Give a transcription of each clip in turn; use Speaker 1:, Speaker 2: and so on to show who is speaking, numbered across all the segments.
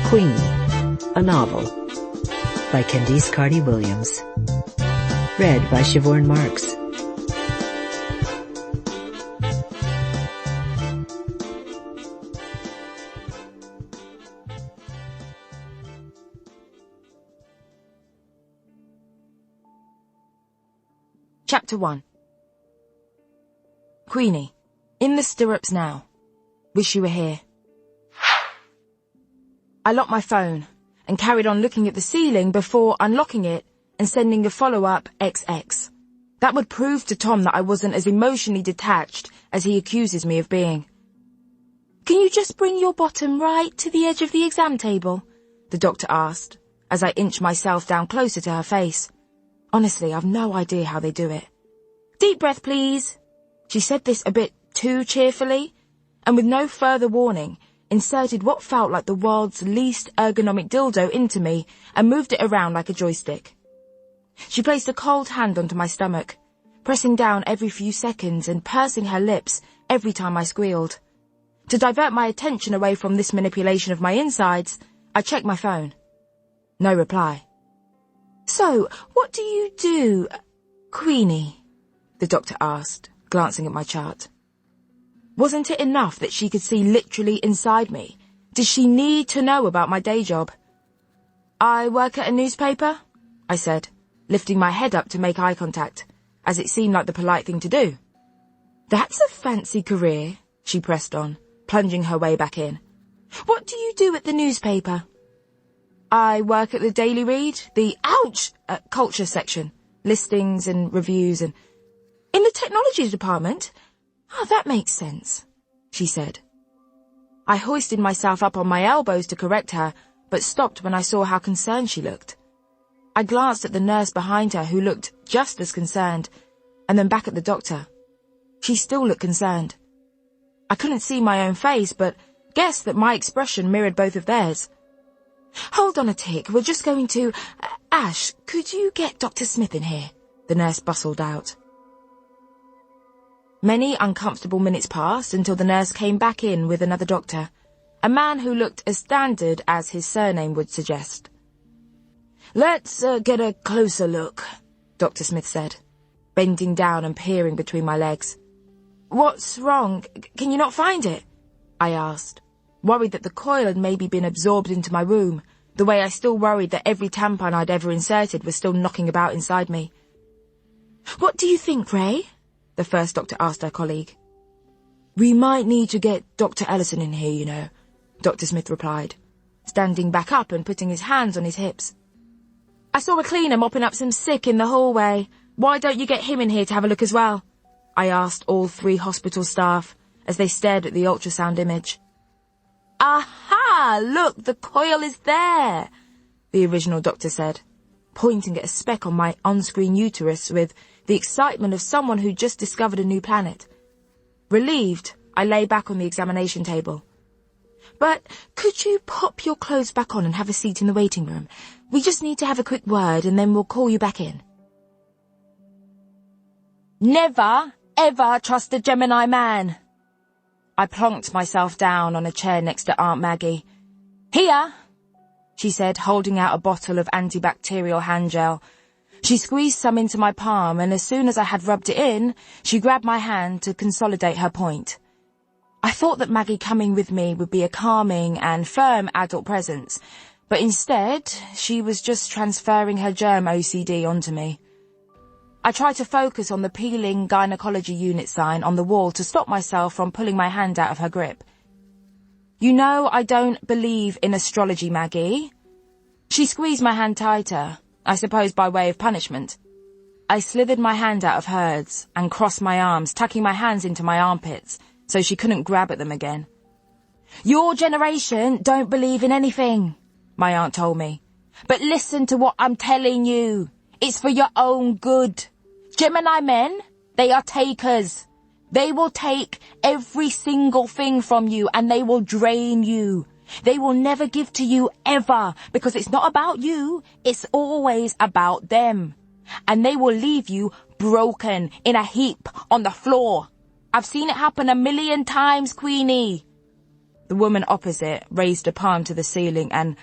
Speaker 1: Queenie, a novel by Candice Carty-Williams. Read by Siobhan Marks.
Speaker 2: Chapter 1. Queenie, in the stirrups now. Wish you were here. I locked my phone and carried on looking at the ceiling before unlocking it and sending a follow-up XX. That would prove to Tom that I wasn't as emotionally detached as he accuses me of being. "Can you just bring your bottom right to the edge of the exam table?" the doctor asked, as I inched myself down closer to her face. Honestly, I've no idea how they do it. "Deep breath, please." She said this a bit too cheerfully, and with no further warning, inserted what felt like the world's least ergonomic dildo into me and moved it around like a joystick. She placed a cold hand onto my stomach, pressing down every few seconds and pursing her lips every time I squealed. To divert my attention away from this manipulation of my insides, I checked my phone. No reply. "So, what do you do, Queenie?" the doctor asked, glancing at my chart. Wasn't it enough that she could see literally inside me? Did she need to know about my day job? "I work at a newspaper," I said, lifting my head up to make eye contact, as it seemed like the polite thing to do. "That's a fancy career," she pressed on, plunging her way back in. "What do you do at the newspaper?" "I work at the Daily Read, the culture section, listings and reviews and..." "In the technology department? Oh, that makes sense," she said. I hoisted myself up on my elbows to correct her, but stopped when I saw how concerned she looked. I glanced at the nurse behind her, who looked just as concerned, and then back at the doctor. She still looked concerned. I couldn't see my own face, but guessed that my expression mirrored both of theirs. "Hold on a tick, we're just going to... Ash, could you get Dr. Smith in here?" the nurse bustled out. Many uncomfortable minutes passed until the nurse came back in with another doctor, a man who looked as standard as his surname would suggest. "Let's get a closer look," Dr. Smith said, bending down and peering between my legs. "What's wrong? Can you not find it?" I asked, worried that the coil had maybe been absorbed into my womb, the way I still worried that every tampon I'd ever inserted was still knocking about inside me. "What do you think, Ray?" the first doctor asked her colleague. "We might need to get Dr. Ellison in here, you know," Dr. Smith replied, standing back up and putting his hands on his hips. "I saw a cleaner mopping up some sick in the hallway. Why don't you get him in here to have a look as well?" I asked all three hospital staff as they stared at the ultrasound image. "Aha! Look, the coil is there," the original doctor said, pointing at a speck on my on-screen uterus with the excitement of someone who just discovered a new planet. Relieved, I lay back on the examination table. "But could you pop your clothes back on and have a seat in the waiting room? We just need to have a quick word and then we'll call you back in." Never, ever trust a Gemini man. I plonked myself down on a chair next to Aunt Maggie. "Here," she said, holding out a bottle of antibacterial hand gel. She squeezed some into my palm, and as soon as I had rubbed it in, she grabbed my hand to consolidate her point. I thought that Maggie coming with me would be a calming and firm adult presence, but instead, she was just transferring her germ OCD onto me. I tried to focus on the peeling gynecology unit sign on the wall to stop myself from pulling my hand out of her grip. "You know I don't believe in astrology, Maggie." She squeezed my hand tighter, I suppose by way of punishment. I slithered my hand out of hers and crossed my arms, tucking my hands into my armpits so she couldn't grab at them again. "Your generation don't believe in anything," my aunt told me. "But listen to what I'm telling you. It's for your own good. Gemini men, they are takers. They will take every single thing from you and they will drain you. They will never give to you ever, because it's not about you, it's always about them. And they will leave you broken in a heap on the floor. I've seen it happen 1,000,000 times, Queenie." The woman opposite raised a palm to the ceiling and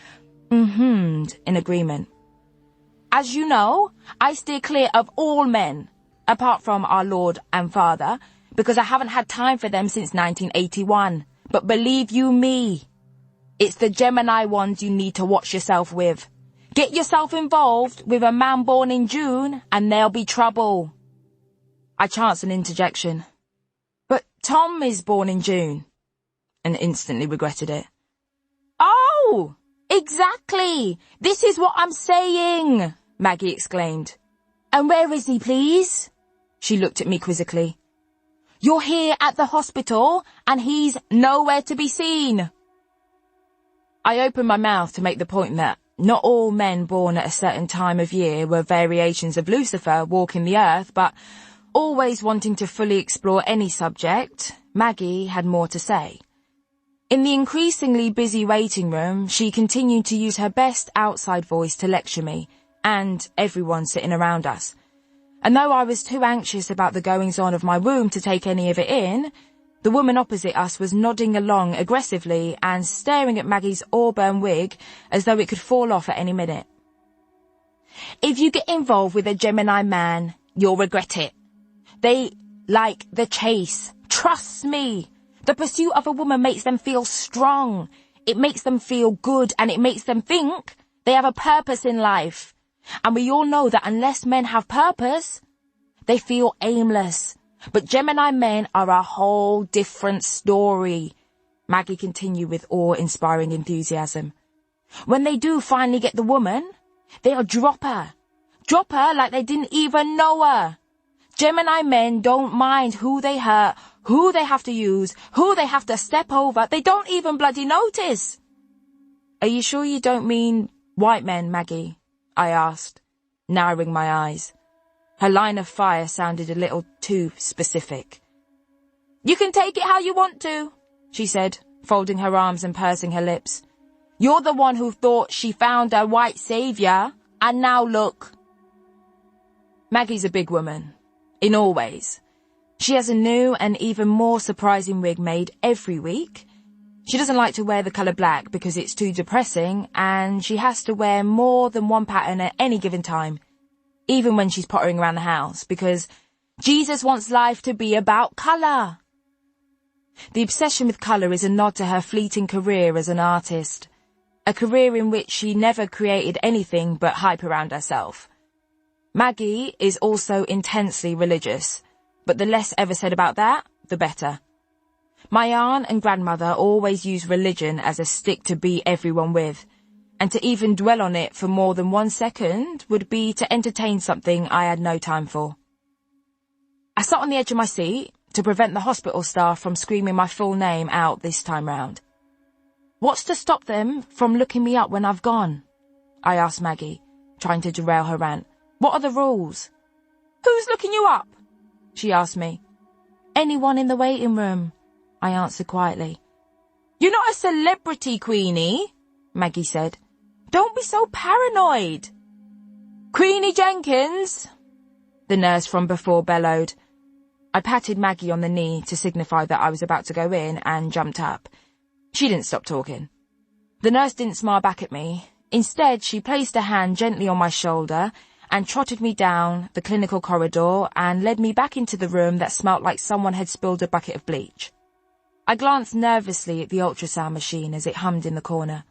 Speaker 2: mm-hmmed in agreement. As you know, I steer clear of all men, apart from our Lord and Father, because I haven't had time for them since 1981. But believe you me, it's the Gemini ones you need to watch yourself with. Get yourself involved with a man born in June and there'll be trouble. I chanced an interjection. But Tom is born in June, and instantly regretted it. Oh, exactly. This is what I'm saying, Maggie exclaimed. And where is he, please? She looked at me quizzically. You're here at the hospital and he's nowhere to be seen. I opened my mouth to make the point that not all men born at a certain time of year were variations of Lucifer walking the earth, but always wanting to fully explore any subject, Maggie had more to say. In the increasingly busy waiting room, she continued to use her best outside voice to lecture me, and everyone sitting around us. And though I was too anxious about the goings-on of my womb to take any of it in, the woman opposite us was nodding along aggressively and staring at Maggie's auburn wig as though it could fall off at any minute. If you get involved with a Gemini man, you'll regret it. They like the chase. Trust me. The pursuit of a woman makes them feel strong. It makes them feel good, and it makes them think they have a purpose in life. And we all know that unless men have purpose, they feel aimless. But Gemini men are a whole different story, Maggie continued with awe-inspiring enthusiasm. When they do finally get the woman, they'll drop her. Drop her like they didn't even know her. Gemini men don't mind who they hurt, who they have to use, who they have to step over. They don't even bloody notice. Are you sure you don't mean white men, Maggie? I asked, narrowing my eyes. Her line of fire sounded a little too specific. You can take it how you want to, she said, folding her arms and pursing her lips. You're the one who thought she found her white saviour, and now look. Maggie's a big woman, in all ways. She has a new and even more surprising wig made every week. She doesn't like to wear the colour black because it's too depressing, and she has to wear more than one pattern at any given time, even when she's pottering around the house, because Jesus wants life to be about colour. The obsession with colour is a nod to her fleeting career as an artist, a career in which she never created anything but hype around herself. Maggie is also intensely religious, but the less ever said about that, the better. My aunt and grandmother always used religion as a stick to beat everyone with, and to even dwell on it for more than 1 second would be to entertain something I had no time for. I sat on the edge of my seat to prevent the hospital staff from screaming my full name out this time round. What's to stop them from looking me up when I've gone? I asked Maggie, trying to derail her rant. What are the rules? Who's looking you up? She asked me. Anyone in the waiting room, I answered quietly. You're not a celebrity, Queenie, Maggie said. Don't be so paranoid. Queenie Jenkins, the nurse from before bellowed. I patted Maggie on the knee to signify that I was about to go in and jumped up. She didn't stop talking. The nurse didn't smile back at me. Instead, she placed a hand gently on my shoulder and trotted me down the clinical corridor and led me back into the room that smelt like someone had spilled a bucket of bleach. I glanced nervously at the ultrasound machine as it hummed in the corner.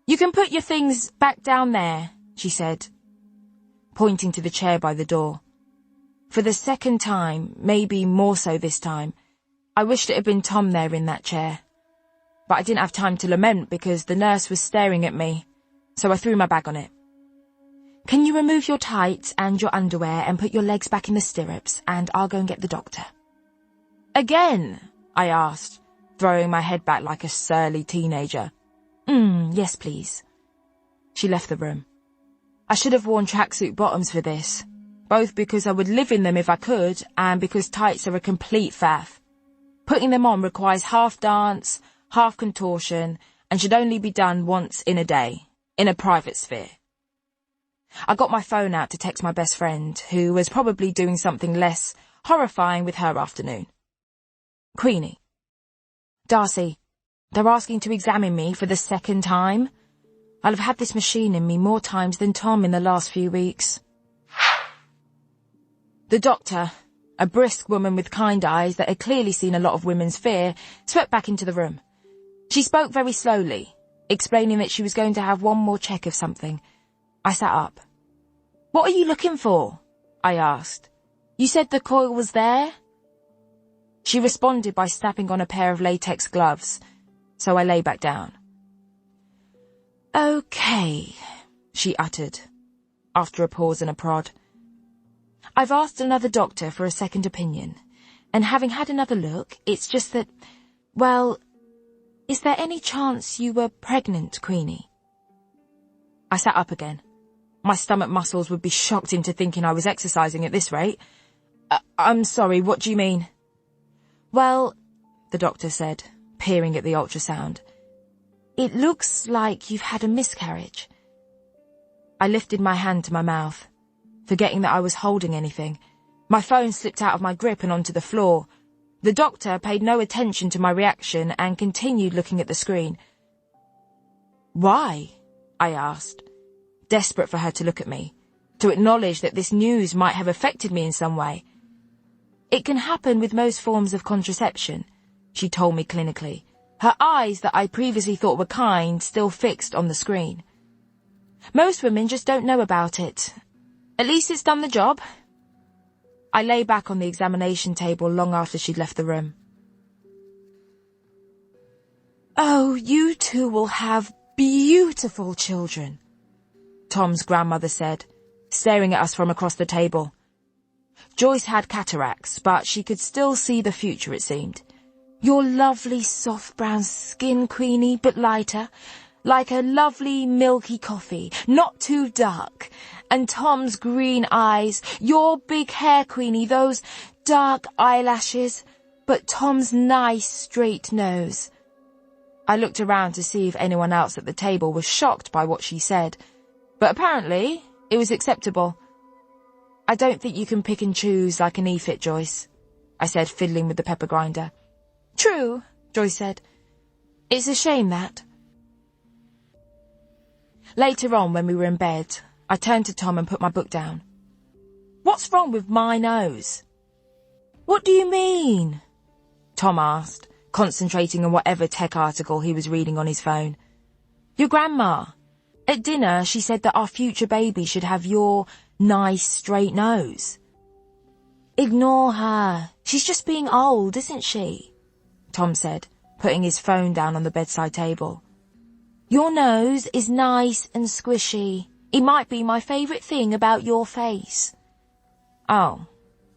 Speaker 2: You can put your things back down there, she said, pointing to the chair by the door. For the second time, maybe more so this time, I wished it had been Tom there in that chair. But I didn't have time to lament because the nurse was staring at me, so I threw my bag on it. Can you remove your tights and your underwear and put your legs back in the stirrups, and I'll go and get the doctor? Again, I asked, throwing my head back like a surly teenager. Yes, please. She left the room. I should have worn tracksuit bottoms for this, both because I would live in them if I could, and because tights are a complete faff. Putting them on requires half dance, half contortion, and should only be done once in a day, in a private sphere. I got my phone out to text my best friend, who was probably doing something less horrifying with her afternoon. Queenie. Darcy, They're asking to examine me for the second time. I'll have had this machine in me more times than Tom in the last few weeks. The doctor, a brisk woman with kind eyes that had clearly seen a lot of women's fear, swept back into the room. She spoke very slowly, explaining that she was going to have one more check of something. I sat up. "What are you looking for?" I asked. "You said the coil was there?" She responded by snapping on a pair of latex gloves, so I lay back down. "Okay," she uttered, after a pause and a prod. "I've asked another doctor for a second opinion, and having had another look, it's just that, well, is there any chance you were pregnant, Queenie?" I sat up again. My stomach muscles would be shocked into thinking I was exercising at this rate. I'm sorry, what do you mean?" "Well," the doctor said, peering at the ultrasound, "it looks like you've had a miscarriage." I lifted my hand to my mouth, forgetting that I was holding anything. My phone slipped out of my grip and onto the floor. The doctor paid no attention to my reaction and continued looking at the screen. "Why?" I asked, desperate for her to look at me, to acknowledge that this news might have affected me in some way. "It can happen with most forms of contraception," she told me clinically, her eyes that I previously thought were kind still fixed on the screen. "Most women just don't know about it. At least it's done the job." I lay back on the examination table long after she'd left the room. "Oh, you two will have beautiful children," Tom's grandmother said, staring at us from across the table. Joyce had cataracts, but she could still see the future, it seemed. "Your lovely soft brown skin, Queenie, but lighter, like a lovely milky coffee, not too dark. And Tom's green eyes, your big hair, Queenie, those dark eyelashes, but Tom's nice straight nose." I looked around to see if anyone else at the table was shocked by what she said, but apparently it was acceptable. "I don't think you can pick and choose like an E-fit, Joyce," I said, fiddling with the pepper grinder. "True," Joyce said. "It's a shame that." Later on, when we were in bed, I turned to Tom and put my book down. "What's wrong with my nose?" "What do you mean?" Tom asked, concentrating on whatever tech article he was reading on his phone. "Your grandma. At dinner, she said that our future baby should have your nice straight nose." "Ignore her. She's just being old, isn't she?" Tom said, putting his phone down on the bedside table. "Your nose is nice and squishy. It might be my favourite thing about your face." "Oh,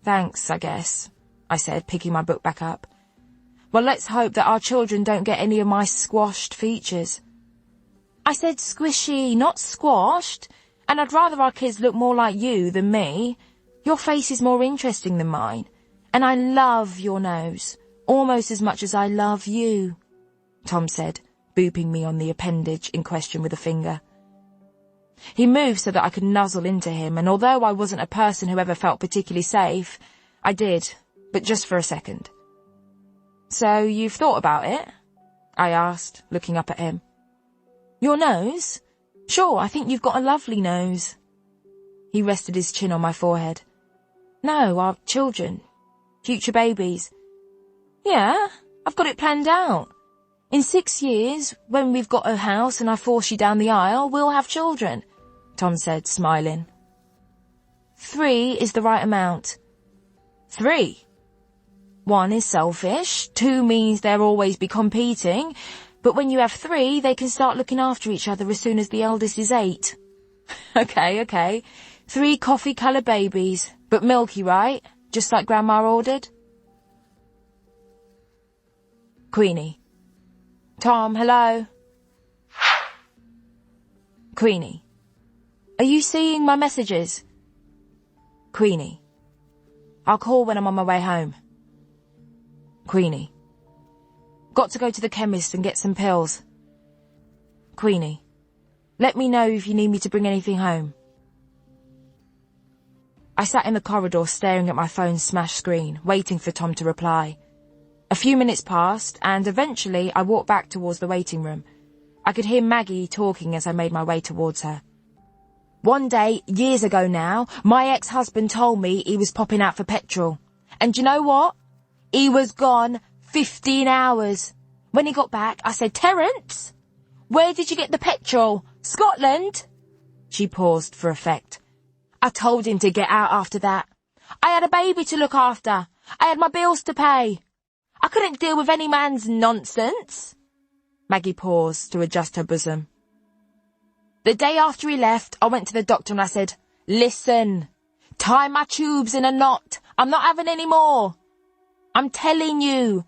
Speaker 2: thanks, I guess," I said, picking my book back up. "Well, let's hope that our children don't get any of my squashed features." "I said squishy, not squashed, and I'd rather our kids look more like you than me. Your face is more interesting than mine, and I love your nose, almost as much as I love you," Tom said, booping me on the appendage in question with a finger. He moved so that I could nuzzle into him, and although I wasn't a person who ever felt particularly safe, I did, but just for a second. "So you've thought about it?" I asked, looking up at him. "Your nose? Sure, I think you've got a lovely nose." He rested his chin on my forehead. "No, our children. Future babies." "Yeah, I've got it planned out. In 6 years, when we've got a house and I force you down the aisle, we'll have children," Tom said, smiling. 3 is the right amount." 3? 1 is selfish, 2 means they'll always be competing, but when you have 3, they can start looking after each other as soon as the eldest is 8. Okay. 3 coffee-coloured babies, but milky, right? Just like Grandma ordered? Queenie. "Tom, hello?" Queenie. "Are you seeing my messages?" Queenie. "I'll call when I'm on my way home." Queenie. "Got to go to the chemist and get some pills." Queenie. "Let me know if you need me to bring anything home." I sat in the corridor staring at my phone's smashed screen, waiting for Tom to reply. A few minutes passed, and eventually I walked back towards the waiting room. I could hear Maggie talking as I made my way towards her. One day, years ago now, my ex-husband told me he was popping out for petrol. And you know what? He was gone 15 hours. When he got back, I said, "Terence, where did you get the petrol? Scotland?" She paused for effect. I told him to get out after that. I had a baby to look after. I had my bills to pay. I couldn't deal with any man's nonsense. Maggie paused to adjust her bosom. The day after he left, I went to the doctor and I said, "Listen, tie my tubes in a knot. I'm not having any more. I'm telling you,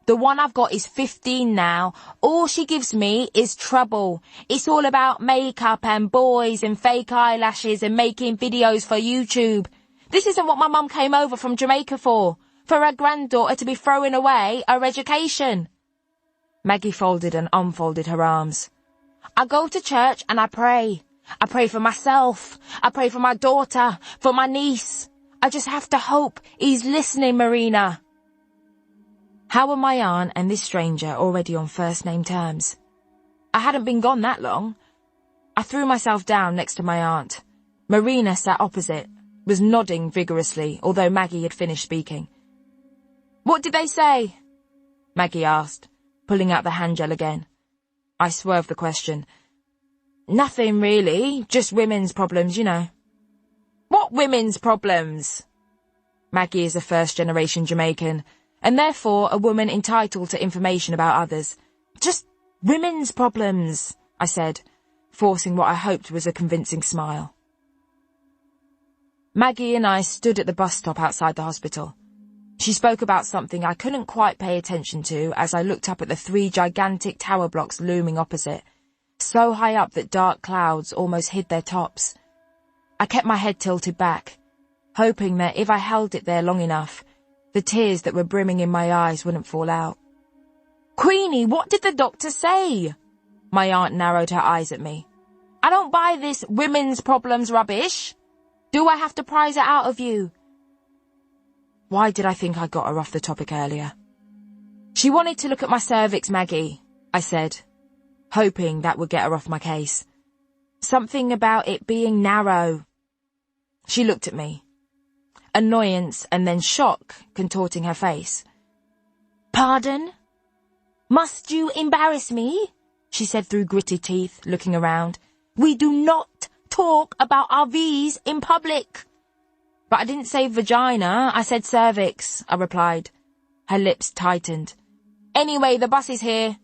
Speaker 2: the one I've got is 15 now. All she gives me is trouble. It's all about makeup and boys and fake eyelashes and making videos for YouTube. This isn't what my mum came over from Jamaica for her granddaughter to be throwing away her education." Maggie folded and unfolded her arms. "I go to church and I pray. I pray for myself. I pray for my daughter, for my niece. I just have to hope he's listening, Marina." How were my aunt and this stranger already on first-name terms? I hadn't been gone that long. I threw myself down next to my aunt. Marina sat opposite, was nodding vigorously, although Maggie had finished speaking. "What did they say?" Maggie asked, pulling out the handgel again. I swerved the question. "Nothing really, just women's problems, you know." "What women's problems?" Maggie is a first-generation Jamaican, and therefore a woman entitled to information about others. "Just women's problems," I said, forcing what I hoped was a convincing smile. Maggie and I stood at the bus stop outside the hospital. She spoke about something I couldn't quite pay attention to as I looked up at the 3 gigantic tower blocks looming opposite, so high up that dark clouds almost hid their tops. I kept my head tilted back, hoping that if I held it there long enough, the tears that were brimming in my eyes wouldn't fall out. "Queenie, what did the doctor say?" My aunt narrowed her eyes at me. "I don't buy this women's problems rubbish. Do I have to prize it out of you?" Why did I think I got her off the topic earlier? "She wanted to look at my cervix, Maggie," I said, hoping that would get her off my case. "Something about it being narrow." She looked at me, annoyance and then shock contorting her face. "Pardon? Must you embarrass me?" she said through gritted teeth, looking around. "We do not talk about our V's in public." "But I didn't say vagina, I said cervix," I replied. Her lips tightened. "Anyway, the bus is here."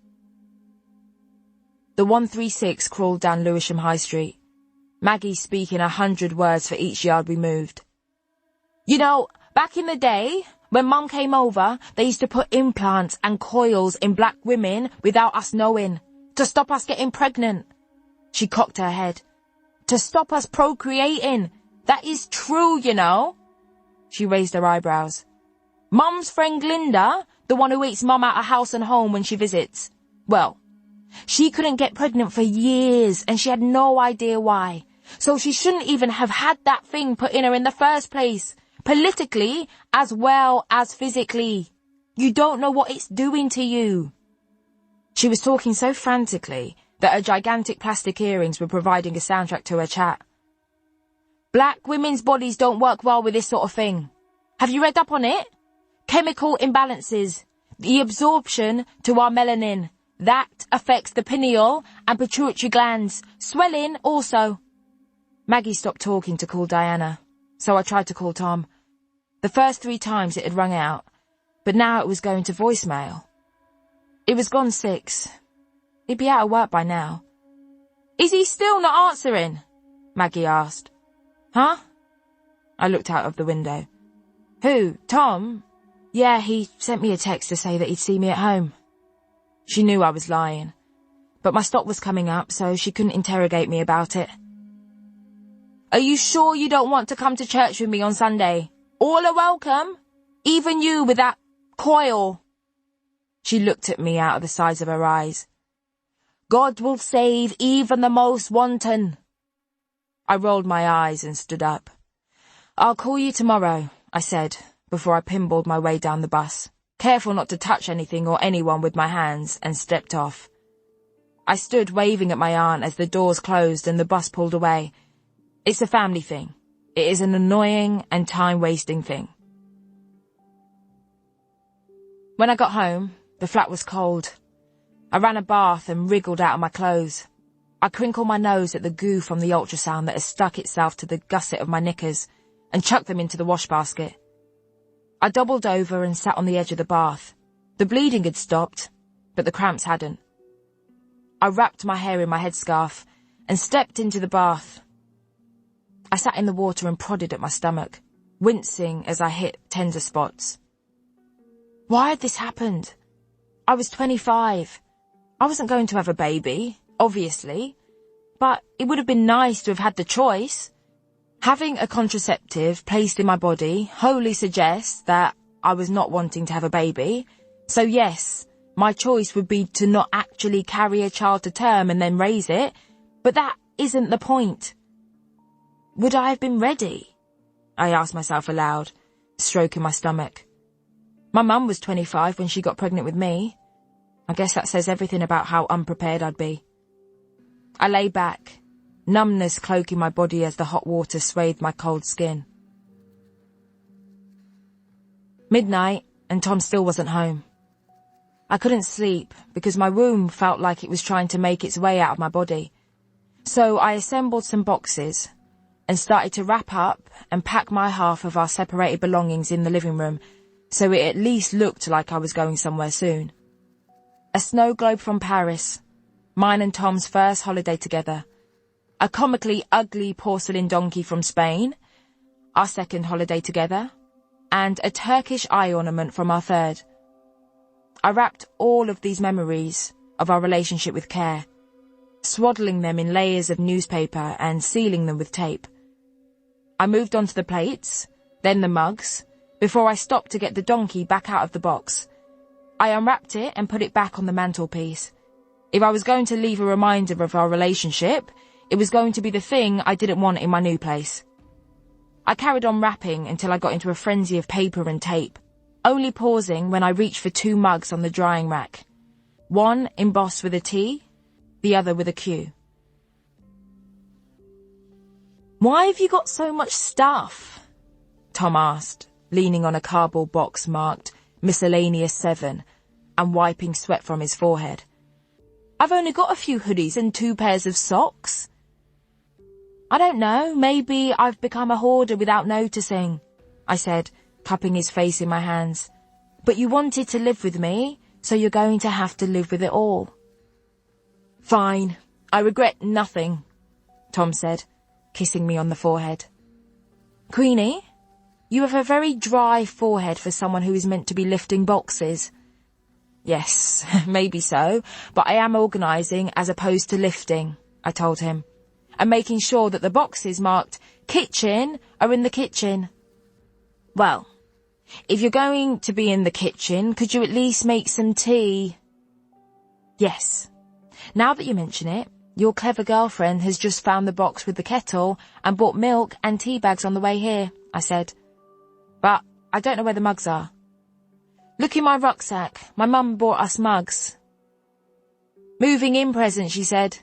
Speaker 2: The 136 crawled down Lewisham High Street, Maggie speaking 100 words for each yard we moved. "You know, back in the day, when Mum came over, they used to put implants and coils in black women without us knowing, to stop us getting pregnant." She cocked her head. "To stop us procreating. That is true, you know." She raised her eyebrows. "Mum's friend Glinda, the one who eats Mum out of house and home when she visits. Well, she couldn't get pregnant for years and she had no idea why. So she shouldn't even have had that thing put in her in the first place, politically as well as physically. You don't know what it's doing to you." She was talking so frantically that her gigantic plastic earrings were providing a soundtrack to her chat. "Black women's bodies don't work well with this sort of thing. Have you read up on it? Chemical imbalances, the absorption to our melanin, that affects the pineal and pituitary glands, swelling also." Maggie stopped talking to call Diana, so I tried to call Tom. The first 3 times it had rung out, but now it was going to voicemail. It was gone 6. He'd be out of work by now. "Is he still not answering?" Maggie asked. "Huh?" I looked out of the window. "Who, Tom?" "Yeah, he sent me a text to say that he'd see me at home." She knew I was lying, but my stop was coming up, so she couldn't interrogate me about it. "Are you sure you don't want to come to church with me on Sunday? All are welcome, even you with that coil." She looked at me out of the sides of her eyes. "God will save even the most wanton." I rolled my eyes and stood up. "I'll call you tomorrow," I said, before I pinballed my way down the bus. careful not to touch anything or anyone with my hands, and stepped off. I stood waving at my aunt as the doors closed and the bus pulled away. It's a family thing. It is an annoying and time-wasting thing. When I got home, the flat was cold. I ran a bath and wriggled out of my clothes. I crinkled my nose at the goo from the ultrasound that had stuck itself to the gusset of my knickers and chucked them into the wash basket. I doubled over and sat on the edge of the bath. The bleeding had stopped, but the cramps hadn't. I wrapped my hair in my headscarf and stepped into the bath. I sat in the water and prodded at my stomach, wincing as I hit tender spots. Why had this happened? I was 25. I wasn't going to have a baby, obviously, but it would have been nice to have had the choice. Having a contraceptive placed in my body wholly suggests that I was not wanting to have a baby, so yes, my choice would be to not actually carry a child to term and then raise it, but that isn't the point. Would I have been ready? I asked myself aloud, stroking my stomach. My mum was 25 when she got pregnant with me. I guess that says everything about how unprepared I'd be. I lay back, numbness cloaking my body as the hot water swathed my cold skin. Midnight, and Tom still wasn't home. I couldn't sleep because my womb felt like it was trying to make its way out of my body. So I assembled some boxes and started to wrap up and pack my half of our separated belongings in the living room, so it at least looked like I was going somewhere soon. A snow globe from Paris, mine and Tom's first holiday together. A comically ugly porcelain donkey from Spain, our second holiday together, and a Turkish eye ornament from our third. I wrapped all of these memories of our relationship with care, swaddling them in layers of newspaper and sealing them with tape. I moved on to the plates, then the mugs, before I stopped to get the donkey back out of the box. I unwrapped it and put it back on the mantelpiece. If I was going to leave a reminder of our relationship, it was going to be the thing I didn't want in my new place. I carried on wrapping until I got into a frenzy of paper and tape, only pausing when I reached for 2 mugs on the drying rack. One embossed with a T, the other with a Q. "Why have you got so much stuff?" Tom asked, leaning on a cardboard box marked Miscellaneous 7 and wiping sweat from his forehead. "I've only got a few hoodies and 2 pairs of socks." "I don't know, maybe I've become a hoarder without noticing," I said, cupping his face in my hands. "But you wanted to live with me, so you're going to have to live with it all." "Fine, I regret nothing," Tom said, kissing me on the forehead. "Queenie, you have a very dry forehead for someone who is meant to be lifting boxes." "Yes, maybe so, but I am organising as opposed to lifting," I told him, "and making sure that the boxes marked kitchen are in the kitchen." "Well, if you're going to be in the kitchen, could you at least make some tea?" "Yes. Now that you mention it, your clever girlfriend has just found the box with the kettle and bought milk and tea bags on the way here," I said. "But I don't know where the mugs are." "Look in my rucksack. My mum bought us mugs." "Moving in present," she said.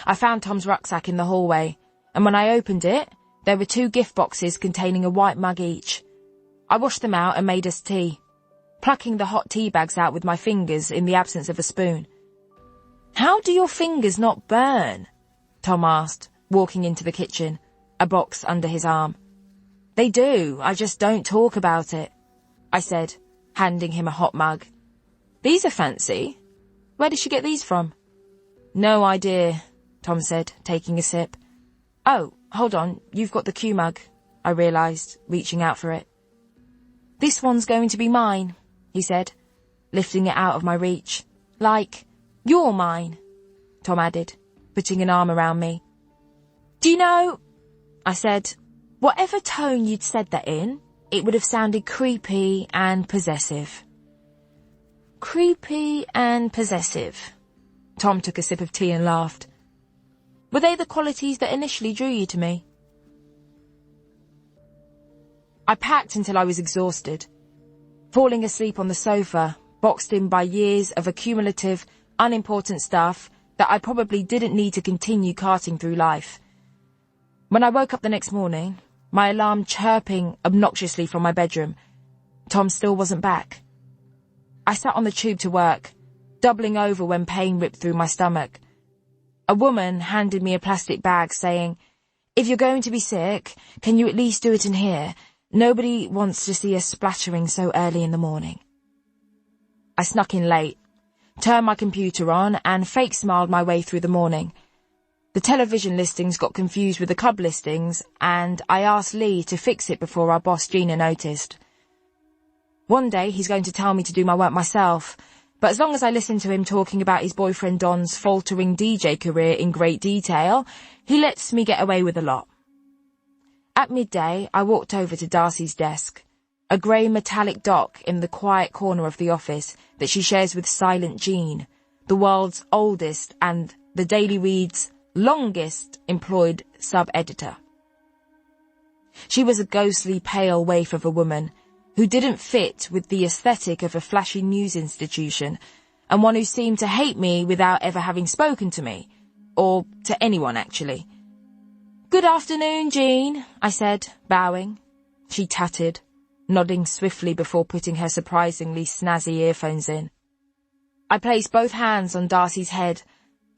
Speaker 2: I found Tom's rucksack in the hallway, and when I opened it, there were 2 gift boxes containing a white mug each. I washed them out and made us tea, plucking the hot tea bags out with my fingers in the absence of a spoon. "How do your fingers not burn?" Tom asked, walking into the kitchen, a box under his arm. "They do, I just don't talk about it," I said, handing him a hot mug. "These are fancy. Where did she get these from?" "No idea," Tom said, taking a sip. "Oh, hold on, you've got the Q mug," I realised, reaching out for it. "This one's going to be mine," he said, lifting it out of my reach. "Like, you're mine," Tom added, putting an arm around me. "Do you know," I said, "whatever tone you'd said that in, it would have sounded creepy and possessive." "Creepy and possessive." Tom took a sip of tea and laughed. "Were they the qualities that initially drew you to me?" I packed until I was exhausted. falling asleep on the sofa, boxed in by years of accumulative, unimportant stuff that I probably didn't need to continue carting through life. When I woke up the next morning, my alarm chirping obnoxiously from my bedroom, Tom still wasn't back. I sat on the tube to work, doubling over when pain ripped through my stomach. A woman handed me a plastic bag saying, "If you're going to be sick, can you at least do it in here? Nobody wants to see us splattering so early in the morning." I snuck in late, turned my computer on and fake smiled my way through the morning. The television listings got confused with the club listings, and I asked Lee to fix it before our boss Gina noticed. One day he's going to tell me to do my work myself, but as long as I listen to him talking about his boyfriend Don's faltering DJ career in great detail, he lets me get away with a lot. At midday, I walked over to Darcy's desk, a grey metallic dock in the quiet corner of the office that she shares with Silent Jean, the world's oldest and the Daily Read's longest employed sub-editor. She was a ghostly pale waif of a woman who didn't fit with the aesthetic of a flashy news institution, and one who seemed to hate me without ever having spoken to me, or to anyone actually. "Good afternoon, Jean," I said, bowing. She tatted, nodding swiftly before putting her surprisingly snazzy earphones in. I placed both hands on Darcy's head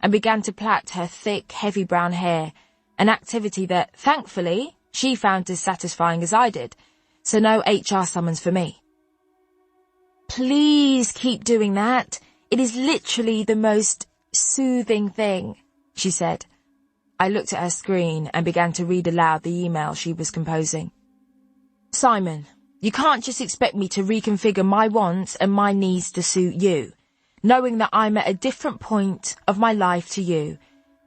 Speaker 2: and began to plait her thick, heavy brown hair, an activity that, thankfully, she found as satisfying as I did, so no HR summons for me. "Please keep doing that. It is literally the most soothing thing," she said. I looked at her screen and began to read aloud the email she was composing. "Simon, you can't just expect me to reconfigure my wants and my needs to suit you, knowing that I'm at a different point of my life to you.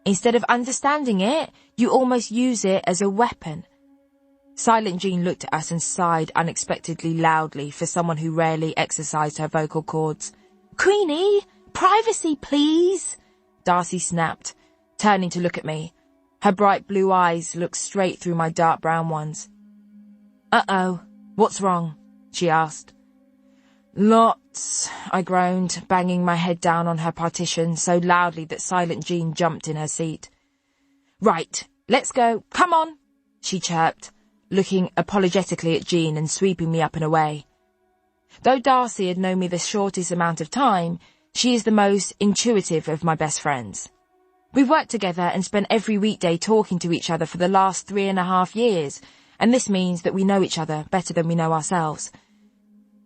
Speaker 2: Instead of understanding it, you almost use it as a weapon." Silent Jean looked at us and sighed unexpectedly loudly for someone who rarely exercised her vocal cords. "Queenie, privacy, please," Darcy snapped, turning to look at me. Her bright blue eyes looked straight through my dark brown ones. "Uh-oh, what's wrong?" she asked. "Lots," I groaned, banging my head down on her partition so loudly that Silent Jean jumped in her seat. "Right, let's go, come on," she chirped, looking apologetically at Jean and sweeping me up and away. Though Darcy had known me the shortest amount of time, she is the most intuitive of my best friends. We've worked together and spent every weekday talking to each other for the last 3.5 years, and this means that we know each other better than we know ourselves.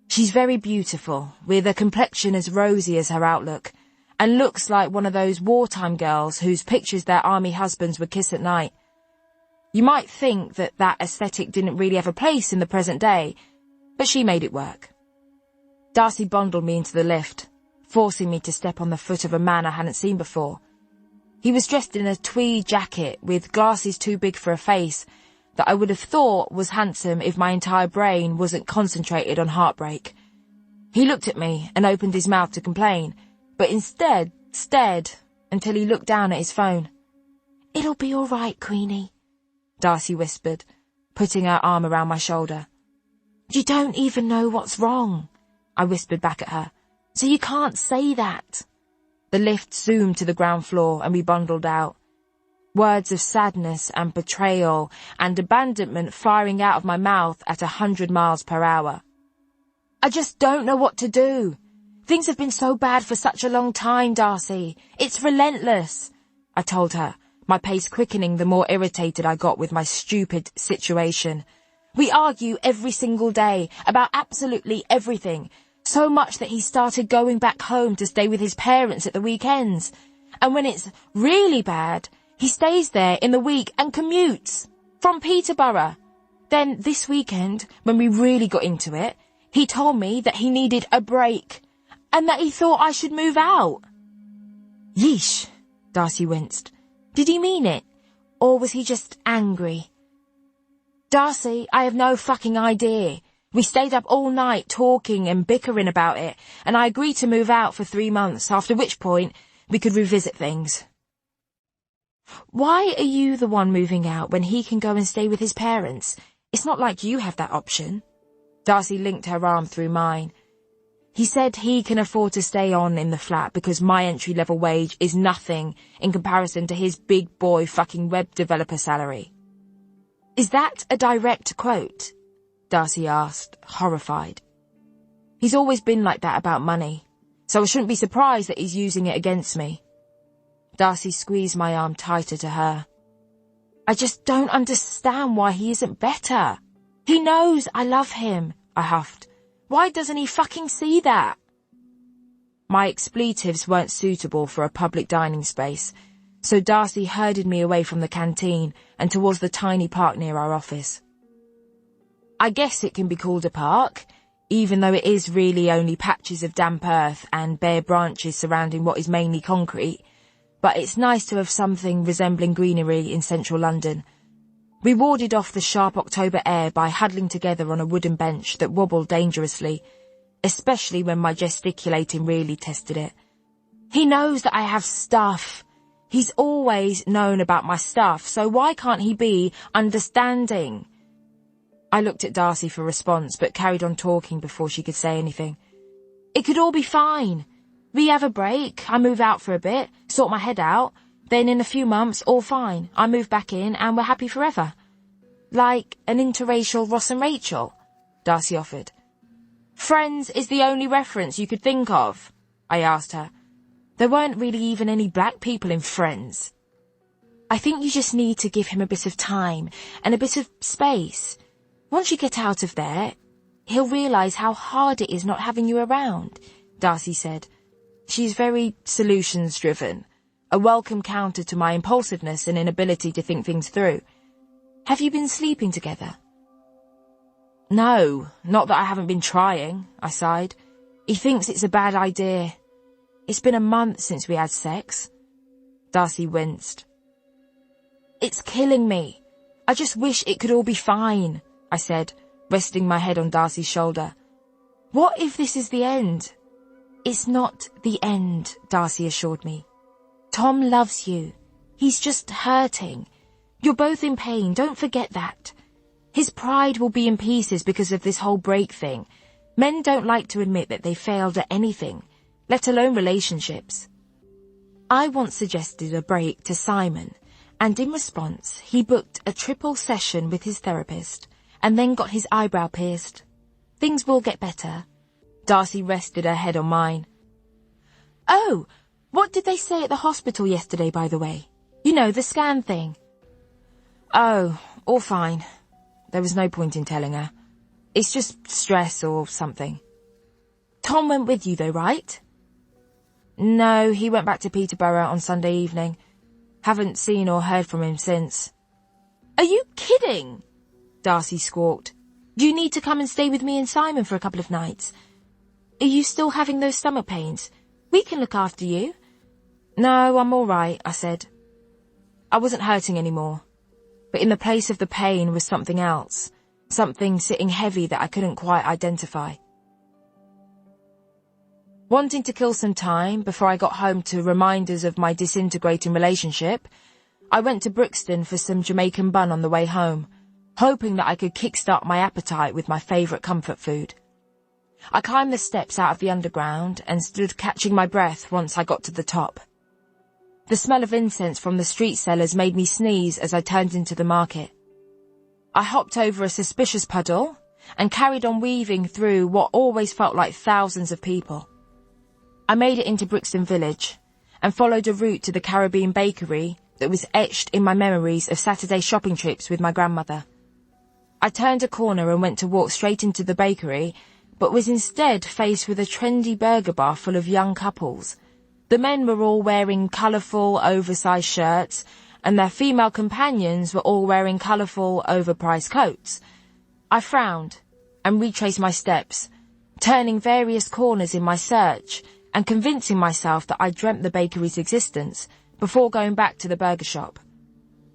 Speaker 2: She's very beautiful, with a complexion as rosy as her outlook, and looks like one of those wartime girls whose pictures their army husbands would kiss at night. You might think that that aesthetic didn't really have a place in the present day, but she made it work. Darcy bundled me into the lift, forcing me to step on the foot of a man I hadn't seen before. He was dressed in a tweed jacket with glasses too big for a face that I would have thought was handsome if my entire brain wasn't concentrated on heartbreak. He looked at me and opened his mouth to complain, but instead stared until he looked down at his phone. "It'll be all right, Queenie," Darcy whispered, putting her arm around my shoulder. "You don't even know what's wrong," I whispered back at her, "so you can't say that." The lift zoomed to the ground floor and we bundled out. Words of sadness and betrayal and abandonment firing out of my mouth at 100 miles per hour. "I just don't know what to do. Things have been so bad for such a long time, Darcy. It's relentless," I told her, my pace quickening the more irritated I got with my stupid situation. "We argue every single day about absolutely everything, so much that he started going back home to stay with his parents at the weekends. And when it's really bad, he stays there in the week and commutes from Peterborough. Then this weekend, when we really got into it, he told me that he needed a break and that he thought I should move out." "Yeesh," Darcy winced. "Did he mean it? Or was he just angry?" "Darcy, I have no fucking idea. We stayed up all night talking and bickering about it, and I agreed to move out for 3 months, after which point we could revisit things." "Why are you the one moving out when he can go and stay with his parents? It's not like you have that option." Darcy linked her arm through mine. He said he can afford to stay on in the flat because my entry-level wage is nothing in comparison to his big boy fucking web developer salary. Is that a direct quote? Darcy asked, horrified. He's always been like that about money, so I shouldn't be surprised that he's using it against me. Darcy squeezed my arm tighter to her. I just don't understand why he isn't better. He knows I love him, I huffed. Why doesn't he fucking see that? My expletives weren't suitable for a public dining space, so Darcy herded me away from the canteen and towards the tiny park near our office. I guess it can be called a park, even though it is really only patches of damp earth and bare branches surrounding what is mainly concrete, but it's nice to have something resembling greenery in central London. We warded off the sharp October air by huddling together on a wooden bench that wobbled dangerously, especially when my gesticulating really tested it. He knows that I have stuff. He's always known about my stuff, so why can't he be understanding? I looked at Darcy for response, but carried on talking before she could say anything. It could all be fine. We have a break, I move out for a bit, sort my head out, then in a few months, all fine, I move back in and we're happy forever. Like an interracial Ross and Rachel, Darcy offered. Friends is the only reference you could think of, I asked her. There weren't really even any black people in Friends. I think you just need to give him a bit of time and a bit of space. Once you get out of there, he'll realise how hard it is not having you around, Darcy said. She's very solutions-driven, a welcome counter to my impulsiveness and inability to think things through. Have you been sleeping together? No, not that I haven't been trying, I sighed. He thinks it's a bad idea. It's been a month since we had sex. Darcy winced. It's killing me. I just wish it could all be fine, I said, resting my head on Darcy's shoulder. What if this is the end? It's not the end, Darcy assured me. Tom loves you. He's just hurting. You're both in pain, don't forget that. His pride will be in pieces because of this whole break thing. Men don't like to admit that they failed at anything, let alone relationships. I once suggested a break to Simon, and in response, he booked a triple session with his therapist and then got his eyebrow pierced. Things will get better. Darcy rested her head on mine. Oh, what did they say at the hospital yesterday, by the way? You know, the scan thing. Oh, all fine. There was no point in telling her. It's just stress or something. Tom went with you though, right? No, he went back to Peterborough on Sunday evening. Haven't seen or heard from him since. Are you kidding? Darcy squawked. Do you need to come and stay with me and Simon for a couple of nights? Are you still having those stomach pains? We can look after you. No, I'm all right, I said. I wasn't hurting anymore, but in the place of the pain was something else, something sitting heavy that I couldn't quite identify. Wanting to kill some time before I got home to reminders of my disintegrating relationship, I went to Brixton for some Jamaican bun on the way home, hoping that I could kickstart my appetite with my favourite comfort food. I climbed the steps out of the underground and stood catching my breath once I got to the top. The smell of incense from the street sellers made me sneeze as I turned into the market. I hopped over a suspicious puddle and carried on weaving through what always felt like thousands of people. I made it into Brixton Village and followed a route to the Caribbean bakery that was etched in my memories of Saturday shopping trips with my grandmother. I turned a corner and went to walk straight into the bakery, but was instead faced with a trendy burger bar full of young couples. The men were all wearing colourful, oversized shirts, and their female companions were all wearing colourful, overpriced coats. I frowned and retraced my steps, turning various corners in my search and convincing myself that I dreamt the bakery's existence before going back to the burger shop.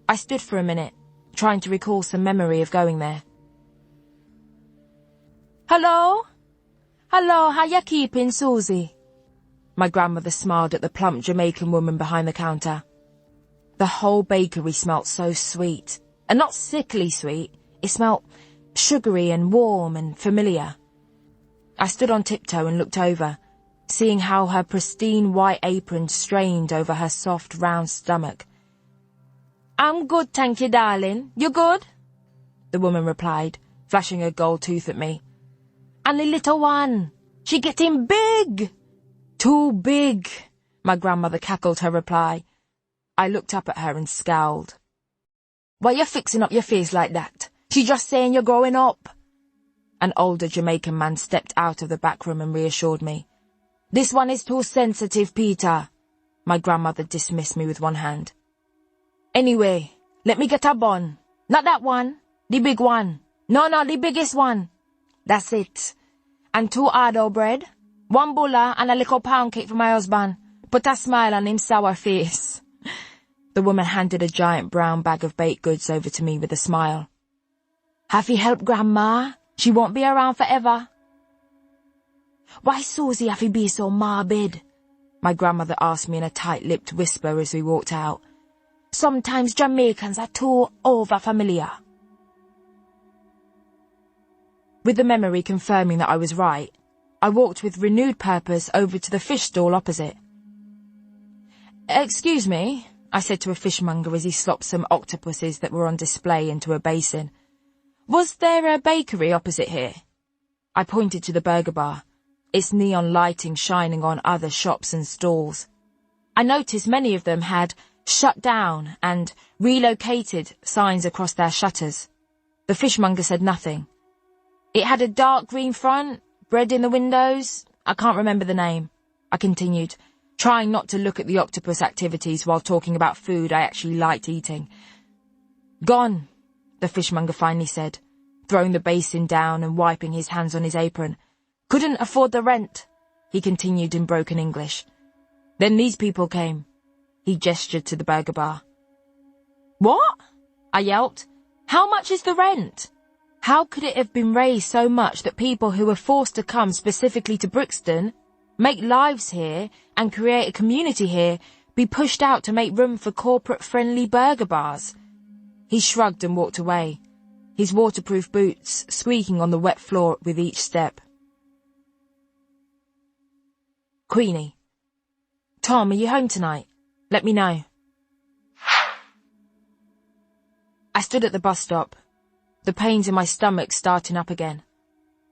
Speaker 2: I stood for a minute, trying to recall some memory of going there. Hello? Hello, how you keeping, Susie? My grandmother smiled at the plump Jamaican woman behind the counter. The whole bakery smelt so sweet, and not sickly sweet. It smelt sugary and warm and familiar. I stood on tiptoe and looked over, seeing how her pristine white apron strained over her soft, round stomach. "I'm good, thank you, darling. You good?" the woman replied, flashing her gold tooth at me. "And the little one, she getting big." "Too big," my grandmother cackled her reply. I looked up at her and scowled. "Why you fixing up your face like that? She just saying you're growing up." An older Jamaican man stepped out of the back room and reassured me. "This one is too sensitive, Peter." My grandmother dismissed me with one hand. "Anyway, let me get a bun. Not that one, the big one. No, the biggest one. That's it. And 2 Ardo bread, 1 bulla and a little pound cake for my husband. Put a smile on him sour face." The woman handed a giant brown bag of baked goods over to me with a smile. "Have you helped Grandma? She won't be around forever." "Why Susie have you be so morbid?" my grandmother asked me in a tight-lipped whisper as we walked out. "Sometimes Jamaicans are too over-familiar." With the memory confirming that I was right, I walked with renewed purpose over to the fish stall opposite. "Excuse me," I said to a fishmonger as he slopped some octopuses that were on display into a basin. "Was there a bakery opposite here?" I pointed to the burger bar, its neon lighting shining on other shops and stalls. I noticed many of them had "shut down" and "relocated" signs across their shutters. The fishmonger said nothing. "It had a dark green front, bread in the windows. I can't remember the name," I continued, trying not to look at the octopus activities while talking about food I actually liked eating. "Gone," the fishmonger finally said, throwing the basin down and wiping his hands on his apron. "Couldn't afford the rent," he continued in broken English. "Then these people came." He gestured to the burger bar. "What?" I yelped. "How much is the rent?" How could it have been raised so much that people who were forced to come specifically to Brixton, make lives here and create a community here, be pushed out to make room for corporate-friendly burger bars? He shrugged and walked away, his waterproof boots squeaking on the wet floor with each step. Queenie. "Tom, are you home tonight? Let me know." I stood at the bus stop, the pains in my stomach starting up again.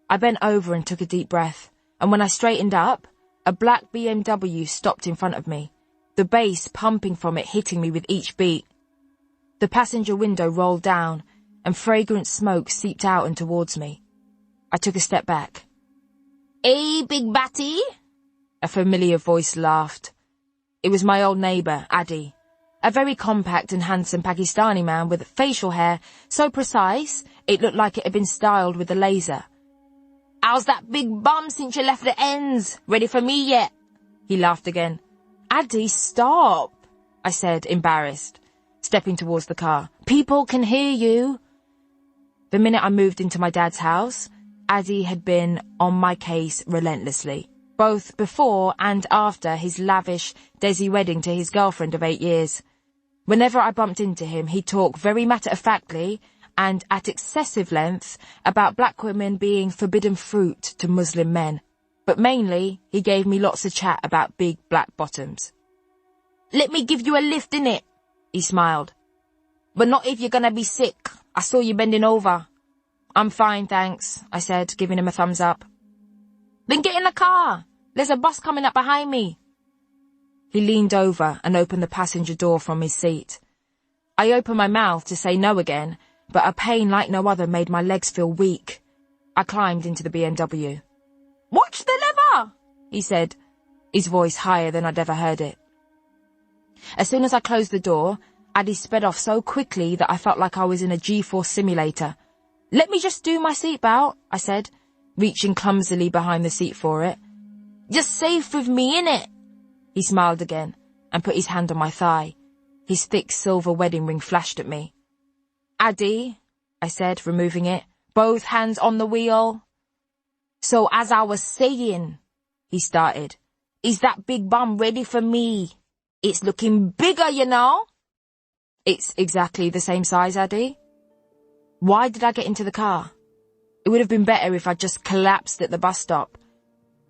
Speaker 2: I bent over and took a deep breath, and when I straightened up, a black BMW stopped in front of me, the bass pumping from it hitting me with each beat. The passenger window rolled down, and fragrant smoke seeped out and towards me. I took a step back. "Hey, big batty!" a familiar voice laughed. It was my old neighbour, Adi, a very compact and handsome Pakistani man with facial hair so precise it looked like it had been styled with a laser. "How's that big bum since you left the ends? Ready for me yet?" He laughed again. "Adi, stop," I said, embarrassed, stepping towards the car. "People can hear you." The minute I moved into my dad's house, Adi had been on my case relentlessly, both before and after his lavish Desi wedding to his girlfriend of 8 years. Whenever I bumped into him, he'd talk very matter-of-factly and at excessive length about black women being forbidden fruit to Muslim men. But mainly, he gave me lots of chat about big black bottoms. "Let me give you a lift in it," he smiled. "But not if you're gonna be sick. I saw you bending over." "I'm fine, thanks," I said, giving him a thumbs up. "Then get in the car. There's a bus coming up behind me." He leaned over and opened the passenger door from his seat. I opened my mouth to say no again, but a pain like no other made my legs feel weak. I climbed into the BMW. "Watch the lever," he said, his voice higher than I'd ever heard it. As soon as I closed the door, Addy sped off so quickly that I felt like I was in a G-force simulator. "Let me just do my seatbelt," I said, reaching clumsily behind the seat for it. "You're safe with me, innit?" He smiled again and put his hand on my thigh. His thick silver wedding ring flashed at me. "Addy," I said, removing it, "both hands on the wheel." "So as I was saying," he started, "is that big bum ready for me? It's looking bigger, you know." "It's exactly the same size, Addy." Why did I get into the car? It would have been better if I'd just collapsed at the bus stop.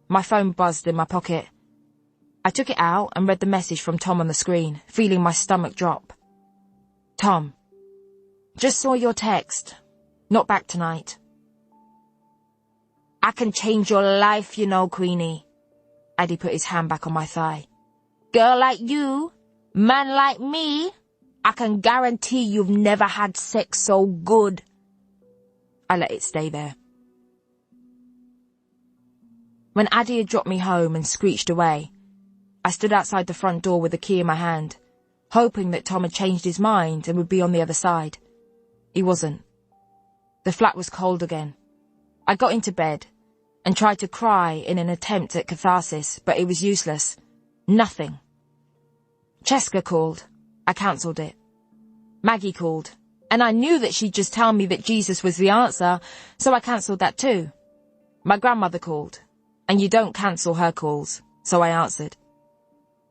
Speaker 2: My phone buzzed in my pocket. I took it out and read the message from Tom on the screen, feeling my stomach drop. Tom, just saw your text. Not back tonight. I can change your life, you know, Queenie. Addy put his hand back on my thigh. Girl like you, man like me, I can guarantee you've never had sex so good. I let it stay there. When Addy had dropped me home and screeched away, I stood outside the front door with the key in my hand, hoping that Tom had changed his mind and would be on the other side. He wasn't. The flat was cold again. I got into bed and tried to cry in an attempt at catharsis, but it was useless. Nothing. Cheska called. I cancelled it. Maggie called, and I knew that she'd just tell me that Jesus was the answer, so I cancelled that too. My grandmother called, and you don't cancel her calls, so I answered.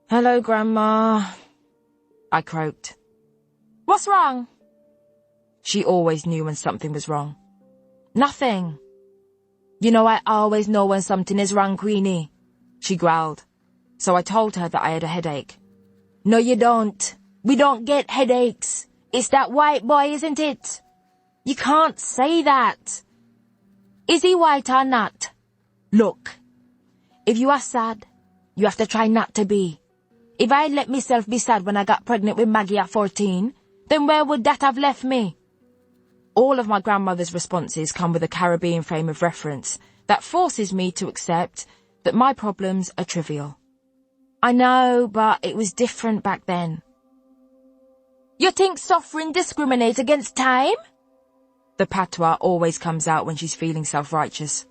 Speaker 2: Hello, Grandma, I croaked. What's wrong? She always knew when something was wrong. Nothing. You know I always know when something is wrong, Queenie, she growled, so I told her that I had a headache. No, you don't. We don't get headaches. It's that white boy, isn't it? You can't say that. Is he white or not? Look, if you are sad, you have to try not to be. If I let myself be sad when I got pregnant with Maggie at 14, then where would that have left me? All of my grandmother's responses come with a Caribbean frame of reference that forces me to accept that my problems are trivial. I know, but it was different back then. You think suffering discriminates against time? The patois always comes out when she's feeling self-righteous.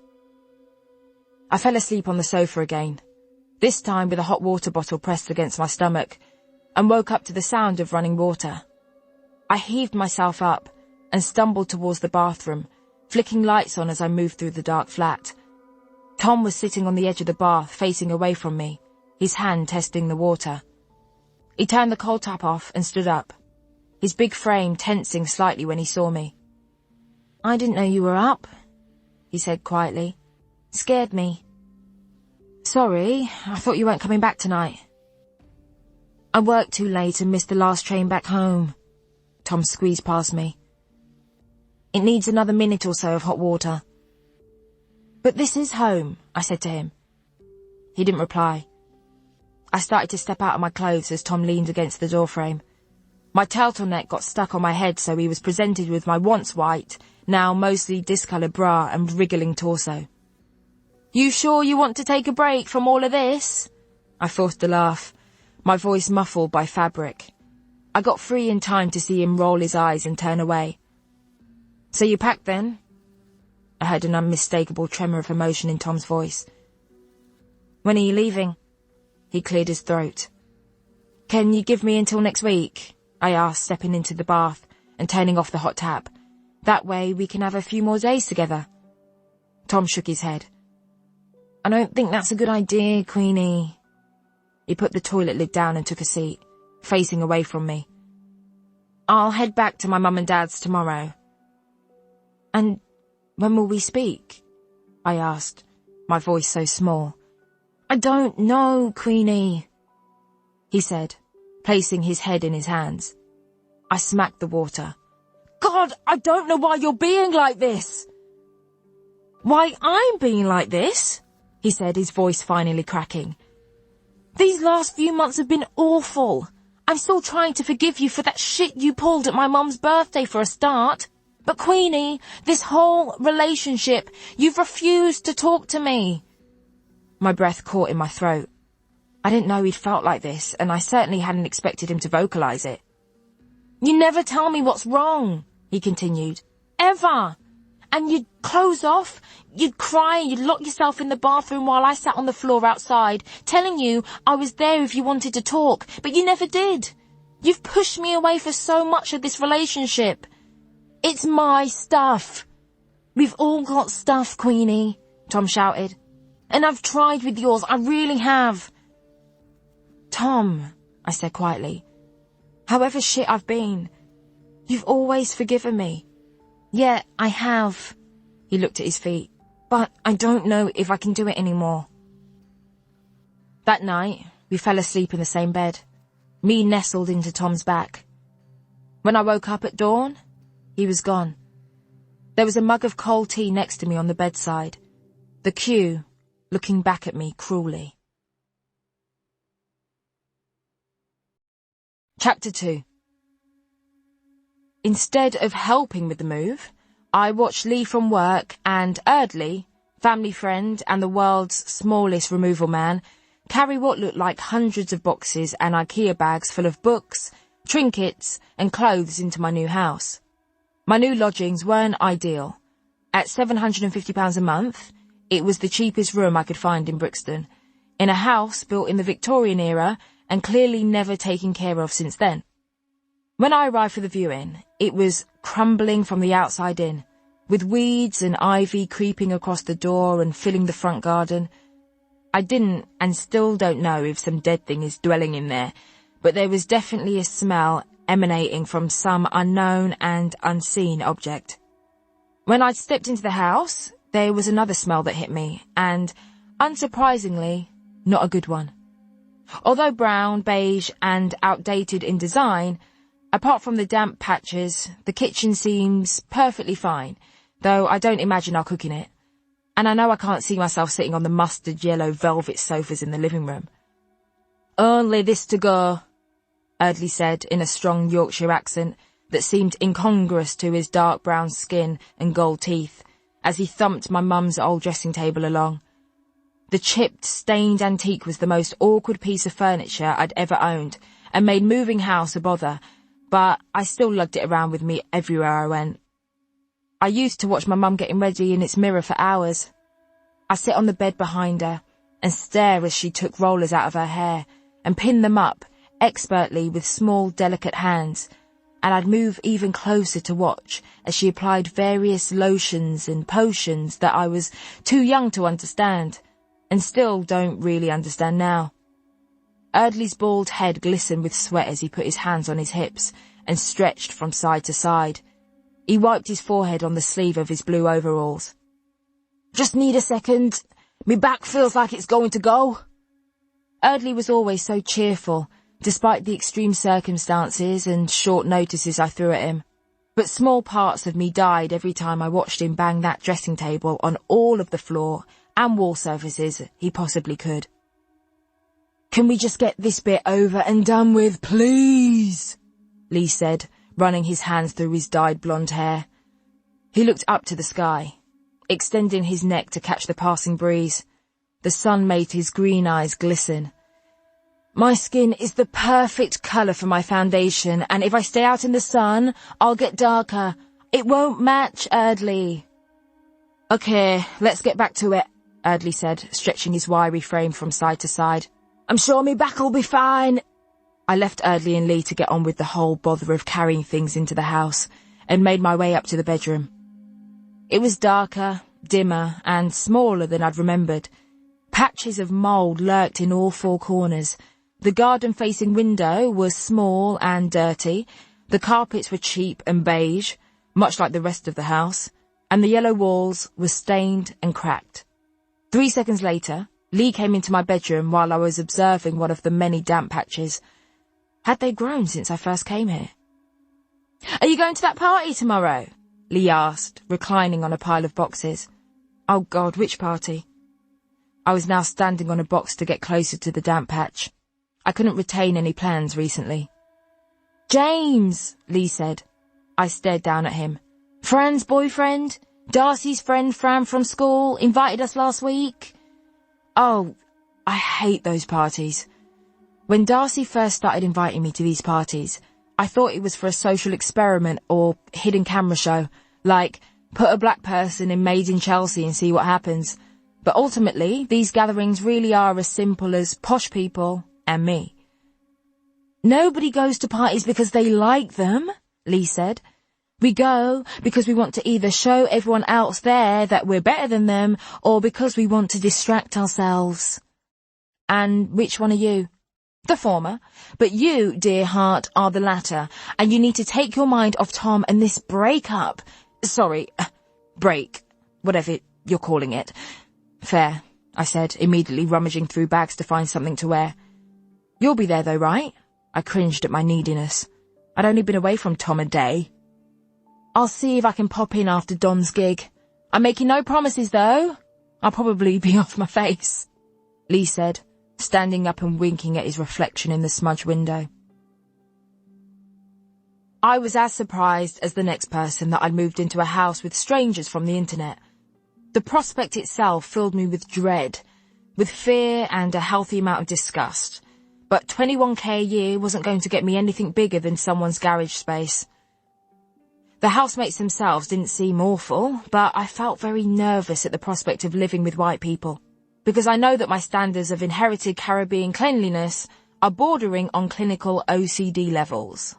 Speaker 2: I fell asleep on the sofa again, this time with a hot water bottle pressed against my stomach, and woke up to the sound of running water. I heaved myself up and stumbled towards the bathroom, flicking lights on as I moved through the dark flat. Tom was sitting on the edge of the bath, facing away from me, his hand testing the water. He turned the cold tap off and stood up, his big frame tensing slightly when he saw me. I didn't know you were up, he said quietly. Scared me. Sorry, I thought you weren't coming back tonight. I worked too late and missed the last train back home. Tom squeezed past me. It needs another minute or so of hot water. But this is home, I said to him. He didn't reply. I started to step out of my clothes as Tom leaned against the doorframe. My turtleneck got stuck on my head, so he was presented with my once white, now mostly discoloured bra and wriggling torso. You sure you want to take a break from all of this? I forced a laugh, my voice muffled by fabric. I got free in time to see him roll his eyes and turn away. So you packed then? I heard an unmistakable tremor of emotion in Tom's voice. When are you leaving? He cleared his throat. Can you give me until next week? I asked, stepping into the bath and turning off the hot tap. That way we can have a few more days together. Tom shook his head. I don't think that's a good idea, Queenie. He put the toilet lid down and took a seat, facing away from me. I'll head back to my mum and dad's tomorrow. And when will we speak? I asked, my voice so small. I don't know, Queenie, he said, placing his head in his hands. I smacked the water. God, I don't know why you're being like this. Why I'm being like this? He said, his voice finally cracking. These last few months have been awful. I'm still trying to forgive you for that shit you pulled at my mum's birthday for a start. But Queenie, this whole relationship, you've refused to talk to me. My breath caught in my throat. I didn't know he'd felt like this, and I certainly hadn't expected him to vocalise it. You never tell me what's wrong, he continued. Ever. And you'd close off, you'd cry, and you'd lock yourself in the bathroom while I sat on the floor outside, telling you I was there if you wanted to talk, but you never did. You've pushed me away for so much of this relationship. It's my stuff. We've all got stuff, Queenie, Tom shouted. And I've tried with yours, I really have. Tom, I said quietly, however shit I've been, you've always forgiven me. Yeah, I have. He looked at his feet. "But I don't know if I can do it anymore." That night, we fell asleep in the same bed, me nestled into Tom's back. When I woke up at dawn, he was gone. There was a mug of cold tea next to me on the bedside, the Q looking back at me cruelly. Chapter 2. Instead of helping with the move, I watched Lee from work and Erdley, family friend and the world's smallest removal man, carry what looked like hundreds of boxes and IKEA bags full of books, trinkets and clothes into my new house. My new lodgings weren't ideal. At £750 a month, it was the cheapest room I could find in Brixton, in a house built in the Victorian era and clearly never taken care of since then. When I arrived for the viewing, it was crumbling from the outside in, with weeds and ivy creeping across the door and filling the front garden. I didn't and still don't know if some dead thing is dwelling in there, but there was definitely a smell emanating from some unknown and unseen object. When I'd stepped into the house, there was another smell that hit me, and, unsurprisingly, not a good one. Although brown, beige and outdated in design, apart from the damp patches, the kitchen seems perfectly fine, though I don't imagine I'll cook in it. And I know I can't see myself sitting on the mustard yellow velvet sofas in the living room. "Only this to go," Erdley said in a strong Yorkshire accent that seemed incongruous to his dark brown skin and gold teeth, as he thumped my mum's old dressing table along. The chipped, stained antique was the most awkward piece of furniture I'd ever owned, and made moving house a bother, but I still lugged it around with me everywhere I went. I used to watch my mum getting ready in its mirror for hours. I'd sit on the bed behind her and stare as she took rollers out of her hair and pinned them up expertly with small, delicate hands, and I'd move even closer to watch as she applied various lotions and potions that I was too young to understand, and still don't really understand now. Erdley's bald head glistened with sweat as he put his hands on his hips and stretched from side to side. He wiped his forehead on the sleeve of his blue overalls. "Just need a second. Me back feels like it's going to go." Erdley was always so cheerful, despite the extreme circumstances and short notices I threw at him. But small parts of me died every time I watched him bang that dressing table on all of the floor and wall surfaces he possibly could. "Can we just get this bit over and done with, please?" Lee said, running his hands through his dyed blonde hair. He looked up to the sky, extending his neck to catch the passing breeze. The sun made his green eyes glisten. "My skin is the perfect colour for my foundation, and if I stay out in the sun, I'll get darker. It won't match, Erdley." "Okay, let's get back to it," Erdley said, stretching his wiry frame from side to side. "I'm sure me back'll be fine." I left Erdley and Lee to get on with the whole bother of carrying things into the house, and made my way up to the bedroom. It was darker, dimmer, and smaller than I'd remembered. Patches of mould lurked in all four corners. The garden-facing window was small and dirty. The carpets were cheap and beige, much like the rest of the house, and the yellow walls were stained and cracked. 3 seconds later, Lee came into my bedroom while I was observing one of the many damp patches. Had they grown since I first came here? "Are you going to that party tomorrow?" Lee asked, reclining on a pile of boxes. Oh God, which party? I was now standing on a box to get closer to the damp patch. I couldn't retain any plans recently. "James," Lee said. I stared down at him. "Fran's boyfriend? Darcy's friend Fran from school invited us last week." Oh, I hate those parties. When Darcy first started inviting me to these parties, I thought it was for a social experiment or hidden camera show, like put a black person in Made in Chelsea and see what happens. But ultimately, these gatherings really are as simple as posh people and me. "Nobody goes to parties because they like them," Lee said. "We go because we want to either show everyone else there that we're better than them, or because we want to distract ourselves." "And which one are you?" "The former. But you, dear heart, are the latter, and you need to take your mind off Tom and this break. whatever you're calling it. Fair, I said, immediately rummaging through bags to find something to wear. You'll be there though, right? I cringed at my neediness. I'd only been away from Tom a day. I'll see if I can pop in after Don's gig. I'm making no promises though. I'll probably be off my face, Lee said, standing up and winking at his reflection in the smudge window. I was as surprised as the next person that I'd moved into a house with strangers from the internet. The prospect itself filled me with dread, with fear and a healthy amount of disgust. But $21,000 a year wasn't going to get me anything bigger than someone's garage space. The housemates themselves didn't seem awful, but I felt very nervous at the prospect of living with white people, because I know that my standards of inherited Caribbean cleanliness are bordering on clinical OCD levels.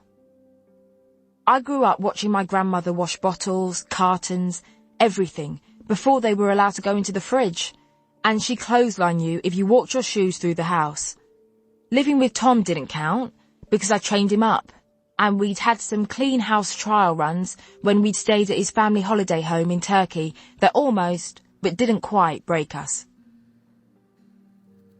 Speaker 2: I grew up watching my grandmother wash bottles, cartons, everything, before they were allowed to go into the fridge, and she clotheslined you if you walked your shoes through the house. Living with Tom didn't count, because I trained him up, and we'd had some clean house trial runs when we'd stayed at his family holiday home in Turkey that almost, but didn't quite, break us.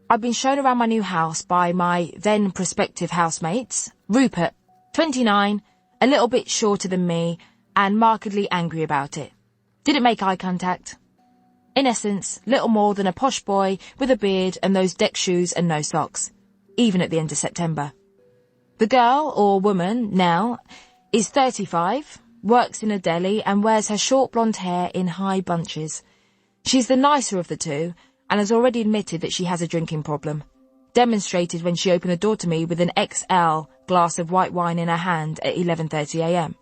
Speaker 2: I'd been shown around my new house by my then prospective housemates, Rupert, 29, a little bit shorter than me, and markedly angry about it. Didn't make eye contact. In essence, little more than a posh boy with a beard and those deck shoes and no socks, even at the end of September. The girl, or woman, now, is 35, works in a deli and wears her short blonde hair in high bunches. She's the nicer of the two and has already admitted that she has a drinking problem, demonstrated when she opened the door to me with an XL glass of white wine in her hand at 11:30 a.m.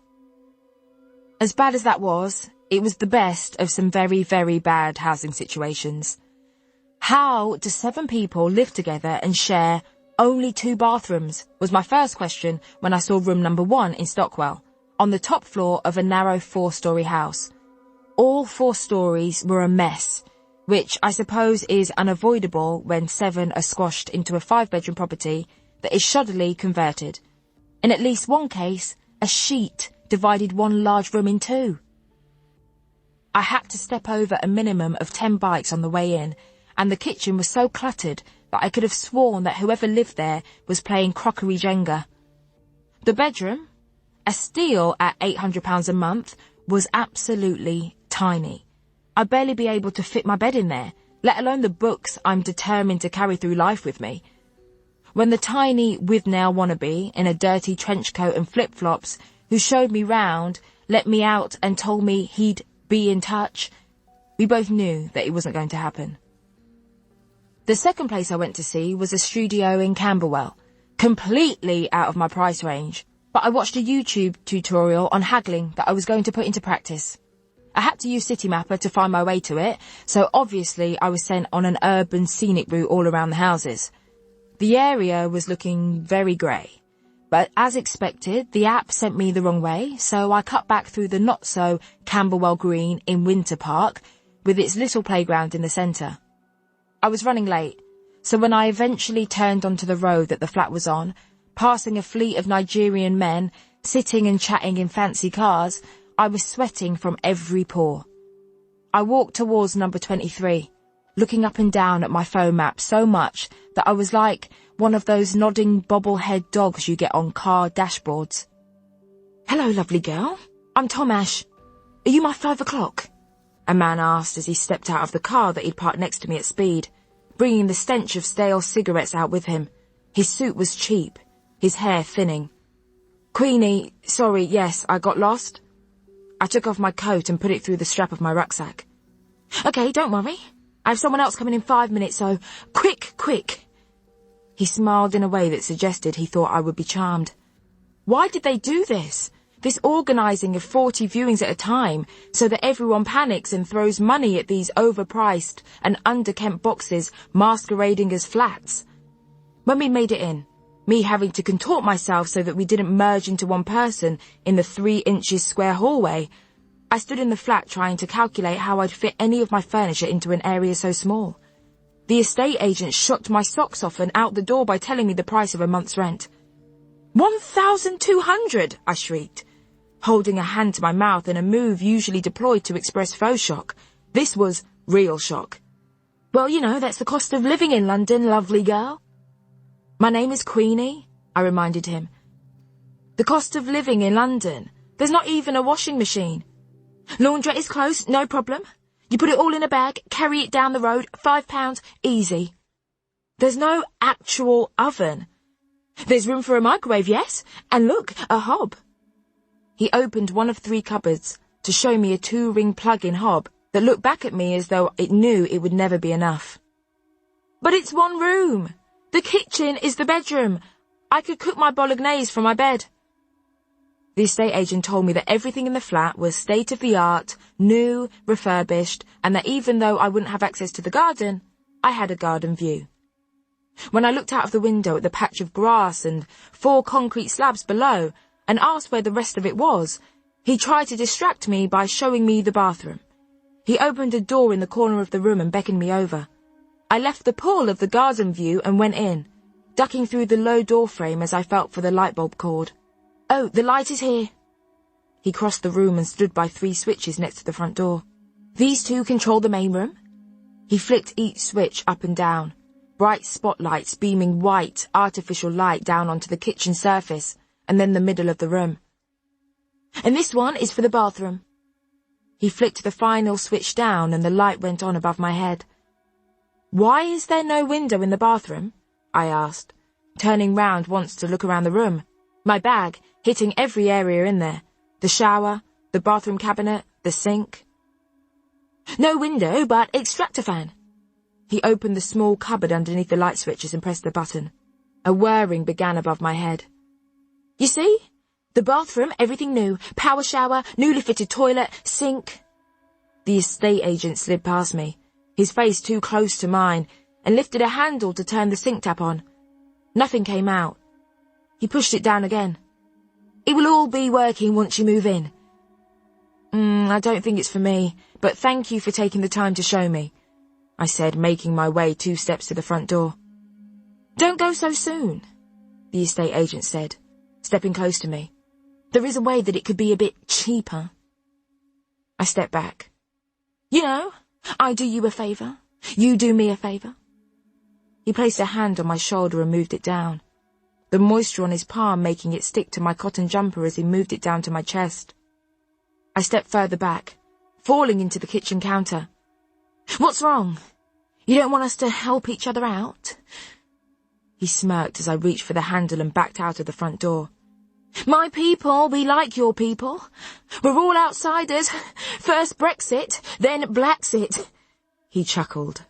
Speaker 2: As bad as that was, it was the best of some very, very bad housing situations. How do 7 people live together and share only 2 bathrooms, was my first question when I saw room number 1 in Stockwell, on the top floor of a narrow 4-storey house. All 4 stories were a mess, which I suppose is unavoidable when 7 are squashed into a 5-bedroom property that is shoddily converted. In at least one case, a sheet divided one large room in 2. I had to step over a minimum of 10 bikes on the way in, and the kitchen was so cluttered that I could have sworn that whoever lived there was playing crockery Jenga. The bedroom, a steal at £800 a month, was absolutely tiny. I'd barely be able to fit my bed in there, let alone the books I'm determined to carry through life with me. When the tiny with-nail wannabe in a dirty trench coat and flip-flops who showed me round let me out and told me he'd be in touch, we both knew that it wasn't going to happen. The second place I went to see was a studio in Camberwell, completely out of my price range, but I watched a YouTube tutorial on haggling that I was going to put into practice. I had to use Citymapper to find my way to it, so obviously I was sent on an urban scenic route all around the houses. The area was looking very grey, but as expected, the app sent me the wrong way, so I cut back through the not-so Camberwell Green in Winter Park, with its little playground in the centre. I was running late, so when I eventually turned onto the road that the flat was on, passing a fleet of Nigerian men sitting and chatting in fancy cars, I was sweating from every pore. I walked towards number 23, looking up and down at my phone map so much that I was like one of those nodding bobblehead dogs you get on car dashboards. "Hello, lovely girl. I'm Tom Ash. Are you my 5 o'clock?" a man asked as he stepped out of the car that he'd parked next to me at speed, bringing the stench of stale cigarettes out with him. His suit was cheap, his hair thinning. "Queenie, sorry, yes, I got lost." I took off my coat and put it through the strap of my rucksack. "Okay, don't worry. I have someone else coming in 5 minutes, so quick." He smiled in a way that suggested he thought I would be charmed. Why did they do this? This organising of 40 viewings at a time, so that everyone panics and throws money at these overpriced and underkempt boxes masquerading as flats. When we made it in, me having to contort myself so that we didn't merge into one person in the 3 inches square hallway, I stood in the flat trying to calculate how I'd fit any of my furniture into an area so small. The estate agent shocked my socks off and out the door by telling me the price of a month's rent. "1,200, I shrieked, holding a hand to my mouth in a move usually deployed to express faux shock. This was real shock. Well, you know, that's the cost of living in London, lovely girl. My name is Queenie, I reminded him. The cost of living in London. There's not even a washing machine. Laundrette is close, no problem. You put it all in a bag, carry it down the road, £5, easy. There's no actual oven. There's room for a microwave, yes, and look, a hob. He opened one of 3 cupboards to show me a 2-ring plug-in hob that looked back at me as though it knew it would never be enough. But it's 1 room. The kitchen is the bedroom. I could cook my bolognese from my bed. The estate agent told me that everything in the flat was state-of-the-art, new, refurbished, and that even though I wouldn't have access to the garden, I had a garden view. When I looked out of the window at the patch of grass and 4 concrete slabs below and asked where the rest of it was, he tried to distract me by showing me the bathroom. He opened a door in the corner of the room and beckoned me over. I left the pull of the garden view and went in, ducking through the low door frame as I felt for the light bulb cord. Oh, the light is here. He crossed the room and stood by 3 switches next to the front door. These 2 control the main room. He flicked each switch up and down, bright spotlights beaming white, artificial light down onto the kitchen surface and then the middle of the room. And this one is for the bathroom. He flicked the final switch down and the light went on above my head. Why is there no window in the bathroom? I asked, turning round once to look around the room, my bag hitting every area in there, the shower, the bathroom cabinet, the sink. No window, but extractor fan. He opened the small cupboard underneath the light switches and pressed the button. A whirring began above my head. You see? The bathroom, everything new. Power shower, newly fitted toilet, sink. The estate agent slid past me, his face too close to mine, and lifted a handle to turn the sink tap on. Nothing came out. He pushed it down again. It will all be working once you move in. I don't think it's for me, but thank you for taking the time to show me, I said, making my way 2 steps to the front door. Don't go so soon, the estate agent said, stepping close to me. There is a way that it could be a bit cheaper. I stepped back. You know, I do you a favour. You do me a favour. He placed a hand on my shoulder and moved it down, the moisture on his palm making it stick to my cotton jumper as he moved it down to my chest. I stepped further back, falling into the kitchen counter. What's wrong? You don't want us to help each other out? He smirked as I reached for the handle and backed out of the front door. My people be like your people. We're all outsiders. First Brexit, then Blaxit. He chuckled.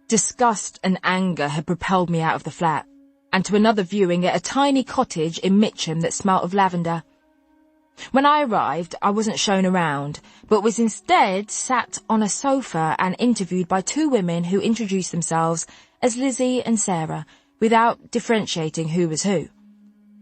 Speaker 2: Disgust and anger had propelled me out of the flat, and to another viewing at a tiny cottage in Mitcham that smelt of lavender. When I arrived, I wasn't shown around, but was instead sat on a sofa and interviewed by 2 women who introduced themselves as Lizzie and Sarah, without differentiating who was who.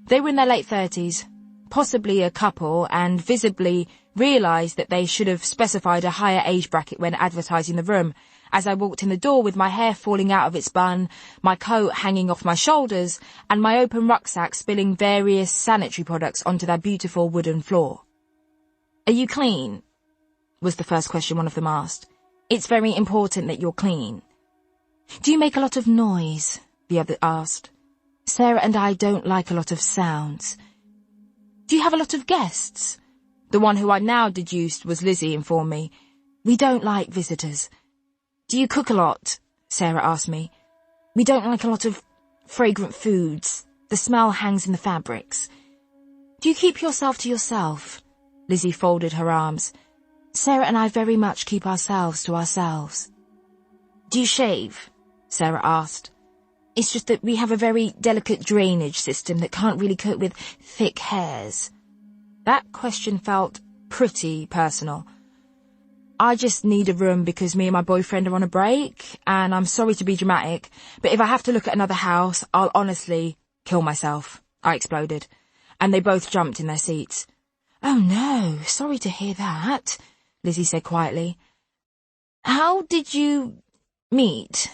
Speaker 2: They were in their late 30s, possibly a couple, and visibly realised that they should have specified a higher age bracket when advertising the room, as I walked in the door with my hair falling out of its bun, my coat hanging off my shoulders, and my open rucksack spilling various sanitary products onto their beautiful wooden floor. Are you clean? Was the first question one of them asked. It's very important that you're clean. Do you make a lot of noise? The other asked. Sarah and I don't like a lot of sounds. Do you have a lot of guests? The one who I now deduced was Lizzie informed me. We don't like visitors. Do you cook a lot? Sarah asked me. We don't like a lot of fragrant foods. The smell hangs in the fabrics. Do you keep yourself to yourself? Lizzie folded her arms. Sarah and I very much keep ourselves to ourselves. Do you shave? Sarah asked. It's just that we have a very delicate drainage system that can't really cope with thick hairs. That question felt pretty personal. I just need a room because me and my boyfriend are on a break, and I'm sorry to be dramatic, but if I have to look at another house, I'll honestly kill myself, I exploded, and they both jumped in their seats. Oh no, sorry to hear that, Lizzie said quietly. How did you meet?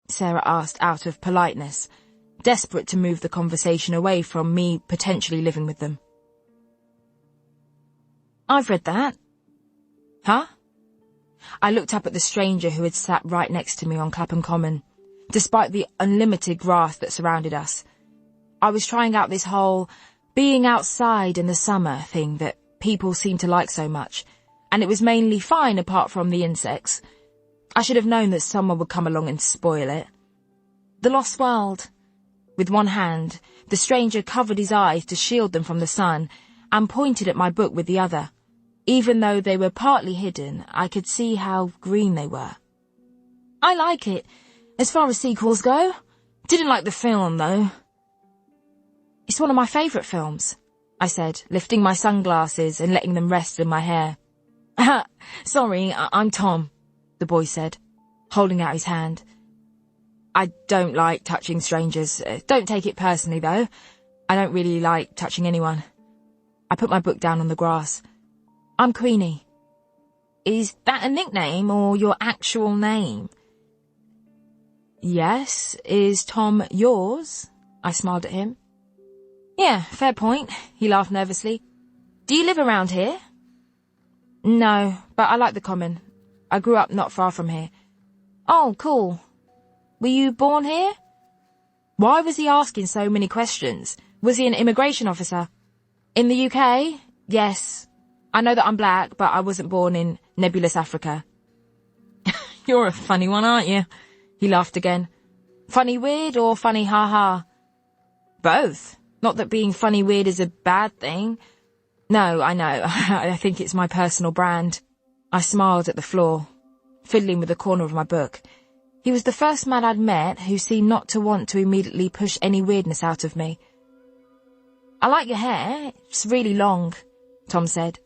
Speaker 2: Sarah asked out of politeness, desperate to move the conversation away from me potentially living with them. I've read that. Huh? I looked up at the stranger who had sat right next to me on Clapham Common, despite the unlimited grass that surrounded us. I was trying out this whole being outside in the summer thing that people seem to like so much, and it was mainly fine apart from the insects. I should have known that someone would come along and spoil it. The Lost World. With one hand, the stranger covered his eyes to shield them from the sun and pointed at my book with the other. Even though they were partly hidden, I could see how green they were. I like it, as far as sequels go. Didn't like the film, though. It's one of my favourite films, I said, lifting my sunglasses and letting them rest in my hair. Sorry, I'm Tom, the boy said, holding out his hand. I don't like touching strangers. Don't take it personally, though. I don't really like touching anyone. I put my book down on the grass. I'm Queenie. Is that a nickname or your actual name? Yes. Is Tom yours? I smiled at him. Yeah, fair point. He laughed nervously. Do you live around here? No, but I like the Common. I grew up not far from here. Oh, cool. Were you born here? Why was he asking so many questions? Was he an immigration officer? In the UK? Yes. I know that I'm black, but I wasn't born in nebulous Africa. You're a funny one, aren't you? He laughed again. Funny weird or funny ha-ha? Both. Not that being funny weird is a bad thing. No, I know. I think it's my personal brand. I smiled at the floor, fiddling with the corner of my book. He was the first man I'd met who seemed not to want to immediately push any weirdness out of me. I like your hair. It's really long, Tom said.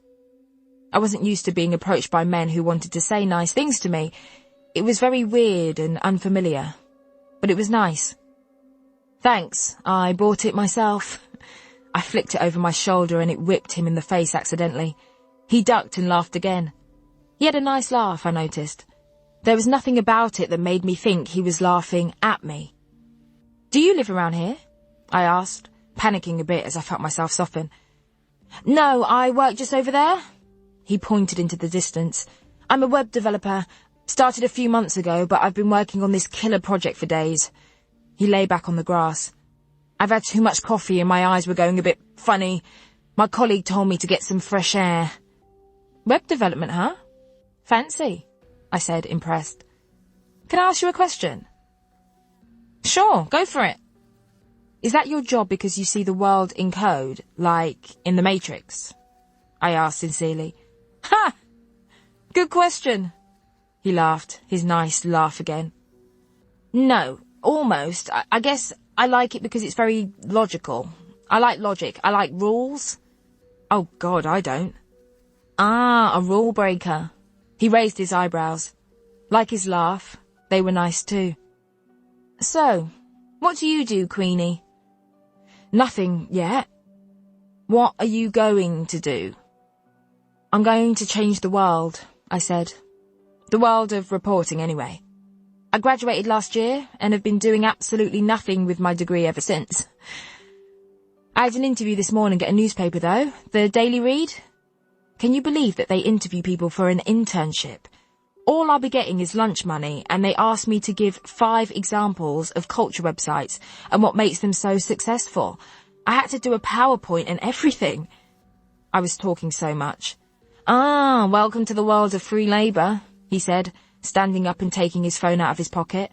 Speaker 2: I wasn't used to being approached by men who wanted to say nice things to me. It was very weird and unfamiliar, but it was nice. Thanks, I bought it myself. I flicked it over my shoulder and it whipped him in the face accidentally. He ducked and laughed again. He had a nice laugh, I noticed. There was nothing about it that made me think he was laughing at me. Do you live around here? I asked, panicking a bit as I felt myself soften. No, I work just over there. He pointed into the distance. I'm a web developer. Started a few months ago, but I've been working on this killer project for days. He lay back on the grass. I've had too much coffee and my eyes were going a bit funny. My colleague told me to get some fresh air. Web development, huh? Fancy, I said, impressed. Can I ask you a question? Sure, go for it. Is that your job because you see the world in code, like in the Matrix? I asked sincerely. Ha! Good question. He laughed, his nice laugh again. No, almost. I guess I like it because it's very logical. I like logic. I like rules. Oh, God, I don't. Ah, a rule breaker. He raised his eyebrows. Like his laugh, they were nice too. So, what do you do, Queenie? Nothing yet. What are you going to do? I'm going to change the world, I said. The world of reporting, anyway. I graduated last year and have been doing absolutely nothing with my degree ever since. I had an interview this morning at a newspaper, though, the Daily Read. Can you believe that they interview people for an internship? All I'll be getting is lunch money, and they asked me to give 5 examples of culture websites and what makes them so successful. I had to do a PowerPoint and everything. I was talking so much. Ah, welcome to the world of free labour, he said, standing up and taking his phone out of his pocket.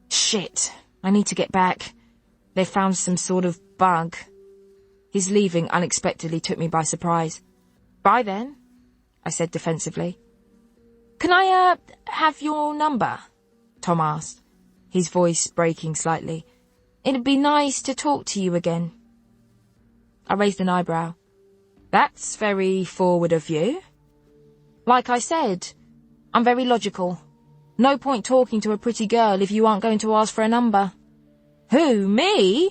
Speaker 2: Shit, I need to get back. They found some sort of bug. His leaving unexpectedly took me by surprise. Bye then, I said defensively. Can I, have your number? Tom asked, his voice breaking slightly. It'd be nice to talk to you again. I raised an eyebrow. That's very forward of you. Like I said, I'm very logical. No point talking to a pretty girl if you aren't going to ask for a number. Who, me?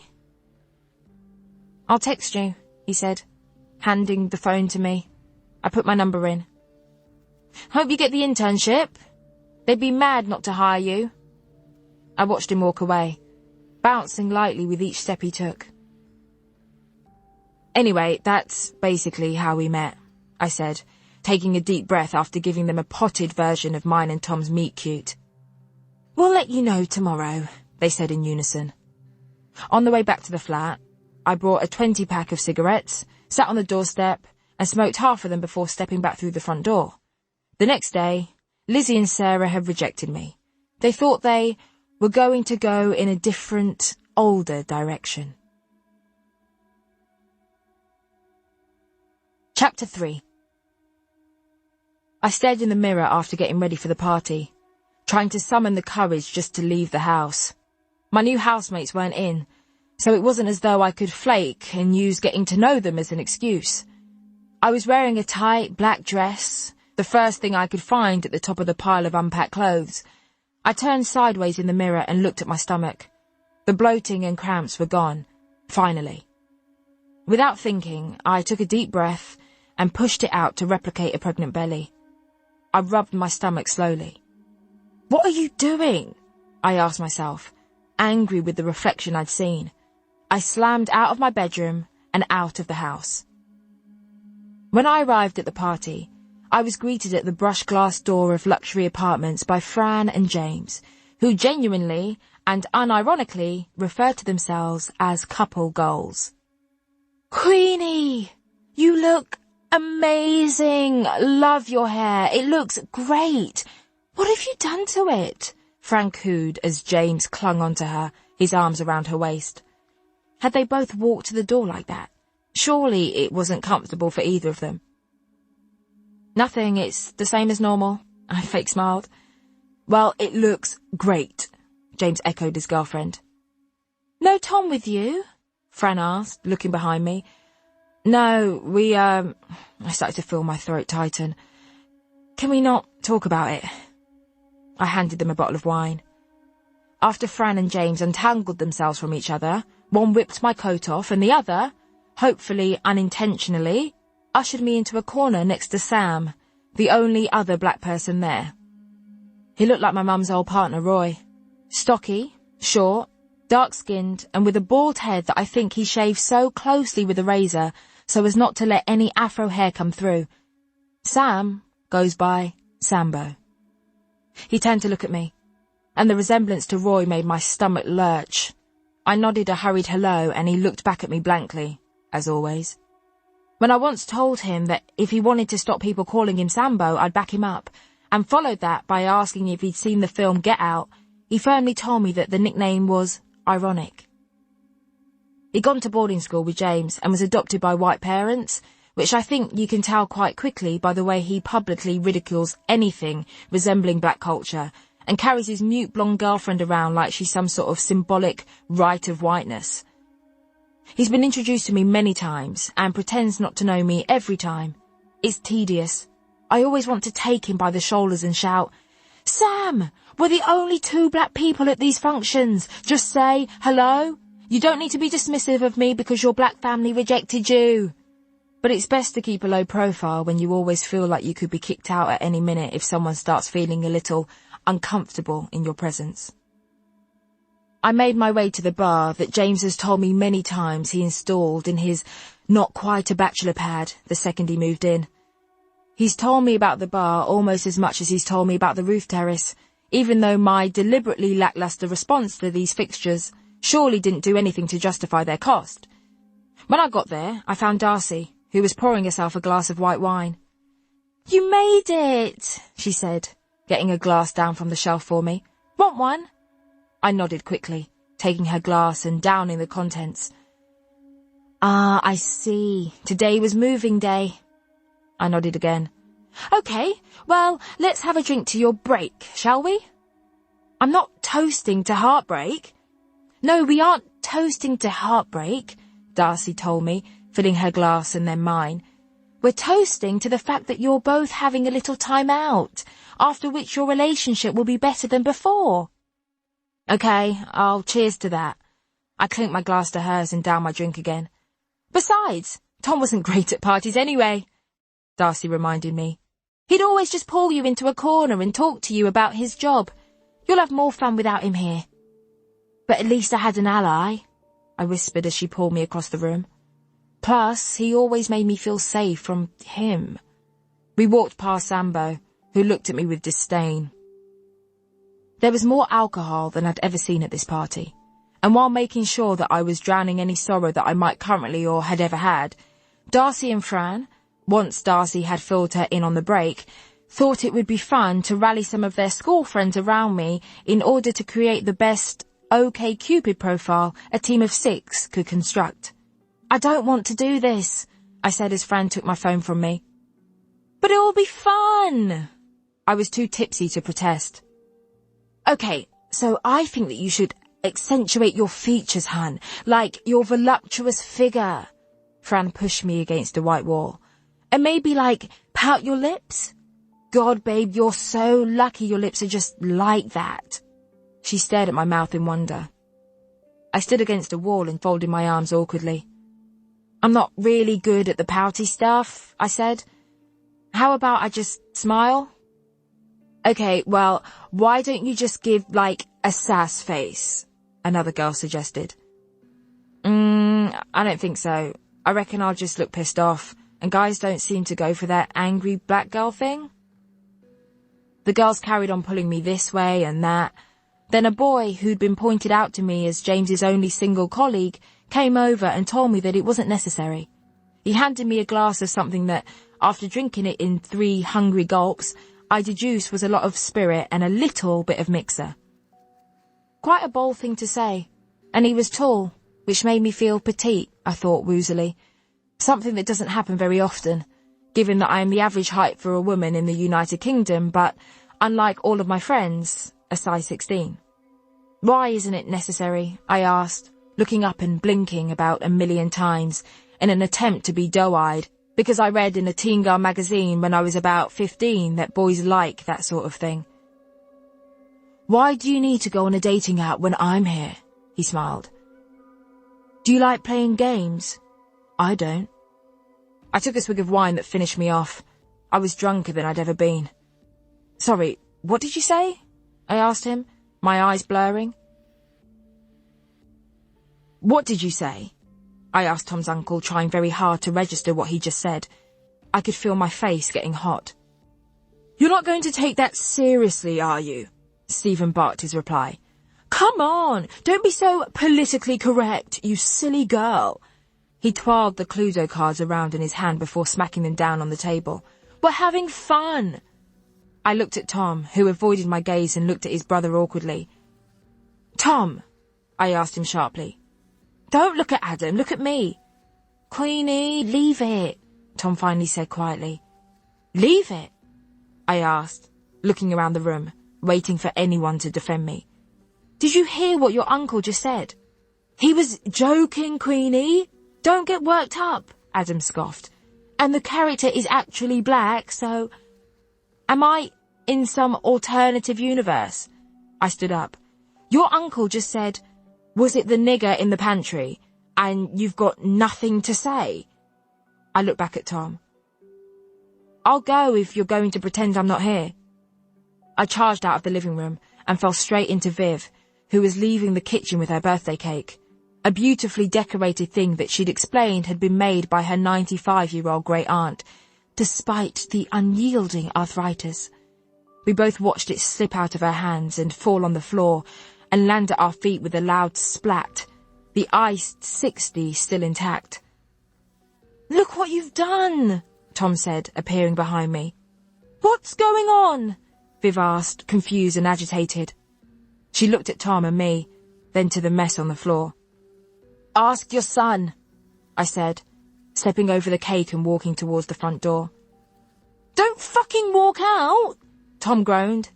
Speaker 2: I'll text you, he said, handing the phone to me. I put my number in. Hope you get the internship. They'd be mad not to hire you. I watched him walk away, bouncing lightly with each step he took. Anyway, that's basically how we met, I said, taking a deep breath after giving them a potted version of mine and Tom's meet cute. "We'll let you know tomorrow," they said in unison. On the way back to the flat, I brought a 20-pack of cigarettes, sat on the doorstep, and smoked half of them before stepping back through the front door. The next day, Lizzie and Sarah had rejected me. They thought they were going to go in a different, older direction. Chapter 3. I stared in the mirror after getting ready for the party, trying to summon the courage just to leave the house. My new housemates weren't in, so it wasn't as though I could flake and use getting to know them as an excuse. I was wearing a tight black dress, the first thing I could find at the top of the pile of unpacked clothes. I turned sideways in the mirror and looked at my stomach. The bloating and cramps were gone, finally. Without thinking, I took a deep breath and pushed it out to replicate a pregnant belly. I rubbed my stomach slowly. "What are you doing?" I asked myself, angry with the reflection I'd seen. I slammed out of my bedroom and out of the house. When I arrived at the party, I was greeted at the brushed glass door of luxury apartments by Fran and James, who genuinely and unironically referred to themselves as couple goals. "Queenie, you look amazing. Love your hair. It looks great. What have you done to it?" Fran cooed as James clung onto her, his arms around her waist. Had they both walked to the door like that? Surely it wasn't comfortable for either of them. "Nothing, it's the same as normal," I fake smiled. "Well, it looks great," James echoed his girlfriend. "No Tom with you?" Fran asked, looking behind me. "No, I started to feel my throat tighten. "Can we not talk about it?" I handed them a bottle of wine. After Fran and James untangled themselves from each other, one whipped my coat off and the other, hopefully unintentionally, ushered me into a corner next to Sam, the only other black person there. He looked like my mum's old partner, Roy. Stocky, short, dark-skinned, and with a bald head that I think he shaved so closely with a razor so as not to let any afro hair come through. Sam goes by Sambo. He turned to look at me, and the resemblance to Roy made my stomach lurch. I nodded a hurried hello, and he looked back at me blankly, as always. When I once told him that if he wanted to stop people calling him Sambo, I'd back him up, and followed that by asking if he'd seen the film Get Out, he firmly told me that the nickname was ironic. He'd gone to boarding school with James and was adopted by white parents, which I think you can tell quite quickly by the way he publicly ridicules anything resembling black culture and carries his mute blonde girlfriend around like she's some sort of symbolic right of whiteness. He's been introduced to me many times and pretends not to know me every time. It's tedious. I always want to take him by the shoulders and shout, "Sam, we're the only 2 black people at these functions. Just say hello. You don't need to be dismissive of me because your black family rejected you." But it's best to keep a low profile when you always feel like you could be kicked out at any minute if someone starts feeling a little uncomfortable in your presence. I made my way to the bar that James has told me many times he installed in his not quite a bachelor pad the second he moved in. He's told me about the bar almost as much as he's told me about the roof terrace, even though my deliberately lacklustre response to these fixtures surely didn't do anything to justify their cost. When I got there, I found Darcy, who was pouring herself a glass of white wine. "You made it," she said, getting a glass down from the shelf for me. "Want one?" I nodded quickly, taking her glass and downing the contents. "Ah, I see. Today was moving day." I nodded again. "Okay, well, let's have a drink to your break, shall we?" "I'm not toasting to heartbreak." "No, we aren't toasting to heartbreak," Darcy told me, filling her glass and then mine. "We're toasting to the fact that you're both having a little time out, after which your relationship will be better than before." "Okay, I'll cheers to that." I clinked my glass to hers and downed my drink again. "Besides, Tom wasn't great at parties anyway," Darcy reminded me. "He'd always just pull you into a corner and talk to you about his job. You'll have more fun without him here." "But at least I had an ally," I whispered as she pulled me across the room. "Plus, he always made me feel safe from him. We walked past Sambo, who looked at me with disdain. There was more alcohol than I'd ever seen at this party, and while making sure that I was drowning any sorrow that I might currently or had ever had, Darcy and Fran, once Darcy had filled her in on the break, thought it would be fun to rally some of their school friends around me in order to create the best OkCupid profile a team of 6 could construct. "I don't want to do this," I said as Fran took my phone from me. "But it will be fun." I was too tipsy to protest. "Okay, so I think that you should accentuate your features, hun, like your voluptuous figure." Fran pushed me against a white wall. "And maybe, like, pout your lips? God, babe, you're so lucky your lips are just like that." She stared at my mouth in wonder. I stood against a wall and folded my arms awkwardly. "I'm not really good at the pouty stuff," I said. "How about I just smile?" "Okay, well, why don't you just give, like, a sass face?" another girl suggested. I don't think so. I reckon I'll just look pissed off, and guys don't seem to go for that angry black girl thing." The girls carried on pulling me this way and that. Then a boy who'd been pointed out to me as James's only single colleague came over and told me that it wasn't necessary. He handed me a glass of something that, after drinking it in 3 hungry gulps, I deduced was a lot of spirit and a little bit of mixer. Quite a bold thing to say, and he was tall, which made me feel petite, I thought woozily. Something that doesn't happen very often, given that I am the average height for a woman in the United Kingdom, but, unlike all of my friends, a size 16. "Why isn't it necessary?" I asked, looking up and blinking about a million times in an attempt to be doe-eyed, because I read in a teen girl magazine when I was about 15 that boys like that sort of thing. "Why do you need to go on a dating app when I'm here?" he smiled. "Do you like playing games?" "I don't." I took a swig of wine that finished me off. I was drunker than I'd ever been. "Sorry, what did you say?" I asked him, my eyes blurring. "What did you say?" I asked Tom's uncle, trying very hard to register what he just said. I could feel my face getting hot. "You're not going to take that seriously, are you?" Stephen barked his reply. "Come on, don't be so politically correct, you silly girl." He twirled the Cluedo cards around in his hand before smacking them down on the table. "We're having fun." I looked at Tom, who avoided my gaze and looked at his brother awkwardly. "Tom," I asked him sharply. "Don't look at Adam, look at me." "Queenie, leave it," Tom finally said quietly. "Leave it?" I asked, looking around the room, waiting for anyone to defend me. "Did you hear what your uncle just said?" "He was joking, Queenie. Don't get worked up," Adam scoffed. "And the character is actually black, so..." "Am I in some alternative universe?" I stood up. "Your uncle just said, 'Was it the nigger in the pantry?' and you've got nothing to say." I looked back at Tom. "I'll go if you're going to pretend I'm not here." I charged out of the living room and fell straight into Viv, who was leaving the kitchen with her birthday cake, a beautifully decorated thing that she'd explained had been made by her 95-year-old great-aunt, despite the unyielding arthritis. We both watched it slip out of her hands and fall on the floor and land at our feet with a loud splat, the iced 60 still intact. "Look what you've done," Tom said, appearing behind me. "What's going on?" Viv asked, confused and agitated. She looked at Tom and me, then to the mess on the floor. "Ask your son," I said, stepping over the cake and walking towards the front door. "Don't fucking walk out," Tom groaned.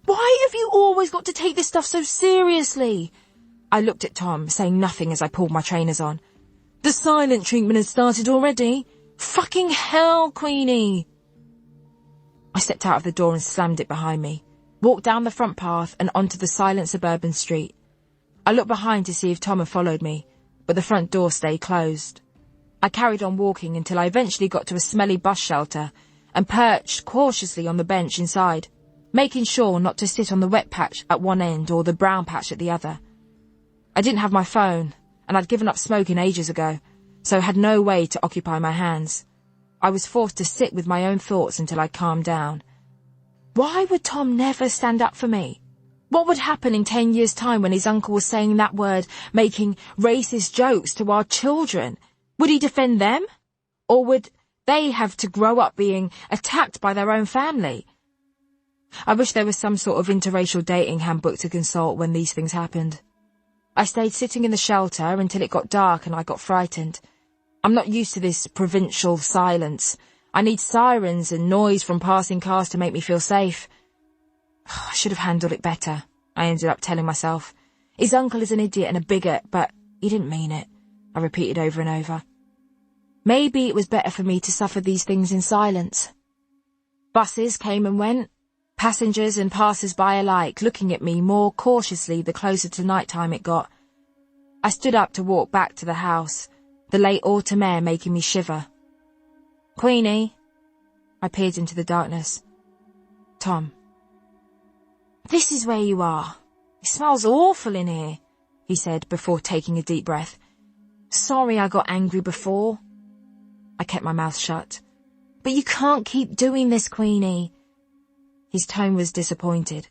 Speaker 2: "Why have you always got to take this stuff so seriously?" I looked at Tom, saying nothing as I pulled my trainers on. "The silent treatment has started already. Fucking hell, Queenie." I stepped out of the door and slammed it behind me, walked down the front path and onto the silent suburban street. I looked behind to see if Tom had followed me, but the front door stayed closed. I carried on walking until I eventually got to a smelly bus shelter and perched cautiously on the bench inside, making sure not to sit on the wet patch at one end or the brown patch at the other. I didn't have my phone, and I'd given up smoking ages ago, so I had no way to occupy my hands. I was forced to sit with my own thoughts until I calmed down. Why would Tom never stand up for me? What would happen in 10 years' time when his uncle was saying that word, making racist jokes to our children? Would he defend them? Or would they have to grow up being attacked by their own family? I wish there was some sort of interracial dating handbook to consult when these things happened. I stayed sitting in the shelter until it got dark and I got frightened. I'm not used to this provincial silence. I need sirens and noise from passing cars to make me feel safe. I should have handled it better, I ended up telling myself. His uncle is an idiot and a bigot, but he didn't mean it, I repeated over and over. Maybe it was better for me to suffer these things in silence. Buses came and went, passengers and passers-by alike looking at me more cautiously the closer to night-time it got. I stood up to walk back to the house, the late autumn air making me shiver. Queenie. I peered into the darkness. Tom. This is where you are. It smells awful in here, he said before taking a deep breath. Sorry I got angry before. I kept my mouth shut. But you can't keep doing this, Queenie. His tone was disappointed.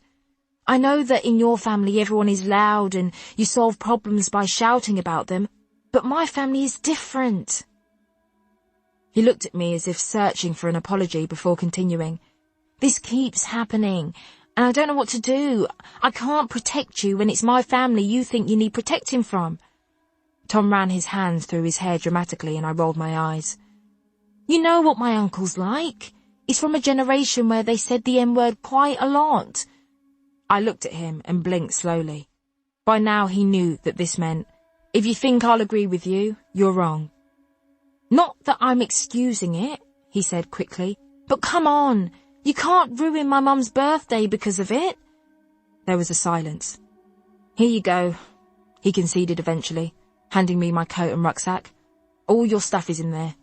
Speaker 2: I know that in your family everyone is loud and you solve problems by shouting about them, but my family is different. He looked at me as if searching for an apology before continuing. This keeps happening, and I don't know what to do. I can't protect you when it's my family you think you need protecting from. Tom ran his hands through his hair dramatically and I rolled my eyes. You know what my uncle's like. He's from a generation where they said the N-word quite a lot. I looked at him and blinked slowly. By now he knew that this meant, if you think I'll agree with you, you're wrong. Not that I'm excusing it, he said quickly, but come on, you can't ruin my mum's birthday because of it. There was a silence. Here you go, he conceded eventually, handing me my coat and rucksack. All your stuff is in there.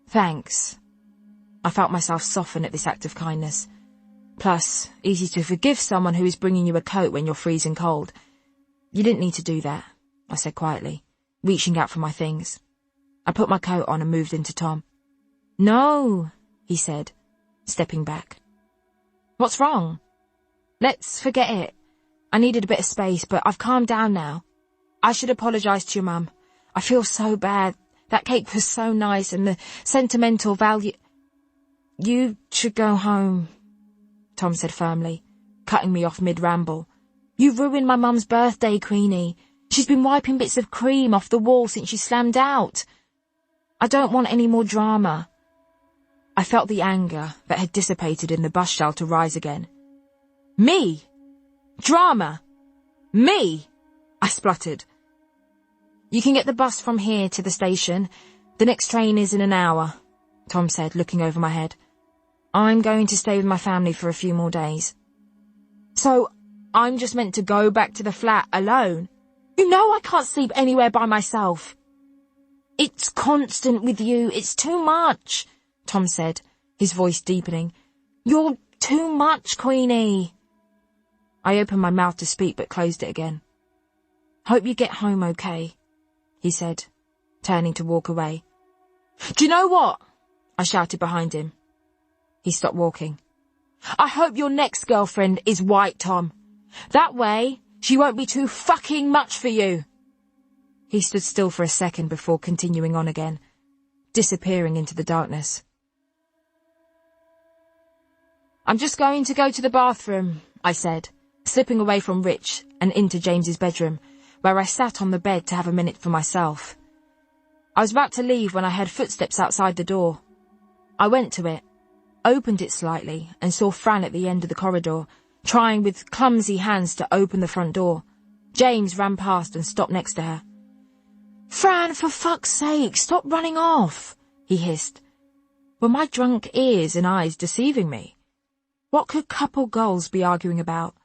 Speaker 2: Thanks. I felt myself soften at this act of kindness. Plus, easy to forgive someone who is bringing you a coat when you're freezing cold. You didn't need to do that, I said quietly, reaching out for my things. I put my coat on and moved into Tom. No, he said, stepping back. What's wrong? Let's forget it. I needed a bit of space, but I've calmed down now. I should apologise to your mum. I feel so bad. That cake was so nice and the sentimental value... You should go home, Tom said firmly, cutting me off mid-ramble. You ruined my mum's birthday, Queenie. She's been wiping bits of cream off the wall since you slammed out. I don't want any more drama. I felt the anger that had dissipated in the bus shelter rise again. Me? Drama? Me? I spluttered. You can get the bus from here to the station. The next train is in an hour, Tom said, looking over my head. I'm going to stay with my family for a few more days. So, I'm just meant to go back to the flat alone? You know I can't sleep anywhere by myself. It's constant with you. It's too much, Tom said, his voice deepening. You're too much, Queenie. I opened my mouth to speak but closed it again. Hope you get home okay, he said, turning to walk away. Do you know what? I shouted behind him. He stopped walking. I hope your next girlfriend is white, Tom. That way, she won't be too fucking much for you. He stood still for a second before continuing on again, disappearing into the darkness. I'm just going to go to the bathroom, I said, slipping away from Rich and into James's bedroom, where I sat on the bed to have a minute for myself. I was about to leave when I heard footsteps outside the door. I went to it, opened it slightly, and saw Fran at the end of the corridor, trying with clumsy hands to open the front door. James ran past and stopped next to her. Fran, for fuck's sake, stop running off, he hissed. Were my drunk ears and eyes deceiving me? What could couple goals be arguing about?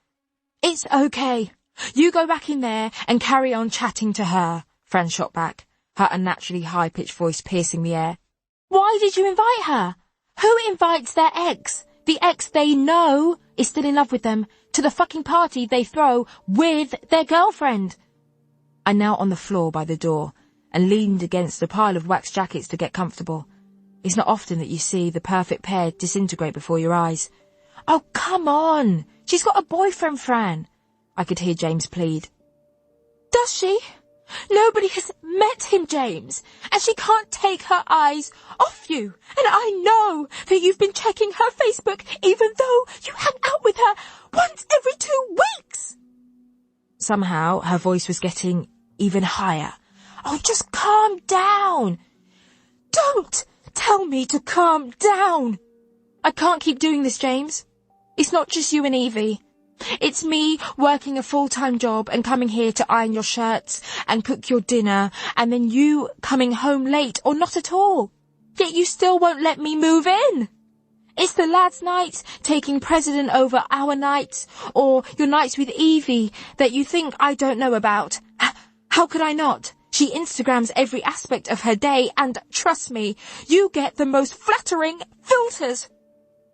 Speaker 2: It's okay. You go back in there and carry on chatting to her, Fran shot back, her unnaturally high-pitched voice piercing the air. Why did you invite her? Who invites their ex, the ex they know is still in love with them, to the fucking party they throw with their girlfriend? I knelt on the floor by the door and leaned against a pile of wax jackets to get comfortable. It's not often that you see the perfect pair disintegrate before your eyes. "Oh, come on! She's got a boyfriend, Fran," I could hear James plead. "Does she? Nobody has met him, James, and she can't take her eyes off you. And I know that you've been checking her Facebook even though you hang out with her once every 2 weeks." Somehow her voice was getting even higher. "Oh, just calm down. Don't tell me to calm down. I can't keep doing this, James. It's not just you and Evie. It's me working a full-time job and coming here to iron your shirts and cook your dinner, and then you coming home late or not at all. Yet you still won't let me move in. It's the lads' nights taking precedent over our nights, or your nights with Evie that you think I don't know about. How could I not? She Instagrams every aspect of her day, and trust me, you get the most flattering filters.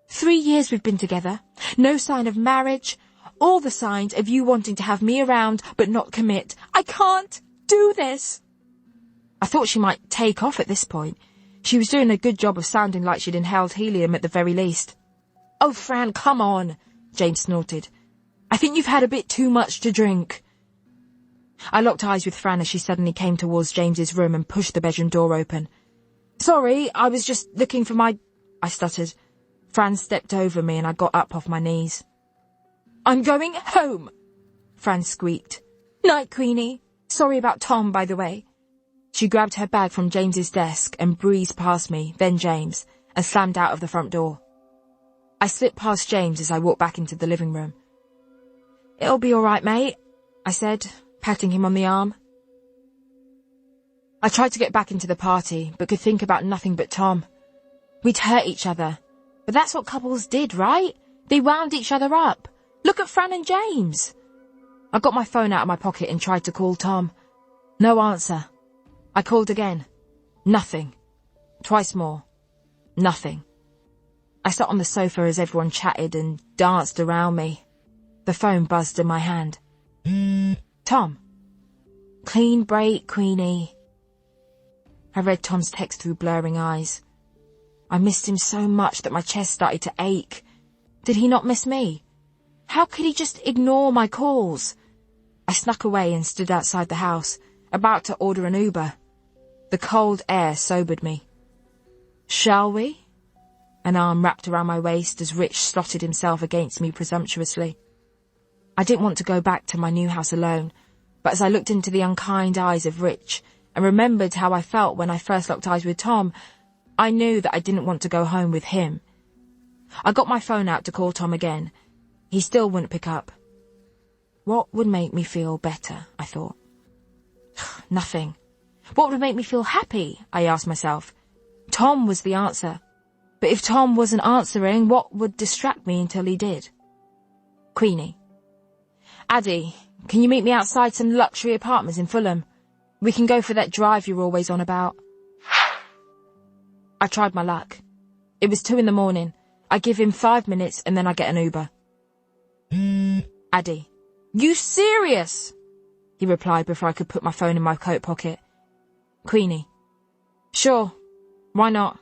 Speaker 2: 3 years we've been together, no sign of marriage, all the signs of you wanting to have me around but not commit. I can't do this." I thought she might take off at this point. She was doing a good job of sounding like she'd inhaled helium at the very least. "Oh, Fran, come on," James snorted. "I think you've had a bit too much to drink." I locked eyes with Fran as she suddenly came towards James's room and pushed the bedroom door open. "Sorry, I was just looking for my—" I stuttered. Fran stepped over me and I got up off my knees. "I'm going home," Fran squeaked. "Night, Queenie. Sorry about Tom, by the way." She grabbed her bag from James's desk and breezed past me, then James, and slammed out of the front door. I slipped past James as I walked back into the living room. "It'll be all right, mate," I said, patting him on the arm. I tried to get back into the party, but could think about nothing but Tom. We'd hurt each other, but that's what couples did, right? They wound each other up. Look at Fran and James. I got my phone out of my pocket and tried to call Tom. No answer. I called again. Nothing. Twice more. Nothing. I sat on the sofa as everyone chatted and danced around me. The phone buzzed in my hand. "Tom." "Clean break, Queenie." I read Tom's text through blurring eyes. I missed him so much that my chest started to ache. Did he not miss me? How could he just ignore my calls? I snuck away and stood outside the house, about to order an Uber. The cold air sobered me. "Shall we?" An arm wrapped around my waist as Rich slotted himself against me presumptuously. I didn't want to go back to my new house alone, but as I looked into the unkind eyes of Rich and remembered how I felt when I first locked eyes with Tom, I knew that I didn't want to go home with him. I got my phone out to call Tom again. He still wouldn't pick up. What would make me feel better, I thought. Nothing. What would make me feel happy, I asked myself. Tom was the answer. But if Tom wasn't answering, what would distract me until he did? Queenie. Addie, can you meet me outside some luxury apartments in Fulham? We can go for that drive you're always on about. I tried my luck. It was 2 a.m. I give him 5 minutes and then I get an Uber. Addie. You serious? He replied before I could put my phone in my coat pocket. Queenie. Sure. Why not?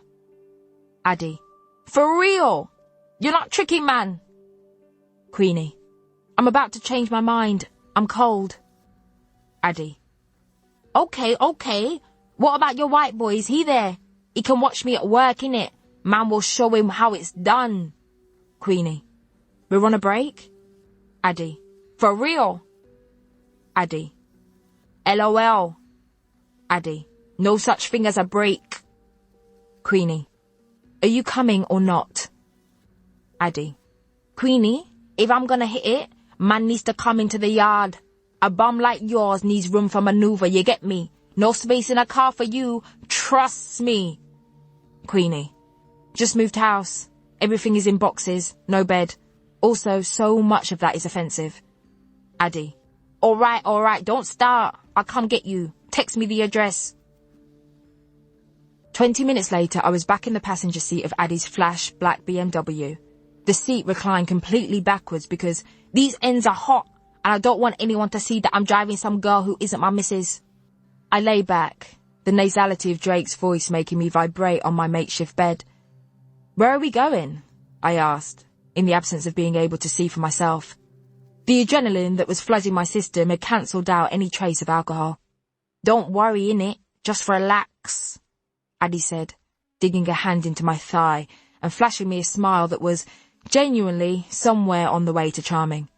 Speaker 2: Addie. For real? You're not tricky, man. Queenie. I'm about to change my mind. I'm cold. Addie. Okay. What about your white boy? Is he there? He can watch me at work, innit? Man will show him how it's done. Queenie. We're on a break? Addie. For real? Addie. LOL. Addie. No such thing as a break. Queenie. Are you coming or not? Addie. Queenie, if I'm gonna hit it, man needs to come into the yard. A bum like yours needs room for maneuver, you get me? No space in a car for you, trust me. Queenie. Just moved house. Everything is in boxes, no bed. Also, so much of that is offensive. Addie. Alright, don't start. I'll come get you. Text me the address. 20 minutes later, I was back in the passenger seat of Addie's flash black BMW. The seat reclined completely backwards because these ends are hot and I don't want anyone to see that I'm driving some girl who isn't my missus. I lay back, the nasality of Drake's voice making me vibrate on my makeshift bed. "Where are we going?" I asked, in the absence of being able to see for myself. The adrenaline that was flooding my system had cancelled out any trace of alcohol. "Don't worry, innit? Just relax," Addie said, digging a hand into my thigh and flashing me a smile that was genuinely somewhere on the way to charming.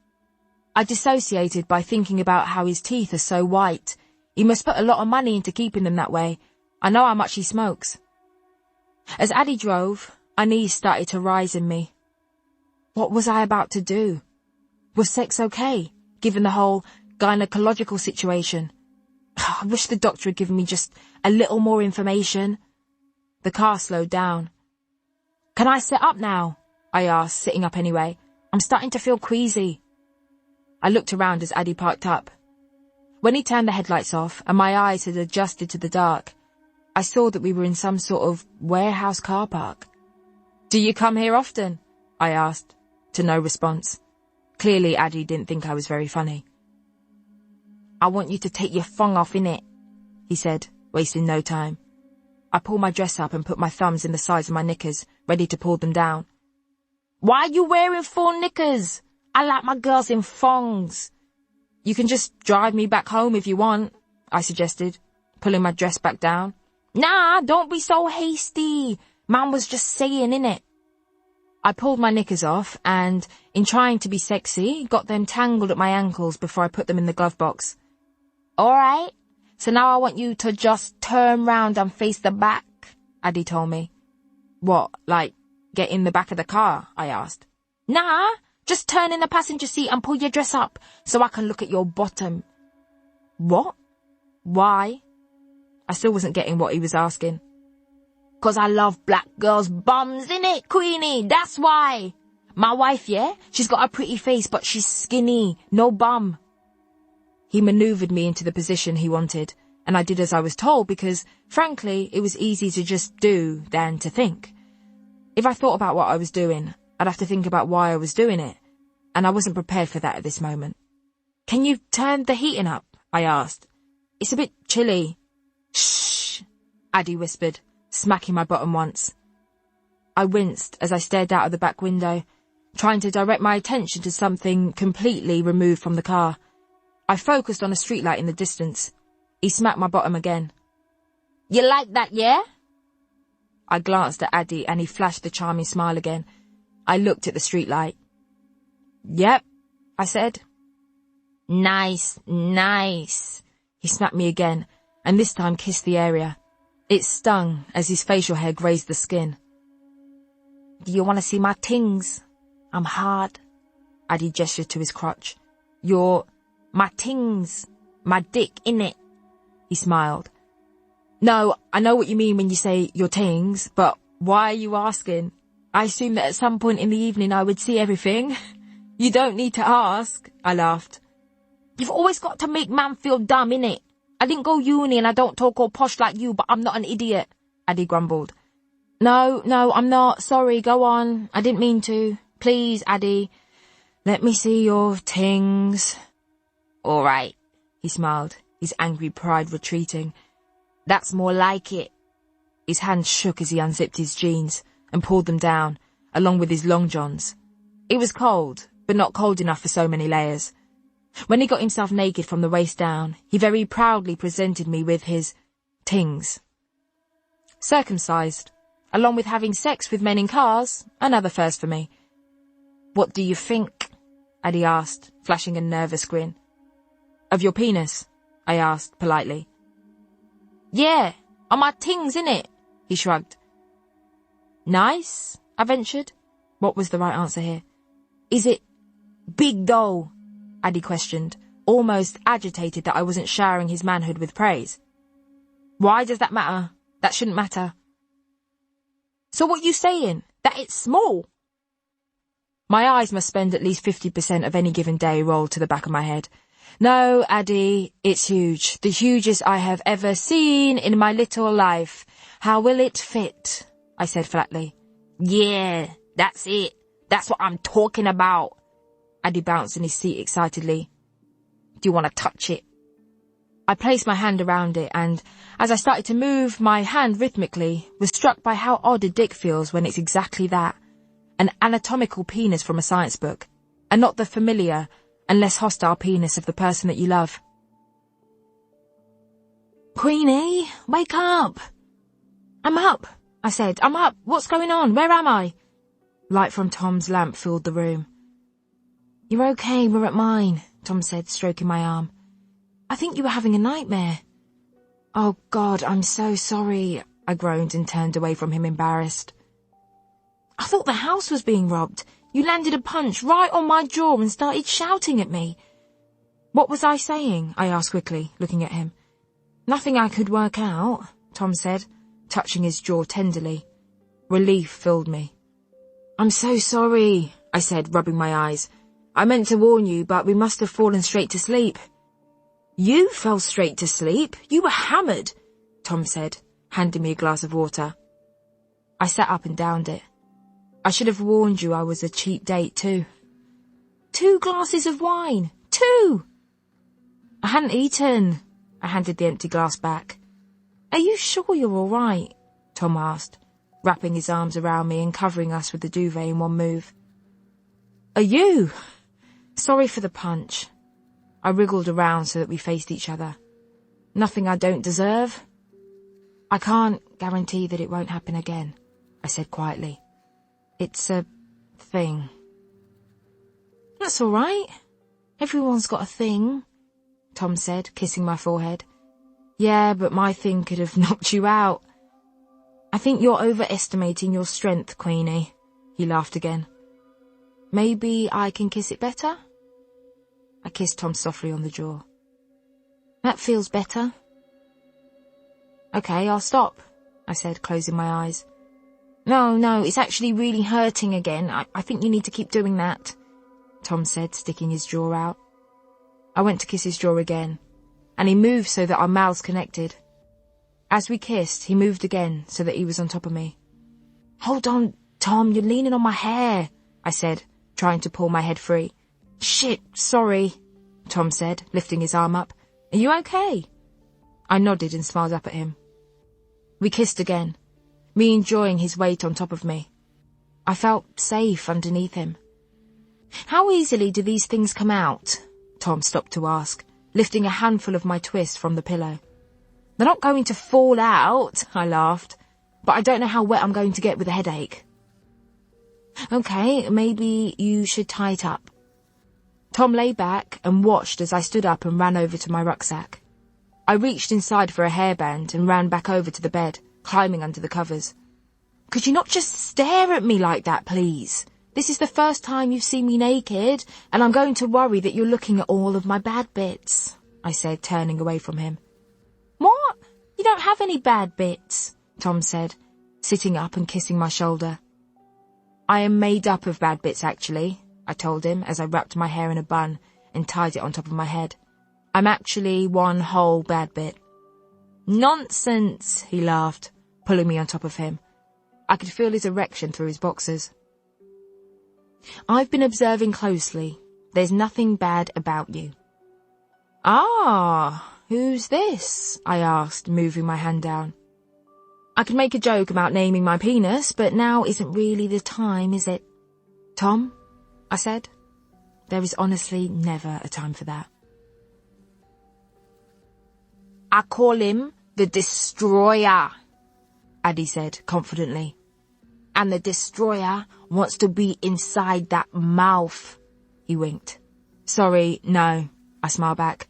Speaker 2: I dissociated by thinking about how his teeth are so white. He must put a lot of money into keeping them that way. I know how much he smokes. As Addie drove, unease started to rise in me. What was I about to do? Was sex okay, given the whole gynecological situation? I wish the doctor had given me just a little more information. The car slowed down. "Can I sit up now?" I asked, sitting up anyway. "I'm starting to feel queasy." I looked around as Addie parked up. When he turned the headlights off and my eyes had adjusted to the dark, I saw that we were in some sort of warehouse car park. "Do you come here often?" I asked, to no response. Clearly Addie didn't think I was very funny. "I want you to take your thong off, innit?" he said, wasting no time. I pulled my dress up and put my thumbs in the sides of my knickers, ready to pull them down. "Why are you wearing full knickers? I like my girls in thongs." "You can just drive me back home if you want," I suggested, pulling my dress back down. "Nah, don't be so hasty. Man was just saying, innit?" I pulled my knickers off and, in trying to be sexy, got them tangled at my ankles before I put them in the glove box. "Alright, so now I want you to just turn round and face the back," Addie told me. "What, like, get in the back of the car?" I asked. "Nah, just turn in the passenger seat and pull your dress up so I can look at your bottom." "What? Why?" I still wasn't getting what he was asking. "'Cause I love black girls' bums, innit, Queenie? That's why. My wife, yeah? She's got a pretty face, but she's skinny. No bum." He manoeuvred me into the position he wanted, and I did as I was told because, frankly, it was easy to just do than to think. If I thought about what I was doing, I'd have to think about why I was doing it, and I wasn't prepared for that at this moment. "Can you turn the heating up?" I asked. "It's a bit chilly." "Shh," Addie whispered, smacking my bottom once. I winced as I stared out of the back window, trying to direct my attention to something completely removed from the car. I focused on a streetlight in the distance. He smacked my bottom again. "You like that, yeah?" I glanced at Addie and he flashed the charming smile again. I looked at the streetlight. "Yep," I said. "Nice, nice." He smacked me again, and this time kissed the area. It stung as his facial hair grazed the skin. "Do you want to see my tings? I'm hard." Addie gestured to his crotch. My tings. My dick, innit?" He smiled. "No, I know what you mean when you say your tings, but why are you asking? I assumed that at some point in the evening I would see everything." "You don't need to ask," I laughed. "You've always got to make man feel dumb, innit? I didn't go uni and I don't talk all posh like you, but I'm not an idiot," Addie grumbled. No, I'm not. Sorry, go on. I didn't mean to. Please, Addie. Let me see your tings." "All right," he smiled, his angry pride retreating. "That's more like it." His hand shook as he unzipped his jeans and pulled them down, along with his long johns. It was cold, but not cold enough for so many layers. When he got himself naked from the waist down, he very proudly presented me with his tings. Circumcised, along with having sex with men in cars, another first for me. "What do you think?" Addie asked, flashing a nervous grin. "Of your penis?" I asked politely. "Yeah, on my tings, innit?" he shrugged. "Nice," I ventured. What was the right answer here? "Is it big though?" Addie questioned, almost agitated that I wasn't showering his manhood with praise. "Why does that matter? That shouldn't matter." "So what you saying? That it's small?" My eyes must spend at least 50% of any given day rolled to the back of my head. "No, Addie, it's huge. The hugest I have ever seen in my little life. How will it fit?" I said flatly. "Yeah, that's it. That's what I'm talking about." Addie bounced in his seat excitedly. "Do you want to touch it?" I placed my hand around it and, as I started to move my hand rhythmically, was struck by how odd a dick feels when it's exactly that. An anatomical penis from a science book, and not the familiar and less hostile penis of the person that you love. "Queenie, wake up!" "I'm up," I said. "I'm up. What's going on? Where am I?" Light from Tom's lamp filled the room. "You're okay, we're at mine," Tom said, stroking my arm. "I think you were having a nightmare." "Oh God, I'm so sorry," I groaned and turned away from him embarrassed. "I thought the house was being robbed. You landed a punch right on my jaw and started shouting at me." "What was I saying?" I asked quickly, looking at him. "Nothing I could work out," Tom said, touching his jaw tenderly. Relief filled me. "I'm so sorry," I said, rubbing my eyes. "I meant to warn you, but we must have fallen straight to sleep." "You fell straight to sleep? You were hammered," Tom said, handing me a glass of water. I sat up and downed it. I should have warned you I was a cheap date too. 2 glasses of wine. 2! I hadn't eaten. I handed the empty glass back. "Are you sure you're all right?" Tom asked, wrapping his arms around me and covering us with the duvet in one move. "Are you?" "Sorry for the punch." I wriggled around so that we faced each other. "Nothing I don't deserve." "I can't guarantee that it won't happen again," I said quietly. "It's a thing." "That's all right. Everyone's got a thing," Tom said, kissing my forehead. "Yeah, but my thing could have knocked you out." "I think you're overestimating your strength, Queenie." He laughed again. "Maybe I can kiss it better?" I kissed Tom softly on the jaw. "That feels better." "Okay, I'll stop," I said, closing my eyes. No, it's actually really hurting again. I think you need to keep doing that," Tom said, sticking his jaw out. I went to kiss his jaw again, and he moved so that our mouths connected. As we kissed, he moved again so that he was on top of me. "Hold on, Tom, you're leaning on my hair," I said, trying to pull my head free. "Shit, sorry," Tom said, lifting his arm up. "Are you okay?" I nodded and smiled up at him. We kissed again, me enjoying his weight on top of me. I felt safe underneath him. "How easily do these things come out?" Tom stopped to ask, lifting a handful of my twist from the pillow. "They're not going to fall out," I laughed, "but I don't know how wet I'm going to get with a headache." "Okay, maybe you should tie it up." Tom lay back and watched as I stood up and ran over to my rucksack. I reached inside for a hairband and ran back over to the bed, climbing under the covers. "Could you not just stare at me like that, please? This is the first time you've seen me naked, and I'm going to worry that you're looking at all of my bad bits," I said, turning away from him. "What? You don't have any bad bits," Tom said, sitting up and kissing my shoulder. "I am made up of bad bits, actually," I told him as I wrapped my hair in a bun and tied it on top of my head. "I'm actually one whole bad bit." "Nonsense," he laughed, pulling me on top of him. I could feel his erection through his boxers. "I've been observing closely. There's nothing bad about you." "Ah, who's this?" I asked, moving my hand down. I could make a joke about naming my penis, but now isn't really the time, is it? "Tom," I said. There is honestly never a time for that. "I call him the Destroyer," Addie said confidently. "And the Destroyer wants to be inside that mouth." He winked. "Sorry, no," I smiled back.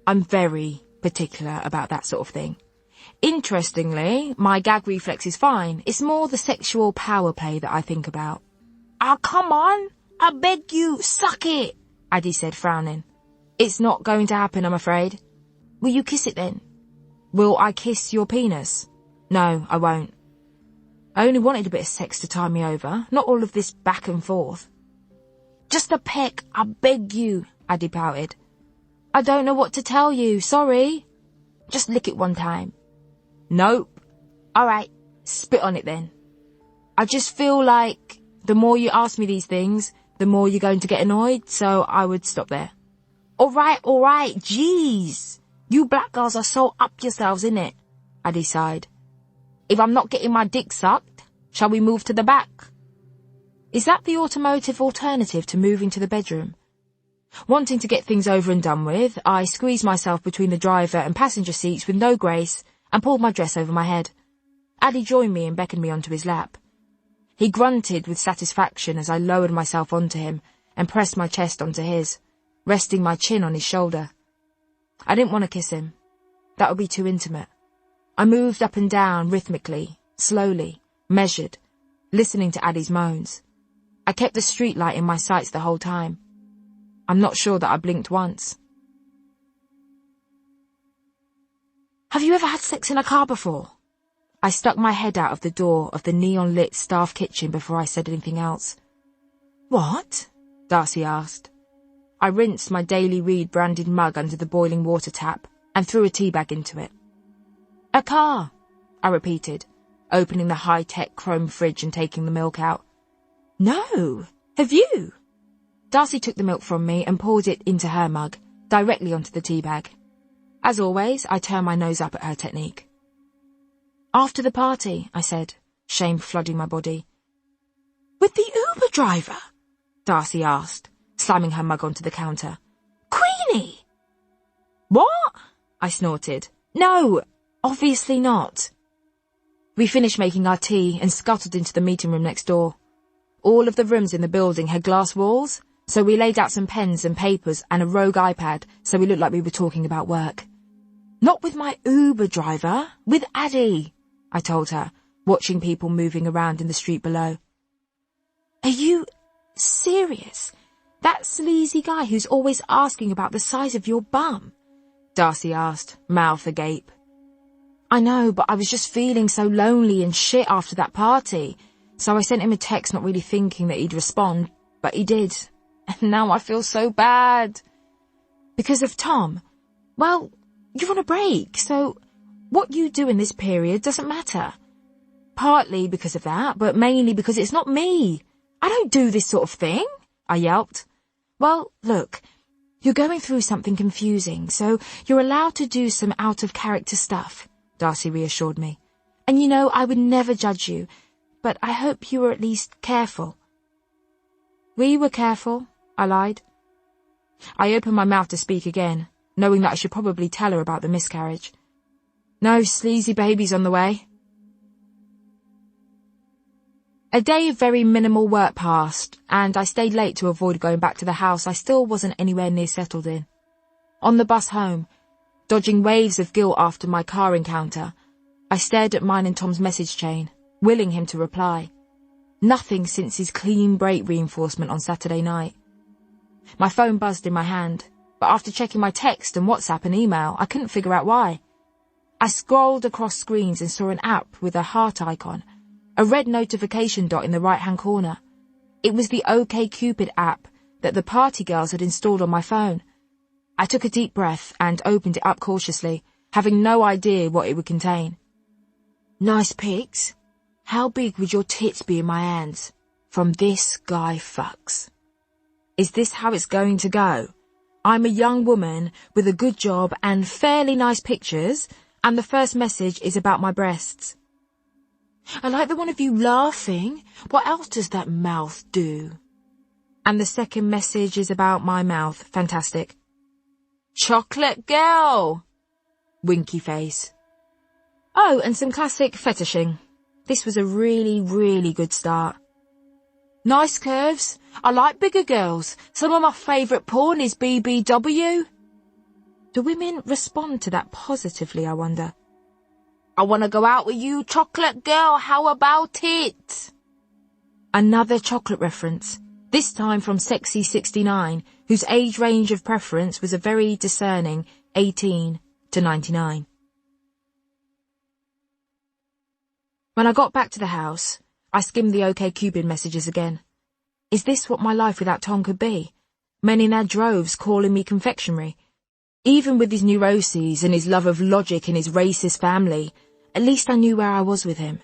Speaker 2: "I'm very particular about that sort of thing. Interestingly, my gag reflex is fine. It's more the sexual power play that I think about." "Ah, come on. I beg you, suck it," Addie said, frowning. "It's not going to happen, I'm afraid." "Will you kiss it then?" "Will I kiss your penis?" "No, I won't." I only wanted a bit of sex to tie me over, not all of this back and forth. "Just a peck, I beg you," Addie pouted. "I don't know what to tell you, sorry." "Just lick it one time." "Nope." "All right, spit on it then." I just feel like the more you ask me these things, the more you're going to get annoyed, so I would stop there. All right, jeez. You black girls are so up yourselves, innit? Addie sighed. If I'm not getting my dick sucked, shall we move to the back? Is that the automotive alternative to moving to the bedroom? Wanting to get things over and done with, I squeezed myself between the driver and passenger seats with no grace and pulled my dress over my head. Addie joined me and beckoned me onto his lap. He grunted with satisfaction as I lowered myself onto him and pressed my chest onto his, resting my chin on his shoulder. I didn't want to kiss him. That would be too intimate. I moved up and down rhythmically, slowly, measured, listening to Addie's moans. I kept the street light in my sights the whole time. I'm not sure that I blinked once. Have you ever had sex in a car before? I stuck my head out of the door of the neon-lit staff kitchen before I said anything else. What? Darcy asked. I rinsed my Daily Read branded mug under the boiling water tap and threw a tea bag into it. A car, I repeated, opening the high-tech chrome fridge and taking the milk out. No, have you? Darcy took the milk from me and poured it into her mug, directly onto the tea bag. As always, I turned my nose up at her technique. After the party, I said, shame flooding my body. With the Uber driver? Darcy asked, slamming her mug onto the counter. Queenie! What? I snorted. No, obviously not. We finished making our tea and scuttled into the meeting room next door. All of the rooms in the building had glass walls, so we laid out some pens and papers and a rogue iPad so we looked like we were talking about work. Not with my Uber driver, with Addie, I told her, watching people moving around in the street below. Are you serious? That sleazy guy who's always asking about the size of your bum? Darcy asked, mouth agape. I know, but I was just feeling so lonely and shit after that party, so I sent him a text not really thinking that he'd respond, but he did. And now I feel so bad. Because of Tom? Well, you're on a break, so what you do in this period doesn't matter. Partly because of that, but mainly because it's not me. I don't do this sort of thing, I yelped. Well, look, you're going through something confusing, so you're allowed to do some out-of-character stuff, Darcy reassured me. And you know, I would never judge you, but I hope you were at least careful. We were careful, I lied. I opened my mouth to speak again, knowing that I should probably tell her about the miscarriage. No sleazy babies on the way. A day of very minimal work passed, and I stayed late to avoid going back to the house I still wasn't anywhere near settled in. On the bus home, dodging waves of guilt after my car encounter, I stared at mine and Tom's message chain, willing him to reply. Nothing since his clean break reinforcement on Saturday night. My phone buzzed in my hand, but after checking my text and WhatsApp and email, I couldn't figure out why. I scrolled across screens and saw an app with a heart icon, a red notification dot in the right-hand corner. It was the OkCupid app that the party girls had installed on my phone. I took a deep breath and opened it up cautiously, having no idea what it would contain. Nice pics. How big would your tits be in my hands? From this guy fucks. Is this how it's going to go? I'm a young woman with a good job and fairly nice pictures, and the first message is about my breasts. I like the one of you laughing. What else does that mouth do? And the second message is about my mouth. Fantastic. Chocolate girl. Winky face. Oh, and some classic fetishing. This was a really, really good start. Nice curves. I like bigger girls. Some of my favourite porn is BBW. Do women respond to that positively, I wonder? I want to go out with you, chocolate girl. How about it? Another chocolate reference, this time from Sexy 69, whose age range of preference was a very discerning 18 to 99. When I got back to the house, I skimmed the OkCupid messages again. Is this what my life without Tom could be? Men in their droves calling me confectionery. Even with his neuroses and his love of logic and his racist family, at least I knew where I was with him.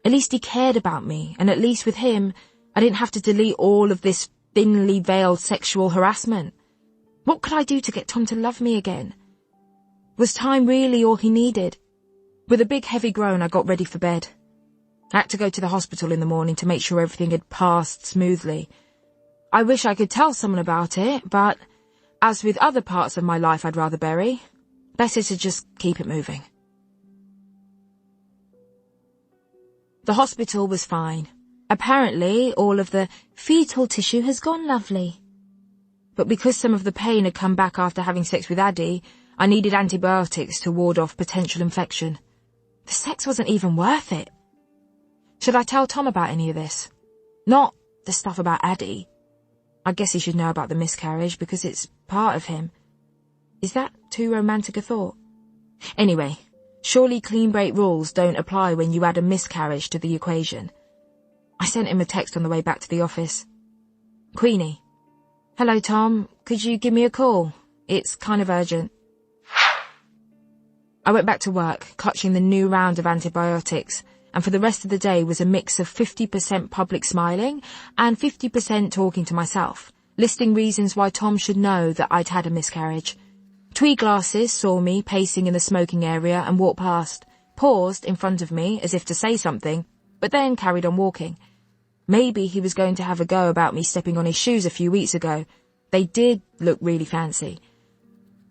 Speaker 2: At least he cared about me, and at least with him, I didn't have to delete all of this thinly veiled sexual harassment. What could I do to get Tom to love me again? Was time really all he needed? With a big heavy groan, I got ready for bed. I had to go to the hospital in the morning to make sure everything had passed smoothly. I wish I could tell someone about it, but as with other parts of my life I'd rather bury, better to just keep it moving. The hospital was fine. Apparently, all of the fetal tissue has gone lovely. But because some of the pain had come back after having sex with Addy, I needed antibiotics to ward off potential infection. The sex wasn't even worth it. Should I tell Tom about any of this? Not the stuff about Addy. I guess he should know about the miscarriage because it's part of him. Is that too romantic a thought? Anyway, surely clean break rules don't apply when you add a miscarriage to the equation. I sent him a text on the way back to the office. Queenie. Hello, Tom. Could you give me a call? It's kind of urgent. I went back to work, clutching the new round of antibiotics, and for the rest of the day was a mix of 50% public smiling and 50% talking to myself, listing reasons why Tom should know that I'd had a miscarriage. Twee glasses saw me pacing in the smoking area and walked past, paused in front of me as if to say something, but then carried on walking. Maybe he was going to have a go about me stepping on his shoes a few weeks ago. They did look really fancy.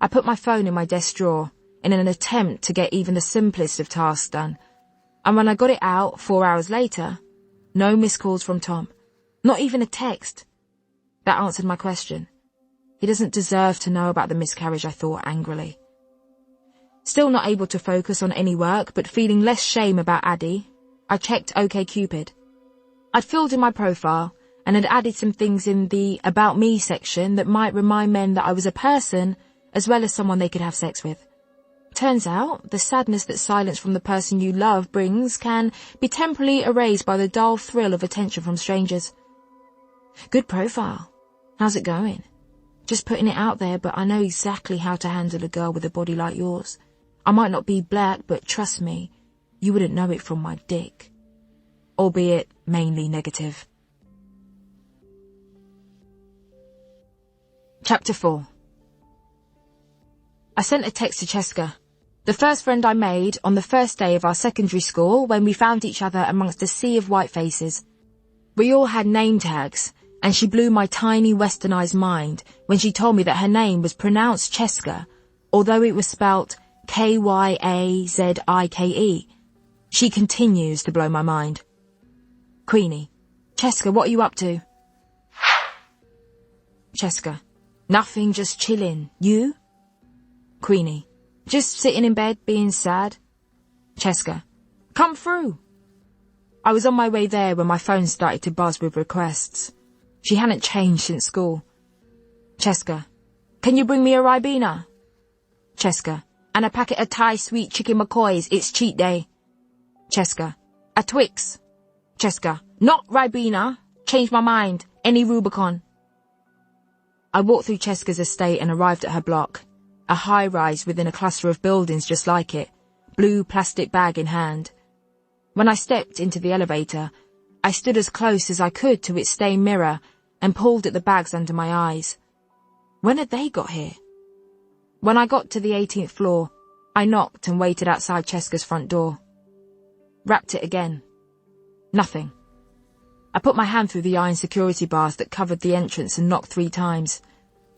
Speaker 2: I put my phone in my desk drawer in an attempt to get even the simplest of tasks done. And when I got it out 4 hours later, no missed calls from Tom. Not even a text. That answered my question. He doesn't deserve to know about the miscarriage, I thought angrily. Still not able to focus on any work, but feeling less shame about Addy, I checked OkCupid. I'd filled in my profile and had added some things in the About Me section that might remind men that I was a person as well as someone they could have sex with. Turns out, the sadness that silence from the person you love brings can be temporarily erased by the dull thrill of attention from strangers. Good profile. How's it going? Just putting it out there, but I know exactly how to handle a girl with a body like yours. I might not be black, but trust me, you wouldn't know it from my dick. Albeit mainly negative. Chapter 4. I sent a text to Cheska, the first friend I made on the first day of our secondary school when we found each other amongst a sea of white faces. We all had name tags, and she blew my tiny westernized mind when she told me that her name was pronounced Cheska, although it was spelt Kyazike. She continues to blow my mind. Queenie. Cheska, what are you up to? Cheska. Nothing, just chilling. You? Queenie. Just sitting in bed, being sad. Cheska. Come through. I was on my way there when my phone started to buzz with requests. She hadn't changed since school. Cheska. Can you bring me a Ribena? Cheska. And a packet of Thai sweet chicken McCoys, it's cheat day. Cheska. A Twix. Cheska. Not Ribena. Changed my mind. Any Rubicon. I walked through Cheska's estate and arrived at her block. A high-rise within a cluster of buildings just like it, blue plastic bag in hand. When I stepped into the elevator, I stood as close as I could to its stained mirror and pulled at the bags under my eyes. When had they got here? When I got to the 18th floor, I knocked and waited outside Cheska's front door. Rapped it again. Nothing. I put my hand through the iron security bars that covered the entrance and knocked 3 times.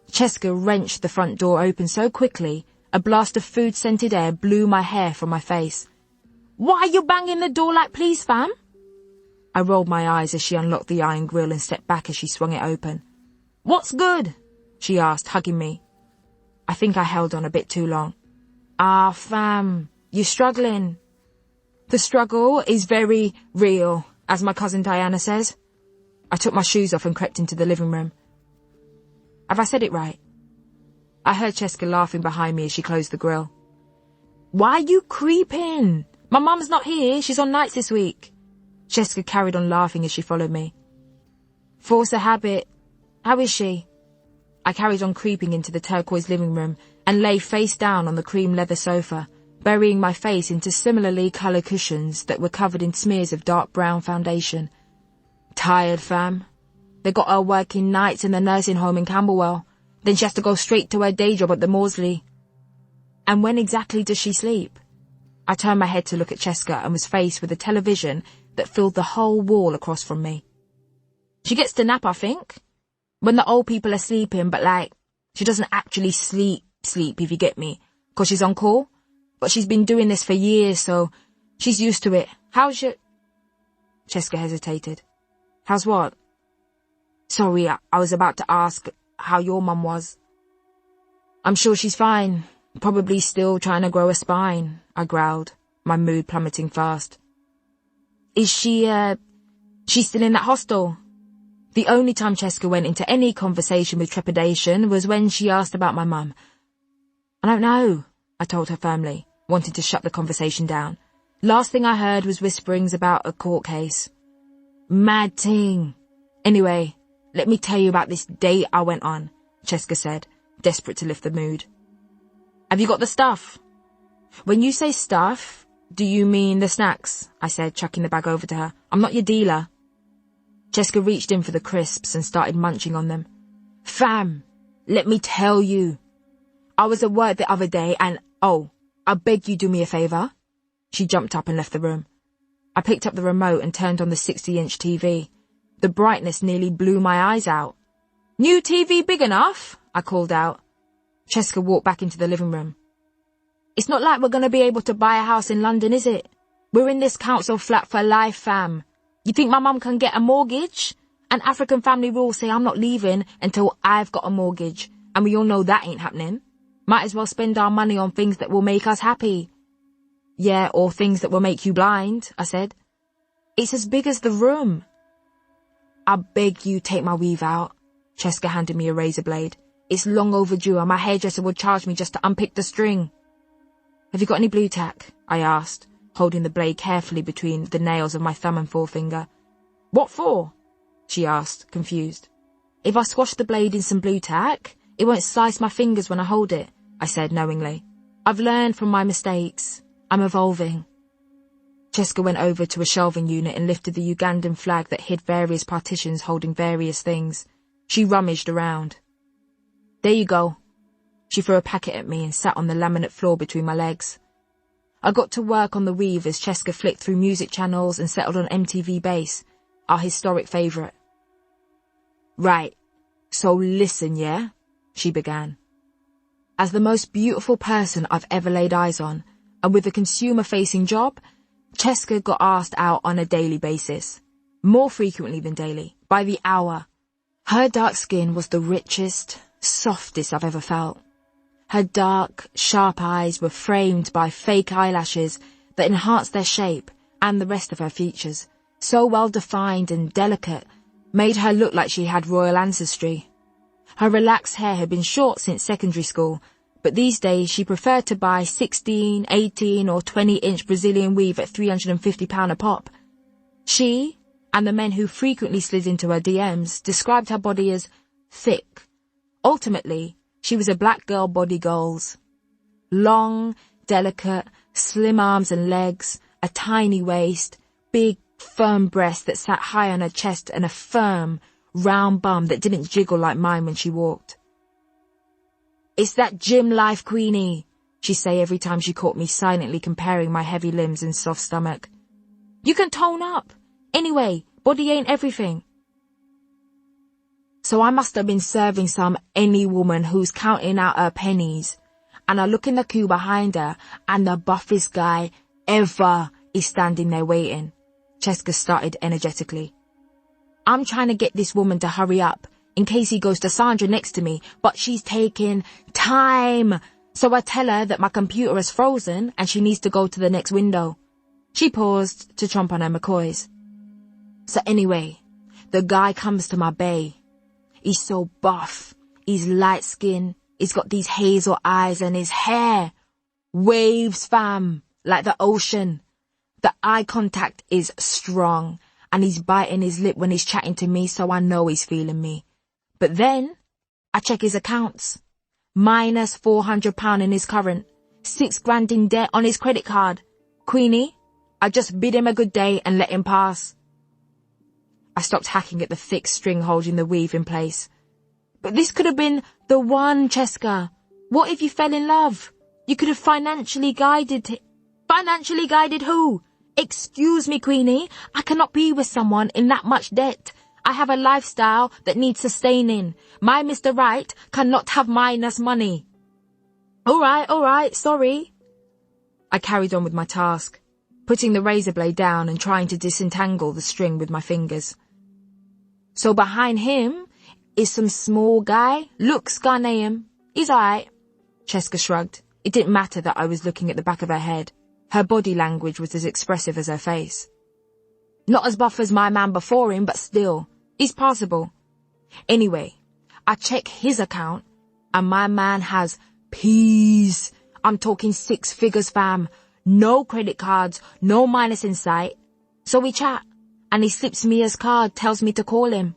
Speaker 2: Cheska wrenched the front door open so quickly, a blast of food-scented air blew my hair from my face. Why are you banging the door like please, fam? I rolled my eyes as she unlocked the iron grille and stepped back as she swung it open. What's good? She asked, hugging me. I think I held on a bit too long. Ah, fam, you're struggling. The struggle is very real, as my cousin Diana says. I took my shoes off and crept into the living room. Have I said it right? I heard Cheska laughing behind me as she closed the grill. Why are you creeping? My mum's not here, she's on nights this week. Cheska carried on laughing as she followed me. Force a habit. How is she? I carried on creeping into the turquoise living room and lay face down on the cream leather sofa, burying my face into similarly coloured cushions that were covered in smears of dark brown foundation. Tired, fam. They got her working nights in the nursing home in Camberwell. Then she has to go straight to her day job at the Maudsley. And when exactly does she sleep? I turned my head to look at Cheska and was faced with a television that filled the whole wall across from me. She gets to nap, I think, when the old people are sleeping, but she doesn't actually sleep, if you get me, 'cause she's on call. But she's been doing this for years, so she's used to it. How's your... Cheska hesitated. How's what? Sorry, I was about to ask how your mum was. I'm sure she's fine. Probably still trying to grow a spine, I growled, my mood plummeting fast. Is she's still in that hostel? The only time Cheska went into any conversation with trepidation was when she asked about my mum. I don't know, I told her firmly, wanting to shut the conversation down. Last thing I heard was whisperings about a court case. Mad ting. Anyway, let me tell you about this date I went on, Cheska said, desperate to lift the mood. Have you got the stuff? When you say stuff, do you mean the snacks? I said, chucking the bag over to her. I'm not your dealer. Cheska reached in for the crisps and started munching on them. Fam, let me tell you. I was at work the other day and, I beg you do me a favour. She jumped up and left the room. I picked up the remote and turned on the 60-inch TV. The brightness nearly blew my eyes out. New TV big enough? I called out. Cheska walked back into the living room. It's not like we're going to be able to buy a house in London, is it? We're in this council flat for life, fam. You think my mum can get a mortgage? And African family rules say I'm not leaving until I've got a mortgage. And we all know that ain't happening. Might as well spend our money on things that will make us happy. Yeah, or things that will make you blind, I said. It's as big as the room. I beg you take my weave out. Cheska handed me a razor blade. It's long overdue and my hairdresser would charge me just to unpick the string. Have you got any blue tack? I asked, holding the blade carefully between the nails of my thumb and forefinger. What for? She asked, confused. If I squash the blade in some blue tack, it won't slice my fingers when I hold it, I said knowingly. I've learned from my mistakes. I'm evolving. Cheska went over to a shelving unit and lifted the Ugandan flag that hid various partitions holding various things. She rummaged around. There you go. She threw a packet at me and sat on the laminate floor between my legs. I got to work on the weave as Cheska flicked through music channels and settled on MTV Bass, our historic favourite. Right, so listen, yeah? She began. As the most beautiful person I've ever laid eyes on, and with a consumer-facing job, Cheska got asked out on a daily basis. More frequently than daily, by the hour. Her dark skin was the richest, softest I've ever felt. Her dark, sharp eyes were framed by fake eyelashes that enhanced their shape and the rest of her features, so well defined and delicate, made her look like she had royal ancestry. Her relaxed hair had been short since secondary school, but these days she preferred to buy 16, 18 or 20-inch Brazilian weave at £350 a pop. She, and the men who frequently slid into her DMs, described her body as thick. Ultimately, she was a black girl body goals. Long, delicate, slim arms and legs, a tiny waist, big, firm breasts that sat high on her chest and a firm, round bum that didn't jiggle like mine when she walked. It's that gym life, Queenie, she'd say every time she caught me silently comparing my heavy limbs and soft stomach. You can tone up. Anyway, body ain't everything. So I must have been serving some any woman who's counting out her pennies. And I look in the queue behind her and the buffest guy ever is standing there waiting. Cheska started energetically. I'm trying to get this woman to hurry up in case he goes to Sandra next to me, but she's taking time. So I tell her that my computer is frozen and she needs to go to the next window. She paused to chomp on her McCoys. So anyway, the guy comes to my bay. He's so buff, he's light-skinned, he's got these hazel eyes and his hair. Waves, fam, like the ocean. The eye contact is strong and he's biting his lip when he's chatting to me, so I know he's feeling me. But then, I check his accounts. Minus £400 in his current, £6,000 in debt on his credit card. Queenie, I just bid him a good day and let him pass. I stopped hacking at the thick string holding the weave in place. But this could have been the one, Cheska. What if you fell in love? You could have financially guided... Financially guided who? Excuse me, Queenie. I cannot be with someone in that much debt. I have a lifestyle that needs sustaining. My Mr. Right cannot have minus money. All right, sorry. I carried on with my task, putting the razor blade down and trying to disentangle the string with my fingers. So behind him is some small guy. Looks Ghanaian. He's alright. Cheska shrugged. It didn't matter that I was looking at the back of her head. Her body language was as expressive as her face. Not as buff as my man before him, but still, he's passable. Anyway, I check his account, and my man has peas. I'm talking 6 figures, fam. No credit cards, no minus in sight. So we chat, and he slips me his card, tells me to call him.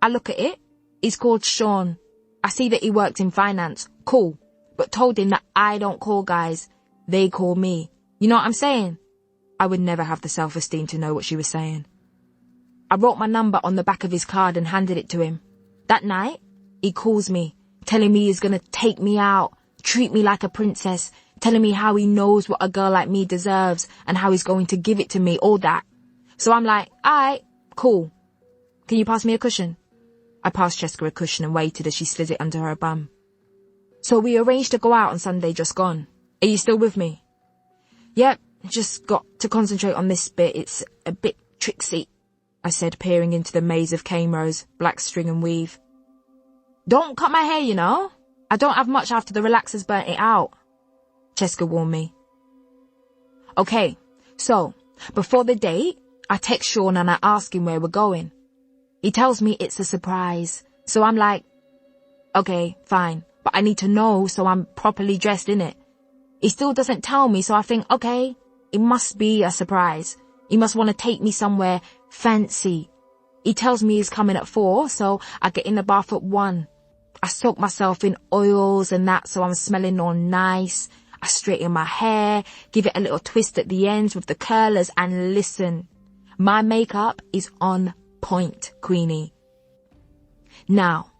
Speaker 2: I look at it. He's called Sean. I see that he works in finance. Cool. But told him that I don't call guys. They call me. You know what I'm saying? I would never have the self-esteem to know what she was saying. I wrote my number on the back of his card and handed it to him. That night, he calls me, telling me he's going to take me out, treat me like a princess, telling me how he knows what a girl like me deserves and how he's going to give it to me, all that. So I'm like, alright, cool. Can you pass me a cushion? I passed Cheska a cushion and waited as she slid it under her bum. So we arranged to go out on Sunday just gone. Are you still with me? Yep, just got to concentrate on this bit. It's a bit tricksy, I said, peering into the maze of cane rows, black string and weave. Don't cut my hair, you know. I don't have much after the relaxers burnt it out, Cheska warned me. Okay, so, before the date, I text Sean and I ask him where we're going. He tells me it's a surprise, so I'm like, okay, fine, but I need to know so I'm properly dressed in it. He still doesn't tell me, so I think, okay, it must be a surprise. He must want to take me somewhere fancy. He tells me he's coming at 4, so I get in the bath at 1. I soak myself in oils and that so I'm smelling all nice. I straighten my hair, give it a little twist at the ends with the curlers, and listen. My makeup is on point, Queenie. Now,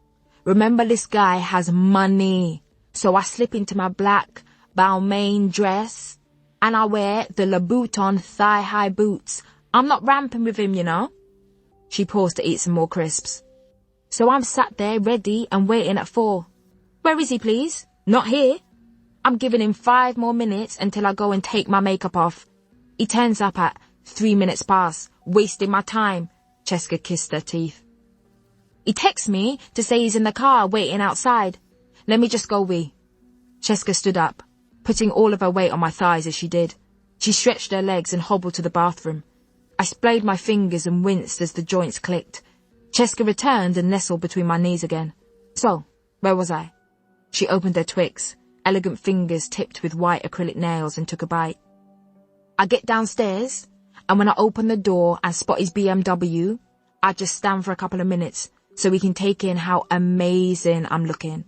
Speaker 2: remember this guy has money, so I slip into my black Balmain dress and I wear the Louboutin thigh-high boots. I'm not ramping with him, you know. She paused to eat some more crisps. So I'm sat there ready and waiting at 4. Where is he, please? Not here. I'm giving him 5 more minutes until I go and take my makeup off. He turns up at 3 minutes past, wasting my time. Cheska kissed her teeth. He texts me to say he's in the car waiting outside. Let me just go wee. Cheska stood up, putting all of her weight on my thighs as she did. She stretched her legs and hobbled to the bathroom. I splayed my fingers and winced as the joints clicked. Cheska returned and nestled between my knees again. So, where was I? She opened her Twix, elegant fingers tipped with white acrylic nails, and took a bite. I get downstairs, and when I open the door and spot his BMW, I just stand for a couple of minutes so we can take in how amazing I'm looking.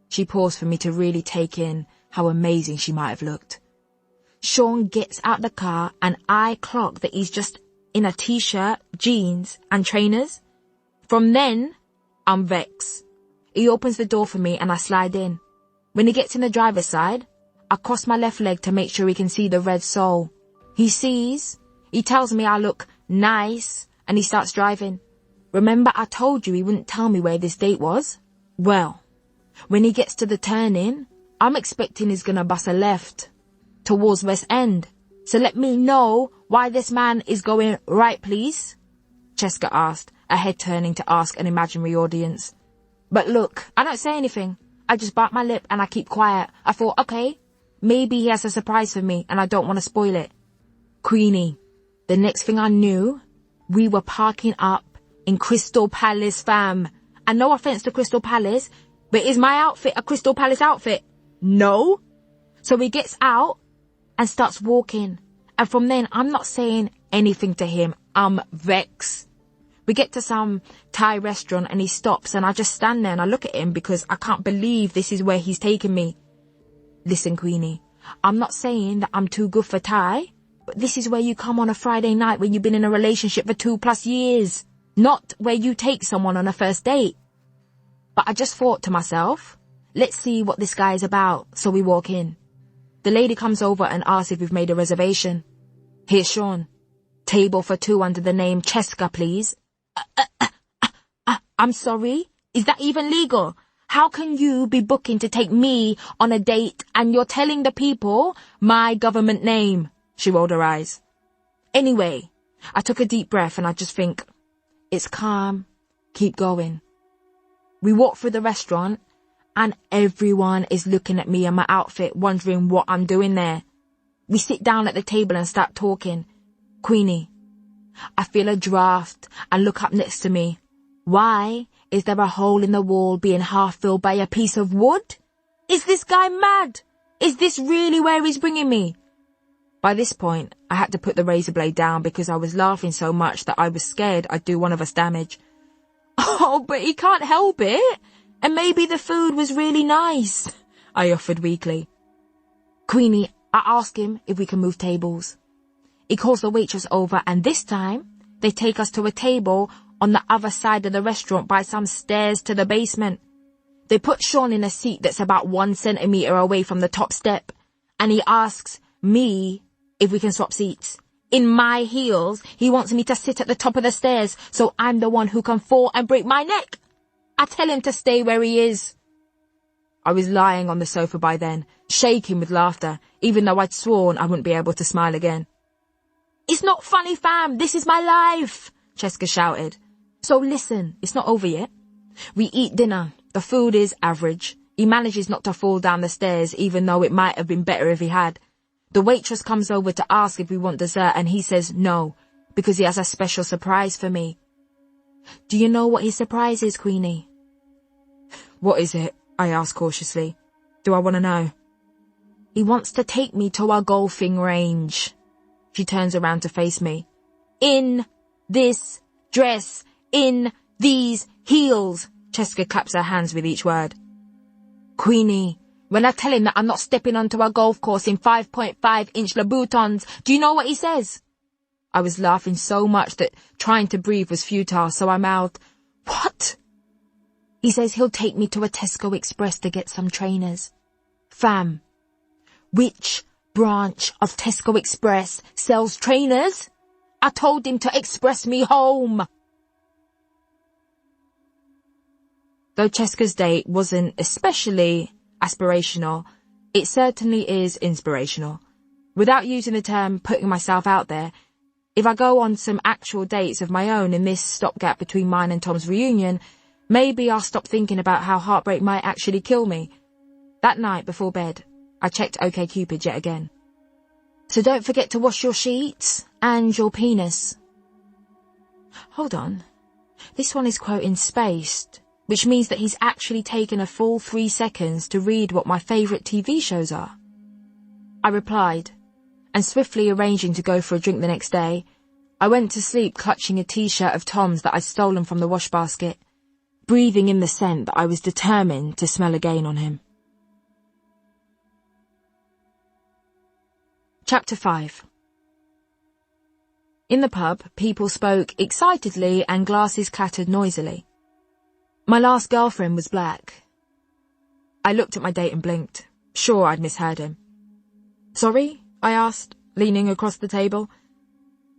Speaker 2: She paused for me to really take in how amazing she might have looked. Sean gets out the car and I clock that he's just in a t-shirt, jeans and trainers. From then, I'm vexed. He opens the door for me and I slide in. When he gets in the driver's side, I cross my left leg to make sure he can see the red sole. He sees, he tells me I look nice, and he starts driving. Remember I told you he wouldn't tell me where this date was? Well, when he gets to the turn-in, I'm expecting he's gonna bust a left towards West End. So let me know why this man is going right, please, Cheska asked, her head turning to ask an imaginary audience. But look, I don't say anything. I just bite my lip and I keep quiet. I thought, okay, maybe he has a surprise for me and I don't want to spoil it. Queenie, the next thing I knew, we were parking up in Crystal Palace, fam. And no offense to Crystal Palace, but is my outfit a Crystal Palace outfit? No. So he gets out and starts walking. And from then, I'm not saying anything to him. I'm vexed. We get to some Thai restaurant and he stops and I just stand there and I look at him because I can't believe this is where he's taken me. Listen, Queenie, I'm not saying that I'm too good for Thai, but this is where you come on a Friday night when you've been in a relationship for 2+ years, not where you take someone on a first date. But I just thought to myself, let's see what this guy is about, so we walk in. The lady comes over and asks if we've made a reservation. Here's Sean. Table for 2 under the name Cheska, please. I'm sorry? Is that even legal? How can you be booking to take me on a date and you're telling the people my government name? She rolled her eyes. Anyway, I took a deep breath and I just think, it's calm, keep going. We walk through the restaurant and everyone is looking at me and my outfit, wondering what I'm doing there. We sit down at the table and start talking. Queenie, I feel a draft and look up next to me. Why is there a hole in the wall being half filled by a piece of wood? Is this guy mad? Is this really where he's bringing me? By this point, I had to put the razor blade down because I was laughing so much that I was scared I'd do one of us damage. Oh, but he can't help it. And maybe the food was really nice, I offered weakly. Queenie, I asked him if we can move tables. He calls the waitress over and this time they take us to a table on the other side of the restaurant by some stairs to the basement. They put Sean in a seat that's about 1 centimetre away from the top step and he asks me if we can swap seats. In my heels, he wants me to sit at the top of the stairs so I'm the one who can fall and break my neck. I tell him to stay where he is. I was lying on the sofa by then, shaking with laughter, even though I'd sworn I wouldn't be able to smile again. It's not funny, fam. This is my life, Cheska shouted. So listen, it's not over yet. We eat dinner. The food is average. He manages not to fall down the stairs, even though it might have been better if he had. The waitress comes over to ask if we want dessert and he says no, because he has a special surprise for me. Do you know what his surprise is, Queenie? What is it? I asked cautiously. Do I want to know? He wants to take me to a golfing range. She turns around to face me. In this dress, in these heels. Cheska claps her hands with each word. Queenie, when I tell him that I'm not stepping onto a golf course in 5.5-inch Louboutins, do you know what he says? I was laughing so much that trying to breathe was futile, so I mouthed, What? He says he'll take me to a Tesco Express to get some trainers. Fam, which branch of Tesco Express sells trainers? I told him to express me home. Though Cheska's date wasn't especially aspirational, it certainly is inspirational. Without using the term putting myself out there, if I go on some actual dates of my own in this stopgap between mine and Tom's reunion, maybe I'll stop thinking about how heartbreak might actually kill me. That night before bed, I checked OkCupid yet again. So don't forget to wash your sheets and your penis. Hold on. This one is quoting spaced, which means that he's actually taken a full 3 seconds to read what my favourite TV shows are. I replied, and swiftly arranging to go for a drink the next day, I went to sleep clutching a T-shirt of Tom's that I'd stolen from the wash basket, breathing in the scent that I was determined to smell again on him. Chapter 5. In the pub, people spoke excitedly and glasses clattered noisily. My last girlfriend was black. I looked at my date and blinked. Sure, I'd misheard him. Sorry? I asked, leaning across the table.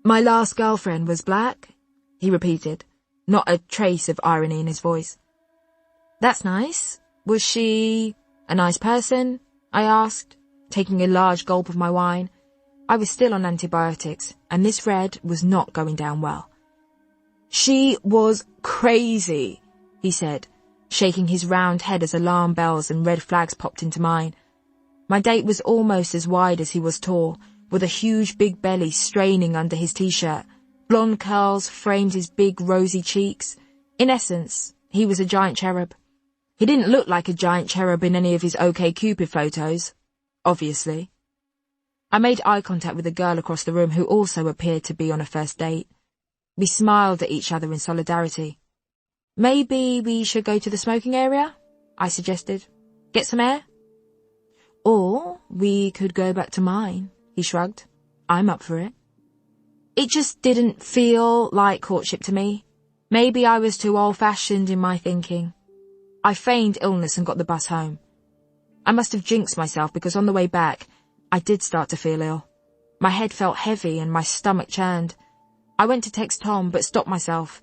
Speaker 2: My last girlfriend was black, he repeated, not a trace of irony in his voice. That's nice. Was she a nice person? I asked, taking a large gulp of my wine. I was still on antibiotics, and this red was not going down well. She was crazy, he said, shaking his round head as alarm bells and red flags popped into mine. My date was almost as wide as he was tall, with a huge big belly straining under his T-shirt. Blonde curls framed his big rosy cheeks. In essence, he was a giant cherub. He didn't look like a giant cherub in any of his OkCupid photos, obviously. I made eye contact with a girl across the room who also appeared to be on a first date. We smiled at each other in solidarity. Maybe we should go to the smoking area, I suggested. Get some air? Or we could go back to mine, he shrugged. I'm up for it. It just didn't feel like courtship to me. Maybe I was too old-fashioned in my thinking. I feigned illness and got the bus home. I must have jinxed myself because on the way back, I did start to feel ill. My head felt heavy and my stomach churned. I went to text Tom but stopped myself.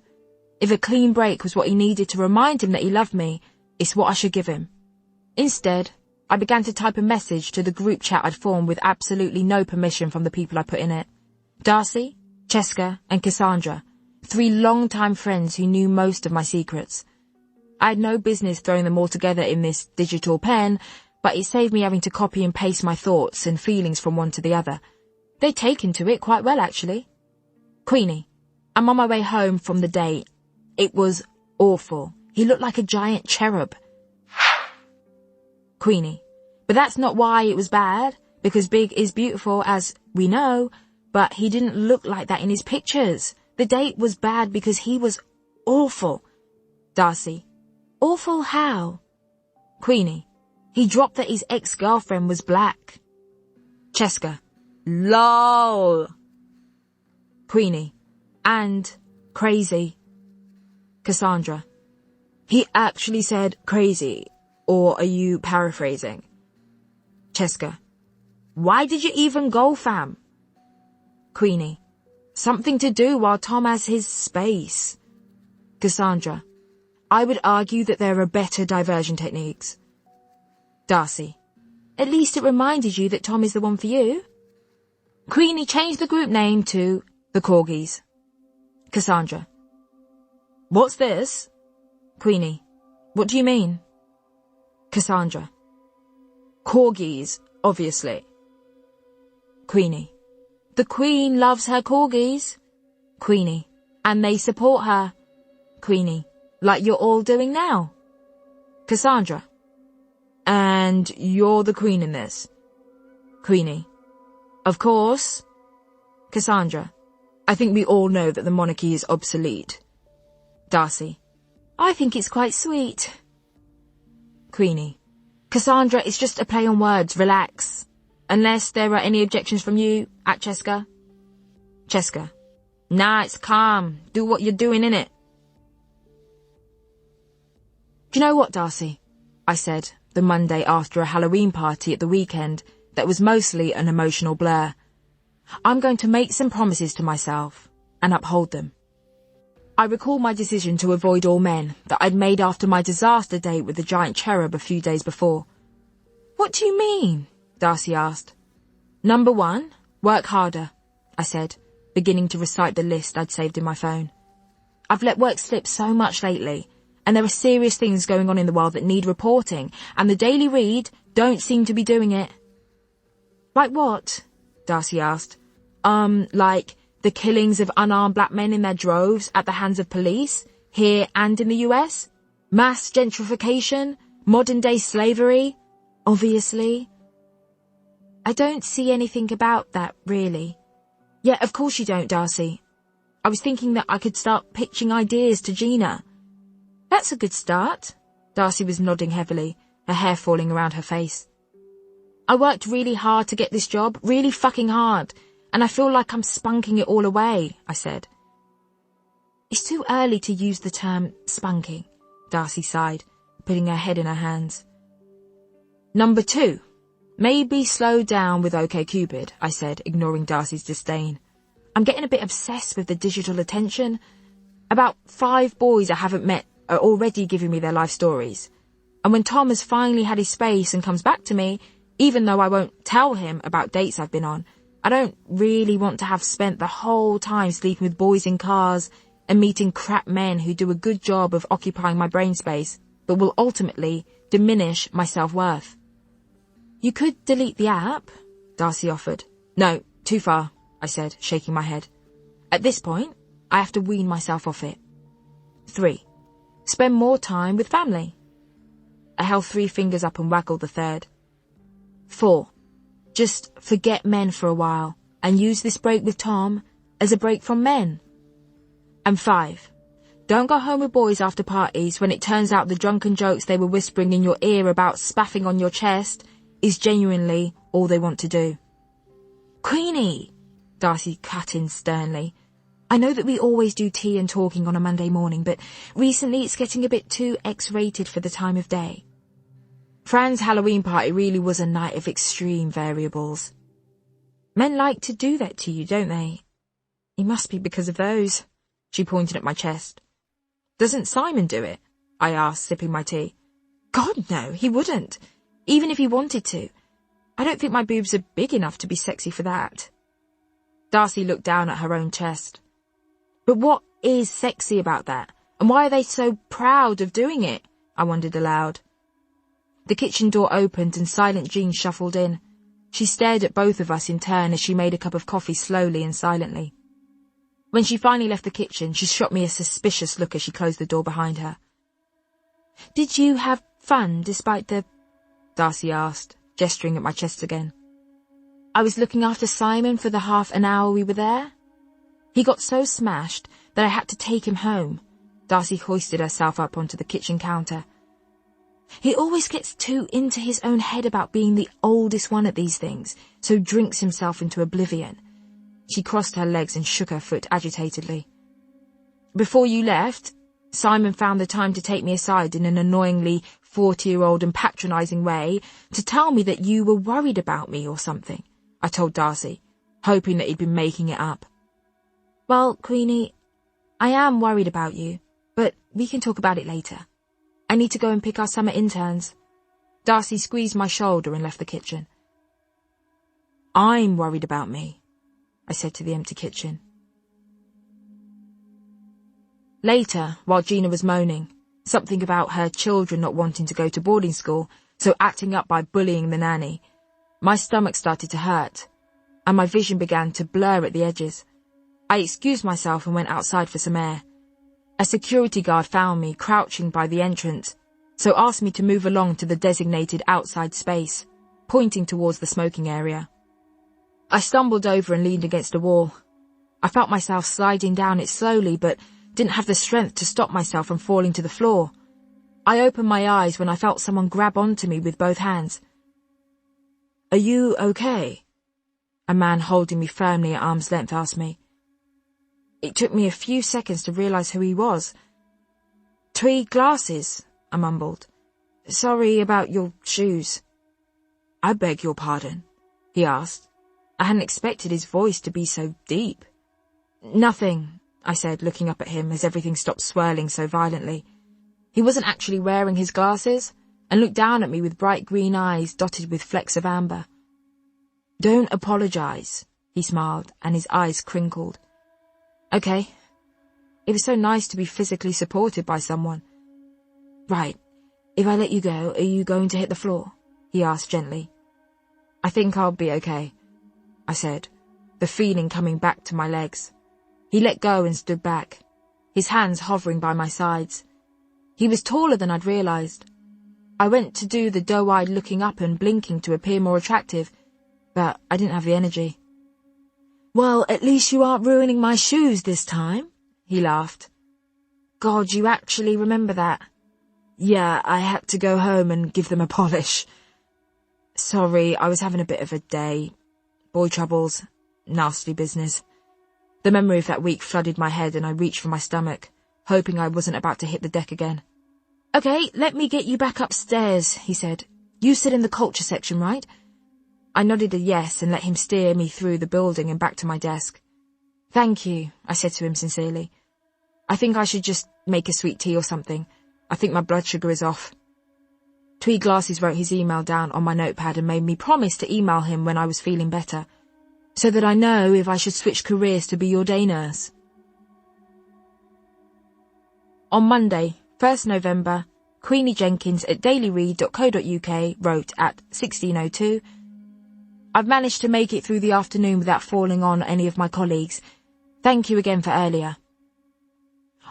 Speaker 2: If a clean break was what he needed to remind him that he loved me, it's what I should give him. Instead, I began to type a message to the group chat I'd formed with absolutely no permission from the people I put in it. Darcy, Cheska and Cassandra, 3 long-time friends who knew most of my secrets. I had no business throwing them all together in this digital pen, but it saved me having to copy and paste my thoughts and feelings from one to the other. They'd taken to it quite well, actually. Queenie, I'm on my way home from the date. It was awful. He looked like a giant cherub. Queenie, but that's not why it was bad, because big is beautiful, as we know, but he didn't look like that in his pictures. The date was bad because he was awful. Darcy, awful how? Queenie, he dropped that his ex-girlfriend was black. Cheska, lol. Queenie, and crazy. Cassandra, he actually said crazy, or are you paraphrasing? Cheska, why did you even go, fam? Queenie, something to do while Tom has his space. Cassandra, I would argue that there are better diversion techniques. Darcy, at least it reminded you that Tom is the one for you. Queenie changed the group name to the Corgis. Cassandra, what's this? Queenie, what do you mean? Cassandra, Corgis, obviously. Queenie, the Queen loves her Corgis. Queenie, and they support her. Queenie, like you're all doing now. Cassandra, and you're the Queen in this. Queenie, of course. Cassandra, I think we all know that the monarchy is obsolete. Darcy, I think it's quite sweet. Queenie, Cassandra, it's just a play on words, relax. Unless there are any objections from you, at Cheska. Cheska, nah, it's calm. Do what you're doing, innit? Do you know what, Darcy? I said, the Monday after a Halloween party at the weekend that was mostly an emotional blur. I'm going to make some promises to myself and uphold them. I recall my decision to avoid all men that I'd made after my disaster date with the giant cherub a few days before. What do you mean? Darcy asked. Number 1, work harder, I said, beginning to recite the list I'd saved in my phone. I've let work slip so much lately, and there are serious things going on in the world that need reporting, and the Daily Read don't seem to be doing it. Like what? Darcy asked. Like the killings of unarmed black men in their droves at the hands of police, here and in the US? Mass gentrification? Modern-day slavery? Obviously. I don't see anything about that, really. Yeah, of course you don't, Darcy. I was thinking that I could start pitching ideas to Gina. That's a good start. Darcy was nodding heavily, her hair falling around her face. I worked really hard to get this job, really fucking hard, and I feel like I'm spunking it all away, I said. It's too early to use the term spunking, Darcy sighed, putting her head in her hands. Number 2. Maybe slow down with OkCupid, I said, ignoring Darcy's disdain. I'm getting a bit obsessed with the digital attention. About 5 boys I haven't met are already giving me their life stories. And when Tom has finally had his space and comes back to me, even though I won't tell him about dates I've been on, I don't really want to have spent the whole time sleeping with boys in cars and meeting crap men who do a good job of occupying my brain space, but will ultimately diminish my self-worth. You could delete the app, Darcy offered. No, too far, I said, shaking my head. At this point, I have to wean myself off it. 3. Spend more time with family. I held 3 fingers up and waggled the 3rd. 4. Just forget men for a while and use this break with Tom as a break from men. And 5. Don't go home with boys after parties when it turns out the drunken jokes they were whispering in your ear about spaffing on your chest is genuinely all they want to do. Queenie, Darcy cut in sternly. I know that we always do tea and talking on a Monday morning, but recently it's getting a bit too X-rated for the time of day. Fran's Halloween party really was a night of extreme variables, Men like to do that to you, don't they? It must be because of those. She pointed at my chest. Doesn't Simon do it? I asked, sipping my tea. God, no, he wouldn't. Even if he wanted to. I don't think my boobs are big enough to be sexy for that. Darcy looked down at her own chest. But what is sexy about that? And why are they so proud of doing it? I wondered aloud. The kitchen door opened and Silent Jean shuffled in. She stared at both of us in turn as she made a cup of coffee slowly and silently. When she finally left the kitchen, she shot me a suspicious look as she closed the door behind her. Did you have fun despite the... Darcy asked, gesturing at my chest again. I was looking after Simon for the half an hour we were there. He got so smashed that I had to take him home. Darcy hoisted herself up onto the kitchen counter. He always gets too into his own head about being the oldest one at these things, so drinks himself into oblivion. She crossed her legs and shook her foot agitatedly. Before you left, Simon found the time to take me aside in an annoyingly 40-year-old and patronising way to tell me that you were worried about me or something, I told Darcy, hoping that he'd been making it up. Well, Queenie, I am worried about you, but we can talk about it later. I need to go and pick our summer interns. Darcy squeezed my shoulder and left the kitchen. I'm worried about me, I said to the empty kitchen. Later, while Gina was moaning, something about her children not wanting to go to boarding school, so acting up by bullying the nanny, my stomach started to hurt, and my vision began to blur at the edges. I excused myself and went outside for some air. A security guard found me crouching by the entrance, so asked me to move along to the designated outside space, pointing towards the smoking area. I stumbled over and leaned against a wall. I felt myself sliding down it slowly, but didn't have the strength to stop myself from falling to the floor. I opened my eyes when I felt someone grab onto me with both hands. Are you okay? A man holding me firmly at arm's length asked me. It took me a few seconds to realise who he was. Tweed glasses, I mumbled. Sorry about your shoes. I beg your pardon, he asked. I hadn't expected his voice to be so deep. Nothing, I said, looking up at him as everything stopped swirling so violently. He wasn't actually wearing his glasses and looked down at me with bright green eyes dotted with flecks of amber. Don't apologise, he smiled, and his eyes crinkled. Okay. It was so nice to be physically supported by someone. Right. If I let you go, are you going to hit the floor? He asked gently. I think I'll be okay, I said, the feeling coming back to my legs. He let go and stood back, his hands hovering by my sides. He was taller than I'd realised. I went to do the doe-eyed looking up and blinking to appear more attractive, but I didn't have the energy. Well, at least you aren't ruining my shoes this time, he laughed. God, you actually remember that? Yeah, I had to go home and give them a polish. Sorry, I was having a bit of a day. Boy troubles, nasty business. The memory of that week flooded my head and I reached for my stomach, hoping I wasn't about to hit the deck again. Okay, let me get you back upstairs, he said. You sit in the culture section, right? I nodded a yes and let him steer me through the building and back to my desk. Thank you, I said to him sincerely. I think I should just make a sweet tea or something. I think my blood sugar is off. Tweed Glasses wrote his email down on my notepad and made me promise to email him when I was feeling better, so that I know if I should switch careers to be your day nurse. On Monday, 1st November, Queenie Jenkins at dailyread.co.uk wrote at 16:02, I've managed to make it through the afternoon without falling on any of my colleagues. Thank you again for earlier.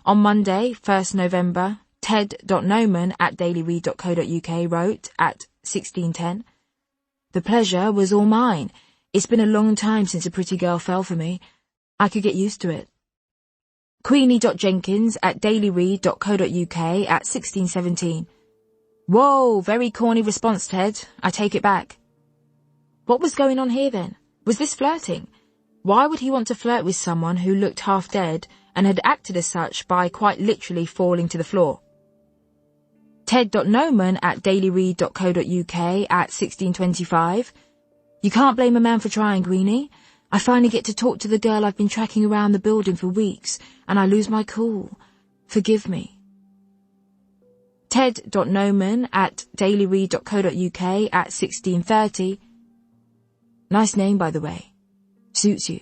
Speaker 2: On Monday, 1st November, Ted.Noman at dailyread.co.uk wrote at 16:10, The pleasure was all mine. It's been a long time since a pretty girl fell for me. I could get used to it. Queenie.Jenkins at dailyread.co.uk at 16:17. Whoa, very corny response, Ted. I take it back. What was going on here then? Was this flirting? Why would he want to flirt with someone who looked half dead and had acted as such by quite literally falling to the floor? Ted.Noman at dailyread.co.uk at 16:25. You can't blame a man for trying, Queenie. I finally get to talk to the girl I've been tracking around the building for weeks, and I lose my cool. Forgive me. ted.noman@dailyread.co.uk at 16:30. Nice name, by the way. Suits you.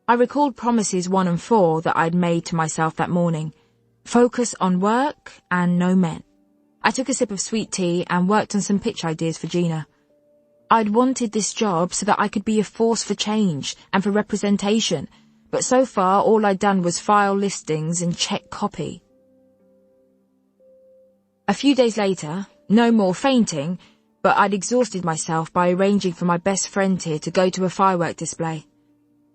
Speaker 2: I recalled promises 1 and 4 that I'd made to myself that morning. Focus on work and no men. I took a sip of sweet tea and worked on some pitch ideas for Gina. I'd wanted this job so that I could be a force for change and for representation, but so far all I'd done was file listings and check copy. A few days later, no more fainting, but I'd exhausted myself by arranging for my best friend here to go to a firework display.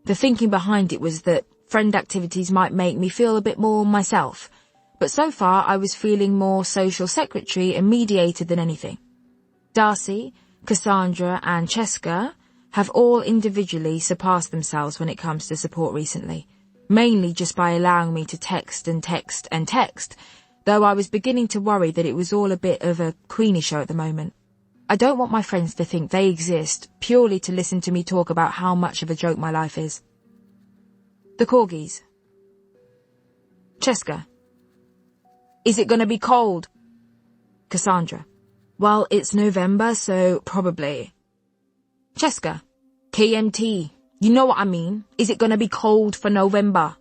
Speaker 2: The thinking behind it was that friend activities might make me feel a bit more myself, but so far I was feeling more social secretary and mediator than anything. Darcy, Cassandra and Cheska have all individually surpassed themselves when it comes to support recently, mainly just by allowing me to text and text and text, though I was beginning to worry that it was all a bit of a Queenie show at the moment. I don't want my friends to think they exist purely to listen to me talk about how much of a joke my life is. The Corgis. Cheska. Is it gonna be cold? Cassandra. Well, it's November, so probably. Cheska. KMT. You know what I mean. Is it gonna be cold for November?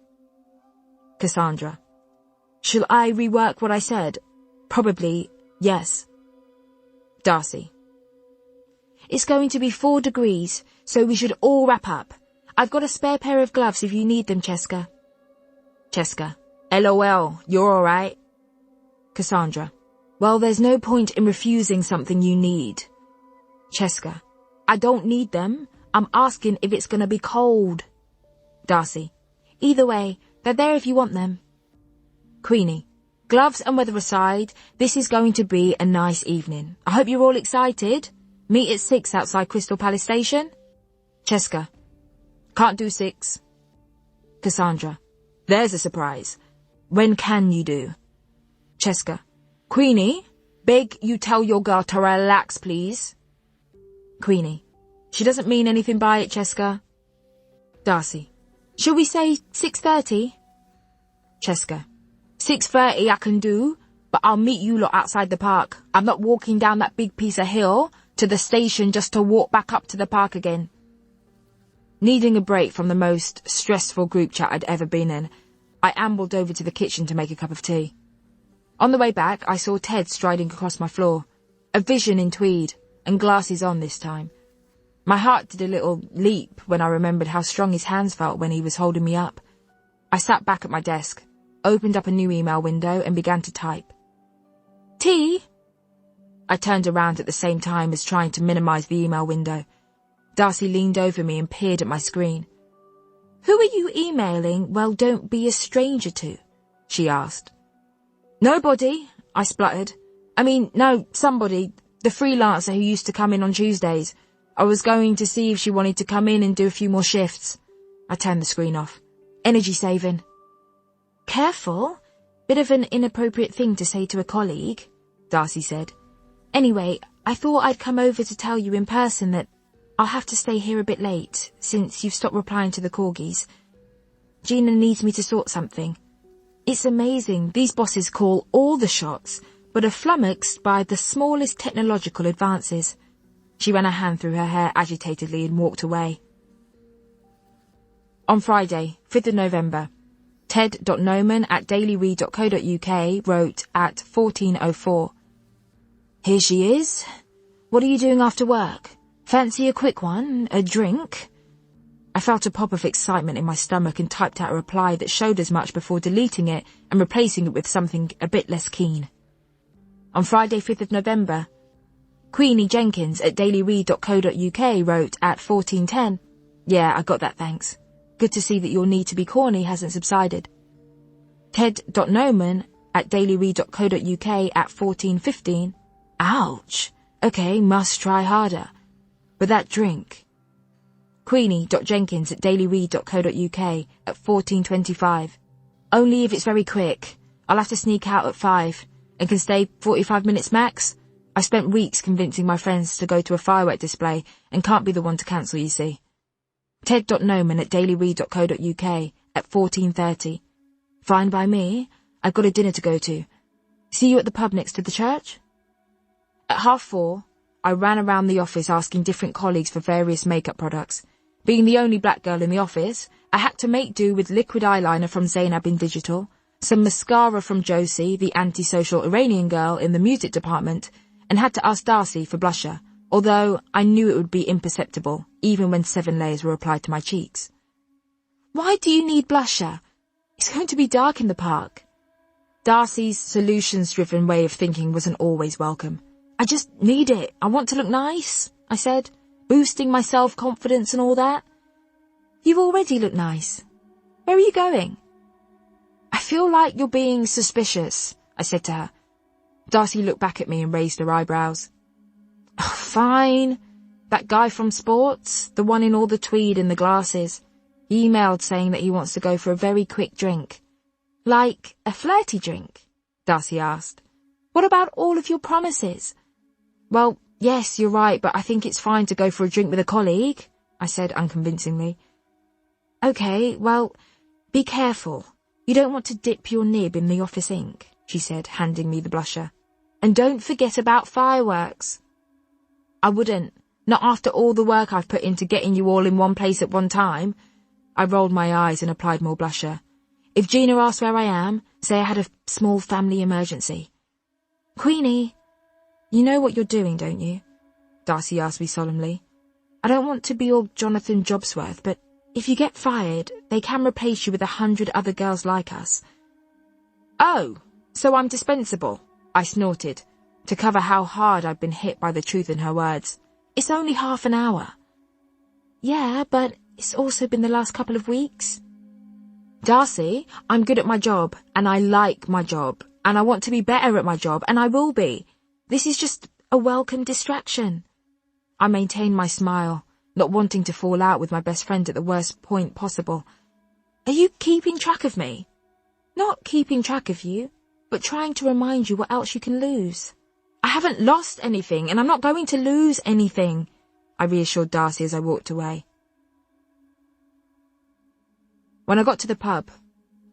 Speaker 2: Cassandra. Shall I rework what I said? Probably, yes. Darcy. It's going to be 4 degrees, so we should all wrap up. I've got a spare pair of gloves if you need them, Cheska. Cheska. LOL, you're alright. Cassandra. Well, there's no point in refusing something you need. Cheska. I don't need them. I'm asking if it's gonna be cold. Darcy. Either way, they're there if you want them. Queenie. Gloves and weather aside, this is going to be a nice evening. I hope you're all excited. Meet at 6 outside Crystal Palace Station. Cheska. Can't do 6. Cassandra. There's a surprise. When can you do? Cheska. Queenie, beg you tell your girl to relax, please. Queenie. She doesn't mean anything by it, Cheska. Darcy. Shall we say 6:30? Cheska. 6:30 I can do, but I'll meet you lot outside the park. I'm not walking down that big piece of hill to the station just to walk back up to the park again. Needing a break from the most stressful group chat I'd ever been in, I ambled over to the kitchen to make a cup of tea. On the way back, I saw Ted striding across my floor, a vision in tweed, and glasses on this time. My heart did a little leap when I remembered how strong his hands felt when he was holding me up. I sat back at my desk, opened up a new email window and began to type. Tea? I turned around at the same time as trying to minimize the email window. Darcy leaned over me and peered at my screen. Who are you emailing, well, don't be a stranger to? She asked. Nobody, I spluttered. No, somebody, the freelancer who used to come in on Tuesdays. I was going to see if she wanted to come in and do a few more shifts. I turned the screen off. Energy saving. Careful. Bit of an inappropriate thing to say to a colleague, Darcy said. Anyway, I thought I'd come over to tell you in person that I'll have to stay here a bit late, since you've stopped replying to the corgis. Gina needs me to sort something. It's amazing, these bosses call all the shots, but are flummoxed by the smallest technological advances. She ran a hand through her hair agitatedly and walked away. On Friday, 5th of November, ted.noman@dailyread.co.uk wrote at 14:04. Here she is. What are you doing after work? Fancy a quick one? A drink? I felt a pop of excitement in my stomach and typed out a reply that showed as much before deleting it and replacing it with something a bit less keen. On Friday, 5th of November, Queenie Jenkins at dailyread.co.uk wrote at 14:10. Yeah, I got that, thanks. Good to see that your need to be corny hasn't subsided. ted.noman@dailyread.co.uk at 14:15. Ouch. Okay, must try harder. But that drink. Queenie.Jenkins at dailyread.co.uk at 14:25. Only if it's very quick. I'll have to sneak out at 5 and can stay 45 minutes max. I spent weeks convincing my friends to go to a firework display and can't be the one to cancel, you see. ted.noman@dailyread.co.uk at 14:30. Fine by me. I've got a dinner to go to. See you at the pub next to the church? At 4:30, I ran around the office asking different colleagues for various makeup products. Being the only black girl in the office, I had to make do with liquid eyeliner from Zainab in Digital, some mascara from Josie, the antisocial Iranian girl in the music department, and had to ask Darcy for blusher, although I knew it would be imperceptible, even when 7 layers were applied to my cheeks. Why do you need blusher? It's going to be dark in the park. Darcy's solutions-driven way of thinking wasn't always welcome. I just need it. I want to look nice, I said, boosting my self-confidence and all that. You already look nice. Where are you going? I feel like you're being suspicious, I said to her. Darcy looked back at me and raised her eyebrows. Oh, fine. That guy from sports, the one in all the tweed and the glasses, he emailed saying that he wants to go for a very quick drink. Like a flirty drink? Darcy asked. What about all of your promises? Well, yes, you're right, but I think it's fine to go for a drink with a colleague, I said unconvincingly. Okay, well, be careful. You don't want to dip your nib in the office ink, she said, handing me the blusher. And don't forget about fireworks. I wouldn't. Not after all the work I've put into getting you all in one place at one time. I rolled my eyes and applied more blusher. If Gina asks where I am, say I had a small family emergency. Queenie, you know what you're doing, don't you? Darcy asked me solemnly. I don't want to be all Jonathan Jobsworth, but if you get fired, they can replace you with 100 other girls like us. Oh, so I'm dispensable, I snorted, to cover how hard I'd been hit by the truth in her words. It's only half an hour. Yeah, but it's also been the last couple of weeks. Darcy, I'm good at my job, and I like my job, and I want to be better at my job, and I will be. This is just a welcome distraction. I maintained my smile, not wanting to fall out with my best friend at the worst point possible. Are you keeping track of me? Not keeping track of you, but trying to remind you what else you can lose. I haven't lost anything, and I'm not going to lose anything, I reassured Darcy as I walked away. When I got to the pub,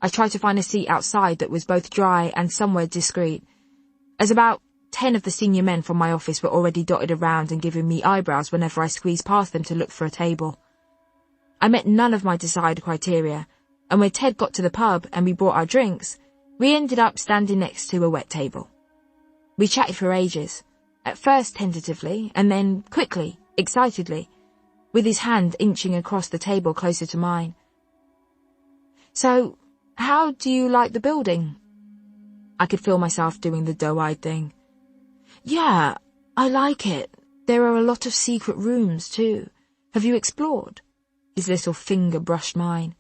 Speaker 2: I tried to find a seat outside that was both dry and somewhere discreet, as about 10 of the senior men from my office were already dotted around and giving me eyebrows whenever I squeezed past them to look for a table. I met none of my desired criteria, and when Ted got to the pub and we brought our drinks, we ended up standing next to a wet table. We chatted for ages, at first tentatively, and then quickly, excitedly, with his hand inching across the table closer to mine. So, how do you like the building? I could feel myself doing the doe-eyed thing. Yeah, I like it. There are a lot of secret rooms, too. Have you explored? His little finger brushed mine.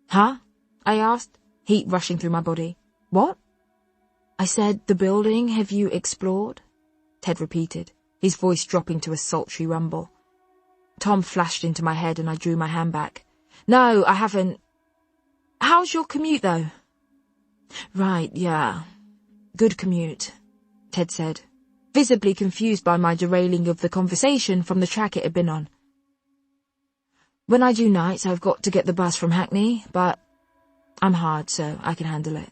Speaker 2: Huh? I asked, heat rushing through my body. What? I said, the building, have you explored? Ted repeated, his voice dropping to a sultry rumble. Tom flashed into my head and I drew my hand back. No, I haven't. How's your commute, though? Right, yeah. Good commute, Ted said, visibly confused by my derailing of the conversation from the track it had been on. When I do nights, I've got to get the bus from Hackney, but I'm hard, so I can handle it.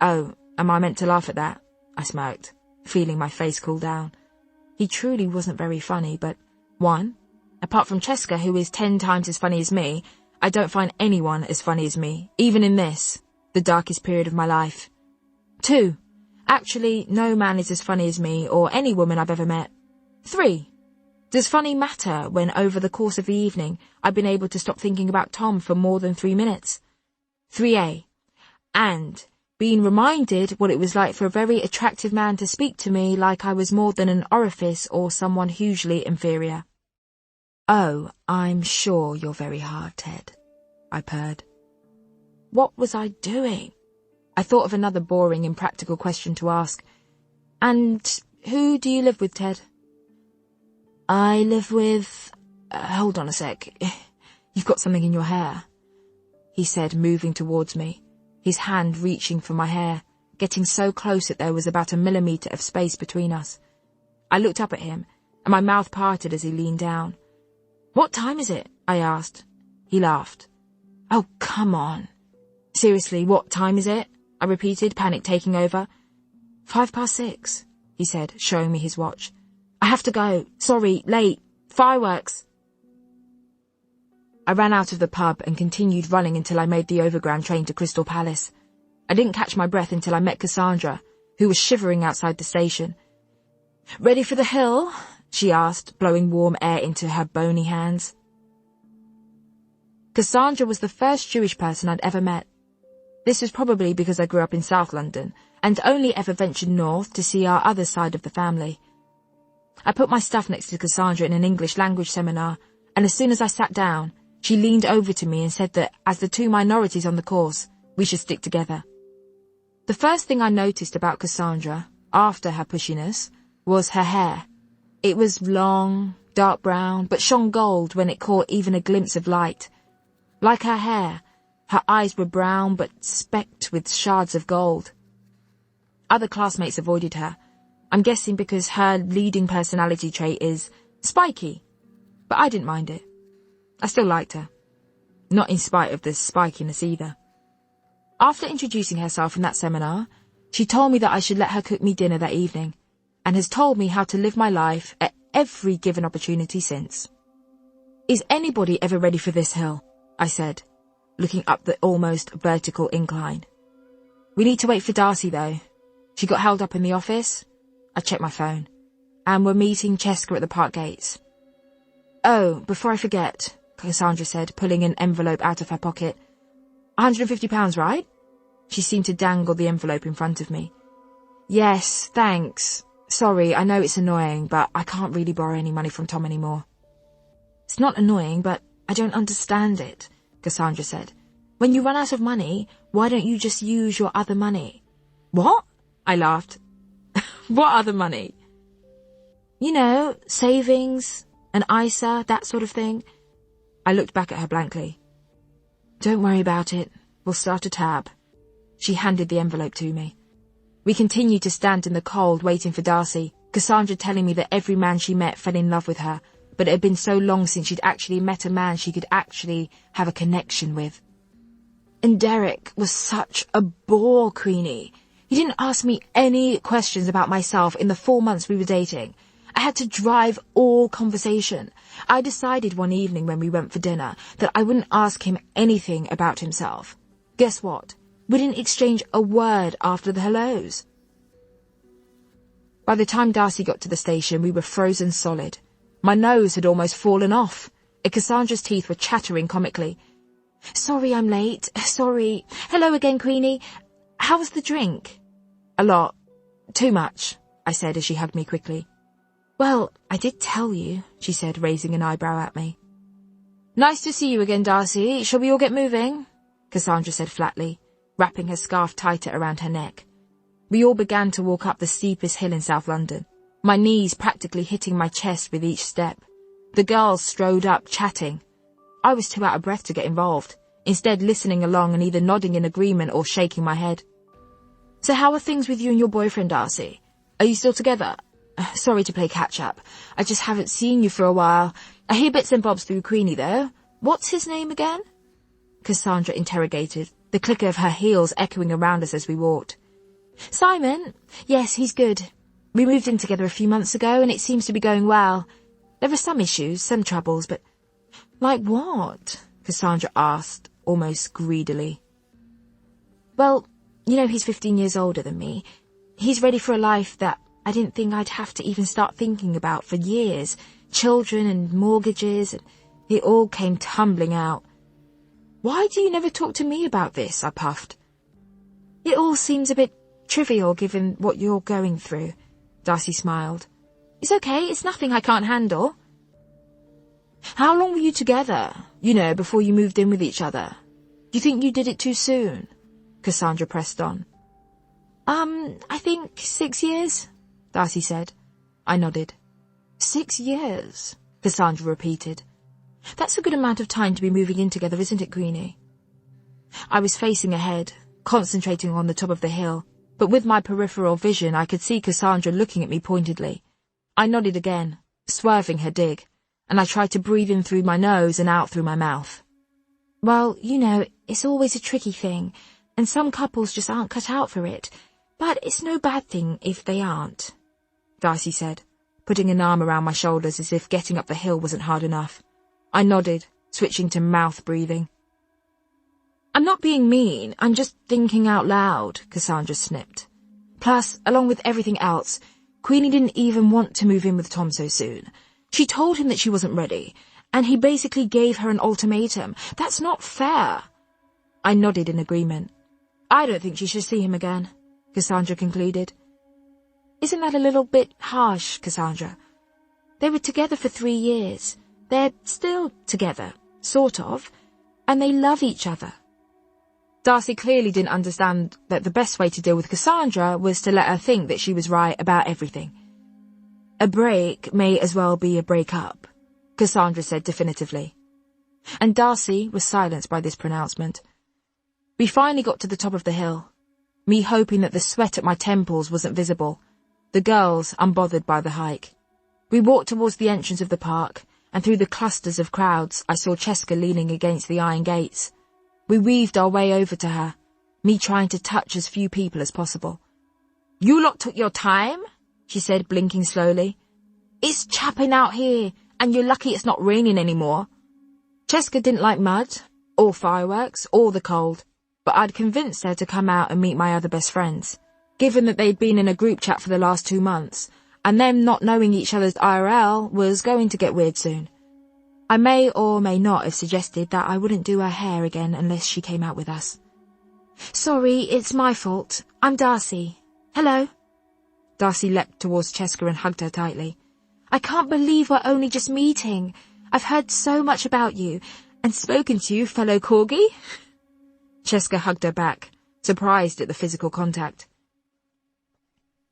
Speaker 2: Oh, am I meant to laugh at that? I smirked, feeling my face cool down. He truly wasn't very funny, but 1, apart from Cheska, who is 10 times as funny as me, I don't find anyone as funny as me, even in this, the darkest period of my life. 2, actually, no man is as funny as me or any woman I've ever met. 3, does funny matter when over the course of the evening I've been able to stop thinking about Tom for more than 3 minutes? 3A, and being reminded what it was like for a very attractive man to speak to me like I was more than an orifice or someone hugely inferior. Oh, I'm sure you're very hard, Ted, I purred. What was I doing? I thought of another boring, impractical question to ask. And who do you live with, Ted? I live with... hold on a sec. You've got something in your hair, he said, moving towards me, his hand reaching for my hair. getting so close that there was about a millimetre of space between us. I looked up at him, and my mouth parted as he leaned down. "What time is it?" I asked. He laughed. "Oh, come on." "Seriously, what time is it?" I repeated, panic taking over. 6:05, he said, showing me his watch. "I have to go. Sorry, late. Fireworks." I ran out of the pub and continued running until I made the overground train to Crystal Palace. I didn't catch my breath until I met Cassandra, who was shivering outside the station. "Ready for the hill?" she asked, blowing warm air into her bony hands. Cassandra was the first Jewish person I'd ever met. This was probably because I grew up in South London and only ever ventured north to see our other side of the family. I put my stuff next to Cassandra in an English language seminar, and as soon as I sat down, she leaned over to me and said that, as the two minorities on the course, we should stick together. The first thing I noticed about Cassandra, after her pushiness, was her hair. It was long, dark brown, but shone gold when it caught even a glimpse of light. Like her hair, her eyes were brown but specked with shards of gold. Other classmates avoided her. I'm guessing because her leading personality trait is spiky, but I didn't mind it. I still liked her. Not in spite of the spikiness either. After introducing herself in that seminar, she told me that I should let her cook me dinner that evening, and has told me how to live my life at every given opportunity since. "Is anybody ever ready for this hill?" I said, looking up the almost vertical incline. "We need to wait for Darcy, though. She got held up in the office." I checked my phone. "And we're meeting Cheska at the park gates." "Oh, before I forget," Cassandra said, pulling an envelope out of her pocket. £150, right?" She seemed to dangle the envelope in front of me. "Yes, thanks. Sorry, I know it's annoying, but I can't really borrow any money from Tom anymore." "It's not annoying, but I don't understand it," Cassandra said. "When you run out of money, why don't you just use your other money?" "What?" I laughed. "What other money?" "You know, savings, an ISA, that sort of thing." I looked back at her blankly. "Don't worry about it. We'll start a tab." She handed the envelope to me. We continued to stand in the cold waiting for Darcy, Cassandra telling me that every man she met fell in love with her, but it had been so long since she'd actually met a man she could actually have a connection with. And Derek was such a bore, Queenie. He didn't ask me any questions about myself in the 4 months we were dating. I had to drive all conversation. I decided one evening when we went for dinner that I wouldn't ask him anything about himself. Guess what? We didn't exchange a word after the hellos. By the time Darcy got to the station, we were frozen solid. My nose had almost fallen off, and Cassandra's teeth were chattering comically. "Sorry I'm late. Sorry. Hello again, Queenie. How was the drink?" "A lot. Too much," I said as she hugged me quickly. "Well, I did tell you," she said, raising an eyebrow at me. "Nice to see you again, Darcy. Shall we all get moving?" Cassandra said flatly, wrapping her scarf tighter around her neck. We all began to walk up the steepest hill in South London, my knees practically hitting my chest with each step. The girls strode up, chatting. I was too out of breath to get involved, instead listening along and either nodding in agreement or shaking my head. "So how are things with you and your boyfriend, Darcy? Are you still together? Sorry to play catch-up. I just haven't seen you for a while. I hear bits and bobs through Queenie, though. What's his name again?" Cassandra interrogated, the clicker of her heels echoing around us as we walked. "Simon? Yes, he's good. We moved in together a few months ago, and it seems to be going well. There are some issues, some troubles, but—" "Like what?" Cassandra asked, almost greedily. "Well, you know he's 15 years older than me. He's ready for a life that I didn't think I'd have to even start thinking about for years. Children and mortgages, and it all came tumbling out." "Why do you never talk to me about this?" I puffed. "It all seems a bit trivial given what you're going through," Darcy smiled. "It's okay, it's nothing I can't handle." "How long were you together, before you moved in with each other? Do you think you did it too soon?" Cassandra pressed on. I think 6 years, Darcy said. I nodded. 6 years, Cassandra repeated. "That's a good amount of time to be moving in together, isn't it, Queenie?" I was facing ahead, concentrating on the top of the hill. but with my peripheral vision I could see Cassandra looking at me pointedly. I nodded again, swerving her dig, and I tried to breathe in through my nose and out through my mouth. Well, you know, it's always a tricky thing, and some couples just aren't cut out for it, but it's no bad thing if they aren't, Darcy said, putting an arm around my shoulders as if getting up the hill wasn't hard enough. I nodded, switching to mouth breathing. I'm not being mean, I'm just thinking out loud, Cassandra snipped. Plus, along with everything else, Queenie didn't even want to move in with Tom so soon. She told him that she wasn't ready, and he basically gave her an ultimatum. That's not fair. I nodded in agreement. I don't think she should see him again, Cassandra concluded. Isn't that a little bit harsh, Cassandra? They were together for 3 years. They're still together, sort of, and they love each other. Darcy clearly didn't understand that the best way to deal with Cassandra was to let her think that she was right about everything. A break may as well be a breakup, Cassandra said definitively. And Darcy was silenced by this pronouncement. We finally got to the top of the hill, me hoping that the sweat at my temples wasn't visible, the girls unbothered by the hike. We walked towards the entrance of the park, and through the clusters of crowds I saw Cheska leaning against the iron gates. We weaved our way over to her, me trying to touch as few people as possible. You lot took your time, she said, blinking slowly. It's chapping out here, and you're lucky it's not raining anymore. Cheska didn't like mud, or fireworks, or the cold, but I'd convinced her to come out and meet my other best friends, given that they'd been in a group chat for the last 2 months, and them not knowing each other's IRL was going to get weird soon. I may or may not have suggested that I wouldn't do her hair again unless she came out with us. Sorry, it's my fault. I'm Darcy. Hello. Darcy leapt towards Cheska and hugged her tightly. I can't believe we're only just meeting. I've heard so much about you, and spoken to you, fellow corgi. Cheska hugged her back, surprised at the physical contact.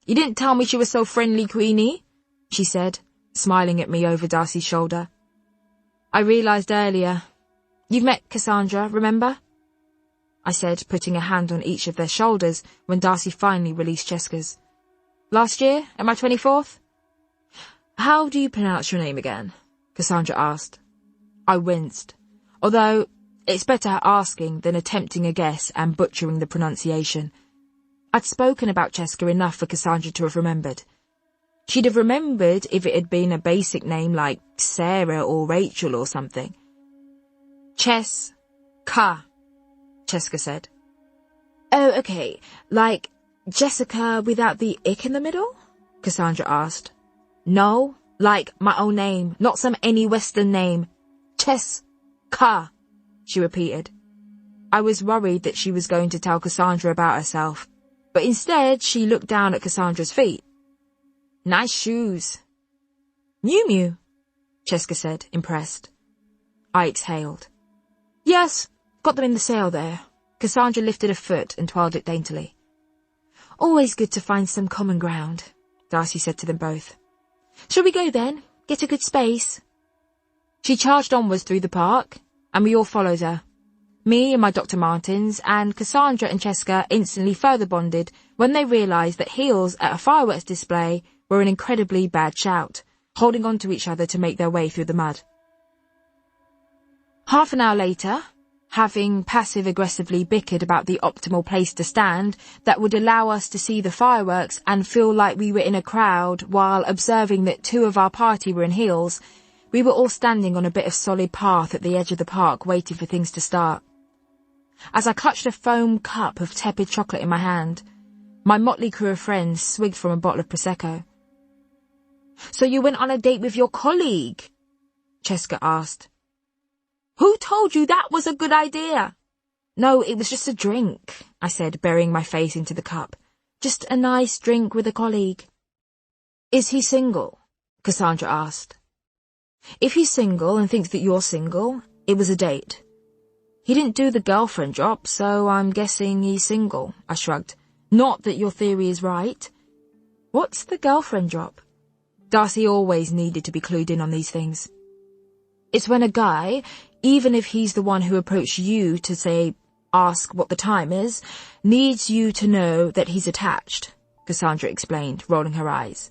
Speaker 2: You didn't tell me she was so friendly, Queenie, she said, smiling at me over Darcy's shoulder. I realised earlier. You've met Cassandra, remember? I said, putting a hand on each of their shoulders when Darcy finally released Cheska's. Last year, at my 24th? How do you pronounce your name again? Cassandra asked. I winced, although it's better asking than attempting a guess and butchering the pronunciation. I'd spoken about Cheska enough for Cassandra to have remembered. She'd have remembered if it had been a basic name like Sarah or Rachel or something. Cheska, Cheska said. Oh, okay, like Jessica without the ick in the middle? Cassandra asked. No, like my own name, not some any Western name. Cheska, she repeated. I was worried that she was going to tell Cassandra about herself, but instead she looked down at Cassandra's feet. Nice shoes. Miu Miu, Cheska said, impressed. I exhaled. Yes, got them in the sale there. Cassandra lifted a foot and twirled it daintily. Always good to find some common ground, Darcy said to them both. Shall we go then? Get a good space? She charged onwards through the park, and we all followed her. Me and my Dr. Martens, and Cassandra and Cheska instantly further bonded when they realised that heels at a fireworks display were an incredibly bad shout, holding on to each other to make their way through the mud. Half an hour later, having passive-aggressively bickered about the optimal place to stand that would allow us to see the fireworks and feel like we were in a crowd while observing that 2 of our party were in heels, we were all standing on a bit of solid path at the edge of the park waiting for things to start. As I clutched a foam cup of tepid chocolate in my hand, my motley crew of friends swigged from a bottle of Prosecco. So you went on a date with your colleague? Cheska asked. Who told you that was a good idea? No, it was just a drink, I said, burying my face into the cup. Just a nice drink with a colleague. Is he single? Cassandra asked. If he's single and thinks that you're single, it was a date. He didn't do the girlfriend drop, so I'm guessing he's single, I shrugged. Not that your theory is right. What's the girlfriend drop? Darcy always needed to be clued in on these things. It's when a guy, even if he's the one who approached you to say, ask what the time is, needs you to know that he's attached, Cassandra explained, rolling her eyes.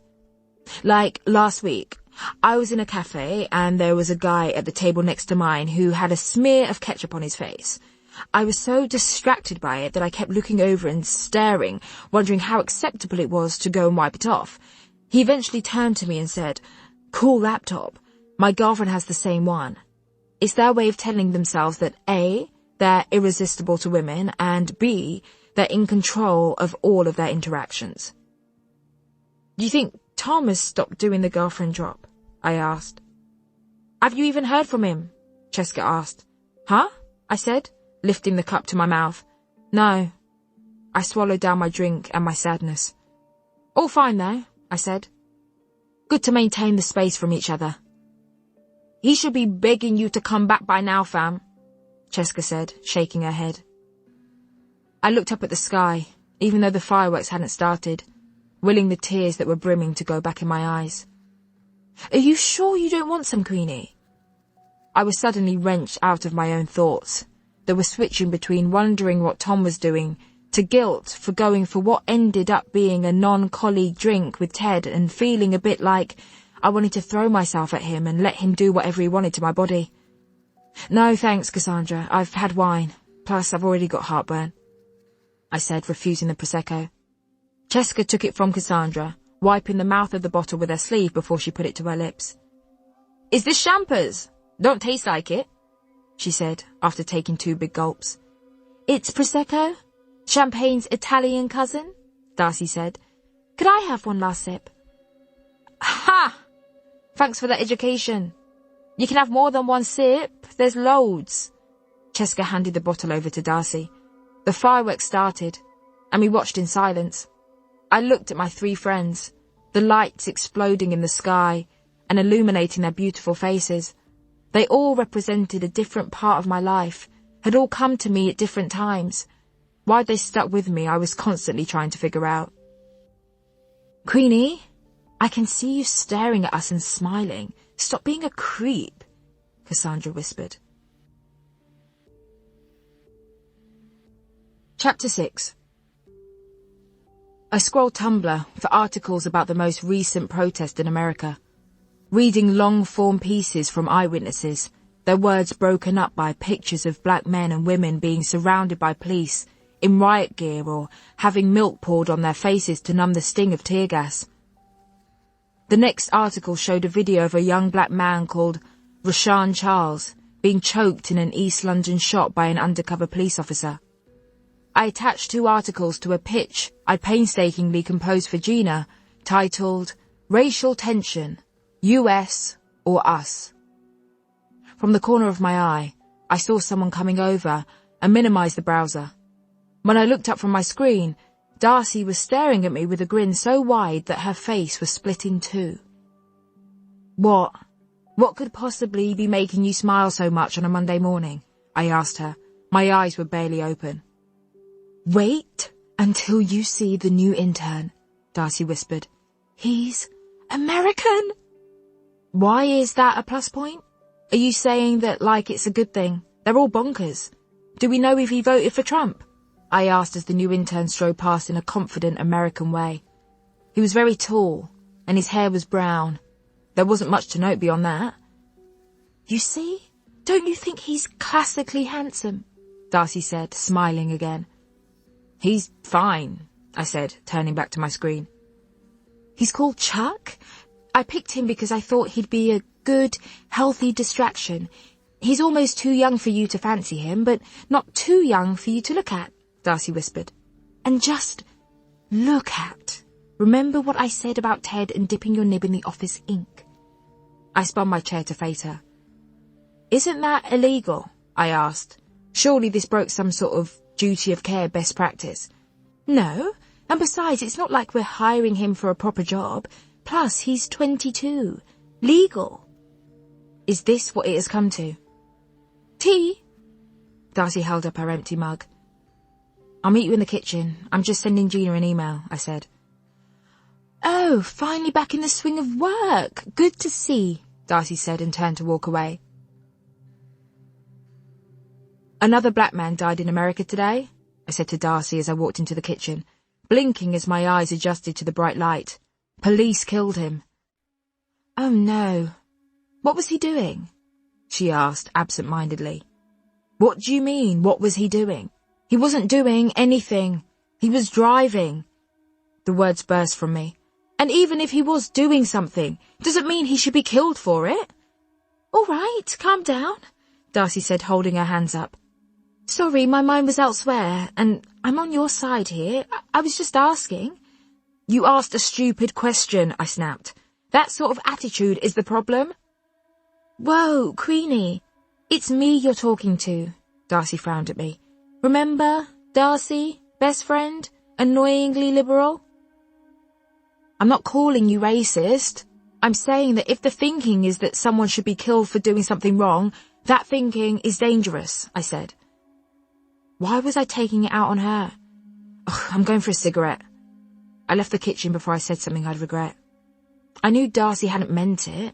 Speaker 2: Like last week, I was in a cafe and there was a guy at the table next to mine who had a smear of ketchup on his face. I was so distracted by it that I kept looking over and staring, wondering how acceptable it was to go and wipe it off. He eventually turned to me and said, "Cool laptop. My girlfriend has the same one." It's their way of telling themselves that A, they're irresistible to women, and B, they're in control of all of their interactions. "Do you think Tom has stopped doing the girlfriend drop?" I asked. "Have you even heard from him?" Cheska asked. "Huh?" I said, lifting the cup to my mouth. "No." I swallowed down my drink and my sadness. "All fine though," I said. "Good to maintain the space from each other." "He should be begging you to come back by now, fam," Cheska said, shaking her head. I looked up at the sky, even though the fireworks hadn't started, willing the tears that were brimming to go back in my eyes. "Are you sure you don't want some, Queenie?" I was suddenly wrenched out of my own thoughts that were switching between wondering what Tom was doing to guilt for going for what ended up being a non-colleague drink with Ted and feeling a bit like I wanted to throw myself at him and let him do whatever he wanted to my body. "No, thanks, Cassandra. I've had wine. Plus, I've already got heartburn," I said, refusing the Prosecco. Cheska took it from Cassandra, wiping the mouth of the bottle with her sleeve before she put it to her lips. "Is this champers? Don't taste like it," she said, after taking 2 big gulps. "It's Prosecco, champagne's Italian cousin," Darcy said. "Could I have one last sip?" "Ha! Thanks for that education. You can have more than one sip. There's loads." Cheska handed the bottle over to Darcy. The fireworks started, and we watched in silence. I looked at my 3 friends, the lights exploding in the sky and illuminating their beautiful faces. They all represented a different part of my life, had all come to me at different times. Why they stuck with me, I was constantly trying to figure out. "Queenie, I can see you staring at us and smiling. Stop being a creep," Cassandra whispered. Chapter 6. I scrolled Tumblr for articles about the most recent protest in America, reading long-form pieces from eyewitnesses, their words broken up by pictures of black men and women being surrounded by police in riot gear or having milk poured on their faces to numb the sting of tear gas. The next article showed a video of a young black man called Rashawn Charles being choked in an East London shop by an undercover police officer. I attached 2 articles to a pitch I'd painstakingly composed for Gina, titled Racial Tension, US or Us. From the corner of my eye, I saw someone coming over and minimized the browser. When I looked up from my screen, Darcy was staring at me with a grin so wide that her face was split in 2. What could possibly be making you smile so much on a Monday morning?" I asked her. My eyes were barely open. "Wait until you see the new intern," Darcy whispered. "He's American." "Why is that a plus point? Are you saying that like it's a good thing? They're all bonkers. Do we know if he voted for Trump?" I asked as the new intern strode past in a confident American way. He was very tall, and his hair was brown. There wasn't much to note beyond that. "You see? Don't you think he's classically handsome?" Darcy said, smiling again. "He's fine," I said, turning back to my screen. "He's called Chuck. I picked him because I thought he'd be a good, healthy distraction. He's almost too young for you to fancy him, but not too young for you to look at," Darcy whispered. "And just look at. Remember what I said about Ted and dipping your nib in the office ink?" I spun my chair to face her. "Isn't that illegal?" I asked. Surely this broke some sort of duty of care best practice. "No, and besides, it's not like we're hiring him for a proper job. Plus, he's 22. Legal." "Is this what it has come to?" "Tea?" Darcy held up her empty mug. "I'll meet you in the kitchen. I'm just sending Gina an email," I said. "Oh, finally back in the swing of work. Good to see," Darcy said and turned to walk away. Another black man died in America today, I said to Darcy as I walked into the kitchen, blinking as my eyes adjusted to the bright light. Police killed him. Oh no. What was he doing? She asked absent-mindedly. What do you mean, what was he doing? He wasn't doing anything. He was driving. The words burst from me. And even if he was doing something, doesn't mean he should be killed for it. All right, calm down, Darcy said, holding her hands up. Sorry, my mind was elsewhere, and I'm on your side here. I was just asking. You asked a stupid question, I snapped. That sort of attitude is the problem. Whoa, Queenie, it's me you're talking to, Darcy frowned at me. Remember, Darcy, best friend, annoyingly liberal? I'm not calling you racist. I'm saying that if the thinking is that someone should be killed for doing something wrong, that thinking is dangerous, I said. Why was I taking it out on her? Ugh, I'm going for a cigarette. I left the kitchen before I said something I'd regret. I knew Darcy hadn't meant it,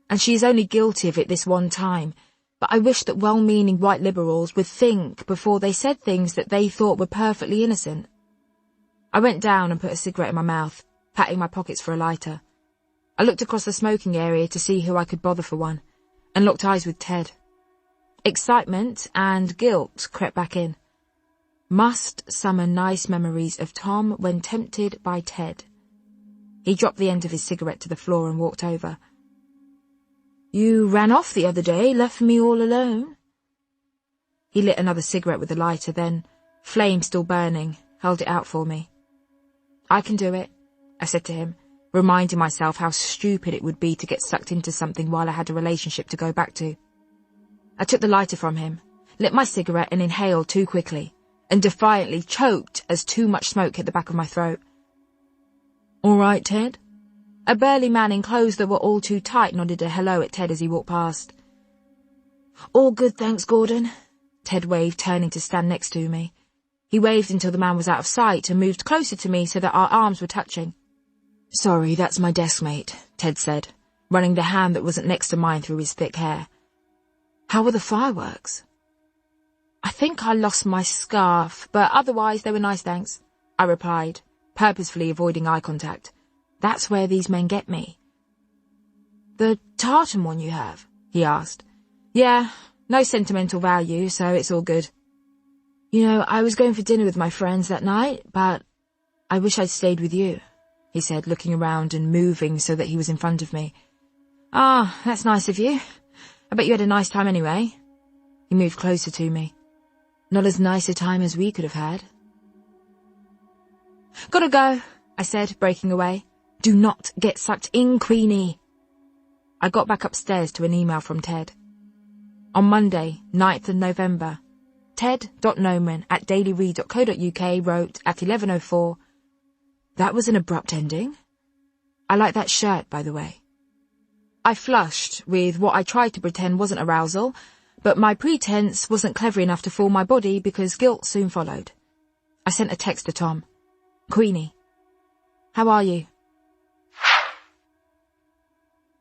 Speaker 2: and she is only guilty of it this one time, but I wish that well-meaning white liberals would think before they said things that they thought were perfectly innocent. I went down and put a cigarette in my mouth, patting my pockets for a lighter. I looked across the smoking area to see who I could bother for one, and locked eyes with Ted. Excitement and guilt crept back in. Must summon nice memories of Tom when tempted by Ted. He dropped the end of his cigarette to the floor and walked over. You ran off the other day, left me all alone. He lit another cigarette with the lighter, then, flame still burning, held it out for me. I can do it, I said to him, reminding myself how stupid it would be to get sucked into something while I had a relationship to go back to. I took the lighter from him, lit my cigarette and inhaled too quickly, and defiantly choked as too much smoke hit the back of my throat. All right, Ted? A burly man in clothes that were all too tight nodded a hello at Ted as he walked past. All good, thanks, Gordon, Ted waved, turning to stand next to me. He waved until the man was out of sight and moved closer to me so that our arms were touching. Sorry, that's my desk mate, Ted said, running the hand that wasn't next to mine through his thick hair. How were the fireworks? I think I lost my scarf, but otherwise they were nice, thanks, I replied, purposefully avoiding eye contact. That's where these men get me. The tartan one you have? He asked. Yeah, no sentimental value, so it's all good. You know, I was going for dinner with my friends that night, but I wish I'd stayed with you, he said, looking around and moving so that he was in front of me. Ah, that's nice of you. I bet you had a nice time anyway. He moved closer to me. Not as nice a time as we could have had. Gotta go, I said, breaking away. Do not get sucked in, Queenie. I got back upstairs to an email from Ted. On Monday, 9th of November, ted.noman@dailyread.co.uk wrote at 11:04, That was an abrupt ending. I like that shirt, by the way. I flushed with what I tried to pretend wasn't arousal, but my pretense wasn't clever enough to fool my body because guilt soon followed. I sent a text to Tom. Queenie, how are you?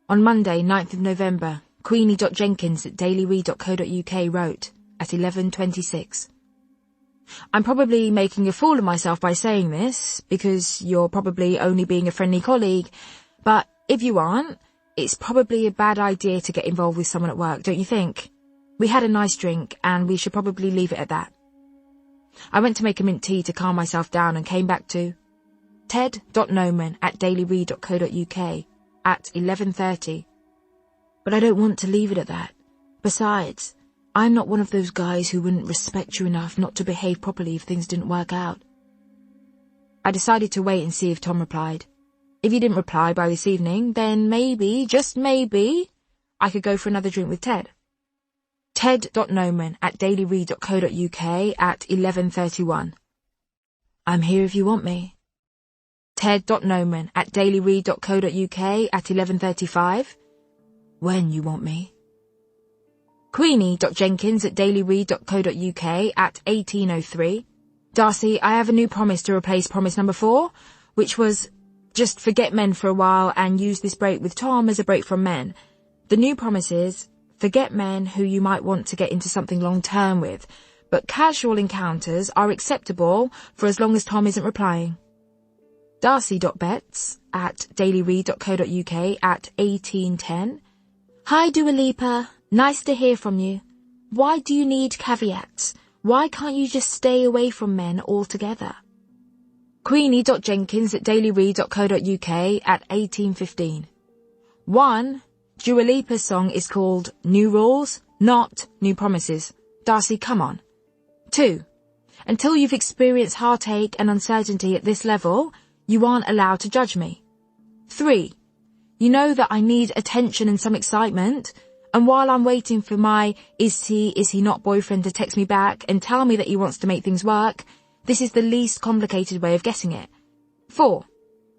Speaker 2: On Monday, 9th of November, Queenie.Jenkins@dailyread.co.uk wrote at 11:26. I'm probably making a fool of myself by saying this, because you're probably only being a friendly colleague, but if you aren't, it's probably a bad idea to get involved with someone at work, don't you think? We had a nice drink, and we should probably leave it at that. I went to make a mint tea to calm myself down and came back to ted.noman@dailyread.co.uk at 11:30. But I don't want to leave it at that. Besides, I'm not one of those guys who wouldn't respect you enough not to behave properly if things didn't work out. I decided to wait and see if Tom replied. If he didn't reply by this evening, then maybe, just maybe, I could go for another drink with Ted. ted.noman@dailyread.co.uk at 11:31. I'm here if you want me. ted.noman@dailyread.co.uk at 11:35. When you want me. Queenie.Jenkins@dailyread.co.uk at 18:03. Darcy, I have a new promise to replace promise number 4, which was just forget men for a while and use this break with Tom as a break from men. The new promise is forget men who you might want to get into something long-term with, but casual encounters are acceptable for as long as Tom isn't replying. darcy.betts@dailyread.co.uk at 1810. Hi Dua Lipa, nice to hear from you. Why do you need caveats? Why can't you just stay away from men altogether? Queenie.Jenkins at dailyread.co.uk at 1815. 1. Dua Lipa's song is called New Rules, not New Promises. Darcy, come on. 2. Until you've experienced heartache and uncertainty at this level, you aren't allowed to judge me. 3. You know that I need attention and some excitement, and while I'm waiting for my is he not boyfriend to text me back and tell me that he wants to make things work, this is the least complicated way of getting it. 4.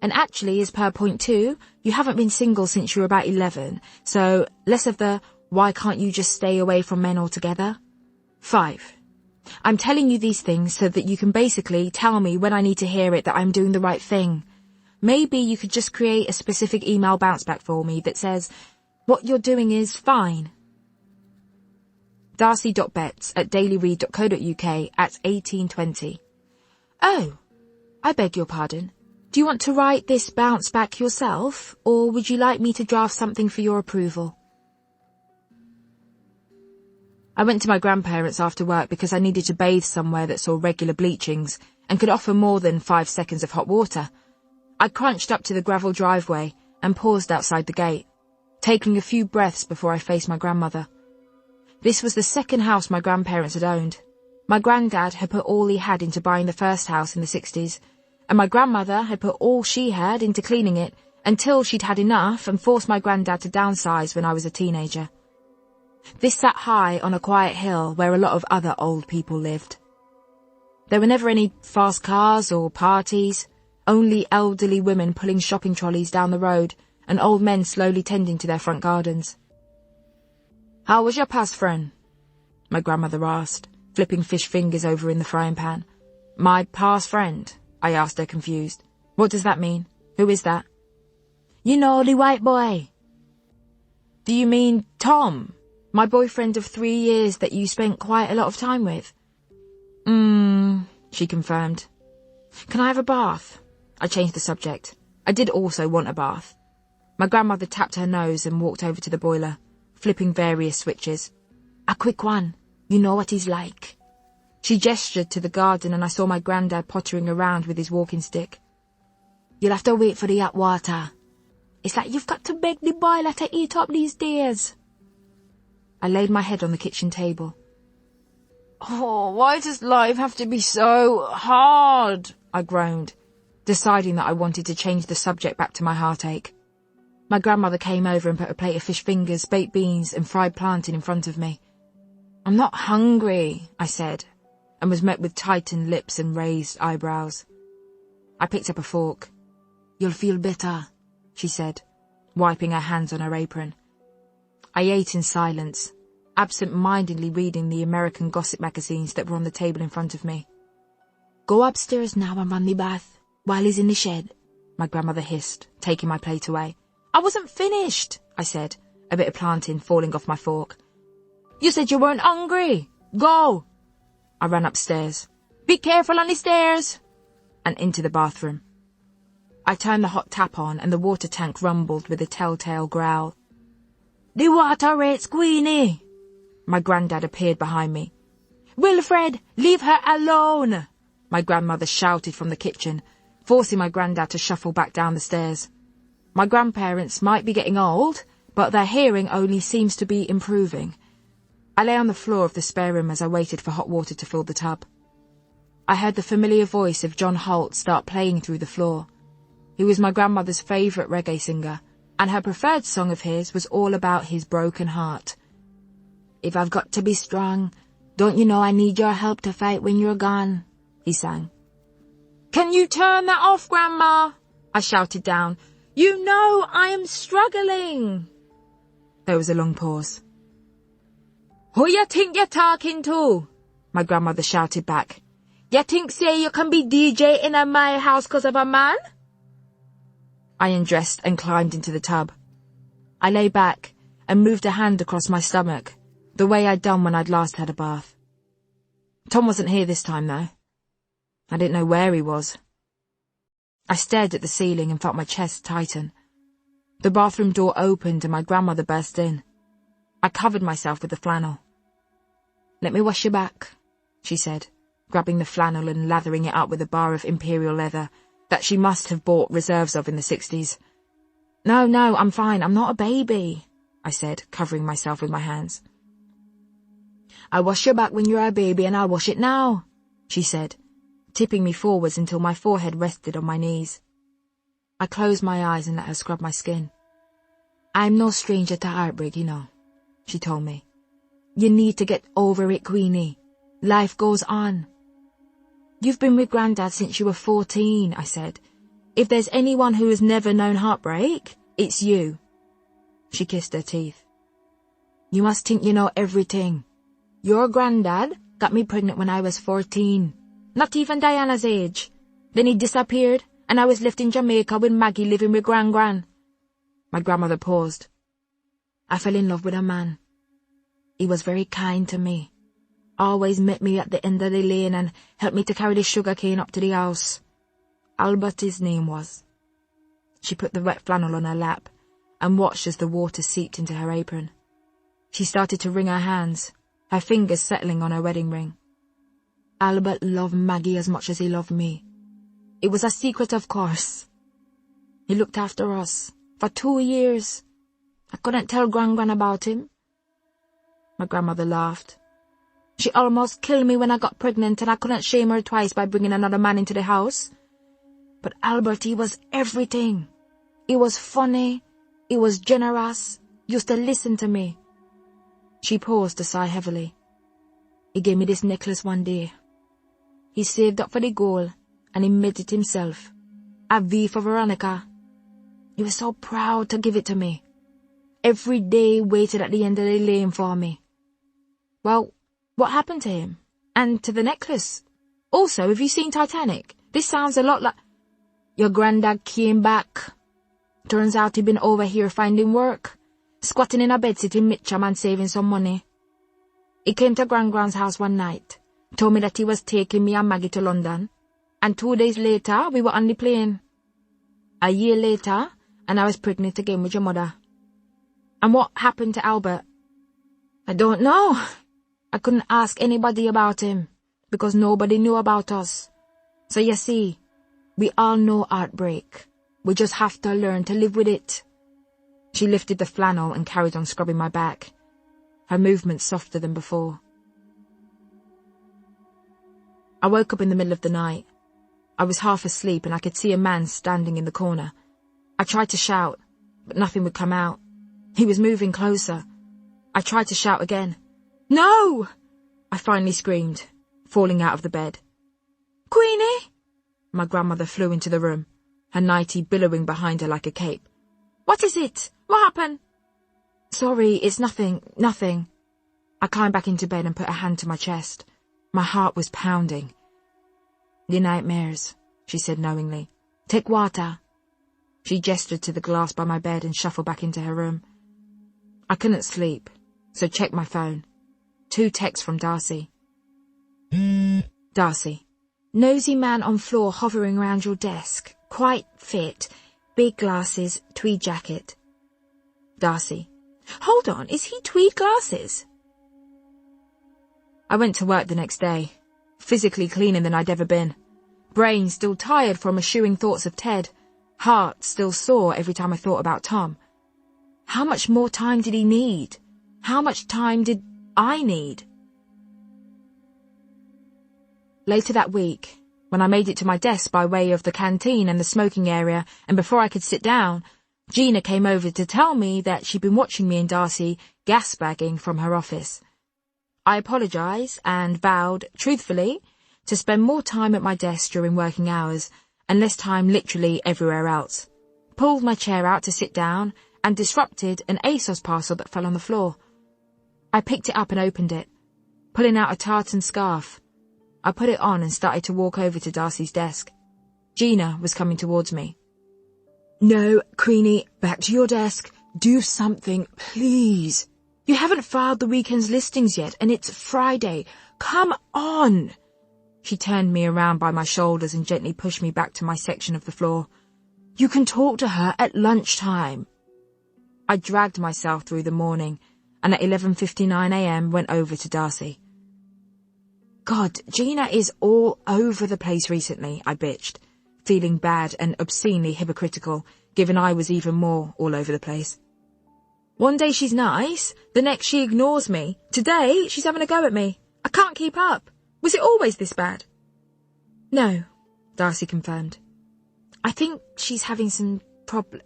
Speaker 2: And actually, as per point 2, you haven't been single since you were about 11, so less of the why can't you just stay away from men altogether? 5. I'm telling you these things so that you can basically tell me when I need to hear it that I'm doing the right thing. Maybe you could just create a specific email bounce back for me that says, what you're doing is fine. Darcy.betts at dailyread.co.uk at 1820. Oh, I beg your pardon. Do you want to write this bounce back yourself, or would you like me to draft something for your approval? I went to my grandparents after work because I needed to bathe somewhere that saw regular bleachings and could offer more than 5 seconds of hot water. I crunched up to the gravel driveway and paused outside the gate, taking a few breaths before I faced my grandmother. This was the second house my grandparents had owned. My granddad had put all he had into buying the first house in the 60s, and my grandmother had put all she had into cleaning it until she'd had enough and forced my granddad to downsize when I was a teenager. This sat high on a quiet hill where a lot of other old people lived. There were never any fast cars or parties, only elderly women pulling shopping trolleys down the road and old men slowly tending to their front gardens. How was your past friend? My grandmother asked, flipping fish fingers over in the frying pan. My past friend? I asked her, confused. What does that mean? Who is that? You know, the white boy. Do you mean Tom? My boyfriend of 3 years that you spent quite a lot of time with? She confirmed. Can I have a bath? I changed the subject. I did also want a bath. My grandmother tapped her nose and walked over to the boiler, flipping various switches. A quick one. You know what he's like. She gestured to the garden and I saw my granddad pottering around with his walking stick. You'll have to wait for the hot water. It's like you've got to beg the boiler to eat up these days. I laid my head on the kitchen table. Oh, why does life have to be so hard? I groaned, deciding that I wanted to change the subject back to my heartache. My grandmother came over and put a plate of fish fingers, baked beans and fried plantain in front of me. I'm not hungry, I said, and was met with tightened lips and raised eyebrows. I picked up a fork. You'll feel better, she said, wiping her hands on her apron. I ate in silence, absent-mindedly reading the American gossip magazines that were on the table in front of me. Go upstairs now and run the bath while he's in the shed, my grandmother hissed, taking my plate away. I wasn't finished, I said, a bit of plantain falling off my fork. You said you weren't hungry. Go. I ran upstairs. Be careful on the stairs. And into the bathroom. I turned the hot tap on and the water tank rumbled with a telltale growl. The water rate's Queenie. My granddad appeared behind me. Wilfred, leave her alone, my grandmother shouted from the kitchen, forcing my granddad to shuffle back down the stairs. My grandparents might be getting old, but their hearing only seems to be improving. I lay on the floor of the spare room as I waited for hot water to fill the tub. I heard the familiar voice of John Holt start playing through the floor. He was my grandmother's favourite reggae singer, and her preferred song of his was all about his broken heart. If I've got to be strong, don't you know I need your help to fight when you're gone, he sang. Can you turn that off, Grandma? I shouted down. You know I am struggling. There was a long pause. Who you think you're talking to? My grandmother shouted back. You think say you can be DJ in my house 'cause of a man? I undressed and climbed into the tub. I lay back and moved a hand across my stomach, the way I'd done when I'd last had a bath. Tom wasn't here this time, though. I didn't know where he was. I stared at the ceiling and felt my chest tighten. The bathroom door opened and my grandmother burst in. I covered myself with the flannel. "Let me wash your back," she said, grabbing the flannel and lathering it up with a bar of imperial leather that she must have bought reserves of in the 60s. No, I'm fine. I'm not a baby," I said, covering myself with my hands. "I'll wash your back when you're a baby and I'll wash it now," she said, tipping me forwards until my forehead rested on my knees. I closed my eyes and let her scrub my skin. "I'm no stranger to heartbreak, you know," she told me. "You need to get over it, Queenie. Life goes on." "You've been with Grandad since you were 14, I said. "If there's anyone who has never known heartbreak, it's you." She kissed her teeth. "You must think you know everything. Your Grandad got me pregnant when I was 14. Not even Diana's age. Then he disappeared, and I was left in Jamaica with Maggie living with Gran. My grandmother paused. "I fell in love with a man. He was very kind to me. Always met me at the end of the lane and helped me to carry the sugar cane up to the house. Albert his name was." She put the wet flannel on her lap and watched as the water seeped into her apron. She started to wring her hands, her fingers settling on her wedding ring. "Albert loved Maggie as much as he loved me. It was a secret, of course. He looked after us for 2 years. I couldn't tell Gran about him." My grandmother laughed. "She almost killed me when I got pregnant and I couldn't shame her twice by bringing another man into the house. But Albert, he was everything. He was funny, he was generous, used to listen to me." She paused to sigh heavily. "He gave me this necklace one day. He saved up for the gold and he made it himself. A V for Veronica. He was so proud to give it to me. Every day he waited at the end of the lane for me." "Well, what happened to him? And to the necklace? Also, have you seen Titanic? This sounds a lot like—" "Your Grandad came back. Turns out he'd been over here finding work, squatting in a bedsit in Mitcham and saving some money. He came to Gran's house one night, told me that he was taking me and Maggie to London, and 2 days later we were on the plane. A year later, and I was pregnant again with your mother." "And what happened to Albert?" "I don't know. I couldn't ask anybody about him, because nobody knew about us. So you see, we all know heartbreak. We just have to learn to live with it." She lifted the flannel and carried on scrubbing my back, her movements softer than before. I woke up in the middle of the night. I was half asleep and I could see a man standing in the corner. I tried to shout, but nothing would come out. He was moving closer. I tried to shout again. "No!" I finally screamed, falling out of the bed. "Queenie!" My grandmother flew into the room, her nightie billowing behind her like a cape. "What is it? What happened?" "Sorry, it's nothing." I climbed back into bed and put a hand to my chest. My heart was pounding. "Your nightmares," she said knowingly. "Take water." She gestured to the glass by my bed and shuffled back into her room. I couldn't sleep, so checked my phone. 2 texts from Darcy. Darcy: "Nosy man on floor hovering around your desk. Quite fit. Big glasses, tweed jacket." Darcy: "Hold on, is he tweed glasses?" I went to work the next day, physically cleaner than I'd ever been. Brain still tired from eschewing thoughts of Ted. Heart still sore every time I thought about Tom. How much more time did he need? How much time did I need? Later that week, when I made it to my desk by way of the canteen and the smoking area, and before I could sit down, Gina came over to tell me that she'd been watching me and Darcy gas-bagging from her office. I apologised and vowed, truthfully, to spend more time at my desk during working hours and less time literally everywhere else. Pulled my chair out to sit down and disrupted an ASOS parcel that fell on the floor. I picked it up and opened it, pulling out a tartan scarf. I put it on and started to walk over to Darcy's desk. Gina was coming towards me. "No, Queenie, back to your desk. Do something, please. You haven't filed the weekend's listings yet, and it's Friday. Come on! She turned me around by my shoulders and gently pushed me back to my section of the floor. You can talk to her at lunchtime. I dragged myself through the morning and at 11:59 a.m. went over to Darcy. God, Gina is all over the place recently, I bitched, feeling bad and obscenely hypocritical, given I was even more all over the place. One day she's nice, the next she ignores me. Today she's having a go at me. I can't keep up. Was it always this bad? No, Darcy confirmed. I think she's having some problem.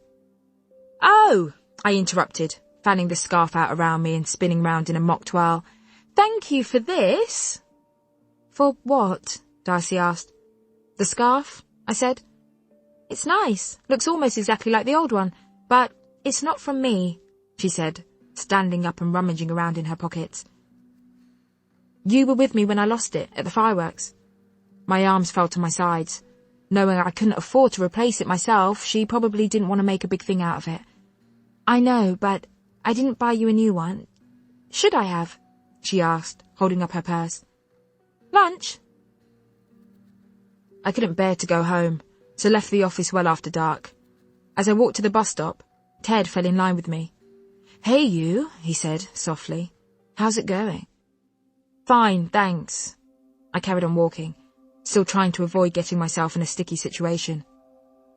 Speaker 2: Oh, I interrupted, fanning the scarf out around me and spinning round in a mock twirl. Thank you for this. For what? Darcy asked. The scarf, I said. It's nice. Looks almost exactly like the old one. But it's not from me, she said, standing up and rummaging around in her pockets. You were with me when I lost it, at the fireworks. My arms fell to my sides. Knowing I couldn't afford to replace it myself, she probably didn't want to make a big thing out of it. I know, but I didn't buy you a new one. Should I have? She asked, holding up her purse. Lunch? I couldn't bear to go home, so left the office well after dark. As I walked to the bus stop, Ted fell in line with me. Hey you, he said softly. How's it going? Fine, thanks. I carried on walking, still trying to avoid getting myself in a sticky situation.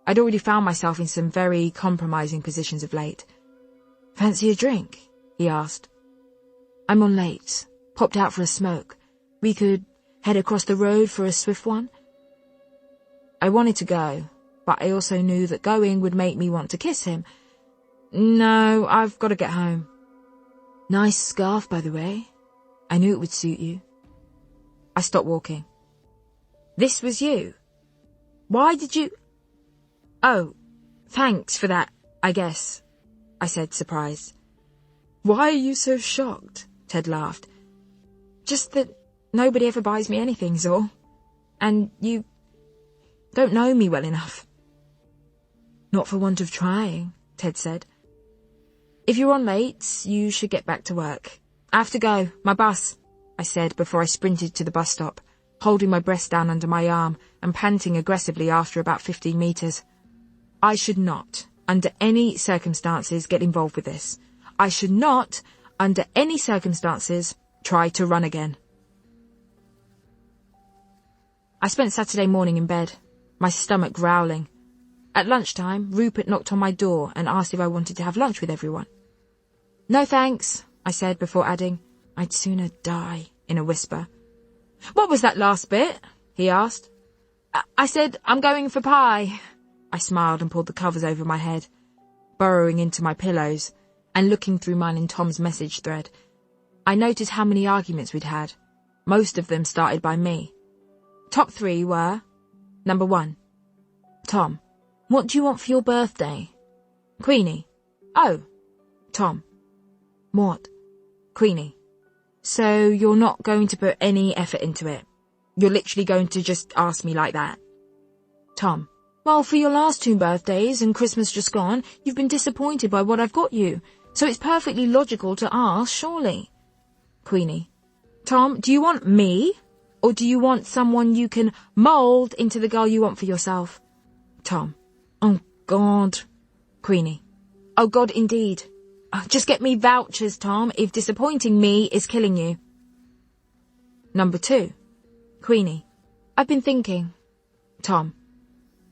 Speaker 2: I'd already found myself in some very compromising positions of late. Fancy a drink? He asked. I'm on late. Popped out for a smoke. We could head across the road for a swift one. I wanted to go, but I also knew that going would make me want to kiss him. No, I've got to get home. Nice scarf, by the way. I knew it would suit you. I stopped walking. This was you? Why did you... Oh, thanks for that, I guess, I said, surprised. Why are you so shocked? Ted laughed. Just that nobody ever buys me anything's all. And you don't know me well enough. Not for want of trying, Ted said. If you're on late, you should get back to work. I have to go, my bus, I said before I sprinted to the bus stop, holding my breast down under my arm and panting aggressively after about 15 metres. I should not, under any circumstances, get involved with this. I should not, under any circumstances, try to run again. I spent Saturday morning in bed, my stomach growling. At lunchtime, Rupert knocked on my door and asked if I wanted to have lunch with everyone. No thanks, I said before adding, I'd sooner die, in a whisper. What was that last bit? He asked. I said, I'm going for pie. I smiled and pulled the covers over my head, burrowing into my pillows and looking through mine and Tom's message thread. I noticed how many arguments we'd had. Most of them started by me. Top 3 were, number 1, Tom, what do you want for your birthday? Queenie, oh, Tom, what? Queenie, so you're not going to put any effort into it. You're literally going to just ask me like that. Tom, well, for your last 2 birthdays and Christmas just gone, you've been disappointed by what I've got you, so it's perfectly logical to ask, surely. Queenie, Tom, do you want me, or do you want someone you can mould into the girl you want for yourself? Tom, oh God. Queenie, oh God, indeed. Just get me vouchers, Tom, if disappointing me is killing you. Number 2, Queenie, I've been thinking. Tom,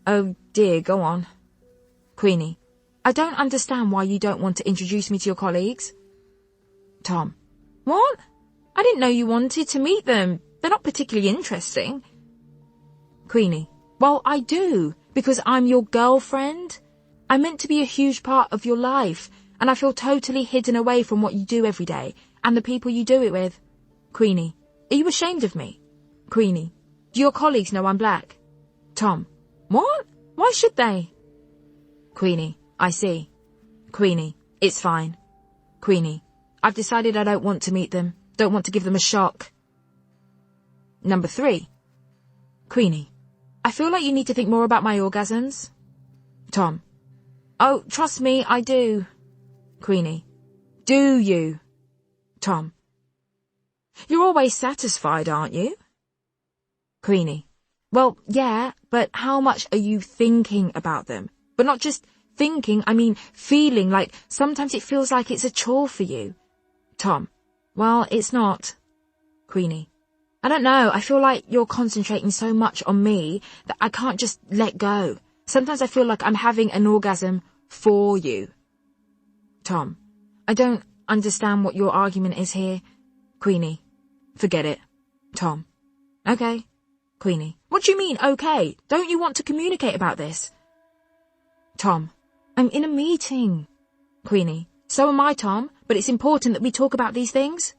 Speaker 2: oh dear, go on. Queenie, I don't understand why you don't want to introduce me to your colleagues. Tom, what? I didn't know you wanted to meet them. They're not particularly interesting. Queenie, well, I do, because I'm your girlfriend. I'm meant to be a huge part of your life, and I feel totally hidden away from what you do every day, and the people you do it with. Queenie, are you ashamed of me? Queenie, do your colleagues know I'm black? Tom, what? Why should they? Queenie, I see. Queenie, it's fine. Queenie, I've decided I don't want to meet them, don't want to give them a shock. Number 3, Queenie, I feel like you need to think more about my orgasms. Tom, oh, trust me, I do. Queenie, do you? Tom, You're always satisfied, aren't you? Queenie. Well, yeah, but how much are you thinking about them? But not just thinking, I mean feeling, like sometimes it feels like it's a chore for you. Tom. Well, it's not. Queenie. I don't know, I feel like you're concentrating so much on me that I can't just let go. Sometimes I feel like I'm having an orgasm for you. Tom. I don't understand what your argument is here. Queenie. Forget it. Tom. Okay. Queenie. What do you mean, okay? Don't you want to communicate about this? Tom. I'm in a meeting. Queenie. So am I, Tom, but it's important that we talk about these things.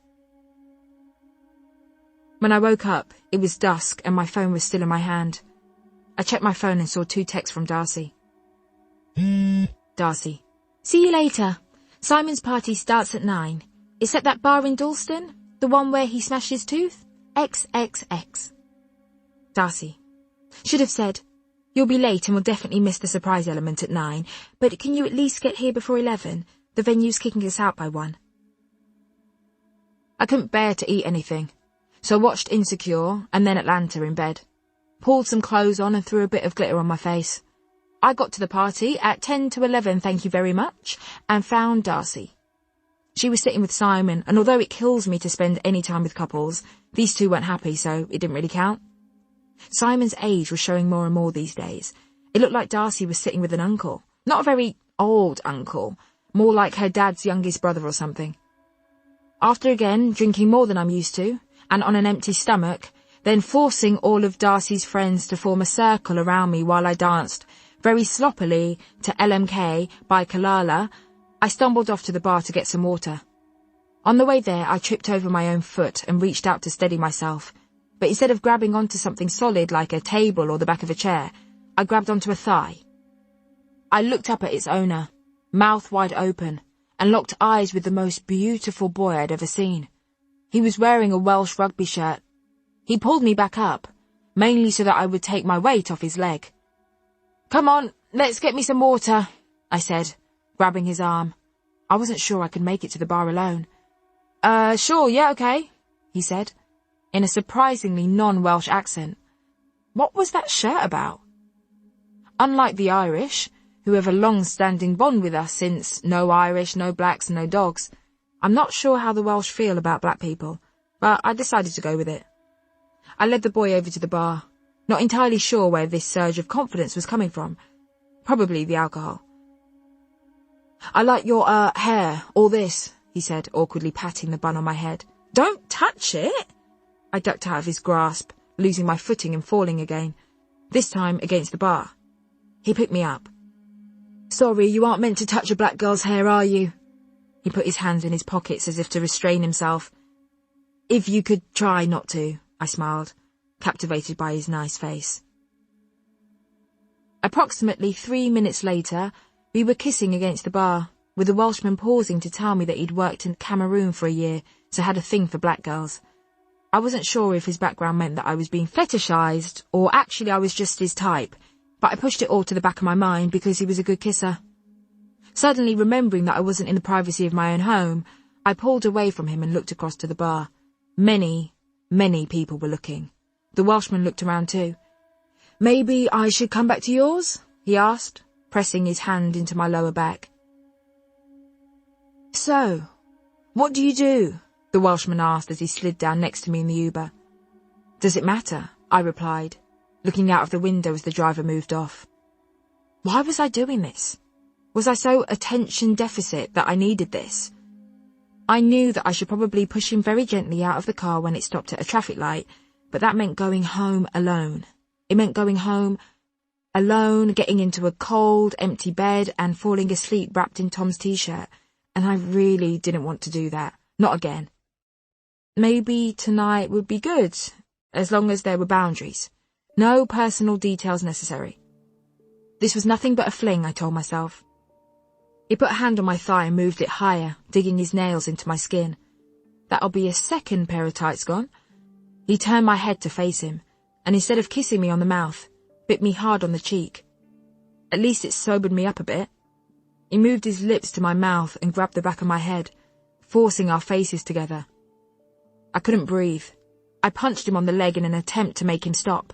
Speaker 2: When I woke up, it was dusk and my phone was still in my hand. I checked my phone and saw 2 texts from Darcy. Darcy. See you later. Simon's party starts at 9. It's at that bar in Dalston, the one where he smashed his tooth. XXX. Darcy. Should have said, you'll be late and will definitely miss the surprise element at 9, but can you at least get here before 11? The venue's kicking us out by 1. I couldn't bear to eat anything, so I watched Insecure and then Atlanta in bed. Pulled some clothes on and threw a bit of glitter on my face. I got to the party at 10 to 11, thank you very much, and found Darcy. She was sitting with Simon, and although it kills me to spend any time with couples, these two weren't happy, so it didn't really count. Simon's age was showing more and more these days. It looked like Darcy was sitting with an uncle. Not a very old uncle, more like her dad's youngest brother or something. After again drinking more than I'm used to, and on an empty stomach, then forcing all of Darcy's friends to form a circle around me while I danced, very sloppily, to LMK by Kalala, I stumbled off to the bar to get some water. On the way there, I tripped over my own foot and reached out to steady myself, but instead of grabbing onto something solid like a table or the back of a chair, I grabbed onto a thigh. I looked up at its owner, mouth wide open, and locked eyes with the most beautiful boy I'd ever seen. He was wearing a Welsh rugby shirt. He pulled me back up, mainly so that I would take my weight off his leg. Come on, let's get me some water, I said, grabbing his arm. I wasn't sure I could make it to the bar alone. Sure, yeah, okay, he said, in a surprisingly non-Welsh accent. What was that shirt about? Unlike the Irish, who have a long-standing bond with us since no Irish, no blacks, no dogs, I'm not sure how the Welsh feel about black people, but I decided to go with it. I led the boy over to the bar, not entirely sure where this surge of confidence was coming from. Probably the alcohol. I like your, hair, all this, he said, awkwardly patting the bun on my head. Don't touch it! I ducked out of his grasp, losing my footing and falling again, this time against the bar. He picked me up. Sorry, you aren't meant to touch a black girl's hair, are you? He put his hands in his pockets as if to restrain himself. If you could try not to, I smiled, captivated by his nice face. Approximately 3 minutes later, we were kissing against the bar, with the Welshman pausing to tell me that he'd worked in Cameroon for a year, so had a thing for black girls. I wasn't sure if his background meant that I was being fetishized, or actually I was just his type, but I pushed it all to the back of my mind because he was a good kisser. Suddenly remembering that I wasn't in the privacy of my own home, I pulled away from him and looked across to the bar. Many people were looking. The Welshman looked around too. Maybe I should come back to yours? He asked, pressing his hand into my lower back. So, what do you do? The Welshman asked as he slid down next to me in the Uber. Does it matter? I replied, looking out of the window as the driver moved off. Why was I doing this? Was I so attention deficit that I needed this? I knew that I should probably push him very gently out of the car when it stopped at a traffic light, but that meant going home alone. It meant going home alone, getting into a cold, empty bed and falling asleep wrapped in Tom's t-shirt, and I really didn't want to do that. Not again. Maybe tonight would be good, as long as there were boundaries. No personal details necessary. This was nothing but a fling, I told myself. He put a hand on my thigh and moved it higher, digging his nails into my skin. That'll be a second pair of tights gone. He turned my head to face him, and instead of kissing me on the mouth, bit me hard on the cheek. At least it sobered me up a bit. He moved his lips to my mouth and grabbed the back of my head, forcing our faces together. I couldn't breathe. I punched him on the leg in an attempt to make him stop.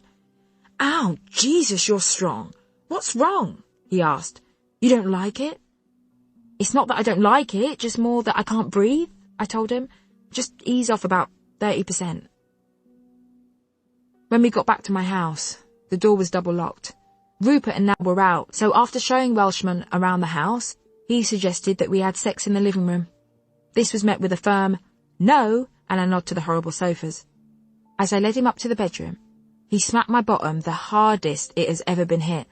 Speaker 2: "Ow, Jesus, you're strong. What's wrong?" he asked. "You don't like it?" "It's not that I don't like it, just more that I can't breathe," I told him. "Just ease off about 30%. When we got back to my house, the door was double locked. Rupert and Nat were out, so after showing Welshman around the house, he suggested that we had sex in the living room. This was met with a firm no and a nod to the horrible sofas. As I led him up to the bedroom, he smacked my bottom the hardest it has ever been hit.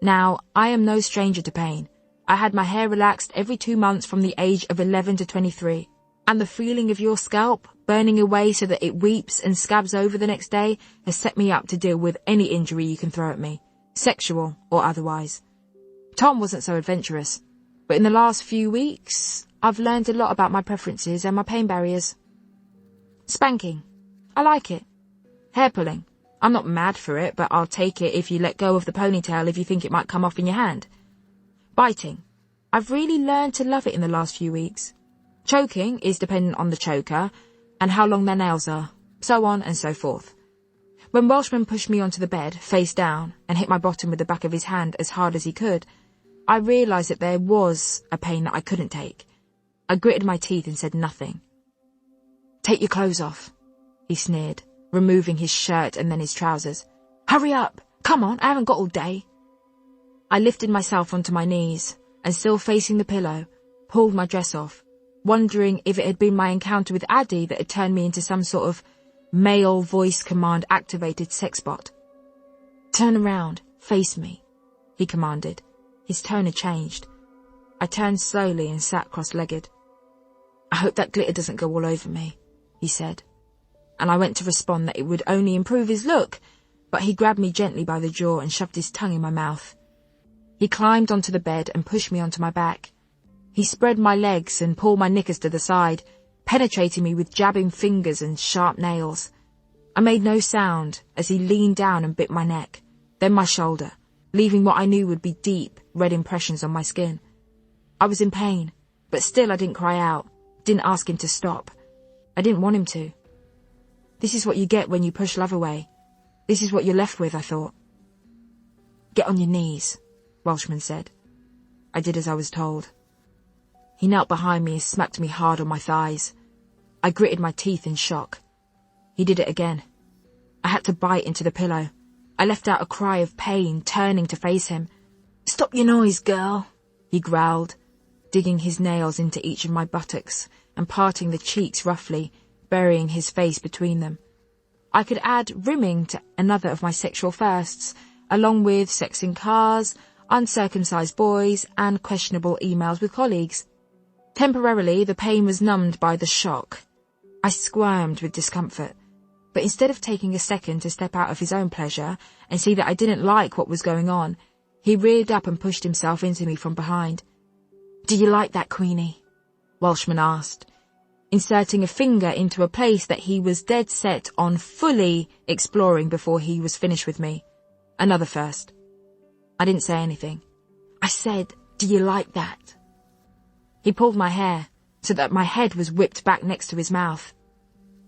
Speaker 2: Now, I am no stranger to pain. I had my hair relaxed every 2 months from the age of 11 to 23, and the feeling of your scalp burning away so that it weeps and scabs over the next day has set me up to deal with any injury you can throw at me, sexual or otherwise. Tom wasn't so adventurous, but in the last few weeks, I've learned a lot about my preferences and my pain barriers. Spanking. I like it. Hair pulling. I'm not mad for it, but I'll take it if you let go of the ponytail if you think it might come off in your hand. Biting. I've really learned to love it in the last few weeks. Choking is dependent on the choker and how long their nails are, so on and so forth. When Welshman pushed me onto the bed, face down, and hit my bottom with the back of his hand as hard as he could, I realised that there was a pain that I couldn't take. I gritted my teeth and said nothing. "Take your clothes off," he sneered, removing his shirt and then his trousers. "Hurry up! Come on, I haven't got all day." I lifted myself onto my knees and, still facing the pillow, pulled my dress off, wondering if it had been my encounter with Addy that had turned me into some sort of male voice command activated sex bot. "Turn around, face me," he commanded. His tone had changed. I turned slowly and sat cross-legged. "I hope that glitter doesn't go all over me," he said, and I went to respond that it would only improve his look, but he grabbed me gently by the jaw and shoved his tongue in my mouth. He climbed onto the bed and pushed me onto my back. He spread my legs and pulled my knickers to the side, penetrating me with jabbing fingers and sharp nails. I made no sound as he leaned down and bit my neck, then my shoulder, leaving what I knew would be deep, red impressions on my skin. I was in pain, but still I didn't cry out, didn't ask him to stop. I didn't want him to. This is what you get when you push love away. This is what you're left with, I thought. "Get on your knees," Welshman said. I did as I was told. He knelt behind me and smacked me hard on my thighs. I gritted my teeth in shock. He did it again. I had to bite into the pillow. I let out a cry of pain, turning to face him. "Stop your noise, girl," he growled, digging his nails into each of my buttocks and parting the cheeks roughly, burying his face between them. I could add rimming to another of my sexual firsts, along with sex in cars, uncircumcised boys, and questionable emails with colleagues. Temporarily, the pain was numbed by the shock. I squirmed with discomfort, but instead of taking a second to step out of his own pleasure and see that I didn't like what was going on, he reared up and pushed himself into me from behind. "Do you like that, Queenie?" Welshman asked, inserting a finger into a place that he was dead set on fully exploring before he was finished with me. Another first. I didn't say anything. I said, "Do you like that?" He pulled my hair so that my head was whipped back next to his mouth.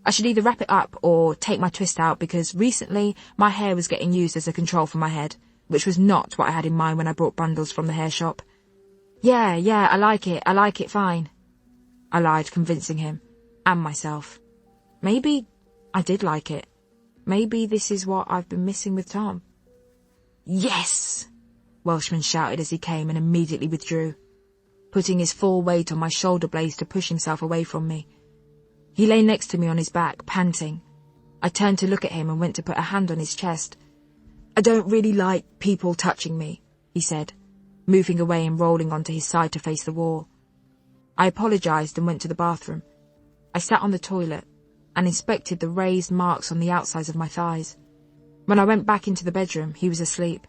Speaker 2: I should either wrap it up or take my twist out because recently my hair was getting used as a control for my head, which was not what I had in mind when I brought bundles from the hair shop. Yeah, I like it fine," I lied, convincing him, and myself. Maybe I did like it. Maybe this is what I've been missing with Tom. "Yes!" Welshman shouted as he came and immediately withdrew, putting his full weight on my shoulder blades to push himself away from me. He lay next to me on his back, panting. I turned to look at him and went to put a hand on his chest. "I don't really like people touching me," he said, moving away and rolling onto his side to face the wall. I apologised and went to the bathroom. I sat on the toilet and inspected the raised marks on the outsides of my thighs. When I went back into the bedroom, he was asleep.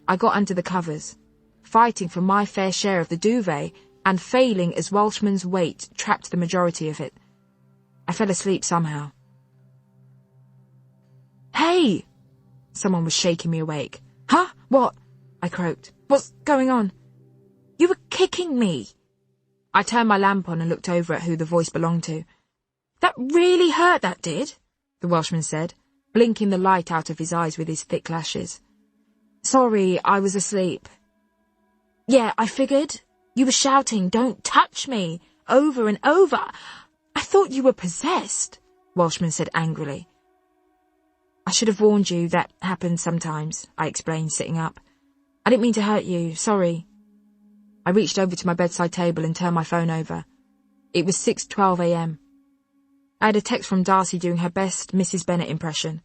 Speaker 2: I got under the covers, fighting for my fair share of the duvet and failing as Welshman's weight trapped the majority of it. I fell asleep somehow. "Hey!" Someone was shaking me awake. "Huh? What?" I croaked. "What's going on?" "You were kicking me." I turned my lamp on and looked over at who the voice belonged to. That really hurt, that did, the Welshman said, blinking the light out of his eyes with his thick lashes. Sorry, I was asleep. Yeah, I figured. You were shouting, "Don't touch me," over and over. I thought you were possessed, Welshman said angrily. I should have warned you that happens sometimes, I explained, sitting up. I didn't mean to hurt you, sorry. I reached over to my bedside table and turned my phone over. It was 6:12 a.m. I had a text from Darcy doing her best Mrs. Bennet impression.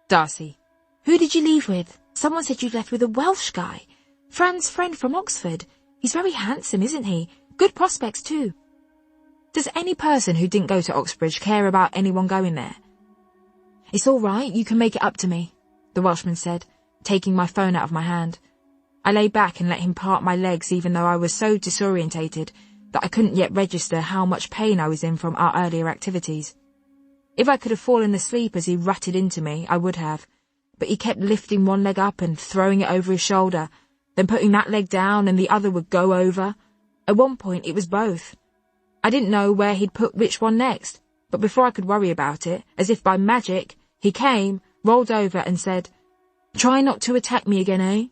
Speaker 2: Darcy. Who did you leave with? Someone said you'd left with a Welsh guy. Fran's friend from Oxford. He's very handsome, isn't he? Good prospects too. Does any person who didn't go to Oxbridge care about anyone going there? It's all right, you can make it up to me, the Welshman said, taking my phone out of my hand. I lay back and let him part my legs even though I was so disorientated that I couldn't yet register how much pain I was in from our earlier activities. If I could have fallen asleep as he rutted into me, I would have, but he kept lifting one leg up and throwing it over his shoulder, then putting that leg down and the other would go over. At one point it was both. I didn't know where he'd put which one next, but before I could worry about it, as if by magic, he came, rolled over and said, "Try not to attack me again, eh?"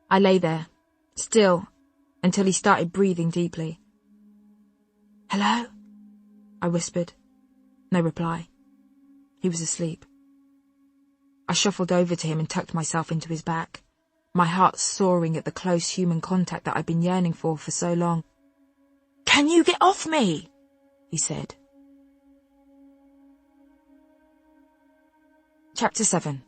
Speaker 2: I lay there, still, until he started breathing deeply. "Hello?" I whispered. No reply. He was asleep. I shuffled over to him and tucked myself into his back, my heart soaring at the close human contact that I'd been yearning for so long. "Can you get off me?" he said. Chapter 7.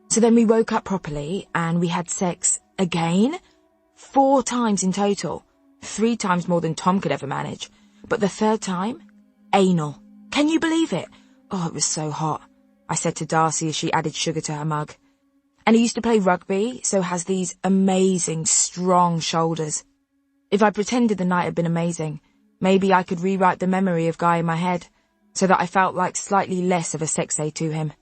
Speaker 2: So then we woke up properly and we had sex again? 4 times in total. 3 times more than Tom could ever manage. But the 3rd time? Anal. Can you believe it? Oh, it was so hot, I said to Darcy as she added sugar to her mug. And he used to play rugby, so has these amazing, strong shoulders. If I pretended the night had been amazing, maybe I could rewrite the memory of Guy in my head, so that I felt like slightly less of a sex-aid to him.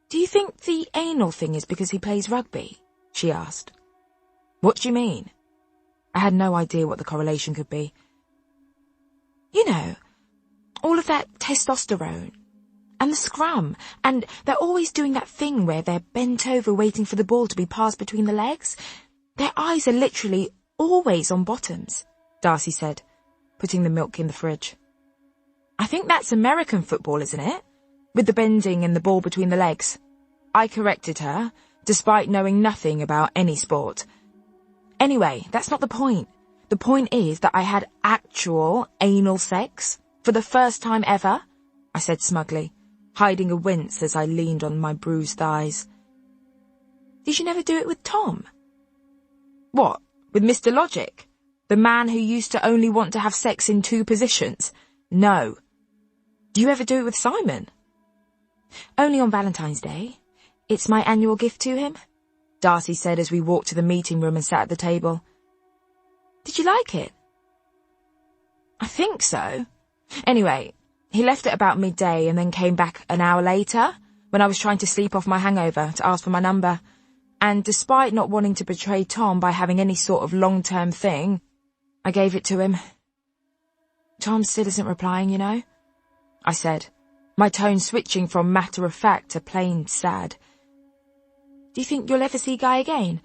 Speaker 2: Do you think the anal thing is because he plays rugby? She asked. What do you mean? I had no idea what the correlation could be. You know, all of that testosterone, and the scrum, and they're always doing that thing where they're bent over waiting for the ball to be passed between the legs. Their eyes are literally always on bottoms, Darcy said, putting the milk in the fridge. I think that's American football, isn't it? With the bending and the ball between the legs. I corrected her, despite knowing nothing about any sport. Anyway, that's not the point. The point is that I had actual anal sex for the first time ever, I said smugly, hiding a wince as I leaned on my bruised thighs. Did you never do it with Tom? What, with Mr. Logic? The man who used to only want to have sex in 2 positions? No. Do you ever do it with Simon? Only on Valentine's Day. It's my annual gift to him, Darcy said as we walked to the meeting room and sat at the table. Did you like it? I think so. Anyway, he left at about midday and then came back an hour later when I was trying to sleep off my hangover to ask for my number. And despite not wanting to betray Tom by having any sort of long-term thing, I gave it to him. Tom still isn't replying, you know, I said, my tone switching from matter-of-fact to plain sad. Do you think you'll ever see Guy again?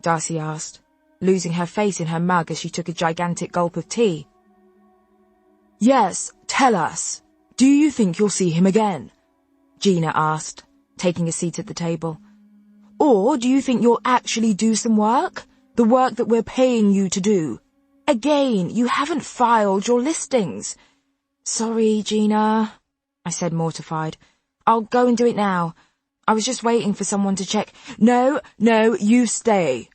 Speaker 2: Darcy asked, losing her face in her mug as she took a gigantic gulp of tea. Yes, tell us. Do you think you'll see him again? Gina asked, taking a seat at the table. Or do you think you'll actually do some work? The work that we're paying you to do? Again, you haven't filed your listings. Sorry, Gina, I said mortified. I'll go and do it now. I was just waiting for someone to check. No, you stay,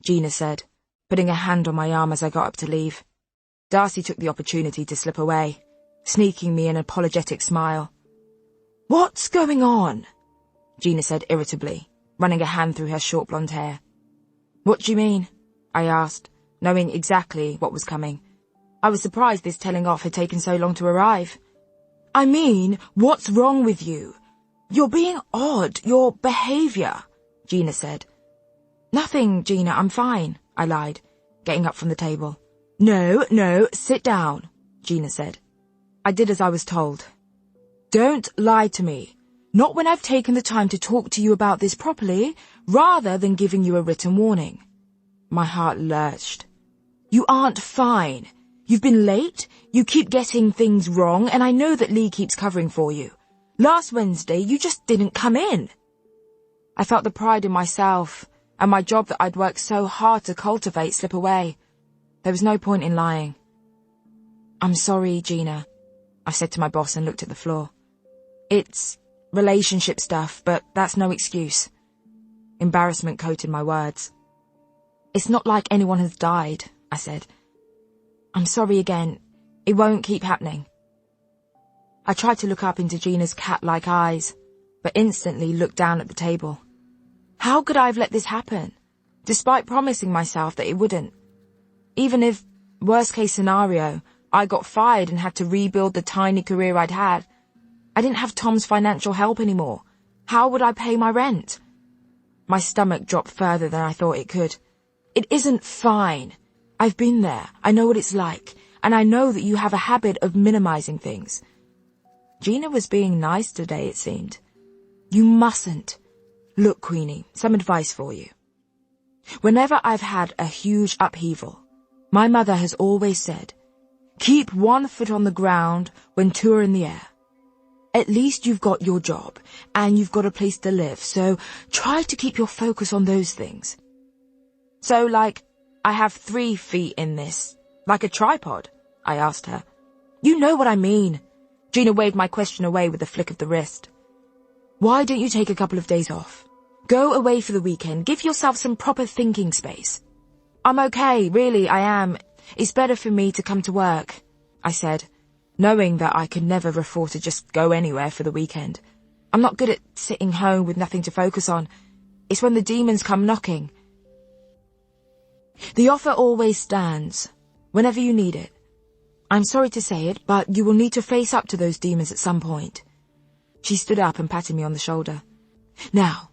Speaker 2: Gina said, putting a hand on my arm as I got up to leave. Darcy took the opportunity to slip away, sneaking me an apologetic smile. What's going on? Gina said irritably, running a hand through her short blonde hair. What do you mean? I asked, knowing exactly what was coming. I was surprised this telling off had taken so long to arrive. I mean, what's wrong with you? You're being odd, your behaviour, Gina said. Nothing, Gina, I'm fine, I lied, getting up from the table. No, sit down, Gina said. I did as I was told. Don't lie to me. Not when I've taken the time to talk to you about this properly, rather than giving you a written warning. My heart lurched. You aren't fine. You've been late, you keep getting things wrong, and I know that Lee keeps covering for you. Last Wednesday, you just didn't come in. I felt the pride in myself and my job that I'd worked so hard to cultivate slip away. There was no point in lying. I'm sorry, Gina, I said to my boss and looked at the floor. It's relationship stuff, but that's no excuse. Embarrassment coated my words. It's not like anyone has died, I said. I'm sorry again. It won't keep happening. I tried to look up into Gina's cat-like eyes, but instantly looked down at the table. How could I have let this happen, despite promising myself that it wouldn't? Even if, worst case scenario, I got fired and had to rebuild the tiny career I'd had, I didn't have Tom's financial help anymore. How would I pay my rent? My stomach dropped further than I thought it could. It isn't fine. I've been there. I know what it's like. And I know that you have a habit of minimizing things. Gina was being nice today, it seemed. You mustn't. Look, Queenie, some advice for you. Whenever I've had a huge upheaval, my mother has always said, keep one foot on the ground when two are in the air. At least you've got your job, and you've got a place to live, so try to keep your focus on those things. So, I have 3 feet in this, like a tripod, I asked her. You know what I mean. Gina waved my question away with a flick of the wrist. Why don't you take a couple of days off? Go away for the weekend, give yourself some proper thinking space. I'm okay, really, I am. It's better for me to come to work, I said, knowing that I could never afford to just go anywhere for the weekend. I'm not good at sitting home with nothing to focus on. It's when the demons come knocking. The offer always stands, whenever you need it. I'm sorry to say it, but you will need to face up to those demons at some point. She stood up and patted me on the shoulder. Now,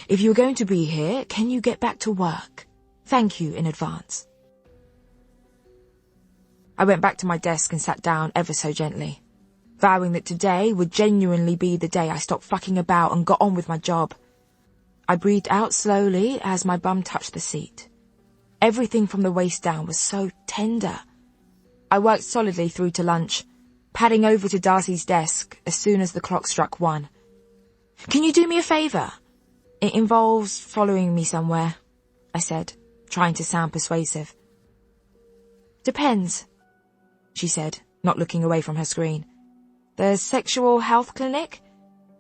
Speaker 2: if you're going to be here, can you get back to work? Thank you in advance. I went back to my desk and sat down ever so gently, vowing that today would genuinely be the day I stopped fucking about and got on with my job. I breathed out slowly as my bum touched the seat. Everything from the waist down was so tender. I worked solidly through to lunch, padding over to Darcy's desk as soon as the clock struck 1. Can you do me a favour? It involves following me somewhere, I said, trying to sound persuasive. Depends, she said, not looking away from her screen. The sexual health clinic?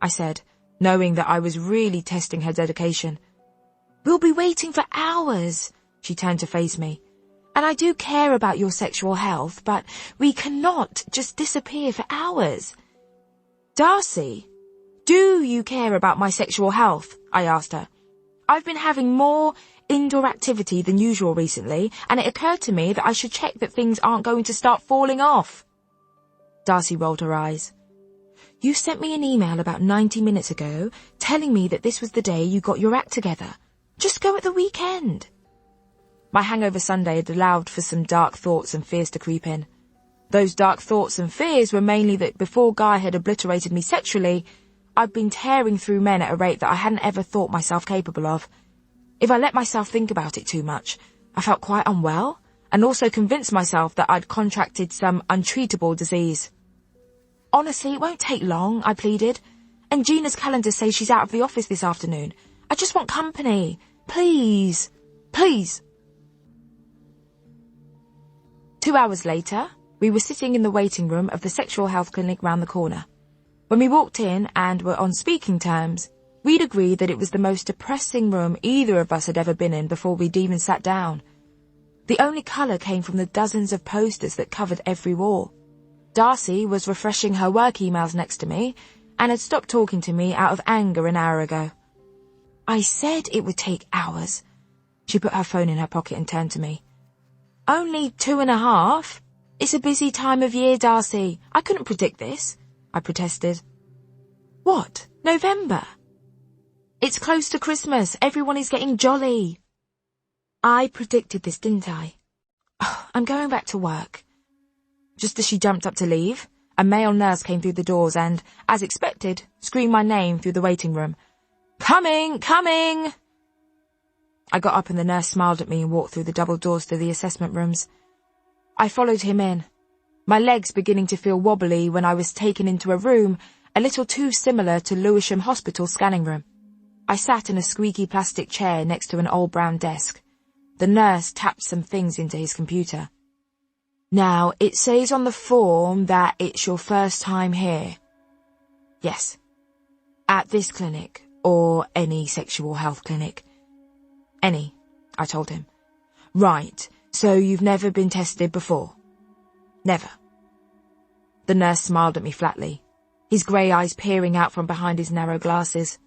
Speaker 2: I said, knowing that I was really testing her dedication. We'll be waiting for hours, she turned to face me. And I do care about your sexual health, but we cannot just disappear for hours. Darcy, do you care about my sexual health? I asked her. I've been having more indoor activity than usual recently, and it occurred to me that I should check that things aren't going to start falling off. Darcy rolled her eyes. You sent me an email about 90 minutes ago telling me that this was the day you got your act together. Just go at the weekend. My hangover Sunday had allowed for some dark thoughts and fears to creep in. Those dark thoughts and fears were mainly that before Guy had obliterated me sexually, I'd been tearing through men at a rate that I hadn't ever thought myself capable of. If I let myself think about it too much, I felt quite unwell, and also convinced myself that I'd contracted some untreatable disease. Honestly, it won't take long, I pleaded, and Gina's calendar says she's out of the office this afternoon. I just want company. Please. Please. 2 hours later, we were sitting in the waiting room of the sexual health clinic round the corner. When we walked in and were on speaking terms, we'd agreed that it was the most depressing room either of us had ever been in before we'd even sat down. The only colour came from the dozens of posters that covered every wall. Darcy was refreshing her work emails next to me and had stopped talking to me out of anger an hour ago. I said it would take hours. She put her phone in her pocket and turned to me. Only 2.5? It's a busy time of year, Darcy. I couldn't predict this, I protested. What? November? It's close to Christmas. Everyone is getting jolly. I predicted this, didn't I? Oh, I'm going back to work." Just as she jumped up to leave, a male nurse came through the doors and, as expected, screamed my name through the waiting room. "Coming! Coming!" I got up and the nurse smiled at me and walked through the double doors to the assessment rooms. I followed him in, my legs beginning to feel wobbly when I was taken into a room a little too similar to Lewisham Hospital scanning room. I sat in a squeaky plastic chair next to an old brown desk. The nurse tapped some things into his computer. "Now, it says on the form that it's your first time here." "Yes." "At this clinic, or any sexual health clinic?" "Any," I told him. "Right, so you've never been tested before?" "Never." The nurse smiled at me flatly, his grey eyes peering out from behind his narrow glasses.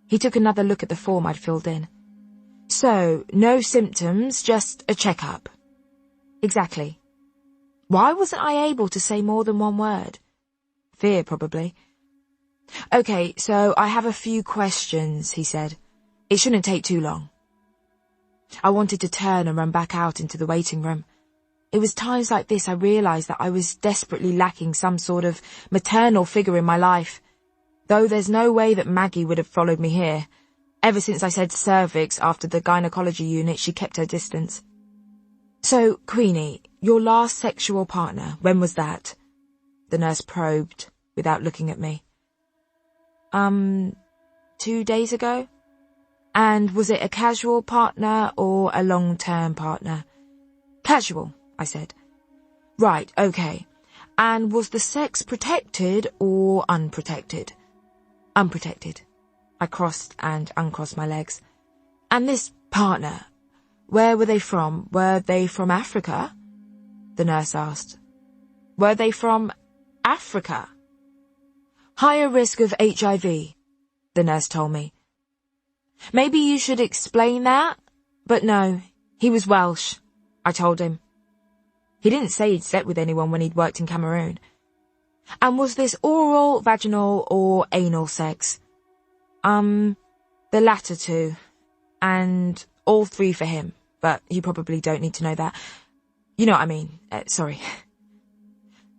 Speaker 2: He took another look at the form I'd filled in. "So, no symptoms, just a checkup." "Exactly." Why wasn't I able to say more than one word? Fear, probably. "Okay, so I have a few questions," he said. "It shouldn't take too long." I wanted to turn and run back out into the waiting room. It was times like this I realised that I was desperately lacking some sort of maternal figure in my life, though there's no way that Maggie would have followed me here. Ever since I said cervix after the gynecology unit, she kept her distance. "So, Queenie, your last sexual partner, when was that?" The nurse probed, without looking at me. 2 days ago." "And was it a casual partner or a long-term partner?" "Casual," I said. "Right, okay. And was the sex protected or unprotected?" "Unprotected." I crossed and uncrossed my legs. "And this partner, where were they from? Were they from Africa?" The nurse asked. "Were they from Africa?" "Higher risk of HIV," the nurse told me. "Maybe you should explain that?" "But no, he was Welsh," I told him. He didn't say he'd slept with anyone when he'd worked in Cameroon. "And was this oral, vaginal, or anal sex?" The latter two, and all three for him, but you probably don't need to know that. You know what I mean, sorry."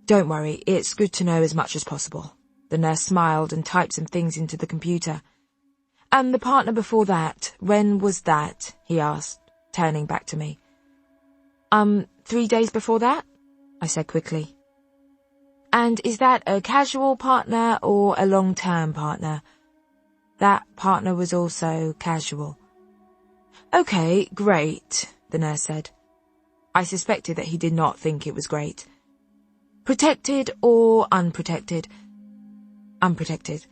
Speaker 2: "Don't worry, it's good to know as much as possible." The nurse smiled and typed some things into the computer. "And the partner before that, when was that?" he asked, turning back to me. 3 days before that," I said quickly. "And is that a casual partner or a long-term partner?" "That partner was also casual." "Okay, great," the nurse said. I suspected that he did not think it was great. "Protected or unprotected?" "Unprotected."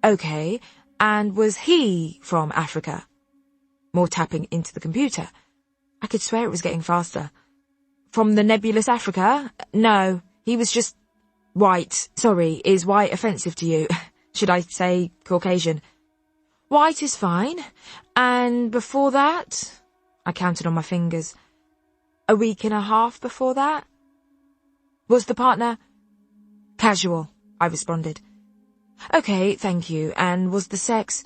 Speaker 2: "Okay, and was he from Africa?" More tapping into the computer. I could swear it was getting faster. "From the nebulous Africa? No, he was just white. Sorry, is white offensive to you? Should I say Caucasian?" "White is fine. And before that?" I counted on my fingers. "A week and a half before that?" "Was the partner?" "Casual," I responded. "Okay, thank you. And was the sex?"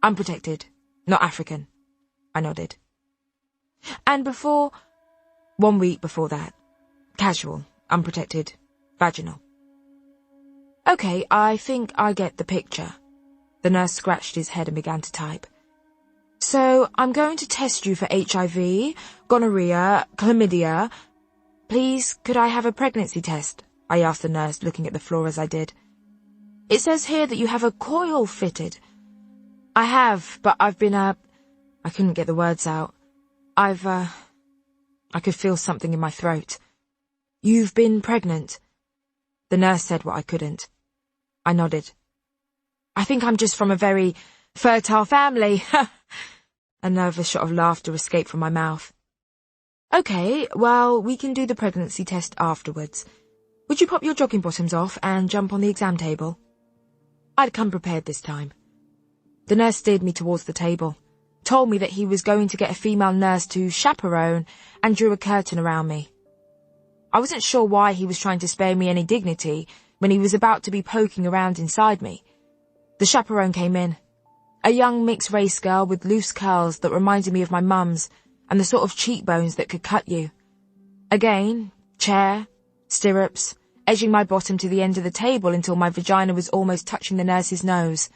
Speaker 2: "Unprotected, not African," I nodded. "And before?" 1 week before that. Casual, unprotected, vaginal." "Okay, I think I get the picture." The nurse scratched his head and began to type. "So, I'm going to test you for HIV, gonorrhea, chlamydia. Please, could I have a pregnancy test?" I asked the nurse, looking at the floor as I did. "It says here that you have a coil fitted." "I have, but I've been I couldn't get the words out. I could feel something in my throat. "You've been pregnant?" The nurse said what I couldn't. I nodded. "I think I'm just from a very fertile family." A nervous shot of laughter escaped from my mouth. "Okay, well, we can do the pregnancy test afterwards. Would you pop your jogging bottoms off and jump on the exam table?" I'd come prepared this time. The nurse steered me towards the table, told me that he was going to get a female nurse to chaperone, and drew a curtain around me. I wasn't sure why he was trying to spare me any dignity when he was about to be poking around inside me. The chaperone came in, a young mixed-race girl with loose curls that reminded me of my mum's and the sort of cheekbones that could cut you. Again, chair, stirrups, edging my bottom to the end of the table until my vagina was almost touching the nurse's nose.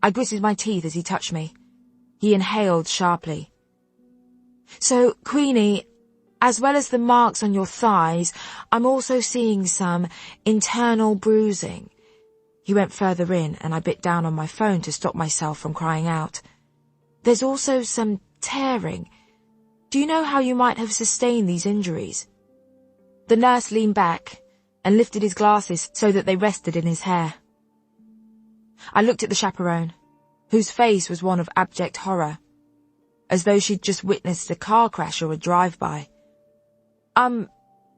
Speaker 2: I gritted my teeth as he touched me. He inhaled sharply. "So, Queenie, as well as the marks on your thighs, I'm also seeing some internal bruising." He went further in, and I bit down on my phone to stop myself from crying out. "There's also some tearing. Do you know how you might have sustained these injuries?" The nurse leaned back and lifted his glasses so that they rested in his hair. I looked at the chaperone, whose face was one of abject horror, as though she'd just witnessed a car crash or a drive-by.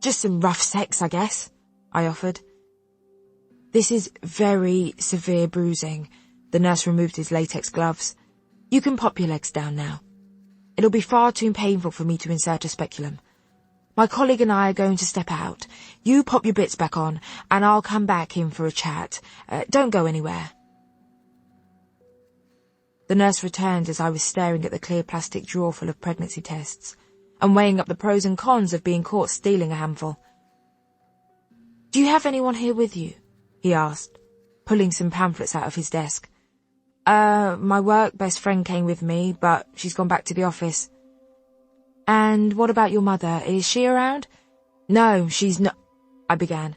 Speaker 2: Just some rough sex, I guess," I offered. "This is very severe bruising." The nurse removed his latex gloves. "You can pop your legs down now. It'll be far too painful for me to insert a speculum. My colleague and I are going to step out. You pop your bits back on, and I'll come back in for a chat. Don't go anywhere." The nurse returned as I was staring at the clear plastic drawer full of pregnancy tests and weighing up the pros and cons of being caught stealing a handful. "Do you have anyone here with you?" he asked, pulling some pamphlets out of his desk. My work best friend came with me, but she's gone back to the office." "And what about your mother? Is she around?" "No, she's not," I began.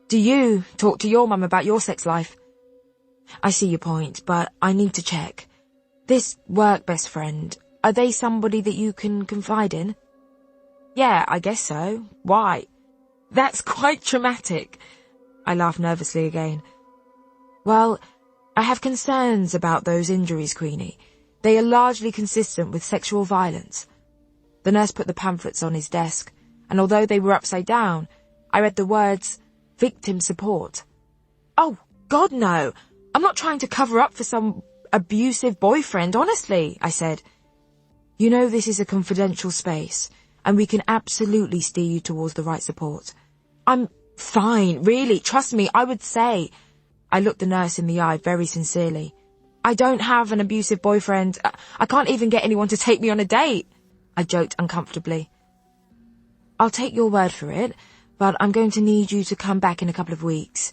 Speaker 2: "Do you talk to your mum about your sex life?" "I see your point, but I need to check. This work best friend, are they somebody that you can confide in?" "Yeah, I guess so. Why?" "That's quite traumatic." I laughed nervously again. "Well, I have concerns about those injuries, Queenie. They are largely consistent with sexual violence." The nurse put the pamphlets on his desk, and although they were upside down, I read the words, "Victim Support." "Oh, God, no. I'm not trying to cover up for some abusive boyfriend, honestly," I said. "You know this is a confidential space, and we can absolutely steer you towards the right support." "I'm fine, really, trust me, I would say." I looked the nurse in the eye very sincerely. "I don't have an abusive boyfriend. I can't even get anyone to take me on a date," I joked uncomfortably. "I'll take your word for it, but I'm going to need you to come back in a couple of weeks.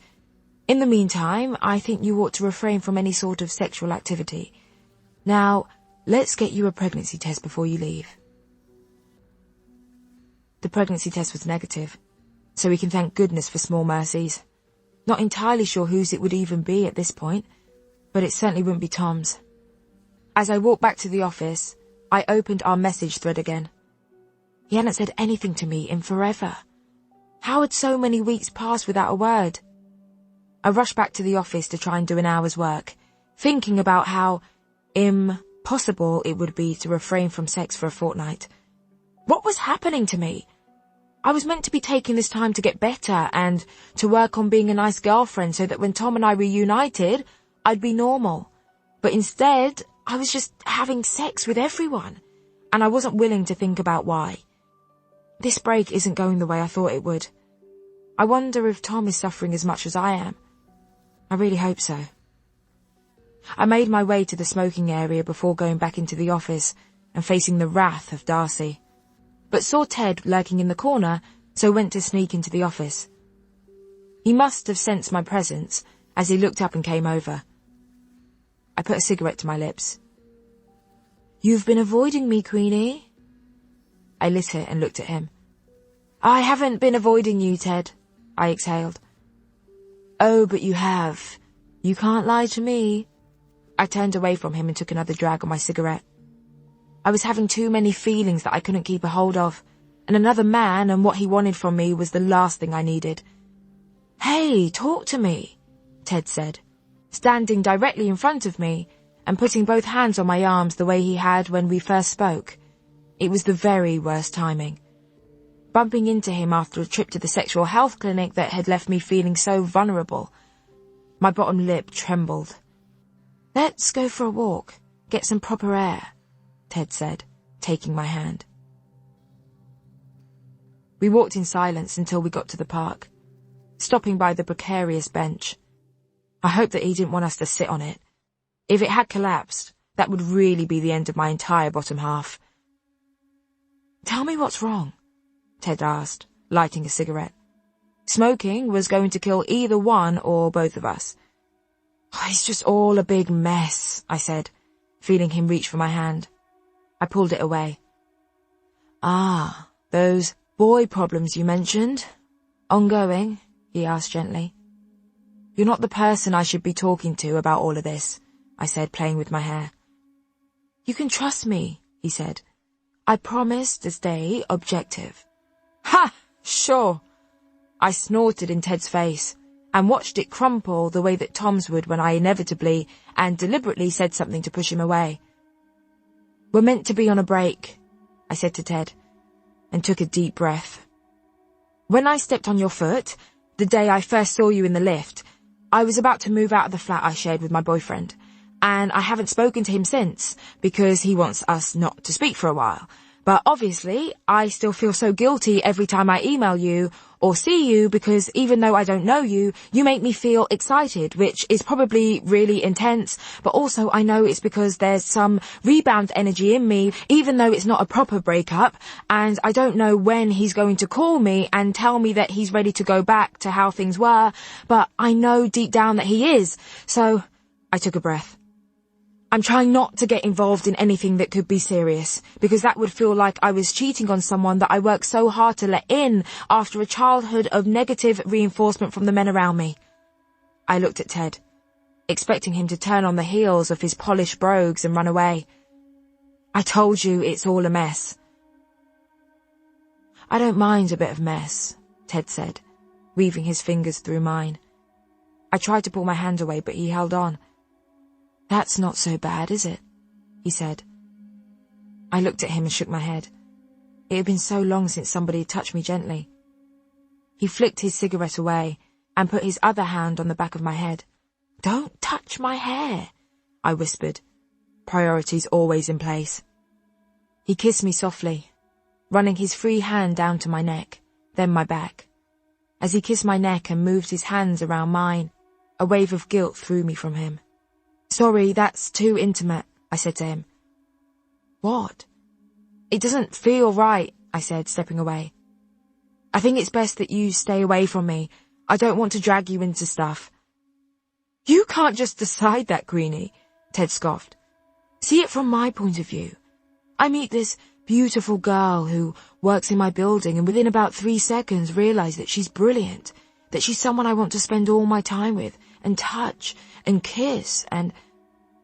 Speaker 2: In the meantime, I think you ought to refrain from any sort of sexual activity. Now, let's get you a pregnancy test before you leave." The pregnancy test was negative, so we can thank goodness for small mercies. Not entirely sure whose it would even be at this point, but it certainly wouldn't be Tom's. As I walked back to the office, I opened our message thread again. He hadn't said anything to me in forever. How had so many weeks passed without a word? I rushed back to the office to try and do an hour's work, thinking about how impossible it would be to refrain from sex for a fortnight. What was happening to me? I was meant to be taking this time to get better and to work on being a nice girlfriend so that when Tom and I reunited, I'd be normal. But instead, I was just having sex with everyone, and I wasn't willing to think about why. This break isn't going the way I thought it would. I wonder if Tom is suffering as much as I am. I really hope so. I made my way to the smoking area before going back into the office and facing the wrath of Darcy, but saw Ted lurking in the corner, so went to sneak into the office. He must have sensed my presence as he looked up and came over. I put a cigarette to my lips. "You've been avoiding me, Queenie." I lit it and looked at him. "I haven't been avoiding you, Ted," I exhaled. "Oh, but you have. You can't lie to me." I turned away from him and took another drag on my cigarette. I was having too many feelings that I couldn't keep a hold of, and another man and what he wanted from me was the last thing I needed. "Hey, talk to me," Ted said, standing directly in front of me and putting both hands on my arms the way he had when we first spoke. It was the very worst timing. Bumping into him after a trip to the sexual health clinic that had left me feeling so vulnerable. My bottom lip trembled. "Let's go for a walk, get some proper air," Ted said, taking my hand. We walked in silence until we got to the park, stopping by the precarious bench. I hoped that he didn't want us to sit on it. If it had collapsed, that would really be the end of my entire bottom half. "Tell me what's wrong," Ted asked, lighting a cigarette. Smoking was going to kill either one or both of us. Oh, it's just all a big mess, I said, feeling him reach for my hand. I pulled it away. Ah, those boy problems you mentioned. Ongoing? He asked gently. You're not the person I should be talking to about all of this, I said, playing with my hair. You can trust me, he said. I promise to stay objective. Ha! Sure. I snorted in Ted's face and watched it crumple the way that Tom's would when I inevitably and deliberately said something to push him away. We're meant to be on a break, I said to Ted, and took a deep breath. When I stepped on your foot, the day I first saw you in the lift, I was about to move out of the flat I shared with my boyfriend, and I haven't spoken to him since because he wants us not to speak for a while. But obviously, I still feel so guilty every time I email you or see you because even though I don't know you, you make me feel excited, which is probably really intense, but also I know it's because there's some rebound energy in me, even though it's not a proper breakup, and I don't know when he's going to call me and tell me that he's ready to go back to how things were, but I know deep down that he is. So I took a breath. I'm trying not to get involved in anything that could be serious, because that would feel like I was cheating on someone that I worked so hard to let in after a childhood of negative reinforcement from the men around me. I looked at Ted, expecting him to turn on the heels of his polished brogues and run away. I told you it's all a mess. I don't mind a bit of mess, Ted said, weaving his fingers through mine. I tried to pull my hand away, but he held on. That's not so bad, is it? He said. I looked at him and shook my head. It had been so long since somebody had touched me gently. He flicked his cigarette away and put his other hand on the back of my head. Don't touch my hair, I whispered, priorities always in place. He kissed me softly, running his free hand down to my neck, then my back. As he kissed my neck and moved his hands around mine, a wave of guilt threw me from him. Sorry, that's too intimate, I said to him. What? It doesn't feel right, I said, stepping away. I think it's best that you stay away from me. I don't want to drag you into stuff. You can't just decide that, Queenie, Ted scoffed. See it from my point of view. I meet this beautiful girl who works in my building and within about 3 seconds realise that she's brilliant, that she's someone I want to spend all my time with, and touch, and kiss, and...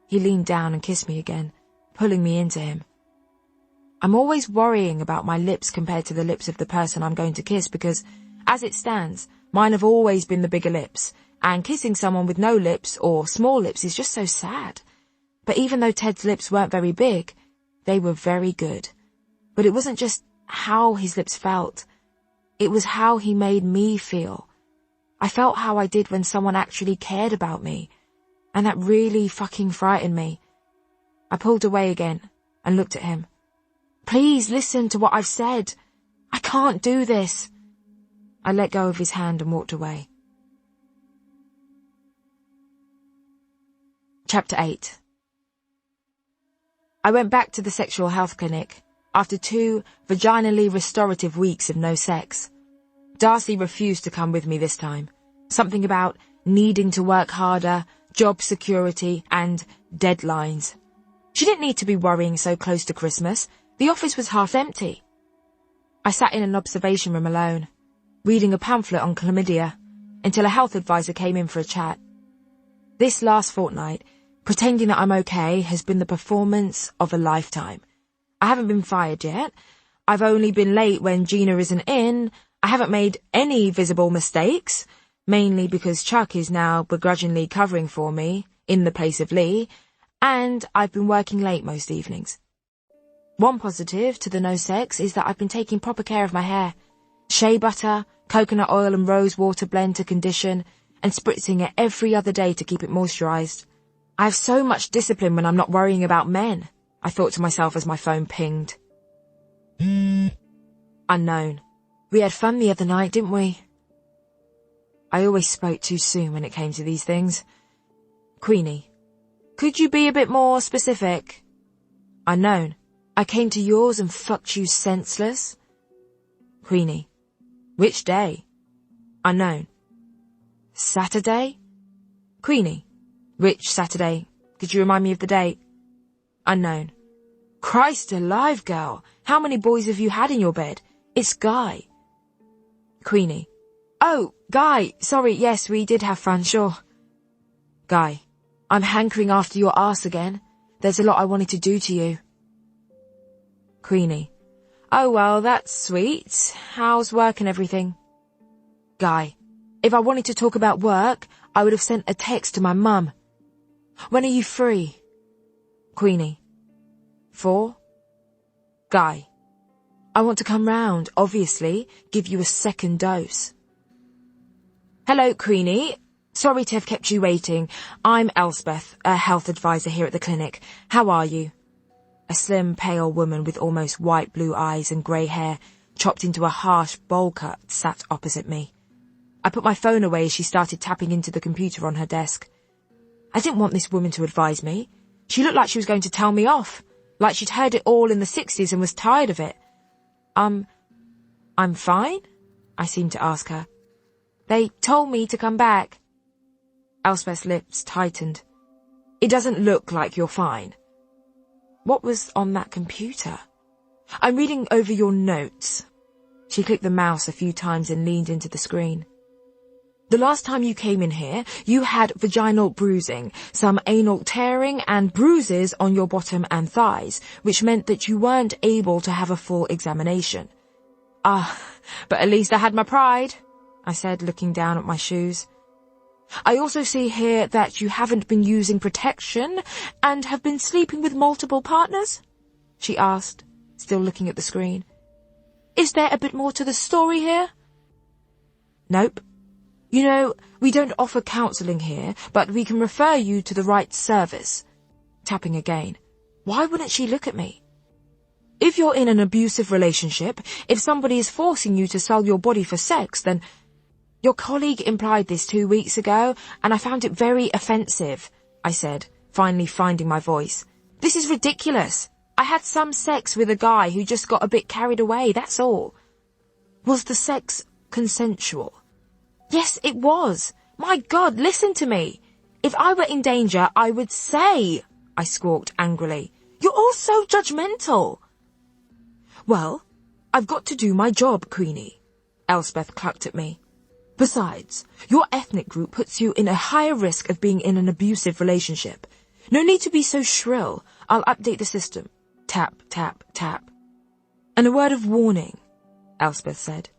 Speaker 2: He leaned down and kissed me again, pulling me into him. I'm always worrying about my lips compared to the lips of the person I'm going to kiss because, as it stands, mine have always been the bigger lips, and kissing someone with no lips or small lips is just so sad. But even though Ted's lips weren't very big, they were very good. But it wasn't just how his lips felt. It was how he made me feel. I felt how I did when someone actually cared about me, and that really fucking frightened me. I pulled away again and looked at him. Please listen to what I've said. I can't do this. I let go of his hand and walked away. Chapter 8. I went back to the sexual health clinic after 2 vaginally restorative weeks of no sex. Darcy refused to come with me this time. Something about needing to work harder, job security, and deadlines. She didn't need to be worrying so close to Christmas. The office was half empty. I sat in an observation room alone, reading a pamphlet on chlamydia, until a health advisor came in for a chat. This last fortnight, pretending that I'm okay has been the performance of a lifetime. I haven't been fired yet. I've only been late when Gina isn't in. I haven't made any visible mistakes, mainly because Chuck is now begrudgingly covering for me in the place of Lee, and I've been working late most evenings. One positive to the no sex is that I've been taking proper care of my hair. Shea butter, coconut oil and rose water blend to condition, and spritzing it every other day to keep it moisturised. I have so much discipline when I'm not worrying about men, I thought to myself as my phone pinged. Unknown. We had fun the other night, didn't we? I always spoke too soon when it came to these things. Queenie, could you be a bit more specific? Unknown. I came to yours and fucked you senseless. Queenie. Which day? Unknown. Saturday? Queenie. Which Saturday? Could you remind me of the date? Unknown. Christ alive, girl. How many boys have you had in your bed? It's Guy. Queenie. Oh, Guy. Sorry, yes, we did have fun, sure. Guy. I'm hankering after your arse again. There's a lot I wanted to do to you. Queenie. Oh, well, that's sweet. How's work and everything? Guy. If I wanted to talk about work, I would have sent a text to my mum. When are you free? Queenie. 4? Guy. I want to come round, obviously, give you a second dose. Hello, Queenie. Sorry to have kept you waiting. I'm Elspeth, a health advisor here at the clinic. How are you? A slim, pale woman with almost white blue eyes and grey hair, chopped into a harsh bowl cut, sat opposite me. I put my phone away as she started tapping into the computer on her desk. I didn't want this woman to advise me. She looked like she was going to tell me off, like she'd heard it all in the 60s and was tired of it. I'm fine? I seemed to ask her. They told me to come back. Elspeth's lips tightened. It doesn't look like you're fine. What was on that computer? I'm reading over your notes. She clicked the mouse a few times and leaned into the screen. The last time you came in here, you had vaginal bruising, some anal tearing and bruises on your bottom and thighs, which meant that you weren't able to have a full examination. But at least I had my pride, I said, looking down at my shoes. I also see here that you haven't been using protection and have been sleeping with multiple partners, she asked, still looking at the screen. Is there a bit more to the story here? Nope. You know, we don't offer counselling here, but we can refer you to the right service. Tapping again. Why wouldn't she look at me? If you're in an abusive relationship, if somebody is forcing you to sell your body for sex, then... Your colleague implied this 2 weeks ago, and I found it very offensive, I said, finally finding my voice. This is ridiculous. I had some sex with a guy who just got a bit carried away, that's all. Was the sex consensual? Yes, it was. My God, listen to me. If I were in danger, I would say, I squawked angrily. You're all so judgmental. Well, I've got to do my job, Queenie. Elspeth clucked at me. Besides, your ethnic group puts you in a higher risk of being in an abusive relationship. No need to be so shrill. I'll update the system. Tap, tap, tap. And a word of warning, Elspeth said.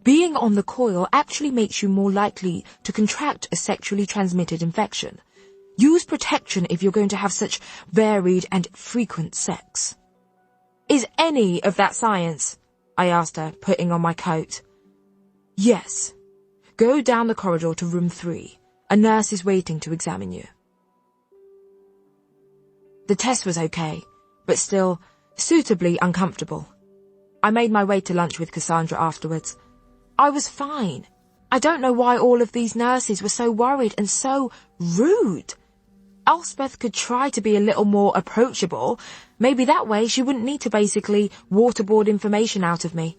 Speaker 2: Being on the coil actually makes you more likely to contract a sexually transmitted infection. Use protection if you're going to have such varied and frequent sex. Is any of that science? I asked her, putting on my coat. Yes. Go down the corridor to room 3. A nurse is waiting to examine you. The test was okay, but still suitably uncomfortable. I made my way to lunch with Cassandra afterwards. I was fine. I don't know why all of these nurses were so worried and so rude. Elspeth could try to be a little more approachable. Maybe that way she wouldn't need to basically waterboard information out of me.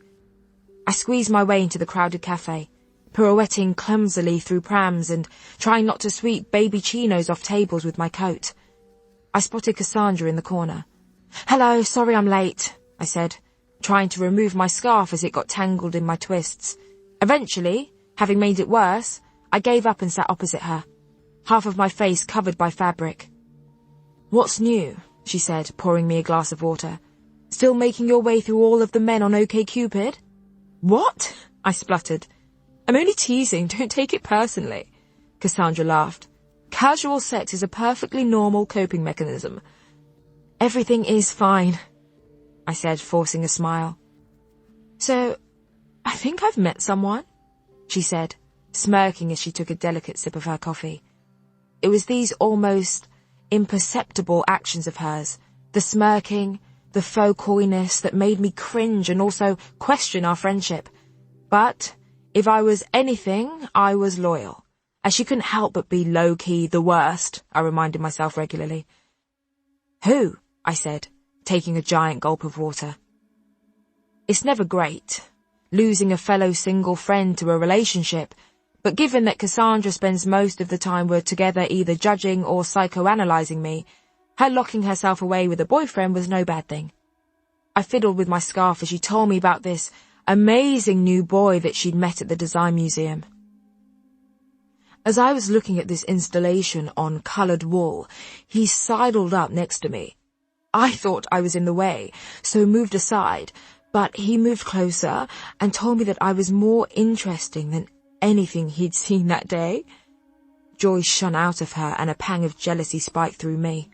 Speaker 2: I squeezed my way into the crowded cafe, pirouetting clumsily through prams and trying not to sweep baby chinos off tables with my coat. I spotted Cassandra in the corner. Hello, sorry I'm late, I said, trying to remove my scarf as it got tangled in my twists. Eventually, having made it worse, I gave up and sat opposite her, half of my face covered by fabric. What's new? She said, pouring me a glass of water. Still making your way through all of the men on OkCupid? What? I spluttered. I'm only teasing, don't take it personally. Cassandra laughed. Casual sex is a perfectly normal coping mechanism. Everything is fine, I said, forcing a smile. So, I think I've met someone, she said, smirking as she took a delicate sip of her coffee. It was these almost imperceptible actions of hers, the smirking, the faux coyness that made me cringe and also question our friendship. But if I was anything, I was loyal, as she couldn't help but be low-key the worst, I reminded myself regularly. Who? I said, taking a giant gulp of water. It's never great. losing a fellow single friend to a relationship, but given that Cassandra spends most of the time we're together either judging or psychoanalyzing me, her locking herself away with a boyfriend was no bad thing. I fiddled with my scarf as she told me about this amazing new boy that she'd met at the design museum. As I was looking at this installation on coloured wool, he sidled up next to me. I thought I was in the way, so moved aside, but he moved closer and told me that I was more interesting than anything he'd seen that day. Joy shone out of her and a pang of jealousy spiked through me.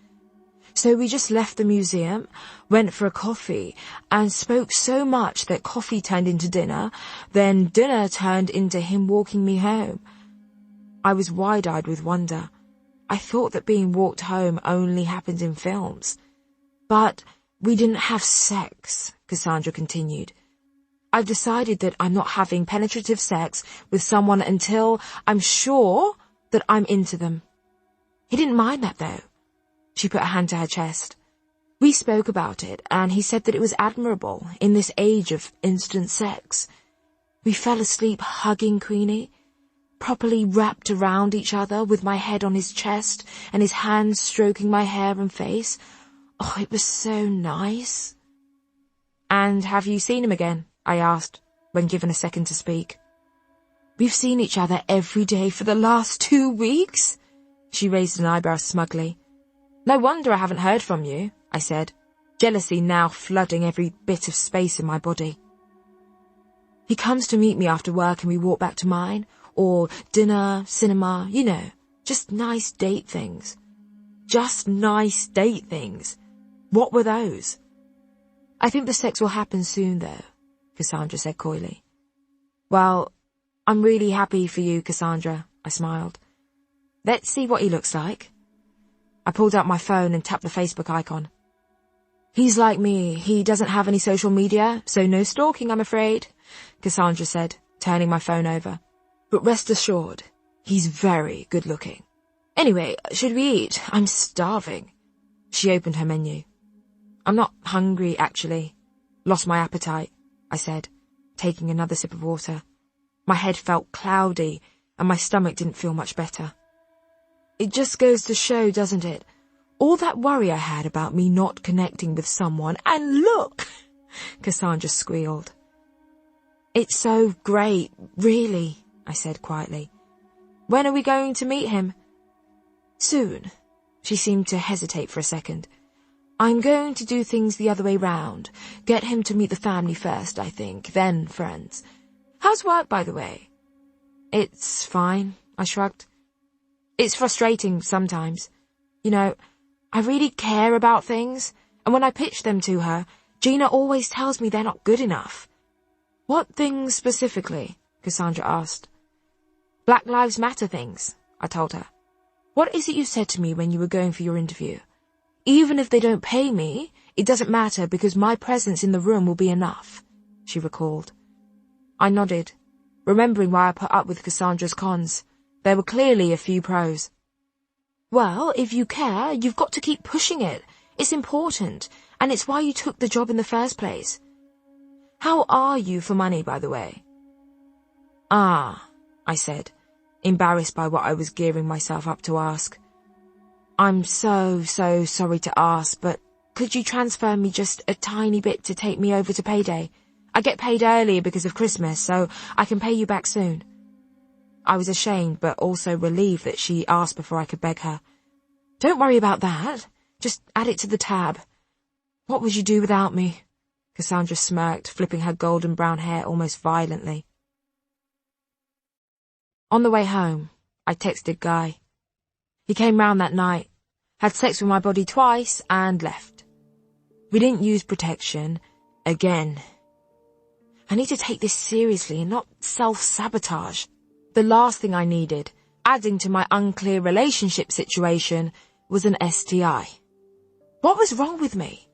Speaker 2: So we just left the museum, went for a coffee, and spoke so much that coffee turned into dinner, then dinner turned into him walking me home. I was wide-eyed with wonder. I thought that being walked home only happened in films. But we didn't have sex, Cassandra continued. I've decided that I'm not having penetrative sex with someone until I'm sure that I'm into them. He didn't mind that, though. She put a hand to her chest. We spoke about it, and he said that it was admirable in this age of instant sex. We fell asleep hugging Queenie, properly wrapped around each other with my head on his chest and his hands stroking my hair and face. Oh, it was so nice. And have you seen him again? I asked, when given a second to speak. We've seen each other every day for the last 2 weeks. She raised an eyebrow smugly. No wonder I haven't heard from you, I said, jealousy now flooding every bit of space in my body. He comes to meet me after work and we walk back to mine, or dinner, cinema, you know, just nice date things. Just nice date things. What were those? I think the sex will happen soon, though, Cassandra said coyly. Well, I'm really happy for you, Cassandra, I smiled. Let's see what he looks like. I pulled out my phone and tapped the Facebook icon. He's like me. He doesn't have any social media, so no stalking, I'm afraid, Cassandra said, turning my phone over. But rest assured, he's very good looking. Anyway, should we eat? I'm starving. She opened her menu. I'm not hungry, actually. Lost my appetite, I said, taking another sip of water. My head felt cloudy, and my stomach didn't feel much better. It just goes to show, doesn't it? All that worry I had about me not connecting with someone, and look! Cassandra squealed. It's so great, really, I said quietly. When are we going to meet him? Soon. She seemed to hesitate for a second. I'm going to do things the other way round. Get him to meet the family first, I think, then friends. How's work, by the way? It's fine, I shrugged. It's frustrating sometimes. You know, I really care about things, and when I pitch them to her, Gina always tells me they're not good enough. What things specifically? Cassandra asked. Black Lives Matter things, I told her. What is it you said to me when you were going for your interview? Even if they don't pay me, it doesn't matter because my presence in the room will be enough, she recalled. I nodded, remembering why I put up with Cassandra's cons. There were clearly a few pros. Well, if you care, you've got to keep pushing it. It's important, and it's why you took the job in the first place. How are you for money, by the way? I said, embarrassed by what I was gearing myself up to ask. I'm so sorry to ask, but could you transfer me just a tiny bit to take me over to payday? I get paid earlier because of Christmas, so I can pay you back soon. I was ashamed, but also relieved that she asked before I could beg her. Don't worry about that. Just add it to the tab. What would you do without me? Cassandra smirked, flipping her golden brown hair almost violently. On the way home, I texted Guy. He came round that night, had sex with my body twice, and left. We didn't use protection. Again. I need to take this seriously and not self-sabotage. The last thing I needed, adding to my unclear relationship situation, was an STI. What was wrong with me?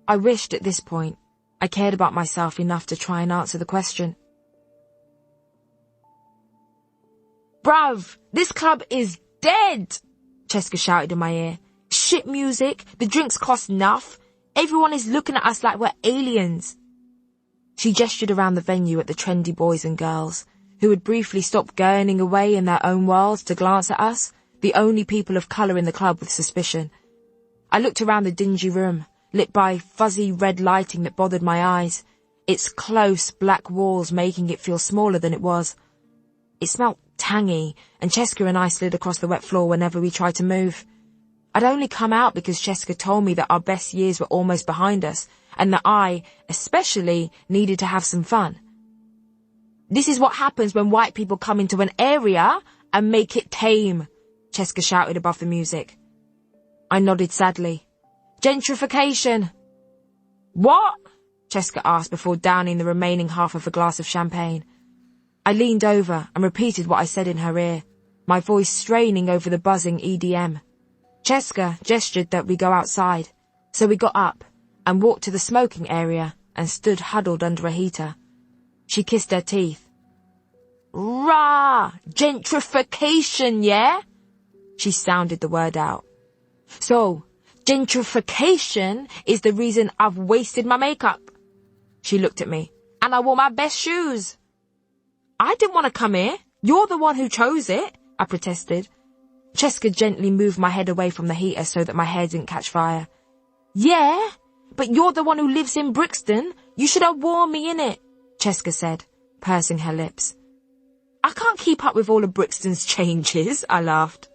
Speaker 2: I wished at this point I cared about myself enough to try and answer the question. Bruv, this club is dead, Cheska shouted in my ear. Shit music, the drinks cost enough. Everyone is looking at us like we're aliens. She gestured around the venue at the trendy boys and girls, who had briefly stopped gurning away in their own worlds to glance at us, the only people of colour in the club, with suspicion. I looked around the dingy room, lit by fuzzy red lighting that bothered my eyes, its close black walls making it feel smaller than it was. It smelt tangy, and Cheska and I slid across the wet floor whenever we tried to move. I'd only come out because Cheska told me that our best years were almost behind us, and that I, especially, needed to have some fun. "This is what happens when white people come into an area and make it tame," Cheska shouted above the music. I nodded sadly. "Gentrification." "What?" Cheska asked before downing the remaining half of a glass of champagne. I leaned over and repeated what I said in her ear, my voice straining over the buzzing EDM. Cheska gestured that we go outside, so we got up and walked to the smoking area and stood huddled under a heater. She kissed her teeth. "Rah! Gentrification, yeah?" She sounded the word out. "So, gentrification is the reason I've wasted my makeup." She looked at me. "And I wore my best shoes." "I didn't want to come here. You're the one who chose it," I protested. Cheska gently moved my head away from the heater so that my hair didn't catch fire. "Yeah, but you're the one who lives in Brixton. You should have worn me in it," Cheska said, pursing her lips. "I can't keep up with all of Brixton's changes," I laughed.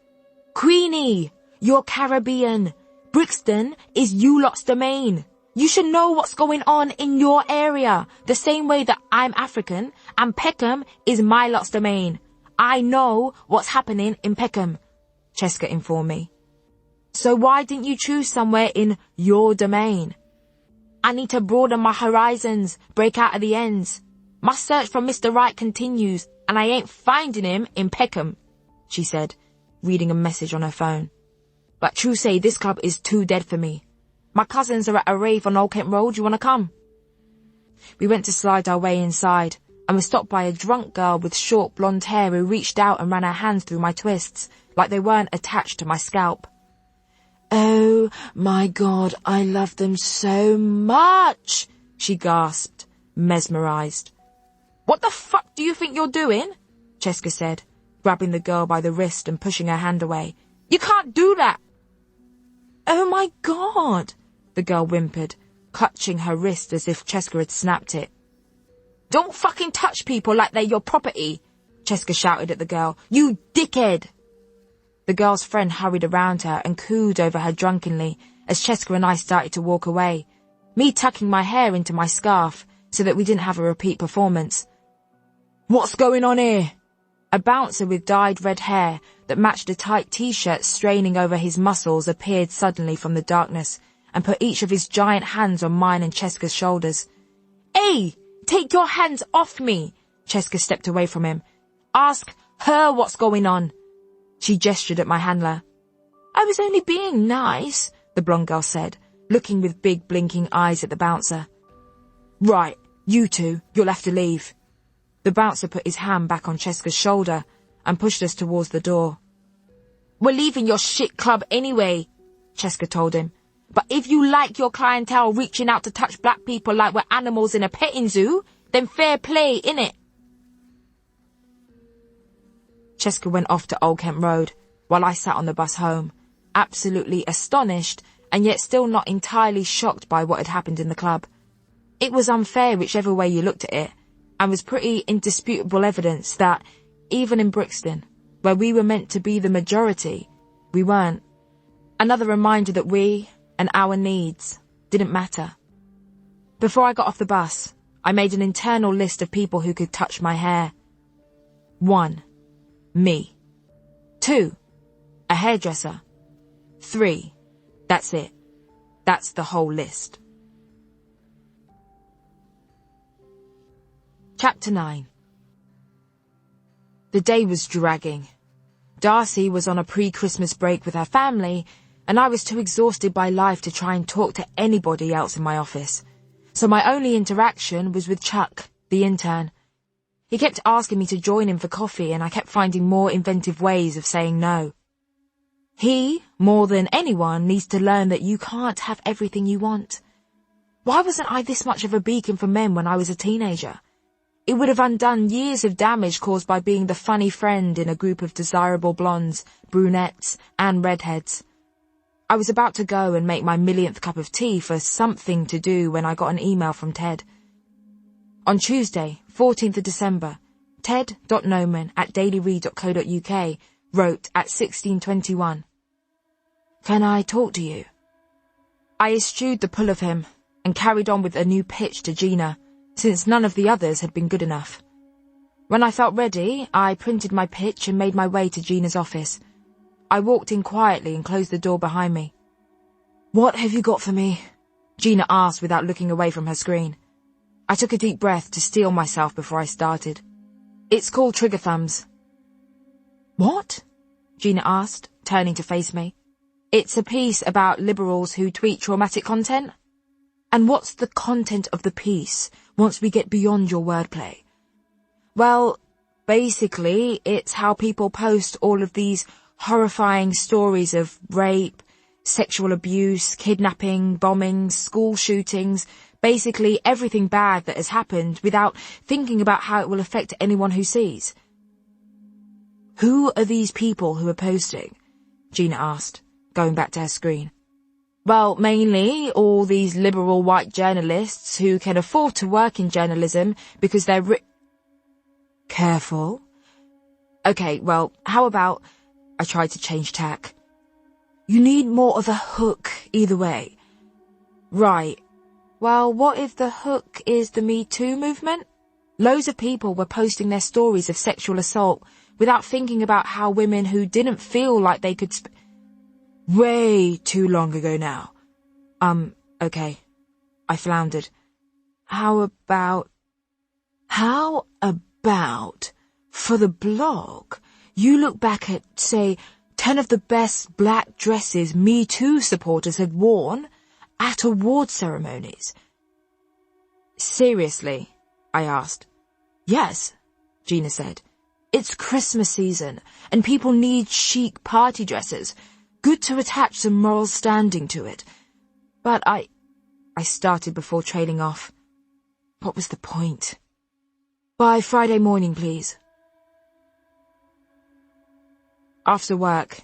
Speaker 2: "Queenie, you're Caribbean. Brixton is you lot's domain. You should know what's going on in your area, the same way that I'm African and Peckham is my lot's domain. I know what's happening in Peckham," Cheska informed me. "So why didn't you choose somewhere in your domain?" "I need to broaden my horizons, break out of the ends. My search for Mr. Right continues, and I ain't finding him in Peckham," she said, reading a message on her phone. "But true say, this club is too dead for me. My cousins are at a rave on Old Kent Road. You want to come?" We went to slide our way inside, and were stopped by a drunk girl with short blonde hair who reached out and ran her hands through my twists, like they weren't attached to my scalp. "Oh my God, I love them so much," she gasped, mesmerized. "What the fuck do you think you're doing?" Cheska said, grabbing the girl by the wrist and pushing her hand away. "You can't do that." "Oh my God," the girl whimpered, clutching her wrist as if Cheska had snapped it. "Don't fucking touch people like they're your property," Cheska shouted at the girl. "You dickhead." The girl's friend hurried around her and cooed over her drunkenly as Cheska and I started to walk away, me tucking my hair into my scarf so that we didn't have a repeat performance. "What's going on here?" A bouncer with dyed red hair that matched a tight t-shirt straining over his muscles appeared suddenly from the darkness and put each of his giant hands on mine and Cheska's shoulders. "Hey, take your hands off me!" Cheska stepped away from him. "Ask her what's going on." She gestured at my handler. "I was only being nice," the blonde girl said, looking with big blinking eyes at the bouncer. "Right, you two, you'll have to leave." The bouncer put his hand back on Cheska's shoulder and pushed us towards the door. "We're leaving your shit club anyway," Cheska told him. "But if you like your clientele reaching out to touch black people like we're animals in a petting zoo, then fair play, innit?" Cheska went off to Old Kent Road while I sat on the bus home, absolutely astonished and yet still not entirely shocked by what had happened in the club. It was unfair whichever way you looked at it, and was pretty indisputable evidence that, even in Brixton, where we were meant to be the majority, we weren't. Another reminder that we, and our needs, didn't matter. Before I got off the bus, I made an internal list of people who could touch my hair. 1. Me. 2. A hairdresser. 3. That's it. That's the whole list. Chapter 9. The day was dragging. Darcy was on a pre-Christmas break with her family, and I was too exhausted by life to try and talk to anybody else in my office. So my only interaction was with Chuck, the intern. He kept asking me to join him for coffee, and I kept finding more inventive ways of saying no. He, more than anyone, needs to learn that you can't have everything you want. Why wasn't I this much of a beacon for men when I was a teenager? It would have undone years of damage caused by being the funny friend in a group of desirable blondes, brunettes, and redheads. I was about to go and make my millionth cup of tea for something to do when I got an email from Ted. On Tuesday, 14th of December, ted.noman@dailyread.co.uk wrote at 16:21. Can I talk to you? I eschewed the pull of him and carried on with a new pitch to Gina, since none of the others had been good enough. When I felt ready, I printed my pitch and made my way to Gina's office. I walked in quietly and closed the door behind me. What have you got for me? Gina asked without looking away from her screen. I took a deep breath to steel myself before I started. It's called Trigger Thumbs. What? Gina asked, turning to face me. It's a piece about liberals who tweet traumatic content. And what's the content of the piece once we get beyond your wordplay? Well, basically, it's how people post all of these horrifying stories of rape, sexual abuse, kidnapping, bombings, school shootings, basically everything bad that has happened without thinking about how it will affect anyone who sees. Who are these people who are posting? Gina asked, going back to her screen. Well, mainly all these liberal white journalists who can afford to work in journalism because they're Careful. Okay, well, how about I tried to change tack. You need more of a hook either way. Right. Well, what if the hook is the Me Too movement? Loads of people were posting their stories of sexual assault without thinking about how women who didn't feel like they could way too long ago now. Okay. I floundered. How about, for the blog, you look back at, say, 10 of the best black dresses Me Too supporters had worn at award ceremonies? Seriously? I asked. Yes, Gina said. It's Christmas season, and people need chic party dresses. Good to attach some moral standing to it. But I started before trailing off. What was the point? By Friday morning, please. After work,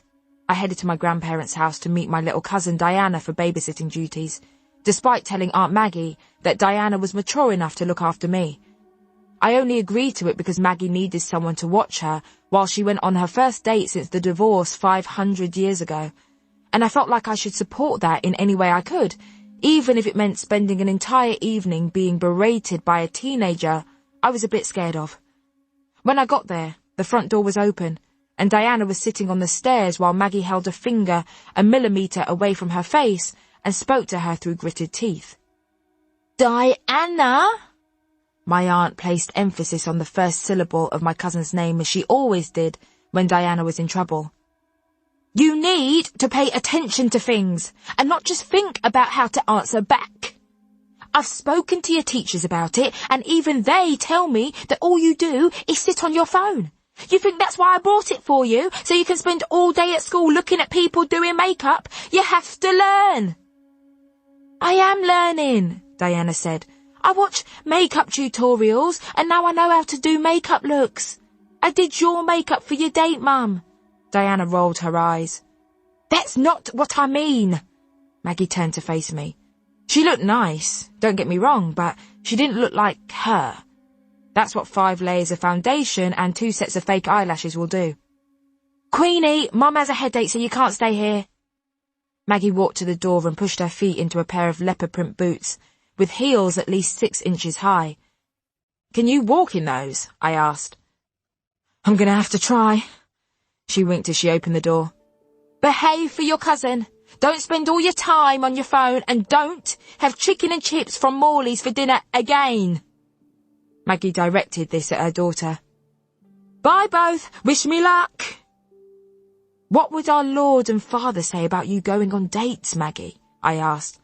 Speaker 2: I headed to my grandparents' house to meet my little cousin Diana for babysitting duties, despite telling Aunt Maggie that Diana was mature enough to look after me. I only agreed to it because Maggie needed someone to watch her while she went on her first date since the divorce 500 years ago, and I felt like I should support that in any way I could, even if it meant spending an entire evening being berated by a teenager I was a bit scared of. When I got there, the front door was open, and Diana was sitting on the stairs while Maggie held a finger a millimetre away from her face and spoke to her through gritted teeth. Diana? My aunt placed emphasis on the first syllable of my cousin's name as she always did when Diana was in trouble. You need to pay attention to things and not just think about how to answer back. I've spoken to your teachers about it, and even they tell me that all you do is sit on your phone. You think that's why I bought it for you, so you can spend all day at school looking at people doing makeup? You have to learn. I am learning, Diana said. I watch makeup tutorials, and now I know how to do makeup looks. I did your makeup for your date, Mum. Diana rolled her eyes. That's not what I mean. Maggie turned to face me. She looked nice, don't get me wrong, but she didn't look like her. That's what 5 layers of foundation and 2 sets of fake eyelashes will do. Queenie, Mum has a headache, so you can't stay here. Maggie walked to the door and pushed her feet into a pair of leopard print boots, with heels at least 6 inches high. Can you walk in those? I asked. I'm going to have to try. She winked as she opened the door. Behave for your cousin. Don't spend all your time on your phone, and don't have chicken and chips from Morley's for dinner again. Maggie directed this at her daughter. Bye both. Wish me luck. What would our Lord and Father say about you going on dates, Maggie? I asked.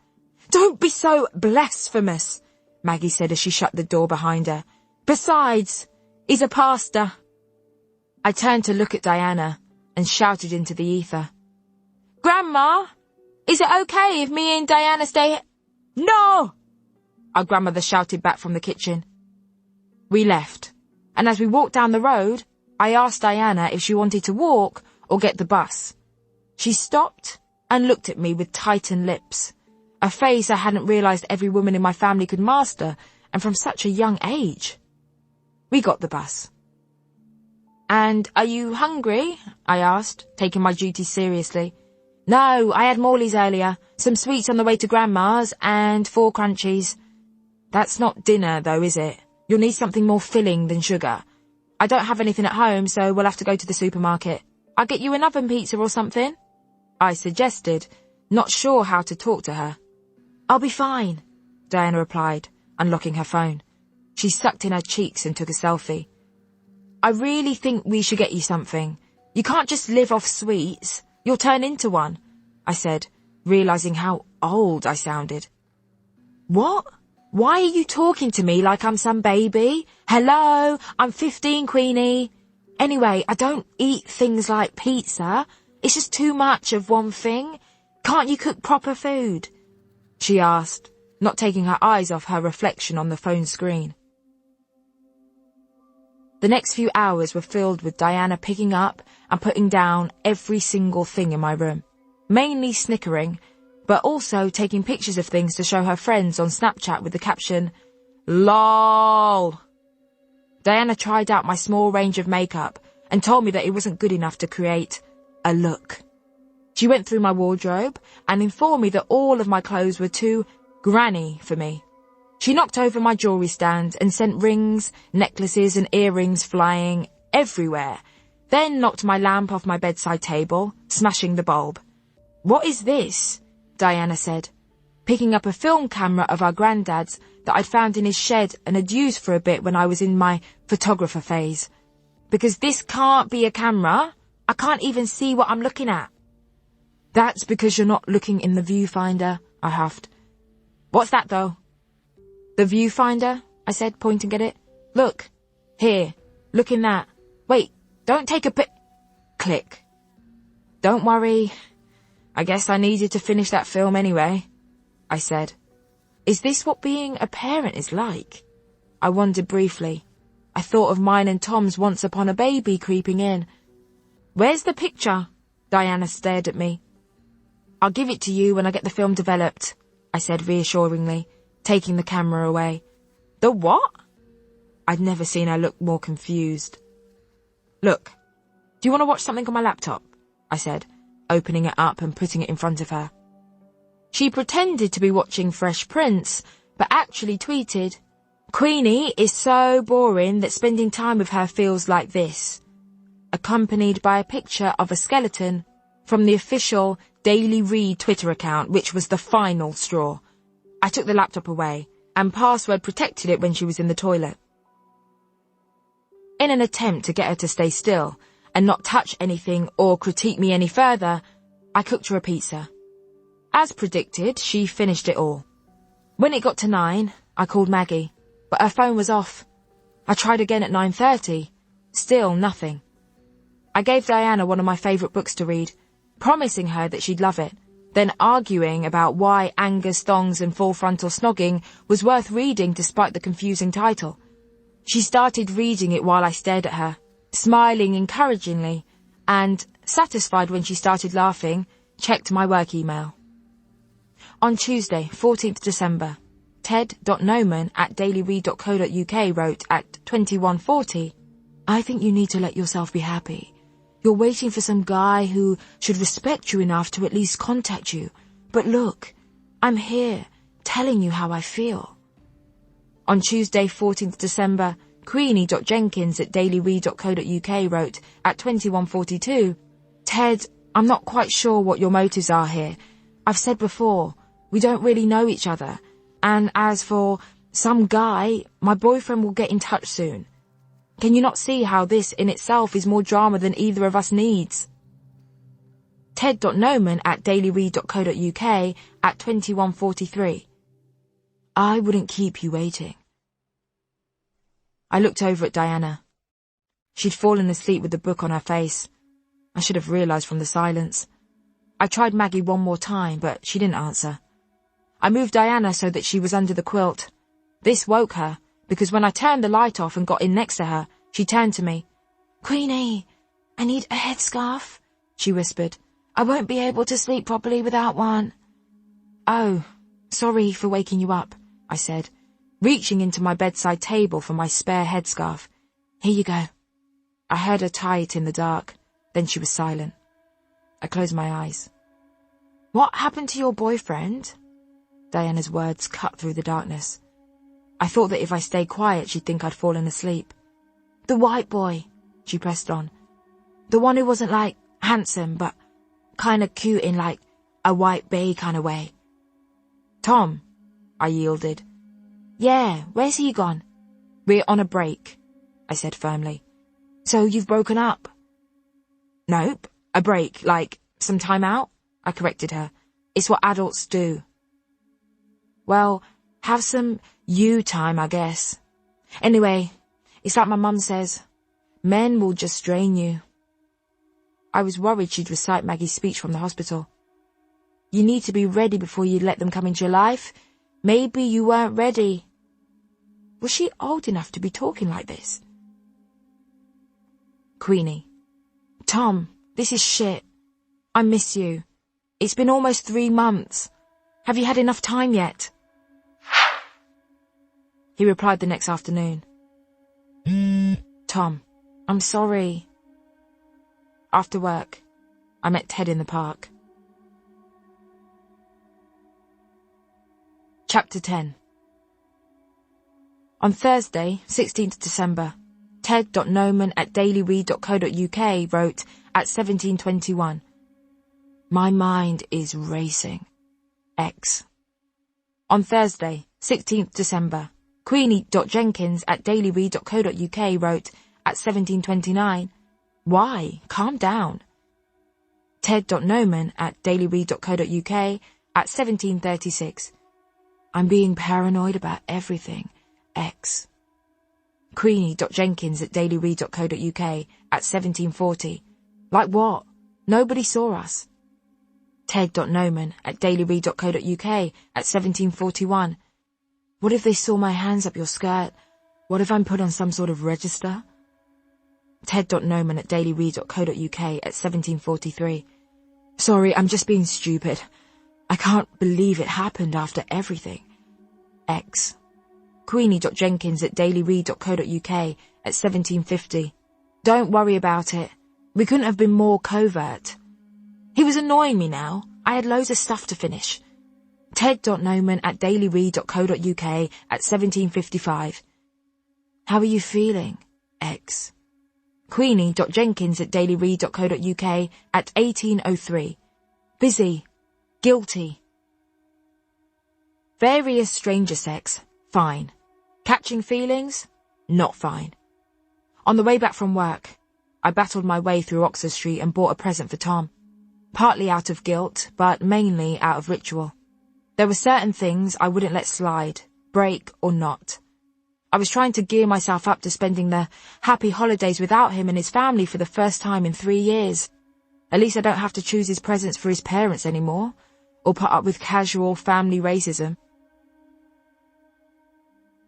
Speaker 2: Don't be so blasphemous, Maggie said as she shut the door behind her. Besides, he's a pastor. I turned to look at Diana and shouted into the ether. Grandma, is it okay if me and Diana stay here? No! our grandmother shouted back from the kitchen. We left, and as we walked down the road, I asked Diana if she wanted to walk or get the bus. She stopped and looked at me with tightened lips, a face I hadn't realised every woman in my family could master, and from such a young age. We got the bus. "And are you hungry?" I asked, taking my duties seriously. "No, I had Morley's earlier, some sweets on the way to Grandma's, and 4 crunchies." "That's not dinner, though, is it? You'll need something more filling than sugar. I don't have anything at home, so we'll have to go to the supermarket. I'll get you an oven pizza or something," I suggested, not sure how to talk to her. "I'll be fine," Diana replied, unlocking her phone. She sucked in her cheeks and took a selfie. "I really think we should get you something. You can't just live off sweets. You'll turn into one," I said, realising how old I sounded. "What? Why are you talking to me like I'm some baby? Hello, I'm 15, Queenie. Anyway, I don't eat things like pizza. It's just too much of one thing. Can't you cook proper food?" she asked, not taking her eyes off her reflection on the phone screen. The next few hours were filled with Diana picking up and putting down every single thing in my room, mainly snickering, but also taking pictures of things to show her friends on Snapchat with the caption, "LOL." Diana tried out my small range of makeup and told me that it wasn't good enough to create a look. She went through my wardrobe and informed me that all of my clothes were too granny for me. She knocked over my jewellery stand and sent rings, necklaces and earrings flying everywhere, then knocked my lamp off my bedside table, smashing the bulb. "What is this?" Diana said, picking up a film camera of our granddad's that I'd found in his shed and had used for a bit when I was in my photographer phase. "Because this can't be a camera. I can't even see what I'm looking at." "That's because you're not looking in the viewfinder," I huffed. "What's that, though?" "The viewfinder," I said, pointing at it. "Look. Here. Look in that. Wait, don't take a Click. "Don't worry. I guess I needed to finish that film anyway," I said. Is this what being a parent is like? I wondered briefly. I thought of mine and Tom's once upon a baby creeping in. "Where's the picture?" Diana stared at me. "I'll give it to you when I get the film developed," I said reassuringly, taking the camera away. "The what?" I'd never seen her look more confused. "Look, do you want to watch something on my laptop?" I said, opening it up and putting it in front of her. She pretended to be watching Fresh Prince, but actually tweeted, "Queenie is so boring that spending time with her feels like this," accompanied by a picture of a skeleton from the official Daily Read Twitter account, which was the final straw. I took the laptop away and password protected it when she was in the toilet. In an attempt to get her to stay still and not touch anything or critique me any further, I cooked her a pizza. As predicted, she finished it all. When it got to 9, I called Maggie, but her phone was off. I tried again at 9:30. Still nothing. I gave Diana one of my favourite books to read, promising her that she'd love it, then arguing about why Angus Thongs and Full Frontal Snogging was worth reading despite the confusing title. She started reading it while I stared at her, smiling encouragingly, and, satisfied when she started laughing, checked my work email. On Tuesday, 14th December, ted.noman@dailyread.co.uk wrote at 21:40, "I think you need to let yourself be happy. You're waiting for some guy who should respect you enough to at least contact you. But look, I'm here, telling you how I feel." On Tuesday, 14th December, Queenie.Jenkins at dailyread.co.uk wrote at 21:42, "Ted, I'm not quite sure what your motives are here. I've said before, we don't really know each other. And as for some guy, my boyfriend will get in touch soon. Can you not see how this in itself is more drama than either of us needs?" Ted.Noman at dailyread.co.uk at 21:43, "I wouldn't keep you waiting." I looked over at Diana. She'd fallen asleep with the book on her face. I should have realised from the silence. I tried Maggie one more time, but she didn't answer. I moved Diana so that she was under the quilt, This woke her, because when I turned the light off and got in next to her, she turned to me. "Queenie, I need a headscarf," she whispered. "I won't be able to sleep properly without one." "Oh, sorry for waking you up," I said, reaching into my bedside table for my spare headscarf. "Here you go." I heard her tie it in the dark, then she was silent. I closed my eyes. "What happened to your boyfriend?" Diana's words cut through the darkness. I thought that if I stayed quiet, she'd think I'd fallen asleep. "The white boy," she pressed on. "The one who wasn't, like, handsome, but kind of cute in, like, a white bay kind of way." "Tom," I yielded. "Yeah, where's he gone?" "We're on a break," I said firmly. "So you've broken up?" "Nope, a break, like some time out," I corrected her. "It's what adults do." "Well, have some you time, I guess. Anyway, it's like my mum says, men will just drain you." I was worried she'd recite Maggie's speech from the hospital. "You need to be ready before you let them come into your life. Maybe you weren't ready." Was she old enough to be talking like this? Queenie. "Tom, this is shit. I miss you. It's been almost 3 months. Have you had enough time yet?" He replied the next afternoon. "Tom, I'm sorry." After work, I met Ted in the park. Chapter 10. On Thursday, 16th December, ted.noman@dailyread.co.uk wrote at 17:21, "My mind is racing. X." On Thursday, 16th December, Queenie.Jenkins@dailyread.co.uk wrote at 17:29, "Why? Calm down." ted.noman@dailyread.co.uk at 17:36, "I'm being paranoid about everything. X." Queenie.Jenkins@dailyread.co.uk at 17:40, "Like what? Nobody saw us." ted.noman@dailyread.co.uk at 17:41, "What if they saw my hands up your skirt? What if I'm put on some sort of register?" ted.noman@dailyread.co.uk at 17:43, "Sorry, I'm just being stupid. I can't believe it happened after everything. X." Queenie.Jenkins@dailyread.co.uk at 17:50, "Don't worry about it. We couldn't have been more covert. He was annoying me now. I had loads of stuff to finish." ted.noman@dailyread.co.uk at 17:55, "How are you feeling? X." Queenie.Jenkins@dailyread.co.uk at 18:03, "Busy. Guilty." Various stranger sex, fine. Catching feelings, not fine. On the way back from work, I battled my way through Oxford Street and bought a present for Tom. Partly out of guilt, but mainly out of ritual. There were certain things I wouldn't let slide, break or not. I was trying to gear myself up to spending the happy holidays without him and his family for the first time in 3 years. At least I don't have to choose his presents for his parents anymore, or put up with casual family racism.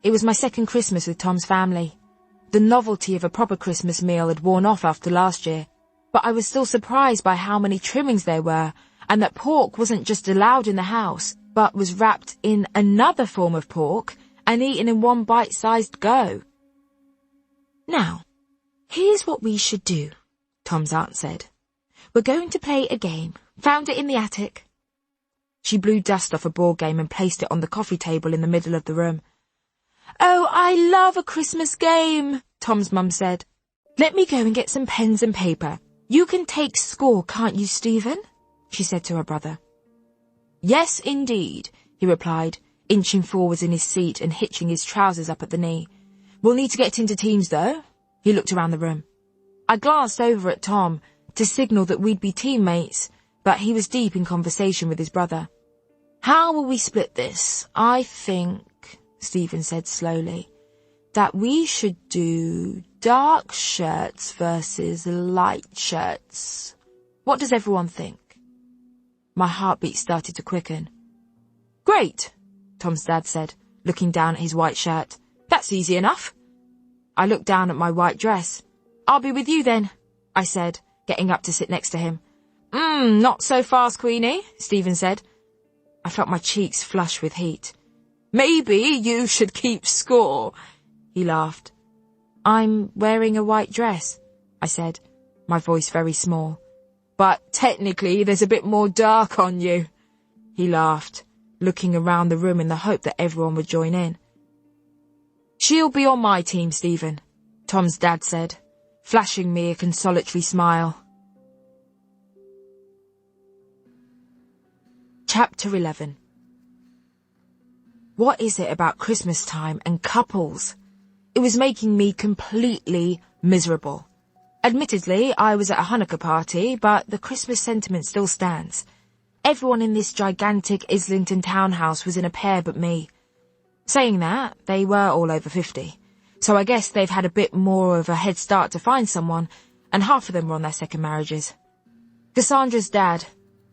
Speaker 2: It was my second Christmas with Tom's family. The novelty of a proper Christmas meal had worn off after last year, but I was still surprised by how many trimmings there were, and that pork wasn't just allowed in the house, but was wrapped in another form of pork and eaten in one bite-sized go. "Now, here's what we should do," Tom's aunt said. "We're going to play a game. Found it in the attic." She blew dust off a board game and placed it on the coffee table in the middle of the room. "Oh, I love a Christmas game," Tom's mum said. "Let me go and get some pens and paper. You can take score, can't you, Stephen?" she said to her brother. "Yes, indeed," he replied, inching forwards in his seat and hitching his trousers up at the knee. "We'll need to get into teams, though." He looked around the room. I glanced over at Tom to signal that we'd be teammates, but he was deep in conversation with his brother. "How will we split this? I think," Stephen said slowly, "that we should do dark shirts versus light shirts. What does everyone think?" My heartbeat started to quicken. "Great," Tom's dad said. looking down at his white shirt. "That's easy enough." I looked down at my white dress. "I'll be with you then," I said, getting up to sit next to him. Not so fast, Queenie," Stephen said. I felt my cheeks flush with heat. "Maybe you should keep score," he laughed. "I'm wearing a white dress," I said, my voice very small. "But technically there's a bit more dark on you." He laughed, looking around the room in the hope that everyone would join in. "She'll be on my team, Stephen," Tom's dad said, flashing me a consolatory smile. Chapter 11. What is it about Christmas time and couples? It was making me completely miserable. Admittedly, I was at a Hanukkah party, but the Christmas sentiment still stands. Everyone in this gigantic Islington townhouse was in a pair but me. Saying that, they were all over 50, so I guess they've had a bit more of a head start to find someone, and half of them were on their second marriages. Cassandra's dad,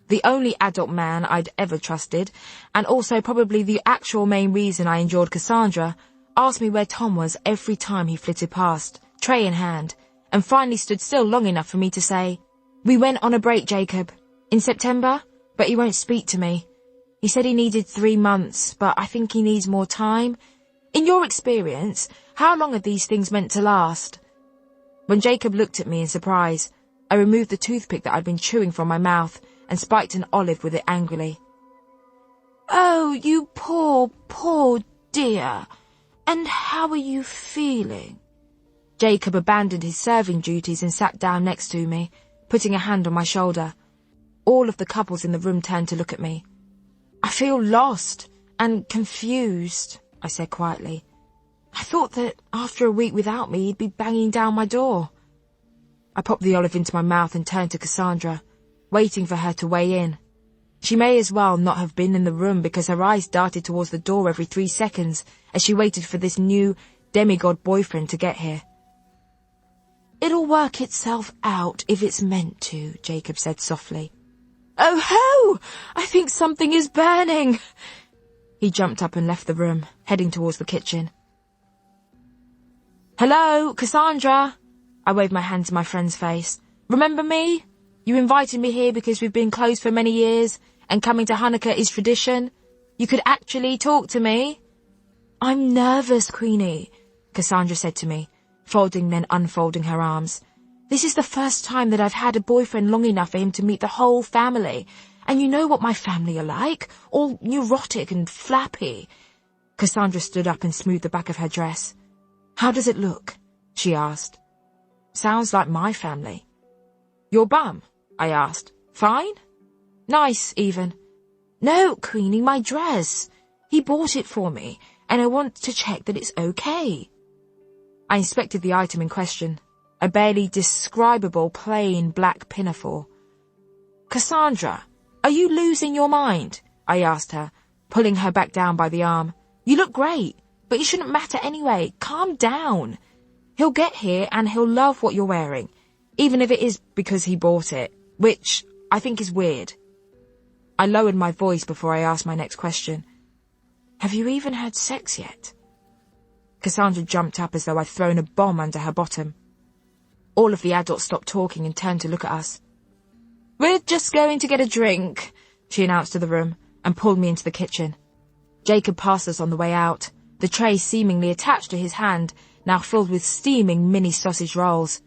Speaker 2: the only adult man I'd ever trusted, and also probably the actual main reason I enjoyed Cassandra, asked me where Tom was every time he flitted past, tray in hand, and finally stood still long enough for me to say, "We went on a break, Jacob, in September, but he won't speak to me. He said he needed 3 months, but I think he needs more time. In your experience, how long are these things meant to last?" When Jacob looked at me in surprise, I removed the toothpick that I'd been chewing from my mouth and spiked an olive with it angrily. "Oh, you poor dear. And how are you feeling?" Jacob abandoned his serving duties and sat down next to me, putting a hand on my shoulder. All of the couples in the room turned to look at me. "I feel lost and confused," I said quietly. "I thought that after a week without me, he'd be banging down my door." I popped the olive into my mouth and turned to Cassandra, waiting for her to weigh in. She may as well not have been in the room because her eyes darted towards the door every 3 seconds as she waited for this new demigod boyfriend to get here. "It'll work itself out if it's meant to," Jacob said softly. "Oh ho! I think something is burning." He jumped up and left the room, heading towards the kitchen. "Hello, Cassandra!" I waved my hand to my friend's face. "Remember me? You invited me here because we've been close for many years, and coming to Hanukkah is tradition. You could actually talk to me." "I'm nervous, Queenie," Cassandra said to me, folding then unfolding her arms. "This is the first time that I've had a boyfriend long enough for him to meet the whole family. And you know what my family are like, all neurotic and flappy." Cassandra stood up and smoothed the back of her dress. "How does it look?" she asked. "Sounds like my family." "Your bum?" I asked. "Fine?" "Nice, even." "No, Queenie, my dress. He bought it for me, and I want to check that it's okay." I inspected the item in question, a barely describable plain black pinafore. "Cassandra, are you losing your mind?" I asked her, pulling her back down by the arm. "You look great, but it shouldn't matter anyway. Calm down. He'll get here and he'll love what you're wearing, even if it is because he bought it, which I think is weird." I lowered my voice before I asked my next question. "Have you even had sex yet?" Cassandra jumped up as though I'd thrown a bomb under her bottom. All of the adults stopped talking and turned to look at us. "We're just going to get a drink," she announced to the room, and pulled me into the kitchen. Jacob passed us on the way out, the tray seemingly attached to his hand, now filled with steaming mini sausage rolls.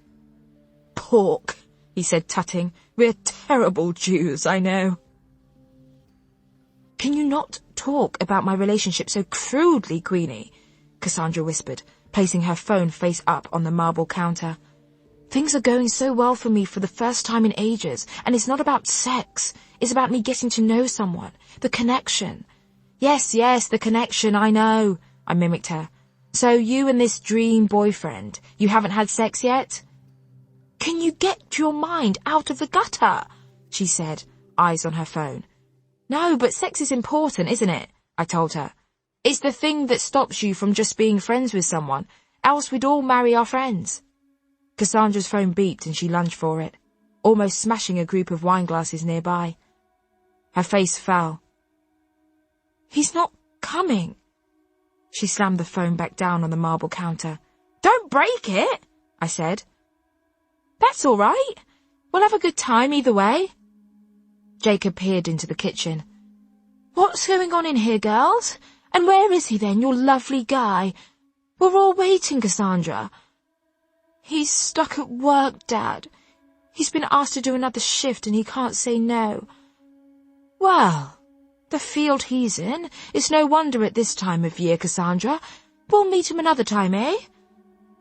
Speaker 2: "Pork," he said, tutting. "We're terrible Jews, I know." "Can you not talk about my relationship so crudely, Queenie?" Cassandra whispered, placing her phone face up on the marble counter. "Things are going so well for me for the first time in ages, and it's not about sex. It's about me getting to know someone. The connection." Yes, the connection, I know," I mimicked her. "So you and this dream boyfriend, you haven't had sex yet?" "Can you get your mind out of the gutter?" she said, eyes on her phone. "No, but sex is important, isn't it?" I told her. "It's the thing that stops you from just being friends with someone, else we'd all marry our friends." Cassandra's phone beeped and she lunged for it, almost smashing a group of wine glasses nearby. Her face fell. "He's not coming." She slammed the phone back down on the marble counter. "Don't break it," I said. "That's all right. We'll have a good time either way." Jacob peered into the kitchen. "What's going on in here, girls? And where is he then, your lovely guy? We're all waiting, Cassandra." "He's stuck at work, Dad. He's been asked to do another shift and he can't say no." "Well, the field he's in is no wonder at this time of year, Cassandra. We'll meet him another time, eh?"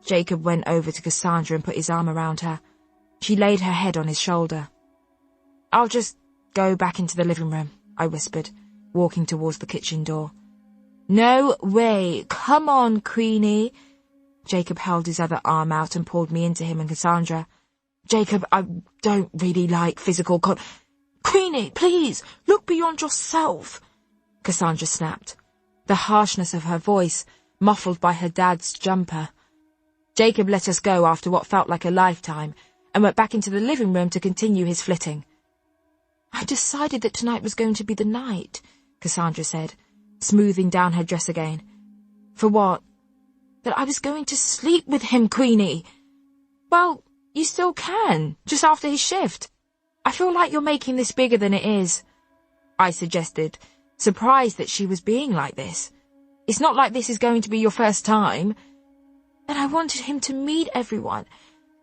Speaker 2: Jacob went over to Cassandra and put his arm around her. She laid her head on his shoulder. "I'll just go back into the living room," I whispered, walking towards the kitchen door. "No way. Come on, Queenie." Jacob held his other arm out and pulled me into him and Cassandra. "Jacob, I don't really like physical Queenie, please, look beyond yourself," Cassandra snapped, the harshness of her voice muffled by her dad's jumper. Jacob let us go after what felt like a lifetime and went back into the living room to continue his flitting. "I decided that tonight was going to be the night," Cassandra said, smoothing down her dress again. "For what?" "That I was going to sleep with him, Queenie." "Well, you still can, just after his shift. I feel like you're making this bigger than it is," I suggested, surprised that she was being like this. "It's not like this is going to be your first time." "And I wanted him to meet everyone.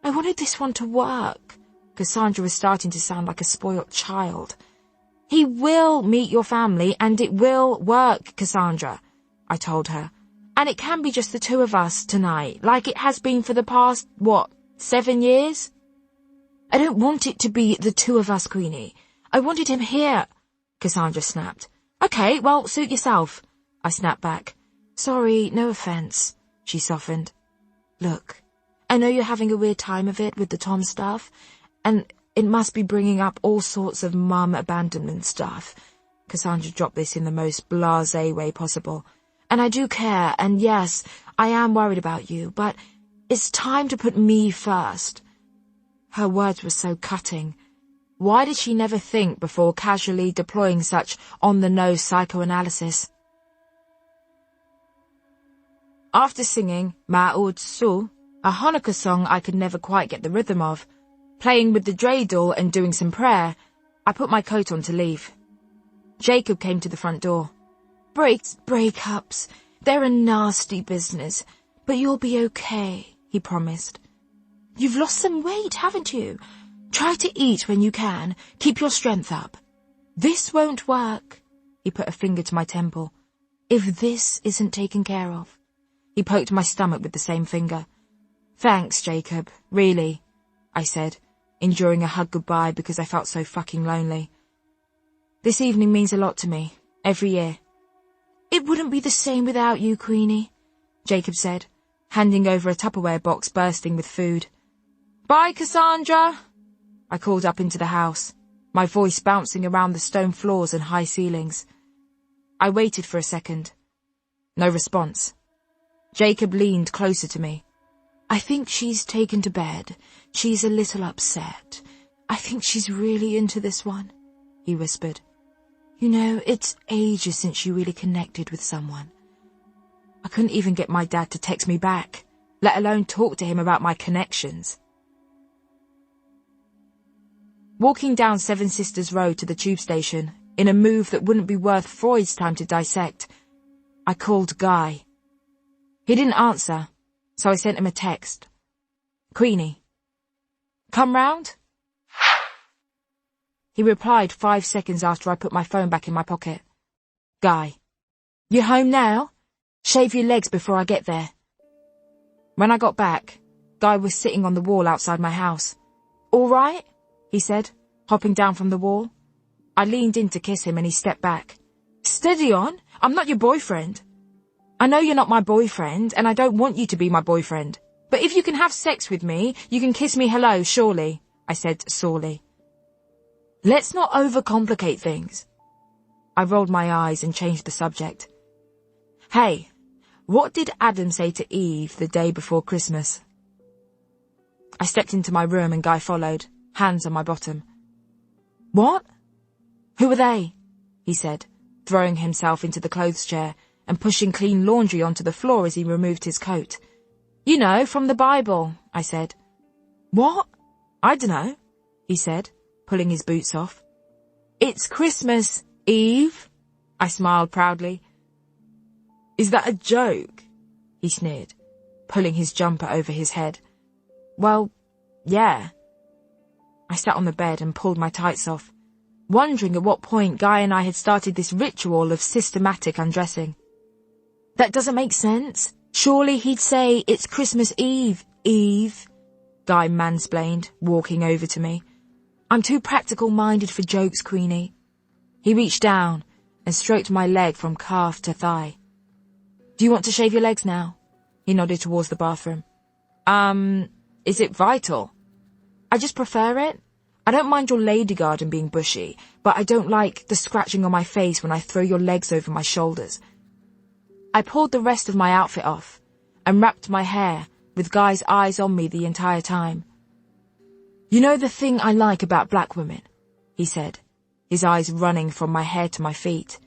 Speaker 2: I wanted this one to work." Cassandra was starting to sound like a spoilt child. "He will meet your family and it will work, Cassandra," I told her. "And it can be just the two of us tonight, like it has been for the past, 7 years? "I don't want it to be the two of us, Queenie. I wanted him here," Cassandra snapped. "Okay, well, suit yourself," I snapped back. "Sorry, no offence," she softened. "Look, I know you're having a weird time of it with the Tom stuff, and it must be bringing up all sorts of mum abandonment stuff." Cassandra dropped this in the most blasé way possible. "And I do care, and yes, I am worried about you, but it's time to put me first." Her words were so cutting. Why did she never think before casually deploying such on-the-nose psychoanalysis? After singing Ma'ud Su, a Hanukkah song I could never quite get the rhythm of, playing with the dreidel and doing some prayer, I put my coat on to leave. Jacob came to the front door. Breakups, they're a nasty business, but you'll be okay," he promised. "You've lost some weight, haven't you? Try to eat when you can. Keep your strength up. This won't work." He put a finger to my temple. "If this isn't taken care of." He poked my stomach with the same finger. "Thanks, Jacob, really," I said, enduring a hug goodbye because I felt so fucking lonely. "This evening means a lot to me, every year." "It wouldn't be the same without you, Queenie," Jacob said, handing over a Tupperware box bursting with food. "Bye, Cassandra," I called up into the house, my voice bouncing around the stone floors and high ceilings. I waited for a second. No response. Jacob leaned closer to me. "I think she's taken to bed. She's a little upset. I think she's really into this one," he whispered. "You know, it's ages since she really connected with someone." I couldn't even get my dad to text me back, let alone talk to him about my connections. Walking down Seven Sisters Road to the tube station, in a move that wouldn't be worth Freud's time to dissect, I called Guy. He didn't answer, so I sent him a text. "Queenie, come round?" He replied 5 seconds after I put my phone back in my pocket. "Guy, you home now? Shave your legs before I get there." When I got back, Guy was sitting on the wall outside my house. "All right?" he said, hopping down from the wall. I leaned in to kiss him and he stepped back. "Steady on, I'm not your boyfriend." "I know you're not my boyfriend, and I don't want you to be my boyfriend. But if you can have sex with me, you can kiss me hello, surely," I said sorely. "Let's not overcomplicate things." I rolled my eyes and changed the subject. "Hey, what did Adam say to Eve the day before Christmas?" I stepped into my room and Guy followed, hands on my bottom. "What? Who are they?" he said, throwing himself into the clothes chair and pushing clean laundry onto the floor as he removed his coat. "You know, from the Bible," I said. "What?" "I dunno," he said, pulling his boots off. "It's Christmas Eve," I smiled proudly. "Is that a joke?" he sneered, pulling his jumper over his head. "Well, yeah." I sat on the bed and pulled my tights off, wondering at what point Guy and I had started this ritual of systematic undressing. "That doesn't make sense. Surely he'd say, 'It's Christmas Eve, Eve,'" Guy mansplained, walking over to me. "I'm too practical-minded for jokes, Queenie." He reached down and stroked my leg from calf to thigh. "Do you want to shave your legs now?" He nodded towards the bathroom. Is it vital?" "I just prefer it. I don't mind your lady garden being bushy, but I don't like the scratching on my face when I throw your legs over my shoulders." I pulled the rest of my outfit off and wrapped my hair, with Guy's eyes on me the entire time. "You know the thing I like about black women," he said, his eyes running from my hair to my feet.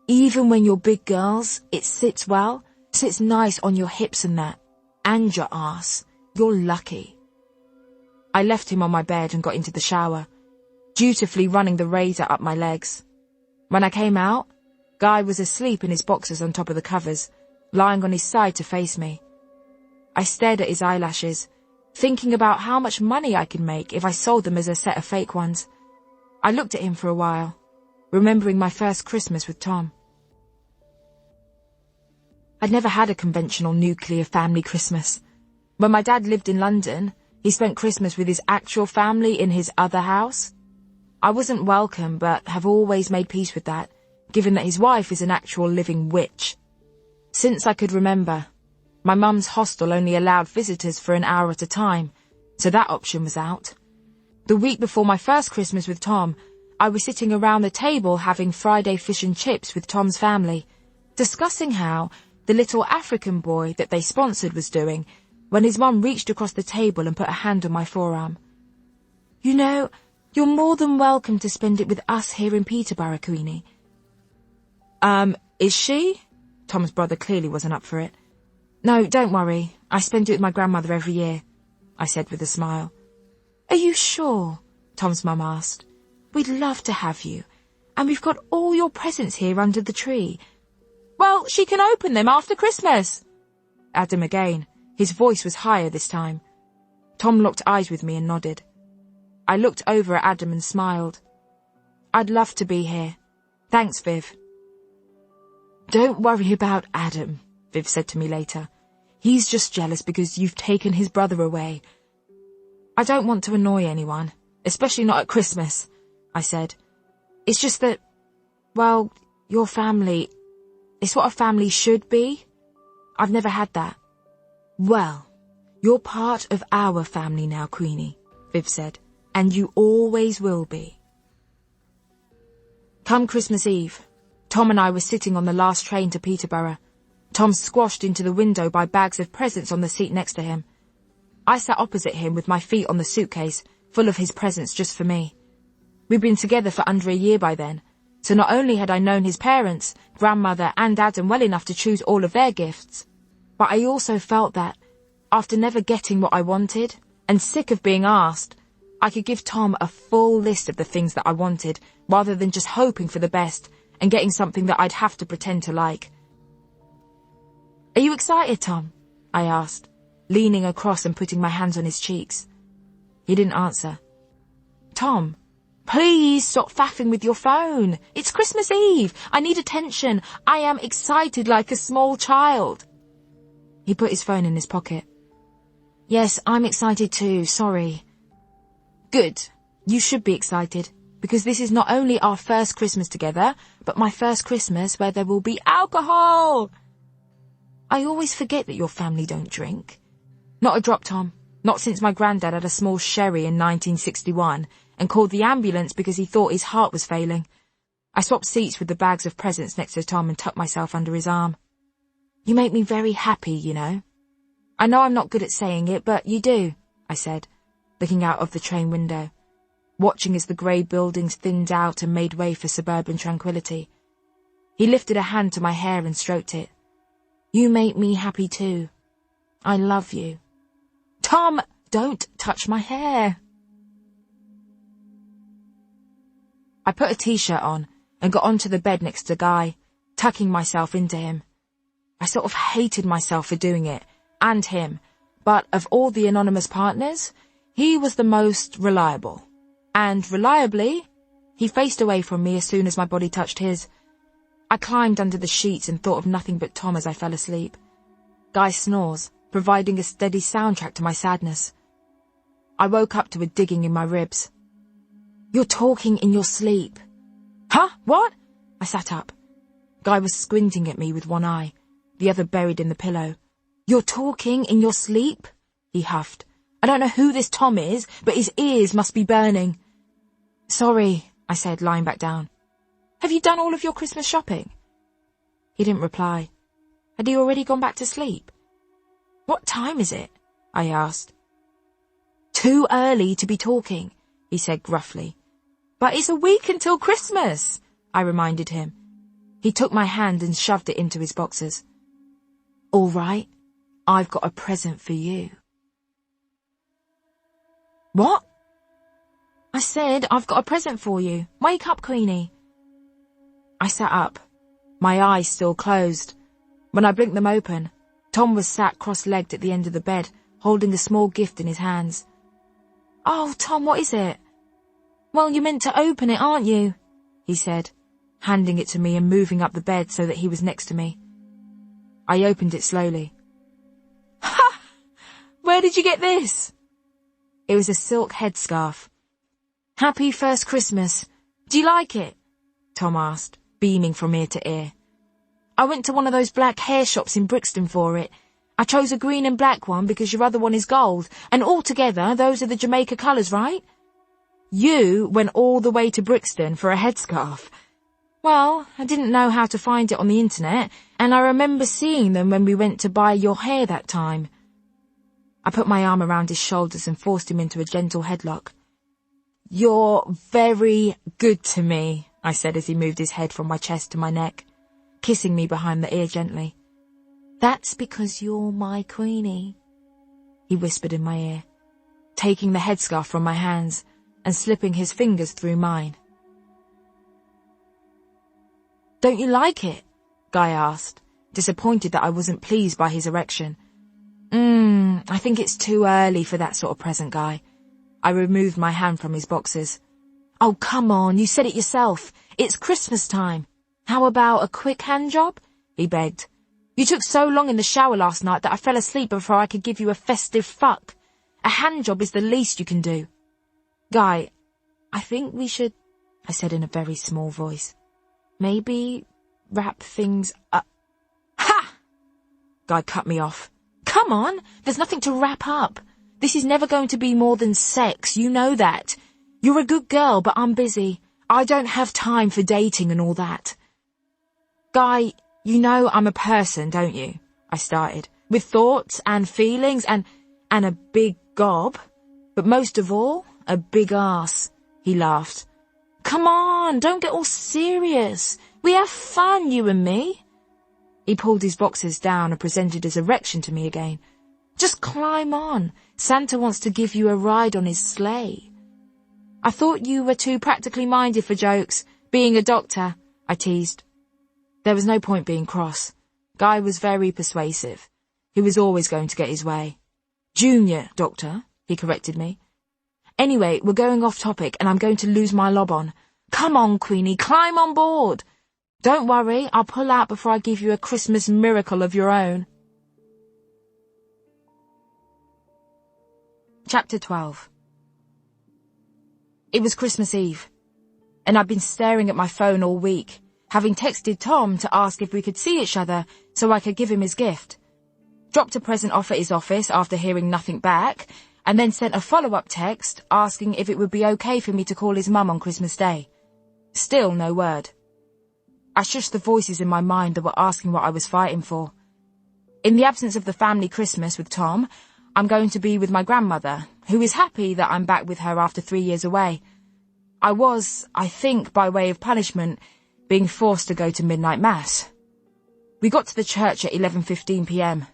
Speaker 2: "Even when you're big girls, it sits well, sits nice on your hips and that, and your ass. You're lucky." I left him on my bed and got into the shower, dutifully running the razor up my legs. When I came out, Guy was asleep in his boxers on top of the covers, lying on his side to face me. I stared at his eyelashes, thinking about how much money I could make if I sold them as a set of fake ones. I looked at him for a while, remembering my first Christmas with Tom. I'd never had a conventional nuclear family Christmas. When my dad lived in London, he spent Christmas with his actual family in his other house. I wasn't welcome, but have always made peace with that, given that his wife is an actual living witch. Since I could remember, my mum's hostel only allowed visitors for an hour at a time, so that option was out. The week before my first Christmas with Tom, I was sitting around the table having Friday fish and chips with Tom's family, discussing how the little African boy that they sponsored was doing, when his mum reached across the table and put a hand on my forearm. "You know, you're more than welcome to spend it with us here in Peterborough, Queenie." Is she?" Tom's brother clearly wasn't up for it. "No, don't worry. I spend it with my grandmother every year," I said with a smile. "Are you sure?" Tom's mum asked. "We'd love to have you, and we've got all your presents here under the tree." "Well, she can open them after Christmas." Adam again. His voice was higher this time. Tom locked eyes with me and nodded. I looked over at Adam and smiled. "I'd love to be here. Thanks, Viv." "Don't worry about Adam," Viv said to me later. "He's just jealous because you've taken his brother away." "I don't want to annoy anyone, especially not at Christmas," I said. "It's just that, well, your family, it's what a family should be. I've never had that." "Well, you're part of our family now, Queenie," Viv said, "and you always will be." Come Christmas Eve, Tom and I were sitting on the last train to Peterborough, Tom squashed into the window by bags of presents on the seat next to him. I sat opposite him with my feet on the suitcase, full of his presents just for me. We'd been together for under a year by then, so not only had I known his parents, grandmother and Adam well enough to choose all of their gifts, but I also felt that, after never getting what I wanted, and sick of being asked, I could give Tom a full list of the things that I wanted, rather than just hoping for the best and getting something that I'd have to pretend to like. "Are you excited, Tom?" I asked, leaning across and putting my hands on his cheeks. He didn't answer. "Tom, please stop faffing with your phone. It's Christmas Eve. I need attention. I am excited like a small child." He put his phone in his pocket. "Yes, I'm excited too, sorry." "Good. You should be excited, because this is not only our first Christmas together, but my first Christmas where there will be alcohol." "I always forget that your family don't drink." "Not a drop, Tom. Not since my granddad had a small sherry in 1961 and called the ambulance because he thought his heart was failing." I swapped seats with the bags of presents next to Tom and tucked myself under his arm. "You make me very happy, you know." "I know I'm not good at saying it, but you do," I said, looking out of the train window, watching as the grey buildings thinned out and made way for suburban tranquility. He lifted a hand to my hair and stroked it. "You make me happy too. I love you." "Tom, don't touch my hair." I put a t-shirt on and got onto the bed next to Guy, tucking myself into him. I sort of hated myself for doing it, and him, but of all the anonymous partners, he was the most reliable. And reliably, he faced away from me as soon as my body touched his. I climbed under the sheets and thought of nothing but Tom as I fell asleep. Guy snores, providing a steady soundtrack to my sadness. I woke up to a digging in my ribs. "You're talking in your sleep." "Huh? What?" I sat up. Guy was squinting at me with one eye, the other buried in the pillow. "You're talking in your sleep?" he huffed. "I don't know who this Tom is, but his ears must be burning." "Sorry," I said, lying back down. "Have you done all of your Christmas shopping?" He didn't reply. Had he already gone back to sleep? "What time is it?" I asked. "Too early to be talking," he said gruffly. "But it's a week until Christmas," I reminded him. He took my hand and shoved it into his boxers. "All right, I've got a present for you." "What?" "I said I've got a present for you. Wake up, Queenie." I sat up, my eyes still closed. When I blinked them open, Tom was sat cross-legged at the end of the bed, holding a small gift in his hands. "Oh, Tom, what is it?" "Well, you're meant to open it, aren't you?" he said, handing it to me and moving up the bed so that he was next to me. I opened it slowly. "Ha! Where did you get this?" It was a silk headscarf. "Happy first Christmas. Do you like it?" Tom asked, beaming from ear to ear. "I went to one of those black hair shops in Brixton for it. I chose a green and black one because your other one is gold, and altogether those are the Jamaica colours, right?" "You went all the way to Brixton for a headscarf?" "Well, I didn't know how to find it on the internet, and I remember seeing them when we went to buy your hair that time." I put my arm around his shoulders and forced him into a gentle headlock. "You're very good to me," I said as he moved his head from my chest to my neck, kissing me behind the ear gently. "That's because you're my Queenie," he whispered in my ear, taking the headscarf from my hands and slipping his fingers through mine. "Don't you like it?" Guy asked, disappointed that I wasn't pleased by his erection. I think it's too early for that sort of present, Guy." I removed my hand from his boxers. "Oh, come on, you said it yourself. It's Christmas time. How about a quick hand job?" he begged. "You took so long in the shower last night that I fell asleep before I could give you a festive fuck. A hand job is the least you can do." "Guy, I think we should," I said in a very small voice, "maybe wrap things up." "Ha!" Guy cut me off. "Come on, there's nothing to wrap up. This is never going to be more than sex, you know that. You're a good girl, but I'm busy. I don't have time for dating and all that." "Guy, you know I'm a person, don't you?" I started, "with thoughts and feelings and a big gob. But most of all, a big arse." He laughed. "Come on, don't get all serious. We have fun, you and me." He pulled his boxers down and presented his erection to me again. "Just climb on. Santa wants to give you a ride on his sleigh." "I thought you were too practically minded for jokes, being a doctor," I teased. There was no point being cross. Guy was very persuasive. He was always going to get his way. "Junior doctor," he corrected me. "Anyway, we're going off topic and I'm going to lose my lob on. Come on, Queenie, climb on board. Don't worry, I'll pull out before I give you a Christmas miracle of your own." Chapter 12. It was Christmas Eve, and I'd been staring at my phone all week, having texted Tom to ask if we could see each other so I could give him his gift. Dropped a present off at his office after hearing nothing back, and then sent a follow-up text asking if it would be okay for me to call his mum on Christmas Day. Still no word. I shushed the voices in my mind that were asking what I was fighting for. In the absence of the family Christmas with Tom, I'm going to be with my grandmother, who is happy that I'm back with her after 3 years away. I was, I think by way of punishment, being forced to go to midnight mass. We got to the church at 11:15 p.m,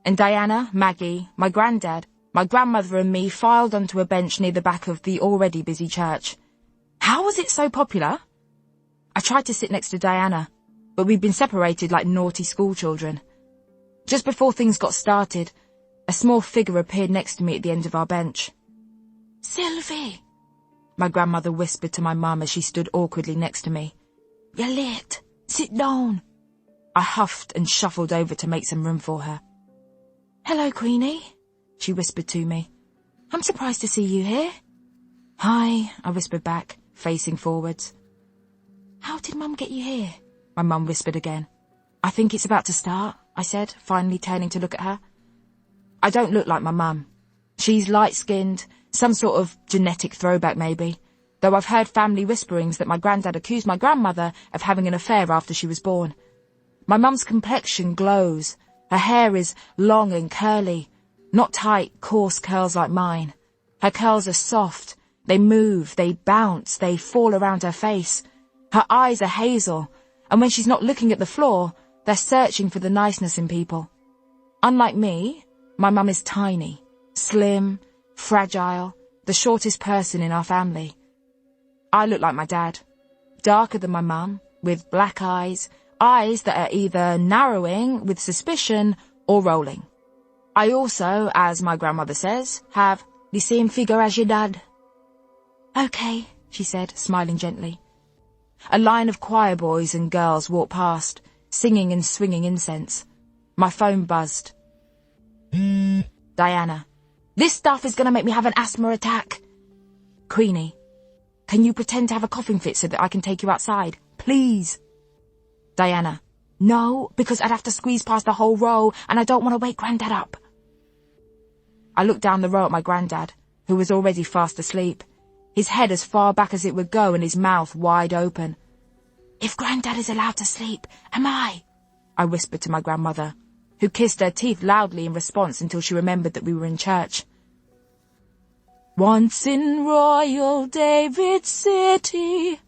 Speaker 2: and Diana, Maggie, my granddad, my grandmother and me filed onto a bench near the back of the already busy church. How was it so popular? I tried to sit next to Diana, but we'd been separated like naughty schoolchildren. Just before things got started, a small figure appeared next to me at the end of our bench. "Sylvie," my grandmother whispered to my mum as she stood awkwardly next to me. "You're late. Sit down." I huffed and shuffled over to make some room for her. "Hello, Queenie," she whispered to me. "I'm surprised to see you here." "Hi," I whispered back, facing forwards. "How did Mum get you here?" my mum whispered again. "I think it's about to start," I said, finally turning to look at her. I don't look like my mum. She's light-skinned, some sort of genetic throwback maybe, though I've heard family whisperings that my granddad accused my grandmother of having an affair after she was born. My mum's complexion glows. Her hair is long and curly, not tight, coarse curls like mine. Her curls are soft. They move, they bounce, they fall around her face. Her eyes are hazel, and when she's not looking at the floor, they're searching for the niceness in people. Unlike me, my mum is tiny, slim, fragile, the shortest person in our family. I look like my dad, darker than my mum, with black eyes that are either narrowing with suspicion or rolling. I also, as my grandmother says, have the same figure as your dad. "Okay," she said, smiling gently. A line of choir boys and girls walked past, singing and swinging incense. My phone buzzed. "Diana, this stuff is going to make me have an asthma attack." "Queenie, can you pretend to have a coughing fit so that I can take you outside? Please." "Diana, no, because I'd have to squeeze past the whole row and I don't want to wake Grandad up." I looked down the row at my granddad, who was already fast asleep, his head as far back as it would go and his mouth wide open. "If Grandad is allowed to sleep, am I?" I whispered to my grandmother, who kissed her teeth loudly in response until she remembered that we were in church. "Once in Royal David City,"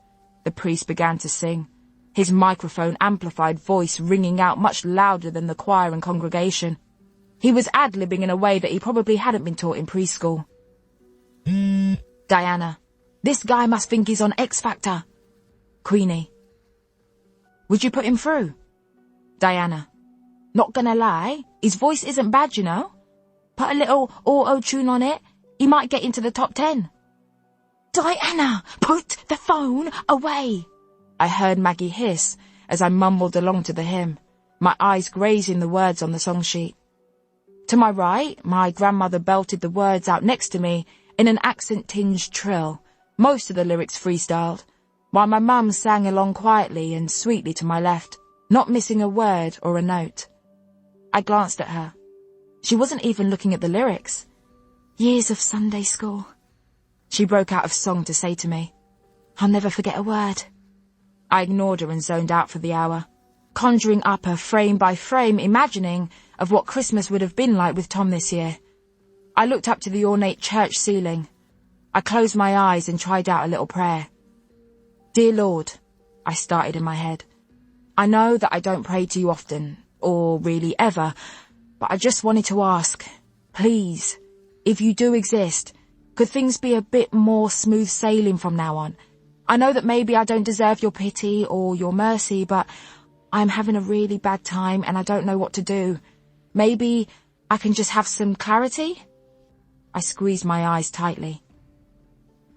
Speaker 2: the priest began to sing, his microphone-amplified voice ringing out much louder than the choir and congregation. He was ad-libbing in a way that he probably hadn't been taught in preschool. "Diana, this guy must think he's on X Factor." "Queenie, would you put him through?" "Diana, not gonna lie, his voice isn't bad, you know. Put a little auto-tune on it, he might get into the top 10. "Diana, put the phone away," I heard Maggie hiss as I mumbled along to the hymn, my eyes grazing the words on the song sheet. To my right, my grandmother belted the words out next to me in an accent-tinged trill, most of the lyrics freestyled, while my mum sang along quietly and sweetly to my left, not missing a word or a note. I glanced at her. She wasn't even looking at the lyrics. Years of Sunday school. She broke out of song to say to me, "I'll never forget a word." I ignored her and zoned out for the hour, conjuring up a frame-by-frame imagining of what Christmas would have been like with Tom this year. I looked up to the ornate church ceiling. I closed my eyes and tried out a little prayer. "Dear Lord," I started in my head, "I know that I don't pray to you often, or really ever, but I just wanted to ask, please, if you do exist, could things be a bit more smooth sailing from now on? I know that maybe I don't deserve your pity or your mercy, but I'm having a really bad time and I don't know what to do. Maybe I can just have some clarity?" I squeezed my eyes tightly.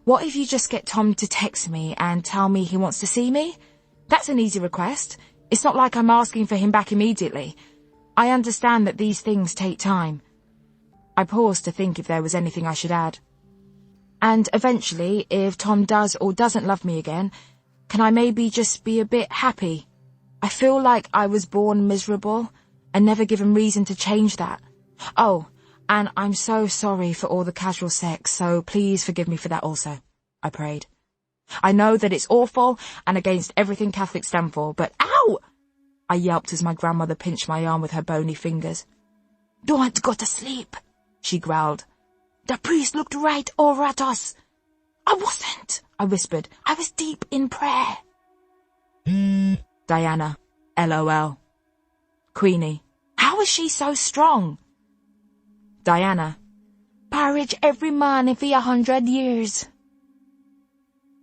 Speaker 2: "What if you just get Tom to text me and tell me he wants to see me? That's an easy request. It's not like I'm asking for him back immediately. I understand that these things take time." I paused to think if there was anything I should add. "And eventually, if Tom does or doesn't love me again, can I maybe just be a bit happy? I feel like I was born miserable and never given reason to change that. Oh, and I'm so sorry for all the casual sex, so please forgive me for that also," I prayed. "I know that it's awful and against everything Catholics stand for, but ow!" I yelped as my grandmother pinched my arm with her bony fingers. "Don't go to sleep," she growled. "The priest looked right over at us." "I wasn't," I whispered. "I was deep in prayer." Diana, LOL. Queenie, how is she so strong? Diana, porridge every morning for 100 years.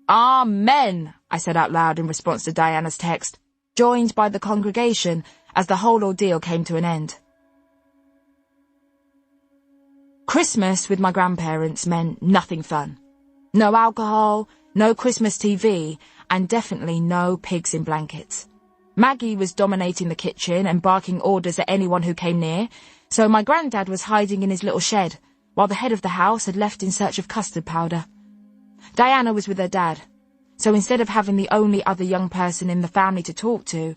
Speaker 2: Amen, I said out loud in response to Diana's text, joined by the congregation as the whole ordeal came to an end. Christmas with my grandparents meant nothing fun. No alcohol, no Christmas TV, and definitely no pigs in blankets. Maggie was dominating the kitchen and barking orders at anyone who came near, so my granddad was hiding in his little shed, while the head of the house had left in search of custard powder. Diana was with her dad, so instead of having the only other young person in the family to talk to,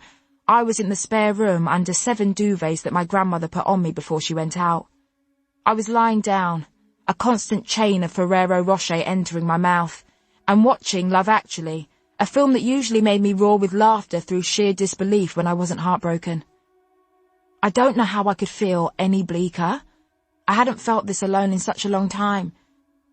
Speaker 2: I was in the spare room under 7 duvets that my grandmother put on me before she went out. I was lying down, a constant chain of Ferrero Rocher entering my mouth, and watching Love Actually, a film that usually made me roar with laughter through sheer disbelief when I wasn't heartbroken. I don't know how I could feel any bleaker. I hadn't felt this alone in such a long time.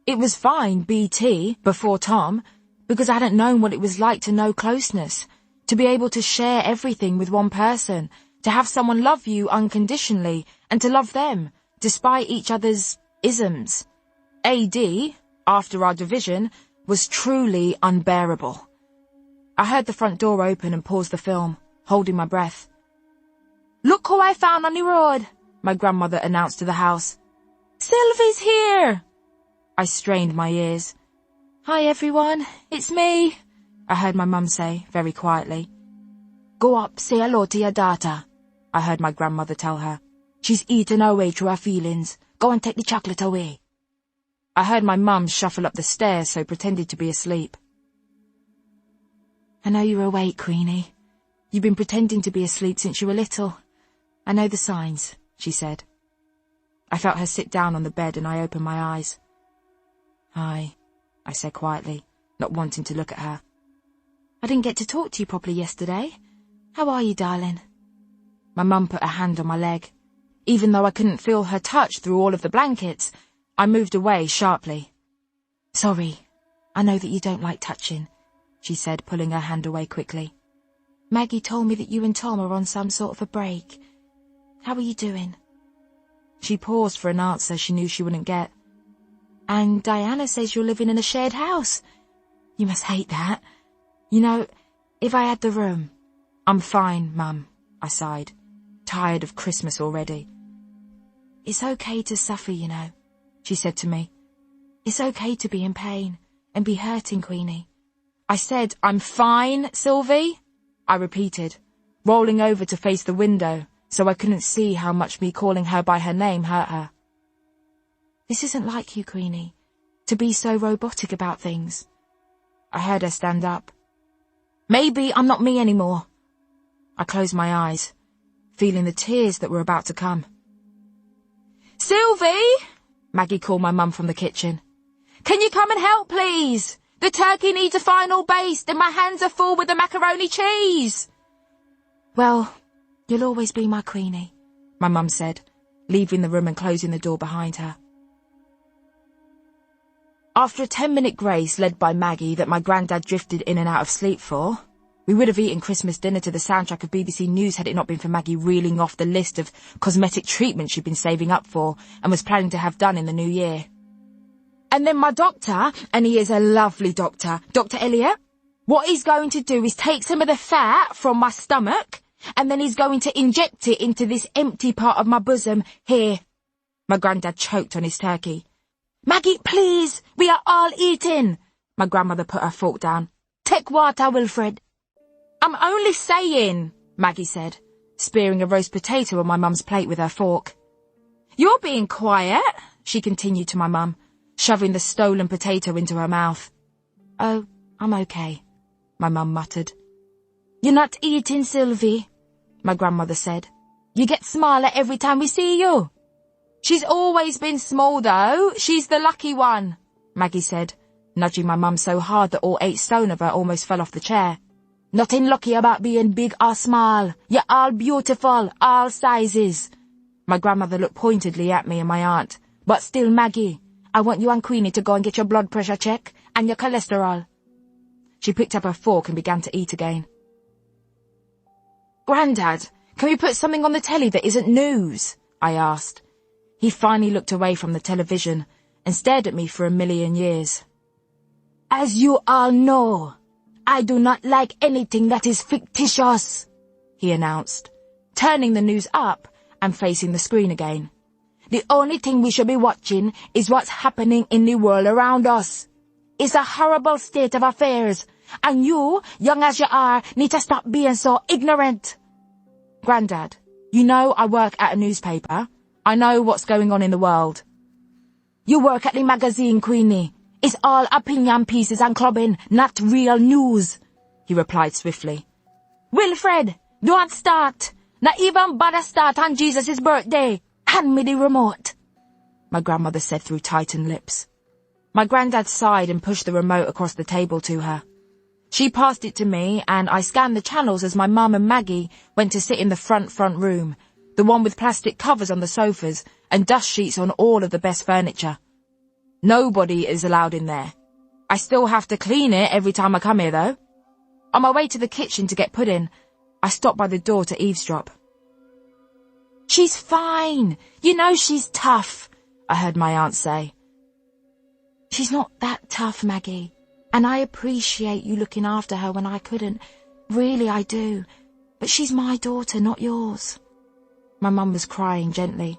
Speaker 2: It was fine, BT, before Tom, because I hadn't known what it was like to know closeness, to be able to share everything with one person, to have someone love you unconditionally, and to love them, despite each other's isms. AD, after our division, was truly unbearable. I heard the front door open and paused the film, holding my breath. "Look who I found on the road," my grandmother announced to the house. "Sylvie's here!" I strained my ears. "Hi everyone, it's me," I heard my mum say, very quietly. "Go up, say hello to your daughter," I heard my grandmother tell her. "She's eating her way through her feelings. Go and take the chocolate away." I heard my mum shuffle up the stairs, so pretended to be asleep. "I know you're awake, Queenie. You've been pretending to be asleep since you were little. I know the signs," she said. I felt her sit down on the bed and I opened my eyes. "Hi," I said quietly, not wanting to look at her. "I didn't get to talk to you properly yesterday. How are you, darling?" My mum put a hand on my leg. Even though I couldn't feel her touch through all of the blankets, I moved away sharply. "Sorry, I know that you don't like touching," she said, pulling her hand away quickly. "Maggie told me that you and Tom are on some sort of a break. How are you doing?" She paused for an answer she knew she wouldn't get. "And Diana says you're living in a shared house. You must hate that. You know, if I had the room..." "I'm fine, Mum," I sighed, tired of Christmas already. "It's okay to suffer, you know," she said to me. "It's okay to be in pain and be hurting, Queenie." I said, "I'm fine, Sylvie," I repeated, rolling over to face the window so I couldn't see how much me calling her by her name hurt her. "This isn't like you, Queenie, to be so robotic about things." I heard her stand up. "Maybe I'm not me anymore." I closed my eyes, feeling the tears that were about to come. "Sylvie!" Maggie called my mum from the kitchen. "Can you come and help, please? The turkey needs a final baste and my hands are full with the macaroni cheese." "Well, you'll always be my Queenie," my mum said, leaving the room and closing the door behind her. After a 10-minute grace led by Maggie that my granddad drifted in and out of sleep for, we would have eaten Christmas dinner to the soundtrack of BBC News had it not been for Maggie reeling off the list of cosmetic treatments she'd been saving up for and was planning to have done in the new year. "And then my doctor, and he is a lovely doctor, Dr. Elliot, what he's going to do is take some of the fat from my stomach, and then he's going to inject it into this empty part of my bosom here." My granddad choked on his turkey. "Maggie, please, we are all eating." My grandmother put her fork down. "Take water, Wilfred." "I'm only saying," Maggie said, spearing a roast potato on my mum's plate with her fork. "You're being quiet," she continued to my mum, shoving the stolen potato into her mouth. "Oh, I'm okay," my mum muttered. "You're not eating, Sylvie," my grandmother said. "You get smaller every time we see you." "She's always been small, though. She's the lucky one," Maggie said, nudging my mum so hard that all 8 stone of her almost fell off the chair. "Nothing lucky about being big or small. You're all beautiful, all sizes." My grandmother looked pointedly at me and my aunt. "But still, Maggie, I want you and Queenie to go and get your blood pressure check and your cholesterol." She picked up her fork and began to eat again. "Grandad, can we put something on the telly that isn't news?" I asked. He finally looked away from the television and stared at me for a million years. "As you all know, I do not like anything that is fictitious," he announced, turning the news up and facing the screen again. "The only thing we should be watching is what's happening in the world around us. It's a horrible state of affairs, and you, young as you are, need to stop being so ignorant." "Grandad, you know I work at a newspaper. I know what's going on in the world." "You work at the magazine, Queenie. It's all opinion pieces and clubbing, not real news," he replied swiftly. "Wilfred, don't start. Not even bother start on Jesus' birthday. Hand me the remote," my grandmother said through tightened lips. My granddad sighed and pushed the remote across the table to her. She passed it to me, and I scanned the channels as my mum and Maggie went to sit in the front room, the one with plastic covers on the sofas and dust sheets on all of the best furniture. Nobody is allowed in there. I still have to clean it every time I come here, though. On my way to the kitchen to get pudding, I stopped by the door to eavesdrop. "She's fine. You know she's tough," I heard my aunt say. "She's not that tough, Maggie, and I appreciate you looking after her when I couldn't. Really, I do. But she's my daughter, not yours." My mum was crying gently.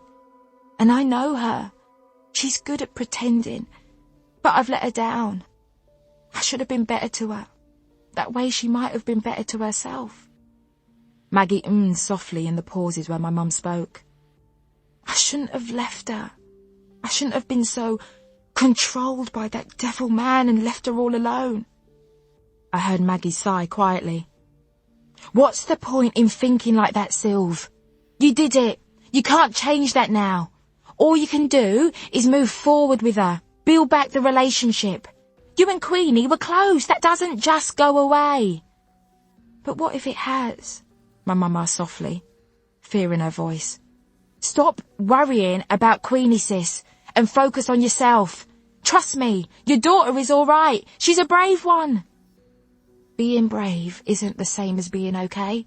Speaker 2: "And I know her. She's good at pretending, but I've let her down. I should have been better to her. That way she might have been better to herself." Maggie ummed softly in the pauses where my mum spoke. "I shouldn't have left her. I shouldn't have been so controlled by that devil man and left her all alone." I heard Maggie sigh quietly. "What's the point in thinking like that, Sylv? You did it. You can't change that now. All you can do is move forward with her, build back the relationship. You and Queenie were close. That doesn't just go away." "But what if it has?" my mum asked softly, fear in her voice. "Stop worrying about Queenie, sis, and focus on yourself. Trust me, your daughter is all right. She's a brave one." "Being brave isn't the same as being okay."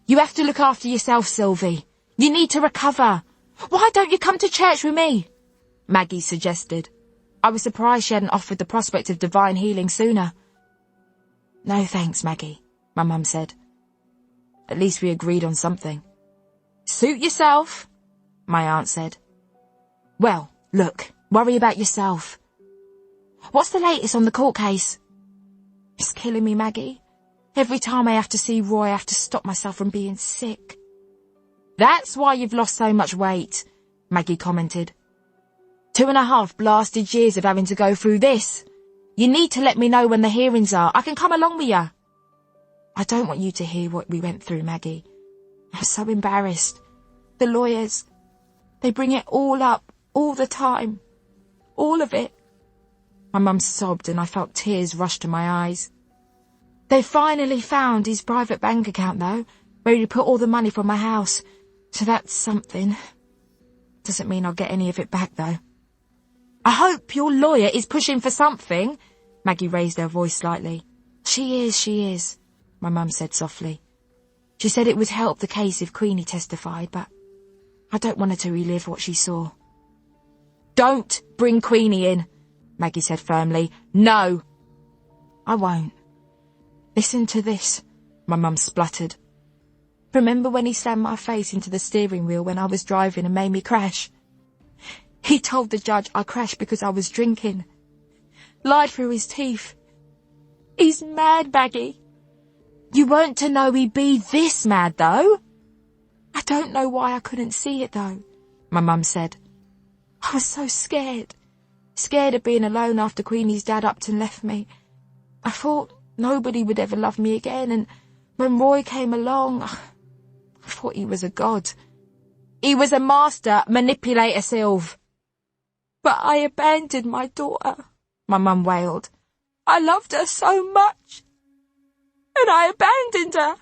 Speaker 2: "You have to look after yourself, Sylvie. You need to recover. Why don't you come to church with me?" Maggie suggested. I was surprised she hadn't offered the prospect of divine healing sooner. "No thanks, Maggie," my mum said. At least we agreed on something. "Suit yourself," my aunt said. "Well, look, worry about yourself. What's the latest on the court case?" "It's killing me, Maggie. Every time I have to see Roy, I have to stop myself from being sick." "That's why you've lost so much weight," Maggie commented. 2.5 blasted years of having to go through this. You need to let me know when the hearings are. I can come along with you." "I don't want you to hear what we went through, Maggie. I'm so embarrassed. The lawyers, they bring it all up, all the time. All of it." My mum sobbed and I felt tears rush to my eyes. "They finally found his private bank account, though, where he put all the money from my house. So that's something. Doesn't mean I'll get any of it back, though." "I hope your lawyer is pushing for something." Maggie raised her voice slightly. She is, my mum said softly. "She said it would help the case if Queenie testified, but I don't want her to relive what she saw." "Don't bring Queenie in," Maggie said firmly. "No." "I won't. Listen to this," my mum spluttered. "Remember when he slammed my face into the steering wheel when I was driving and made me crash? He told the judge I crashed because I was drinking. Lied through his teeth. He's mad, Maggie." "You weren't to know he'd be this mad, though." "I don't know why I couldn't see it, though," my mum said. "I was so scared. Scared of being alone after Queenie's dad upped and left me. I thought nobody would ever love me again, and when Roy came along, I thought he was a god. He was a master manipulator, Sylv." "But I abandoned my daughter," my mum wailed. "I loved her so much, and I abandoned her."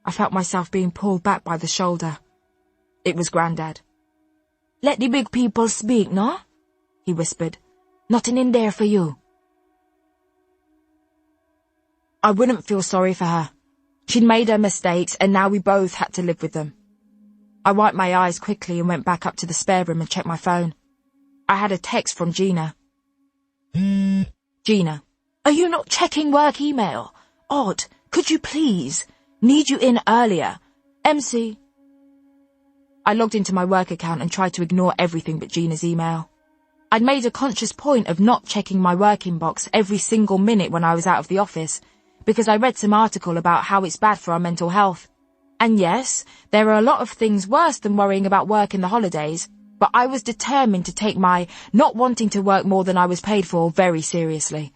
Speaker 2: I felt myself being pulled back by the shoulder. It was Grandad. "Let the big people speak, no?" he whispered. "Nothing in there for you." "I wouldn't feel sorry for her. She'd made her mistakes and now we both had to live with them. I wiped my eyes quickly and went back up to the spare room and checked my phone. I had a text from Gina. Gina, are you not checking work email? Odd, could you please? Need you in earlier. MC. I logged into my work account and tried to ignore everything but Gina's email. I'd made a conscious point of not checking my work inbox every single minute when I was out of the office, because I read some article about how it's bad for our mental health. And yes, there are a lot of things worse than worrying about work in the holidays, but I was determined to take my not wanting to work more than I was paid for very seriously.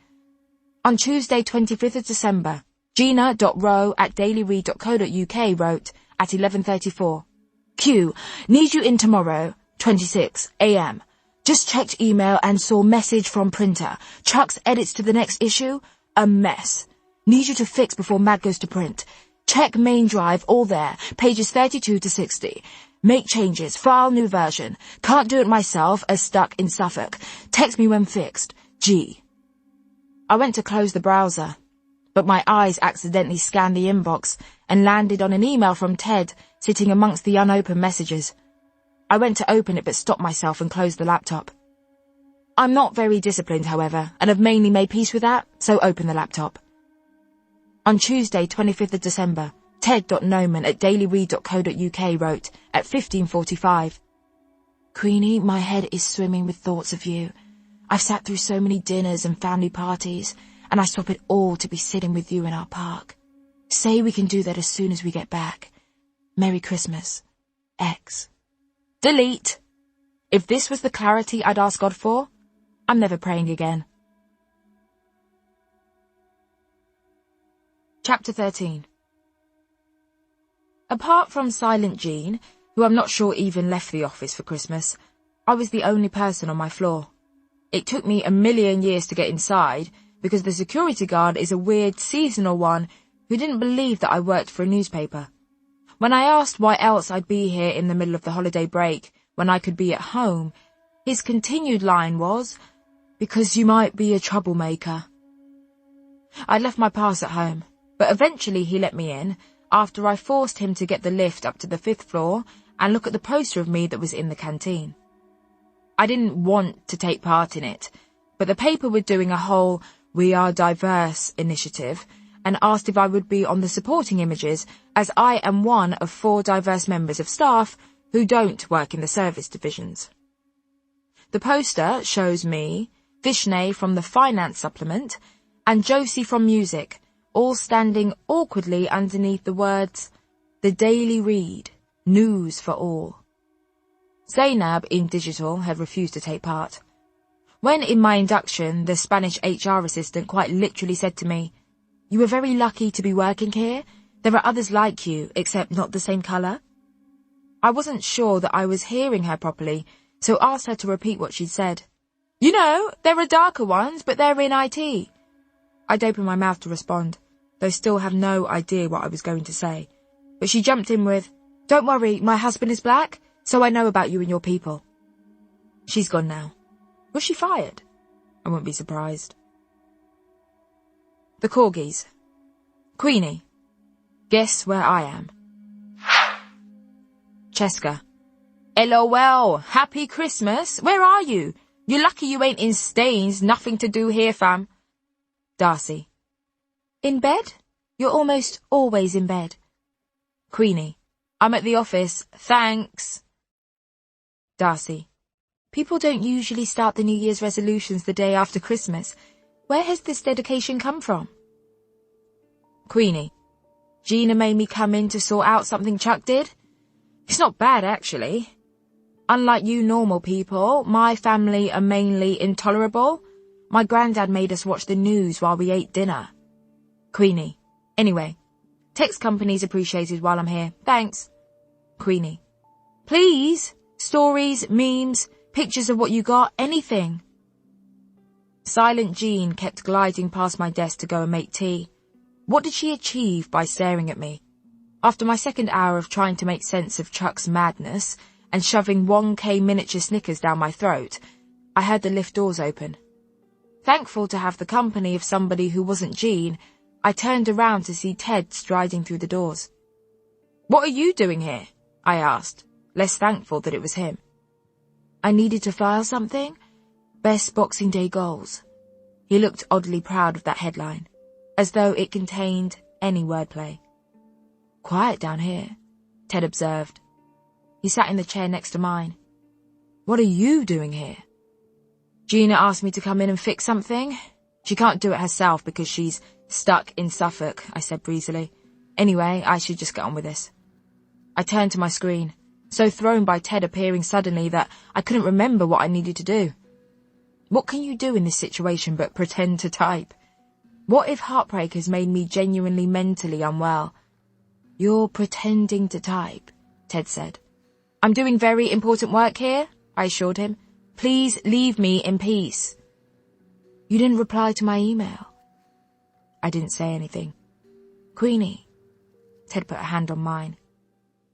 Speaker 2: On Tuesday, 25th of December, gina.rowe@dailyread.co.uk wrote at 11:34. Q, need you in tomorrow, 26 a.m. Just checked email and saw message from printer. Chuck's edits to the next issue? A mess. Need you to fix before Mag goes to print. Check main drive, all there, pages 32 to 60. Make changes, file new version. Can't do it myself as stuck in Suffolk. Text me when fixed. G. I went to close the browser, but my eyes accidentally scanned the inbox and landed on an email from Ted sitting amongst the unopened messages. I went to open it but stopped myself and closed the laptop. I'm not very disciplined, however, and have mainly made peace with that, so open the laptop. On Tuesday, 25th of December, ted.noman@dailyread.co.uk wrote at 15:45. Queenie, my head is swimming with thoughts of you. I've sat through so many dinners and family parties, and I swap it all to be sitting with you in our park. Say we can do that as soon as we get back. Merry Christmas. X. Delete. If this was the clarity I'd asked God for, I'm never praying again. Chapter 13. Apart from Silent Jean, who I'm not sure even left the office for Christmas, I was the only person on my floor. It took me a million years to get inside, because the security guard is a weird seasonal one who didn't believe that I worked for a newspaper. When I asked why else I'd be here in the middle of the holiday break when I could be at home, his continued line was, because you might be a troublemaker. I left my pass at home, but eventually he let me in after I forced him to get the lift up to the 5th floor and look at the poster of me that was in the canteen. I didn't want to take part in it, but the paper were doing a whole We Are Diverse initiative and asked if I would be on the supporting images, as I am one of 4 diverse members of staff who don't work in the service divisions. The poster shows me, Vishnay from the finance supplement, and Josie from music, all standing awkwardly underneath the words, The Daily Read, News for All. Zainab in digital had refused to take part. When in my induction, the Spanish HR assistant quite literally said to me, You were very lucky to be working here. There are others like you, except not the same colour. I wasn't sure that I was hearing her properly, so asked her to repeat what she'd said. You know, there are darker ones, but they're in IT. I'd open my mouth to respond, though still have no idea what I was going to say. But she jumped in with, Don't worry, my husband is black, so I know about you and your people. She's gone now. Was she fired? I wouldn't be surprised. The Corgis. Queenie. Guess where I am. Cheska. LOL, happy Christmas. Where are you? You're lucky you ain't in Staines, nothing to do here, fam. Darcy. In bed? You're almost always in bed. Queenie. I'm at the office, thanks. Darcy. People don't usually start the New Year's resolutions the day after Christmas. Where has this dedication come from? Queenie. Gina made me come in to sort out something Chuck did. It's not bad, actually. Unlike you normal people, my family are mainly intolerable. My granddad made us watch the news while we ate dinner. Queenie. Anyway, text companies appreciated while I'm here. Thanks. Queenie. Please. Stories, memes, pictures of what you got, anything. Silent Jean kept gliding past my desk to go and make tea. What did she achieve by staring at me? After my second hour of trying to make sense of Chuck's madness and shoving 1K miniature Snickers down my throat, I heard the lift doors open. Thankful to have the company of somebody who wasn't Jean, I turned around to see Ted striding through the doors. "What are you doing here?" I asked, less thankful that it was him. "I needed to file something. Best Boxing Day goals." He looked oddly proud of that headline, as though it contained any wordplay. "Quiet down here," Ted observed. He sat in the chair next to mine. "What are you doing here?" "Gina asked me to come in and fix something. She can't do it herself because she's stuck in Suffolk," I said breezily. "Anyway, I should just get on with this." I turned to my screen, so thrown by Ted appearing suddenly that I couldn't remember what I needed to do. What can you do in this situation but pretend to type? What if heartbreak has made me genuinely mentally unwell? "You're pretending to type," Ted said. "I'm doing very important work here," I assured him. "Please leave me in peace." "You didn't reply to my email." I didn't say anything. "Queenie," Ted put a hand on mine.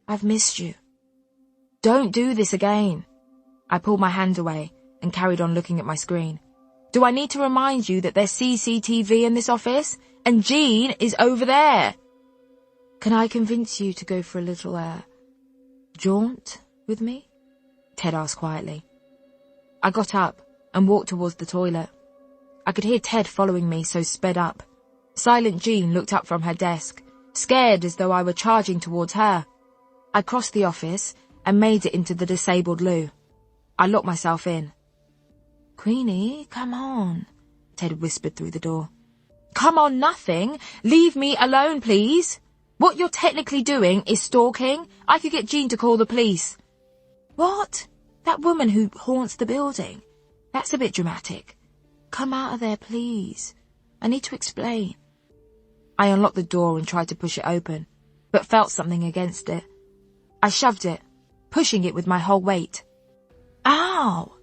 Speaker 2: "I've missed you." "Don't do this again." I pulled my hand away and carried on looking at my screen. "Do I need to remind you that there's CCTV in this office? And Jean is over there." "Can I convince you to go for a little, jaunt with me?" Ted asked quietly. I got up and walked towards the toilet. I could hear Ted following me, so sped up. Silent Jean looked up from her desk, scared as though I were charging towards her. I crossed the office and made it into the disabled loo. I locked myself in. "Queenie, come on," Ted whispered through the door. "Come on nothing. Leave me alone, please. What you're technically doing is stalking. I could get Jean to call the police." "What? That woman who haunts the building? That's a bit dramatic. Come out of there, please. I need to explain." I unlocked the door and tried to push it open, but felt something against it. I shoved it, pushing it with my whole weight. "Ow!"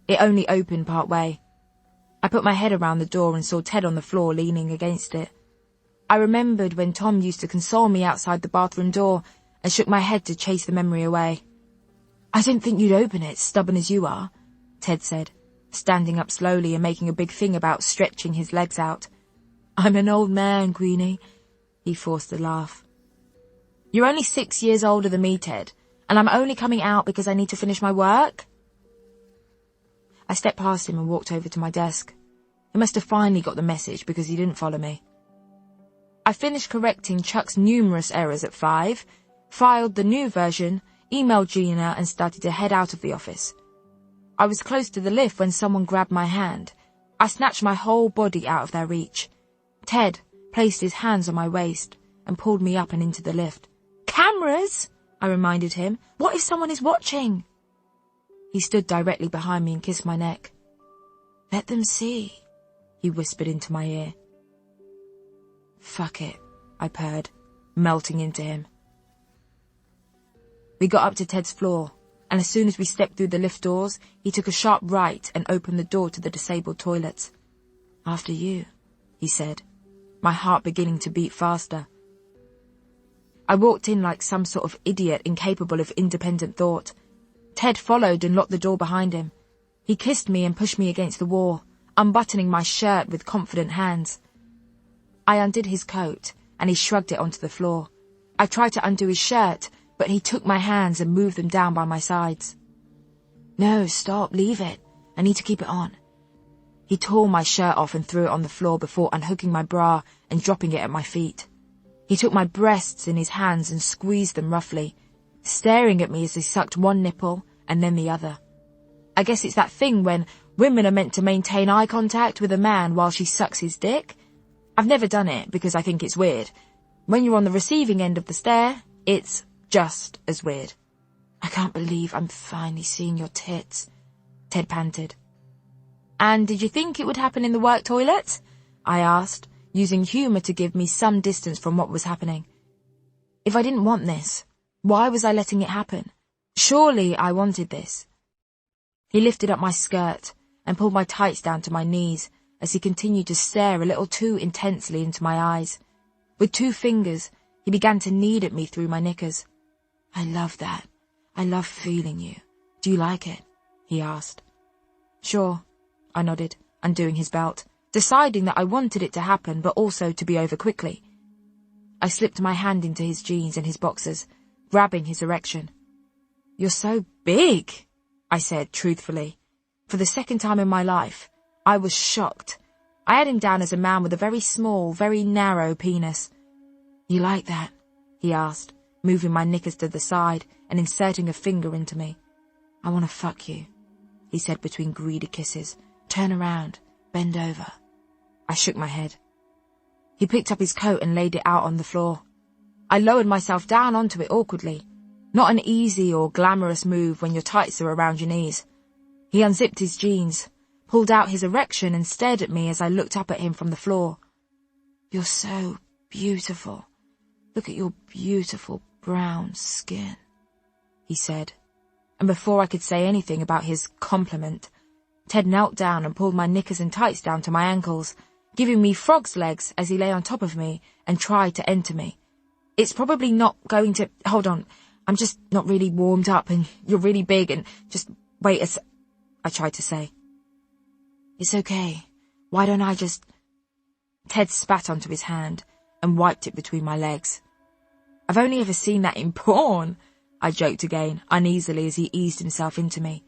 Speaker 2: It only opened part way. I put my head around the door and saw Ted on the floor leaning against it. I remembered when Tom used to console me outside the bathroom door and shook my head to chase the memory away. "I didn't think you'd open it, stubborn as you are," Ted said, standing up slowly and making a big thing about stretching his legs out. "I'm an old man, Queenie." He forced a laugh. "You're only 6 years older than me, Ted, and I'm only coming out because I need to finish my work." I stepped past him and walked over to my desk. He must have finally got the message because he didn't follow me. I finished correcting Chuck's numerous errors at 5, filed the new version, emailed Gina and started to head out of the office. I was close to the lift when someone grabbed my hand. I snatched my whole body out of their reach. Ted placed his hands on my waist and pulled me up and into the lift. "Cameras!" I reminded him. "What if someone is watching?" He stood directly behind me and kissed my neck. "Let them see," he whispered into my ear. "Fuck it," I purred, melting into him. We got up to Ted's floor, and as soon as we stepped through the lift doors, he took a sharp right and opened the door to the disabled toilets. "After you," he said, my heart beginning to beat faster. I walked in like some sort of idiot incapable of independent thought. Ted followed and locked the door behind him. He kissed me and pushed me against the wall, unbuttoning my shirt with confident hands. I undid his coat, and he shrugged it onto the floor. I tried to undo his shirt, but he took my hands and moved them down by my sides. "No, stop, leave it. I need to keep it on." He tore my shirt off and threw it on the floor before unhooking my bra and dropping it at my feet. He took my breasts in his hands and squeezed them roughly, staring at me as he sucked one nipple and then the other. I guess it's that thing when women are meant to maintain eye contact with a man while she sucks his dick. I've never done it because I think it's weird. When you're on the receiving end of the stare, it's just as weird. "I can't believe I'm finally seeing your tits," Ted panted. "And did you think it would happen in the work toilet?" I asked, using humour to give me some distance from what was happening. If I didn't want this, why was I letting it happen? Surely I wanted this. He lifted up my skirt and pulled my tights down to my knees as he continued to stare a little too intensely into my eyes. With 2 fingers, he began to knead at me through my knickers. "I love that. I love feeling you. Do you like it?" he asked. "Sure," I nodded, undoing his belt, deciding that I wanted it to happen but also to be over quickly. I slipped my hand into his jeans and his boxers, grabbing his erection. "You're so big," I said truthfully. For the second time in my life, I was shocked. I had him down as a man with a very small, very narrow penis. "You like that?" he asked, moving my knickers to the side and inserting a finger into me. "I want to fuck you," he said between greedy kisses. "Turn around, bend over." I shook my head. He picked up his coat and laid it out on the floor. I lowered myself down onto it awkwardly. Not an easy or glamorous move when your tights are around your knees. He unzipped his jeans, pulled out his erection and stared at me as I looked up at him from the floor. "You're so beautiful. Look at your beautiful brown skin," he said. And before I could say anything about his compliment, Ted knelt down and pulled my knickers and tights down to my ankles, giving me frog's legs as he lay on top of me and tried to enter me. "It's probably not going to... Hold on. I'm just not really warmed up and you're really big and just wait a I tried to say. "It's okay. Why don't I just..." Ted spat onto his hand and wiped it between my legs. "I've only ever seen that in porn," I joked again, uneasily as he eased himself into me,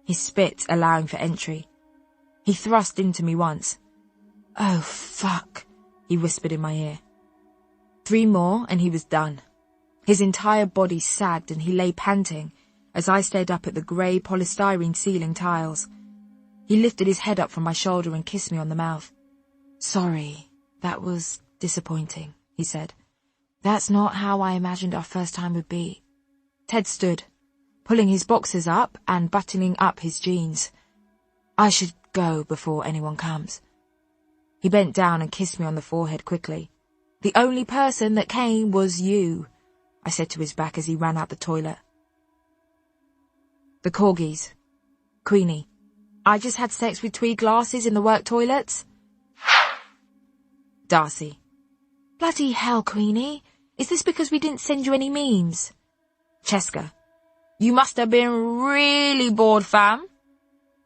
Speaker 2: his spit allowing for entry. He thrust into me once. "Oh, fuck," he whispered in my ear. 3 more and he was done. His entire body sagged and he lay panting as I stared up at the grey polystyrene ceiling tiles. He lifted his head up from my shoulder and kissed me on the mouth. "Sorry, that was disappointing," he said. "That's not how I imagined our first time would be." Ted stood, pulling his boxers up and buttoning up his jeans. "I should go before anyone comes." He bent down and kissed me on the forehead quickly. "The only person that came was you," I said to his back as he ran out the toilet. The corgis. Queenie. "I just had sex with tweed glasses in the work toilets." Darcy. "Bloody hell, Queenie. Is this because we didn't send you any memes?" Cheska. "You must have been really bored, fam."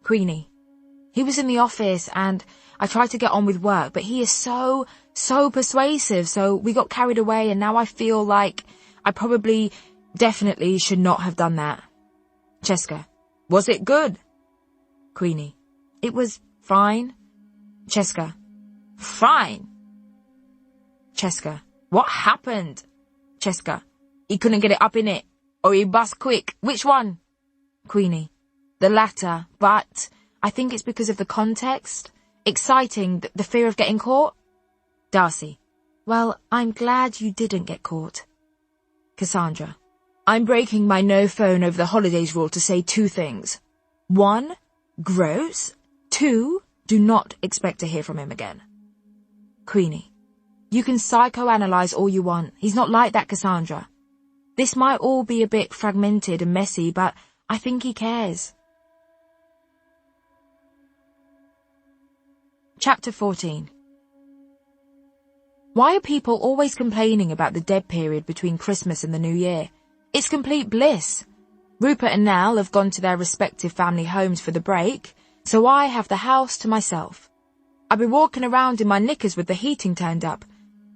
Speaker 2: Queenie. "He was in the office and I tried to get on with work, but he is so persuasive, so we got carried away and now I feel like I probably, definitely should not have done that." Cheska. "Was it good?" Queenie. "It was fine." Cheska. "Fine." Cheska. "What happened?" Cheska. "He couldn't get it up in it, or he bust quick. Which one?" Queenie. "The latter, but I think it's because of the context. Exciting, the fear of getting caught." Darcy. "Well, I'm glad you didn't get caught." Cassandra. "I'm breaking my no phone over the holidays rule to say 2 things. 1, gross. 2, do not expect to hear from him again." Queenie. "You can psychoanalyze all you want. He's not like that, Cassandra. This might all be a bit fragmented and messy, but I think he cares." Chapter 14. Why are people always complaining about the dead period between Christmas and the New Year? It's complete bliss. Rupert and Nell have gone to their respective family homes for the break, so I have the house to myself. I've been walking around in my knickers with the heating turned up,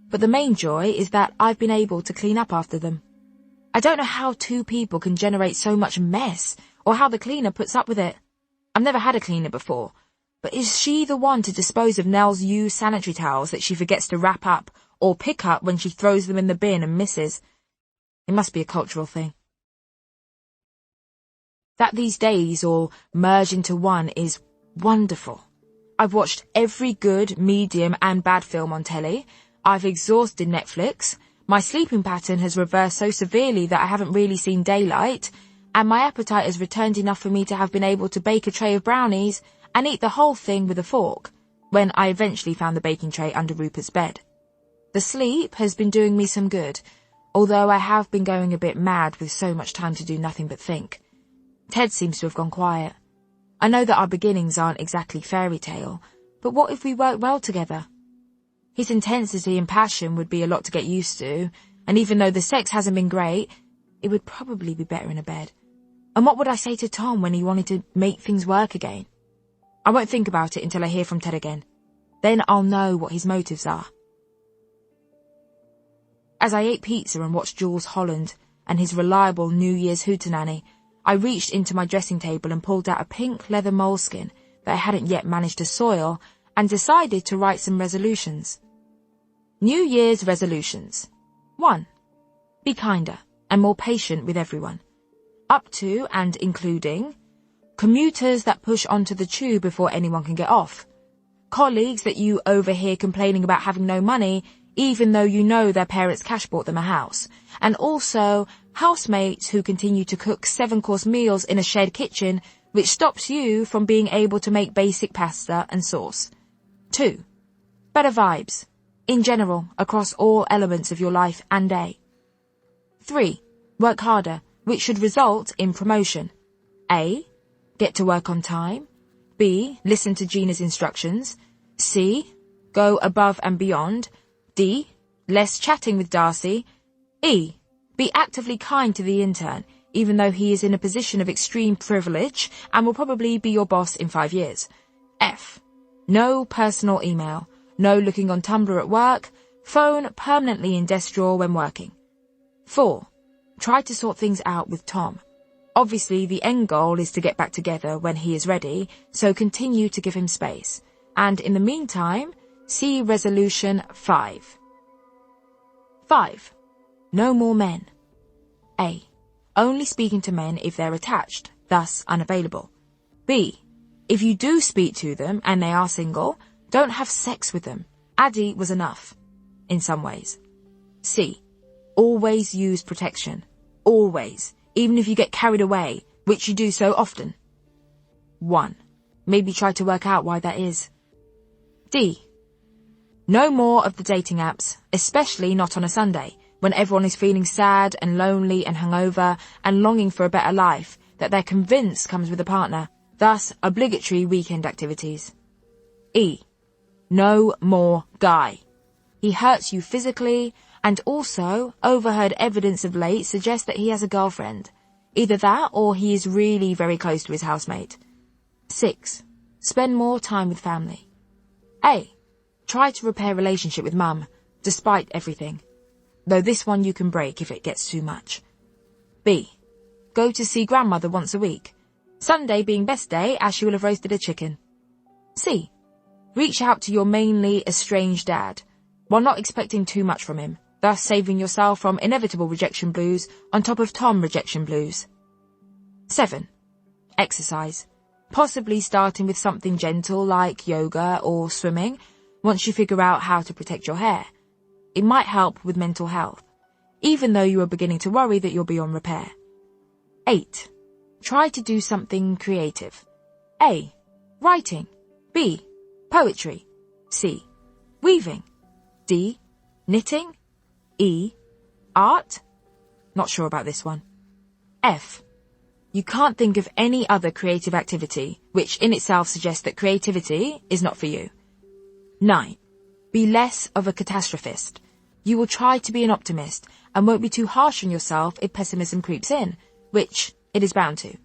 Speaker 2: but the main joy is that I've been able to clean up after them. I don't know how 2 people can generate so much mess, or how the cleaner puts up with it. I've never had a cleaner before, but is she the one to dispose of Nell's used sanitary towels that she forgets to wrap up or pick up when she throws them in the bin and misses? It must be a cultural thing. That these days all merge into one is wonderful. I've watched every good, medium and bad film on telly. I've exhausted Netflix. My sleeping pattern has reversed so severely that I haven't really seen daylight, and my appetite has returned enough for me to have been able to bake a tray of brownies and eat the whole thing with a fork, when I eventually found the baking tray under Rupert's bed. The sleep has been doing me some good, although I have been going a bit mad with so much time to do nothing but think. Ted seems to have gone quiet. I know that our beginnings aren't exactly fairy tale, but what if we work well together? His intensity and passion would be a lot to get used to, and even though the sex hasn't been great, it would probably be better in a bed. And what would I say to Tom when he wanted to make things work again? I won't think about it until I hear from Ted again. Then I'll know what his motives are. As I ate pizza and watched Jules Holland and his reliable New Year's hootenanny, I reached into my dressing table and pulled out a pink leather moleskin that I hadn't yet managed to soil and decided to write some resolutions. New Year's resolutions. 1. Be kinder and more patient with everyone. Up to and including commuters that push onto the tube before anyone can get off. Colleagues that you overhear complaining about having no money even though you know their parents cash bought them a house. And also housemates who continue to cook 7-course meals in a shared kitchen, which stops you from being able to make basic pasta and sauce. 2. Better vibes, in general, across all elements of your life and day. 3. Work harder, which should result in promotion. A. Get to work on time. B. Listen to Gina's instructions. C. Go above and beyond. D. Less chatting with Darcy. E. Be actively kind to the intern, even though he is in a position of extreme privilege and will probably be your boss in 5 years. F. No personal email. No looking on Tumblr at work. Phone permanently in desk drawer when working. 4. Try to sort things out with Tom. Obviously, the end goal is to get back together when he is ready, so continue to give him space. And in the meantime, see resolution 5. 5. No more men. A. Only speaking to men if they're attached, thus unavailable. B. If you do speak to them and they are single, don't have sex with them. Addy was enough, in some ways. C. Always use protection. Always. Even if you get carried away, which you do so often. 1. Maybe try to work out why that is. D. No more of the dating apps, especially not on a Sunday, when everyone is feeling sad and lonely and hungover and longing for a better life that they're convinced comes with a partner, thus obligatory weekend activities. E. No more guy. He hurts you physically, and also overheard evidence of late suggests that he has a girlfriend. Either that or he is really very close to his housemate. 6. Spend more time with family. A. Try to repair relationship with mum, despite everything. Though this one you can break if it gets too much. B. Go to see grandmother once a week. Sunday being best day as she will have roasted a chicken. C. Reach out to your mainly estranged dad, while not expecting too much from him, thus saving yourself from inevitable rejection blues on top of Tom rejection blues. 7. Exercise. Possibly starting with something gentle like yoga or swimming, once you figure out how to protect your hair. It might help with mental health, even though you are beginning to worry that you'll be on repair. 8. Try to do something creative. A. Writing. B. Poetry. C. Weaving. D. Knitting. E. Art. Not sure about this one. F. You can't think of any other creative activity, which in itself suggests that creativity is not for you. 9. Be less of a catastrophist. You will try to be an optimist and won't be too harsh on yourself if pessimism creeps in, which it is bound to.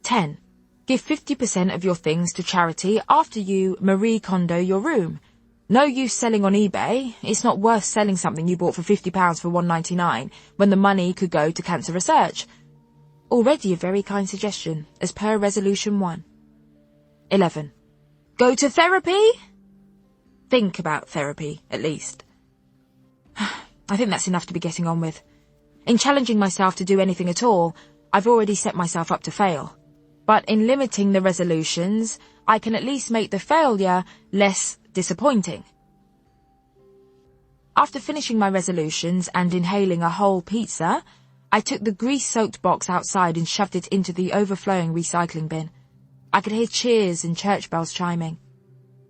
Speaker 2: 10. Give 50% of your things to charity after you Marie Kondo your room. No use selling on eBay. It's not worth selling something you bought for £50 for $1.99 when the money could go to cancer research. Already a very kind suggestion, as per resolution 1. 11. Go to therapy? Think about therapy, at least. I think that's enough to be getting on with. In challenging myself to do anything at all, I've already set myself up to fail. But in limiting the resolutions, I can at least make the failure less disappointing. After finishing my resolutions and inhaling a whole pizza, I took the grease-soaked box outside and shoved it into the overflowing recycling bin. I could hear cheers and church bells chiming.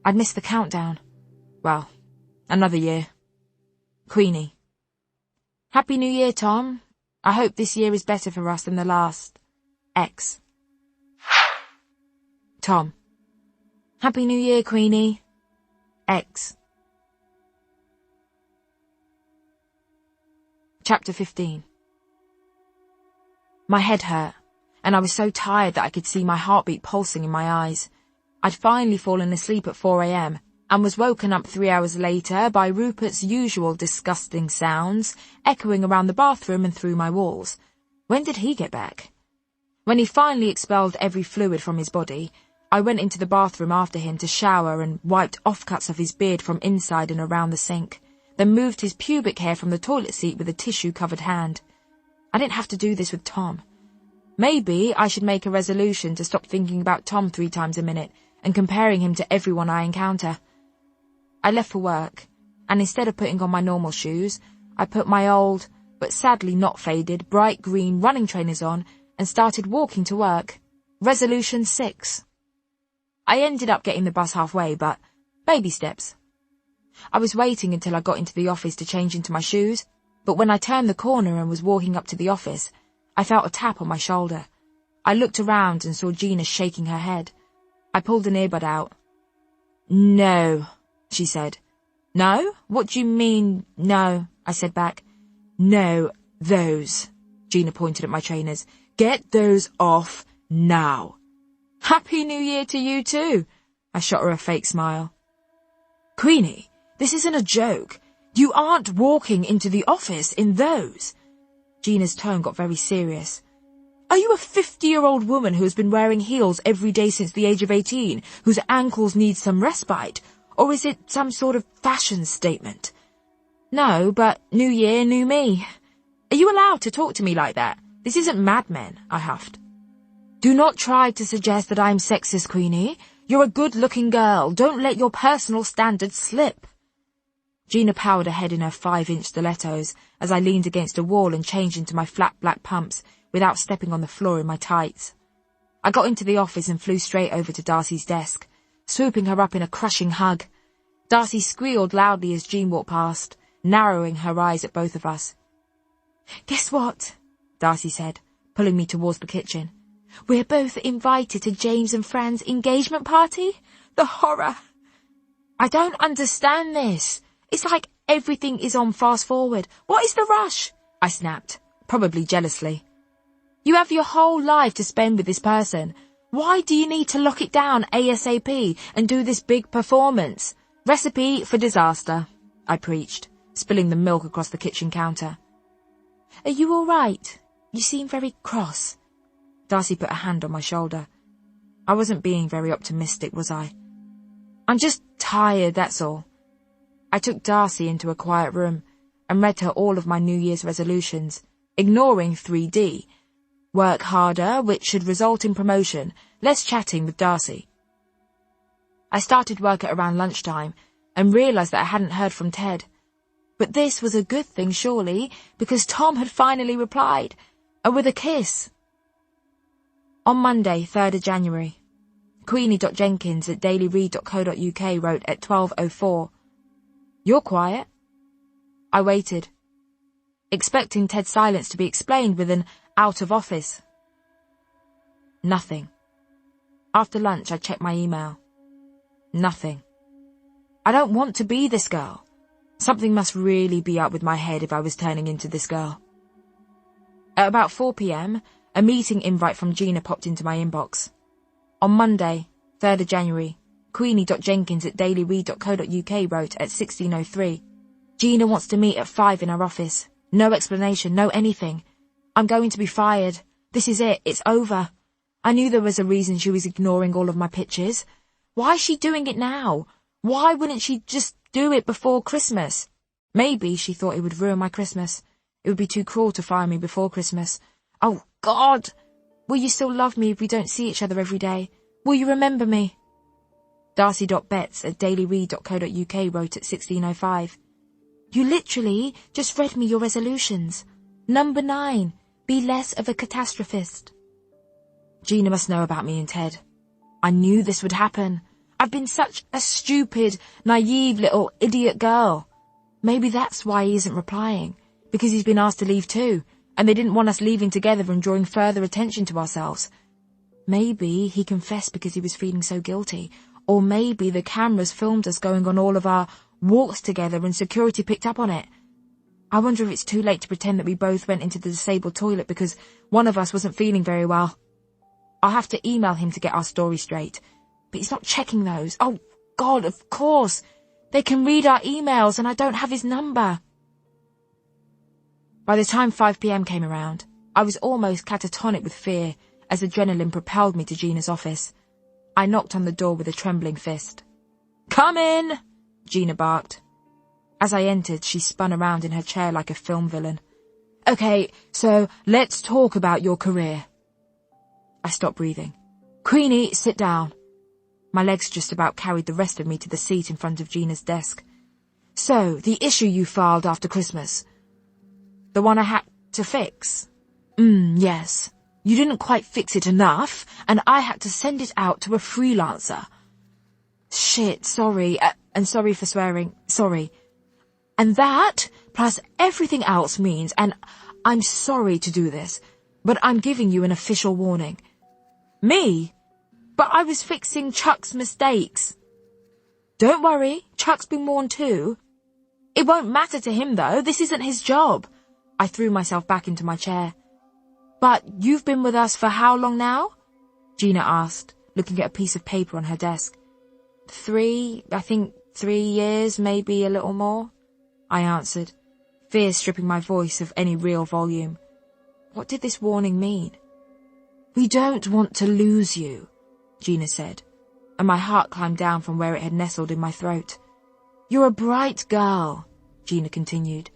Speaker 2: I'd missed the countdown. Well, another year. Queenie. Happy New Year, Tom. I hope this year is better for us than the last. X. Tom. Happy New Year, Queenie. X. Chapter 15. My head hurt, and I was so tired that I could see my heartbeat pulsing in my eyes. I'd finally fallen asleep at 4 a.m., and was woken up 3 hours later by Rupert's usual disgusting sounds echoing around the bathroom and through my walls. When did he get back? When he finally expelled every fluid from his body, I went into the bathroom after him to shower and wiped offcuts of his beard from inside and around the sink, then moved his pubic hair from the toilet seat with a tissue-covered hand. I didn't have to do this with Tom. Maybe I should make a resolution to stop thinking about Tom 3 times a minute and comparing him to everyone I encounter. I left for work, and instead of putting on my normal shoes, I put my old, but sadly not faded, bright green running trainers on and started walking to work. Resolution 6. I ended up getting the bus halfway, but baby steps. I was waiting until I got into the office to change into my shoes, but when I turned the corner and was walking up to the office, I felt a tap on my shoulder. I looked around and saw Gina shaking her head. I pulled an earbud out. "No," she said. "No? What do you mean, no?" I said back. "No, those." Gina pointed at my trainers. "Get those off now." "Happy New Year to you too." I shot her a fake smile. "Queenie, this isn't a joke. You aren't walking into the office in those." Gina's tone got very serious. "Are you a 50-year-old woman who has been wearing heels every day since the age of 18, whose ankles need some respite? Or is it some sort of fashion statement?" "No, but New Year, new me." "Are you allowed to talk to me like that? This isn't Mad Men," I huffed. "Do not try to suggest that I'm sexist, Queenie. You're a good-looking girl. Don't let your personal standards slip." Gina powered ahead in her 5-inch stilettos as I leaned against a wall and changed into my flat black pumps without stepping on the floor in my tights. I got into the office and flew straight over to Darcy's desk, swooping her up in a crushing hug. Darcy squealed loudly as Jean walked past, narrowing her eyes at both of us. "Guess what?" Darcy said, pulling me towards the kitchen. "We're both invited to James and Fran's engagement party? The horror!" "I don't understand this. It's like everything is on fast forward. What is the rush?" I snapped, probably jealously. "You have your whole life to spend with this person. Why do you need to lock it down ASAP and do this big performance? Recipe for disaster," I preached, spilling the milk across the kitchen counter. "Are you all right? You seem very cross." Darcy put a hand on my shoulder. I wasn't being very optimistic, was I? "I'm just tired, that's all." I took Darcy into a quiet room and read her all of my New Year's resolutions, ignoring 3D. Work harder, which should result in promotion, less chatting with Darcy. I started work at around lunchtime and realised that I hadn't heard from Ted. But this was a good thing, surely, because Tom had finally replied, and with a kiss. On Monday, 3rd of January, Queenie.Jenkins at dailyread.co.uk wrote at 12:04, "You're quiet." I waited, expecting Ted's silence to be explained with an out of office. Nothing. After lunch, I checked my email. Nothing. I don't want to be this girl. Something must really be up with my head if I was turning into this girl. At about 4 p.m, a meeting invite from Gina popped into my inbox. On Monday, 3rd of January, Queenie.Jenkins at dailyread.co.uk wrote at 16:03, "Gina wants to meet at 5 in her office. No explanation, no anything. I'm going to be fired. This is it. It's over. I knew there was a reason she was ignoring all of my pitches. Why is she doing it now? Why wouldn't she just do it before Christmas? Maybe she thought it would ruin my Christmas. It would be too cruel to fire me before Christmas. Oh, God! Will you still love me if we don't see each other every day? Will you remember me?" Darcy.Betts at dailyread.co.uk wrote at 16:05, "You literally just read me your resolutions. Number 9, be less of a catastrophist." Gina must know about me and Ted. I knew this would happen. I've been such a stupid, naive little idiot girl. Maybe that's why he isn't replying, because he's been asked to leave too, and they didn't want us leaving together and drawing further attention to ourselves. Maybe he confessed because he was feeling so guilty, or maybe the cameras filmed us going on all of our walks together and security picked up on it. I wonder if it's too late to pretend that we both went into the disabled toilet because one of us wasn't feeling very well. I'll have to email him to get our story straight, but he's not checking those. Oh, God, of course. They can read our emails and I don't have his number. By the time 5 p.m. came around, I was almost catatonic with fear as adrenaline propelled me to Gina's office. I knocked on the door with a trembling fist. "Come in!" Gina barked. As I entered, she spun around in her chair like a film villain. "Okay, so let's talk about your career." I stopped breathing. "Queenie, sit down." My legs just about carried the rest of me to the seat in front of Gina's desk. "So, the issue you filed after Christmas. The one I had to fix?" Yes. You didn't quite fix it enough, and I had to send it out to a freelancer." "Shit, sorry, and sorry for swearing, sorry. And that, plus everything else means, and I'm sorry to do this, but I'm giving you an official warning." "Me? But I was fixing Chuck's mistakes." "Don't worry, Chuck's been warned too." "It won't matter to him though, this isn't his job." I threw myself back into my chair. "But you've been with us for how long now?" Gina asked, looking at a piece of paper on her desk. I think 3 years, maybe a little more," I answered, fear stripping my voice of any real volume. What did this warning mean? "We don't want to lose you," Gina said, and my heart climbed down from where it had nestled in my throat. "You're a bright girl," Gina continued.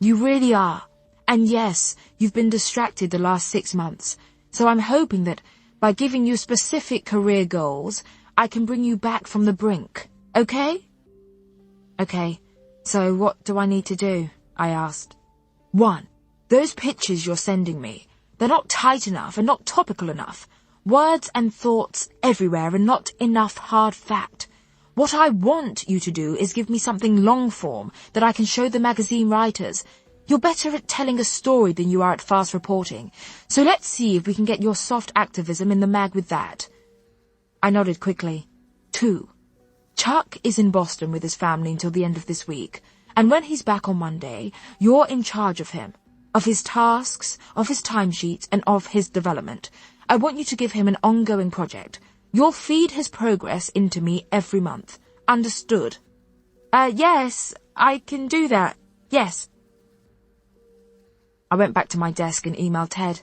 Speaker 2: "You really are. And yes, you've been distracted the last 6 months, so I'm hoping that by giving you specific career goals, I can bring you back from the brink, okay?" "Okay, so what do I need to do?" I asked. 1. Those pictures you're sending me, they're not tight enough and not topical enough. Words and thoughts everywhere and not enough hard fact. What I want you to do is give me something long form that I can show the magazine writers. You're better at telling a story than you are at fast reporting, so let's see if we can get your soft activism in the mag with that." I nodded quickly. 2. Chuck is in Boston with his family until the end of this week, and when he's back on Monday, you're in charge of him, of his tasks, of his timesheets, and of his development. I want you to give him an ongoing project. You'll feed his progress into me every month. Understood? Yes, I can do that. Yes. I went back to my desk and emailed Ted,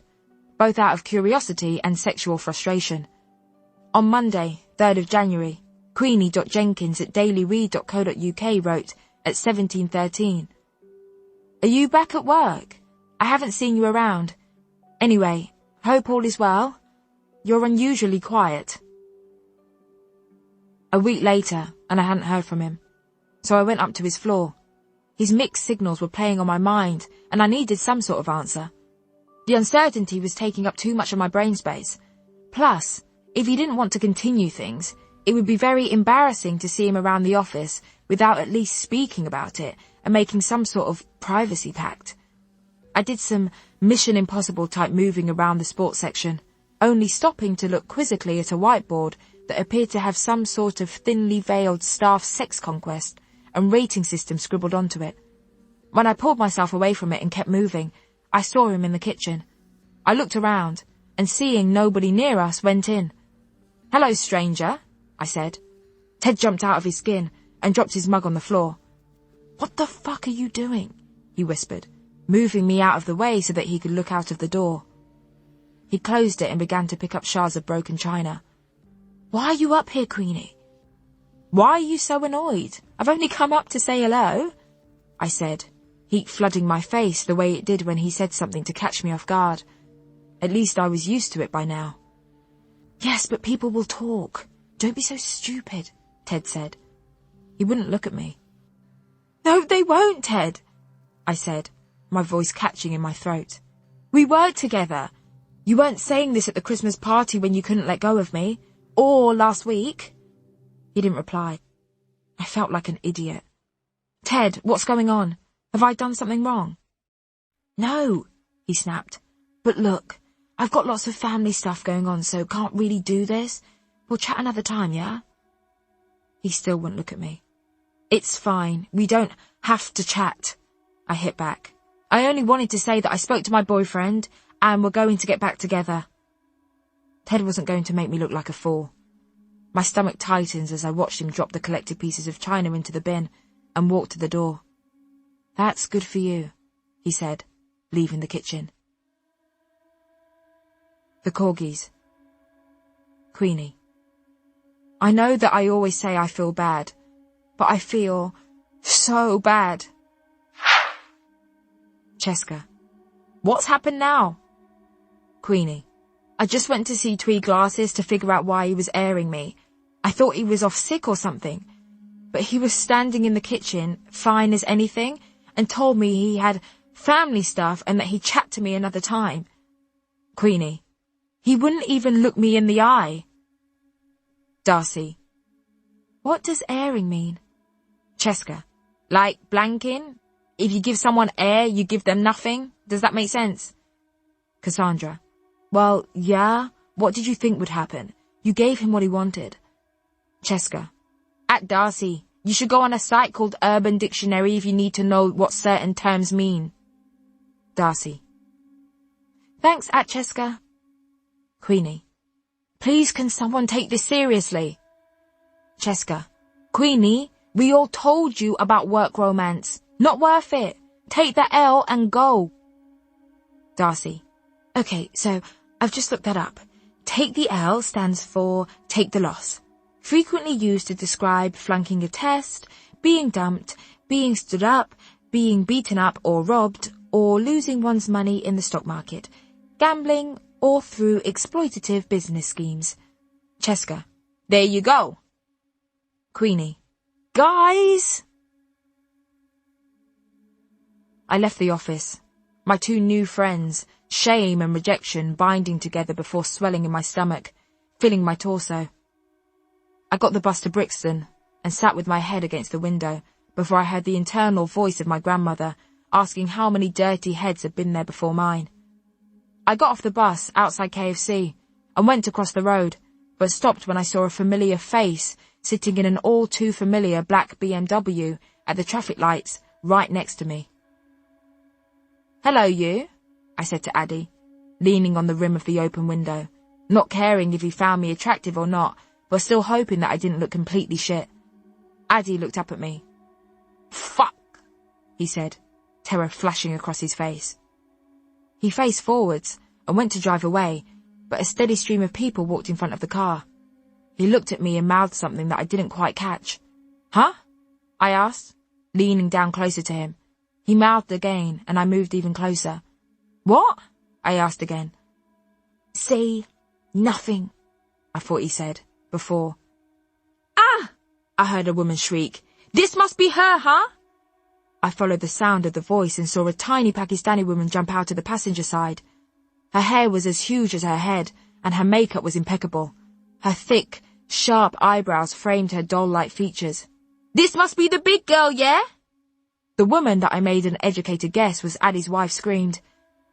Speaker 2: both out of curiosity and sexual frustration. On Monday, 3rd of January, Queenie.Jenkins at dailyread.co.uk wrote at 17:13. "Are you back at work? I haven't seen you around. Anyway, hope all is well. You're unusually quiet." A week later, and I hadn't heard from him, so I went up to his floor. His mixed signals were playing on my mind, and I needed some sort of answer. The uncertainty was taking up too much of my brain space. Plus, if he didn't want to continue things, it would be very embarrassing to see him around the office without at least speaking about it and making some sort of privacy pact. I did some Mission Impossible type moving around the sports section, only stopping to look quizzically at a whiteboard that appeared to have some sort of thinly veiled staff sex conquest and rating system scribbled onto it. When I pulled myself away from it and kept moving, I saw him in the kitchen. I looked around, and seeing nobody near us, went in. "Hello, stranger," I said. Ted jumped out of his skin and dropped his mug on the floor. "What the fuck are you doing?" he whispered, moving me out of the way so that he could look out of the door. He closed it and began to pick up shards of broken china. "Why are you up here, Queenie?" "Why are you so annoyed? I've only come up to say hello," I said, heat flooding my face the way it did when he said something to catch me off guard. At least I was used to it by now. "Yes, but people will talk. Don't be so stupid," Ted said. He wouldn't look at me. "No, they won't, Ted," I said, my voice catching in my throat. "We work together. You weren't saying this at the Christmas party when you couldn't let go of me, or last week." He didn't reply. I felt like an idiot. "Ted, what's going on? Have I done something wrong?" "No," he snapped. "But look, I've got lots of family stuff going on, so can't really do this. We'll chat another time, yeah?" He still wouldn't look at me. "It's fine. We don't have to chat," I hit back. "I only wanted to say that I spoke to my boyfriend and we're going to get back together." Ted wasn't going to make me look like a fool. My stomach tightens as I watched him drop the collected pieces of china into the bin and walk to the door. "That's good for you," he said, leaving the kitchen. The Corgis. Queenie. I know that I always say I feel bad, but I feel so bad. Cheska. What's happened now? Queenie. I just went to see Twee Glasses to figure out why he was airing me. I thought he was off sick or something, but he was standing in the kitchen, fine as anything, and told me he had family stuff and that he'd chat to me another time. Queenie. He wouldn't even look me in the eye. Darcy. What does airing mean? Cheska. Like blanking? If you give someone air, you give them nothing? Does that make sense? Cassandra. Well, yeah. What did you think would happen? You gave him what he wanted. Cheska. At Darcy, you should go on a site called Urban Dictionary if you need to know what certain terms mean. Darcy. Thanks, at Cheska. Queenie. Please, can someone take this seriously? Cheska. Queenie, we all told you about work romance. Not worth it. Take the L and go. Darcy. Okay, so I've just looked that up. Take the L stands for take the loss. Frequently used to describe flunking a test, being dumped, being stood up, being beaten up or robbed, or losing one's money in the stock market, gambling, or through exploitative business schemes. Cheska. There you go. Queenie. Guys! I left the office. My two new friends, shame and rejection, binding together before swelling in my stomach, filling my torso. I got the bus to Brixton and sat with my head against the window before I heard the internal voice of my grandmother asking how many dirty heads had been there before mine. I got off the bus outside KFC and went across the road, but stopped when I saw a familiar face sitting in an all-too-familiar black BMW at the traffic lights right next to me. Hello, you, I said to Addie, leaning on the rim of the open window, not caring if he found me attractive or not, but still hoping that I didn't look completely shit. Addie looked up at me. Fuck, he said, terror flashing across his face. He faced forwards and went to drive away, but a steady stream of people walked in front of the car. He looked at me and mouthed something that I didn't quite catch. Huh? I asked, leaning down closer to him. He mouthed again, and I moved even closer. What? I asked again. Say nothing, I thought he said, before. Ah! I heard a woman shriek. This must be her, huh? I followed the sound of the voice and saw a tiny Pakistani woman jump out of the passenger side. Her hair was as huge as her head, and her makeup was impeccable. Her thick, sharp eyebrows framed her doll-like features. This must be the big girl, yeah? The woman that I made an educated guess was Addie's wife screamed.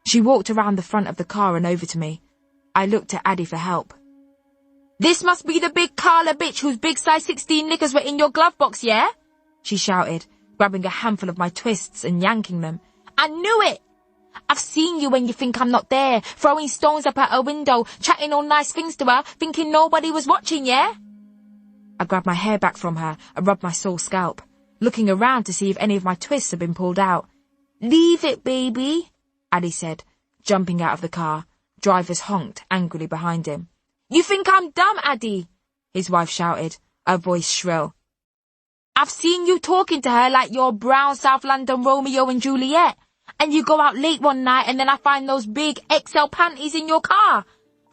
Speaker 2: She walked around the front of the car and over to me. I looked at Addie for help. This must be the big Carla bitch whose big size 16 knickers were in your glove box, yeah? She shouted, grabbing a handful of my twists and yanking them. I knew it! I've seen you when you think I'm not there, throwing stones up at her window, chatting all nice things to her, thinking nobody was watching, yeah? I grabbed my hair back from her and rubbed my sore scalp, looking around to see if any of my twists had been pulled out. Leave it, baby, Addie said, jumping out of the car. Drivers honked angrily behind him. You think I'm dumb, Addie? His wife shouted, her voice shrill. I've seen you talking to her like you're brown South London Romeo and Juliet. And you go out late one night and then I find those big XL panties in your car.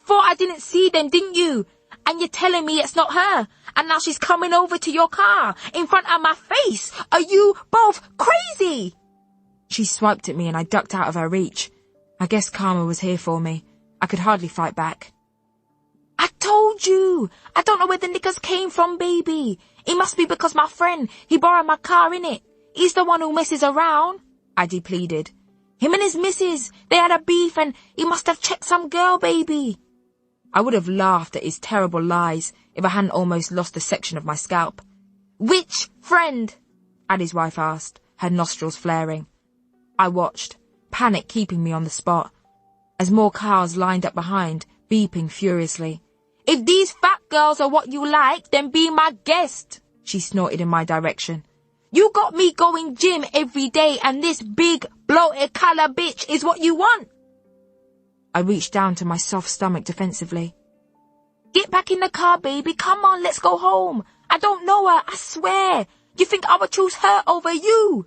Speaker 2: Thought I didn't see them, didn't you? And you're telling me it's not her. And now she's coming over to your car in front of my face. Are you both crazy? She swiped at me and I ducked out of her reach. I guess karma was here for me. I could hardly fight back. I told you. I don't know where the knickers came from, baby. It must be because my friend, he borrowed my car, innit? He's the one who messes around. Addie pleaded. Him and his missus, they had a beef and he must have checked some girl, baby. I would have laughed at his terrible lies if I hadn't almost lost a section of my scalp. Which friend? Addie's wife asked, her nostrils flaring. I watched, panic keeping me on the spot, as more cars lined up behind, beeping furiously. If these fat girls are what you like, then be my guest, she snorted in my direction. You got me going gym every day and this big, bloated colour bitch is what you want. I reached down to my soft stomach defensively. Get back in the car, baby. Come on, let's go home. I don't know her, I swear. You think I would choose her over you?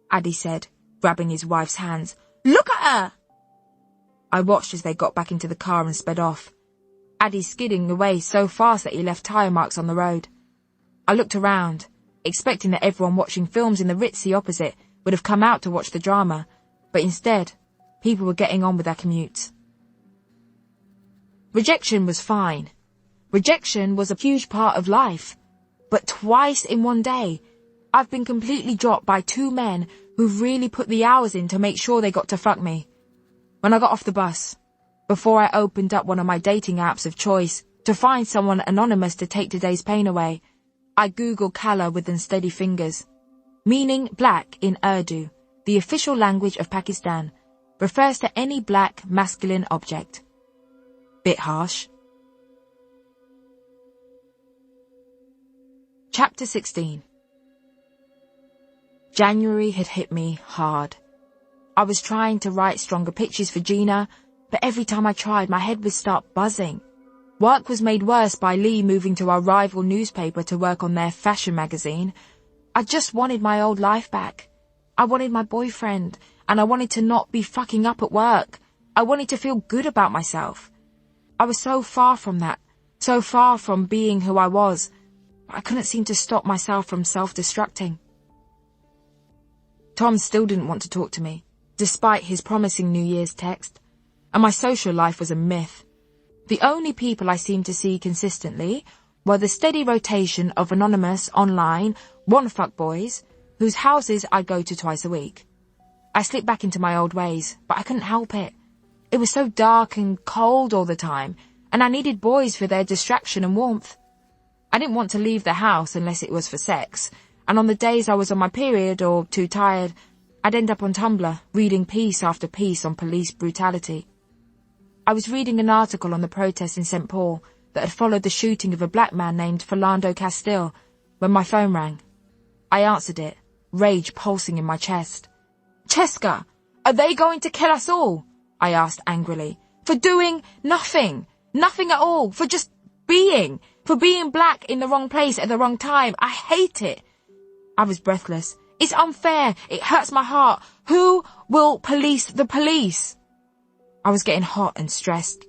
Speaker 2: Addy said, grabbing his wife's hands. Look at her. I watched as they got back into the car and sped off. Addy skidding away so fast that he left tyre marks on the road. I looked around, expecting that everyone watching films in the Ritzy opposite would have come out to watch the drama, but instead, people were getting on with their commutes. Rejection was fine. Rejection was a huge part of life. But twice in one day, I've been completely dropped by two men who've really put the hours in to make sure they got to fuck me. When I got off the bus, before I opened up one of my dating apps of choice to find someone anonymous to take today's pain away, I googled Kala with unsteady fingers. Meaning black in Urdu, the official language of Pakistan, refers to any black masculine object. Bit harsh. Chapter 16. January had hit me hard. I was trying to write stronger pitches for Gina, but every time I tried, my head would start buzzing. Work was made worse by Lee moving to our rival newspaper to work on their fashion magazine. I just wanted my old life back. I wanted my boyfriend, and I wanted to not be fucking up at work. I wanted to feel good about myself. I was so far from that, so far from being who I was. I couldn't seem to stop myself from self-destructing. Tom still didn't want to talk to me, despite his promising New Year's text, and my social life was a myth. The only people I seemed to see consistently were the steady rotation of anonymous, online, one-fuck boys, whose houses I'd go to twice a week. I slipped back into my old ways, but I couldn't help it. It was so dark and cold all the time, and I needed boys for their distraction and warmth. I didn't want to leave the house unless it was for sex, and on the days I was on my period or too tired, I'd end up on Tumblr, reading piece after piece on police brutality. I was reading an article on the protests in St. Paul that had followed the shooting of a black man named Philando Castile when my phone rang. I answered it, rage pulsing in my chest. Cheska, are they going to kill us all? I asked angrily. For doing nothing. Nothing at all. For just being. For being black in the wrong place at the wrong time. I hate it. I was breathless. It's unfair. It hurts my heart. Who will police the police? I was getting hot and stressed.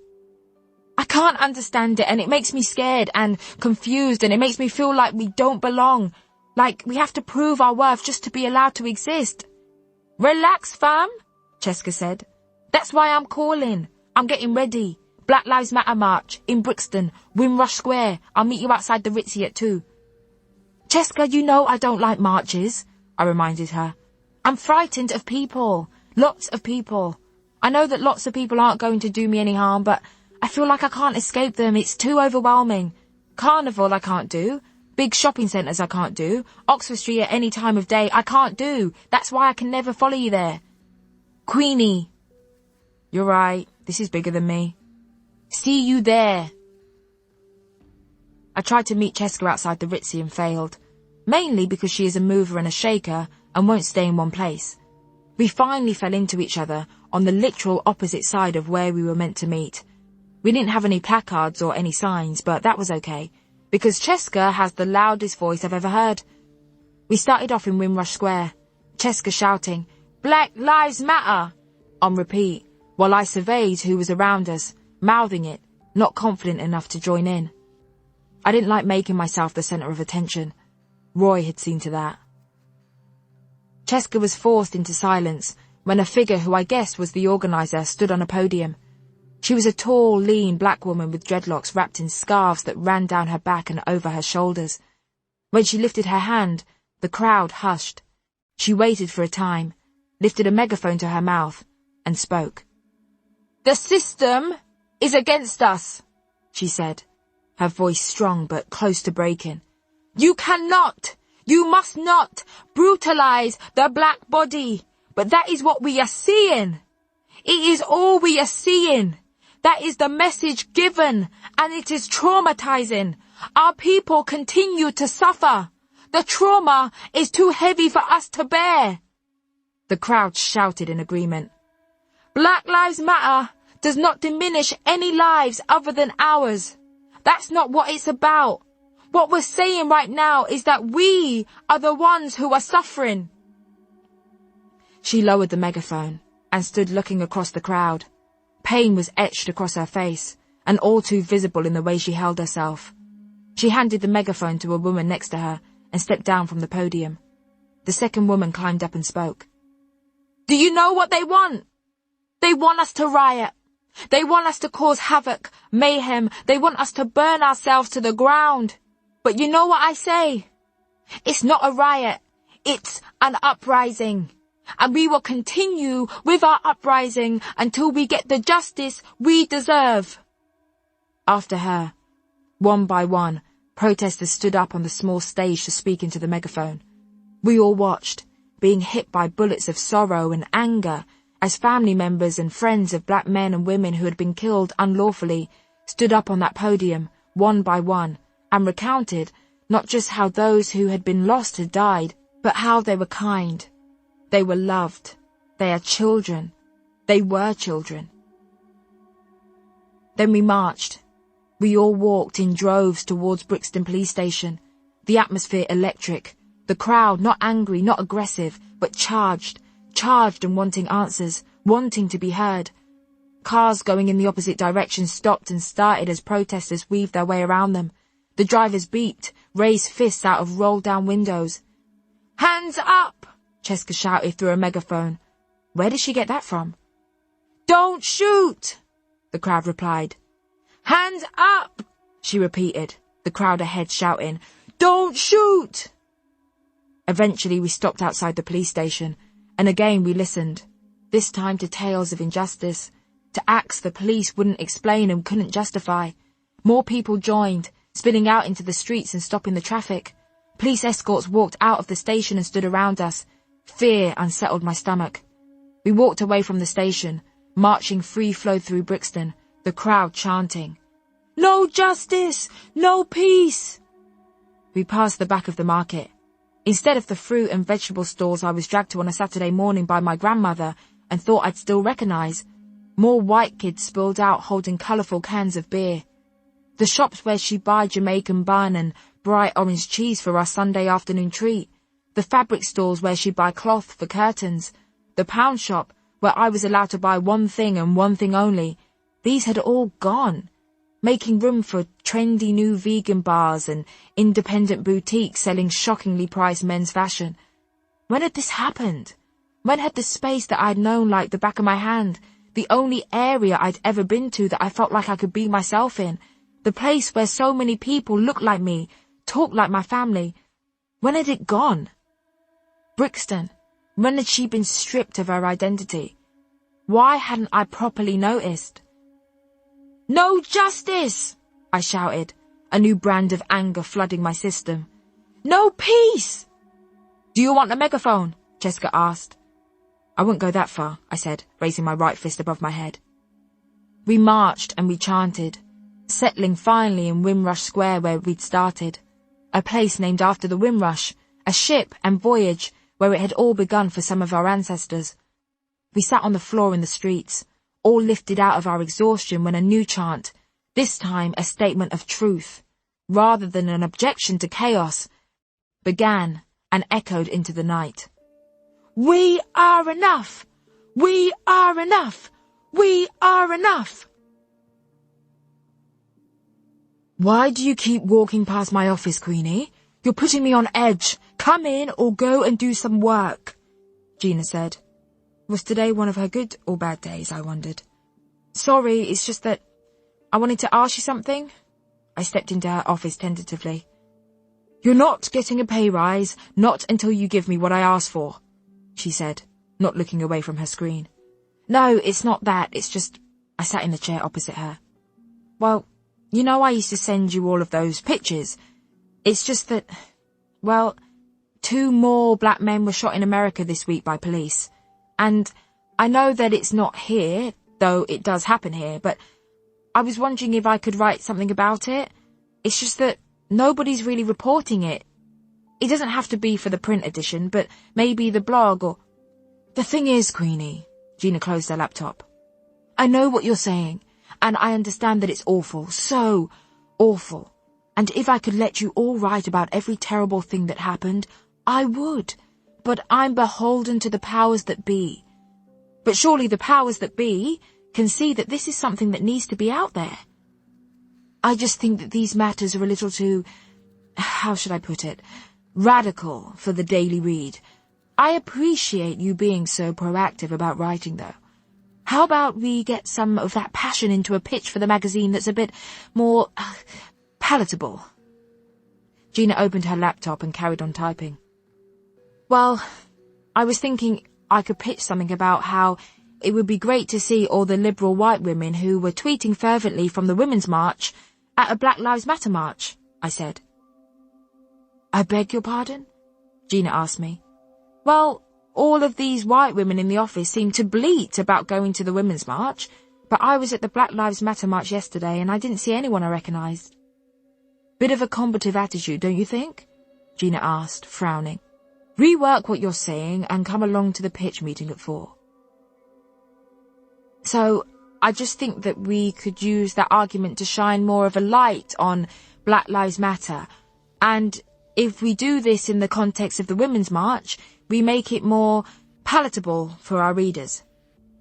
Speaker 2: I can't understand it, and it makes me scared and confused, and it makes me feel like we don't belong. Like we have to prove our worth just to be allowed to exist. Relax, fam, Cheska said. That's why I'm calling. I'm getting ready. Black Lives Matter march in Brixton, Windrush Square. I'll meet you outside the Ritzy at 2. Cheska, you know I don't like marches, I reminded her. I'm frightened of people. Lots of people. I know that lots of people aren't going to do me any harm, but I feel like I can't escape them. It's too overwhelming. Carnival I can't do. Big shopping centres I can't do. Oxford Street at any time of day I can't do. That's why I can never follow you there. Queenie. You're right. This is bigger than me. See you there. I tried to meet Cheska outside the Ritzy and failed. Mainly because she is a mover and a shaker and won't stay in one place. We finally fell into each other on the literal opposite side of where we were meant to meet. We didn't have any placards or any signs, but that was okay, because Cheska has the loudest voice I've ever heard. We started off in Windrush Square, Cheska shouting, Black Lives Matter, on repeat, while I surveyed who was around us, mouthing it, not confident enough to join in. I didn't like making myself the centre of attention. Roy had seen to that. Cheska was forced into silence when a figure who I guessed was the organiser stood on a podium. She was a tall, lean black woman with dreadlocks wrapped in scarves that ran down her back and over her shoulders. When she lifted her hand, the crowd hushed. She waited for a time, lifted a megaphone to her mouth, and spoke. The system is against us, she said, her voice strong but close to breaking. You cannot, you must not brutalise the black body, but that is what we are seeing. It is all we are seeing. That is the message given, and it is traumatizing. Our people continue to suffer. The trauma is too heavy for us to bear. The crowd shouted in agreement. Black Lives Matter does not diminish any lives other than ours. That's not what it's about. What we're saying right now is that we are the ones who are suffering. She lowered the megaphone and stood looking across the crowd. Pain was etched across her face, and all too visible in the way she held herself. She handed the megaphone to a woman next to her and stepped down from the podium. The second woman climbed up and spoke. Do you know what they want? They want us to riot. They want us to cause havoc, mayhem. They want us to burn ourselves to the ground. But you know what I say? It's not a riot. It's an uprising. And we will continue with our uprising until we get the justice we deserve. After her, one by one, protesters stood up on the small stage to speak into the megaphone. We all watched, being hit by bullets of sorrow and anger, as family members and friends of black men and women who had been killed unlawfully stood up on that podium, one by one, and recounted not just how those who had been lost had died, but how they were kind. They were loved. They are children. They were children. Then we marched. We all walked in droves towards Brixton Police Station. The atmosphere electric. The crowd not angry, not aggressive, but charged and wanting answers, wanting to be heard. Cars going in the opposite direction stopped and started as protesters weaved their way around them. The drivers beeped, raised fists out of rolled-down windows. Hands up! Cheska shouted through a megaphone. Where did she get that from? Don't shoot! The crowd replied. Hands up! She repeated, the crowd ahead shouting, Don't shoot! Eventually we stopped outside the police station, and again we listened, this time to tales of injustice, to acts the police wouldn't explain and couldn't justify. More people joined, spilling out into the streets and stopping the traffic. Police escorts walked out of the station and stood around us. Fear unsettled my stomach. We walked away from the station, marching free-flow through Brixton, the crowd chanting, No justice! No peace! We passed the back of the market. Instead of the fruit and vegetable stalls I was dragged to on a Saturday morning by my grandmother and thought I'd still recognise, more white kids spilled out holding colourful cans of beer. The shops where she'd buy Jamaican bun and bright orange cheese for our Sunday afternoon treat. The fabric stores where she'd buy cloth for curtains. The pound shop where I was allowed to buy one thing and one thing only. These had all gone, making room for trendy new vegan bars and independent boutiques selling shockingly priced men's fashion. When had this happened? When had the space that I'd known like the back of my hand, the only area I'd ever been to that I felt like I could be myself in, the place where so many people looked like me, talked like my family, when had it gone? Brixton, when had she been stripped of her identity? Why hadn't I properly noticed? No justice! I shouted, a new brand of anger flooding my system. No peace! Do you want a megaphone? Cheska asked. I wouldn't go that far, I said, raising my right fist above my head. We marched and we chanted, settling finally in Windrush Square where we'd started, a place named after the Windrush, a ship and voyage where it had all begun for some of our ancestors. We sat on the floor in the streets, all lifted out of our exhaustion when a new chant, this time a statement of truth, rather than an objection to chaos, began and echoed into the night. We are enough! We are enough! We are enough! Why do you keep walking past my office, Queenie? You're putting me on edge. Come in or go and do some work, Gina said. Was today one of her good or bad days, I wondered. Sorry, it's just that I wanted to ask you something. I stepped into her office tentatively. You're not getting a pay rise, not until you give me what I asked for, she said, not looking away from her screen. No, it's not that, it's just... I sat in the chair opposite her. Well, you know I used to send you all of those pictures. It's just that, well, 2 more black men were shot in America this week by police. And I know that it's not here, though it does happen here, but I was wondering if I could write something about it. It's just that nobody's really reporting it. It doesn't have to be for the print edition, but maybe the blog or... The thing is, Queenie, Gina closed her laptop. I know what you're saying, and I understand that it's awful, so awful. And if I could let you all write about every terrible thing that happened, I would. But I'm beholden to the powers that be. But surely the powers that be can see that this is something that needs to be out there. I just think that these matters are a little too, how should I put it, radical for the daily read. I appreciate you being so proactive about writing, though. How about we get some of that passion into a pitch for the magazine that's a bit more palatable? Gina opened her laptop and carried on typing. Well, I was thinking I could pitch something about how it would be great to see all the liberal white women who were tweeting fervently from the Women's March at a Black Lives Matter march, I said. I beg your pardon? Gina asked me. Well, all of these white women in the office seemed to bleat about going to the Women's March, but I was at the Black Lives Matter march yesterday and I didn't see anyone I recognised. Bit of a combative attitude, don't you think? Gina asked, frowning. Rework what you're saying and come along to the pitch meeting at 4. So, I just think that we could use that argument to shine more of a light on Black Lives Matter, and if we do this in the context of the Women's March, we make it more palatable for our readers,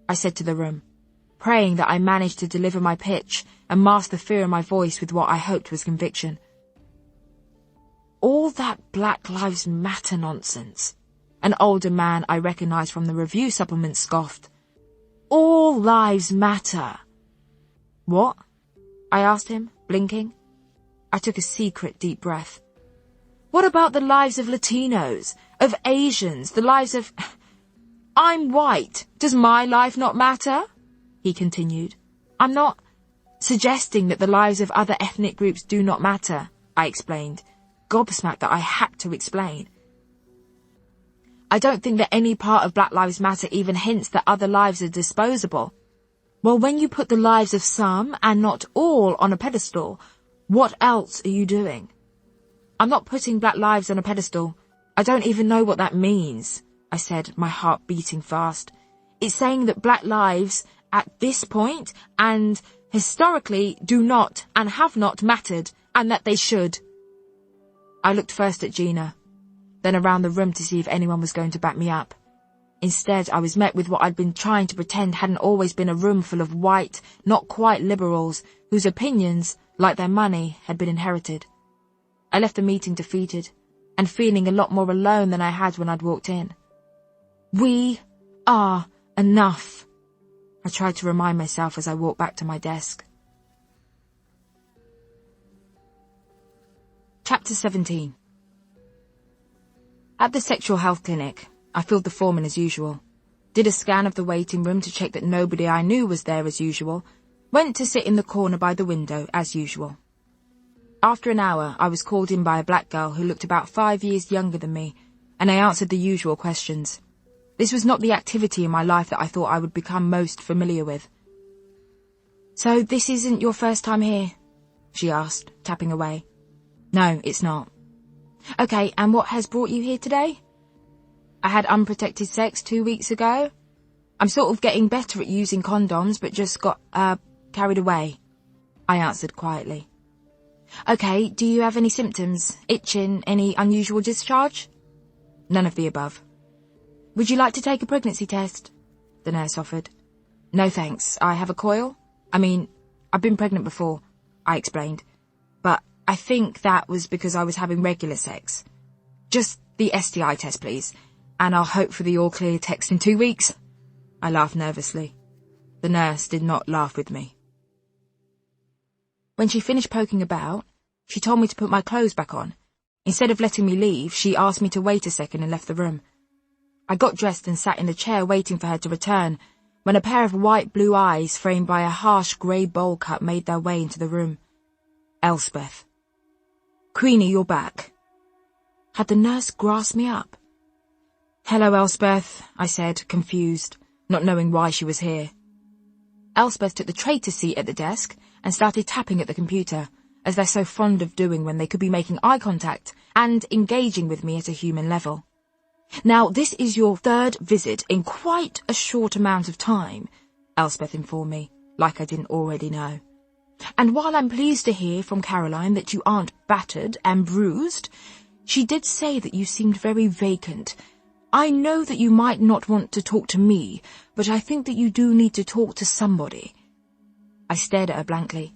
Speaker 2: I said to the room, praying that I managed to deliver my pitch and mask the fear in my voice with what I hoped was conviction. All that Black Lives Matter nonsense, an older man I recognised from the review supplement scoffed. All lives matter. What? I asked him, blinking. I took a secret deep breath. What about the lives of Latinos, of Asians, the lives of... I'm white. Does my life not matter? He continued. I'm not suggesting that the lives of other ethnic groups do not matter, I explained, gobsmacked that I had to explain. I don't think that any part of Black Lives Matter even hints that other lives are disposable. Well, when you put the lives of some and not all on a pedestal, what else are you doing? I'm not putting black lives on a pedestal. I don't even know what that means, I said, my heart beating fast. It's saying that black lives at this point and historically do not and have not mattered, and that they should. I looked first at Gina, then around the room to see if anyone was going to back me up. Instead, I was met with what I'd been trying to pretend hadn't always been a room full of white, not quite liberals, whose opinions, like their money, had been inherited. I left the meeting defeated, and feeling a lot more alone than I had when I'd walked in. We are enough, I tried to remind myself as I walked back to my desk. Chapter 17. At the sexual health clinic, I filled the form in as usual, did a scan of the waiting room to check that nobody I knew was there as usual, went to sit in the corner by the window as usual. After an hour, I was called in by a black girl who looked about 5 years younger than me, and I answered the usual questions. This was not the activity in my life that I thought I would become most familiar with. So this isn't your first time here? She asked, tapping away. No, it's not. Okay, and what has brought you here today? I had unprotected sex 2 weeks ago. I'm sort of getting better at using condoms, but just got, carried away, I answered quietly. Okay, do you have any symptoms? Itching? Any unusual discharge? None of the above. Would you like to take a pregnancy test? The nurse offered. No thanks, I have a coil. I've been pregnant before, I explained. But I think that was because I was having regular sex. Just the STI test, please. And I'll hope for the all-clear text in 2 weeks. I laughed nervously. The nurse did not laugh with me. When she finished poking about, she told me to put my clothes back on. Instead of letting me leave, she asked me to wait a second and left the room. I got dressed and sat in the chair waiting for her to return, when a pair of white blue eyes framed by a harsh grey bowl cut made their way into the room. Elspeth. Queenie, you're back. Had the nurse grasped me up? Hello, Elspeth, I said, confused, not knowing why she was here. Elspeth took the traitor seat at the desk and started tapping at the computer, as they're so fond of doing when they could be making eye contact and engaging with me at a human level. "Now, this is your third visit in quite a short amount of time," Elspeth informed me, like I didn't already know. "And while I'm pleased to hear from Caroline that you aren't battered and bruised, she did say that you seemed very vacant. I know that you might not want to talk to me, but I think that you do need to talk to somebody." I stared at her blankly.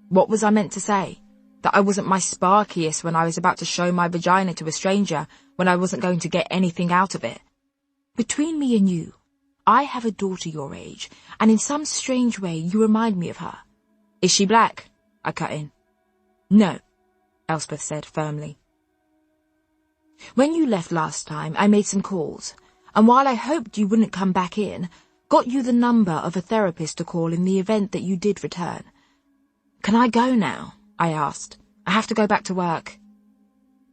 Speaker 2: What was I meant to say? That I wasn't my sparkiest when I was about to show my vagina to a stranger, when I wasn't going to get anything out of it? "Between me and you, I have a daughter your age, and in some strange way you remind me of her." "Is she black?" I cut in. "No," Elspeth said firmly. "When you left last time, I made some calls, and while I hoped you wouldn't come back in, got you the number of a therapist to call in the event that you did return." "Can I go now?" I asked. "I have to go back to work."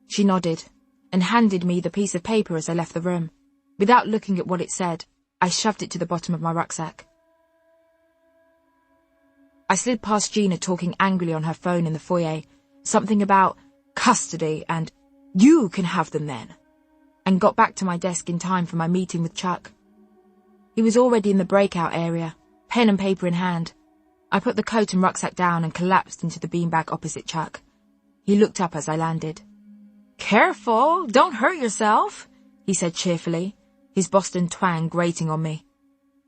Speaker 2: She nodded and handed me the piece of paper as I left the room. Without looking at what it said, I shoved it to the bottom of my rucksack. I slid past Gina talking angrily on her phone in the foyer, something about custody and "you can have them then," and got back to my desk in time for my meeting with Chuck. He was already in the breakout area, pen and paper in hand. I put the coat and rucksack down and collapsed into the beanbag opposite Chuck. He looked up as I landed. "Careful, don't hurt yourself," he said cheerfully, his Boston twang grating on me.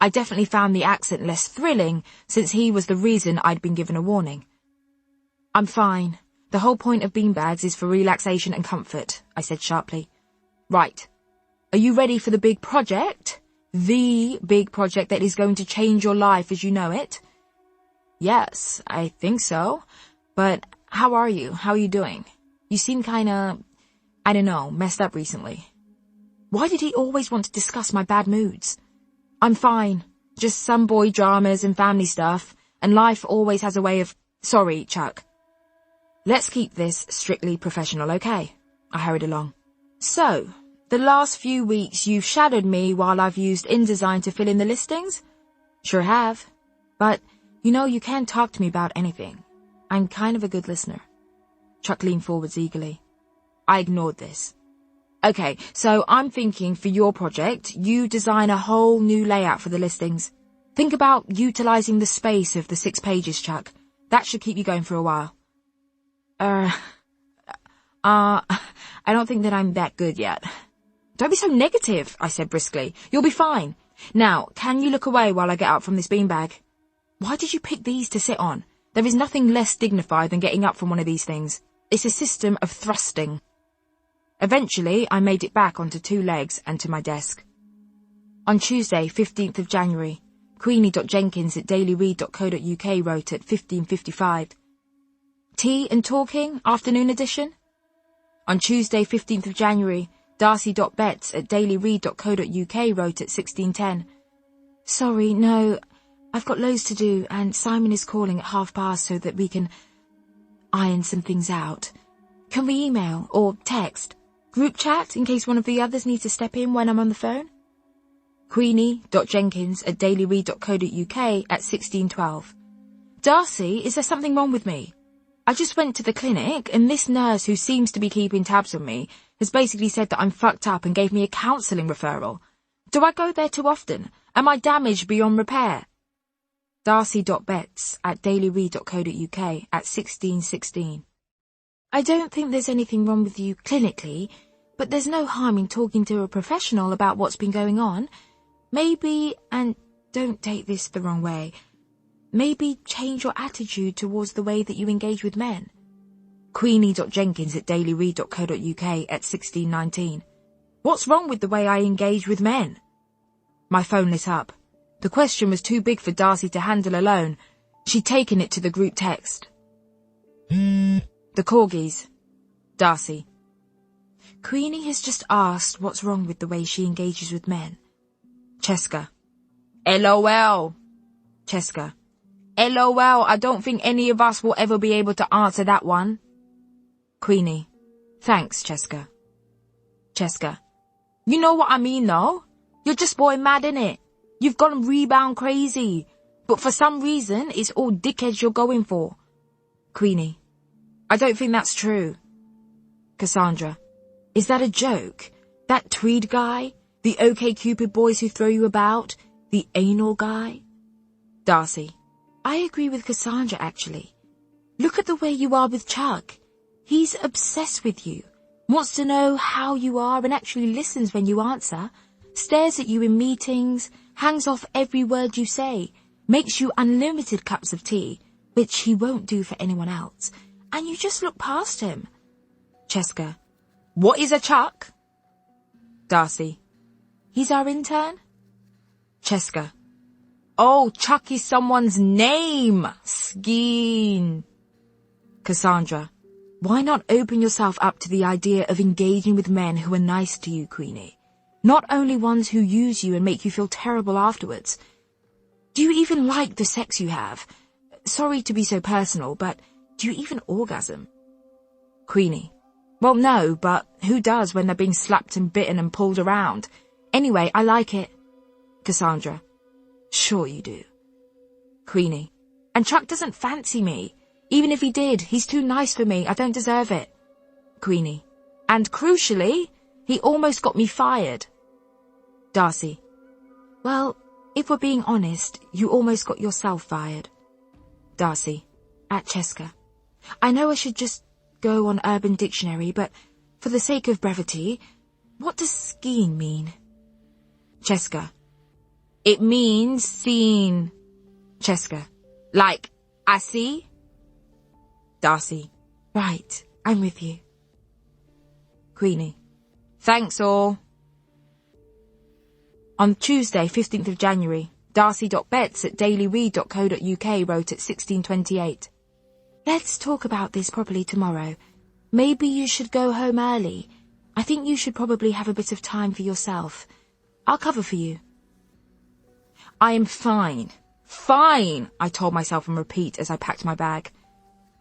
Speaker 2: I definitely found the accent less thrilling, since he was the reason I'd been given a warning. "I'm fine. The whole point of beanbags is for relaxation and comfort," I said sharply. "Right. Are you ready for the big project? The big project that is going to change your life as you know it?" "Yes, I think so. But how are you? How are you doing? You seem kinda, I don't know, messed up recently." Why did he always want to discuss my bad moods? "I'm fine. Just some boy dramas and family stuff, and life always has a way of—" "Sorry, Chuck. Let's keep this strictly professional, okay?" I hurried along. "So, the last few weeks you've shadowed me while I've used InDesign to fill in the listings?" "Sure have. But, you know, you can talk to me about anything. I'm kind of a good listener." Chuck leaned forwards eagerly. I ignored this. "Okay, so I'm thinking for your project, you design a whole new layout for the listings. Think about utilizing the space of the 6 pages, Chuck. That should keep you going for a while." I don't think that I'm that good yet." "Don't be so negative," I said briskly. "You'll be fine. Now, can you look away while I get up from this beanbag? Why did you pick these to sit on? There is nothing less dignified than getting up from one of these things. It's a system of thrusting." Eventually, I made it back onto 2 legs and to my desk. On Tuesday, 15th of January, Queenie Jenkins at dailyread.co.uk wrote at 15:55. "Tea and talking, afternoon edition?" On Tuesday, 15th of January, Darcy.Betts at dailyread.co.uk wrote at 16:10. "Sorry, no, I've got loads to do, and Simon is calling at past so that we can iron some things out. Can we email or text? Group chat in case one of the others needs to step in when I'm on the phone?" Queenie.Jenkins at dailyread.co.uk at 16:12. "Darcy, is there something wrong with me? I just went to the clinic, and this nurse who seems to be keeping tabs on me has basically said that I'm fucked up and gave me a counselling referral. Do I go there too often? Am I damaged beyond repair?" Darcy.Betts at dailyread.co.uk at 16:16. "I don't think there's anything wrong with you clinically, but there's no harm in talking to a professional about what's been going on. Maybe, and don't take this the wrong way, maybe change your attitude towards the way that you engage with men." Queenie.Jenkins at dailyread.co.uk at 16:19. "What's wrong with the way I engage with men?" My phone lit up. The question was too big for Darcy to handle alone. She'd taken it to the group text. "The corgis. Darcy. Queenie has just asked what's wrong with the way she engages with men." Cheska. LOL. Cheska. LOL, I don't think any of us will ever be able to answer that one. Queenie. Thanks, Cheska. Cheska. You know what I mean, though? You're just boy mad, innit? You've gone rebound crazy. but for some reason, it's all dickheads you're going for. Queenie. I don't think that's true. Cassandra. Is that a joke? That Tweed guy? The OkCupid boys who throw you about? The anal guy? Darcy. I agree with Cassandra, actually. Look at the way you are with Chuck. He's obsessed with you, wants to know how you are and actually listens when you answer, stares at you in meetings, hangs off every word you say, makes you unlimited cups of tea, which he won't do for anyone else, and you just look past him. Cheska. What is a Chuck? Darcy. He's our intern? Cheska. Oh, Chuck is someone's name. Skeen. Cassandra. Why not open yourself up to the idea of engaging with men who are nice to you, Queenie? Not only ones who use you and make you feel terrible afterwards. Do you even like the sex you have? Sorry to be so personal, but do you even orgasm? Queenie. Well, no, but who does when they're being slapped and bitten and pulled around? Anyway, I like it. Cassandra. Sure you do. Queenie. And Chuck doesn't fancy me. Even if he did, he's too nice for me. I don't deserve it. Queenie. And crucially, he almost got me fired. Darcy. Well, if we're being honest, you almost got yourself fired. Darcy. At Cheska. I know I should just go on Urban Dictionary, but for the sake of brevity, what does skeen mean? Cheska. It means seen. Cheska. Like, I see? Darcy. Right, I'm with you. Queenie. Thanks all. On Tuesday, 15th of January, darcy.betts@dailyread.co.uk wrote at 16:28. Let's talk about this properly tomorrow. Maybe you should go home early. I think you should probably have a bit of time for yourself. I'll cover for you. I am fine. Fine, I told myself on repeat as I packed my bag.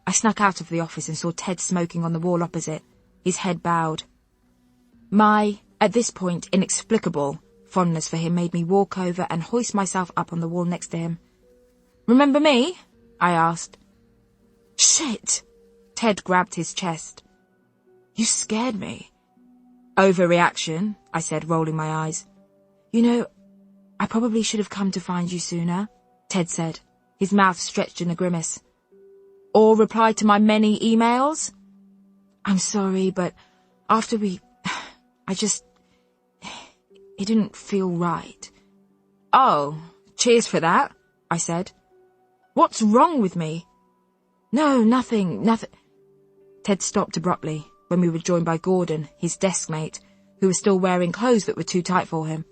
Speaker 2: I snuck out of the office and saw Ted smoking on the wall opposite, his head bowed. My, at this point, inexplicable fondness for him made me walk over and hoist myself up on the wall next to him. Remember me? I asked. Shit! Ted grabbed his chest. You scared me. Overreaction, I said, rolling my eyes. You know, I probably should have come to find you sooner, Ted said, his mouth stretched in a grimace. Or replied to my many emails? I'm sorry, but after it didn't feel right. Oh, cheers for that, I said. What's wrong with me? No, nothing. Ted stopped abruptly when we were joined by Gordon, his desk mate, who was still wearing clothes that were too tight for him.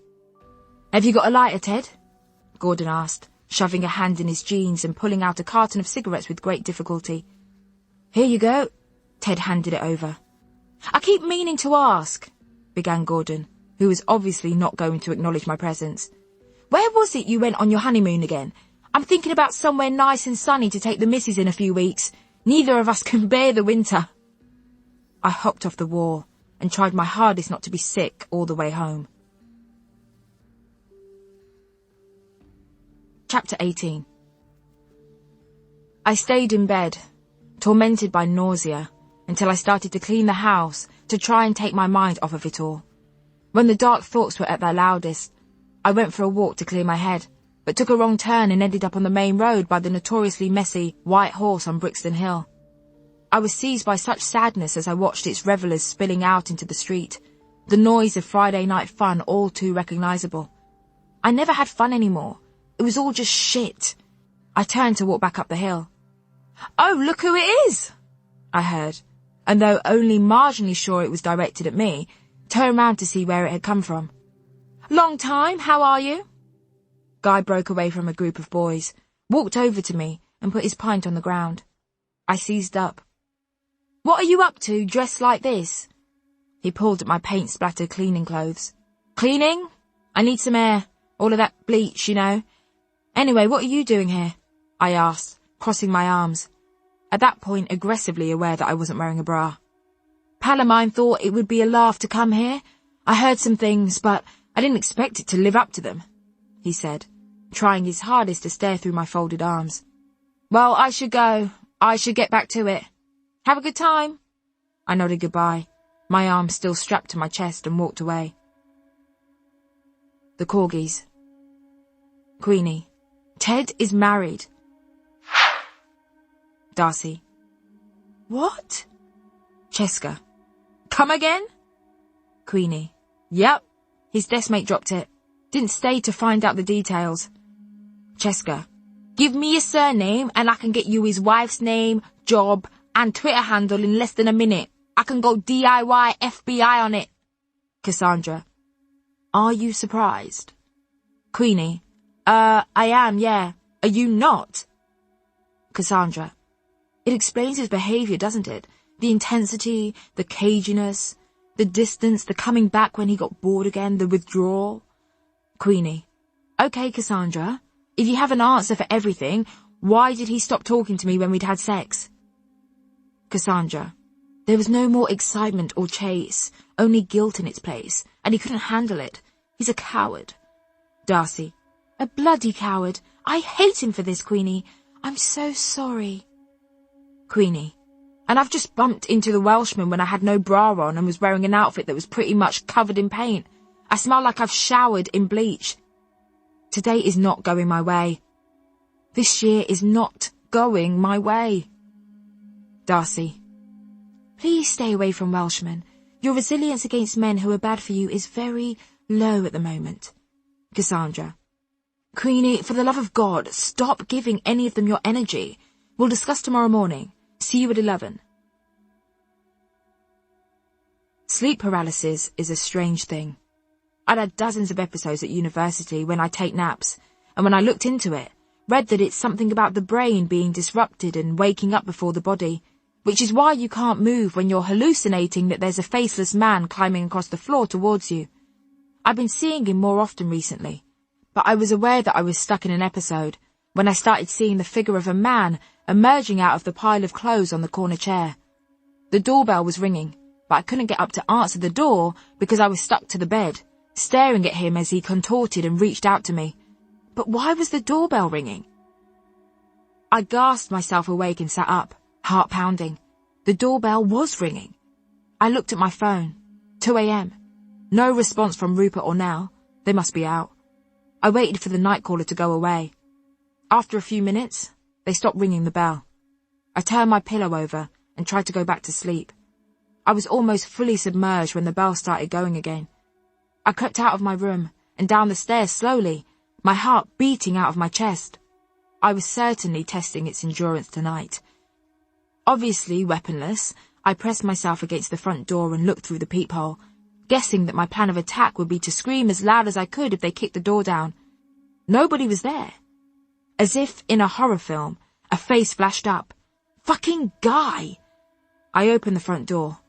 Speaker 2: Have you got a lighter, Ted? Gordon asked, shoving a hand in his jeans and pulling out a carton of cigarettes with great difficulty. Here you go. Ted handed it over. I keep meaning to ask, began Gordon, who was obviously not going to acknowledge my presence. Where was it you went on your honeymoon again? I'm thinking about somewhere nice and sunny to take the missus in a few weeks. Neither of us can bear the winter. I hopped off the wall and tried my hardest not to be sick all the way home. Chapter 18. I stayed in bed, tormented by nausea, until I started to clean the house to try and take my mind off of it all. When the dark thoughts were at their loudest, I went for a walk to clear my head, but took a wrong turn and ended up on the main road by the notoriously messy White Horse on Brixton Hill. I was seized by such sadness as I watched its revellers spilling out into the street, the noise of Friday night fun all too recognisable. I never had fun anymore. It was all just shit. I turned to walk back up the hill. Oh, look who it is, I heard, and though only marginally sure it was directed at me, turned round to see where it had come from. Long time, how are you? Guy broke away from a group of boys, walked over to me and put his pint on the ground. I seized up. What are you up to, dressed like this? He pulled at my paint-splattered cleaning clothes. Cleaning? I need some air. All of that bleach, you know. Anyway, what are you doing here? I asked, crossing my arms, at that point aggressively aware that I wasn't wearing a bra. Pal of mine thought it would be a laugh to come here. I heard some things, but I didn't expect it to live up to them, he said, trying his hardest to stare through my folded arms. Well, I should go. I should get back to it. Have a good time. I nodded goodbye, my arm still strapped to my chest, and walked away. The corgis. Queenie. Ted is married. Darcy. What? Cheska. Come again? Queenie. Yep. His deskmate dropped it. Didn't stay to find out the details. Cheska. Give me a surname and I can get you his wife's name, job, and Twitter handle in less than a minute. I can go DIY FBI on it. Cassandra. Are you surprised? Queenie. I am, yeah. Are you not? Cassandra. It explains his behaviour, doesn't it? The intensity, the caginess, the distance, the coming back when he got bored again, the withdrawal. Queenie. Okay, Cassandra. If you have an answer for everything, why did he stop talking to me when we'd had sex? Cassandra. There was no more excitement or chase, only guilt in its place, and he couldn't handle it. He's a coward. Darcy. A bloody coward. I hate him for this, Queenie. I'm so sorry. Queenie. And I've just bumped into the Welshman when I had no bra on and was wearing an outfit that was pretty much covered in paint. I smell like I've showered in bleach. Today is not going my way. This year is not going my way. Darcy. Please stay away from Welshmen. Your resilience against men who are bad for you is very low at the moment. Cassandra. Queenie, for the love of God, stop giving any of them your energy. We'll discuss tomorrow morning. See you at 11. Sleep paralysis is a strange thing. I'd had dozens of episodes at university when I take naps, and when I looked into it, read that it's something about the brain being disrupted and waking up before the body, which is why you can't move when you're hallucinating that there's a faceless man climbing across the floor towards you. I've been seeing him more often recently, but I was aware that I was stuck in an episode when I started seeing the figure of a man emerging out of the pile of clothes on the corner chair. The doorbell was ringing, but I couldn't get up to answer the door because I was stuck to the bed, staring at him as he contorted and reached out to me. But why was the doorbell ringing? I gasped myself awake and sat up, heart pounding. The doorbell was ringing. I looked at my phone. 2 a.m. No response from Rupert or Nell. They must be out. I waited for the night caller to go away. After a few minutes, they stopped ringing the bell. I turned my pillow over and tried to go back to sleep. I was almost fully submerged when the bell started going again. I crept out of my room and down the stairs slowly, my heart beating out of my chest. I was certainly testing its endurance tonight. Obviously weaponless, I pressed myself against the front door and looked through the peephole, guessing that my plan of attack would be to scream as loud as I could if they kicked the door down. Nobody was there. As if in a horror film, a face flashed up. Fucking guy! I opened the front door.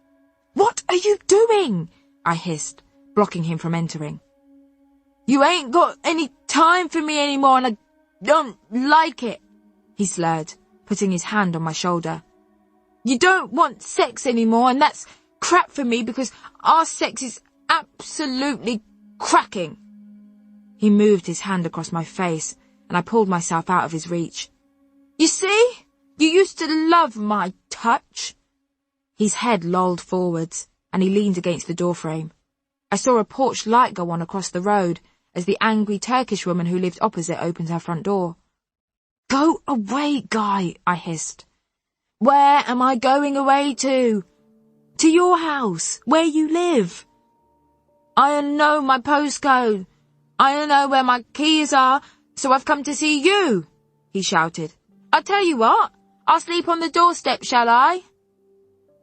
Speaker 2: What are you doing? I hissed, blocking him from entering. You ain't got any time for me anymore and I don't like it, he slurred, putting his hand on my shoulder. You don't want sex anymore and that's crap for me because our sex is absolutely cracking. He moved his hand across my face and I pulled myself out of his reach. You see? You used to love my touch. His head lolled forwards and he leaned against the doorframe. I saw a porch light go on across the road as the angry Turkish woman who lived opposite opened her front door. Go away, guy, I hissed. Where am I going away to? To your house, where you live. I don't know my postcode. I don't know where my keys are, so I've come to see you, he shouted. I'll tell you what, I'll sleep on the doorstep, shall I?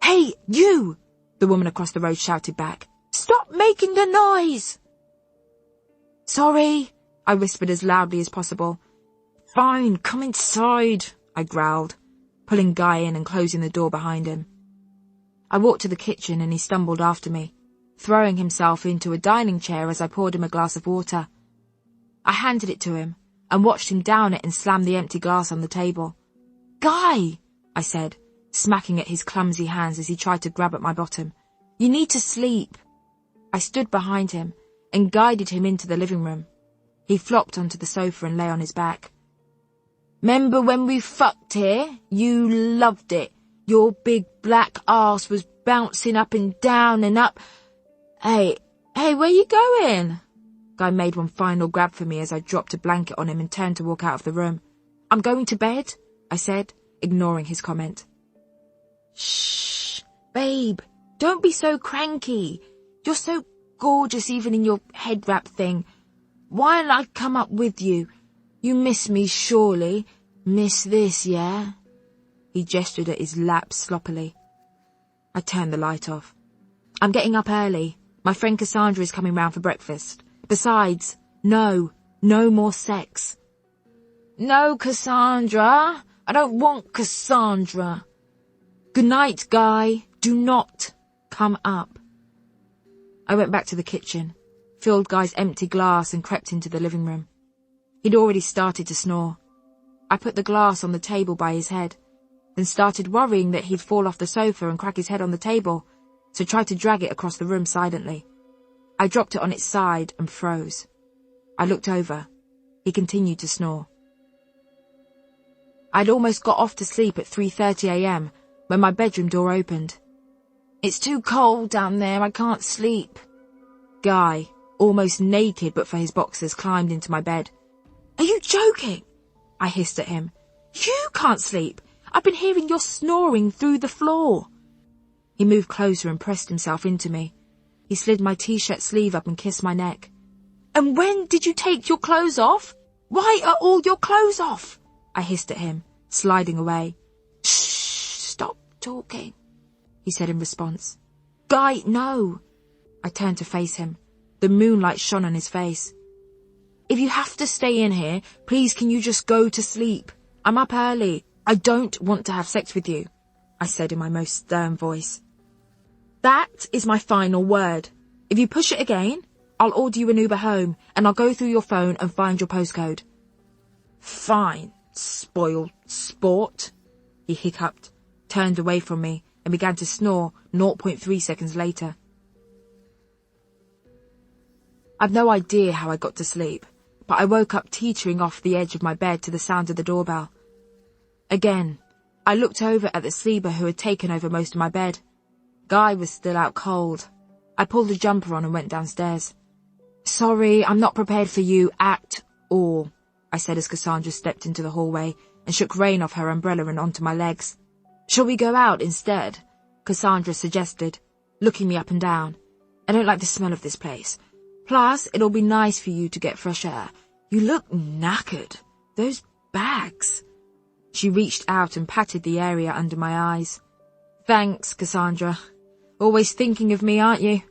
Speaker 2: Hey, you, the woman across the road shouted back. Stop making the noise. Sorry, I whispered as loudly as possible. Fine, come inside, I growled, pulling Guy in and closing the door behind him. I walked to the kitchen and he stumbled after me, throwing himself into a dining chair as I poured him a glass of water. I handed it to him and watched him down it and slam the empty glass on the table. Guy, I said, smacking at his clumsy hands as he tried to grab at my bottom. You need to sleep. I stood behind him and guided him into the living room. He flopped onto the sofa and lay on his back. "'Member when we fucked here? You loved it. Your big black arse was bouncing up and down and up. Hey, where you going?" Guy made one final grab for me as I dropped a blanket on him and turned to walk out of the room. "I'm going to bed," I said, ignoring his comment. "Shh, babe, don't be so cranky. You're so gorgeous even in your head wrap thing. Why'll I come up with you? You miss me, surely. Miss this, yeah?" He gestured at his lap sloppily. I turned the light off. "I'm getting up early. My friend Cassandra is coming round for breakfast. Besides, no more sex." "No, Cassandra. I don't want Cassandra." "Good night, Guy. Do not come up." I went back to the kitchen, filled Guy's empty glass and crept into the living room. He'd already started to snore. I put the glass on the table by his head, then started worrying that he'd fall off the sofa and crack his head on the table, so tried to drag it across the room silently. I dropped it on its side and froze. I looked over. He continued to snore. I'd almost got off to sleep at 3:30 a.m. when my bedroom door opened. "It's too cold down there, I can't sleep." Guy, almost naked but for his boxers, climbed into my bed. "Are you joking?" I hissed at him. "You can't sleep. I've been hearing your snoring through the floor." He moved closer and pressed himself into me. He slid my t-shirt sleeve up and kissed my neck. "And when did you take your clothes off? Why are all your clothes off?" I hissed at him, sliding away. "Shh, stop talking," he said in response. "Guy, no." I turned to face him. The moonlight shone on his face. "If you have to stay in here, please can you just go to sleep? I'm up early. I don't want to have sex with you," I said in my most stern voice. "That is my final word. If you push it again, I'll order you an Uber home and I'll go through your phone and find your postcode." "Fine, spoiled sport," he hiccuped, turned away from me and began to snore 0.3 seconds later. I've no idea how I got to sleep, but I woke up teetering off the edge of my bed to the sound of the doorbell. Again, I looked over at the sleeper who had taken over most of my bed. Guy was still out cold. I pulled a jumper on and went downstairs. "Sorry, I'm not prepared for you at all," I said as Cassandra stepped into the hallway and shook rain off her umbrella and onto my legs. "Shall we go out instead?" Cassandra suggested, looking me up and down. "I don't like the smell of this place. Plus, it'll be nice for you to get fresh air. You look knackered. Those bags." She reached out and patted the area under my eyes. "Thanks, Cassandra. Always thinking of me, aren't you?"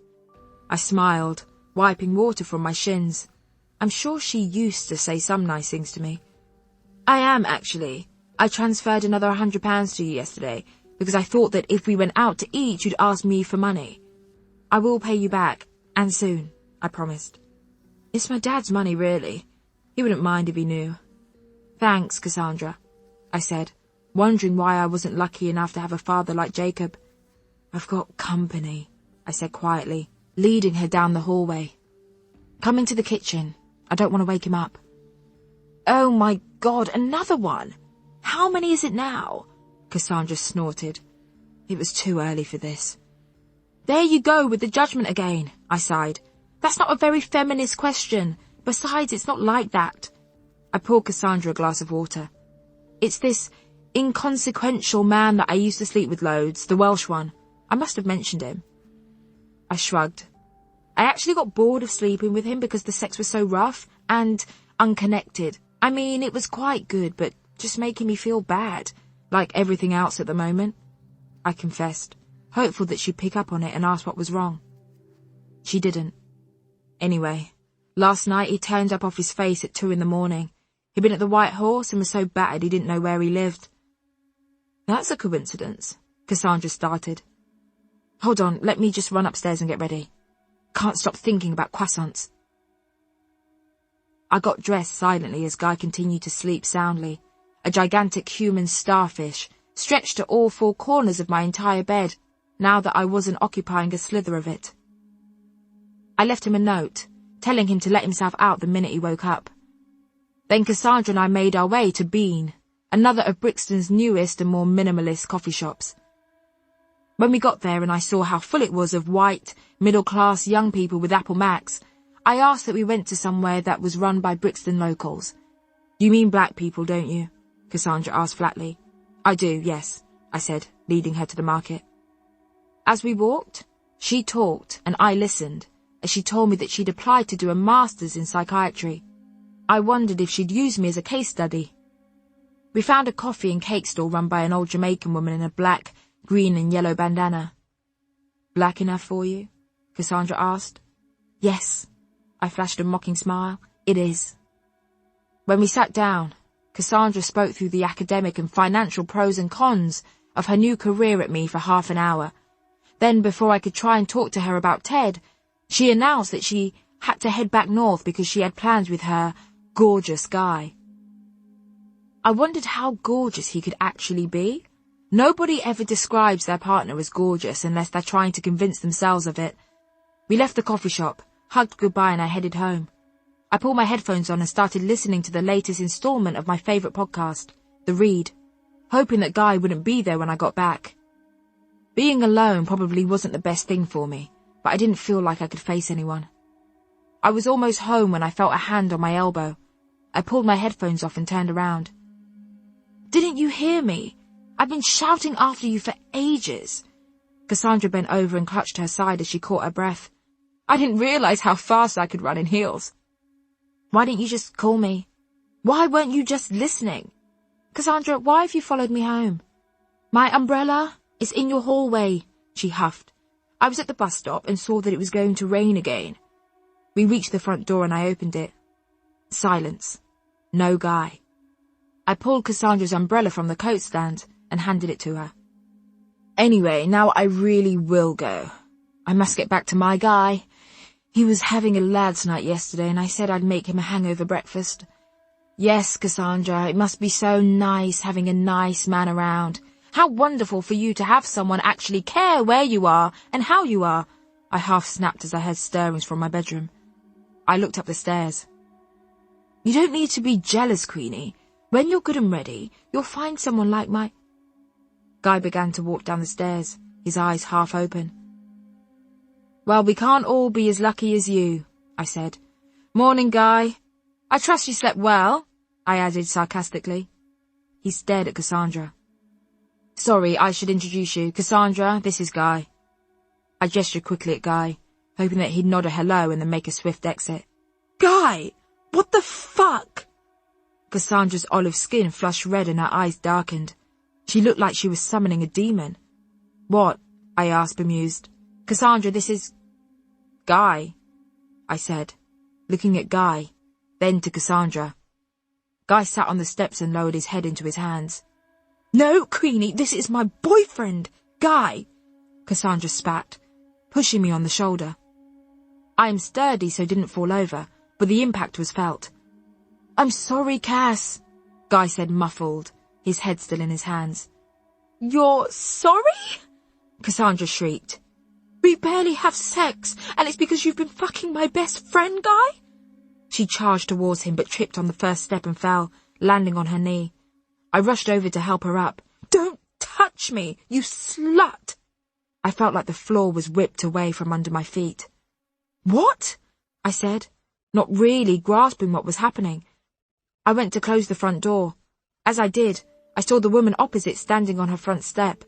Speaker 2: I smiled, wiping water from my shins. I'm sure she used to say some nice things to me. "I am, actually. I transferred another £100 to you yesterday because I thought that if we went out to eat, you'd ask me for money. I will pay you back, and soon, I promised. It's my dad's money, really. He wouldn't mind if he knew." "Thanks, Cassandra," I said, wondering why I wasn't lucky enough to have a father like Jacob. "I've got company," I said quietly, leading her down the hallway. "Come into the kitchen. I don't want to wake him up." "Oh my God, another one! How many is it now?" Cassandra snorted. It was too early for this. "There you go with the judgment again," I sighed. "That's not a very feminist question. Besides, it's not like that." I poured Cassandra a glass of water. "It's this inconsequential man that I used to sleep with loads, the Welsh one. I must have mentioned him." I shrugged. I actually got bored of sleeping with him because the sex was so rough and unconnected. I mean, it was quite good, but just making me feel bad, like everything else at the moment. I confessed, hopeful that she'd pick up on it and ask what was wrong. She didn't. Anyway, last night he turned up off his face at 2 a.m. He'd been at the White Horse and was so battered he didn't know where he lived. "That's a coincidence," Cassandra started. "Hold on, let me just run upstairs and get ready. Can't stop thinking about croissants." I got dressed silently as Guy continued to sleep soundly, a gigantic human starfish stretched to all 4 corners of my entire bed, now that I wasn't occupying a slither of it. I left him a note, telling him to let himself out the minute he woke up. Then Cassandra and I made our way to Bean, another of Brixton's newest and more minimalist coffee shops. When we got there and I saw how full it was of white, middle-class young people with Apple Macs, I asked that we went to somewhere that was run by Brixton locals. "You mean black people, don't you?" Cassandra asked flatly. "I do, yes," I said, leading her to the market. As we walked, she talked and I listened as she told me that she'd applied to do a master's in psychiatry. I wondered if she'd use me as a case study. We found a coffee and cake stall run by an old Jamaican woman in a black, green and yellow bandana. "Black enough for you?" Cassandra asked. "Yes," I flashed a mocking smile. "It is." When we sat down, Cassandra spoke through the academic and financial pros and cons of her new career at me for half an hour. Then, before I could try and talk to her about Ted, she announced that she had to head back north because she had plans with her gorgeous guy. I wondered how gorgeous he could actually be. Nobody ever describes their partner as gorgeous unless they're trying to convince themselves of it. We left the coffee shop, hugged goodbye, and I headed home. I pulled my headphones on and started listening to the latest installment of my favourite podcast, The Read, hoping that Guy wouldn't be there when I got back. Being alone probably wasn't the best thing for me, but I didn't feel like I could face anyone. I was almost home when I felt a hand on my elbow. I pulled my headphones off and turned around. "Didn't you hear me? I've been shouting after you for ages." Cassandra bent over and clutched her side as she caught her breath. "I didn't realise how fast I could run in heels." "Why didn't you just call me? Why weren't you just listening? Cassandra, why have you followed me home?" "My umbrella is in your hallway," she huffed. "I was at the bus stop and saw that it was going to rain again." We reached the front door and I opened it. Silence. No Guy. I pulled Cassandra's umbrella from the coat stand and handed it to her. "Anyway, now I really will go. I must get back to my Guy. He was having a lad's night yesterday and I said I'd make him a hangover breakfast. Yes, Cassandra, it must be so nice having a nice man around. How wonderful for you to have someone actually care where you are and how you are." I half snapped as I heard stirrings from my bedroom. I looked up the stairs. "You don't need to be jealous, Queenie. When you're good and ready, you'll find someone like my—" Guy began to walk down the stairs, his eyes half open. "Well, we can't all be as lucky as you," I said. "Morning, Guy. I trust you slept well," I added sarcastically. He stared at Cassandra. "Sorry, I should introduce you. Cassandra, this is Guy." I gestured quickly at Guy, hoping that he'd nod a hello and then make a swift exit. "Guy! What the fuck?" Cassandra's olive skin flushed red and her eyes darkened. She looked like she was summoning a demon. "What?" I asked, bemused. "Cassandra, this is—" "Guy," I said, looking at Guy, then to Cassandra. Guy sat on the steps and lowered his head into his hands. "No, Queenie, this is my boyfriend, Guy," Cassandra spat, pushing me on the shoulder. I am sturdy, so didn't fall over, but the impact was felt. "I'm sorry, Cass," Guy said muffled, his head still in his hands. "You're sorry?" Cassandra shrieked. "We barely have sex, and it's because you've been fucking my best friend, Guy?" She charged towards him but tripped on the first step and fell, landing on her knee. I rushed over to help her up. "Don't touch me, you slut!" I felt like the floor was whipped away from under my feet. "What?" I said, not really grasping what was happening. I went to close the front door. As I did, I saw the woman opposite standing on her front step.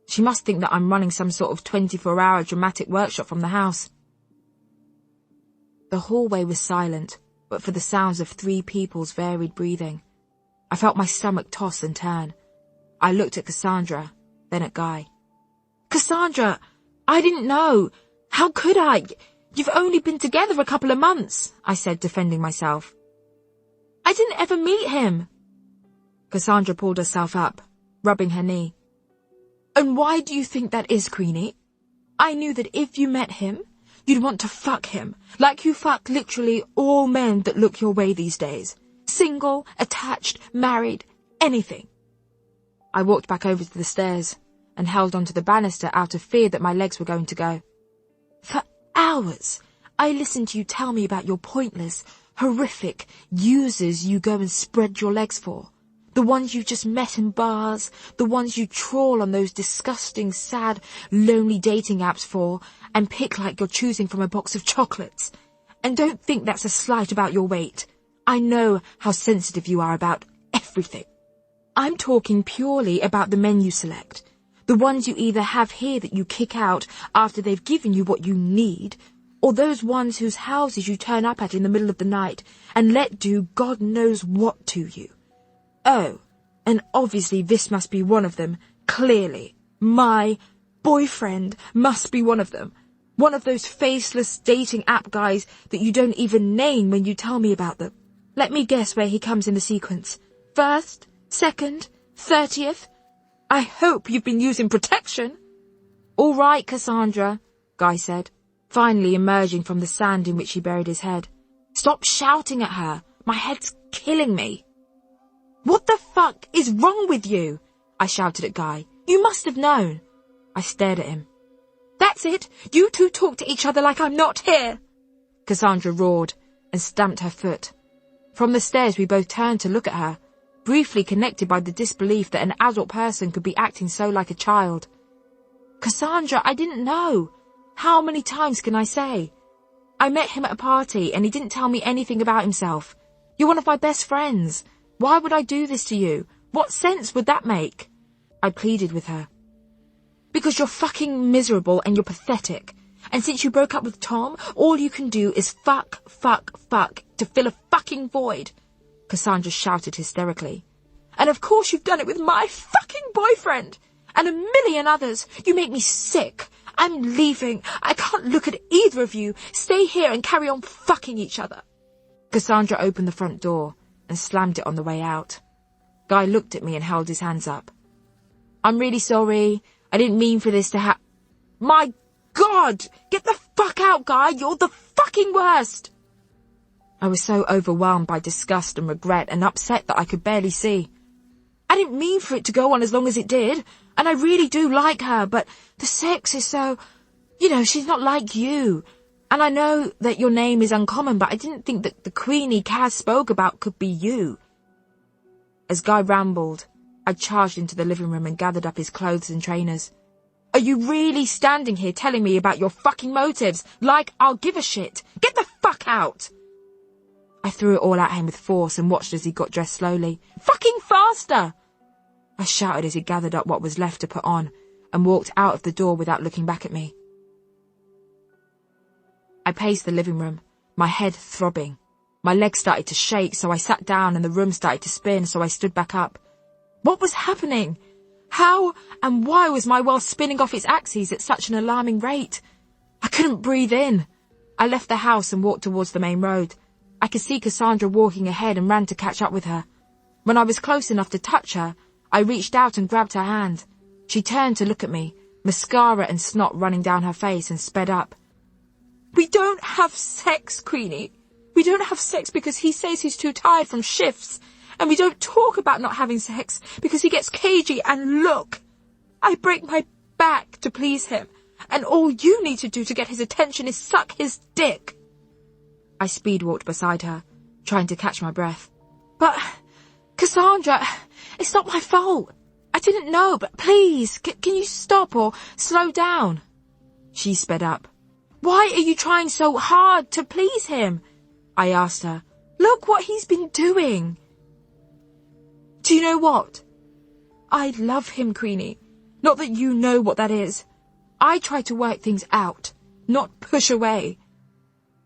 Speaker 2: She must think that I'm running some sort of 24-hour dramatic workshop from the house. The hallway was silent, but for the sounds of three people's varied breathing. I felt my stomach toss and turn. I looked at Cassandra, then at Guy. "Cassandra, I didn't know. How could I? You've only been together a couple of months," I said, defending myself. "I didn't ever meet him." Cassandra pulled herself up, rubbing her knee. "And why do you think that is, Queenie? I knew that if you met him, you'd want to fuck him, like you fuck literally all men that look your way these days. Single, attached, married, anything." I walked back over to the stairs and held onto the banister out of fear that my legs were going to go. For hours, I listen to you tell me about your pointless, horrific users you go and spread your legs for. The ones you just met in bars, the ones you trawl on those disgusting, sad, lonely dating apps for, and pick like you're choosing from a box of chocolates. And don't think that's a slight about your weight. I know how sensitive you are about everything. I'm talking purely about the men you select. The ones you either have here that you kick out after they've given you what you need, or those ones whose houses you turn up at in the middle of the night and let do God knows what to you. Oh, and obviously this must be one of them, clearly. My boyfriend must be one of them. One of those faceless dating app guys that you don't even name when you tell me about them. Let me guess where he comes in the sequence. First, second, 30th? I hope you've been using protection. All right, Cassandra, Guy said, finally emerging from the sand in which he buried his head. Stop shouting at her. My head's killing me. What the fuck is wrong with you? I shouted at Guy. You must have known. I stared at him. That's it. You two talk to each other like I'm not here. Cassandra roared and stamped her foot. From the stairs we both turned to look at her, briefly connected by the disbelief that an adult person could be acting so like a child. Cassandra, I didn't know. How many times can I say? I met him at a party and he didn't tell me anything about himself. You're one of my best friends. Why would I do this to you? What sense would that make? I pleaded with her. Because you're fucking miserable and you're pathetic. And since you broke up with Tom, all you can do is fuck to fill a fucking void. Cassandra shouted hysterically. And of course you've done it with my fucking boyfriend. And a million others. You make me sick. I'm leaving. I can't look at either of you. Stay here and carry on fucking each other. Cassandra opened the front door and slammed it on the way out. Guy looked at me and held his hands up. I'm really sorry. I didn't mean for this to happen. My God! Get the fuck out, Guy! You're the fucking worst! I was so overwhelmed by disgust and regret and upset that I could barely see. I didn't mean for it to go on as long as it did, and I really do like her, but the sex is so... she's not like you. And I know that your name is uncommon, but I didn't think that the Queenie Kaz spoke about could be you. As Guy rambled, I charged into the living room and gathered up his clothes and trainers. Are you really standing here telling me about your fucking motives? Like I'll give a shit. Get the fuck out! I threw it all at him with force and watched as he got dressed slowly. Fucking faster! I shouted as he gathered up what was left to put on and walked out of the door without looking back at me. I paced the living room, my head throbbing. My legs started to shake, so I sat down and the room started to spin, so I stood back up. What was happening? How and why was my world spinning off its axes at such an alarming rate? I couldn't breathe in. I left the house and walked towards the main road. I could see Cassandra walking ahead and ran to catch up with her. When I was close enough to touch her, I reached out and grabbed her hand. She turned to look at me, mascara and snot running down her face, and sped up. We don't have sex, Queenie. We don't have sex because he says he's too tired from shifts. And we don't talk about not having sex because he gets cagey. And look, I break my back to please him. And all you need to do to get his attention is suck his dick. I speed-walked beside her, trying to catch my breath. But, Cassandra, it's not my fault. I didn't know, but please, can you stop or slow down? She sped up. Why are you trying so hard to please him? I asked her. Look what he's been doing. Do you know what? I love him, Queenie. Not that you know what that is. I try to work things out, not push away.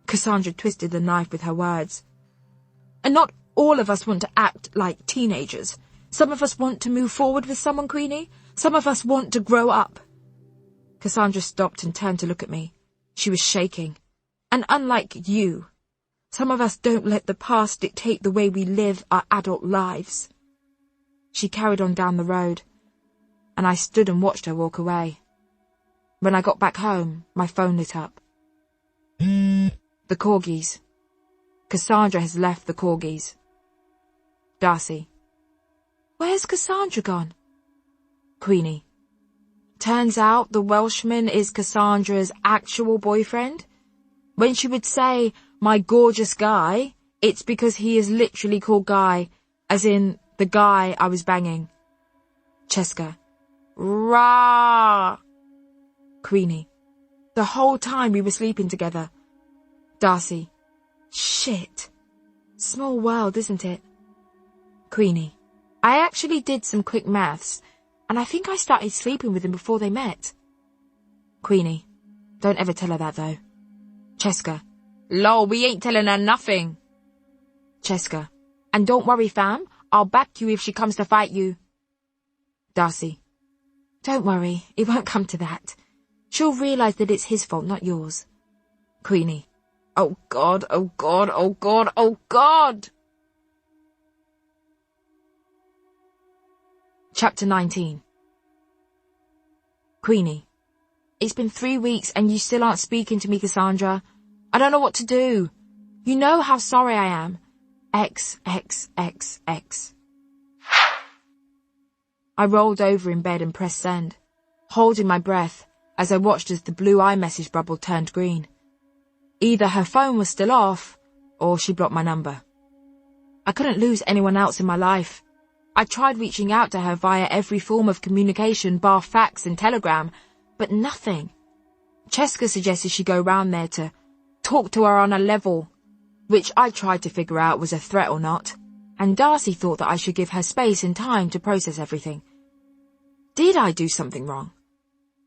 Speaker 2: Cassandra twisted the knife with her words. And not all of us want to act like teenagers. Some of us want to move forward with someone, Queenie. Some of us want to grow up. Cassandra stopped and turned to look at me. She was shaking. And unlike you, some of us don't let the past dictate the way we live our adult lives. She carried on down the road, and I stood and watched her walk away. When I got back home, my phone lit up. The corgis. Cassandra has left the corgis. Darcy. Where's Cassandra gone? Queenie. Turns out the Welshman is Cassandra's actual boyfriend. When she would say, "my gorgeous guy," it's because he is literally called Guy, as in the guy I was banging. Cheska. Rah! Queenie. The whole time we were sleeping together. Darcy. Shit. Small world, isn't it? Queenie. I actually did some quick maths, and I think I started sleeping with him before they met. Queenie. Don't ever tell her that, though. Cheska. Lol, we ain't telling her nothing. Cheska. And don't worry, fam. I'll back you if she comes to fight you. Darcy. Don't worry, it won't come to that. She'll realise that it's his fault, not yours. Queenie. Oh God, oh God, oh God, oh God! Chapter 19. Queenie. It's been 3 weeks and you still aren't speaking to me, Cassandra. I don't know what to do. You know how sorry I am. XXXX. I rolled over in bed and pressed send, holding my breath as I watched as the blue iMessage bubble turned green. Either her phone was still off, or she blocked my number. I couldn't lose anyone else in my life. I tried reaching out to her via every form of communication, bar fax and telegram, but nothing. Cheska suggested she go round there to talk to her on a level, which I tried to figure out was a threat or not, and Darcy thought that I should give her space and time to process everything. Did I do something wrong?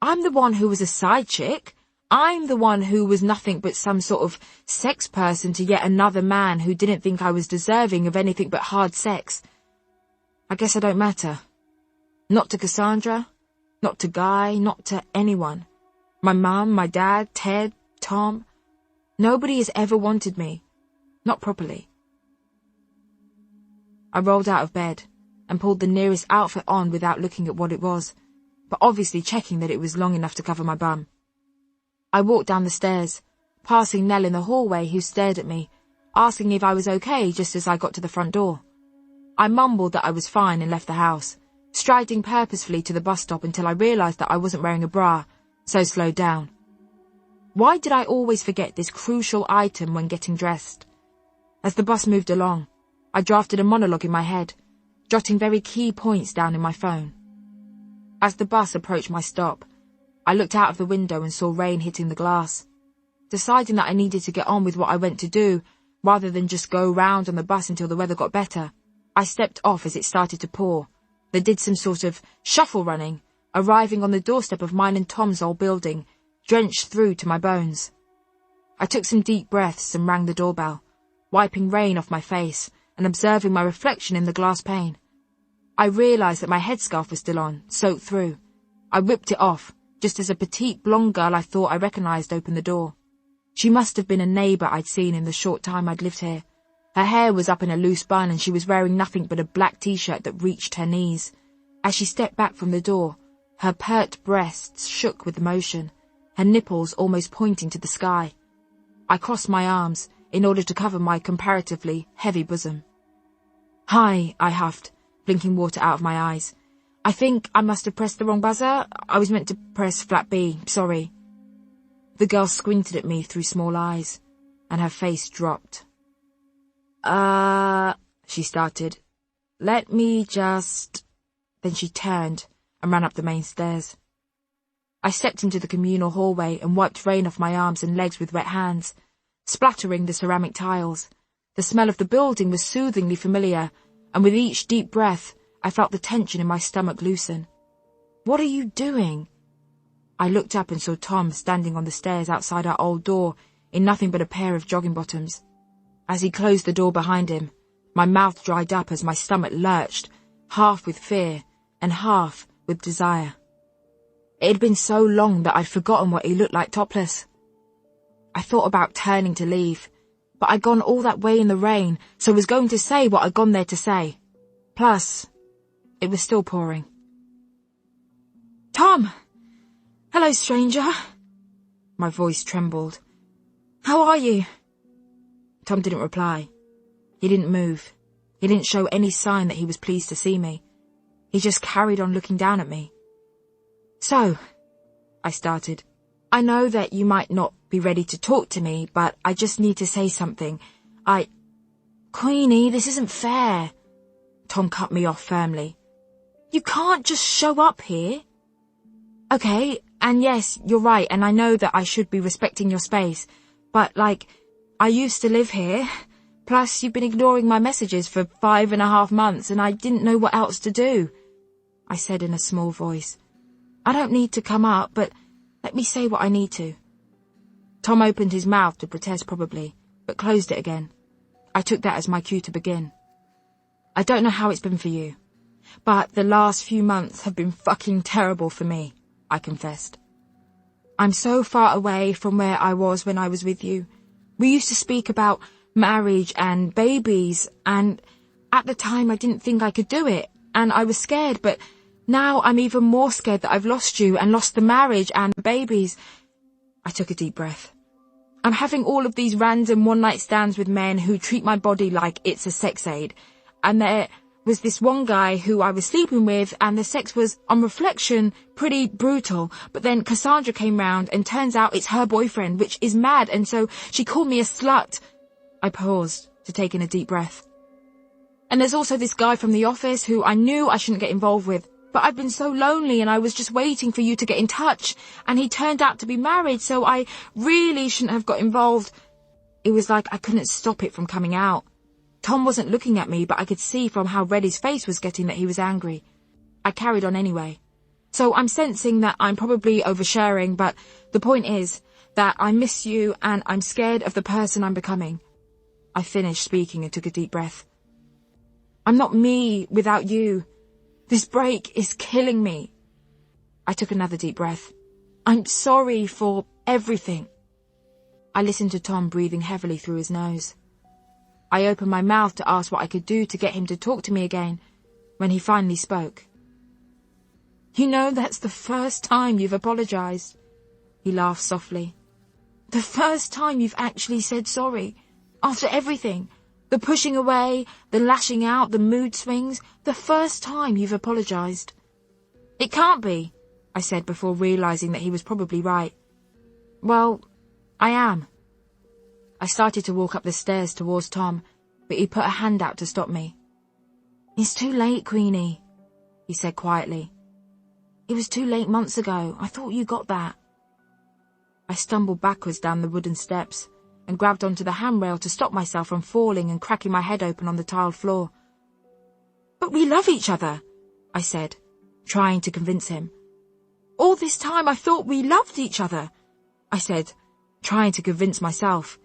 Speaker 2: I'm the one who was a side chick. I'm the one who was nothing but some sort of sex person to yet another man who didn't think I was deserving of anything but hard sex. I guess I don't matter. Not to Cassandra, not to Guy, not to anyone. My mum, my dad, Ted, Tom. Nobody has ever wanted me. Not properly. I rolled out of bed and pulled the nearest outfit on without looking at what it was, but obviously checking that it was long enough to cover my bum. I walked down the stairs, passing Nell in the hallway who stared at me, asking if I was okay just as I got to the front door. I mumbled that I was fine and left the house, striding purposefully to the bus stop until I realised that I wasn't wearing a bra, so slowed down. Why did I always forget this crucial item when getting dressed? As the bus moved along, I drafted a monologue in my head, jotting very key points down in my phone. As the bus approached my stop, I looked out of the window and saw rain hitting the glass. Deciding that I needed to get on with what I went to do, rather than just go round on the bus until the weather got better, I stepped off as it started to pour, then did some sort of shuffle running, arriving on the doorstep of mine and Tom's old building, drenched through to my bones. I took some deep breaths and rang the doorbell, wiping rain off my face and observing my reflection in the glass pane. I realised that my headscarf was still on, soaked through. I whipped it off, just as a petite blonde girl I thought I recognised opened the door. She must have been a neighbour I'd seen in the short time I'd lived here. Her hair was up in a loose bun and she was wearing nothing but a black t-shirt that reached her knees. As she stepped back from the door, her pert breasts shook with emotion, her nipples almost pointing to the sky. I crossed my arms in order to cover my comparatively heavy bosom. "Hi," I huffed, blinking water out of my eyes. "I think I must have pressed the wrong buzzer. I was meant to press flat B, sorry." The girl squinted at me through small eyes, and her face dropped. She started. "Let me just..." Then she turned and ran up the main stairs. I stepped into the communal hallway and wiped rain off my arms and legs with wet hands, splattering the ceramic tiles. The smell of the building was soothingly familiar, and with each deep breath, I felt the tension in my stomach loosen. "What are you doing?" I looked up and saw Tom standing on the stairs outside our old door in nothing but a pair of jogging bottoms. As he closed the door behind him, my mouth dried up as my stomach lurched, half with fear and half with desire. It had been so long that I'd forgotten what he looked like topless. I thought about turning to leave, but I'd gone all that way in the rain, so was going to say what I'd gone there to say. Plus, it was still pouring. "Tom! Hello, stranger." My voice trembled. "How are you?" Tom didn't reply. He didn't move. He didn't show any sign that he was pleased to see me. He just carried on looking down at me. "So," I started, "I know that you might not be ready to talk to me, but I just need to say something. Queenie, this isn't fair. Tom cut me off firmly. You can't just show up here. Okay, and yes, you're right, and I know that I should be respecting your space, but, I used to live here. Plus, you've been ignoring my messages for 5.5 months, and I didn't know what else to do, I said in a small voice. I don't need to come up, but let me say what I need to. Tom opened his mouth to protest probably, but closed it again. I took that as my cue to begin. I don't know how it's been for you, but the last few months have been fucking terrible for me, I confessed. I'm so far away from where I was when I was with you. We used to speak about marriage and babies, and at the time I didn't think I could do it, and I was scared, but now I'm even more scared that I've lost you and lost the marriage and babies. I took a deep breath. I'm having all of these random one-night stands with men who treat my body like it's a sex aid, and there was this one guy who I was sleeping with, and the sex was, on reflection, pretty brutal, but then Cassandra came round, and turns out it's her boyfriend, which is mad, and so she called me a slut. I paused to take in a deep breath. And there's also this guy from the office who I knew I shouldn't get involved with, but I've been so lonely and I was just waiting for you to get in touch, and he turned out to be married, so I really shouldn't have got involved. It was like I couldn't stop it from coming out. Tom wasn't looking at me, but I could see from how red his face was getting that he was angry. I carried on anyway. So I'm sensing that I'm probably oversharing, but the point is that I miss you and I'm scared of the person I'm becoming. I finished speaking and took a deep breath. I'm not me without you. This break is killing me. I took another deep breath. I'm sorry for everything. I listened to Tom breathing heavily through his nose. I opened my mouth to ask what I could do to get him to talk to me again, when he finally spoke. You know, that's the first time you've apologized. He laughed softly. The first time you've actually said sorry. After everything, the pushing away, the lashing out, the mood swings, the first time you've apologized. It can't be, I said before realizing that he was probably right. Well, I am. I started to walk up the stairs towards Tom, but he put a hand out to stop me. It's too late, Queenie, he said quietly. It was too late months ago. I thought you got that. I stumbled backwards down the wooden steps and grabbed onto the handrail to stop myself from falling and cracking my head open on the tiled floor. But we love each other, I said, trying to convince him. All this time I thought we loved each other, I said, trying to convince myself.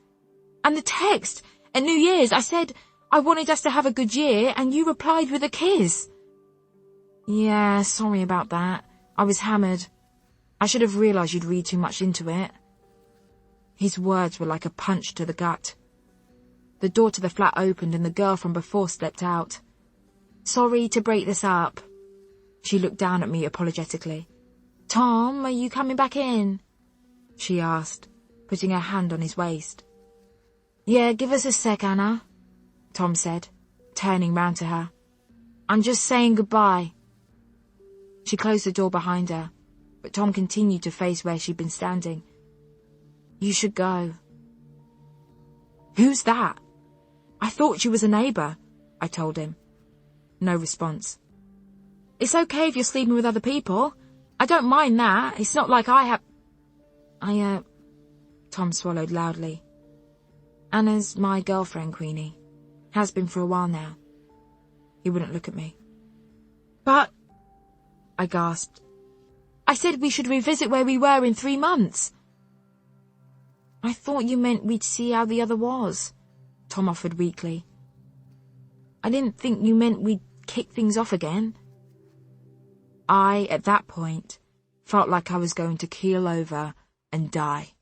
Speaker 2: And the text, at New Year's, I said I wanted us to have a good year, and you replied with a kiss. Yeah, sorry about that. I was hammered. I should have realised you'd read too much into it. His words were like a punch to the gut. The door to the flat opened and the girl from before stepped out. Sorry to break this up. She looked down at me apologetically. Tom, are you coming back in? She asked, putting her hand on his waist. Yeah, give us a sec, Anna, Tom said, turning round to her. I'm just saying goodbye. She closed the door behind her, but Tom continued to face where she'd been standing. You should go. Who's that? I thought she was a neighbour, I told him. No response. It's okay if you're sleeping with other people. I don't mind that. It's not like I have... Tom swallowed loudly. Anna's my girlfriend, Queenie. Has been for a while now. He wouldn't look at me. But... I gasped. I said we should revisit where we were in 3 months. I thought you meant we'd see how the other was, Tom offered weakly. I didn't think you meant we'd kick things off again. I, at that point, felt like I was going to keel over and die.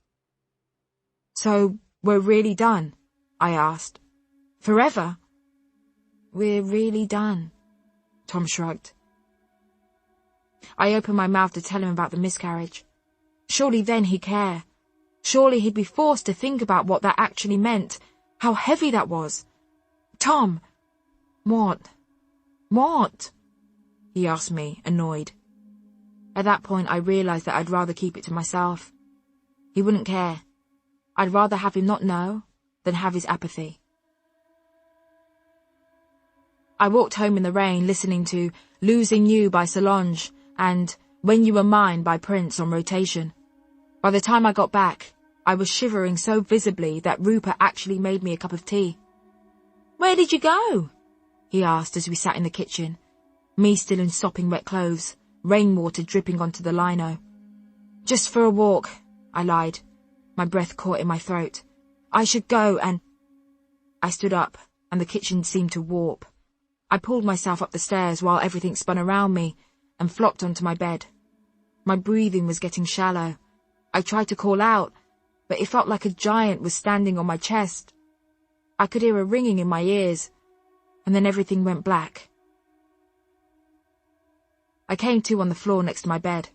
Speaker 2: So, we're really done? I asked. Forever? We're really done, Tom shrugged. I opened my mouth to tell him about the miscarriage. Surely then he'd care. Surely he'd be forced to think about what that actually meant, how heavy that was. Tom! What? What? He asked me, annoyed. At that point I realised that I'd rather keep it to myself. He wouldn't care. I'd rather have him not know than have his apathy. I walked home in the rain listening to Losing You by Solange and When You Were Mine by Prince on rotation. By the time I got back, I was shivering so visibly that Rupert actually made me a cup of tea. "Where did you go?" he asked as we sat in the kitchen, me still in sopping wet clothes, rainwater dripping onto the lino. "Just for a walk," I lied, my breath caught in my throat. "I should go and—" I stood up, and the kitchen seemed to warp. I pulled myself up the stairs while everything spun around me and flopped onto my bed. My breathing was getting shallow. I tried to call out, but it felt like a giant was standing on my chest. I could hear a ringing in my ears, and then everything went black. I came to on the floor next to my bed.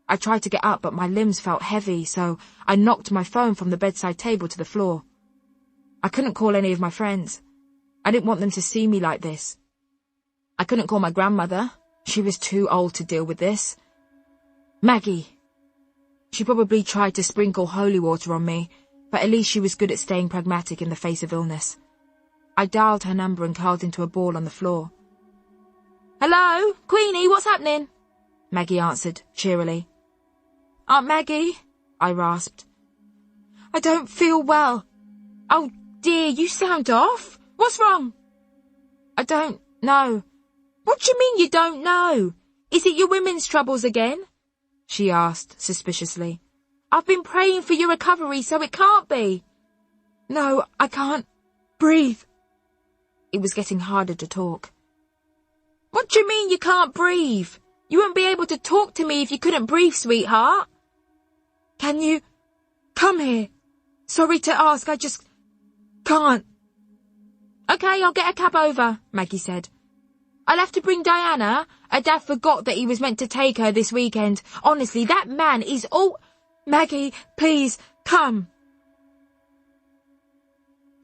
Speaker 2: I tried to get up, but my limbs felt heavy, so I knocked my phone from the bedside table to the floor. I couldn't call any of my friends. I didn't want them to see me like this. I couldn't call my grandmother. She was too old to deal with this. Maggie. She probably tried to sprinkle holy water on me, but at least she was good at staying pragmatic in the face of illness. I dialed her number and curled into a ball on the floor. "Hello, Queenie, what's happening?" Maggie answered, cheerily. "Aunt Maggie," I rasped. "I don't feel well." "Oh dear, you sound off. What's wrong?" "I don't know." "What do you mean you don't know? Is it your women's troubles again?" she asked suspiciously. "I've been praying for your recovery, so it can't be." "No, I can't breathe." It was getting harder to talk. "What do you mean you can't breathe? You wouldn't be able to talk to me if you couldn't breathe, sweetheart." "Can you come here? Sorry to ask, I just can't." "Okay, I'll get a cab over," Maggie said. "I'll have to bring Diana. Her dad forgot that he was meant to take her this weekend. Honestly, that man is all—" "Maggie, please, come."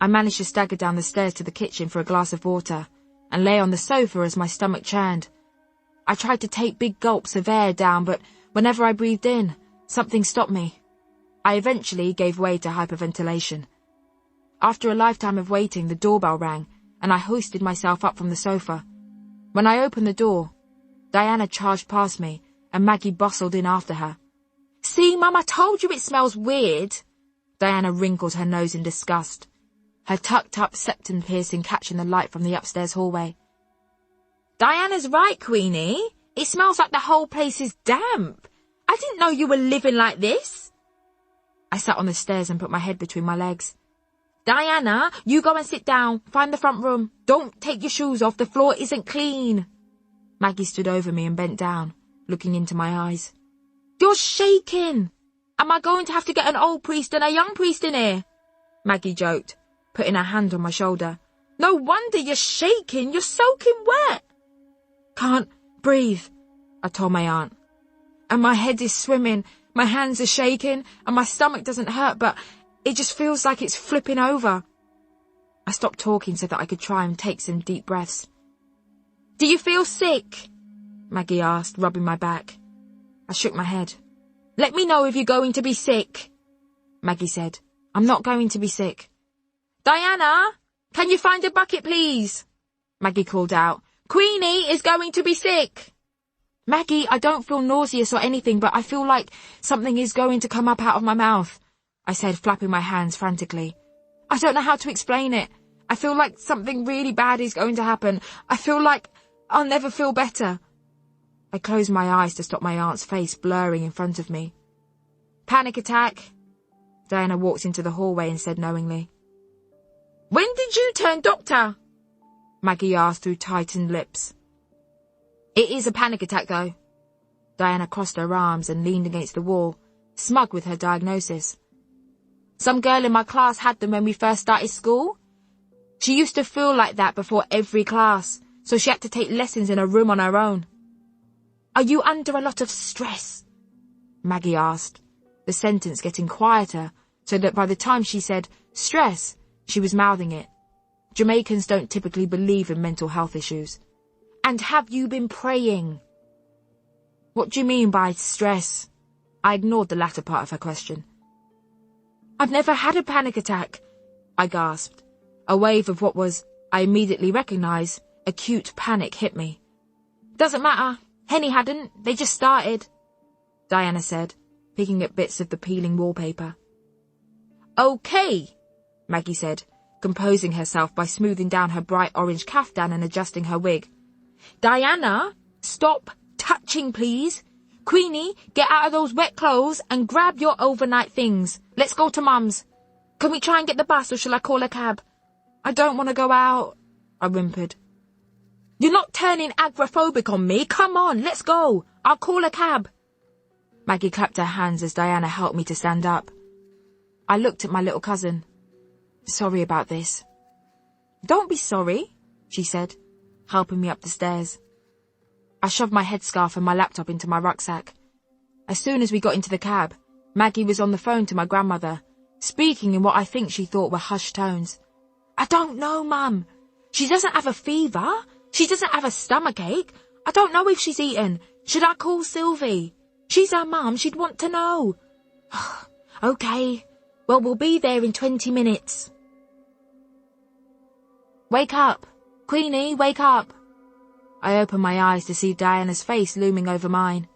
Speaker 2: I managed to stagger down the stairs to the kitchen for a glass of water and lay on the sofa as my stomach churned. I tried to take big gulps of air down, but whenever I breathed in, something stopped me. I eventually gave way to hyperventilation. After a lifetime of waiting, the doorbell rang, and I hoisted myself up from the sofa. When I opened the door, Diana charged past me, and Maggie bustled in after her. "See, Mum, I told you it smells weird." Diana wrinkled her nose in disgust, her tucked-up septum piercing catching the light from the upstairs hallway. "Diana's right, Queenie. It smells like the whole place is damp. I didn't know you were living like this." I sat on the stairs and put my head between my legs. "Diana, you go and sit down. Find the front room. Don't take your shoes off. The floor isn't clean." Maggie stood over me and bent down, looking into my eyes. "You're shaking. Am I going to have to get an old priest and a young priest in here?" Maggie joked, putting her hand on my shoulder. "No wonder you're shaking. You're soaking wet." "Can't breathe," I told my aunt. "And my head is swimming. My hands are shaking, and my stomach doesn't hurt, but it just feels like it's flipping over." I stopped talking so that I could try and take some deep breaths. "Do you feel sick?" Maggie asked, rubbing my back. I shook my head. "Let me know if you're going to be sick." Maggie said, "I'm not going to be sick." "Diana, can you find a bucket, please?" Maggie called out. "Queenie is going to be sick." "Maggie, I don't feel nauseous or anything, but I feel like something is going to come up out of my mouth," I said, flapping my hands frantically. "I don't know how to explain it. I feel like something really bad is going to happen. I feel like I'll never feel better." I closed my eyes to stop my aunt's face blurring in front of me. "Panic attack." Diana walked into the hallway and said knowingly. "When did you turn doctor?" Maggie asked through tightened lips. "It is a panic attack, though." Diana crossed her arms and leaned against the wall, smug with her diagnosis. "Some girl in my class had them when we first started school. She used to feel like that before every class, so she had to take lessons in a room on her own." "Are you under a lot of stress?" Maggie asked, the sentence getting quieter so that by the time she said stress, she was mouthing it. Jamaicans don't typically believe in mental health issues. "And have you been praying?" "What do you mean by stress?" I ignored the latter part of her question. I've never had a panic attack, I gasped. A wave of what was, I immediately recognised, acute panic hit me. Doesn't matter. Henny hadn't. They just started, Diana said, picking at bits of the peeling wallpaper. Okay, Maggie said, composing herself by smoothing down her bright orange caftan and adjusting her wig. Diana, stop touching, please. Queenie, get out of those wet clothes and grab your overnight things. Let's go to Mum's. Can we try and get the bus or shall I call a cab? I don't want to go out, I whimpered. You're not turning agoraphobic on me. Come on, let's go. I'll call a cab. Maggie clapped her hands as Diana helped me to stand up. I looked at my little cousin. Sorry about this. Don't be sorry, she said, helping me up the stairs. I shoved my headscarf and my laptop into my rucksack. As soon as we got into the cab, Maggie was on the phone to my grandmother, speaking in what I think she thought were hushed tones. I don't know, Mum. She doesn't have a fever. She doesn't have a stomachache. I don't know if she's eaten. Should I call Sylvie? She's our mum. She'd want to know. Okay. Well, we'll be there in 20 minutes. Wake up. Queenie, wake up. I opened my eyes to see Diana's face looming over mine.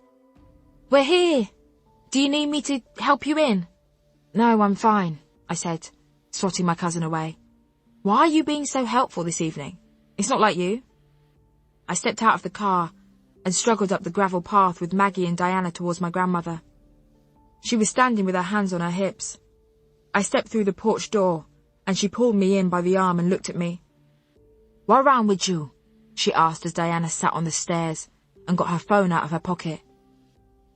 Speaker 2: We're here. Do you need me to help you in? No, I'm fine, I said, swatting my cousin away. Why are you being so helpful this evening? It's not like you. I stepped out of the car and struggled up the gravel path with Maggie and Diana towards my grandmother. She was standing with her hands on her hips. I stepped through the porch door and she pulled me in by the arm and looked at me. What wrong with you? She asked as Diana sat on the stairs and got her phone out of her pocket.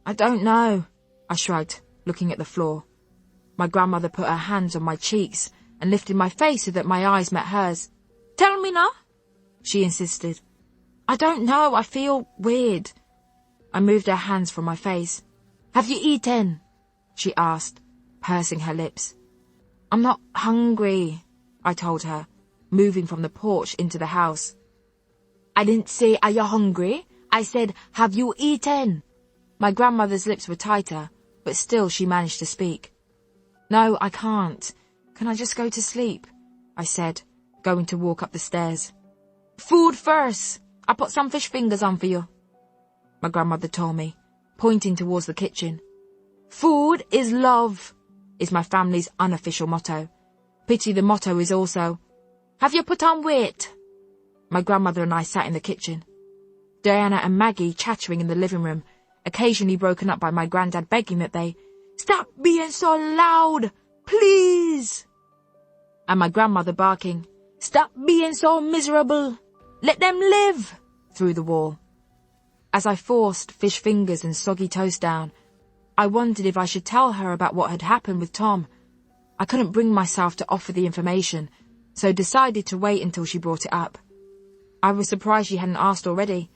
Speaker 2: I don't know, I shrugged, looking at the floor. My grandmother put her hands on my cheeks and lifted my face so that my eyes met hers. Tell me now, she insisted. I don't know, I feel weird. I moved her hands from my face. Have you eaten? She asked, pursing her lips. I'm not hungry, I told her, moving from the porch into the house. I didn't say, are you hungry? I said, have you eaten? My grandmother's lips were tighter, but still she managed to speak. No, I can't. Can I just go to sleep? I said, going to walk up the stairs. Food first. I put some fish fingers on for you, my grandmother told me, pointing towards the kitchen. Food is love, is my family's unofficial motto. Pity the motto is also, have you put on weight? My grandmother and I sat in the kitchen. Diana and Maggie chattering in the living room, occasionally broken up by my granddad begging that they stop being so loud, please. And my grandmother barking, stop being so miserable. Let them live, through the wall. As I forced fish fingers and soggy toast down, I wondered if I should tell her about what had happened with Tom. I couldn't bring myself to offer the information, so decided to wait until she brought it up. I was surprised she hadn't asked already.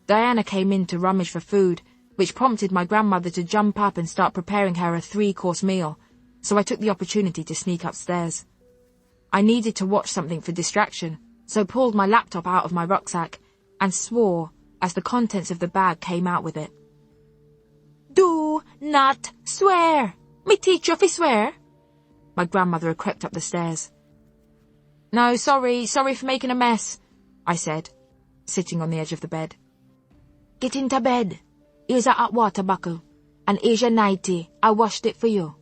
Speaker 2: Diana came in to rummage for food, which prompted my grandmother to jump up and start preparing her a 3-course meal, so I took the opportunity to sneak upstairs. I needed to watch something for distraction, so pulled my laptop out of my rucksack and swore as the contents of the bag came out with it. Do not swear. Me teach you if you swear. My grandmother had crept up the stairs. No, sorry for making a mess, I said, sitting on the edge of the bed. Get into bed. Here's a hot water buckle, and here's your nightie. I washed it for you.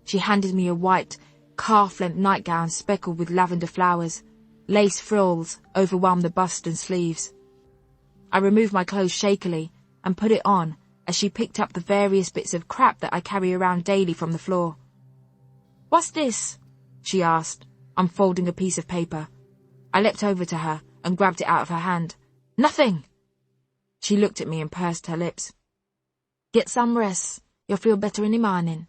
Speaker 2: She handed me a white, calf-length nightgown speckled with lavender flowers. Lace frills overwhelmed the bust and sleeves. I removed my clothes shakily and put it on as she picked up the various bits of crap that I carry around daily from the floor. What's this? She asked, unfolding a piece of paper. I leapt over to her and grabbed it out of her hand. Nothing! She looked at me and pursed her lips. Get some rest. You'll feel better in the morning.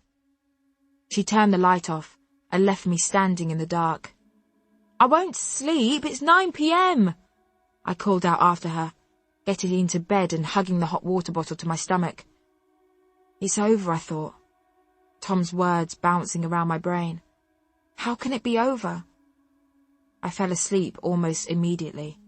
Speaker 2: She turned the light off and left me standing in the dark. I won't sleep. It's 9 p.m. I called out after her, getting into bed and hugging the hot water bottle to my stomach. It's over, I thought. Tom's words bouncing around my brain. How can it be over? I fell asleep almost immediately.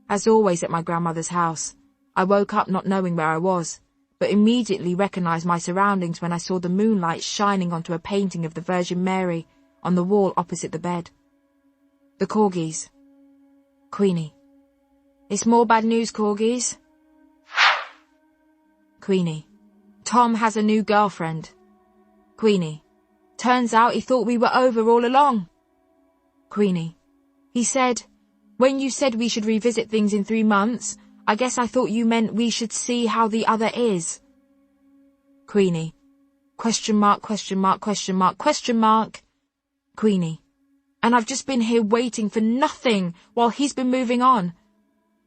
Speaker 2: As always at my grandmother's house, I woke up not knowing where I was, but immediately recognised my surroundings when I saw the moonlight shining onto a painting of the Virgin Mary on the wall opposite the bed. The corgis. Queenie. It's more bad news, corgis. Queenie. Tom has a new girlfriend. Queenie. Turns out he thought we were over all along. Queenie. He said, when you said we should revisit things in 3 months, I guess I thought you meant we should see how the other is. Queenie. Question mark, question mark, question mark, question mark. Queenie. And I've just been here waiting for nothing while he's been moving on.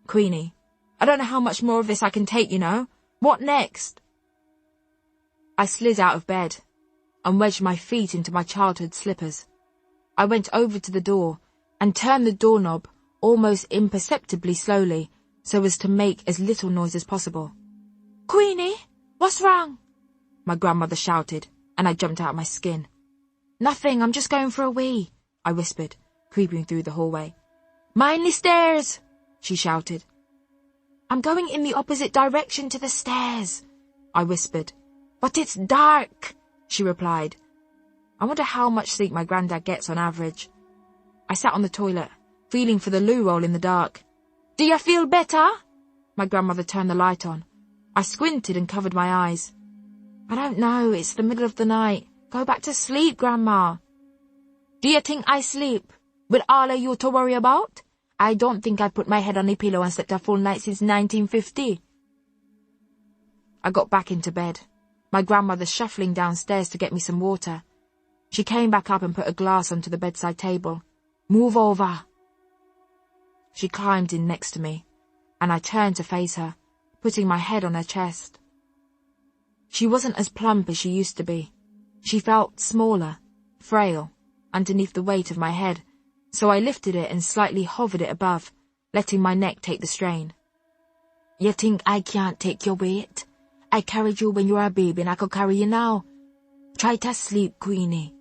Speaker 2: Queenie. I don't know how much more of this I can take, you know. What next? I slid out of bed and wedged my feet into my childhood slippers. I went over to the door and turned the doorknob almost imperceptibly slowly so as to make as little noise as possible. Queenie, what's wrong? My grandmother shouted, and I jumped out of my skin. Nothing, I'm just going for a wee, I whispered, creeping through the hallway. Mind the stairs, she shouted. I'm going in the opposite direction to the stairs, I whispered. But it's dark, she replied. I wonder how much sleep my granddad gets on average. I sat on the toilet, feeling for the loo roll in the dark. Do you feel better? My grandmother turned the light on. I squinted and covered my eyes. I don't know, it's the middle of the night. Go back to sleep, Grandma. Do you think I sleep with all of you to worry about? I don't think I put my head on the pillow and slept a full night since 1950. I got back into bed, my grandmother shuffling downstairs to get me some water. She came back up and put a glass onto the bedside table. Move over. She climbed in next to me, and I turned to face her, putting my head on her chest. She wasn't as plump as she used to be. She felt smaller, frail, underneath the weight of my head, so I lifted it and slightly hovered it above, letting my neck take the strain. You think I can't take your weight? I carried you when you were a baby and I could carry you now. Try to sleep, Queenie.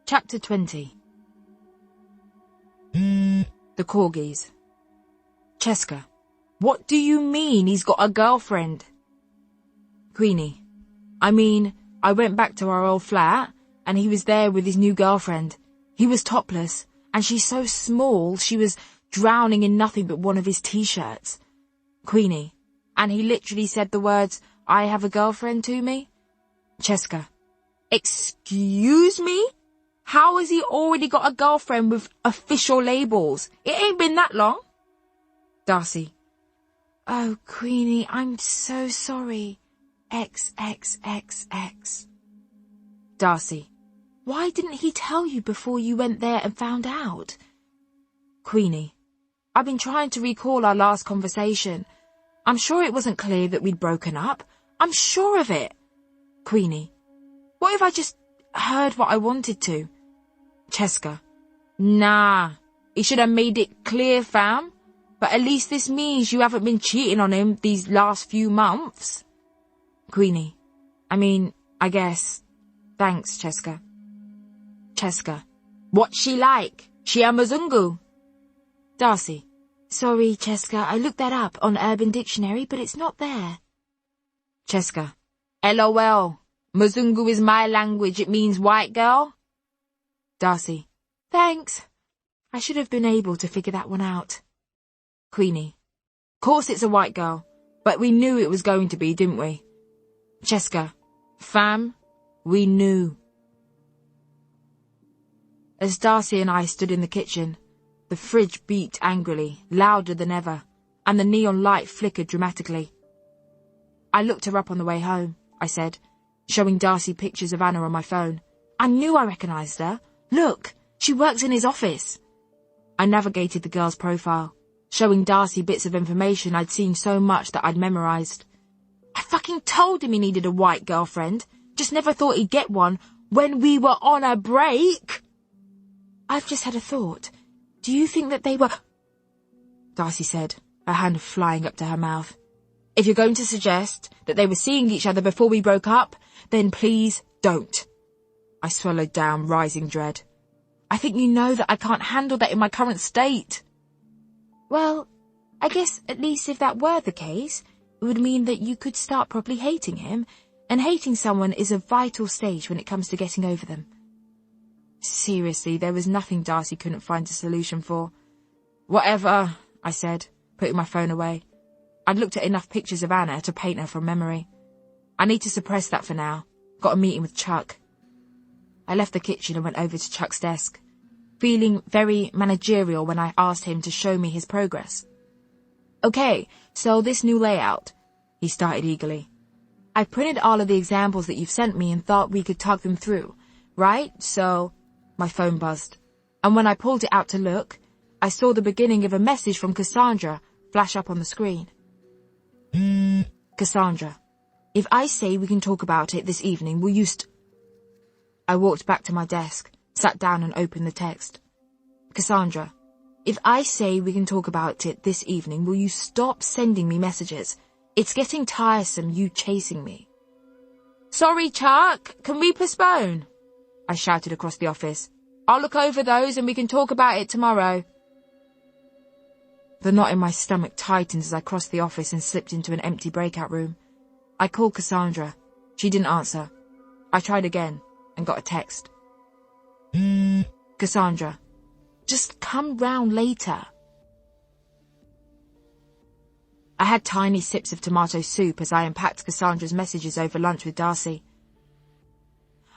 Speaker 2: Chapter 20. The corgis. Cheska. What do you mean he's got a girlfriend? Queenie. I mean, I went back to our old flat, and he was there with his new girlfriend. He was topless, and she's so small she was drowning in nothing but one of his t-shirts. Queenie. And he literally said the words, I have a girlfriend to me? Cheska. Excuse me? How has he already got a girlfriend with official labels? It ain't been that long. Darcy. Oh, Queenie, I'm so sorry. XXXX. Darcy. Why didn't he tell you before you went there and found out? Queenie. I've been trying to recall our last conversation. I'm sure it wasn't clear that we'd broken up. I'm sure of it. Queenie. What if I just heard what I wanted to? Cheska. Nah, he should have made it clear, fam. But at least this means you haven't been cheating on him these last few months. Queenie. I mean, I guess. Thanks, Cheska. Cheska. What's she like? She a Mzungu? Darcy. Sorry, Cheska, I looked that up on Urban Dictionary, but it's not there. Cheska. LOL. Mzungu is my language. It means white girl. Darcy. Thanks. I should have been able to figure that one out. Queenie. Course it's a white girl, but we knew it was going to be, didn't we? Cheska. Fam, we knew. As Darcy and I stood in the kitchen, the fridge beeped angrily, louder than ever, and the neon light flickered dramatically. I looked her up on the way home, I said, showing Darcy pictures of Anna on my phone. I knew I recognised her. Look, she works in his office. I navigated the girl's profile, showing Darcy bits of information I'd seen so much that I'd memorised. I fucking told him he needed a white girlfriend, just never thought he'd get one when we were on a break. I've just had a thought. Do you think that they were... Darcy said, her hand flying up to her mouth. If you're going to suggest that they were seeing each other before we broke up, then please don't. I swallowed down rising dread. I think you know that I can't handle that in my current state. Well, I guess at least if that were the case, it would mean that you could start properly hating him, and hating someone is a vital stage when it comes to getting over them. Seriously, there was nothing Darcy couldn't find a solution for. Whatever, I said, putting my phone away. I'd looked at enough pictures of Anna to paint her from memory. I need to suppress that for now. Got a meeting with Chuck. I left the kitchen and went over to Chuck's desk, feeling very managerial when I asked him to show me his progress. Okay, so this new layout, he started eagerly. I printed all of the examples that you've sent me and thought we could talk them through, right? So, my phone buzzed, and when I pulled it out to look, I saw the beginning of a message from Cassandra flash up on the screen. Cassandra, if I say we can talk about it this evening, will you I walked back to my desk, sat down and opened the text. Cassandra, if I say we can talk about it this evening, will you stop sending me messages? It's getting tiresome, you chasing me. Sorry, Chuck, can we postpone? I shouted across the office. I'll look over those and we can talk about it tomorrow. The knot in my stomach tightened as I crossed the office and slipped into an empty breakout room. I called Cassandra. She didn't answer. I tried again and got a text. Cassandra, just come round later. I had tiny sips of tomato soup as I unpacked Cassandra's messages over lunch with Darcy.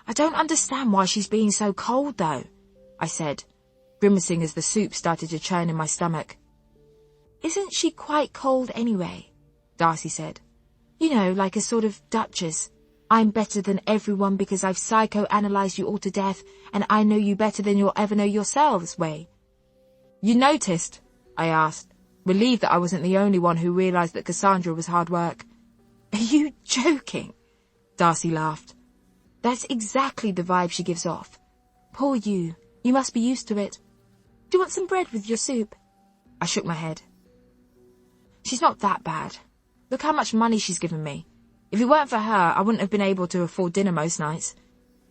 Speaker 2: I don't understand why she's being so cold, though, I said, grimacing as the soup started to churn in my stomach. Isn't she quite cold anyway? Darcy said. You know, like a sort of duchess. I'm better than everyone because I've psychoanalyzed you all to death, and I know you better than you'll ever know yourselves way. You noticed? I asked, relieved that I wasn't the only one who realized that Cassandra was hard work. Are you joking? Darcy laughed. That's exactly the vibe she gives off. Poor you. You must be used to it. Do you want some bread with your soup? I shook my head. She's not that bad. Look how much money she's given me. If it weren't for her, I wouldn't have been able to afford dinner most nights.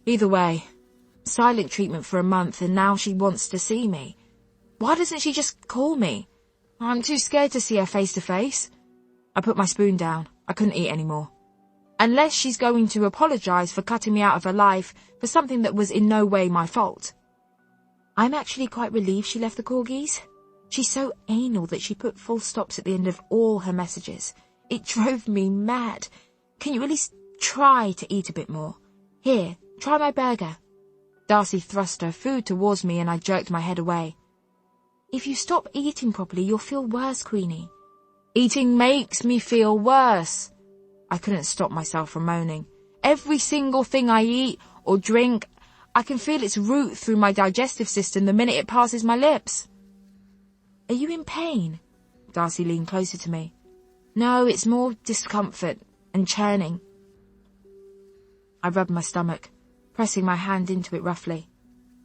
Speaker 2: Either way, silent treatment for a month and now she wants to see me. Why doesn't she just call me? I'm too scared to see her face to face. I put my spoon down. I couldn't eat anymore. Unless she's going to apologise for cutting me out of her life for something that was in no way my fault. I'm actually quite relieved she left the corgis. She's so anal that she put full stops at the end of all her messages. It drove me mad. Can you at least try to eat a bit more? Here, try my burger. Darcy thrust her food towards me and I jerked my head away. If you stop eating properly, you'll feel worse, Queenie. Eating makes me feel worse. I couldn't stop myself from moaning. Every single thing I eat or drink, I can feel its route through my digestive system the minute it passes my lips. Are you in pain? Darcy leaned closer to me. No, it's more discomfort and churning. I rubbed my stomach, pressing my hand into it roughly.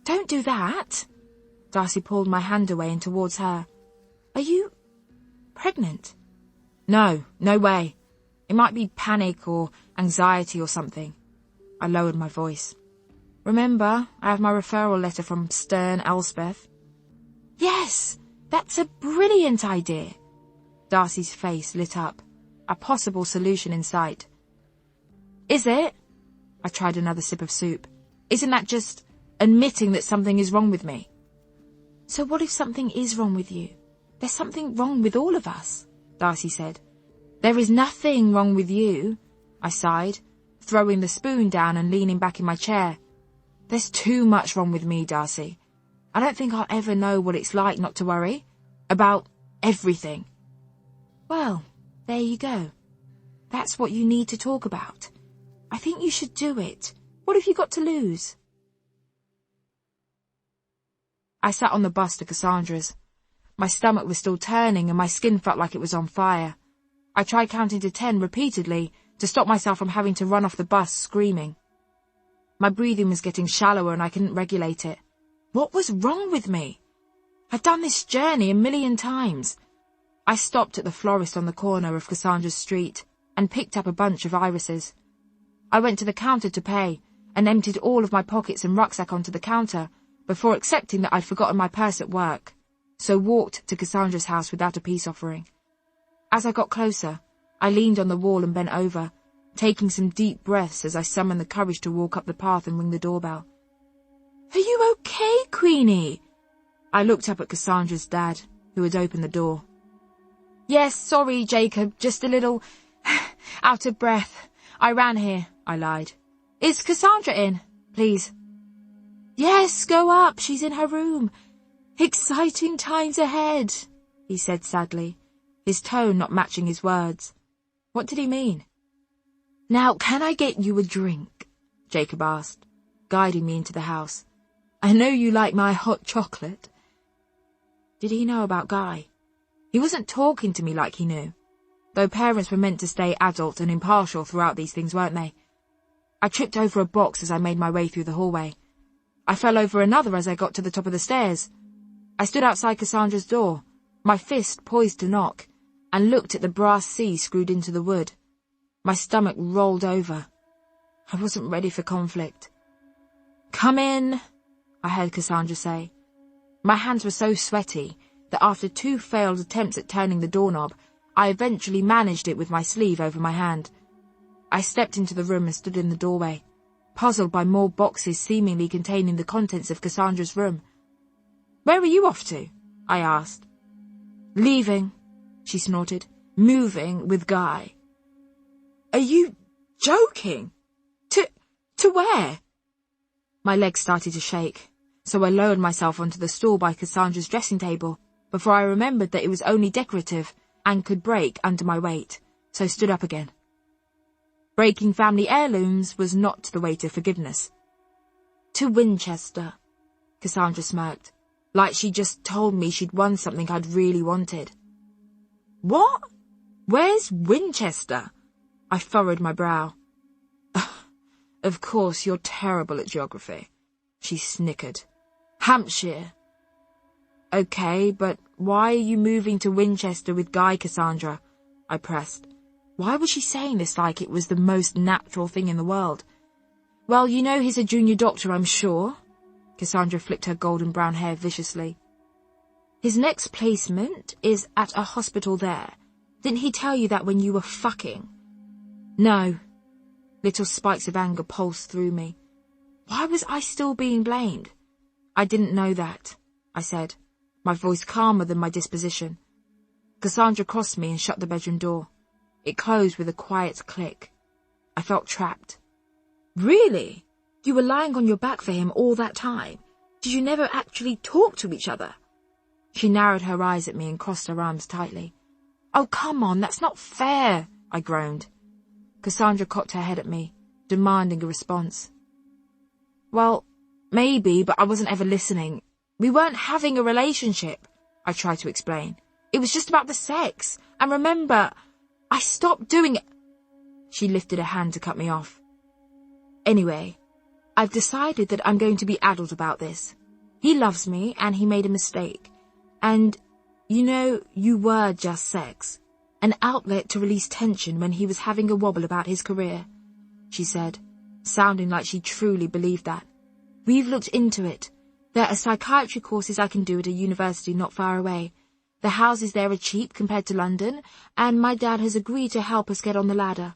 Speaker 2: Don't do that. Darcy pulled my hand away and towards her. Are you pregnant? No, no way. It might be panic or anxiety or something. I lowered my voice. Remember, I have my referral letter from Stern Elspeth. Yes, that's a brilliant idea. Darcy's face lit up, a possible solution in sight. Is it? I tried another sip of soup. Isn't that just admitting that something is wrong with me? So what if something is wrong with you? There's something wrong with all of us, Darcy said. There is nothing wrong with you, I sighed, throwing the spoon down and leaning back in my chair. There's too much wrong with me, Darcy. I don't think I'll ever know what it's like not to worry. About everything. Well, there you go. That's what you need to talk about. I think you should do it. What have you got to lose? I sat on the bus to Cassandra's. My stomach was still turning and my skin felt like it was on fire. I tried counting to 10 repeatedly to stop myself from having to run off the bus screaming. My breathing was getting shallower and I couldn't regulate it. What was wrong with me? I'd done this journey a million times. I stopped at the florist on the corner of Cassandra's street and picked up a bunch of irises. I went to the counter to pay and emptied all of my pockets and rucksack onto the counter before accepting that I'd forgotten my purse at work, so walked to Cassandra's house without a peace offering. As I got closer, I leaned on the wall and bent over, taking some deep breaths as I summoned the courage to walk up the path and ring the doorbell. "Are you okay, Queenie?" I looked up at Cassandra's dad, who had opened the door. "Yes, sorry, Jacob, just a little out of breath. I ran here," I lied. "Is Cassandra in, please?" "Yes, go up, she's in her room. Exciting times ahead," he said sadly, his tone not matching his words. What did he mean? "Now, can I get you a drink?" Jacob asked, guiding me into the house. "I know you like my hot chocolate." Did he know about Guy? He wasn't talking to me like he knew, though parents were meant to stay adult and impartial throughout these things, weren't they? I tripped over a box as I made my way through the hallway. I fell over another as I got to the top of the stairs. I stood outside Cassandra's door, my fist poised to knock, and looked at the brass C screwed into the wood. My stomach rolled over. I wasn't ready for conflict. "Come in," I heard Cassandra say. My hands were so sweaty that after 2 failed attempts at turning the doorknob, I eventually managed it with my sleeve over my hand. I stepped into the room and stood in the doorway, puzzled by more boxes seemingly containing the contents of Cassandra's room. "Where are you off to?" I asked. "Leaving," she snorted. "Moving with Guy." "Are you joking? To where?" My legs started to shake, so I lowered myself onto the stool by Cassandra's dressing table before I remembered that it was only decorative and could break under my weight, so stood up again. Breaking family heirlooms was not the way to forgiveness. "To Winchester," Cassandra smirked, like she just told me she'd won something I'd really wanted. "What? Where's Winchester?" I furrowed my brow. "Of course, you're terrible at geography," she snickered. "Hampshire." "Okay, but why are you moving to Winchester with Guy, Cassandra?" I pressed. Why was she saying this like it was the most natural thing in the world? "Well, you know he's a junior doctor, I'm sure." Cassandra flicked her golden brown hair viciously. "His next placement is at a hospital there. Didn't he tell you that when you were fucking?" "No." Little spikes of anger pulsed through me. Why was I still being blamed? "I didn't know that," I said, my voice calmer than my disposition. Cassandra crossed me and shut the bedroom door. It closed with a quiet click. I felt trapped. "Really? You were lying on your back for him all that time? Did you never actually talk to each other?" She narrowed her eyes at me and crossed her arms tightly. "Oh, come on, that's not fair," I groaned. Cassandra cocked her head at me, demanding a response. "Well, maybe, but I wasn't ever listening. We weren't having a relationship," I tried to explain. "It was just about the sex. And remember, I stopped doing it." She lifted a hand to cut me off. "Anyway, I've decided that I'm going to be adult about this. He loves me, and he made a mistake. And, you were just sex. An outlet to release tension when he was having a wobble about his career," she said, sounding like she truly believed that. "We've looked into it. There are psychiatry courses I can do at a university not far away. The houses there are cheap compared to London, and my dad has agreed to help us get on the ladder."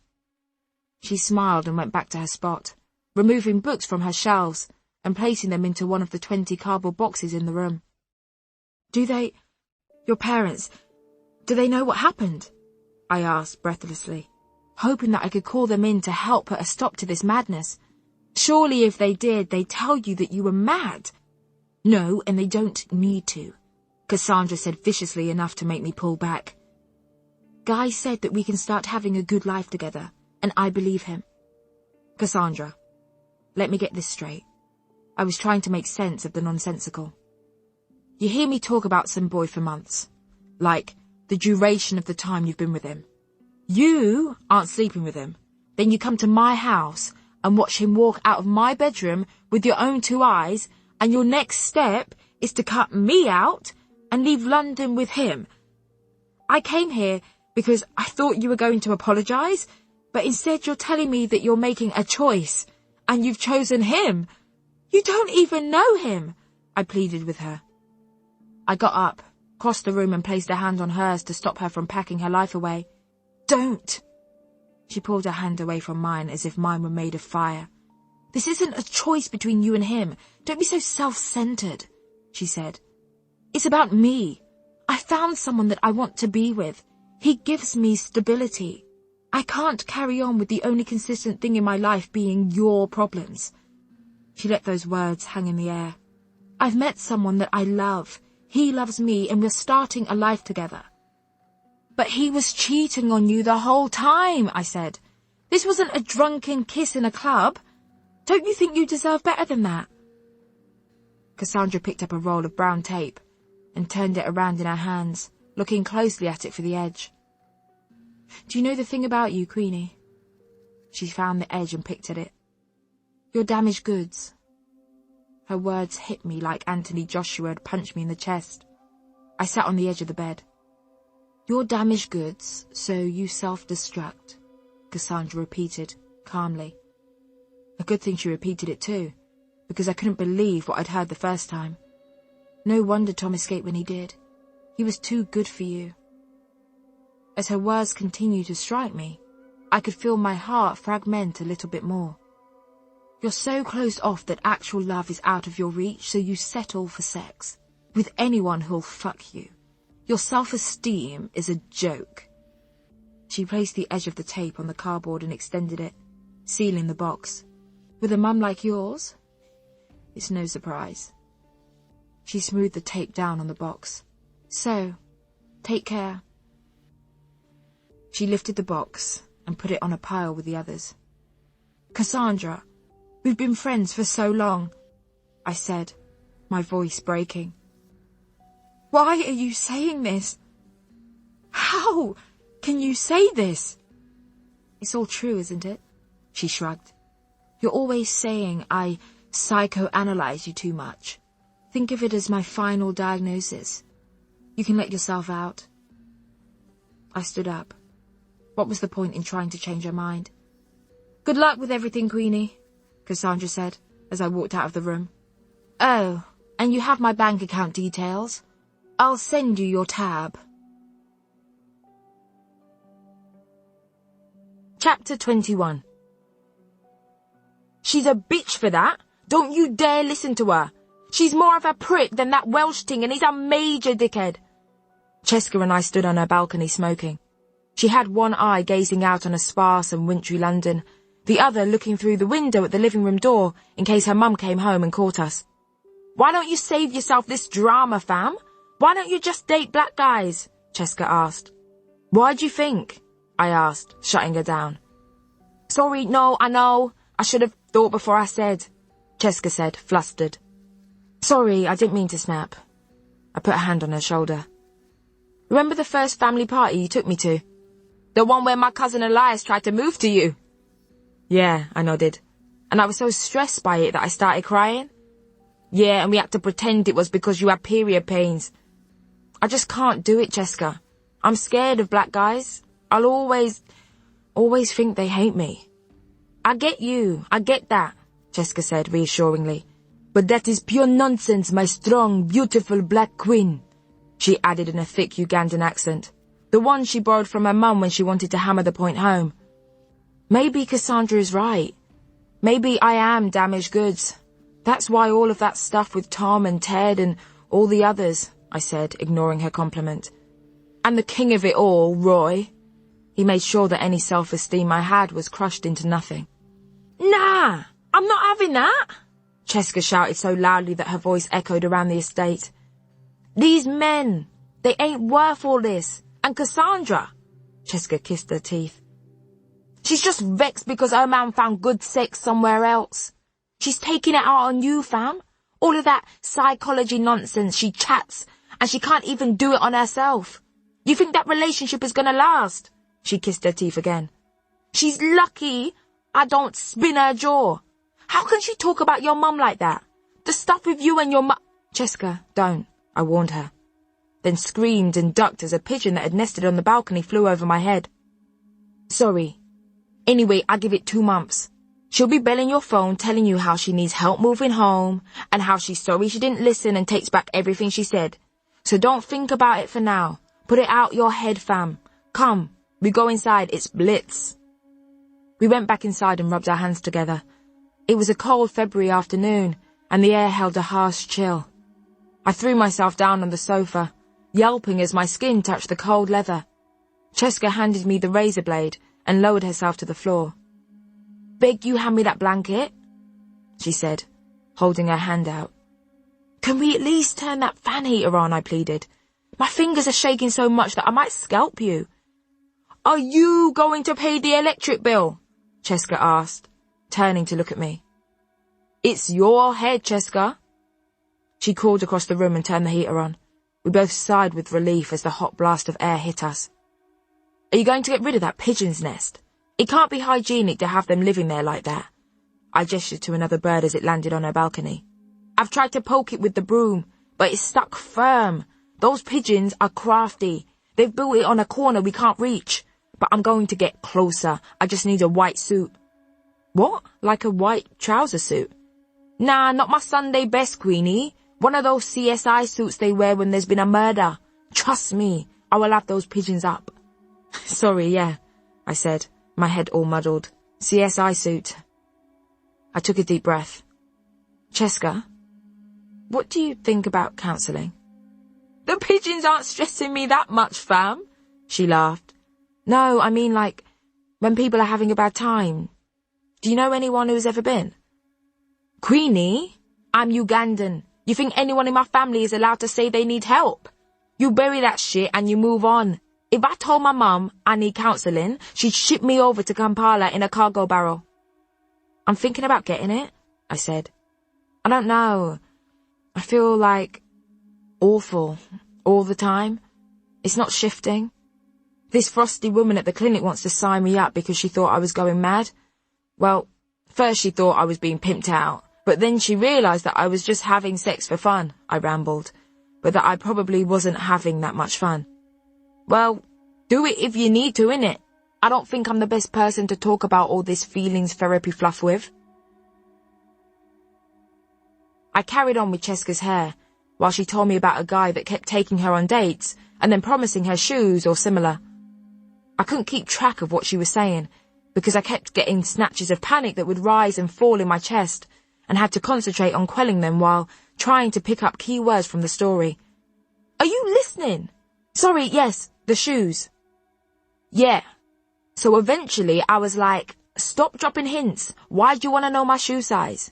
Speaker 2: She smiled and went back to her spot, removing books from her shelves and placing them into one of the 20 cardboard boxes in the room. Your parents, do they know what happened?" I asked breathlessly, hoping that I could call them in to help put a stop to this madness. "Surely if they did, they'd tell you that you were mad." "No, and they don't need to," Cassandra said viciously enough to make me pull back. "Guy said that we can start having a good life together, and I believe him." "Cassandra, let me get this straight." I was trying to make sense of the nonsensical. "You hear me talk about some boy for months, like the duration of the time you've been with him. You aren't sleeping with him. Then you come to my house and watch him walk out of my bedroom with your own 2 eyes, and your next step is to cut me out and leave London with him. I came here because I thought you were going to apologize, but instead you're telling me that you're making a choice, and you've chosen him. You don't even know him," I pleaded with her. I got up crossed the room and placed a hand on hers to stop her from packing her life away. "Don't!" She pulled her hand away from mine as if mine were made of fire. "This isn't a choice between you and him. Don't be so self-centered," she said. "It's about me. I found someone that I want to be with. He gives me stability. I can't carry on with the only consistent thing in my life being your problems." She let those words hang in the air. "I've met someone that I love. He loves me and we're starting a life together." "But he was cheating on you the whole time," I said. "This wasn't a drunken kiss in a club. Don't you think you deserve better than that?" Cassandra picked up a roll of brown tape and turned it around in her hands, looking closely at it for the edge. "Do you know the thing about you, Queenie?" She found the edge and picked at it. "You're damaged goods." Her words hit me like Anthony Joshua had punched me in the chest. I sat on the edge of the bed. "You're damaged goods, so you self-destruct," Cassandra repeated, calmly. A good thing she repeated it too, because I couldn't believe what I'd heard the first time. No wonder Tom escaped when he did. He was too good for you. As her words continued to strike me, I could feel my heart fragment a little bit more. You're so closed off that actual love is out of your reach, so you settle for sex with anyone who'll fuck you. Your self-esteem is a joke. She placed the edge of the tape on the cardboard and extended it, sealing the box. With a mum like yours, it's no surprise. She smoothed the tape down on the box. So, take care. She lifted the box and put it on a pile with the others. Cassandra, we've been friends for so long, I said, my voice breaking. Why are you saying this? How can you say this? It's all true, isn't it? She shrugged. You're always saying I psychoanalyze you too much. Think of it as my final diagnosis. You can let yourself out. I stood up. What was the point in trying to change her mind? Good luck with everything, Queenie, Cassandra said as I walked out of the room. Oh, and you have my bank account details. I'll send you your tab. Chapter 21. She's a bitch for that. Don't you dare listen to her. She's more of a prick than that Welsh thing, and he's a major dickhead. Cheska and I stood on her balcony smoking. She had one eye gazing out on a sparse and wintry London, the other looking through the window at the living room door in case her mum came home and caught us. Why don't you save yourself this drama, fam? Why don't you just date black guys? Cheska asked. Why do you think? I asked, shutting her down. Sorry, no, I know. I should have thought before I said, Cheska said, flustered. Sorry, I didn't mean to snap. I put a hand on her shoulder. Remember the first family party you took me to? The one where my cousin Elias tried to move to you? Yeah, I nodded. And I was so stressed by it that I started crying. Yeah, and we had to pretend it was because you had period pains. I just can't do it, Cheska. I'm scared of black guys. I'll always think they hate me. I get you, I get that, Cheska said reassuringly. But that is pure nonsense, my strong, beautiful black queen, she added in a thick Ugandan accent, the one she borrowed from her mum when she wanted to hammer the point home. Maybe Cassandra is right. Maybe I am damaged goods. That's why all of that stuff with Tom and Ted and all the others, I said, ignoring her compliment. And the king of it all, Roy. He made sure that any self-esteem I had was crushed into nothing. Nah, I'm not having that, Cheska shouted so loudly that her voice echoed around the estate. These men, they ain't worth all this. And Cassandra, Cheska kissed her teeth. She's just vexed because her man found good sex somewhere else. She's taking it out on you, fam. All of that psychology nonsense she chats, and she can't even do it on herself. You think that relationship is gonna last? She kissed her teeth again. She's lucky I don't spin her jaw. How can she talk about your mum like that? The stuff with you and your mum... Cheska, don't, I warned her. Then screamed and ducked as a pigeon that had nested on the balcony flew over my head. Sorry. Anyway, I give it 2 months. She'll be belling your phone telling you how she needs help moving home and how she's sorry she didn't listen and takes back everything she said. So don't think about it for now. Put it out your head, fam. Come, we go inside, it's blitz. We went back inside and rubbed our hands together. It was a cold February afternoon, and the air held a harsh chill. I threw myself down on the sofa, yelping as my skin touched the cold leather. Cheska handed me the razor blade and lowered herself to the floor. "Beg you hand me that blanket," she said, holding her hand out. "Can we at least turn that fan heater on?" I pleaded. "My fingers are shaking so much that I might scalp you." "Are you going to pay the electric bill?" Cheska asked, turning to look at me. "It's your head, Cheska." She called across the room and turned the heater on. We both sighed with relief as the hot blast of air hit us. "Are you going to get rid of that pigeon's nest? It can't be hygienic to have them living there like that." I gestured to another bird as it landed on her balcony. "I've tried to poke it with the broom, but it's stuck firm. Those pigeons are crafty. They've built it on a corner we can't reach. But I'm going to get closer. I just need a white suit." "What? Like a white trouser suit?" "Nah, not my Sunday best, Queenie. One of those CSI suits they wear when there's been a murder. Trust me, I will have those pigeons up." "Sorry, yeah," I said, my head all muddled. "CSI suit." I took a deep breath. "Cheska, what do you think about counselling?" "The pigeons aren't stressing me that much, fam," she laughed. "No, I mean like, when people are having a bad time. Do you know anyone who's ever been?" "Queenie, I'm Ugandan. You think anyone in my family is allowed to say they need help? You bury that shit and you move on. If I told my mum I need counselling, she'd ship me over to Kampala in a cargo barrel." "I'm thinking about getting it," I said. "I don't know. I feel like awful all the time. It's not shifting. This frosty woman at the clinic wants to sign me up because she thought I was going mad. Well, first she thought I was being pimped out, but then she realised that I was just having sex for fun," I rambled, "but that I probably wasn't having that much fun." "Well, do it if you need to, innit? I don't think I'm the best person to talk about all this feelings therapy fluff with." I carried on with Cheska's hair, while she told me about a guy that kept taking her on dates and then promising her shoes or similar. I couldn't keep track of what she was saying, because I kept getting snatches of panic that would rise and fall in my chest, and had to concentrate on quelling them while trying to pick up key words from the story. "Are you listening?" "Sorry, yes, the shoes." "Yeah." So eventually I was like, "Stop dropping hints. Why do you want to know my shoe size?"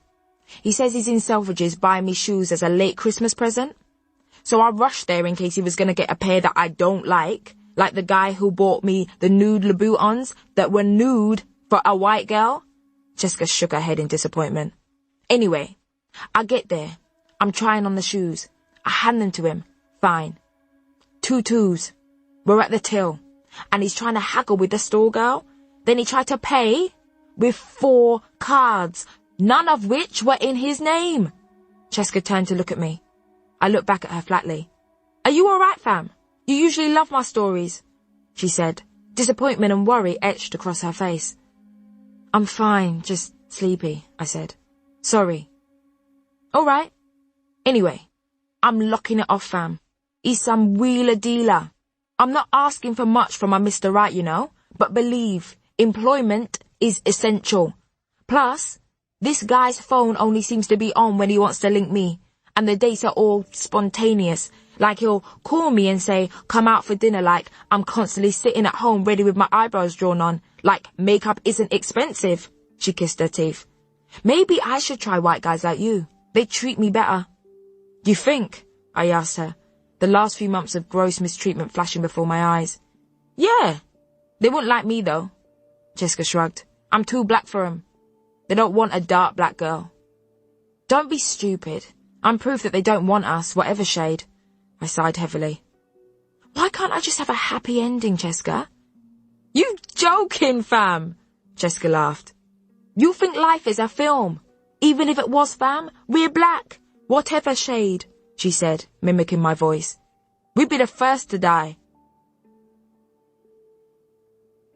Speaker 2: He says he's in Selfridges buying me shoes as a late Christmas present. So I rushed there in case he was going to get a pair that I don't like the guy who bought me the nude Louboutins that were nude for a white girl. Jessica shook her head in disappointment. Anyway, I get there. I'm trying on the shoes. I hand them to him. Fine. 2 twos. We're at the till, and he's trying to haggle with the store girl. Then he tried to pay with 4 cards, none of which were in his name. Cheska turned to look at me. I looked back at her flatly. "Are you all right, fam? You usually love my stories," she said. Disappointment and worry etched across her face. "I'm fine, just sleepy," I said. "Sorry." "All right. Anyway, I'm locking it off, fam. He's some wheeler dealer. I'm not asking for much from my Mr. Right, you know, but believe, employment is essential. Plus, this guy's phone only seems to be on when he wants to link me, and the dates are all spontaneous. Like he'll call me and say, come out for dinner, like I'm constantly sitting at home ready with my eyebrows drawn on, like makeup isn't expensive." She kissed her teeth. "Maybe I should try white guys like you. They treat me better." "You think?" I asked her, the last few months of gross mistreatment flashing before my eyes. "Yeah. They wouldn't like me, though." Jessica shrugged. "I'm too black for 'em. They don't want a dark black girl." "Don't be stupid. I'm proof that they don't want us, whatever shade." I sighed heavily. "Why can't I just have a happy ending, Cheska?" "You joking, fam?" Cheska laughed. "You think life is a film? Even if it was, fam, we're black. Whatever shade," she said, mimicking my voice. "We'd be the first to die."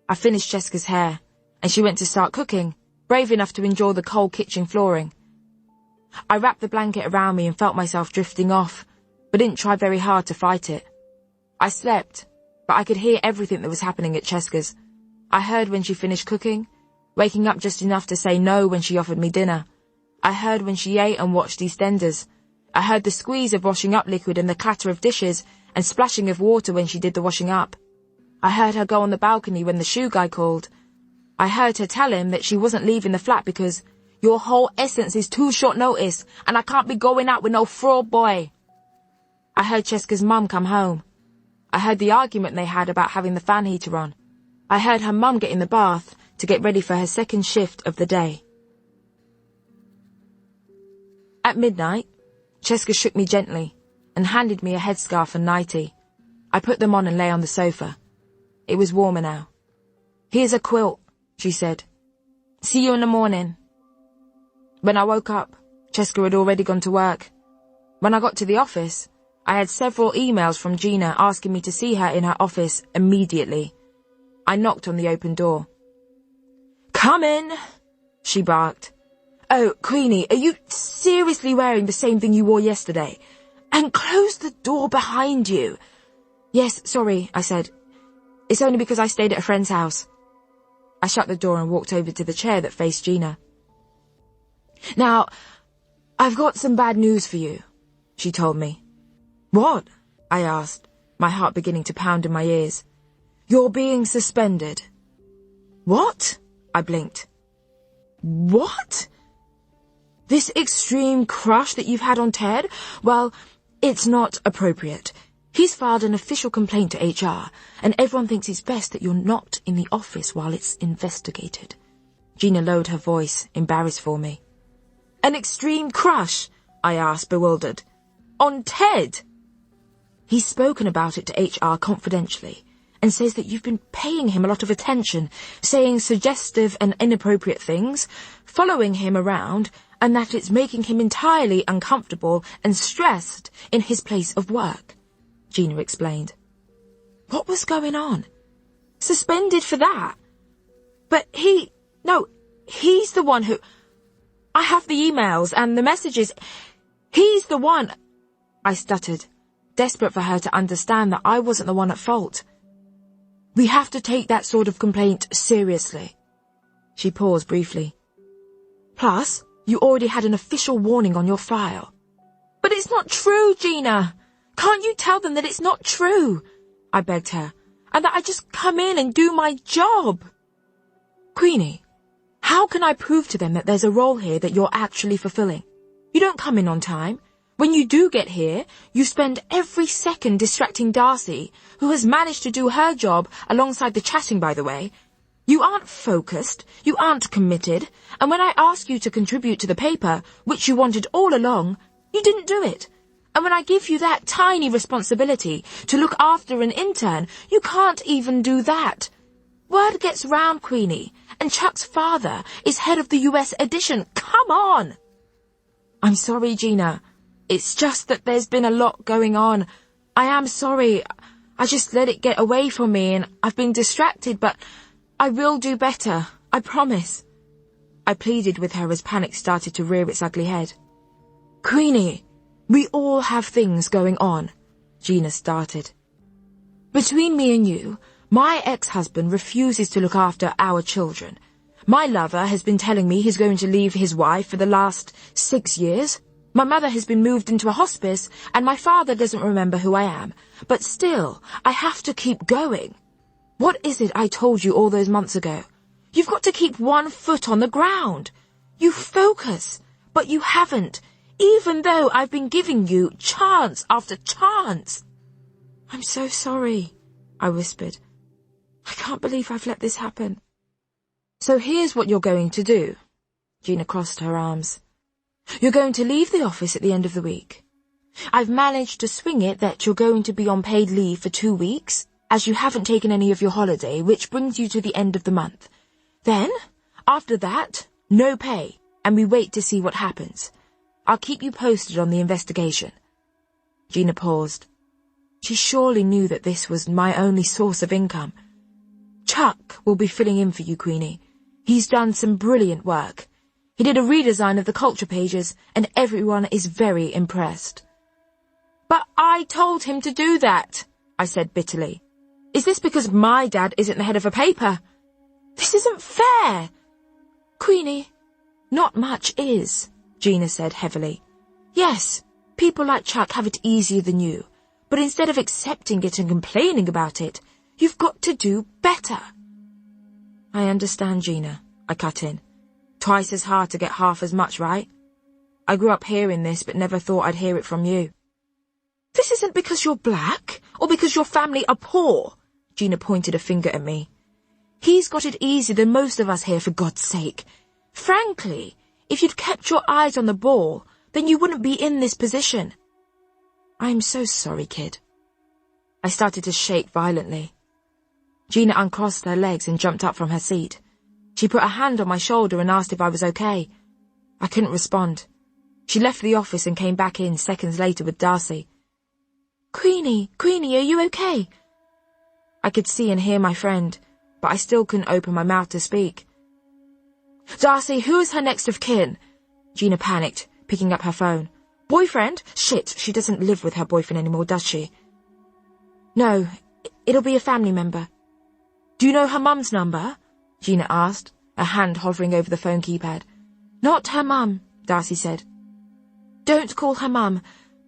Speaker 2: I finished Cheska's hair, and she went to start cooking, brave enough to endure the cold kitchen flooring. I wrapped the blanket around me and felt myself drifting off, but didn't try very hard to fight it. I slept, but I could hear everything that was happening at Cheska's. I heard when she finished cooking, waking up just enough to say no when she offered me dinner. I heard when she ate and watched EastEnders. I heard the squeeze of washing up liquid and the clatter of dishes and splashing of water when she did the washing up. I heard her go on the balcony when the shoe guy called. I heard her tell him that she wasn't leaving the flat because your whole essence is too short notice and I can't be going out with no fraud boy. I heard Cheska's mum come home. I heard the argument they had about having the fan heater on. I heard her mum get in the bath to get ready for her second shift of the day. At midnight, Cheska shook me gently and handed me a headscarf and nightie. I put them on and lay on the sofa. It was warmer now. "Here's a quilt," she said. "See you in the morning." When I woke up, Cheska had already gone to work. When I got to the office, I had several emails from Gina asking me to see her in her office immediately. I knocked on the open door. "Come in," she barked. "Oh, Queenie, are you seriously wearing the same thing you wore yesterday? And close the door behind you." "Yes, sorry," I said. "It's only because I stayed at a friend's house." I shut the door and walked over to the chair that faced Gina. "Now, I've got some bad news for you," she told me. "What?" I asked, my heart beginning to pound in my ears. "You're being suspended." "What?" I blinked. "What? This extreme crush that you've had on Ted? Well, it's not appropriate. He's filed an official complaint to HR, and everyone thinks it's best that you're not in the office while it's investigated." Gina lowered her voice, embarrassed for me. "An extreme crush?" I asked, bewildered. "On Ted?" "He's spoken about it to HR confidentially, and says that you've been paying him a lot of attention, saying suggestive and inappropriate things, following him around, and that it's making him entirely uncomfortable and stressed in his place of work," Gina explained. What was going on? Suspended for that? But he's the one who... I have the emails and the messages. He's the one... I stuttered, desperate for her to understand that I wasn't the one at fault. "We have to take that sort of complaint seriously." She paused briefly. "Plus, you already had an official warning on your file." "But it's not true, Gina. Can't you tell them that it's not true?" I begged her, "and that I just come in and do my job." "Queenie, how can I prove to them that there's a role here that you're actually fulfilling? You don't come in on time. When you do get here, you spend every second distracting Darcy, who has managed to do her job alongside the chatting, by the way. You aren't focused, you aren't committed, and when I ask you to contribute to the paper, which you wanted all along, you didn't do it. And when I give you that tiny responsibility to look after an intern, you can't even do that. Word gets round, Queenie, and Chuck's father is head of the US edition. Come on!" "I'm sorry, Gina. It's just that there's been a lot going on. I am sorry. I just let it get away from me and I've been distracted, but I will do better. I promise." I pleaded with her as panic started to rear its ugly head. "Queenie, we all have things going on," Gina started. "Between me and you, my ex-husband refuses to look after our children. My lover has been telling me he's going to leave his wife for the last 6 years. My mother has been moved into a hospice, and my father doesn't remember who I am. But still, I have to keep going. What is it I told you all those months ago? You've got to keep one foot on the ground. You focus, but you haven't, even though I've been giving you chance after chance." "I'm so sorry," I whispered. "I can't believe I've let this happen." "So here's what you're going to do." Gina crossed her arms. "You're going to leave the office at the end of the week. I've managed to swing it that you're going to be on paid leave for 2 weeks, as you haven't taken any of your holiday, which brings you to the end of the month. Then, after that, no pay, and we wait to see what happens. I'll keep you posted on the investigation." Gina paused. She surely knew that this was my only source of income. "Chuck will be filling in for you, Queenie. He's done some brilliant work. He did a redesign of the culture pages, and everyone is very impressed." But I told him to do that, I said bitterly. Is this because my dad isn't the head of a paper? This isn't fair. Queenie, not much is, Gina said heavily. Yes, people like Chuck have it easier than you, but instead of accepting it and complaining about it, you've got to do better. I understand, Gina, I cut in. Twice as hard to get half as much, right? I grew up hearing this, but never thought I'd hear it from you. This isn't because you're black, or because your family are poor, Gina pointed a finger at me. He's got it easier than most of us here, for God's sake. Frankly, if you'd kept your eyes on the ball, then you wouldn't be in this position. I'm so sorry, kid. I started to shake violently. Gina uncrossed her legs and jumped up from her seat. She put a hand on my shoulder and asked if I was okay. I couldn't respond. She left the office and came back in seconds later with Darcy. Queenie, are you okay? I could see and hear my friend, but I still couldn't open my mouth to speak. Darcy, who is her next of kin? Gina panicked, picking up her phone. Boyfriend? Shit, she doesn't live with her boyfriend anymore, does she? No, it'll be a family member. Do you know her mum's number? Gina asked, her hand hovering over the phone keypad. Not her mum, Darcy said. Don't call her mum.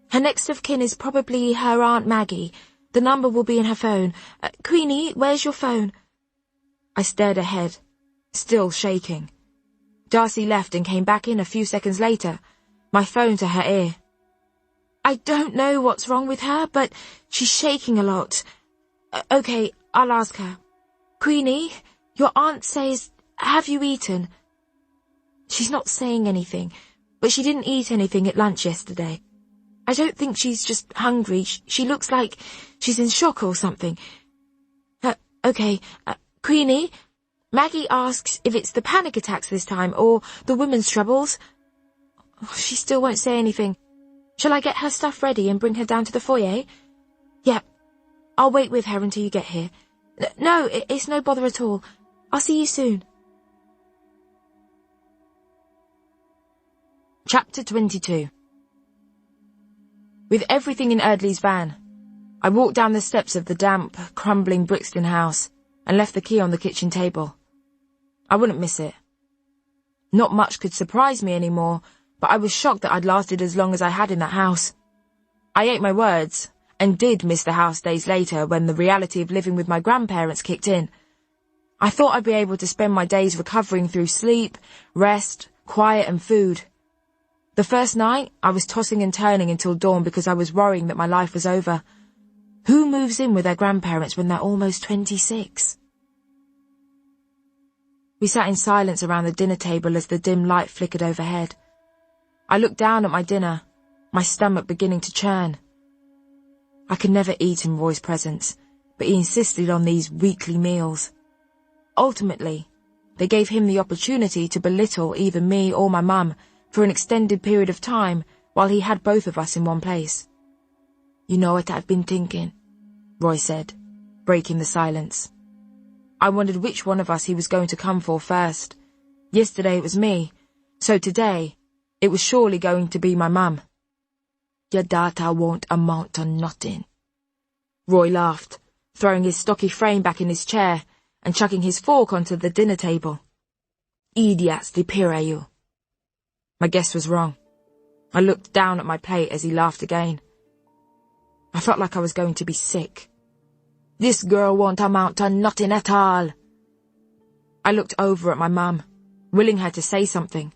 Speaker 2: Her next of kin is probably her Aunt Maggie. The number will be in her phone. Queenie, where's your phone? I stared ahead, still shaking. Darcy left and came back in a few seconds later, my phone to her ear. I don't know what's wrong with her, but she's shaking a lot. Okay, I'll ask her. Queenie, your aunt says, have you eaten? She's not saying anything, but she didn't eat anything at lunch yesterday. I don't think she's just hungry. She looks like she's in shock or something. Okay, Queenie, Maggie asks if it's the panic attacks this time or the women's troubles. Oh, she still won't say anything. Shall I get her stuff ready and bring her down to the foyer? Yep, I'll wait with her until you get here. No, it's no bother at all. I'll see you soon. Chapter 22. With everything in Erdley's van, I walked down the steps of the damp, crumbling Brixton house and left the key on the kitchen table. I wouldn't miss it. Not much could surprise me anymore, but I was shocked that I'd lasted as long as I had in that house. I ate my words, and did miss the house days later when the reality of living with my grandparents kicked in. I thought I'd be able to spend my days recovering through sleep, rest, quiet and food. The first night, I was tossing and turning until dawn because I was worrying that my life was over. Who moves in with their grandparents when they're almost 26? We sat in silence around the dinner table as the dim light flickered overhead. I looked down at my dinner, my stomach beginning to churn. I could never eat in Roy's presence, but he insisted on these weekly meals. Ultimately, they gave him the opportunity to belittle either me or my mum for an extended period of time while he had both of us in one place. You know what I've been thinking, Roy said, breaking the silence. I wondered which one of us he was going to come for first. Yesterday it was me, so today it was surely going to be my mum. Your daughter won't amount to nothing. Roy laughed, throwing his stocky frame back in his chair and chucking his fork onto the dinner table. Idiots, the pair of you. My guess was wrong. I looked down at my plate as he laughed again. I felt like I was going to be sick. This girl won't amount to nothing at all. I looked over at my mum, willing her to say something.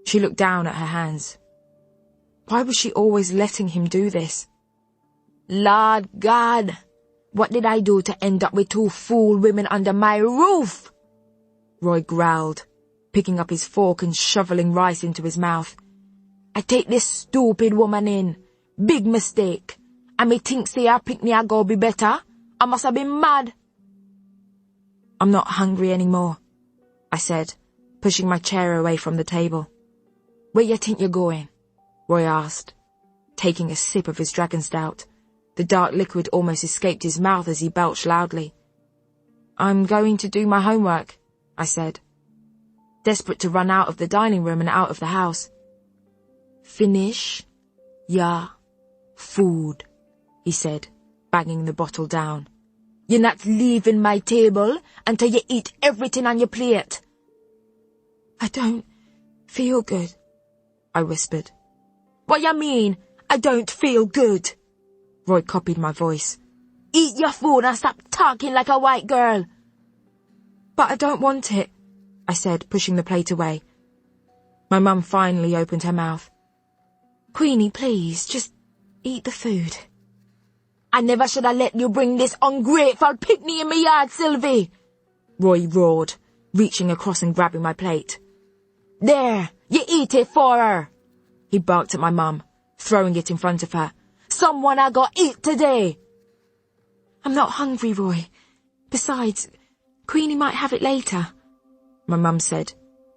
Speaker 2: She looked down at her hands. Why was she always letting him do this? Lord God, what did I do to end up with two fool women under my roof? Roy growled, picking up his fork and shoveling rice into his mouth. I take this stupid woman in. Big mistake. And me think say her picnic a go be better. I must have been mad. I'm not hungry anymore, I said, pushing my chair away from the table. Where you think you're going? Roy asked, taking a sip of his dragon stout. The dark liquid almost escaped his mouth as he belched loudly. I'm going to do my homework, I said, desperate to run out of the dining room and out of the house. Finish your Food, he said, banging the bottle down. You're not leaving my table until you eat everything on your plate. I don't feel good, I whispered. What you mean, I don't feel good? Roy copied my voice. Eat your food and stop talking like a white girl. But I don't want it, I said, pushing the plate away. My mum finally opened her mouth. Queenie, please, just eat the food. I never should have let you bring this ungrateful picnic in my yard, Sylvie, Roy roared, reaching across and grabbing my plate. There, you eat it for her, he barked at my mum, throwing it in front of her. Someone I got eat today. I'm not hungry, Roy. Besides, Queenie might have it later, my mum said,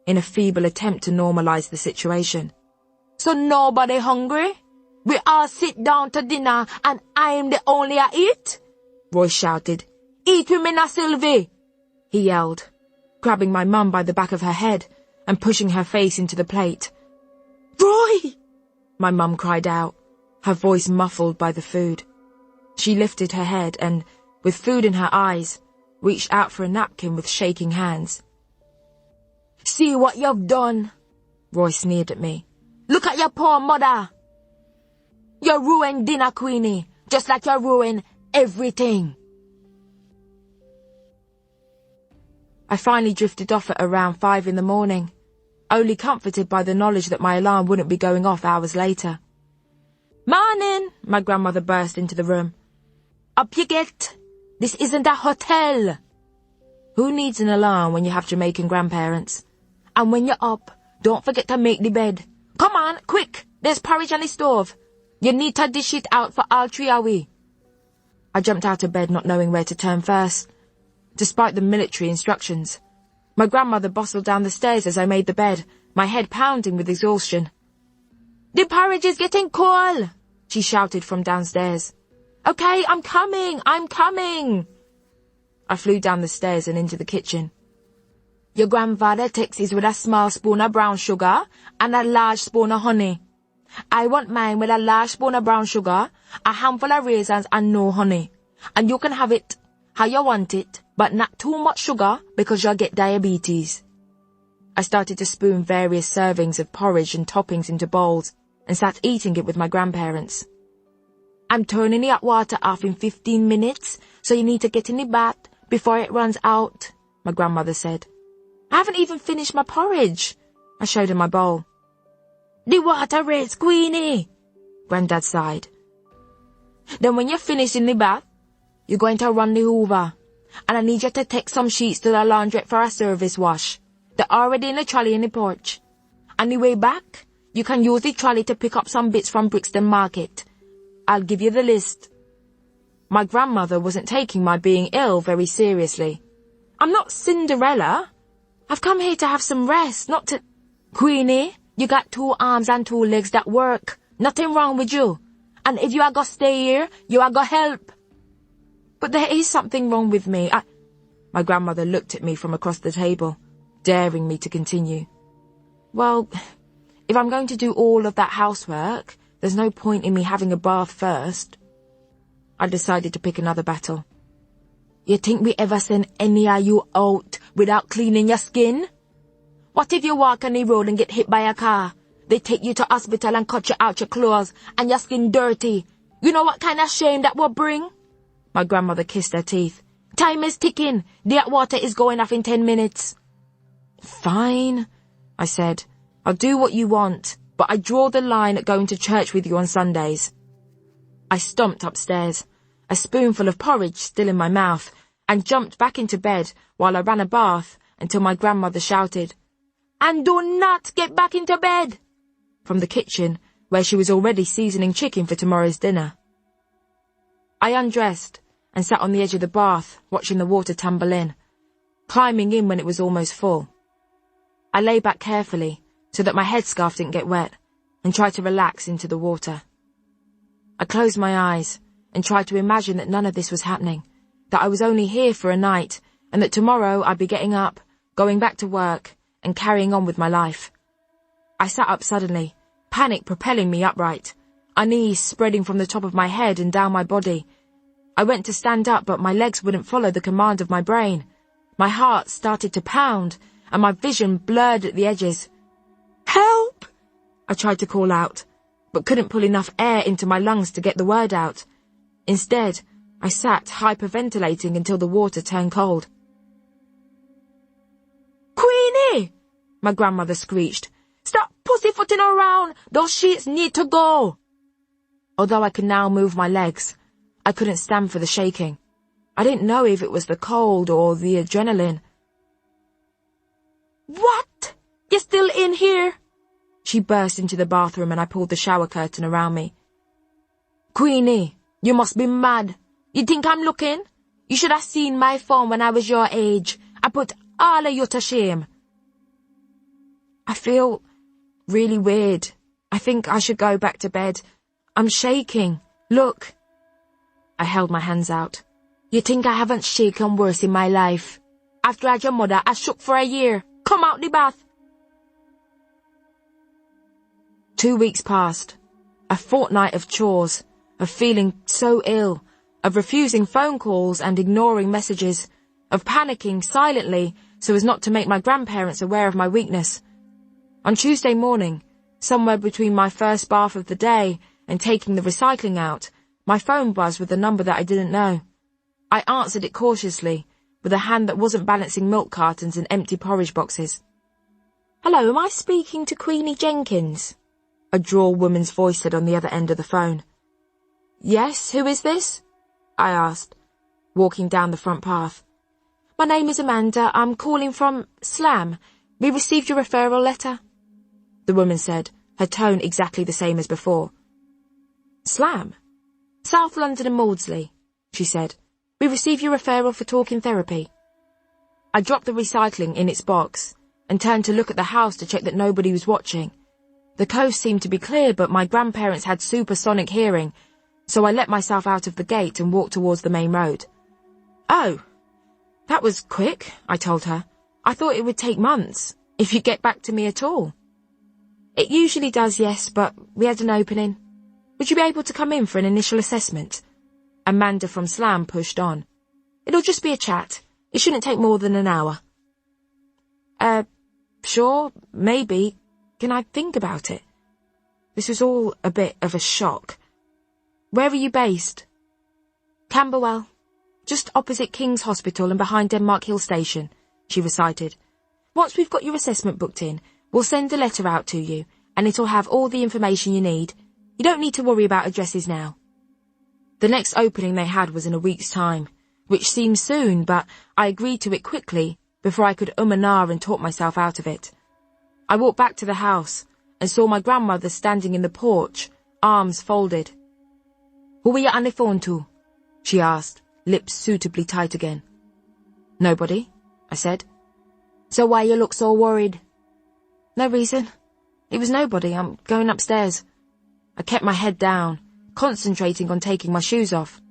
Speaker 2: in a feeble attempt to normalise the situation. So nobody hungry? We all sit down to dinner and I'm the only I eat? Roy shouted. Eat with me now, Sylvie, he yelled, grabbing my mum by the back of her head and pushing her face into the plate. Roy! My mum cried out, her voice muffled by the food. She lifted her head and, with food in her eyes, reached out for a napkin with shaking hands. See what you've done, Roy sneered at me. Look at your poor mother. You ruined dinner, Queenie, just like you ruined everything. I finally drifted off at around 5 in the morning, only comforted by the knowledge that my alarm wouldn't be going off hours later. Morning, my grandmother burst into the room. Up you get. This isn't a hotel. Who needs an alarm when you have Jamaican grandparents? And when you're up, don't forget to make the bed. Come on, quick, there's porridge on the stove. You need to dish it out for all three of we. I jumped out of bed not knowing where to turn first. Despite the military instructions, my grandmother bustled down the stairs as I made the bed, my head pounding with exhaustion. The porridge is getting cold, she shouted from downstairs. Okay, I'm coming. I flew down the stairs and into the kitchen. Your grandfather takes his with a small spoon of brown sugar and a large spoon of honey. I want mine with a large spoon of brown sugar, a handful of raisins and no honey. And you can have it how you want it, but not too much sugar because you'll get diabetes. I started to spoon various servings of porridge and toppings into bowls and sat eating it with my grandparents. I'm turning the hot water off in 15 minutes, so you need to get in the bath before it runs out, my grandmother said. I haven't even finished my porridge. I showed her my bowl. The water rates, Queenie, Granddad sighed. Then when you're finished in the bath, you're going to run the Hoover, and I need you to take some sheets to the laundrette for a service wash. They're already in the trolley in the porch. On the way back, you can use the trolley to pick up some bits from Brixton Market. I'll give you the list. My grandmother wasn't taking my being ill very seriously. I'm not Cinderella. I've come here to have some rest, not to... Queenie, you got 2 arms and 2 legs that work. Nothing wrong with you. And if you are gonna stay here, you are gonna help. But there is something wrong with me. My grandmother looked at me from across the table, daring me to continue. Well, if I'm going to do all of that housework, there's no point in me having a bath first. I decided to pick another battle. You think we ever send any of you out without cleaning your skin? What if you walk on the road and get hit by a car? They take you to hospital and cut you out your clothes and your skin dirty. You know what kind of shame that will bring? My grandmother kissed her teeth. Time is ticking. The hot water is going off in 10 minutes. Fine, I said. I'll do what you want, but I draw the line at going to church with you on Sundays. I stomped upstairs, a spoonful of porridge still in my mouth, and jumped back into bed while I ran a bath until my grandmother shouted, "And do not get back into bed!" from the kitchen, where she was already seasoning chicken for tomorrow's dinner. I undressed and sat on the edge of the bath, watching the water tumble in, climbing in when it was almost full. I lay back carefully so that my headscarf didn't get wet and tried to relax into the water. I closed my eyes and tried to imagine that none of this was happening, that I was only here for a night, and that tomorrow I'd be getting up, going back to work, and carrying on with my life. I sat up suddenly, panic propelling me upright. unease spreading from the top of my head and down my body. I went to stand up, but my legs wouldn't follow the command of my brain. My heart started to pound, and my vision blurred at the edges. "Help!" I tried to call out, but couldn't pull enough air into my lungs to get the word out. Instead, I sat hyperventilating until the water turned cold. "Queenie!" my grandmother screeched. "Stop pussyfooting around! Those sheets need to go!" Although I could now move my legs, I couldn't stand for the shaking. I didn't know if it was the cold or the adrenaline. "What? You're still in here?" She burst into the bathroom and I pulled the shower curtain around me. "Queenie, you must be mad. You think I'm looking? You should have seen my phone when I was your age. I put all of you to shame." I feel really weird. I think I should go back to bed. I'm shaking. Look. I held my hands out. "You think I haven't shaken worse in my life? After I had your mother, I shook for a year. Come out the bath." 2 weeks passed. A fortnight of chores, of feeling so ill, of refusing phone calls and ignoring messages, of panicking silently so as not to make my grandparents aware of my weakness. On Tuesday morning, somewhere between my first bath of the day and taking the recycling out, my phone buzzed with a number that I didn't know. I answered it cautiously, with a hand that wasn't balancing milk cartons and empty porridge boxes. "Hello, am I speaking to Queenie Jenkins?" a droll woman's voice said on the other end of the phone. "Yes, who is this?" I asked, walking down the front path. "My name is Amanda. I'm calling from Slam. We received your referral letter," the woman said, her tone exactly the same as before. "Slam? South London and Maudsley," she said. "We received your referral for talking therapy." I dropped the recycling in its box and turned to look at the house to check that nobody was watching. The coast seemed to be clear, but my grandparents had supersonic hearing, so I let myself out of the gate and walked towards the main road. "Oh, that was quick," I told her. "I thought it would take months, if you'd get back to me at all." "It usually does, yes, but we had an opening. Would you be able to come in for an initial assessment?" Amanda from Slam pushed on. "It'll just be a chat. It shouldn't take more than an hour." Sure, maybe. Can I think about it? This was all a bit of a shock. "Where are you based?" "Camberwell. Just opposite King's Hospital and behind Denmark Hill Station," she recited. "Once we've got your assessment booked in, we'll send a letter out to you, and it'll have all the information you need. You don't need to worry about addresses now." The next opening they had was in a week's time, which seemed soon, but I agreed to it quickly before I could and ah and talk myself out of it. I walked back to the house and saw my grandmother standing in the porch, arms folded. "Who were you on the phone to?" she asked, lips suitably tight again. "Nobody," I said. "So why you look so worried?" "No reason. It was nobody. I'm going upstairs." I kept my head down, concentrating on taking my shoes off.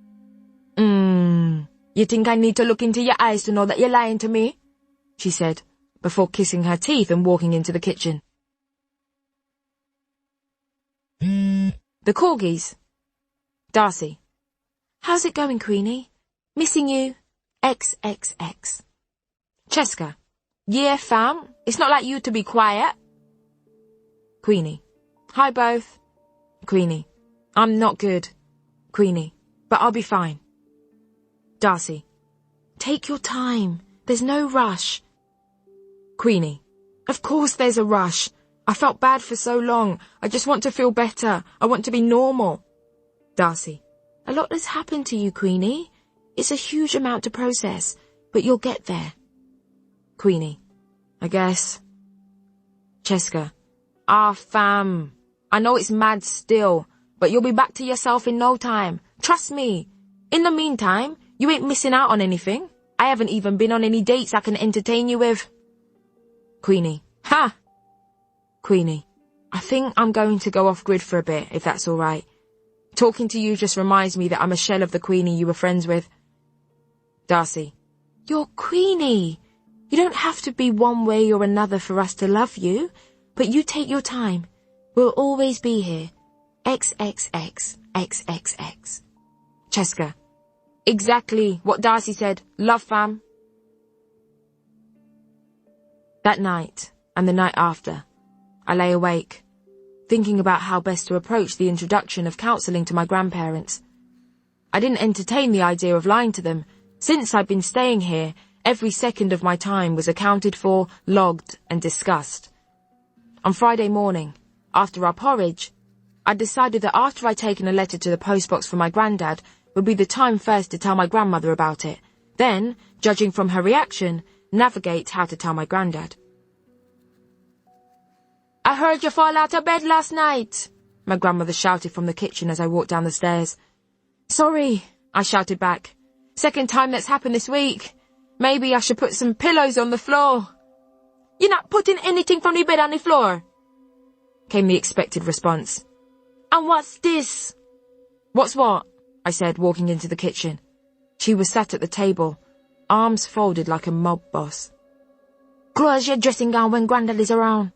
Speaker 2: You think I need to look into your eyes to know that you're lying to me?" she said, before kissing her teeth and walking into the kitchen. The Corgis. Darcy. "How's it going, Queenie? Missing you. XXX. Cheska. "Yeah, fam. It's not like you to be quiet." Queenie. "Hi, both." Queenie. "I'm not good." Queenie. "But I'll be fine." Darcy. "Take your time. There's no rush." Queenie. "Of course there's a rush. I felt bad for so long. I just want to feel better. I want to be normal." Darcy. "A lot has happened to you, Queenie. It's a huge amount to process, but you'll get there." Queenie. "I guess." Cheska. Fam. I know it's mad still, but you'll be back to yourself in no time. Trust me. In the meantime, you ain't missing out on anything. I haven't even been on any dates I can entertain you with." Queenie. "Ha!" Queenie. "I think I'm going to go off grid for a bit, if that's all right. Talking to you just reminds me that I'm a shell of the Queenie you were friends with." Darcy. "You're Queenie. You don't have to be one way or another for us to love you, but you take your time. We'll always be here. XXX, XXX. Cheska. Exactly what Darcy said. Love, fam. That night, and the night after, I lay awake, thinking about how best to approach the introduction of counselling to my grandparents. I didn't entertain the idea of lying to them. Since I'd been staying here, every second of my time was accounted for, logged, and discussed. On Friday morning, after our porridge, I decided that after I'd taken a letter to the postbox for my granddad would be the time first to tell my grandmother about it. Then, judging from her reaction, navigate how to tell my granddad. I heard you fall out of bed last night, my grandmother shouted from the kitchen as I walked down the stairs. Sorry, I shouted back. Second time that's happened this week. Maybe I should put some pillows on the floor. You're not putting anything from the bed on the floor, came the expected response. And what's this? What's what? I said, walking into the kitchen. She was sat at the table, arms folded like a mob boss. Close your dressing gown when Grandad is around,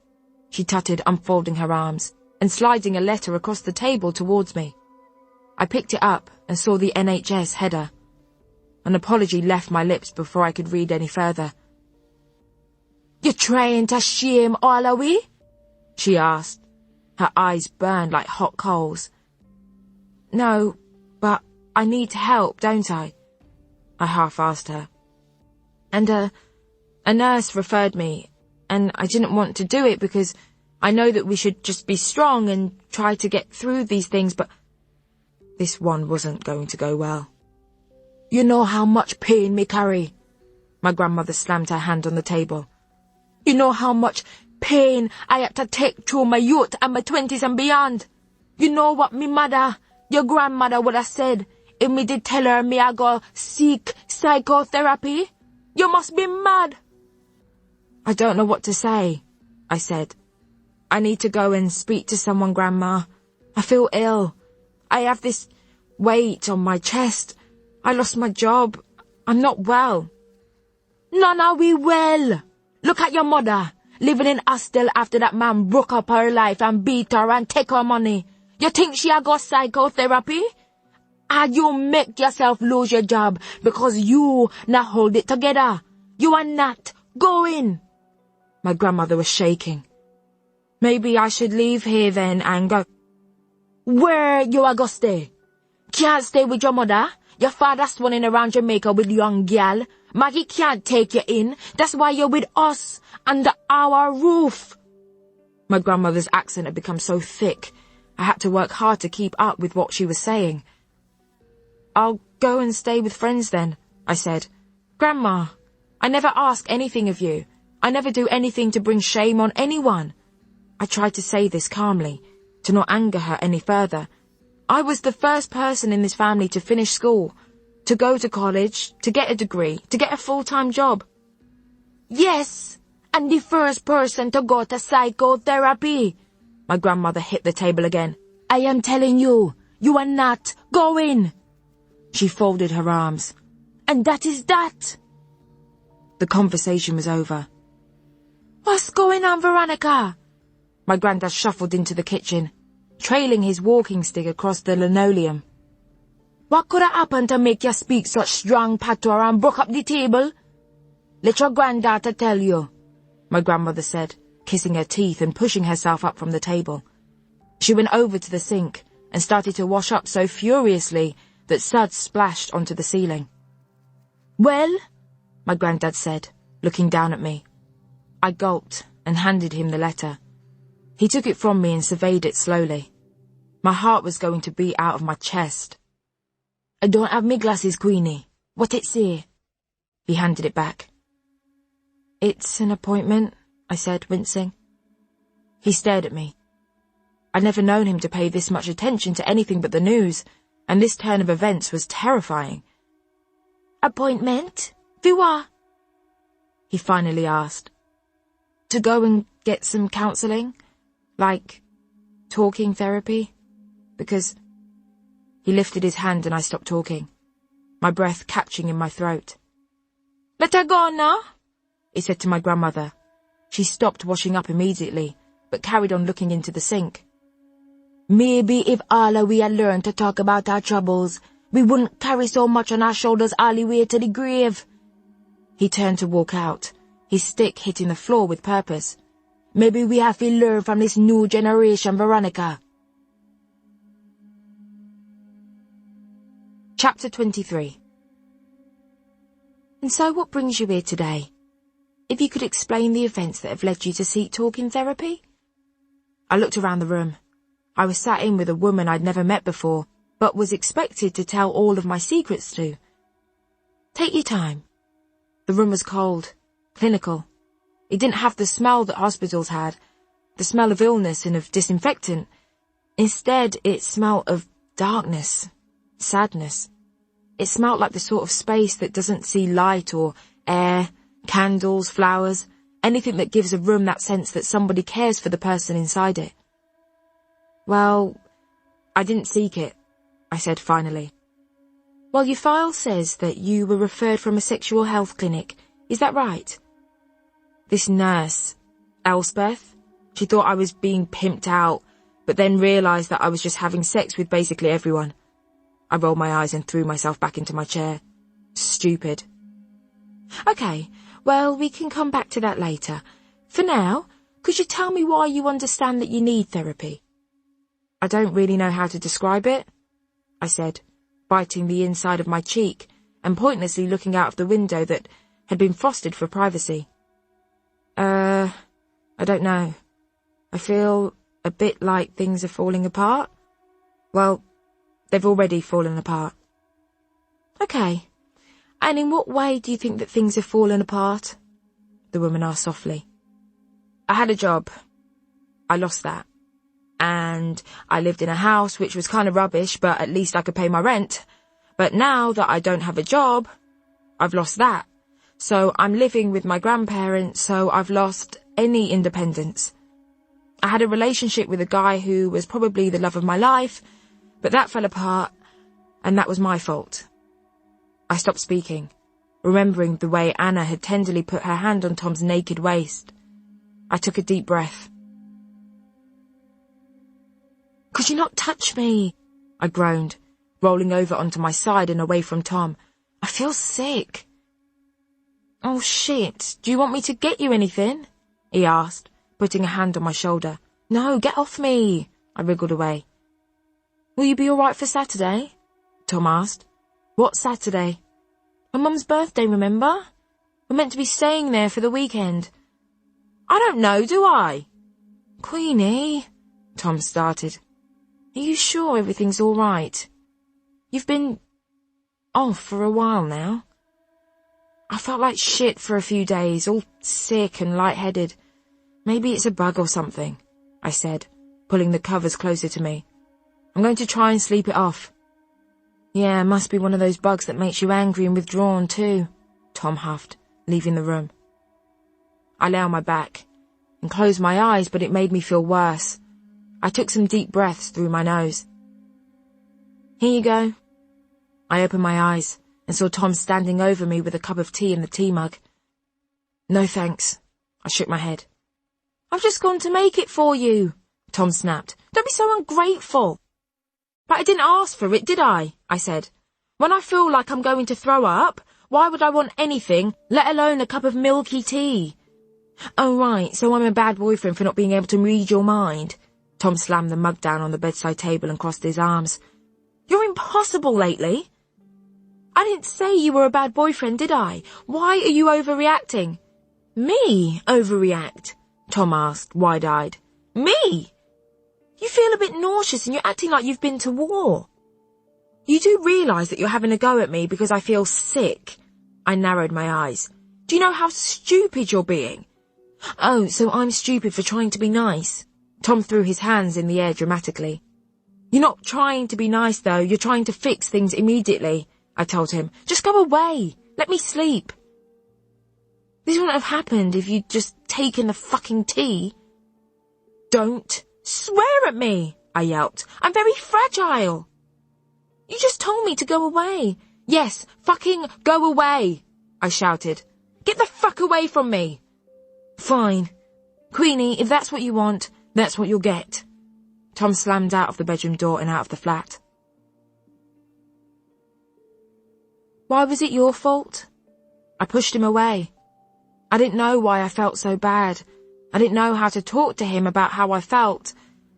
Speaker 2: she tutted, unfolding her arms and sliding a letter across the table towards me. I picked it up and saw the NHS header. An apology left my lips before I could read any further. You trying to shame all of we? She asked. Her eyes burned like hot coals. No, but I need help, don't I? I half asked her. And a nurse referred me, and I didn't want to do it because I know that we should just be strong and try to get through these things, but this one wasn't going to go well. You know how much pain me carry. My grandmother slammed her hand on the table. You know how much pain I had to take through my youth and my 20s and beyond. You know what me mother, your grandmother, would have said if me did tell her me I go seek psychotherapy? You must be mad. I don't know what to say, I said. I need to go and speak to someone, Grandma. I feel ill. I have this weight on my chest. I lost my job. I'm not well. None are we well. Look at your mother, living in hostel after that man broke up her life and beat her and take her money. You think she a go psychotherapy? And you make yourself lose your job because you not hold it together. You are not going. My grandmother was shaking. Maybe I should leave here then and go. Where you a go stay? Can't stay with your mother? Your father's swanning around Jamaica with young gal. Maggie can't take you in. That's why you're with us, under our roof. My grandmother's accent had become so thick, I had to work hard to keep up with what she was saying. I'll go and stay with friends then, I said. Grandma, I never ask anything of you. I never do anything to bring shame on anyone. I tried to say this calmly, to not anger her any further. I was the first person in this family to finish school, to go to college, to get a degree, to get a full-time job. Yes, and the first person to go to psychotherapy. My grandmother hit the table again. I am telling you, you are not going. She folded her arms. And that is that. The conversation was over. What's going on, Veronica? My granddad shuffled into the kitchen, trailing his walking stick across the linoleum. What could have happened to make you speak such strong patois and broke up the table? Let your granddaughter tell you, my grandmother said, kissing her teeth and pushing herself up from the table. She went over to the sink and started to wash up so furiously that suds splashed onto the ceiling. Well, my granddad said, looking down at me. I gulped and handed him the letter. He took it from me and surveyed it slowly. My heart was going to beat out of my chest. I don't have me glasses, Queenie. What it say? He handed it back. It's an appointment, I said, wincing. He stared at me. I'd never known him to pay this much attention to anything but the news, and this turn of events was terrifying. Appointment? For what? He finally asked. To go and get some counselling? Like talking therapy? Because... He lifted his hand and I stopped talking, my breath catching in my throat. Let her go now, he said to my grandmother. She stopped washing up immediately, but carried on looking into the sink. Maybe if all we had learned to talk about our troubles, we wouldn't carry so much on our shoulders all the way to the grave. He turned to walk out, his stick hitting the floor with purpose. Maybe we have to learn from this new generation, Veronica. Chapter 23. And so what brings you here today? If you could explain the events that have led you to seek talking therapy? I looked around the room. I was sat in with a woman I'd never met before, but was expected to tell all of my secrets to. Take your time. The room was cold, clinical. It didn't have the smell that hospitals had, the smell of illness and of disinfectant. Instead, it smelled of darkness, sadness. It smelled like the sort of space that doesn't see light or air, candles, flowers, anything that gives a room that sense that somebody cares for the person inside it. Well, I didn't seek it, I said finally. Well, your file says that you were referred from a sexual health clinic. Is that right? This nurse, Elspeth, she thought I was being pimped out, but then realised that I was just having sex with basically everyone. I rolled my eyes and threw myself back into my chair. Stupid. Okay, well, we can come back to that later. For now, could you tell me why you understand that you need therapy? I don't really know how to describe it, I said, biting the inside of my cheek and pointlessly looking out of the window that had been frosted for privacy. I don't know. I feel a bit like things are falling apart. Well, they've already fallen apart. Okay. And in what way do you think that things have fallen apart? The woman asked softly. I had a job. I lost that. And I lived in a house which was kind of rubbish, but at least I could pay my rent. But now that I don't have a job, I've lost that. So I'm living with my grandparents, so I've lost any independence. I had a relationship with a guy who was probably the love of my life, but that fell apart, and that was my fault. I stopped speaking, remembering the way Anna had tenderly put her hand on Tom's naked waist. I took a deep breath. Could you not touch me? I groaned, rolling over onto my side and away from Tom. I feel sick. Oh shit, do you want me to get you anything? He asked, putting a hand on my shoulder. No, get off me. I wriggled away. Will you be alright for Saturday? Tom asked. What Saturday? My mum's birthday, remember? We're meant to be staying there for the weekend. I don't know, do I? Queenie, Tom started. Are you sure everything's alright? You've been off for a while now. I felt like shit for a few days, all sick and lightheaded. Maybe it's a bug or something, I said, pulling the covers closer to me. I'm going to try and sleep it off. Yeah, must be one of those bugs that makes you angry and withdrawn too, Tom huffed, leaving the room. I lay on my back and closed my eyes, but it made me feel worse. I took some deep breaths through my nose. Here you go. I opened my eyes and saw Tom standing over me with a cup of tea in the tea mug. No thanks, I shook my head. I've just gone to make it for you, Tom snapped. Don't be so ungrateful. But I didn't ask for it, did I? I said. When I feel like I'm going to throw up, why would I want anything, let alone a cup of milky tea? Oh right, so I'm a bad boyfriend for not being able to read your mind. Tom slammed the mug down on the bedside table and crossed his arms. You're impossible lately. I didn't say you were a bad boyfriend, did I? Why are you overreacting? Me overreact? Tom asked, wide-eyed. Me? You feel a bit nauseous and you're acting like you've been to war. You do realise that you're having a go at me because I feel sick. I narrowed my eyes. Do you know how stupid you're being? Oh, so I'm stupid for trying to be nice. Tom threw his hands in the air dramatically. You're not trying to be nice, though. You're trying to fix things immediately, I told him. Just go away. Let me sleep. This wouldn't have happened if you'd just taken the fucking tea. Don't swear at me, I yelped. I'm very fragile. You just told me to go away. Yes, fucking go away, I shouted. Get the fuck away from me. Fine. Queenie, if that's what you want, that's what you'll get. Tom slammed out of the bedroom door and out of the flat. Why was it your fault? I pushed him away. I didn't know why I felt so bad. I didn't know how to talk to him about how I felt,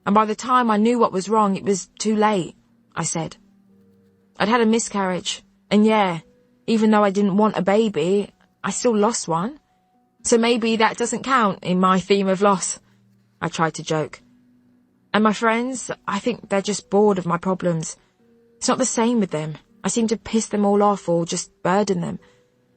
Speaker 2: and by the time I knew what was wrong, it was too late, I said. I'd had a miscarriage, and yeah, even though I didn't want a baby, I still lost one. So maybe that doesn't count in my theme of loss, I tried to joke. And my friends, I think they're just bored of my problems. It's not the same with them. I seem to piss them all off or just burden them.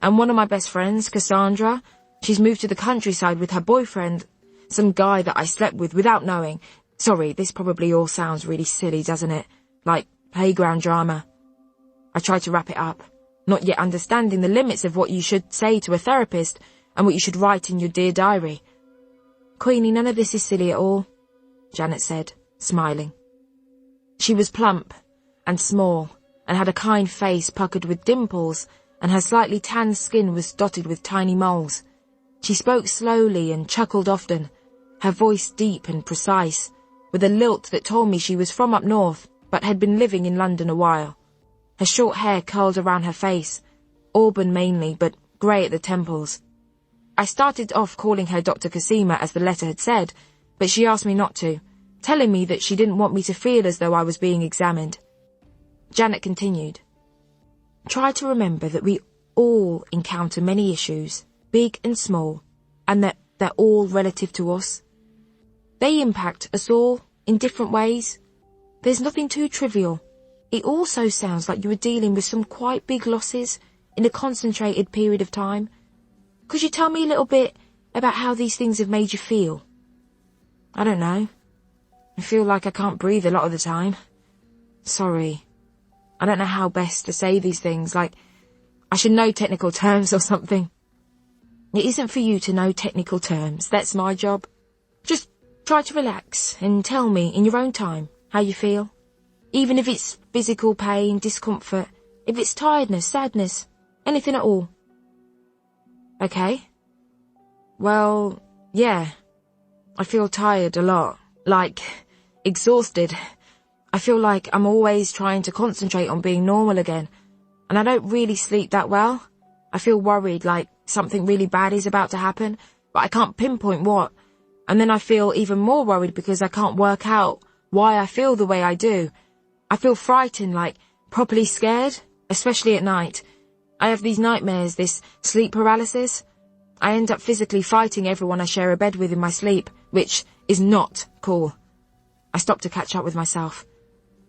Speaker 2: And one of my best friends, Cassandra, she's moved to the countryside with her boyfriend, some guy that I slept with without knowing. Sorry, this probably all sounds really silly, doesn't it? Like playground drama. I tried to wrap it up, not yet understanding the limits of what you should say to a therapist and what you should write in your dear diary. Queenie, none of this is silly at all, Janet said, smiling. She was plump and small and had a kind face puckered with dimples, and her slightly tanned skin was dotted with tiny moles. She spoke slowly and chuckled often, her voice deep and precise, with a lilt that told me she was from up north but had been living in London a while. Her short hair curled around her face, auburn mainly, but grey at the temples. I started off calling her Dr. Cosima as the letter had said, but she asked me not to, telling me that she didn't want me to feel as though I was being examined. Janet continued. Try to remember that we all encounter many issues, big and small, and that they're all relative to us. They impact us all in different ways. There's nothing too trivial. It also sounds like you were dealing with some quite big losses in a concentrated period of time. Could you tell me a little bit about how these things have made you feel? I don't know. I feel like I can't breathe a lot of the time. Sorry. I don't know how best to say these things, like I should know technical terms or something. It isn't for you to know technical terms, that's my job. Just try to relax and tell me in your own time how you feel. Even if it's physical pain, discomfort, if it's tiredness, sadness, anything at all. Okay. Well, yeah. I feel tired a lot, like exhausted. I feel like I'm always trying to concentrate on being normal again, and I don't really sleep that well. I feel worried, like something really bad is about to happen, but I can't pinpoint what. And then I feel even more worried because I can't work out why I feel the way I do. I feel frightened, like properly scared, especially at night. I have these nightmares, this sleep paralysis. I end up physically fighting everyone I share a bed with in my sleep, which is not cool. I stop to catch up with myself.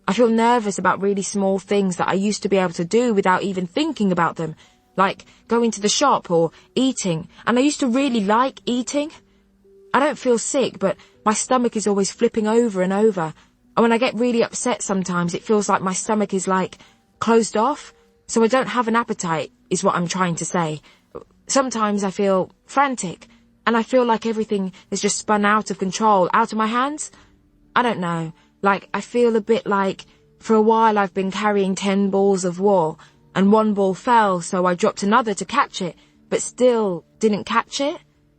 Speaker 2: I feel nervous about really small things that I used to be able to do without even thinking about them, like going to the shop or eating, and I used to really like eating. I don't feel sick, but my stomach is always flipping over and over, and when I get really upset sometimes it feels like my stomach is like closed off, so I don't have an appetite, is what I'm trying to say. Sometimes I feel frantic, and I feel like everything has just spun out of control, out of my hands. I don't know. Like, I feel a bit like, for a while I've been carrying 10 balls of wool, and one ball fell, so I dropped another to catch it, but still didn't catch it.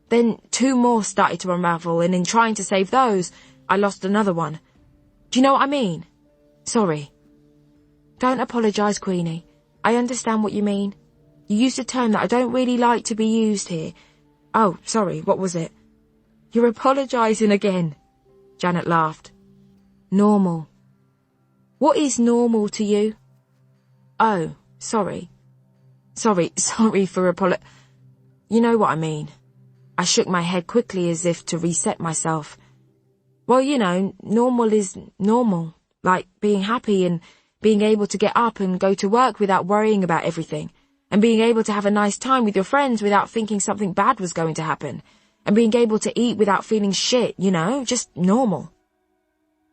Speaker 2: Then 2 more started to unravel, and in trying to save those, I lost another one. Do you know what I mean? Sorry. Don't apologise, Queenie. I understand what you mean. You used a term that I don't really like to be used here. Oh, sorry, what was it? You're apologising again, Janet laughed. Normal. What is normal to you? Oh, sorry. Sorry for You know what I mean. I shook my head quickly as if to reset myself. Well, you know, normal is normal. Like being happy and being able to get up and go to work without worrying about everything. And being able to have a nice time with your friends without thinking something bad was going to happen. And being able to eat without feeling shit, you know, just normal.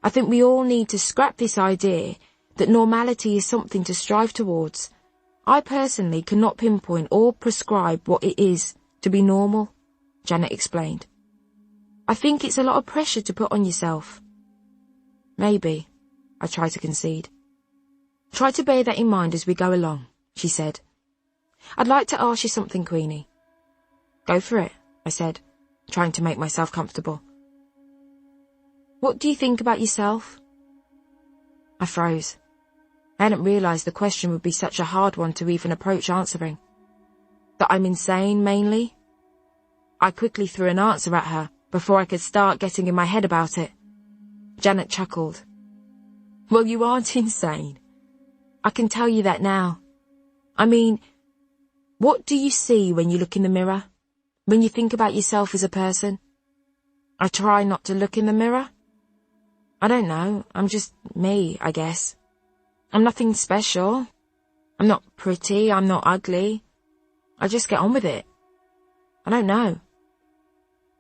Speaker 2: I think we all need to scrap this idea that normality is something to strive towards. I personally cannot pinpoint or prescribe what it is to be normal, Janet explained. I think it's a lot of pressure to put on yourself. Maybe, I tried to concede. Try to bear that in mind as we go along, she said. I'd like to ask you something, Queenie. Go for it, I said, trying to make myself comfortable. What do you think about yourself? I froze. I hadn't realised the question would be such a hard one to even approach answering. That I'm insane, mainly? I quickly threw an answer at her before I could start getting in my head about it. Janet chuckled. Well, you aren't insane. I can tell you that now. I mean, what do you see when you look in the mirror? When you think about yourself as a person? I try not to look in the mirror. I don't know, I'm just me, I guess. I'm nothing special. I'm not pretty, I'm not ugly. I just get on with it. I don't know.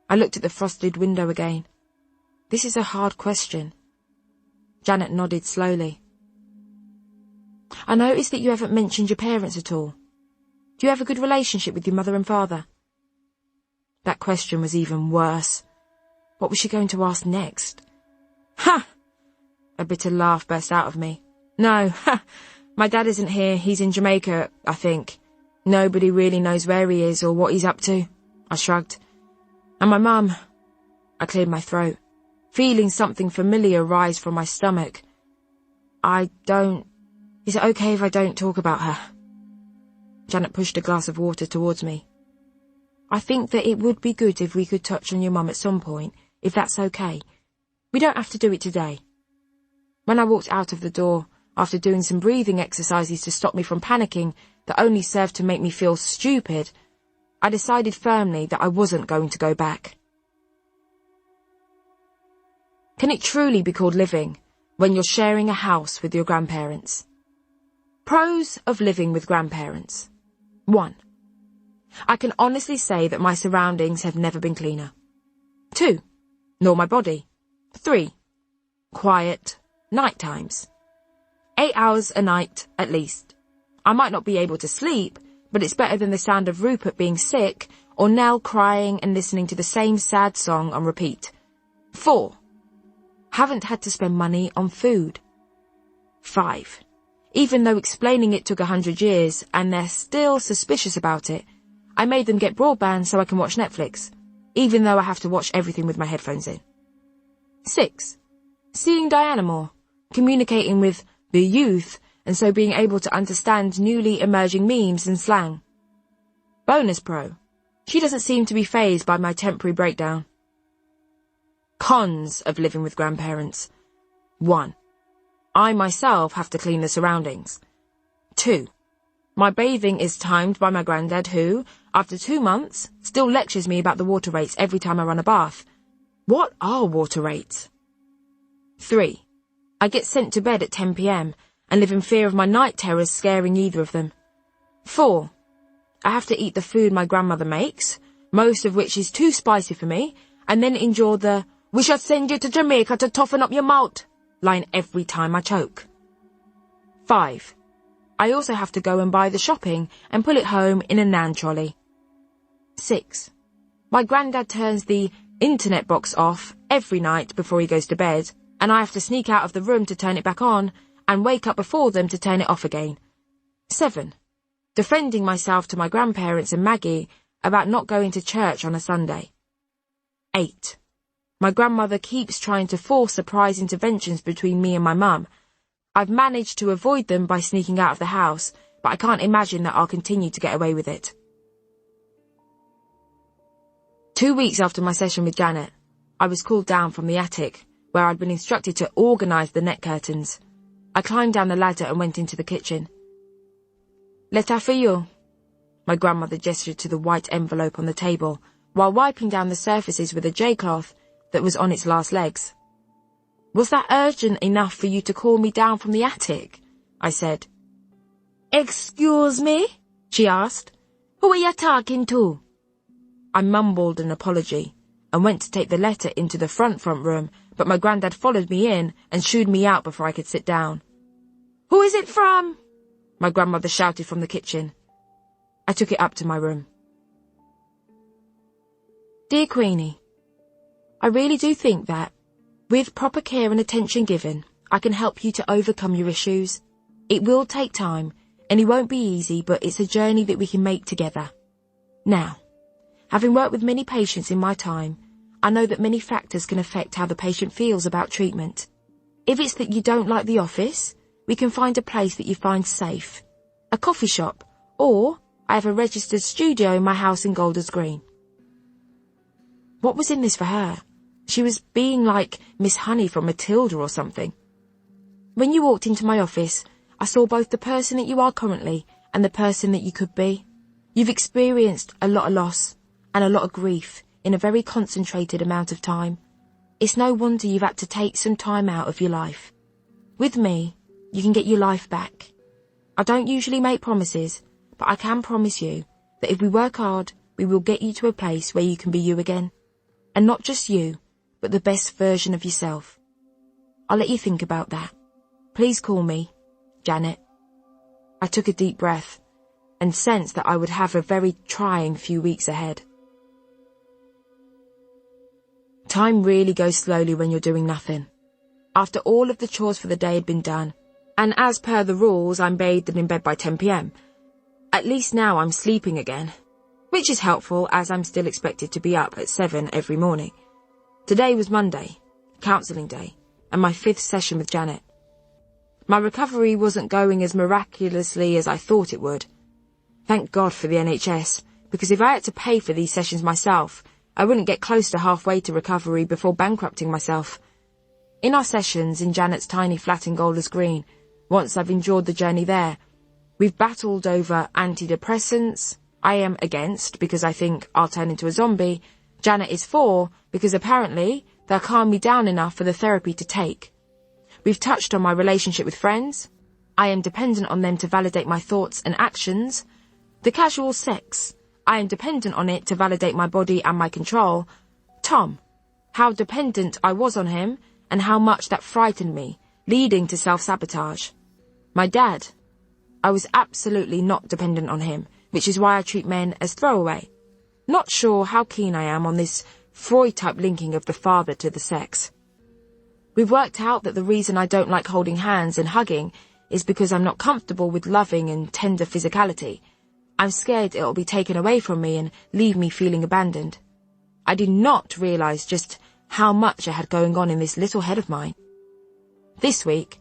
Speaker 2: I looked at the frosted window again. This is a hard question. Janet nodded slowly. I noticed that you haven't mentioned your parents at all. Do you have a good relationship with your mother and father? That question was even worse. What was she going to ask next? Ha! A bitter laugh burst out of me. No, ha! My dad isn't here. He's in Jamaica, I think. Nobody really knows where he is or what he's up to. I shrugged. And my mum. I cleared my throat, feeling something familiar rise from my stomach. Is it okay if I don't talk about her? Janet pushed a glass of water towards me. I think that it would be good if we could touch on your mum at some point, if that's okay. We don't have to do it today. When I walked out of the door, after doing some breathing exercises to stop me from panicking that only served to make me feel stupid, I decided firmly that I wasn't going to go back. Can it truly be called living when you're sharing a house with your grandparents? Pros of living with grandparents. 1. I can honestly say that my surroundings have never been cleaner. 2. Nor my body. 3. Quiet night times. 8 hours a night, at least. I might not be able to sleep, but it's better than the sound of Rupert being sick or Nell crying and listening to the same sad song on repeat. 4. Haven't had to spend money on food. 5. Even though explaining it took 100 years and they're still suspicious about it, I made them get broadband so I can watch Netflix, even though I have to watch everything with my headphones in. 6. Seeing Diana more, communicating with the youth, and so being able to understand newly emerging memes and slang. Bonus pro. She doesn't seem to be fazed by my temporary breakdown. Cons of living with grandparents. 1. I myself have to clean the surroundings. 2. My bathing is timed by my granddad who, after 2 months, still lectures me about the water rates every time I run a bath. What are water rates? 3. I get sent to bed at 10 p.m. and live in fear of my night terrors scaring either of them. 4. I have to eat the food my grandmother makes, most of which is too spicy for me, and then endure the "we shall send you to Jamaica to toughen up your mouth" line every time I choke. 5. I also have to go and buy the shopping and pull it home in a nan trolley. 6. My granddad turns the internet box off every night before he goes to bed, and I have to sneak out of the room to turn it back on and wake up before them to turn it off again. 7. Defending myself to my grandparents and Maggie about not going to church on a Sunday. 8. My grandmother keeps trying to force surprise interventions between me and my mum. I've managed to avoid them by sneaking out of the house, but I can't imagine that I'll continue to get away with it. 2 weeks after my session with Janet, I was called down from the attic, where I'd been instructed to organise the net curtains. I climbed down the ladder and went into the kitchen. "Letter for you." My grandmother gestured to the white envelope on the table, while wiping down the surfaces with a J-cloth that was on its last legs. "Was that urgent enough for you to call me down from the attic?" I said. "Excuse me?" she asked. "Who are you talking to?" I mumbled an apology and went to take the letter into the front room, but my granddad followed me in and shooed me out before I could sit down. "Who is it from?" my grandmother shouted from the kitchen. I took it up to my room. Dear Queenie, I really do think that, with proper care and attention given, I can help you to overcome your issues. It will take time, and it won't be easy, but it's a journey that we can make together. Now, having worked with many patients in my time, I know that many factors can affect how the patient feels about treatment. If it's that you don't like the office, we can find a place that you find safe. A coffee shop, or I have a registered studio in my house in Golders Green. What was in this for her? She was being like Miss Honey from Matilda or something. When you walked into my office, I saw both the person that you are currently and the person that you could be. You've experienced a lot of loss and a lot of grief in a very concentrated amount of time. It's no wonder you've had to take some time out of your life. With me, you can get your life back. I don't usually make promises, but I can promise you that if we work hard, we will get you to a place where you can be you again. And not just you, but the best version of yourself. I'll let you think about that. Please call me Janet. I took a deep breath and sensed that I would have a very trying few weeks ahead. Time really goes slowly when you're doing nothing. After all of the chores for the day had been done, and as per the rules, I'm bathed and in bed by 10 p.m. At least now I'm sleeping again, which is helpful as I'm still expected to be up at 7 every morning. Today was Monday, counselling day, and my 5th session with Janet. My recovery wasn't going as miraculously as I thought it would. Thank God for the NHS, because if I had to pay for these sessions myself, I wouldn't get close to halfway to recovery before bankrupting myself. In our sessions in Janet's tiny flat in Golders Green, once I've endured the journey there, we've battled over antidepressants. I am against because I think I'll turn into a zombie. Janet is for because apparently they'll calm me down enough for the therapy to take. We've touched on my relationship with friends. I am dependent on them to validate my thoughts and actions. The casual sex. I am dependent on it to validate my body and my control. Tom. How dependent I was on him and how much that frightened me, leading to self-sabotage. My dad. I was absolutely not dependent on him, which is why I treat men as throwaway. Not sure how keen I am on this Freud-type linking of the father to the sex. We've worked out that the reason I don't like holding hands and hugging is because I'm not comfortable with loving and tender physicality. I'm scared it'll be taken away from me and leave me feeling abandoned. I did not realise just how much I had going on in this little head of mine. This week,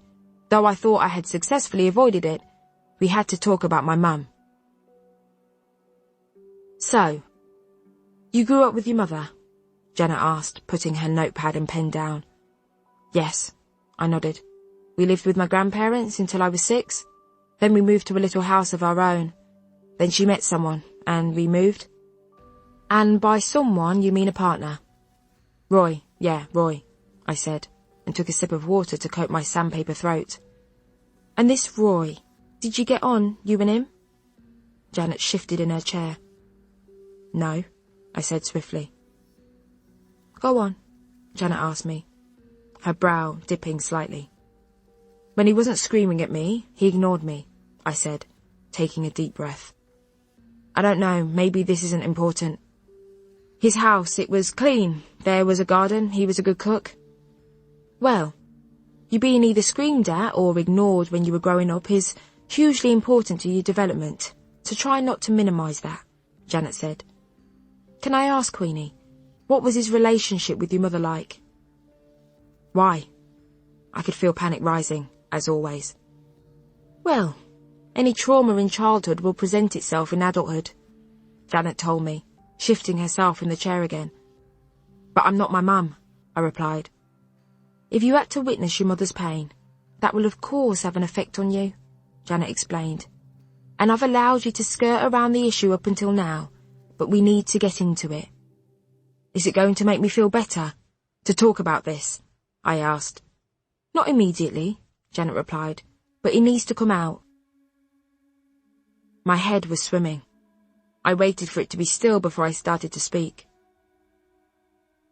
Speaker 2: though I thought I had successfully avoided it, we had to talk about my mum. So, you grew up with your mother? Janet asked, putting her notepad and pen down. Yes, I nodded. We lived with my grandparents until I was 6. Then we moved to a little house of our own. Then she met someone, and we moved. And by someone, you mean a partner? Roy, I said, and took a sip of water to coat my sandpaper throat. And this Roy, did you get on, you and him? Janet shifted in her chair. No, I said swiftly. Go on, Janet asked me, her brow dipping slightly. When he wasn't screaming at me, he ignored me, I said, taking a deep breath. I don't know, maybe this isn't important. His house, it was clean. There was a garden, he was a good cook. Well, you being either screamed at or ignored when you were growing up is hugely important to your development, so try not to minimise that, Janet said. Can I ask, Queenie, what was his relationship with your mother like? Why? I could feel panic rising, as always. Well, any trauma in childhood will present itself in adulthood, Janet told me, shifting herself in the chair again. But I'm not my mum, I replied. If you had to witness your mother's pain, that will of course have an effect on you, Janet explained. And I've allowed you to skirt around the issue up until now, but we need to get into it. Is it going to make me feel better to talk about this? I asked. Not immediately, Janet replied, but it needs to come out. My head was swimming. I waited for it to be still before I started to speak.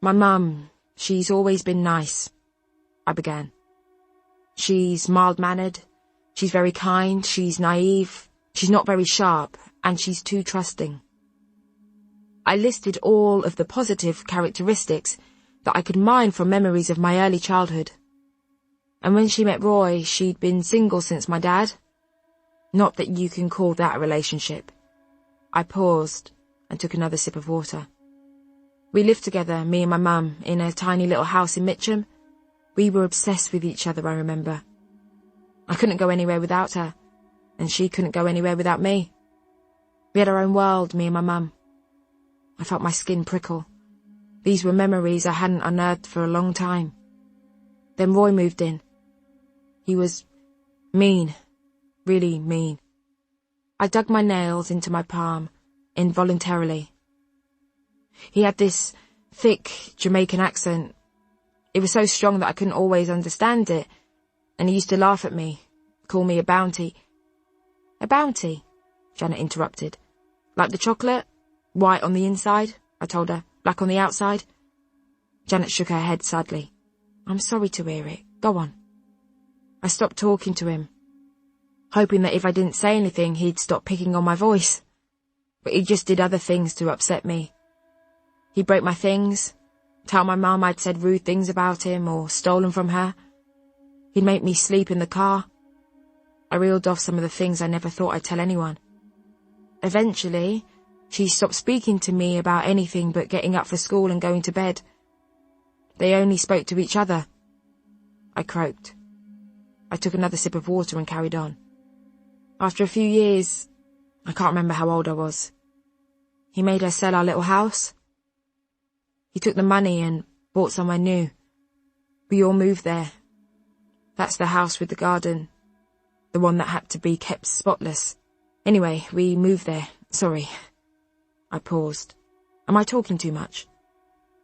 Speaker 2: My mum, she's always been nice, I began. She's mild-mannered, she's very kind, she's naive, she's not very sharp, and she's too trusting. I listed all of the positive characteristics that I could mine from memories of my early childhood. And when she met Roy, she'd been single since my dad. Not that you can call that a relationship. I paused and took another sip of water. We lived together, me and my mum, in a tiny little house in Mitcham. We were obsessed with each other, I remember. I couldn't go anywhere without her, and she couldn't go anywhere without me. We had our own world, me and my mum. I felt my skin prickle. These were memories I hadn't unearthed for a long time. Then Roy moved in. He was mean, really mean. I dug my nails into my palm, involuntarily. He had this thick Jamaican accent. It was so strong that I couldn't always understand it, and he used to laugh at me, call me a bounty. A bounty? Janet interrupted. Like the chocolate? White on the inside? I told her. Black on the outside? Janet shook her head sadly. I'm sorry to hear it. Go on. I stopped talking to him, hoping that if I didn't say anything, he'd stop picking on my voice. But he just did other things to upset me. He'd break my things, tell my mum I'd said rude things about him or stolen from her. He'd make me sleep in the car. I reeled off some of the things I never thought I'd tell anyone. Eventually, she stopped speaking to me about anything but getting up for school and going to bed. They only spoke to each other. I croaked. I took another sip of water and carried on. After a few years, I can't remember how old I was, he made her sell our little house. He took the money and bought somewhere new. We all moved there. That's the house with the garden, the one that had to be kept spotless. Anyway, we moved there. Sorry. I paused. Am I talking too much?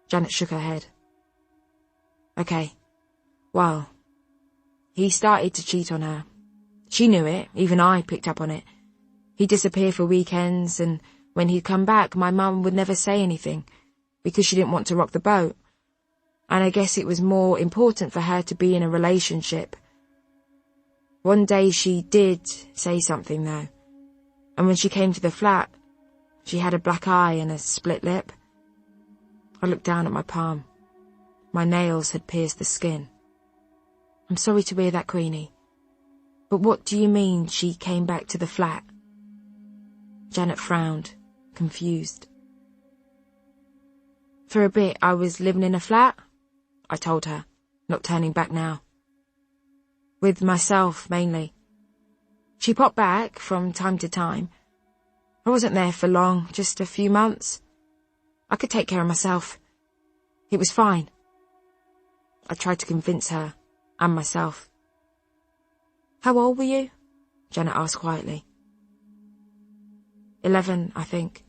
Speaker 2: Janet shook her head. Okay. Well, he started to cheat on her. She knew it, even I picked up on it. He'd disappear for weekends, and when he'd come back, my mum would never say anything, because she didn't want to rock the boat. And I guess it was more important for her to be in a relationship. One day she did say something, though, and when she came to the flat, she had a black eye and a split lip. I looked down at my palm. My nails had pierced the skin. I'm sorry to hear that, Queenie. But what do you mean she came back to the flat? Janet frowned, confused. For a bit I was living in a flat, I told her, not turning back now. With myself, mainly. She popped back from time to time. I wasn't there for long, just a few months. I could take care of myself. It was fine. I tried to convince her, and myself. How old were you? Janet asked quietly. 11, I think.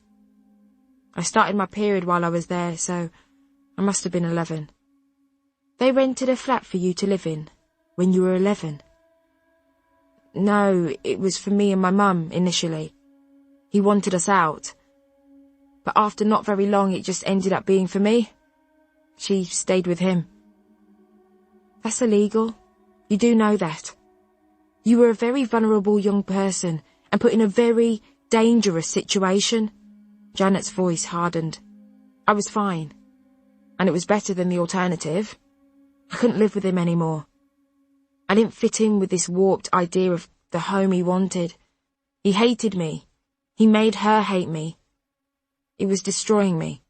Speaker 2: I started my period while I was there, so I must have been 11. They rented a flat for you to live in when you were 11? No, it was for me and my mum, initially. He wanted us out. But after not very long, it just ended up being for me. She stayed with him. That's illegal. You do know that. You were a very vulnerable young person and put in a very dangerous situation. Janet's voice hardened. I was fine. And it was better than the alternative. I couldn't live with him anymore. I didn't fit in with this warped idea of the home he wanted. He hated me. He made her hate me. It was destroying me.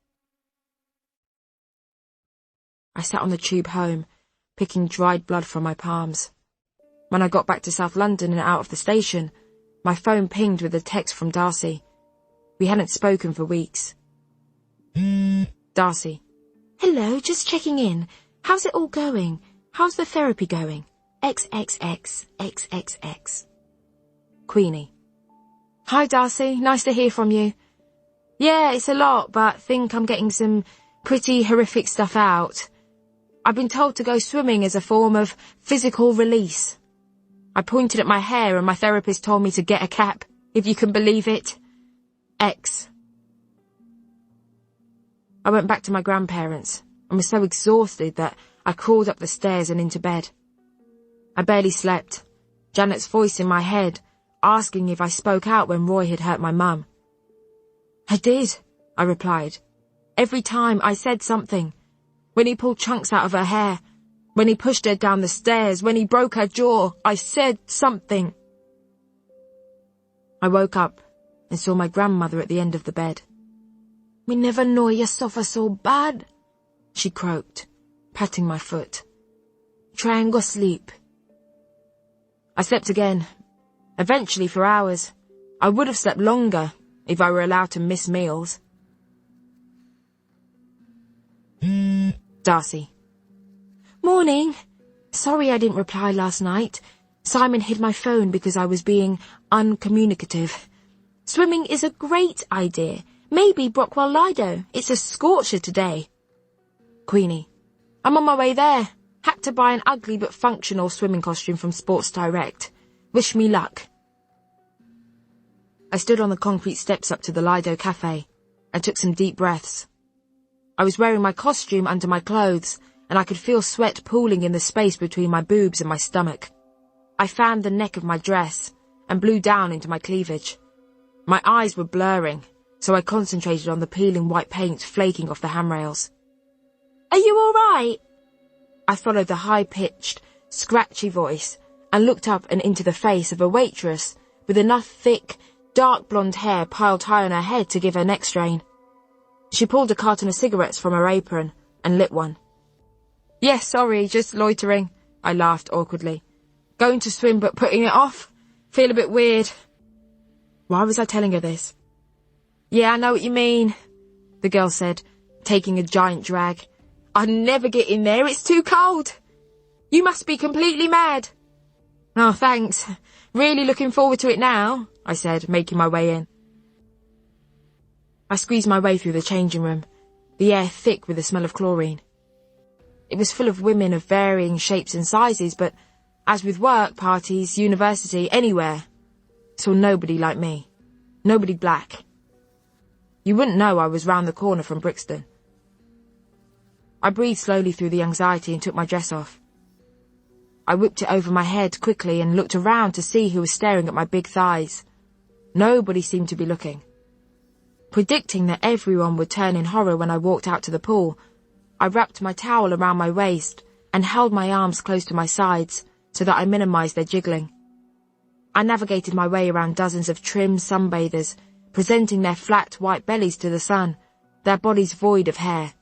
Speaker 2: I sat on the tube home, picking dried blood from my palms. When I got back to South London and out of the station, my phone pinged with a text from Darcy. We hadn't spoken for weeks. Darcy. Hello, just checking in. How's it all going? How's the therapy going? XXX. Queenie. Hi, Darcy. Nice to hear from you. Yeah, it's a lot, but think I'm getting some pretty horrific stuff out. I've been told to go swimming as a form of physical release. I pointed at my hair and my therapist told me to get a cap, if you can believe it. X. I went back to my grandparents and was so exhausted that I crawled up the stairs and into bed. I barely slept. Janet's voice in my head, asking if I spoke out when Roy had hurt my mum. I did, I replied. Every time I said something. When he pulled chunks out of her hair, when he pushed her down the stairs, when he broke her jaw, I said something. I woke up and saw my grandmother at the end of the bed. "Me never know you suffer so bad," she croaked, patting my foot. "Try and go sleep." I slept again, eventually for hours. I would have slept longer if I were allowed to miss meals. Darcy. "Morning. Sorry I didn't reply last night. Simon hid my phone because I was being uncommunicative. Swimming is a great idea. Maybe Brockwell Lido. It's a scorcher today." Queenie. "I'm on my way there. Had to buy an ugly but functional swimming costume from Sports Direct. Wish me luck." I stood on the concrete steps up to the Lido Cafe and took some deep breaths. I was wearing my costume under my clothes, and I could feel sweat pooling in the space between my boobs and my stomach. I fanned the neck of my dress and blew down into my cleavage. My eyes were blurring, so I concentrated on the peeling white paint flaking off the handrails. "Are you all right?" I followed the high-pitched, scratchy voice and looked up and into the face of a waitress with enough thick, dark blonde hair piled high on her head to give her neck strain. She pulled a carton of cigarettes from her apron and lit one. "Yes, sorry, just loitering," I laughed awkwardly. "Going to swim but putting it off? Feel a bit weird." Why was I telling her this? "Yeah, I know what you mean," the girl said, taking a giant drag. "I'd never get in there, it's too cold. You must be completely mad." "Oh, thanks. Really looking forward to it now," I said, making my way in. I squeezed my way through the changing room, the air thick with the smell of chlorine. It was full of women of varying shapes and sizes, but as with work, parties, university, anywhere, saw nobody like me. Nobody black. You wouldn't know I was round the corner from Brixton. I breathed slowly through the anxiety and took my dress off. I whipped it over my head quickly and looked around to see who was staring at my big thighs. Nobody seemed to be looking. Predicting that everyone would turn in horror when I walked out to the pool, I wrapped my towel around my waist and held my arms close to my sides so that I minimized their jiggling. I navigated my way around dozens of trim sunbathers, presenting their flat white bellies to the sun, their bodies void of hair.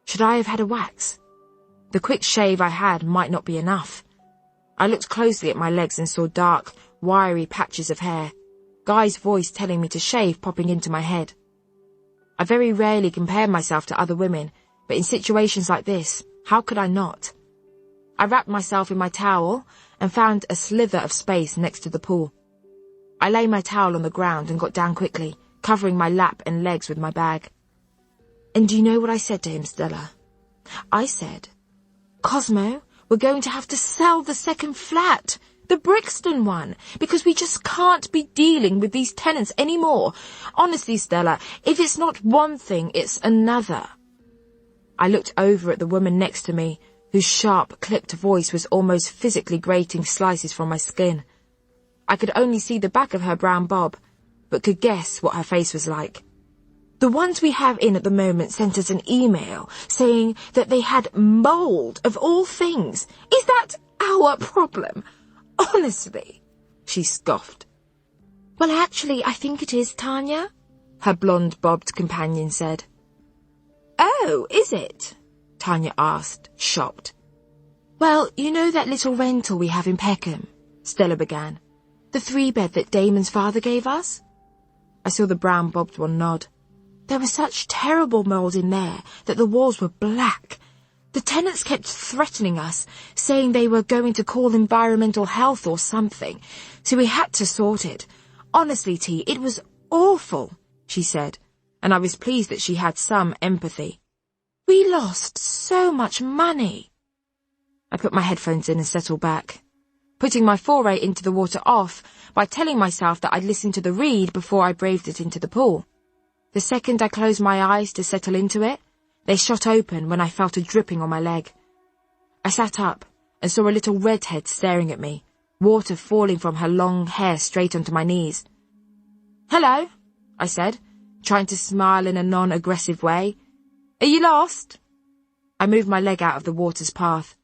Speaker 2: Should I have had a wax? The quick shave I had might not be enough. I looked closely at my legs and saw dark, wiry patches of hair, Guy's voice telling me to shave popping into my head. I very rarely compare myself to other women, but in situations like this, how could I not? I wrapped myself in my towel and found a slither of space next to the pool. I lay my towel on the ground and got down quickly, covering my lap and legs with my bag. And do you know what I said to him, Stella? I said, "Cosmo, we're going to have to sell the second flat, the Brixton one, because we just can't be dealing with these tenants anymore. Honestly, Stella, if it's not one thing, it's another." I looked over at the woman next to me, whose sharp, clipped voice was almost physically grating slices from my skin. I could only see the back of her brown bob, but could guess what her face was like. "The ones we have in at the moment sent us an email saying that they had mould of all things. Is that our problem? Honestly," she scoffed. "Well, actually, I think it is, Tanya," her blonde-bobbed companion said. "Oh, is it?" Tanya asked, shocked. "Well, you know that little rental we have in Peckham," Stella began. "The 3-bed that Damon's father gave us?" I saw the brown-bobbed one nod. "There was such terrible mould in there that the walls were black. The tenants kept threatening us, saying they were going to call environmental health or something, so we had to sort it. Honestly, T, it was awful," she said, and I was pleased that she had some empathy. "We lost so much money." I put my headphones in and settled back, putting my foray into the water off by telling myself that I'd listened to the read before I braved it into the pool. The second I closed my eyes to settle into it, they shot open when I felt a dripping on my leg. I sat up and saw a little redhead staring at me, water falling from her long hair straight onto my knees. "Hello," I said, trying to smile in a non-aggressive way. "Are you lost?" I moved my leg out of the water's path.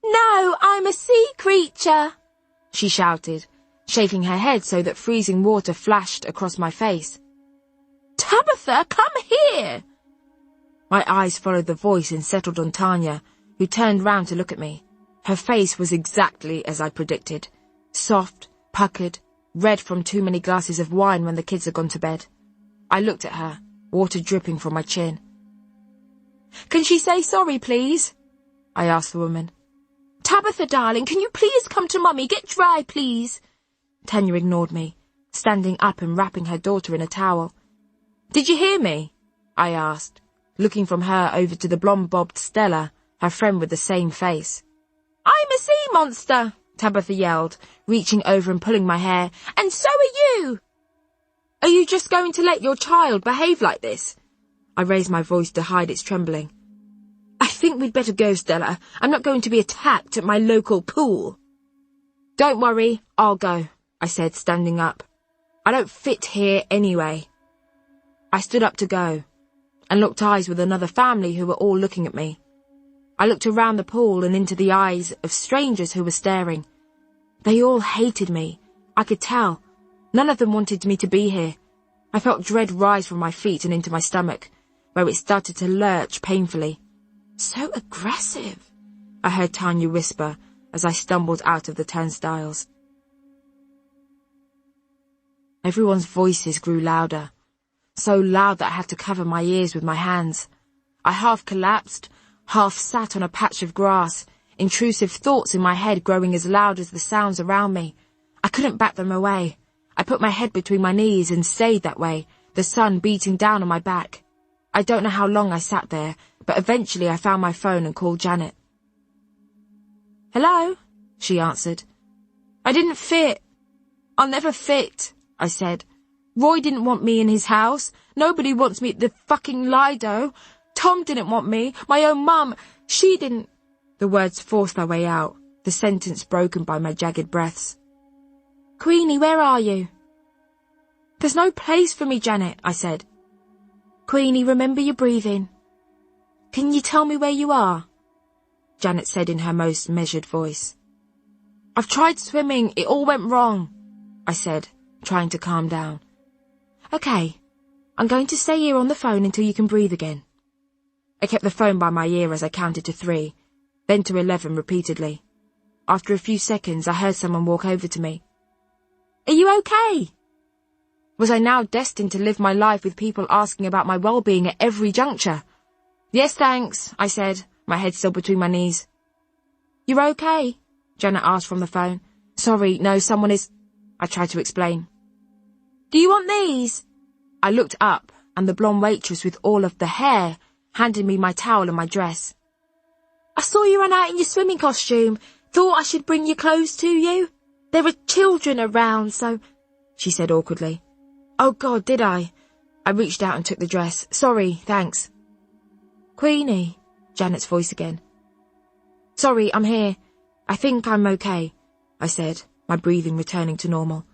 Speaker 2: "No, I'm a sea creature," she shouted, shaking her head so that freezing water flashed across my face. Tabitha, come here! My eyes followed the voice and settled on Tanya, who turned round to look at me. Her face was exactly as I predicted. Soft, puckered, red from too many glasses of wine when the kids had gone to bed. I looked at her, water dripping from my chin. Can she say sorry, please? I asked the woman. Tabitha, darling, can you please come to Mummy? Get dry, please. Tanya ignored me, standing up and wrapping her daughter in a towel. Did you hear me? I asked, looking from her over to the blonde-bobbed Stella, her friend with the same face. I'm a sea monster, Tabitha yelled, reaching over and pulling my hair. And so are you! Are you just going to let your child behave like this? I raised my voice to hide its trembling. I think we'd better go, Stella. I'm not going to be attacked at my local pool. Don't worry, I'll go, I said, standing up. I don't fit here anyway. I stood up to go, and locked eyes with another family who were all looking at me. I looked around the pool and into the eyes of strangers who were staring. They all hated me. I could tell. None of them wanted me to be here. I felt dread rise from my feet and into my stomach, where it started to lurch painfully. So aggressive, I heard Tanya whisper as I stumbled out of the turnstiles. Everyone's voices grew louder, so loud that I had to cover my ears with my hands. I half collapsed, half sat on a patch of grass, intrusive thoughts in my head growing as loud as the sounds around me. I couldn't bat them away. I put my head between my knees and stayed that way, the sun beating down on my back. I don't know how long I sat there, but eventually I found my phone and called Janet. Hello, she answered. I didn't fit. I'll never fit, I said. Roy didn't want me in his house. Nobody wants me at the fucking Lido. Tom didn't want me. My own mum, she didn't. The words forced their way out, the sentence broken by my jagged breaths. Queenie, where are you? There's no place for me, Janet, I said. Queenie, remember your breathing. Can you tell me where you are? Janet said in her most measured voice. I've tried swimming. It all went wrong, I said, trying to calm down. Okay, I'm going to stay here on the phone until you can breathe again. I kept the phone by my ear as I counted to 3, then to 11 repeatedly. After a few seconds, I heard someone walk over to me. Are you okay? Was I now destined to live my life with people asking about my well-being at every juncture? Yes, thanks, I said, my head still between my knees. You're okay? Janet asked from the phone. Sorry, no, someone is... I tried to explain. Do you want these? I looked up, and the blonde waitress with all of the hair handed me my towel and my dress. I saw you run out in your swimming costume. Thought I should bring your clothes to you. There were children around, so... She said awkwardly. Oh, God, did I? I reached out and took the dress. Sorry, thanks. Queenie, Janet's voice again. Sorry, I'm here. I think I'm okay, I said, my breathing returning to normal.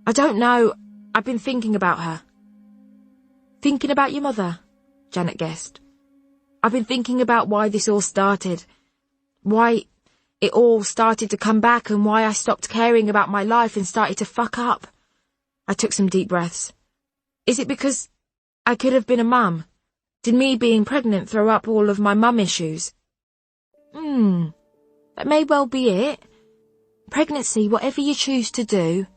Speaker 2: I don't know. I've been thinking about her. Thinking about your mother? Janet guessed. I've been thinking about why this all started. Why it all started to come back and why I stopped caring about my life and started to fuck up. I took some deep breaths. Is it because I could have been a mum? Did me being pregnant throw up all of my mum issues? That may well be it. Pregnancy, whatever you choose to do,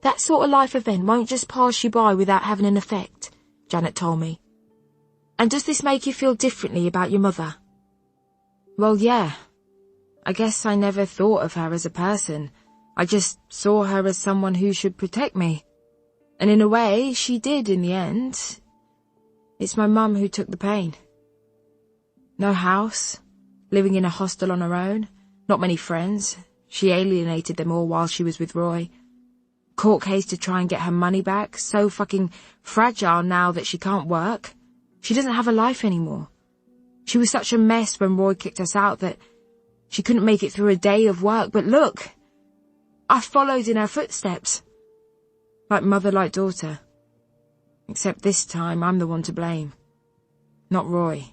Speaker 2: that sort of life event won't just pass you by without having an effect, Janet told me. And does this make you feel differently about your mother? Well, yeah. I guess I never thought of her as a person. I just saw her as someone who should protect me. And in a way, she did in the end. It's my mum who took the pain. No house, living in a hostel on her own, not many friends. She alienated them all while she was with Roy. Court case to try and get her money back, so fucking fragile now that she can't work. She doesn't have a life anymore. She was such a mess when Roy kicked us out that she couldn't make it through a day of work. But look, I followed in her footsteps. Like mother, like daughter. Except this time I'm the one to blame. Not Roy.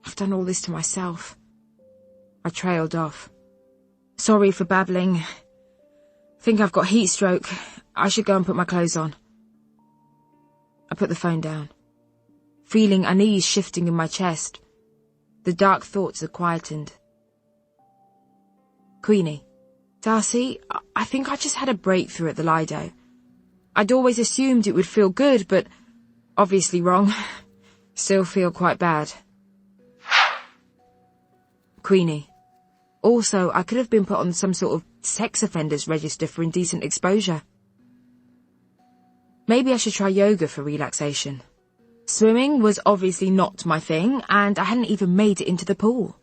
Speaker 2: I've done all this to myself. I trailed off. Sorry for babbling. Think I've got heat stroke. I should go and put my clothes on. I put the phone down, feeling unease shifting in my chest. The dark thoughts had quietened. Queenie, Darcy, I think I just had a breakthrough at the Lido. I'd always assumed it would feel good, but obviously wrong. Still feel quite bad. Queenie, also, I could have been put on some sort of sex offenders register for indecent exposure. Maybe I should try yoga for relaxation. Swimming was obviously not my thing, and I hadn't even made it into the pool.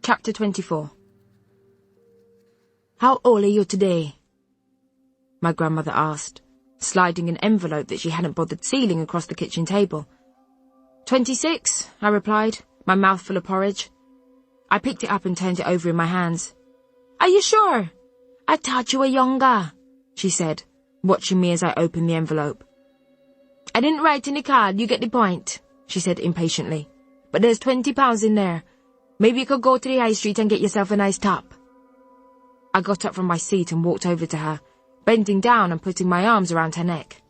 Speaker 2: Chapter 24. How old are you today? My grandmother asked, sliding an envelope that she hadn't bothered sealing across the kitchen table. 26, I replied, my mouth full of porridge. I picked it up and turned it over in my hands. Are you sure? I thought you were younger, she said, watching me as I opened the envelope. I didn't write any card, you get the point, she said impatiently. But there's £20 in there. Maybe you could go to the high street and get yourself a nice top. I got up from my seat and walked over to her, bending down and putting my arms around her neck.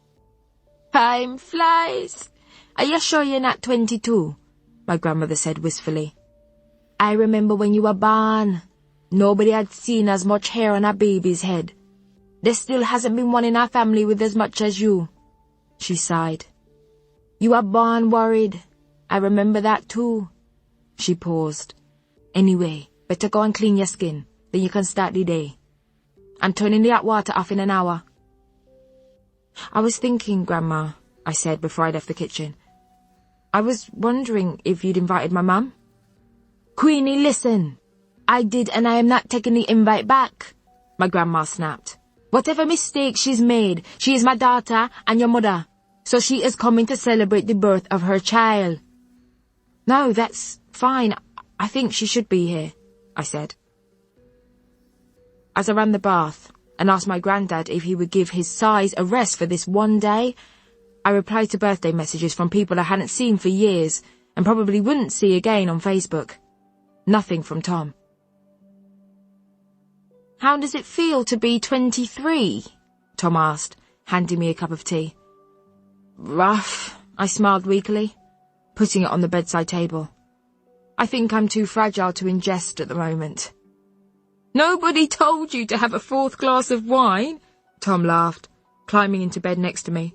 Speaker 2: Time flies. Are you sure you're not 22? My grandmother said wistfully. I remember when you were born. Nobody had seen as much hair on a baby's head. There still hasn't been one in our family with as much as you. She sighed. You were born worried. I remember that too. She paused. Anyway, better go and clean your skin. Then you can start the day. I'm turning the hot water off in an hour. I was thinking, Grandma, I said before I left the kitchen. I was wondering if you'd invited my mum. Queenie, listen. I did, and I am not taking the invite back, my grandma snapped. Whatever mistake she's made, she is my daughter and your mother, so she is coming to celebrate the birth of her child. No, that's fine. I think she should be here, I said. As I ran the bath and asked my granddad if he would give his size a rest for this one day, I replied to birthday messages from people I hadn't seen for years and probably wouldn't see again on Facebook. Nothing from Tom. How does it feel to be 23? Tom asked, handing me a cup of tea. Rough, I smiled weakly, putting it on the bedside table. I think I'm too fragile to ingest at the moment. Nobody told you to have a 4th glass of wine, Tom laughed, climbing into bed next to me.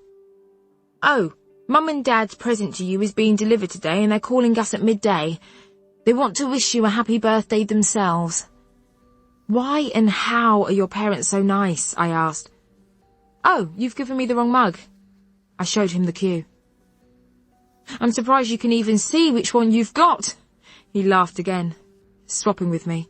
Speaker 2: Oh, Mum and Dad's present to you is being delivered today and they're calling us at midday. They want to wish you a happy birthday themselves. Why and how are your parents so nice? I asked. Oh, you've given me the wrong mug. I showed him the cue. I'm surprised you can even see which one you've got. He laughed again, swapping with me.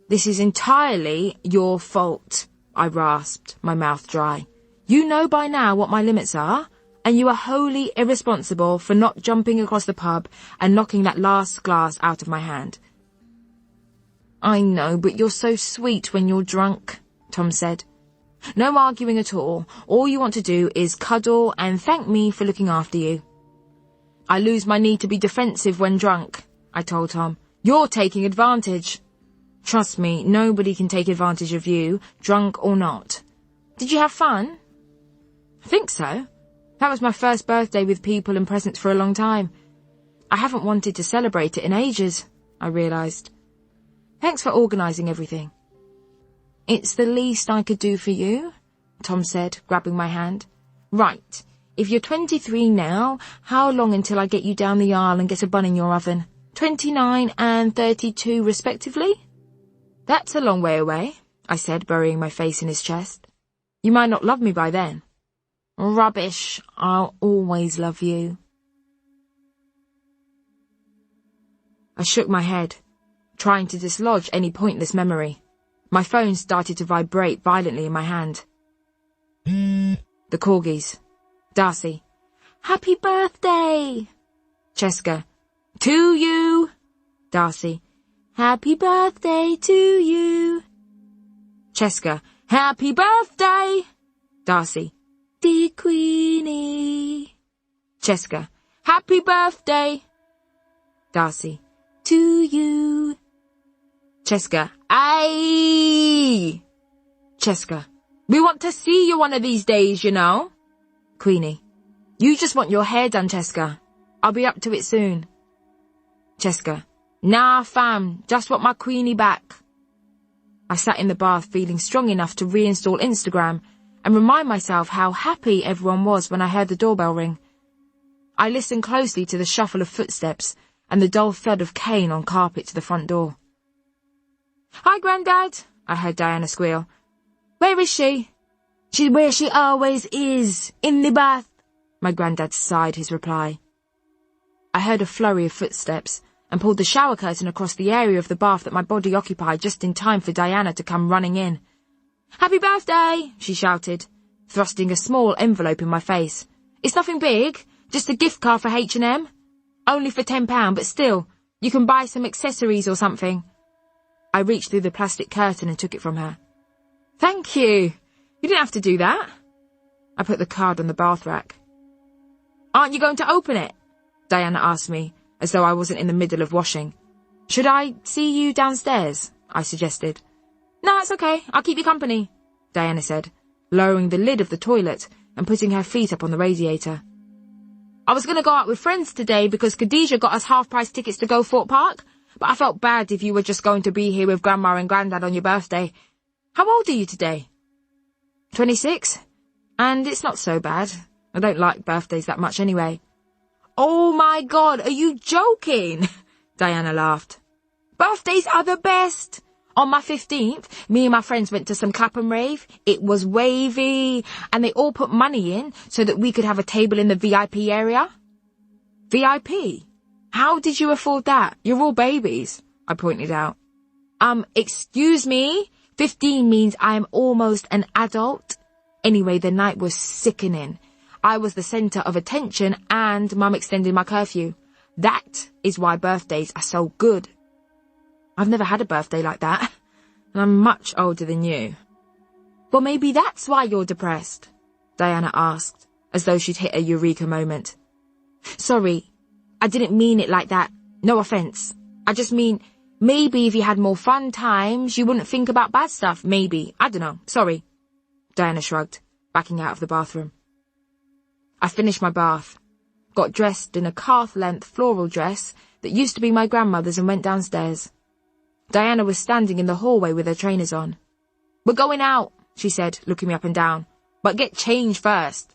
Speaker 2: This is entirely your fault, I rasped, my mouth dry. You know by now what my limits are, and you are wholly irresponsible for not jumping across the pub and knocking that last glass out of my hand. I know, but you're so sweet when you're drunk, Tom said. No arguing at all. All you want to do is cuddle and thank me for looking after you. I lose my need to be defensive when drunk, I told Tom. You're taking advantage. Trust me, nobody can take advantage of you, drunk or not. Did you have fun? I think so. That was my first birthday with people and presents for a long time. I haven't wanted to celebrate it in ages, I realised. Thanks for organising everything. It's the least I could do for you, Tom said, grabbing my hand. Right, if you're 23 now, how long until I get you down the aisle and get a bun in your oven? 29 and 32 respectively? That's a long way away, I said, burying my face in his chest. You might not love me by then. Rubbish, I'll always love you. I shook my head, trying to dislodge any pointless memory. My phone started to vibrate violently in my hand. The corgis. Darcy. Happy birthday! Cheska. To you! Darcy. Happy birthday to you! Cheska. Happy birthday! Darcy. Dear Queenie. Cheska. Happy birthday! Darcy. To you. Cheska. Aye! Cheska. We want to see you one of these days, you know. Queenie, you just want your hair done, Cheska. I'll be up to it soon. Cheska, nah, fam, just want my Queenie back. I sat in the bath feeling strong enough to reinstall Instagram and remind myself how happy everyone was when I heard the doorbell ring. I listened closely to the shuffle of footsteps and the dull thud of cane on carpet to the front door. Hi, Grandad, I heard Diana squeal. Where is she? She's where she always is, in the bath, my Grandad sighed his reply. I heard a flurry of footsteps and pulled the shower curtain across the area of the bath that my body occupied just in time for Diana to come running in. Happy birthday, she shouted, thrusting a small envelope in my face. It's nothing big, just a gift card for H&M. Only for £10, but still, you can buy some accessories or something. I reached through the plastic curtain and took it from her. Thank you. You didn't have to do that. I put the card on the bath rack. Aren't you going to open it? Diana asked me, as though I wasn't in the middle of washing. Should I see you downstairs? I suggested. No, it's okay. I'll keep you company, Diana said, lowering the lid of the toilet and putting her feet up on the radiator. I was going to go out with friends today because Khadija got us half-price tickets to go Fort Park, but I felt bad if you were just going to be here with Grandma and Grandad on your birthday. How old are you today? 26. And it's not so bad. I don't like birthdays that much anyway. Oh my God, are you joking? Diana laughed. Birthdays are the best. On my 15th, me and my friends went to some clap and rave. It was wavy, and they all put money in so that we could have a table in the VIP area. VIP? How did you afford that? You're all babies, I pointed out. Excuse me? 15 means I am almost an adult. Anyway, the night was sickening. I was the centre of attention and Mum extended my curfew. That is why birthdays are so good. I've never had a birthday like that, and I'm much older than you. Well, maybe that's why you're depressed, Diana asked, as though she'd hit a eureka moment. Sorry, I didn't mean it like that. No offence. I just mean, maybe if you had more fun times, you wouldn't think about bad stuff. Maybe. I don't know. Sorry. Diana shrugged, backing out of the bathroom. I finished my bath, got dressed in a calf-length floral dress that used to be my grandmother's and went downstairs. Diana was standing in the hallway with her trainers on. We're going out, she said, looking me up and down, but get changed first.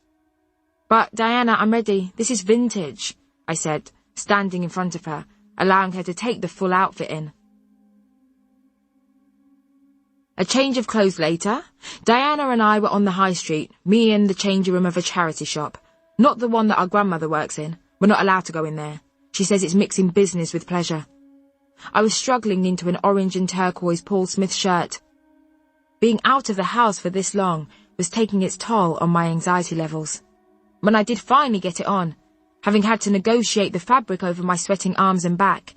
Speaker 2: But, Diana, I'm ready. This is vintage, I said, standing in front of her, allowing her to take the full outfit in. A change of clothes later, Diana and I were on the high street, me in the changing room of a charity shop. Not the one that our grandmother works in. We're not allowed to go in there. She says it's mixing business with pleasure. I was struggling into an orange and turquoise Paul Smith shirt. Being out of the house for this long was taking its toll on my anxiety levels. When I did finally get it on, having had to negotiate the fabric over my sweating arms and back,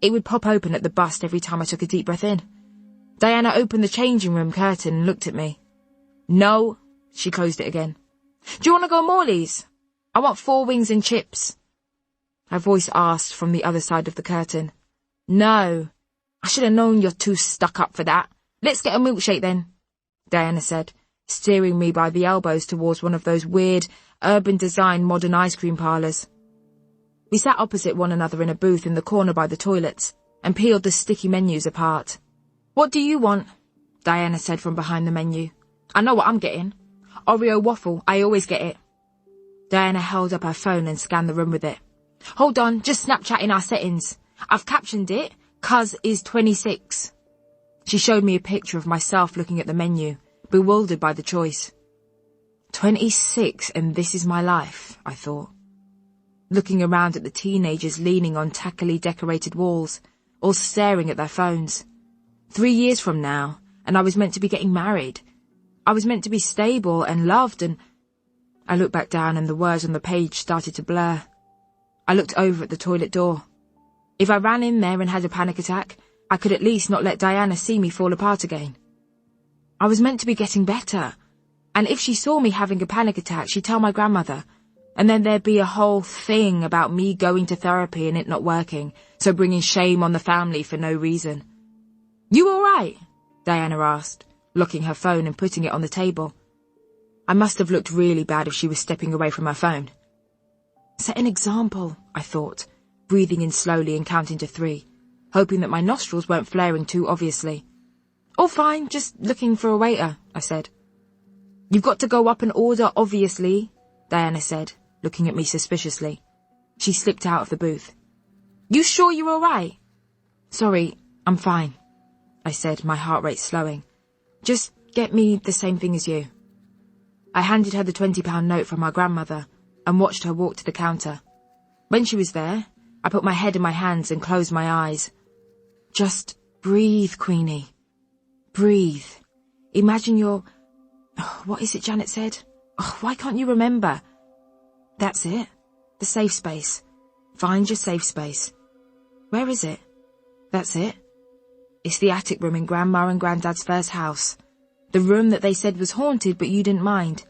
Speaker 2: it would pop open at the bust every time I took a deep breath in. Diana opened the changing room curtain and looked at me. No, she closed it again. Do you want to go Morley's? I want 4 wings and chips. Her voice asked from the other side of the curtain. No, I should have known you're too stuck up for that. Let's get a milkshake then, Diana said, steering me by the elbows towards one of those weird, urban design modern ice cream parlours. We sat opposite one another in a booth in the corner by the toilets and peeled the sticky menus apart. What do you want? Diana said from behind the menu. I know what I'm getting. Oreo waffle, I always get it. Diana held up her phone and scanned the room with it. Hold on, just Snapchatting our settings. I've captioned it, Cuz is 26. She showed me a picture of myself looking at the menu, bewildered by the choice. 26 and this is my life, I thought. Looking around at the teenagers leaning on tackily decorated walls, all staring at their phones. 3 years from now, and I was meant to be getting married. I was meant to be stable and loved and... I looked back down and the words on the page started to blur. I looked over at the toilet door. If I ran in there and had a panic attack, I could at least not let Diana see me fall apart again. I was meant to be getting better, and if she saw me having a panic attack, she'd tell my grandmother, and then there'd be a whole thing about me going to therapy and it not working, so bringing shame on the family for no reason. You all right? Diana asked, locking her phone and putting it on the table. I must have looked really bad if she was stepping away from her phone. Set an example, I thought, breathing in slowly and counting to 3, hoping that my nostrils weren't flaring too obviously. "Oh, fine, just looking for a waiter," I said. "You've got to go up and order, obviously," Diana said, looking at me suspiciously. She slipped out of the booth. "You sure you're all right?" "Sorry, I'm fine," I said, my heart rate slowing. "Just get me the same thing as you." I handed her the £20 note from my grandmother and watched her walk to the counter. When she was there, I put my head in my hands and closed my eyes. "Just breathe, Queenie. Breathe. Imagine you're... what is it Janet said? Why can't you remember? That's it. The safe space. Find your safe space. Where is it? That's it. It's the attic room in Grandma and Granddad's first house. The room that they said was haunted, but you didn't mind.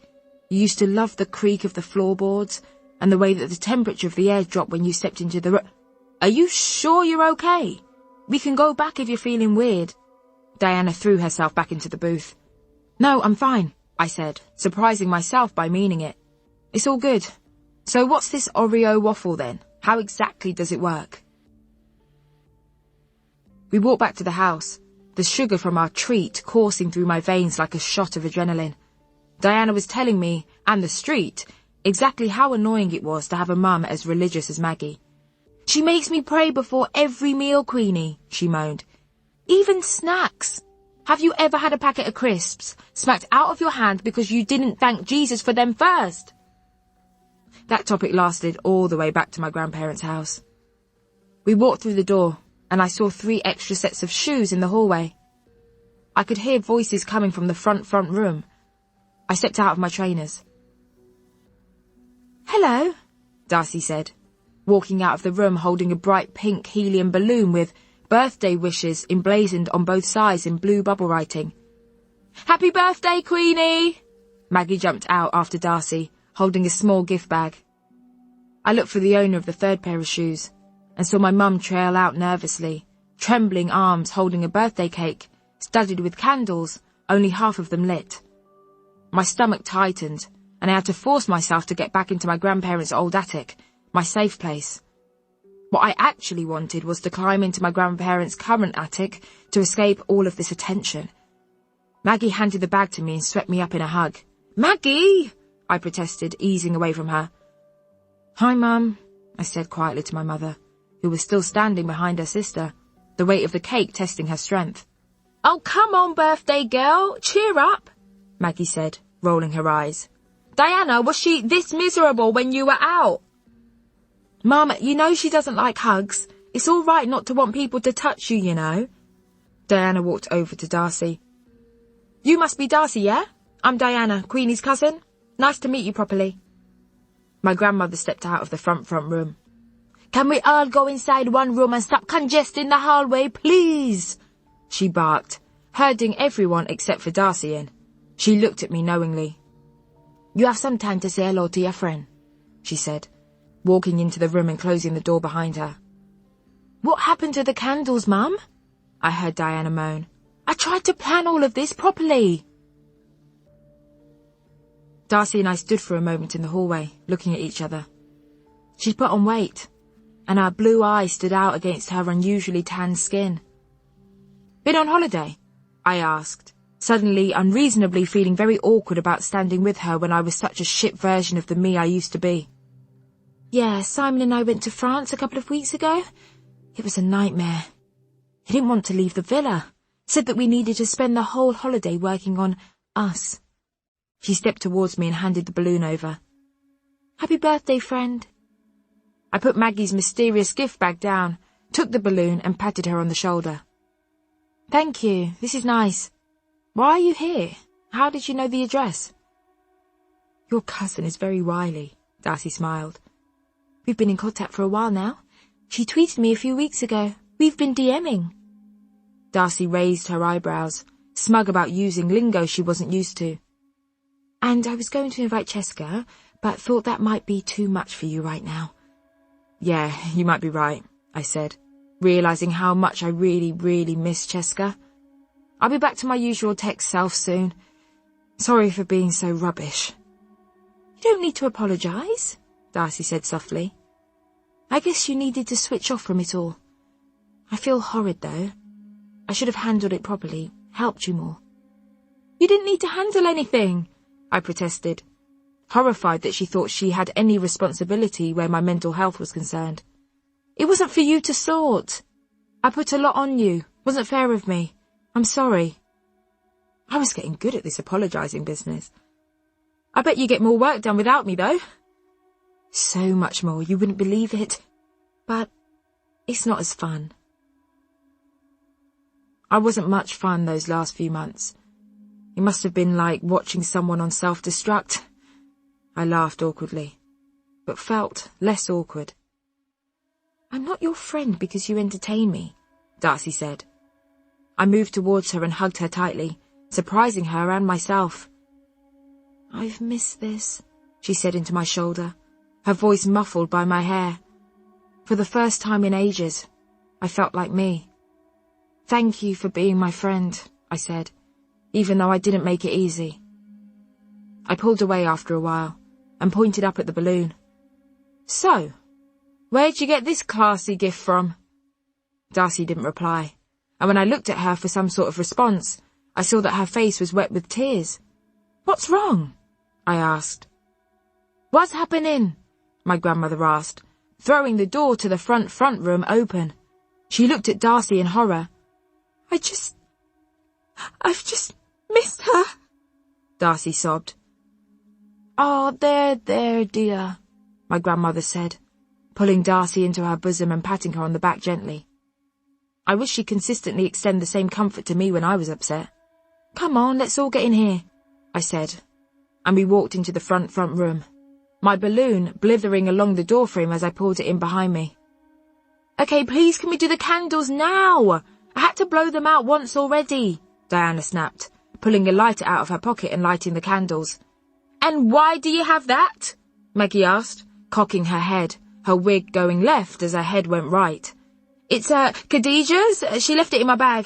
Speaker 2: You used to love the creak of the floorboards and the way that the temperature of the air dropped when you stepped into the room. Are you sure you're okay? We can go back if you're feeling weird." Diana threw herself back into the booth. "No, I'm fine," I said, surprising myself by meaning it. "It's all good. So what's this Oreo waffle then? How exactly does it work?" We walked back to the house, the sugar from our treat coursing through my veins like a shot of adrenaline. Diana was telling me, and the street, exactly how annoying it was to have a mum as religious as Maggie. "She makes me pray before every meal, Queenie," she moaned. "Even snacks. Have you ever had a packet of crisps smacked out of your hand because you didn't thank Jesus for them first?" That topic lasted all the way back to my grandparents' house. We walked through the door, and I saw 3 extra sets of shoes in the hallway. I could hear voices coming from the front room. I stepped out of my trainers. "Hello," Darcy said, walking out of the room holding a bright pink helium balloon with birthday wishes emblazoned on both sides in blue bubble writing. "Happy birthday, Queenie!" Maggie jumped out after Darcy, holding a small gift bag. I looked for the owner of the 3rd pair of shoes and saw my mum trail out nervously, trembling arms holding a birthday cake, studded with candles, only half of them lit. My stomach tightened, and I had to force myself to get back into my grandparents' old attic, my safe place. What I actually wanted was to climb into my grandparents' current attic to escape all of this attention. Maggie handed the bag to me and swept me up in a hug. "Maggie!" I protested, easing away from her. "Hi, Mum," I said quietly to my mother, who was still standing behind her sister, the weight of the cake testing her strength. "Oh, come on, birthday girl, cheer up," Maggie said, rolling her eyes. "Diana, was she this miserable when you were out?" "Mum, you know she doesn't like hugs. It's all right not to want people to touch you, you know." Diana walked over to Darcy. "You must be Darcy, yeah? I'm Diana, Queenie's cousin. Nice to meet you properly." My grandmother stepped out of the front room. "Can we all go inside one room and stop congesting the hallway, please?" she barked, herding everyone except for Darcy in. She looked at me knowingly. "You have some time to say hello to your friend," she said, walking into the room and closing the door behind her. "What happened to the candles, Mum?" I heard Diana moan. "I tried to plan all of this properly." Darcy and I stood for a moment in the hallway, looking at each other. She'd put on weight, and her blue eyes stood out against her unusually tanned skin. "Been on holiday?" I asked, suddenly unreasonably feeling very awkward about standing with her when I was such a shit version of the me I used to be. "Yeah, Simon and I went to France a couple of weeks ago. It was a nightmare. He didn't want to leave the villa, said that we needed to spend the whole holiday working on us." She stepped towards me and handed the balloon over. "Happy birthday, friend." I put Maggie's mysterious gift bag down, took the balloon and patted her on the shoulder. "Thank you, this is nice. Why are you here? How did you know the address?" "Your cousin is very wily," Darcy smiled. "We've been in contact for a while now. She tweeted me a few weeks ago. We've been DMing. Darcy raised her eyebrows, smug about using lingo she wasn't used to. "And I was going to invite Cheska, but thought that might be too much for you right now." "Yeah, you might be right," I said, realizing how much I really, really miss Cheska. I'll be back to my usual tech self soon. Sorry for being so rubbish." "You don't need to apologise," Darcy said softly. "I guess you needed to switch off from it all. I feel horrid, though. I should have handled it properly, helped you more." "You didn't need to handle anything," I protested, horrified that she thought she had any responsibility where my mental health was concerned. "It wasn't for you to sort. I put a lot on you. Wasn't fair of me. I'm sorry." I was getting good at this apologising business. "I bet you get more work done without me, though." "So much more, you wouldn't believe it. But it's not as fun." I wasn't much fun those last few months. It must have been like watching someone on self-destruct. I laughed awkwardly, but felt less awkward. "I'm not your friend because you entertain me," Darcy said. I moved towards her and hugged her tightly, surprising her and myself. "I've missed this," she said into my shoulder, her voice muffled by my hair. For the first time in ages, I felt like me. "Thank you for being my friend," I said, even though I didn't make it easy. I pulled away after a while and pointed up at the balloon. "So, where'd you get this classy gift from?" Darcy didn't reply, and when I looked at her for some sort of response, I saw that her face was wet with tears. "What's wrong?" I asked. "What's happening?" my grandmother asked, throwing the door to the front room open. She looked at Darcy in horror. I've just missed her," Darcy sobbed. "Oh, there, dear," my grandmother said, pulling Darcy into her bosom and patting her on the back gently. I wish she'd consistently extend the same comfort to me when I was upset. "Come on, let's all get in here," I said, and we walked into the front room, my balloon blithering along the doorframe as I pulled it in behind me. "Okay, please, can we do the candles now? I had to blow them out once already," Diana snapped, pulling a lighter out of her pocket and lighting the candles. "And why do you have that?" Maggie asked, cocking her head, her wig going left as her head went right. "It's Khadijah's. She left it in my bag."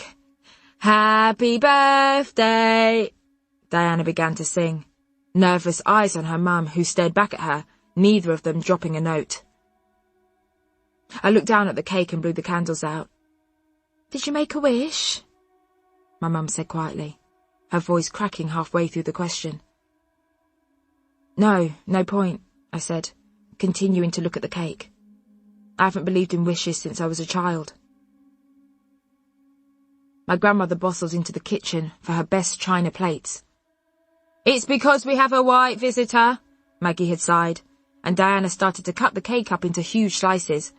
Speaker 2: "Happy birthday," Diana began to sing, nervous eyes on her mum, who stared back at her, neither of them dropping a note. I looked down at the cake and blew the candles out. "Did you make a wish?" my mum said quietly, her voice cracking halfway through the question. No point," I said, continuing to look at the cake. "I haven't believed in wishes since I was a child." My grandmother bustled into the kitchen for her best china plates. "It's because we have a white visitor," Maggie had sighed, and Diana started to cut the cake up into huge slices.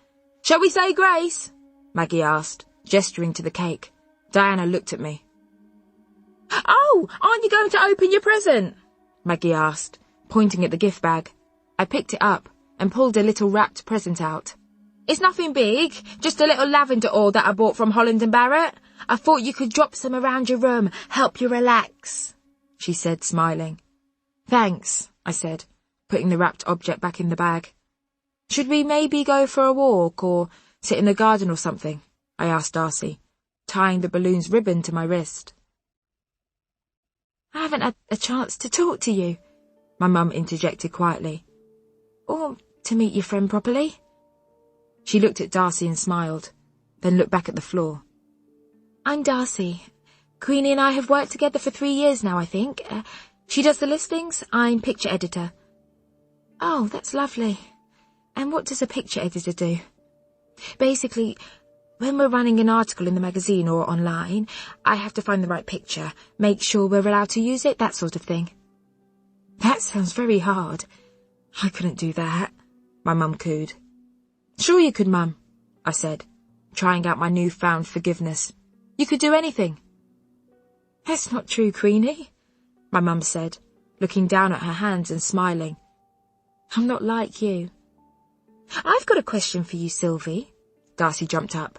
Speaker 2: "Shall we say grace?" Maggie asked, gesturing to the cake. Diana looked at me. "Oh, aren't you going to open your present?" Maggie asked, pointing at the gift bag. I picked it up and pulled a little wrapped present out. "It's nothing big, just a little lavender oil that I bought from Holland & Barrett. I thought you could drop some around your room, help you relax," she said, smiling. "Thanks," I said, putting the wrapped object back in the bag. "Should we maybe go for a walk or sit in the garden or something?" I asked Darcy, tying the balloon's ribbon to my wrist. "I haven't had a chance to talk to you," my mum interjected quietly. "Or to meet your friend properly." She looked at Darcy and smiled, then looked back at the floor. "I'm Darcy. Queenie and I have worked together for 3 years now, I think. She does the listings, I'm picture editor." "Oh, that's lovely. And what does a picture editor do?" "Basically, when we're running an article in the magazine or online, I have to find the right picture, make sure we're allowed to use it, that sort of thing." "That sounds very hard. I couldn't do that," my mum cooed. "Sure you could, Mum," I said, trying out my newfound forgiveness. "You could do anything." "That's not true, Queenie," my mum said, looking down at her hands and smiling. "I'm not like you." "I've got a question for you, Sylvie." Darcy jumped up.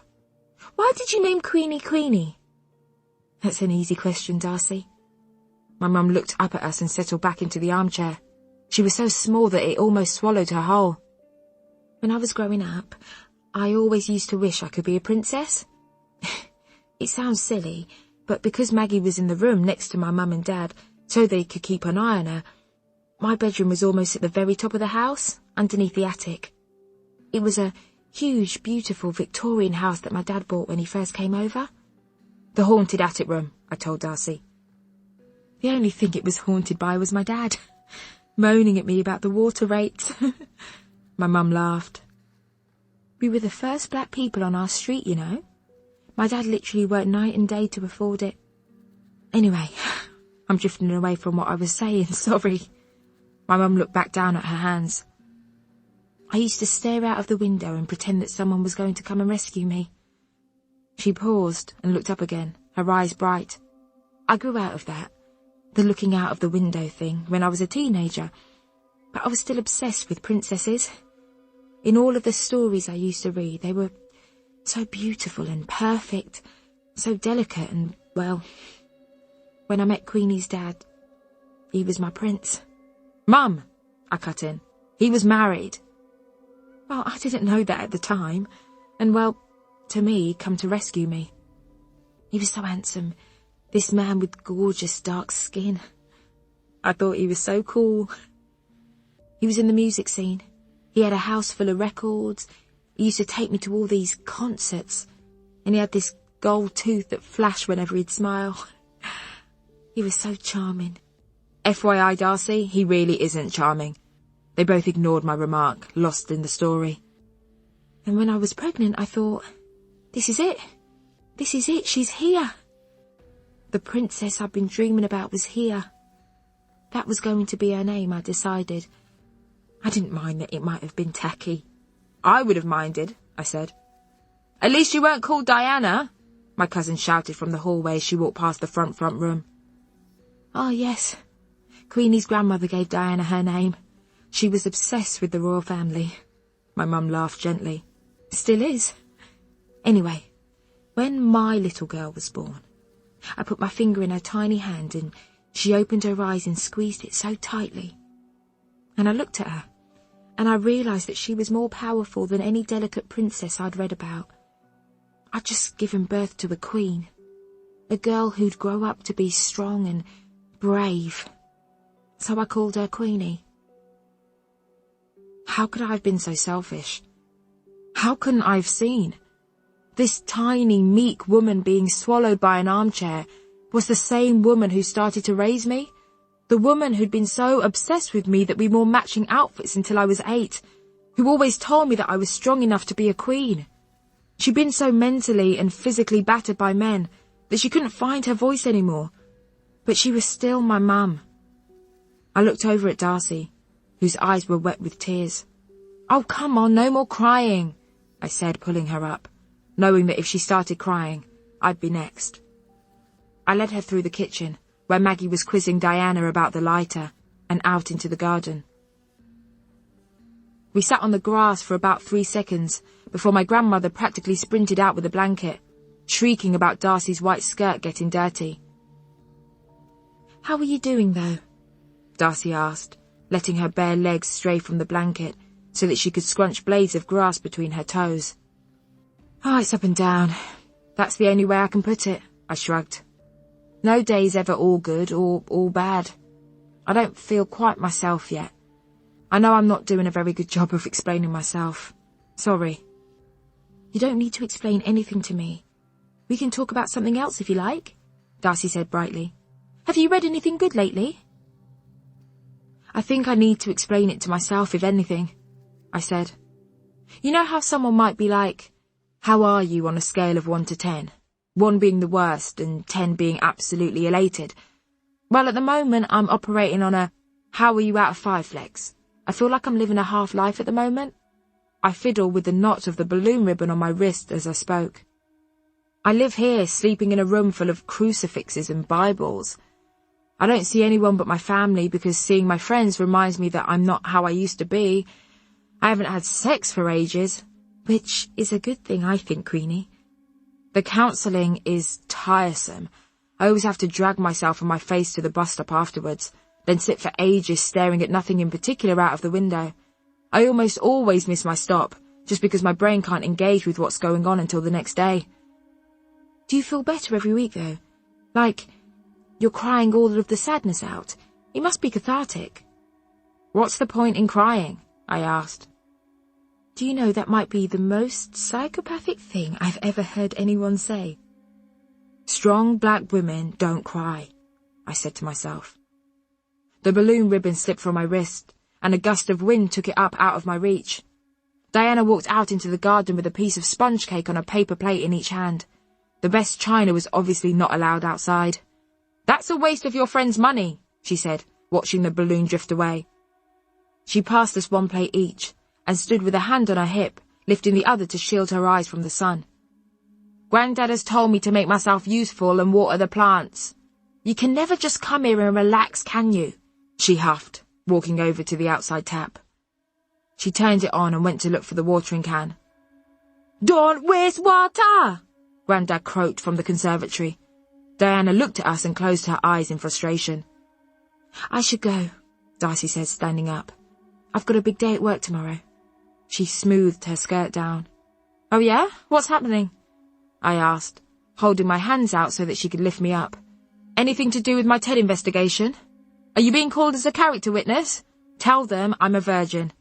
Speaker 2: "Why did you name Queenie Queenie?" "That's an easy question, Darcy." My mum looked up at us and settled back into the armchair. She was so small that it almost swallowed her whole. "When I was growing up, I always used to wish I could be a princess." It sounds silly, But because Maggie was in the room next to my mum and dad, so they could keep an eye on her, my bedroom was almost at the very top of the house, underneath the attic. It was a huge, beautiful Victorian house that my dad bought when he first came over. The haunted attic room, I told Darcy. The only thing it was haunted by was my dad, moaning at me about the water rates. My mum laughed. We were the first black people on our street, you know. My dad literally worked night and day to afford it. Anyway, I'm drifting away from what I was saying, sorry. My mum looked back down at her hands. I used to stare out of the window and pretend that someone was going to come and rescue me. She paused and looked up again, her eyes bright. I grew out of that, the looking out of the window thing, when I was a teenager, but I was still obsessed with princesses. In all of the stories I used to read, they were so beautiful and perfect, so delicate and, well, when I met Queenie's dad, he was my prince. Mum, I cut in, he was married. Well, I didn't know that at the time, and well, to me, he'd come to rescue me. He was so handsome, this man with gorgeous dark skin. I thought he was so cool. He was in the music scene. He had a house full of records. He used to take me to all these concerts, and he had this gold tooth that flashed whenever he'd smile. He was so charming. FYI, Darcy, he really isn't charming. They both ignored my remark, lost in the story. And when I was pregnant, I thought, this is it. This is it, she's here. The princess I'd been dreaming about was here. That was going to be her name, I decided. I didn't mind that it might have been tacky. I would have minded, I said. At least you weren't called Diana, my cousin shouted from the hallway as she walked past the front room. Oh, yes. Queenie's grandmother gave Diana her name. She was obsessed with the royal family. My mum laughed gently. Still is. Anyway, when my little girl was born, I put my finger in her tiny hand and she opened her eyes and squeezed it so tightly. And I looked at her, and I realised that she was more powerful than any delicate princess I'd read about. I'd just given birth to a queen, a girl who'd grow up to be strong and brave. So I called her Queenie. How could I have been so selfish? How couldn't I have seen? This tiny, meek woman being swallowed by an armchair was the same woman who started to raise me. The woman who'd been so obsessed with me that we wore matching outfits until I was 8, who always told me that I was strong enough to be a queen. She'd been so mentally and physically battered by men that she couldn't find her voice anymore. But she was still my mum. I looked over at Darcy, whose eyes were wet with tears. Oh, come on, no more crying, I said, pulling her up, knowing that if she started crying, I'd be next. I led her through the kitchen, where Maggie was quizzing Diana about the lighter, and out into the garden. We sat on the grass for about 3 seconds before my grandmother practically sprinted out with a blanket, shrieking about Darcy's white skirt getting dirty. How are you doing, though? Darcy asked, letting her bare legs stray from the blanket so that she could scrunch blades of grass between her toes. Oh, it's up and down. That's the only way I can put it, I shrugged. No day's ever all good or all bad. I don't feel quite myself yet. I know I'm not doing a very good job of explaining myself. Sorry. You don't need to explain anything to me. We can talk about something else if you like, Darcy said brightly. Have you read anything good lately? I think I need to explain it to myself, if anything, I said. You know how someone might be like, how are you on a scale of 1 to 10? 1 being the worst and 10 being absolutely elated. Well, at the moment, I'm operating on a how are you out of 5 flex. I feel like I'm living a half life at the moment. I fiddle with the knot of the balloon ribbon on my wrist as I spoke. I live here, sleeping in a room full of crucifixes and Bibles. I don't see anyone but my family because seeing my friends reminds me that I'm not how I used to be. I haven't had sex for ages, which is a good thing, I think, Queenie. The counselling is tiresome. I always have to drag myself and my face to the bus stop afterwards, then sit for ages staring at nothing in particular out of the window. I almost always miss my stop, just because my brain can't engage with what's going on until the next day. Do you feel better every week, though? Like, you're crying all of the sadness out. It must be cathartic. What's the point in crying? I asked. Do you know that might be the most psychopathic thing I've ever heard anyone say? Strong black women don't cry, I said to myself. The balloon ribbon slipped from my wrist, and a gust of wind took it up out of my reach. Diana walked out into the garden with a piece of sponge cake on a paper plate in each hand. The best china was obviously not allowed outside. That's a waste of your friend's money, she said, watching the balloon drift away. She passed us one plate each, and stood with a hand on her hip, lifting the other to shield her eyes from the sun. Grandad has told me to make myself useful and water the plants. You can never just come here and relax, can you? She huffed, walking over to the outside tap. She turned it on and went to look for the watering can. Don't waste water! Grandad croaked from the conservatory. Diana looked at us and closed her eyes in frustration. I should go, Darcy said, standing up. I've got a big day at work tomorrow. She smoothed her skirt down. Oh yeah? What's happening? I asked, holding my hands out so that she could lift me up. Anything to do with my TED investigation? Are you being called as a character witness? Tell them I'm a virgin.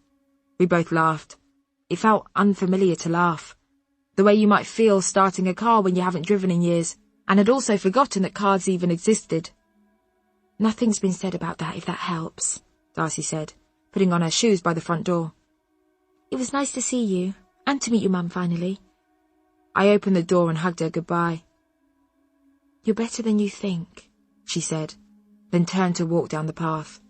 Speaker 2: We both laughed. It felt unfamiliar to laugh. The way you might feel starting a car when you haven't driven in years, and had also forgotten that cars even existed. Nothing's been said about that, if that helps, Darcy said, putting on her shoes by the front door. It was nice to see you, and to meet your mum finally. I opened the door and hugged her goodbye. You're better than you think, she said, then turned to walk down the path.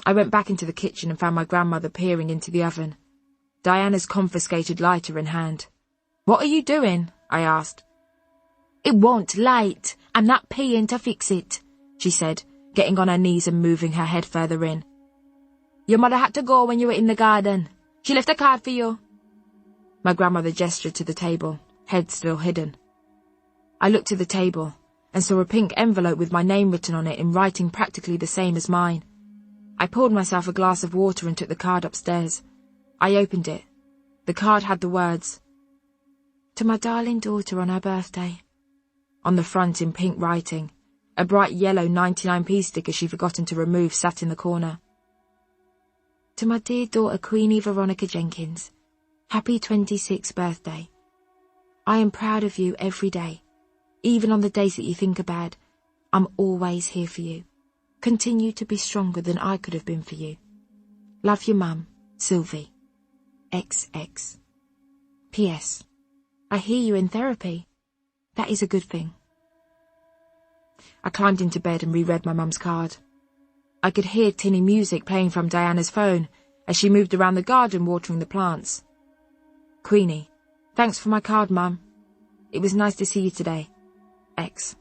Speaker 2: I went back into the kitchen and found my grandmother peering into the oven, Diana's confiscated lighter in hand. What are you doing? I asked. It won't light. I'm not paying to fix it, she said, getting on her knees and moving her head further in. Your mother had to go when you were in the garden. She left a card for you. My grandmother gestured to the table, head still hidden. I looked at the table and saw a pink envelope with my name written on it in writing practically the same as mine. I poured myself a glass of water and took the card upstairs. I opened it. The card had the words, To my darling daughter on her birthday. On the front in pink writing, a bright yellow 99p sticker she'd forgotten to remove sat in the corner. To my dear daughter Queenie Veronica Jenkins, happy 26th birthday. I am proud of you every day. Even on the days that you think are bad, I'm always here for you. Continue to be stronger than I could have been for you. Love your mum, Sylvie. XX. P.S. I hear you in therapy. That is a good thing. I climbed into bed and reread my mum's card. I could hear tinny music playing from Diana's phone as she moved around the garden watering the plants. Queenie, thanks for my card, Mum. It was nice to see you today. X.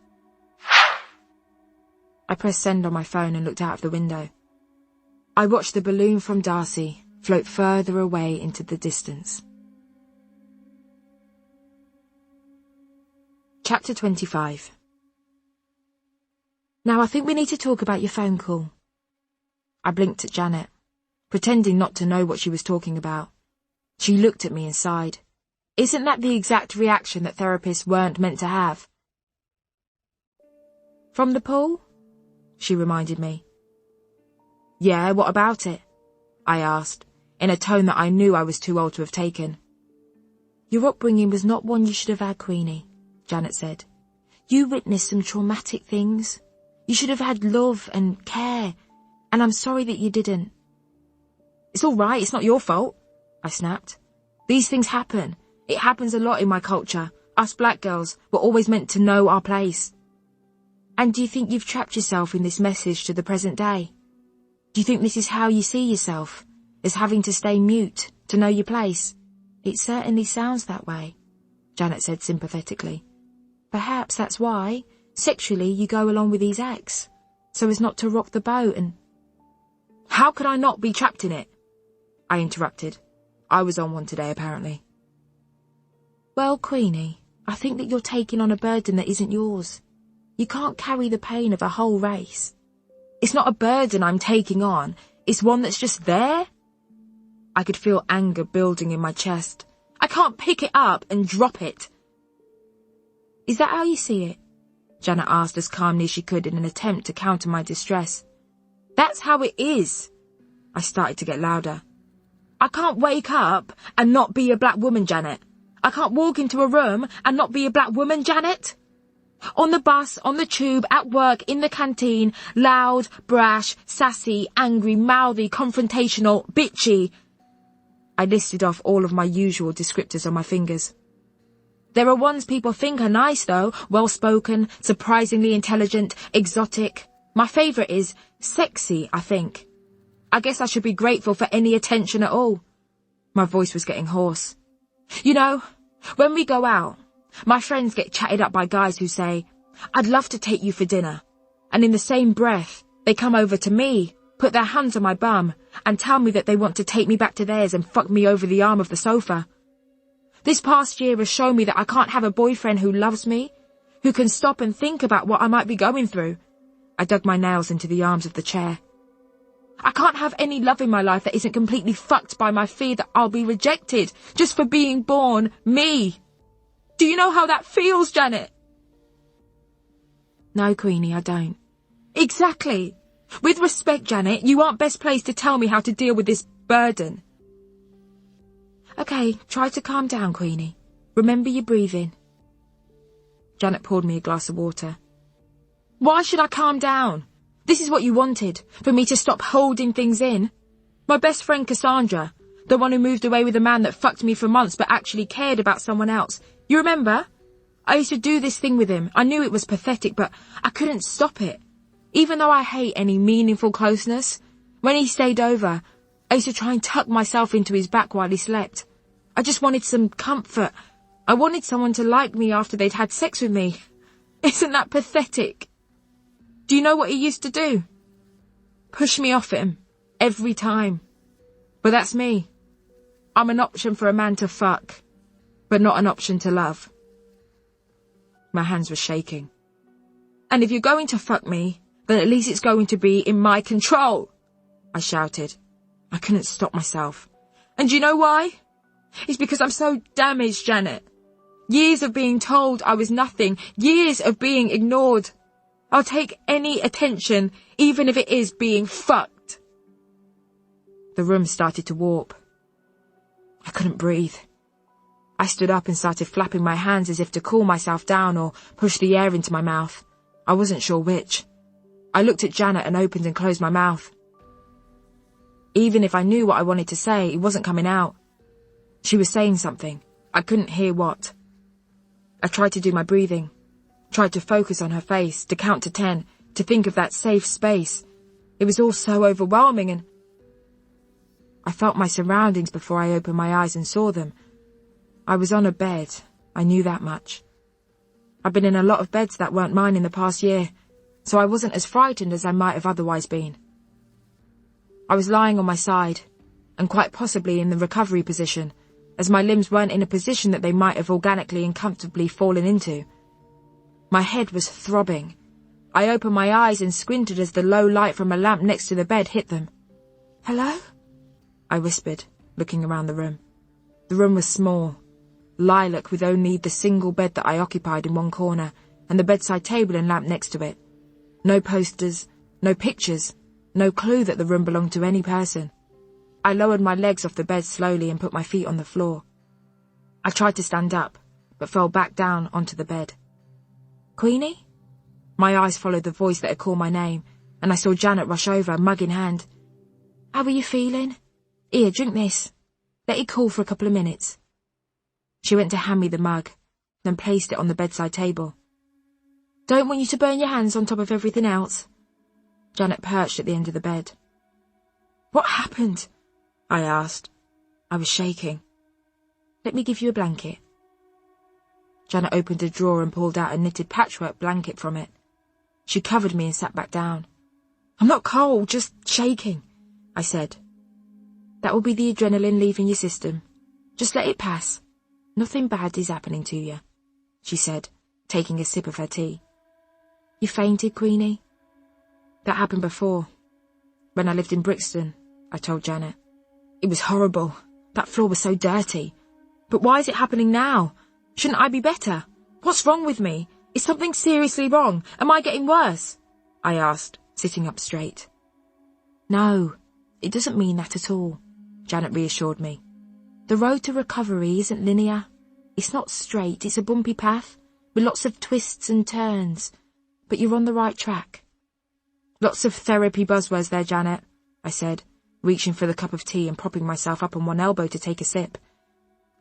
Speaker 2: I pressed send on my phone and looked out of the window. I watched the balloon from Darcy float further away into the distance. Chapter 25. Now I think we need to talk about your phone call. I blinked at Janet, pretending not to know what she was talking about. She looked at me and sighed. Isn't that the exact reaction that therapists weren't meant to have? From the pool? She reminded me. Yeah, what about it? I asked, in a tone that I knew I was too old to have taken. Your upbringing was not one you should have had, Queenie, Janet said. You witnessed some traumatic things. You should have had love and care, and I'm sorry that you didn't. It's all right, it's not your fault, I snapped. These things happen. It happens a lot in my culture. Us black girls were always meant to know our place. And do you think you've trapped yourself in this message to the present day? Do you think this is how you see yourself, as having to stay mute to know your place? It certainly sounds that way, Janet said sympathetically. Perhaps that's why, sexually, you go along with these acts, so as not to rock the boat and... How could I not be trapped in it? I interrupted. I was on one today, apparently. Well, Queenie, I think that you're taking on a burden that isn't yours. You can't carry the pain of a whole race. It's not a burden I'm taking on, it's one that's just there. I could feel anger building in my chest. I can't pick it up and drop it. Is that how you see it? Janet asked as calmly as she could in an attempt to counter my distress. That's how it is. I started to get louder. I can't wake up and not be a black woman, Janet. I can't walk into a room and not be a black woman, Janet. On the bus, on the tube, at work, in the canteen, loud, brash, sassy, angry, mouthy, confrontational, bitchy. I listed off all of my usual descriptors on my fingers. There are ones people think are nice though, well-spoken, surprisingly intelligent, exotic. My favourite is sexy, I think. I guess I should be grateful for any attention at all. My voice was getting hoarse. You know, when we go out, my friends get chatted up by guys who say, I'd love to take you for dinner. And in the same breath, they come over to me, put their hands on my bum, and tell me that they want to take me back to theirs and fuck me over the arm of the sofa. This past year has shown me that I can't have a boyfriend who loves me, who can stop and think about what I might be going through. I dug my nails into the arms of the chair. I can't have any love in my life that isn't completely fucked by my fear that I'll be rejected just for being born me. Do you know how that feels, Janet? No, Queenie, I don't. Exactly. With respect, Janet, you aren't best placed to tell me how to deal with this burden. Okay, try to calm down, Queenie. Remember your breathing. Janet poured me a glass of water. Why should I calm down? This is what you wanted, for me to stop holding things in. My best friend Cassandra, the one who moved away with a man that fucked me for months but actually cared about someone else. You remember? I used to do this thing with him. I knew it was pathetic, but I couldn't stop it. Even though I hate any meaningful closeness, when he stayed over, I used to try and tuck myself into his back while he slept. I just wanted some comfort. I wanted someone to like me after they'd had sex with me. Isn't that pathetic? Do you know what he used to do? Push me off him. Every time. But that's me. I'm an option for a man to fuck, but not an option to love. My hands were shaking. And if you're going to fuck me, then at least it's going to be in my control, I shouted. I couldn't stop myself. And do you know why? It's because I'm so damaged, Janet. Years of being told I was nothing. Years of being ignored. I'll take any attention, even if it is being fucked. The room started to warp. I couldn't breathe. I stood up and started flapping my hands as if to cool myself down or push the air into my mouth. I wasn't sure which. I looked at Janet and opened and closed my mouth. Even if I knew what I wanted to say, it wasn't coming out. She was saying something. I couldn't hear what. I tried to do my breathing. Tried to focus on her face, to count to 10, to think of that safe space. It was all so overwhelming and... I felt my surroundings before I opened my eyes and saw them. I was on a bed. I knew that much. I'd been in a lot of beds that weren't mine in the past year, so I wasn't as frightened as I might have otherwise been. I was lying on my side, and quite possibly in the recovery position, as my limbs weren't in a position that they might have organically and comfortably fallen into. My head was throbbing. I opened my eyes and squinted as the low light from a lamp next to the bed hit them. Hello? I whispered, looking around the room. The room was small, lilac with only the single bed that I occupied in one corner, and the bedside table and lamp next to it. No posters, no pictures, no clue that the room belonged to any person. I lowered my legs off the bed slowly and put my feet on the floor. I tried to stand up, but fell back down onto the bed. Queenie? My eyes followed the voice that had called my name, and I saw Janet rush over, mug in hand. How are you feeling? Here, drink this. Let it cool for a couple of minutes. She went to hand me the mug, then placed it on the bedside table. Don't want you to burn your hands on top of everything else. Janet perched at the end of the bed. What happened? I asked. I was shaking. Let me give you a blanket. Janet opened a drawer and pulled out a knitted patchwork blanket from it. She covered me and sat back down. I'm not cold, just shaking, I said. That will be the adrenaline leaving your system. Just let it pass. Nothing bad is happening to you, she said, taking a sip of her tea. You fainted, Queenie? That happened before. When I lived in Brixton, I told Janet. It was horrible. That floor was so dirty. But why is it happening now? Shouldn't I be better? What's wrong with me? Is something seriously wrong? Am I getting worse? I asked, sitting up straight. No, it doesn't mean that at all, Janet reassured me. The road to recovery isn't linear. It's not straight, it's a bumpy path, with lots of twists and turns. But you're on the right track. Lots of therapy buzzwords there, Janet, I said, reaching for the cup of tea and propping myself up on one elbow to take a sip.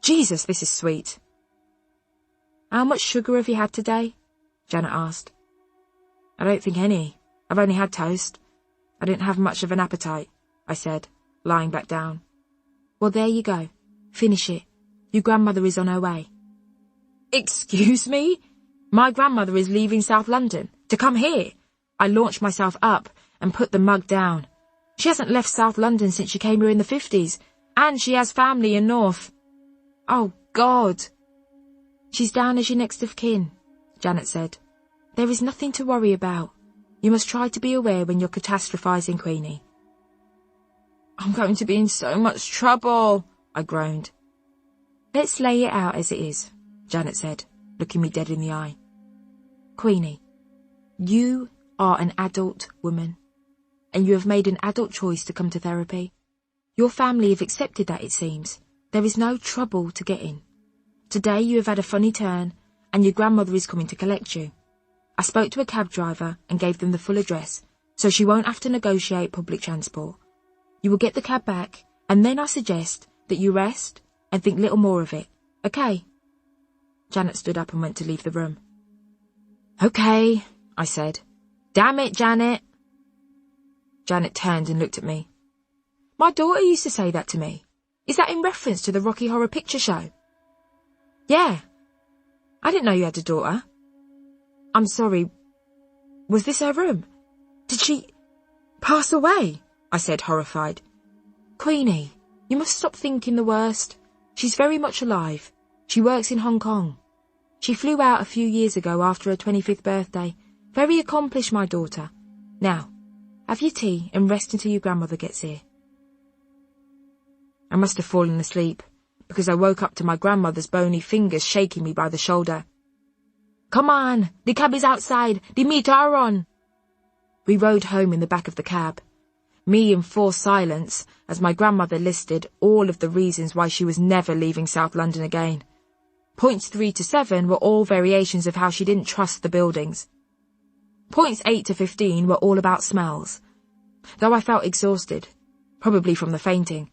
Speaker 2: Jesus, this is sweet. How much sugar have you had today? Janet asked. I don't think any. I've only had toast. I didn't have much of an appetite, I said, lying back down. Well, there you go. Finish it. Your grandmother is on her way. Excuse me? My grandmother is leaving South London to come here. I launched myself up and put the mug down. She hasn't left South London since she came here in the 50s, and she has family in North. Oh, God. She's down as your next of kin, Janet said. There is nothing to worry about. You must try to be aware when you're catastrophising, Queenie. I'm going to be in so much trouble, I groaned. Let's lay it out as it is, Janet said, looking me dead in the eye. Queenie, you are an adult woman, and you have made an adult choice to come to therapy. Your family have accepted that, it seems. There is no trouble to get in. Today you have had a funny turn, and your grandmother is coming to collect you. I spoke to a cab driver and gave them the full address, so she won't have to negotiate public transport. You will get the cab back, and then I suggest that you rest and think little more of it, okay? Janet stood up and went to leave the room. Okay, I said. Damn it, Janet. Janet turned and looked at me. My daughter used to say that to me. Is that in reference to the Rocky Horror Picture Show? Yeah. I didn't know you had a daughter. I'm sorry. Was this her room? Did she pass away? I said, horrified. Queenie, you must stop thinking the worst. She's very much alive. She works in Hong Kong. She flew out a few years ago after her 25th birthday. Very accomplished, my daughter. Now, have your tea and rest until your grandmother gets here. I must have fallen asleep, because I woke up to my grandmother's bony fingers shaking me by the shoulder. Come on, the cab is outside, the meter are on. We rode home in the back of the cab, me in forced silence as my grandmother listed all of the reasons why she was never leaving South London again. Points 3 to 7 were all variations of how she didn't trust the buildings. Points 8 to 15 were all about smells. Though I felt exhausted, probably from the fainting,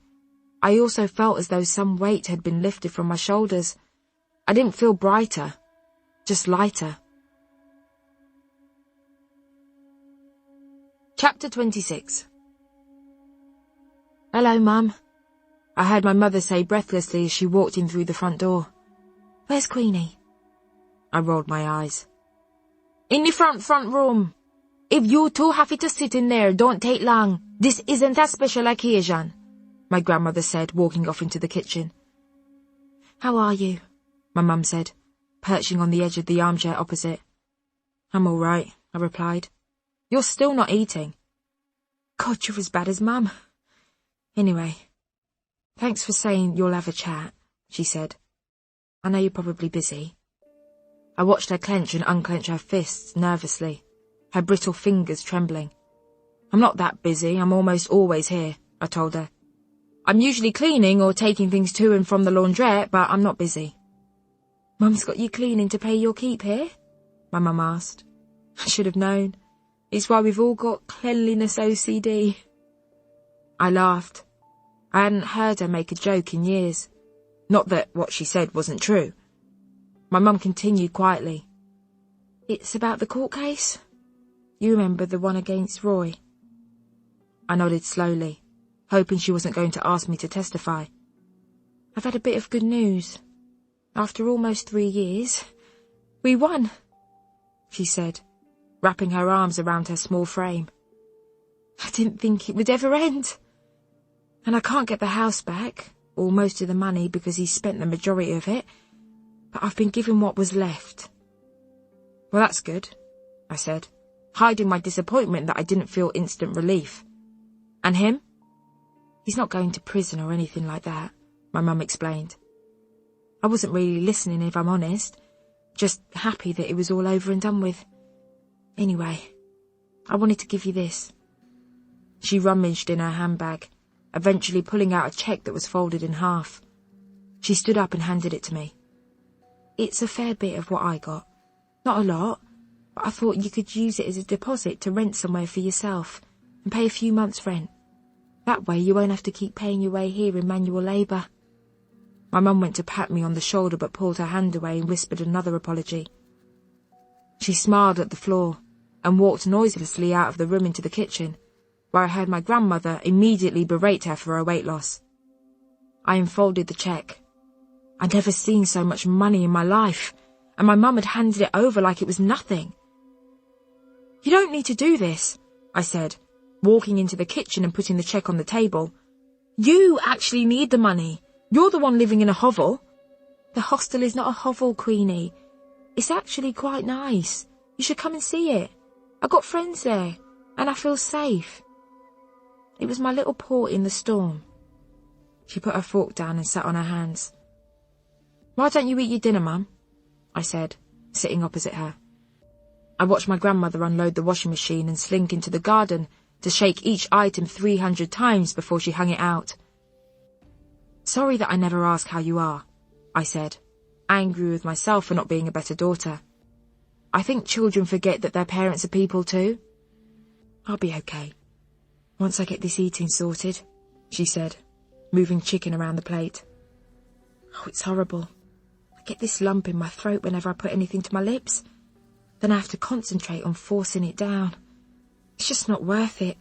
Speaker 2: I also felt as though some weight had been lifted from my shoulders. I didn't feel brighter, just lighter. Chapter 26. Hello, Mum, I heard my mother say breathlessly as she walked in through the front door. Where's Queenie? I rolled my eyes. In the front room. If you're too happy to sit in there, don't take long. This isn't a special occasion, my grandmother said, walking off into the kitchen. How are you? My mum said, perching on the edge of the armchair opposite. I'm all right, I replied. You're still not eating. God, you're as bad as Mum. Anyway, thanks for saying you'll have a chat, she said. I know you're probably busy. I watched her clench and unclench her fists nervously, her brittle fingers trembling. I'm not that busy, I'm almost always here, I told her. I'm usually cleaning or taking things to and from the laundrette, but I'm not busy. Mum's got you cleaning to pay your keep here? My mum asked. I should have known. It's why we've all got cleanliness OCD. I laughed. I hadn't heard her make a joke in years. Not that what she said wasn't true. My mum continued quietly. It's about the court case? You remember the one against Roy? I nodded slowly, hoping she wasn't going to ask me to testify. I've had a bit of good news. After almost 3 years, we won, she said, wrapping her arms around her small frame. I didn't think it would ever end. And I can't get the house back, or most of the money because he spent the majority of it, but I've been given what was left. Well, that's good, I said, hiding my disappointment that I didn't feel instant relief. And him? He's not going to prison or anything like that, my mum explained. I wasn't really listening, if I'm honest, just happy that it was all over and done with. Anyway, I wanted to give you this. She rummaged in her handbag, eventually pulling out a cheque that was folded in half. She stood up and handed it to me. It's a fair bit of what I got. Not a lot, but I thought you could use it as a deposit to rent somewhere for yourself and pay a few months' rent. That way you won't have to keep paying your way here in manual labour. My mum went to pat me on the shoulder but pulled her hand away and whispered another apology. She smiled at the floor and walked noiselessly out of the room into the kitchen, where I heard my grandmother immediately berate her for her weight loss. I unfolded the cheque. I'd never seen so much money in my life, and my mum had handed it over like it was nothing. You don't need to do this, I said, walking into the kitchen and putting the cheque on the table. You actually need the money. You're the one living in a hovel. The hostel is not a hovel, Queenie. It's actually quite nice. You should come and see it. I've got friends there, and I feel safe. It was my little port in the storm. She put her fork down and sat on her hands. Why don't you eat your dinner, Mum? I said, sitting opposite her. I watched my grandmother unload the washing machine and slink into the garden to shake each item 300 times before she hung it out. Sorry that I never ask how you are, I said, angry with myself for not being a better daughter. I think children forget that their parents are people too. I'll be okay. Once I get this eating sorted, she said, moving chicken around the plate. Oh, it's horrible. I get this lump in my throat whenever I put anything to my lips. Then I have to concentrate on forcing it down. It's just not worth it.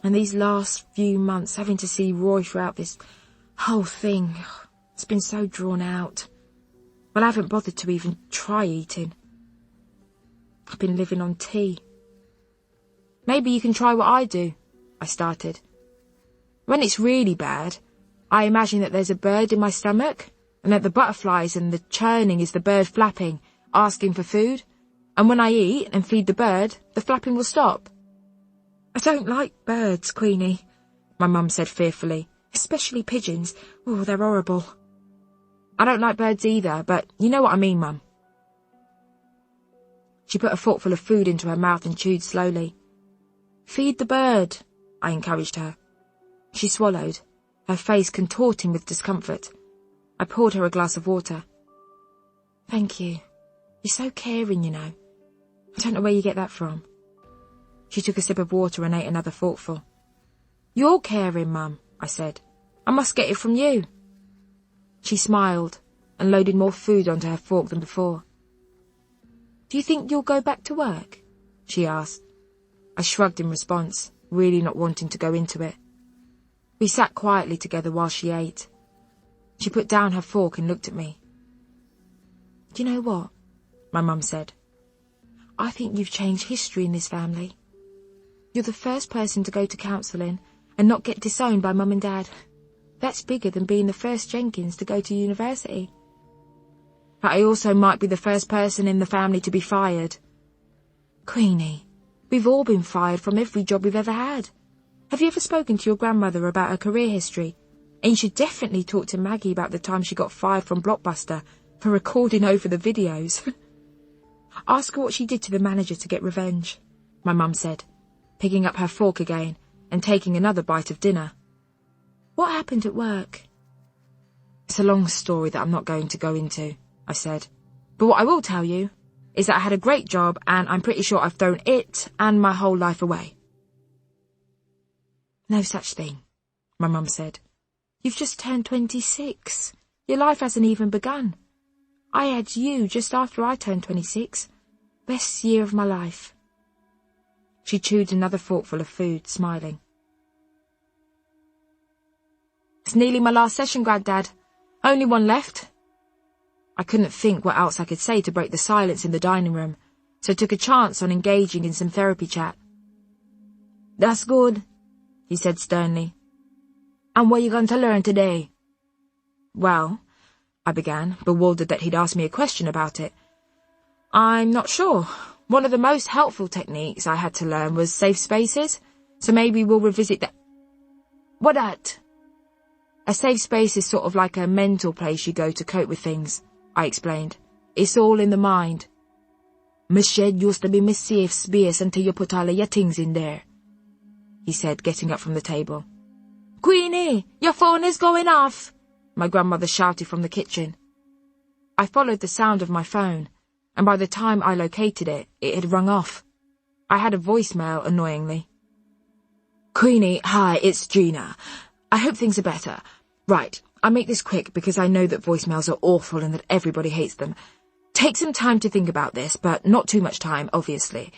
Speaker 2: And these last few months, having to see Roy throughout this whole thing, it's been so drawn out. Well, I haven't bothered to even try eating. I've been living on tea. Maybe you can try what I do, I started. When it's really bad, I imagine that there's a bird in my stomach, and that the butterflies and the churning is the bird flapping, asking for food, and when I eat and feed the bird, the flapping will stop. I don't like birds, Queenie, my mum said fearfully, especially pigeons. Oh, they're horrible. I don't like birds either, but you know what I mean, Mum. She put a forkful of food into her mouth and chewed slowly. Feed the bird, I encouraged her. She swallowed, her face contorting with discomfort. I poured her a glass of water. Thank you. You're so caring, you know. I don't know where you get that from. She took a sip of water and ate another forkful. You're caring, Mum, I said. I must get it from you. She smiled and loaded more food onto her fork than before. Do you think you'll go back to work? She asked. I shrugged in response, really not wanting to go into it. We sat quietly together while she ate. She put down her fork and looked at me. Do you know what? My mum said. I think you've changed history in this family. You're the first person to go to counselling and not get disowned by Mum and Dad. That's bigger than being the first Jenkins to go to university. But I also might be the first person in the family to be fired. Queenie, we've all been fired from every job we've ever had. Have you ever spoken to your grandmother about her career history? And you should definitely talk to Maggie about the time she got fired from Blockbuster for recording over the videos. Ask her what she did to the manager to get revenge, my mum said, picking up her fork again and taking another bite of dinner. What happened at work? It's a long story that I'm not going to go into, I said. But what I will tell you is that I had a great job and I'm pretty sure I've thrown it and my whole life away. No such thing, my mum said. You've just turned 26. Your life hasn't even begun. I had you just after I turned 26. Best year of my life. She chewed another forkful of food, smiling. It's nearly my last session, Granddad. Only one left. I couldn't think what else I could say to break the silence in the dining room, so took a chance on engaging in some therapy chat. That's good, he said sternly. And what are you going to learn today? Well, I began, bewildered that he'd asked me a question about it. I'm not sure. One of the most helpful techniques I had to learn was safe spaces, so maybe we'll revisit that. What at? A safe space is sort of like a mental place you go to cope with things, I explained, It's all in the mind. My shed used to be my safe space until you put all of your things in there, he said, getting up from the table. Queenie, your phone is going off, my grandmother shouted from the kitchen. I followed the sound of my phone, and by the time I located it, it had rung off. I had a voicemail, annoyingly. Queenie, hi, it's Gina. I hope things are better. Right, I'll make this quick because I know that voicemails are awful and that everybody hates them. Take some time to think about this, but not too much time, obviously.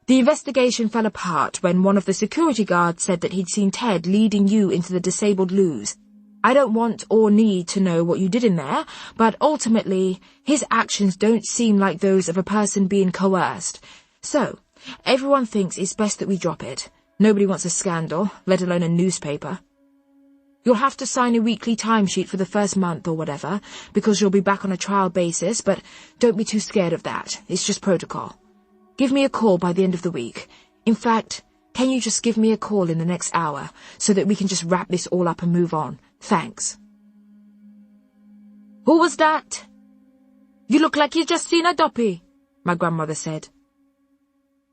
Speaker 2: The investigation fell apart when one of the security guards said that he'd seen Ted leading you into the disabled loos. I don't want or need to know what you did in there, but ultimately, his actions don't seem like those of a person being coerced. So, everyone thinks it's best that we drop it. Nobody wants a scandal, let alone a newspaper. You'll have to sign a weekly timesheet for the first month or whatever, because you'll be back on a trial basis, but don't be too scared of that. It's just protocol. Give me a call by the end of the week. In fact, can you just give me a call in the next hour, so that we can just wrap this all up and move on? Thanks. Who was that? You look like you just seen a duppy, my grandmother said.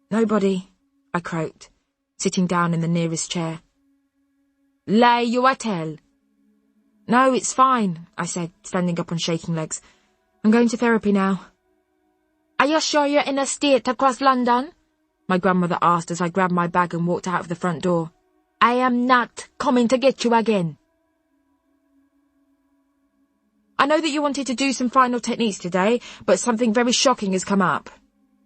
Speaker 2: Nobody, I croaked, sitting down in the nearest chair. Lie you I tell. No, it's fine, I said, standing up on shaking legs. I'm going to therapy now. Are you sure you're in a state to cross London? My grandmother asked as I grabbed my bag and walked out of the front door. I am not coming to get you again. I know that you wanted to do some final techniques today, but something very shocking has come up,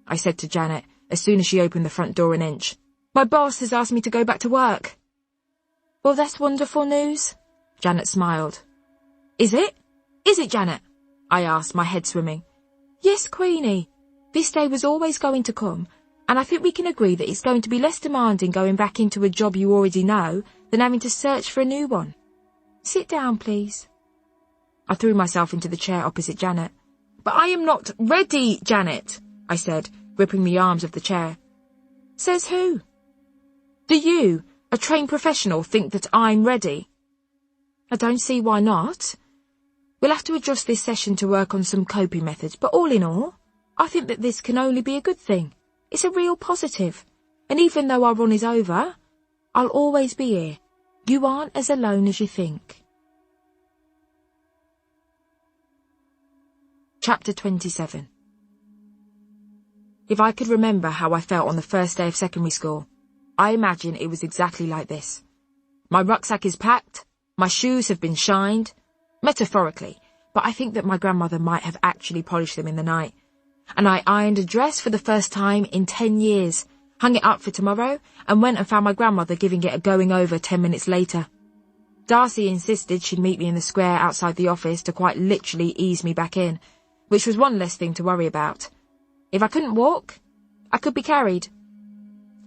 Speaker 2: I said to Janet as soon as she opened the front door an inch. My boss has asked me to go back to work. Well, that's wonderful news, Janet smiled. Is it? Is it, Janet? I asked, my head swimming. Yes, Queenie. This day was always going to come, and I think we can agree that it's going to be less demanding going back into a job you already know than having to search for a new one. Sit down, please. I threw myself into the chair opposite Janet. But I am not ready, Janet, I said, gripping the arms of the chair. Says who? Do you, a trained professional, think that I'm ready? I don't see why not. We'll have to adjust this session to work on some coping methods, but all in all, I think that this can only be a good thing. It's a real positive. And even though our run is over, I'll always be here. You aren't as alone as you think. Chapter 27. If I could remember how I felt on the first day of secondary school, I imagine it was exactly like this. My rucksack is packed, my shoes have been shined, metaphorically, but I think that my grandmother might have actually polished them in the night. And I ironed a dress for the first time in 10 years, hung it up for tomorrow, and went and found my grandmother giving it a going over 10 minutes later. Darcy insisted she'd meet me in the square outside the office to quite literally ease me back in, which was one less thing to worry about. If I couldn't walk, I could be carried.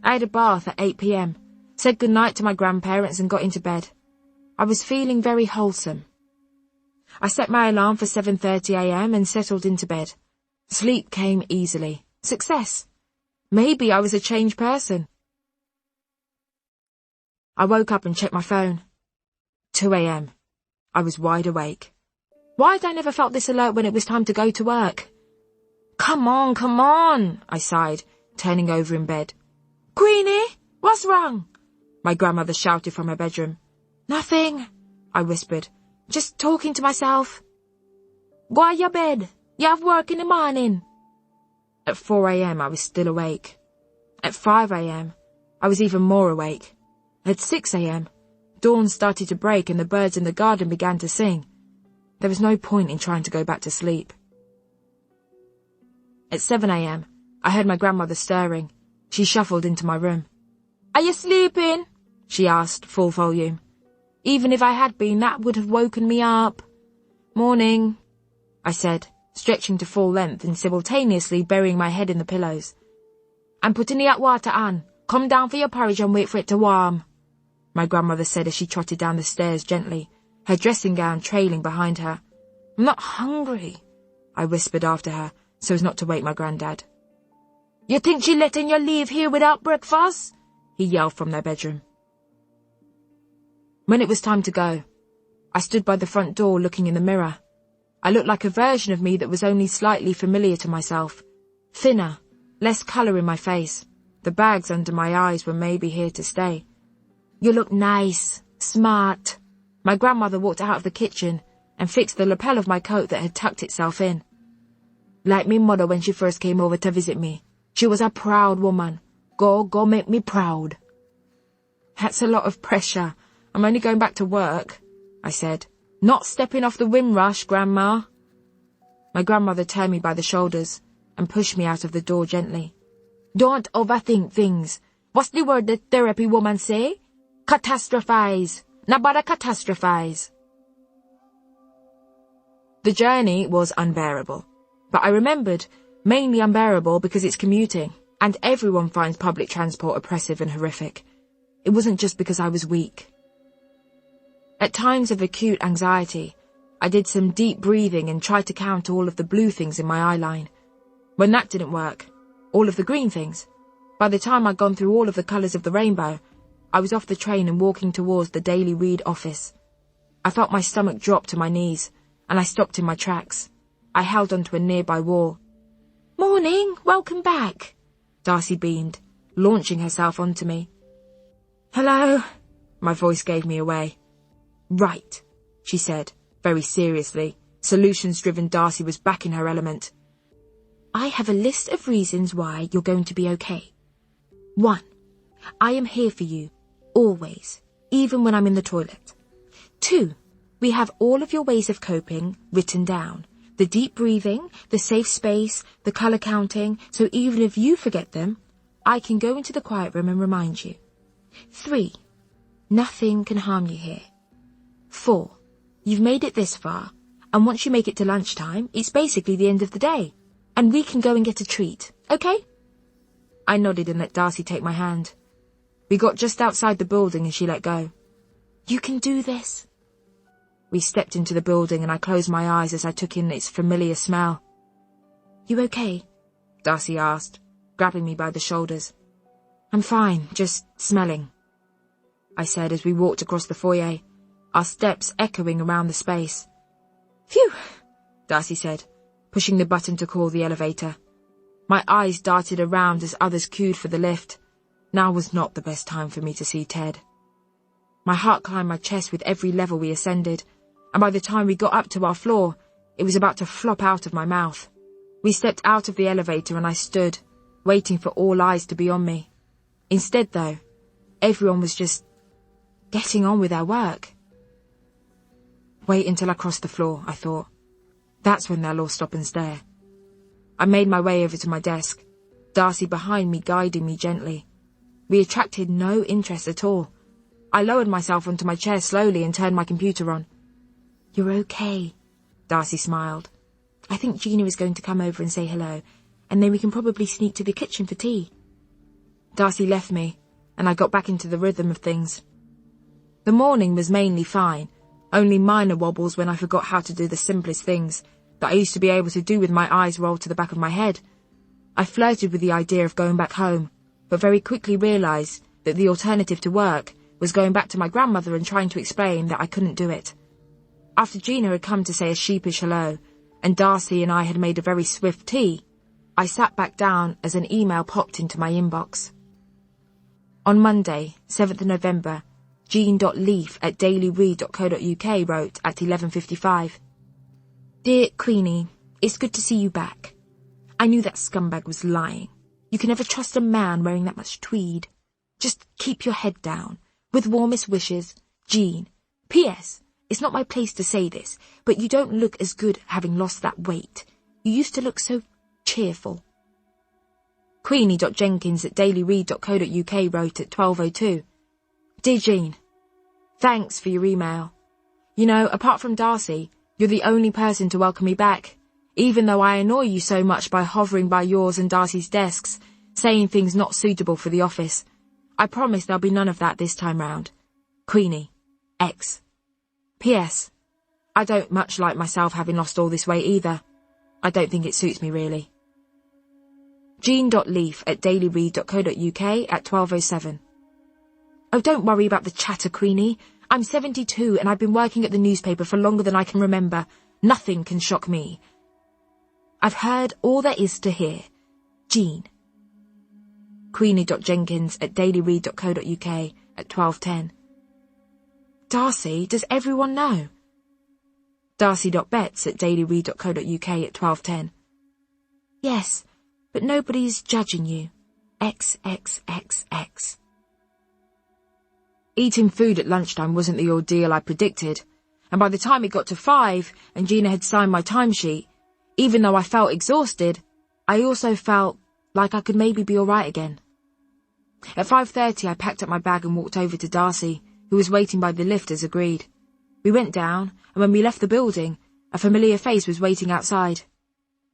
Speaker 2: I had a bath at 8 p.m, said goodnight to my grandparents and got into bed. I was feeling very wholesome. I set my alarm for 7:30 a.m. and settled into bed. Sleep came easily. Success. Maybe I was a changed person. I woke up and checked my phone. 2 a.m. I was wide awake. Why had I never felt this alert when it was time to go to work? Come on, I sighed, turning over in bed. Queenie, what's wrong? My grandmother shouted from her bedroom. Nothing, I whispered, just talking to myself. Go to your bed. You have work in the morning. At 4 a.m. I was still awake. At 5 a.m. I was even more awake. At 6 a.m. dawn started to break and the birds in the garden began to sing. There was no point in trying to go back to sleep. At 7 a.m. I heard my grandmother stirring. She shuffled into my room. Are you sleeping? She asked, full volume. Even if I had been, that would have woken me up. Morning, I said, stretching to full length and simultaneously burying my head in the pillows. I'm putting the hot water on. Come down for your porridge and wait for it to warm, my grandmother said as she trotted down the stairs gently, her dressing gown trailing behind her. I'm not hungry, I whispered after her, so as not to wake my granddad. You think she's letting you leave here without breakfast? He yelled from their bedroom. When it was time to go, I stood by the front door looking in the mirror. I looked like a version of me that was only slightly familiar to myself. Thinner, less colour in my face. The bags under my eyes were maybe here to stay. You look nice, smart. My grandmother walked out of the kitchen and fixed the lapel of my coat that had tucked itself in. Like me mother when she first came over to visit me. She was a proud woman. Go make me proud. That's a lot of pressure. I'm only going back to work, I said. Not stepping off the Windrush, Grandma. My grandmother turned me by the shoulders and pushed me out of the door gently. Don't overthink things. What's the word that therapy woman say? Catastrophize. Nabada catastrophize. The journey was unbearable, but I remembered, mainly unbearable because it's commuting, and everyone finds public transport oppressive and horrific. It wasn't just because I was weak. At times of acute anxiety, I did some deep breathing and tried to count all of the blue things in my eye line. When that didn't work, all of the green things. By the time I'd gone through all of the colours of the rainbow, I was off the train and walking towards the Daily Read office. I felt my stomach drop to my knees, and I stopped in my tracks. I held onto a nearby wall. Morning, welcome back, Darcy beamed, launching herself onto me. Hello, my voice gave me away. Right, she said, very seriously. Solutions-driven Darcy was back in her element. I have a list of reasons why you're going to be okay. 1. I am here for you, always, even when I'm in the toilet. 2. We have all of your ways of coping written down. The deep breathing, the safe space, the colour counting, so even if you forget them, I can go into the quiet room and remind you. 3. Nothing can harm you here. 4. You've made it this far, and once you make it to lunchtime, it's basically the end of the day, and we can go and get a treat, okay? I nodded and let Darcy take my hand. We got just outside the building and she let go. You can do this. We stepped into the building and I closed my eyes as I took in its familiar smell. You okay? Darcy asked, grabbing me by the shoulders. I'm fine, just smelling, I said as we walked across the foyer, our steps echoing around the space. Phew, Darcy said, pushing the button to call the elevator. My eyes darted around as others queued for the lift. Now was not the best time for me to see Ted. My heart climbed my chest with every level we ascended, and by the time we got up to our floor, it was about to flop out of my mouth. We stepped out of the elevator and I stood, waiting for all eyes to be on me. Instead, though, everyone was just getting on with their work. Wait until I cross the floor, I thought. That's when they'll all stop and stare. I made my way over to my desk, Darcy behind me guiding me gently. We attracted no interest at all. I lowered myself onto my chair slowly and turned my computer on. You're okay, Darcy smiled. I think Gina is going to come over and say hello, and then we can probably sneak to the kitchen for tea. Darcy left me, and I got back into the rhythm of things. The morning was mainly fine, only minor wobbles when I forgot how to do the simplest things that I used to be able to do with my eyes rolled to the back of my head. I flirted with the idea of going back home, but very quickly realised that the alternative to work was going back to my grandmother and trying to explain that I couldn't do it. After Gina had come to say a sheepish hello, and Darcy and I had made a very swift tea, I sat back down as an email popped into my inbox. On Monday, 7th November, jean.leaf@dailyread.co.uk wrote at 11:55. Dear Queenie, it's good to see you back. I knew that scumbag was lying. You can never trust a man wearing that much tweed. Just keep your head down. With warmest wishes, Jean. P.S. It's not my place to say this, but you don't look as good having lost that weight. You used to look so cheerful. Queenie.Jenkins at dailyread.co.uk wrote at 12:02. Dear Jean, thanks for your email. You know, apart from Darcy, you're the only person to welcome me back, even though I annoy you so much by hovering by yours and Darcy's desks, saying things not suitable for the office. I promise there'll be none of that this time round. Queenie, X. P.S. I don't much like myself having lost all this weight either. I don't think it suits me really. Jean.Leaf at dailyread.co.uk at 12:07. Oh, don't worry about the chatter, Queenie. I'm 72 and I've been working at the newspaper for longer than I can remember. Nothing can shock me. I've heard all there is to hear. Jean. Queenie.Jenkins at dailyread.co.uk at 12:10. Darcy, does everyone know? Darcy.Betts at dailyread.co.uk at 12:10. Yes, but nobody's judging you. XXXX. Eating food at lunchtime wasn't the ordeal I predicted, and by the time it got to 5 and Gina had signed my timesheet, even though I felt exhausted, I also felt like I could maybe be alright again. At 5:30 I packed up my bag and walked over to Darcy, who was waiting by the lift as agreed. We went down, and when we left the building, a familiar face was waiting outside.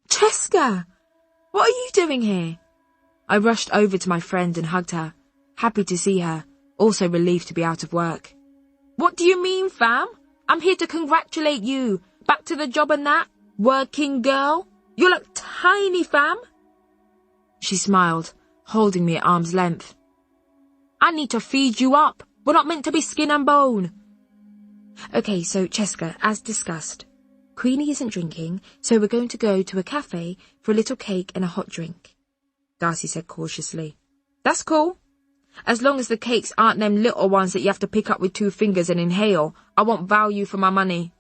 Speaker 2: Cheska! What are you doing here? I rushed over to my friend and hugged her, happy to see her, also relieved to be out of work. What do you mean, fam? I'm here to congratulate you. Back to the job and that, working girl. You look tiny, fam. She smiled, holding me at arm's length. I need to feed you up. We're not meant to be skin and bone. Okay, so Cheska, as discussed, Queenie isn't drinking, so we're going to go to a cafe for a little cake and a hot drink, Darcy said cautiously. That's cool. As long as the cakes aren't them little ones that you have to pick up with 2 fingers and inhale, I want value for my money.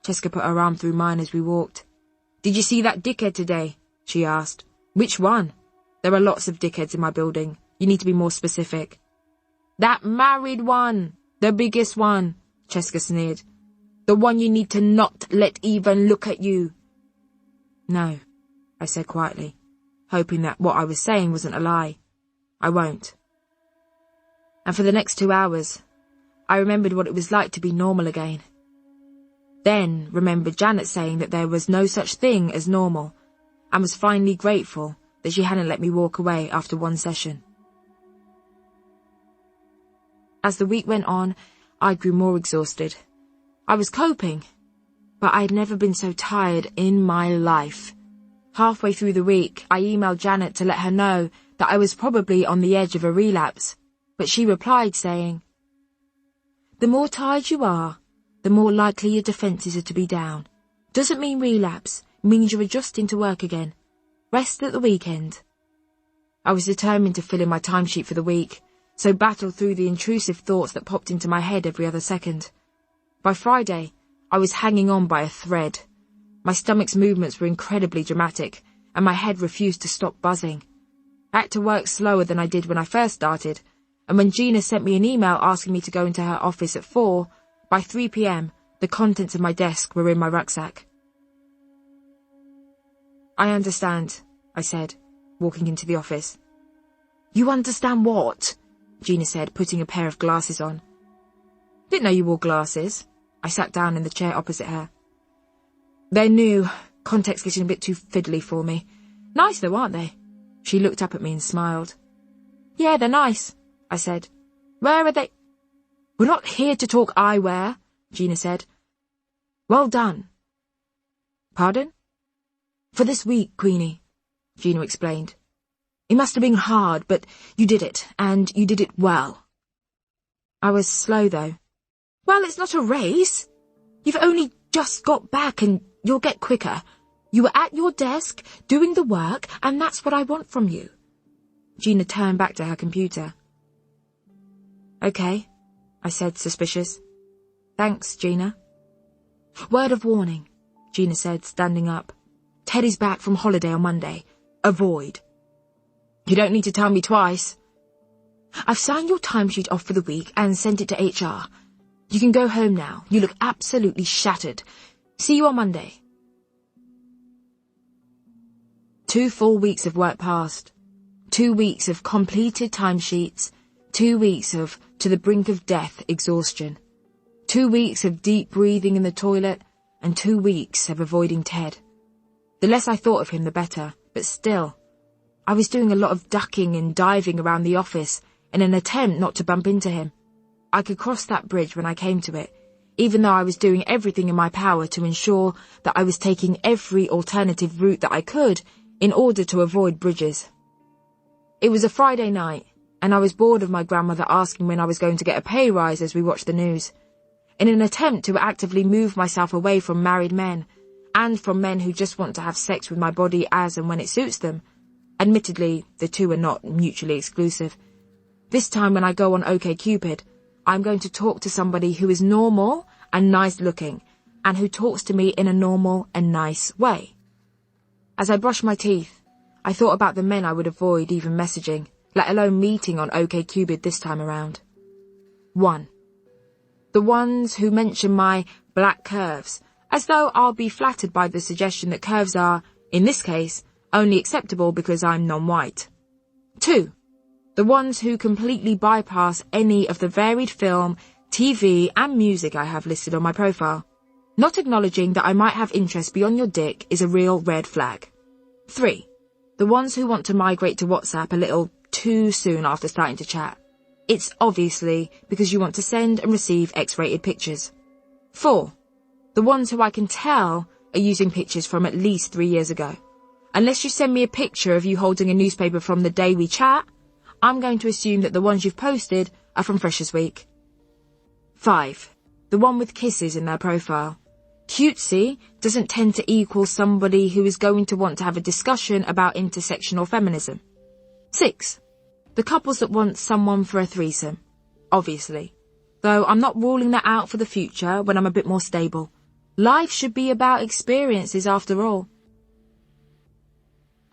Speaker 2: Cheska put her arm through mine as we walked. Did you see that dickhead today? She asked. Which one? There are lots of dickheads in my building. You need to be more specific. That married one. The biggest one, Cheska sneered. The one you need to not let even look at you. No, I said quietly, hoping that what I was saying wasn't a lie. I won't. And for the next 2 hours, I remembered what it was like to be normal again. Then remembered Janet saying that there was no such thing as normal, and was finally grateful that she hadn't let me walk away after one session. As the week went on, I grew more exhausted. I was coping, but I had never been so tired in my life. Halfway through the week, I emailed Janet to let her know that I was probably on the edge of a relapse, but she replied saying, The more tired you are, the more likely your defences are to be down. Doesn't mean relapse, means you're adjusting to work again. Rest at the weekend. I was determined to fill in my timesheet for the week, so battled through the intrusive thoughts that popped into my head every other second. By Friday, I was hanging on by a thread. My stomach's movements were incredibly dramatic, and my head refused to stop buzzing. I had to work slower than I did when I first started, and when Gina sent me an email asking me to go into her office at 4, by 3 p.m, the contents of my desk were in my rucksack. I understand, I said, walking into the office. You understand what? Gina said, putting a pair of glasses on. Didn't know you wore glasses. I sat down in the chair opposite her. They're new. Contacts getting a bit too fiddly for me. Nice though, aren't they? She looked up at me and smiled. Yeah, they're nice, I said. Where are they? We're not here to talk eyewear, Gina said. Well done. Pardon? For this week, Queenie, Gina explained. It must have been hard, but you did it, and you did it well. I was slow, though. Well, it's not a race. You've only just got back, and you'll get quicker. You were at your desk, doing the work, and that's what I want from you. Gina turned back to her computer. Okay, I said, suspicious. Thanks, Gina. Word of warning, Gina said, standing up. Teddy's back from holiday on Monday. Avoid. You don't need to tell me twice. I've signed your timesheet off for the week and sent it to HR. You can go home now. You look absolutely shattered. See you on Monday. 2 full weeks of work passed. 2 weeks of completed timesheets. 2 weeks of to the brink of death exhaustion. 2 weeks of deep breathing in the toilet, and 2 weeks of avoiding Ted. The less I thought of him, the better, but still, I was doing a lot of ducking and diving around the office in an attempt not to bump into him. I could cross that bridge when I came to it, even though I was doing everything in my power to ensure that I was taking every alternative route that I could in order to avoid bridges. It was a Friday night, and I was bored of my grandmother asking when I was going to get a pay rise as we watched the news. in an attempt to actively move myself away from married men, and from men who just want to have sex with my body as and when it suits them. Admittedly, the two are not mutually exclusive. This time when I go on OkCupid, I'm going to talk to somebody who is normal and nice looking, and who talks to me in a normal and nice way. As I brushed my teeth, I thought about the men I would avoid even messaging, let alone meeting on OkCupid this time around. 1. The ones who mention my black curves, as though I'll be flattered by the suggestion that curves are, in this case, only acceptable because I'm non-white. 2. The ones who completely bypass any of the varied film, TV and music I have listed on my profile. Not acknowledging that I might have interest beyond your dick is a real red flag. 3. The ones who want to migrate to WhatsApp a little too soon after starting to chat. It's obviously because you want to send and receive X-rated pictures. 4. The ones who I can tell are using pictures from at least 3 years ago. Unless you send me a picture of you holding a newspaper from the day we chat, I'm going to assume that the ones you've posted are from Freshers Week. 5. The one with kisses in their profile. Cutesy doesn't tend to equal somebody who is going to want to have a discussion about intersectional feminism. 6. The couples that want someone for a threesome. Obviously. Though I'm not ruling that out for the future when I'm a bit more stable. Life should be about experiences after all.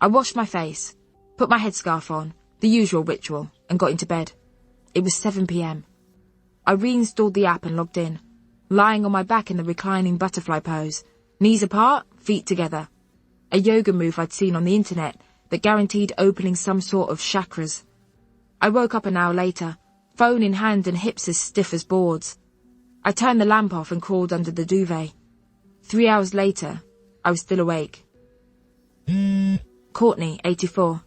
Speaker 2: I washed my face, put my headscarf on, the usual ritual, and got into bed. It was 7 p.m. I reinstalled the app and logged in, lying on my back in the reclining butterfly pose, knees apart, feet together. A yoga move I'd seen on the internet that guaranteed opening some sort of chakras. I woke up an hour later, phone in hand and hips as stiff as boards. I turned the lamp off and crawled under the duvet. 3 hours later, I was still awake. Courtney, 84.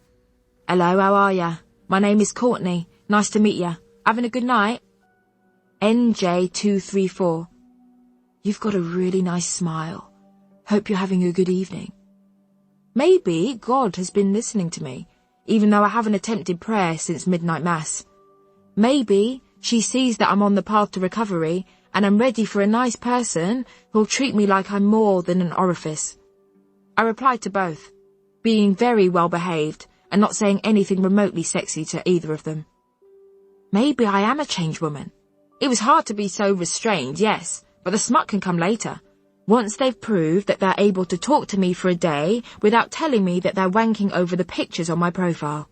Speaker 2: Hello, how are ya? My name is Courtney. Nice to meet ya. Having a good night? NJ234. You've got a really nice smile. Hope you're having a good evening. Maybe God has been listening to me, even though I haven't attempted prayer since midnight mass. Maybe she sees that I'm on the path to recovery and I'm ready for a nice person who'll treat me like I'm more than an orifice. I replied to both, being very well behaved and not saying anything remotely sexy to either of them. Maybe I am a changed woman. It was hard to be so restrained, yes, but the smut can come later. Once they've proved that they're able to talk to me for a day without telling me that they're wanking over the pictures on my profile.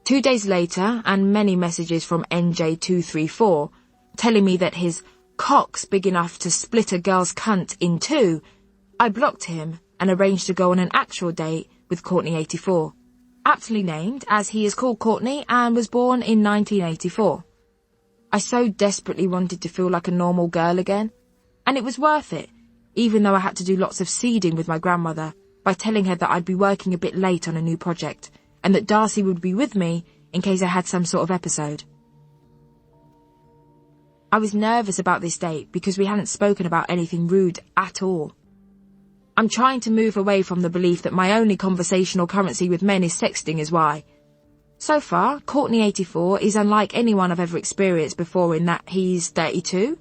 Speaker 2: 2 days later, and many messages from NJ234 telling me that his cock's big enough to split a girl's cunt in two, I blocked him and arranged to go on an actual date with Courtney 84. Aptly named, as he is called Courtney and was born in 1984. I so desperately wanted to feel like a normal girl again, and it was worth it, even though I had to do lots of seeding with my grandmother by telling her that I'd be working a bit late on a new project, and that Darcy would be with me in case I had some sort of episode. I was nervous about this date because we hadn't spoken about anything rude at all. I'm trying to move away from the belief that my only conversational currency with men is sexting is why. So far, Courtney 84 is unlike anyone I've ever experienced before in that he's 32,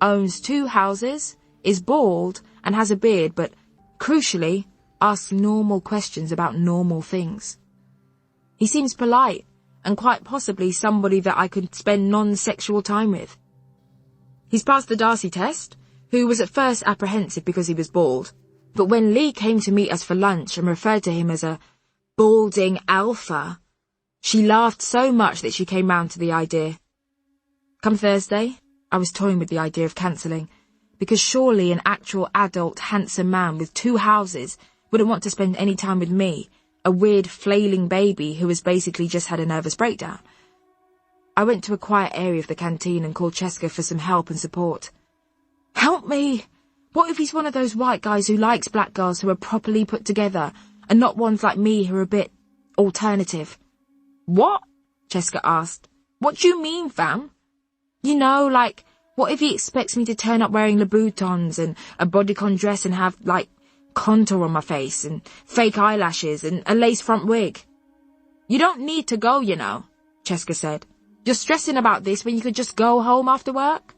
Speaker 2: owns 2 houses, is bald and has a beard, but, crucially, asks normal questions about normal things. He seems polite and quite possibly somebody that I could spend non-sexual time with. He's passed the Darcy test, who was at first apprehensive because he was bald. But when Lee came to meet us for lunch and referred to him as a balding alpha, she laughed so much that she came round to the idea. Come Thursday, I was toying with the idea of cancelling, because surely an actual adult handsome man with 2 houses wouldn't want to spend any time with me, a weird flailing baby who has basically just had a nervous breakdown. I went to a quiet area of the canteen and called Cheska for some help and support. Help me! What if he's one of those white guys who likes black girls who are properly put together, and not ones like me who are a bit alternative? What? Cheska asked. What do you mean, fam? You know, like, what if he expects me to turn up wearing Louboutins and a bodycon dress and have, like, contour on my face and fake eyelashes and a lace front wig? You don't need to go, you know, Cheska said. You're stressing about this when you could just go home after work?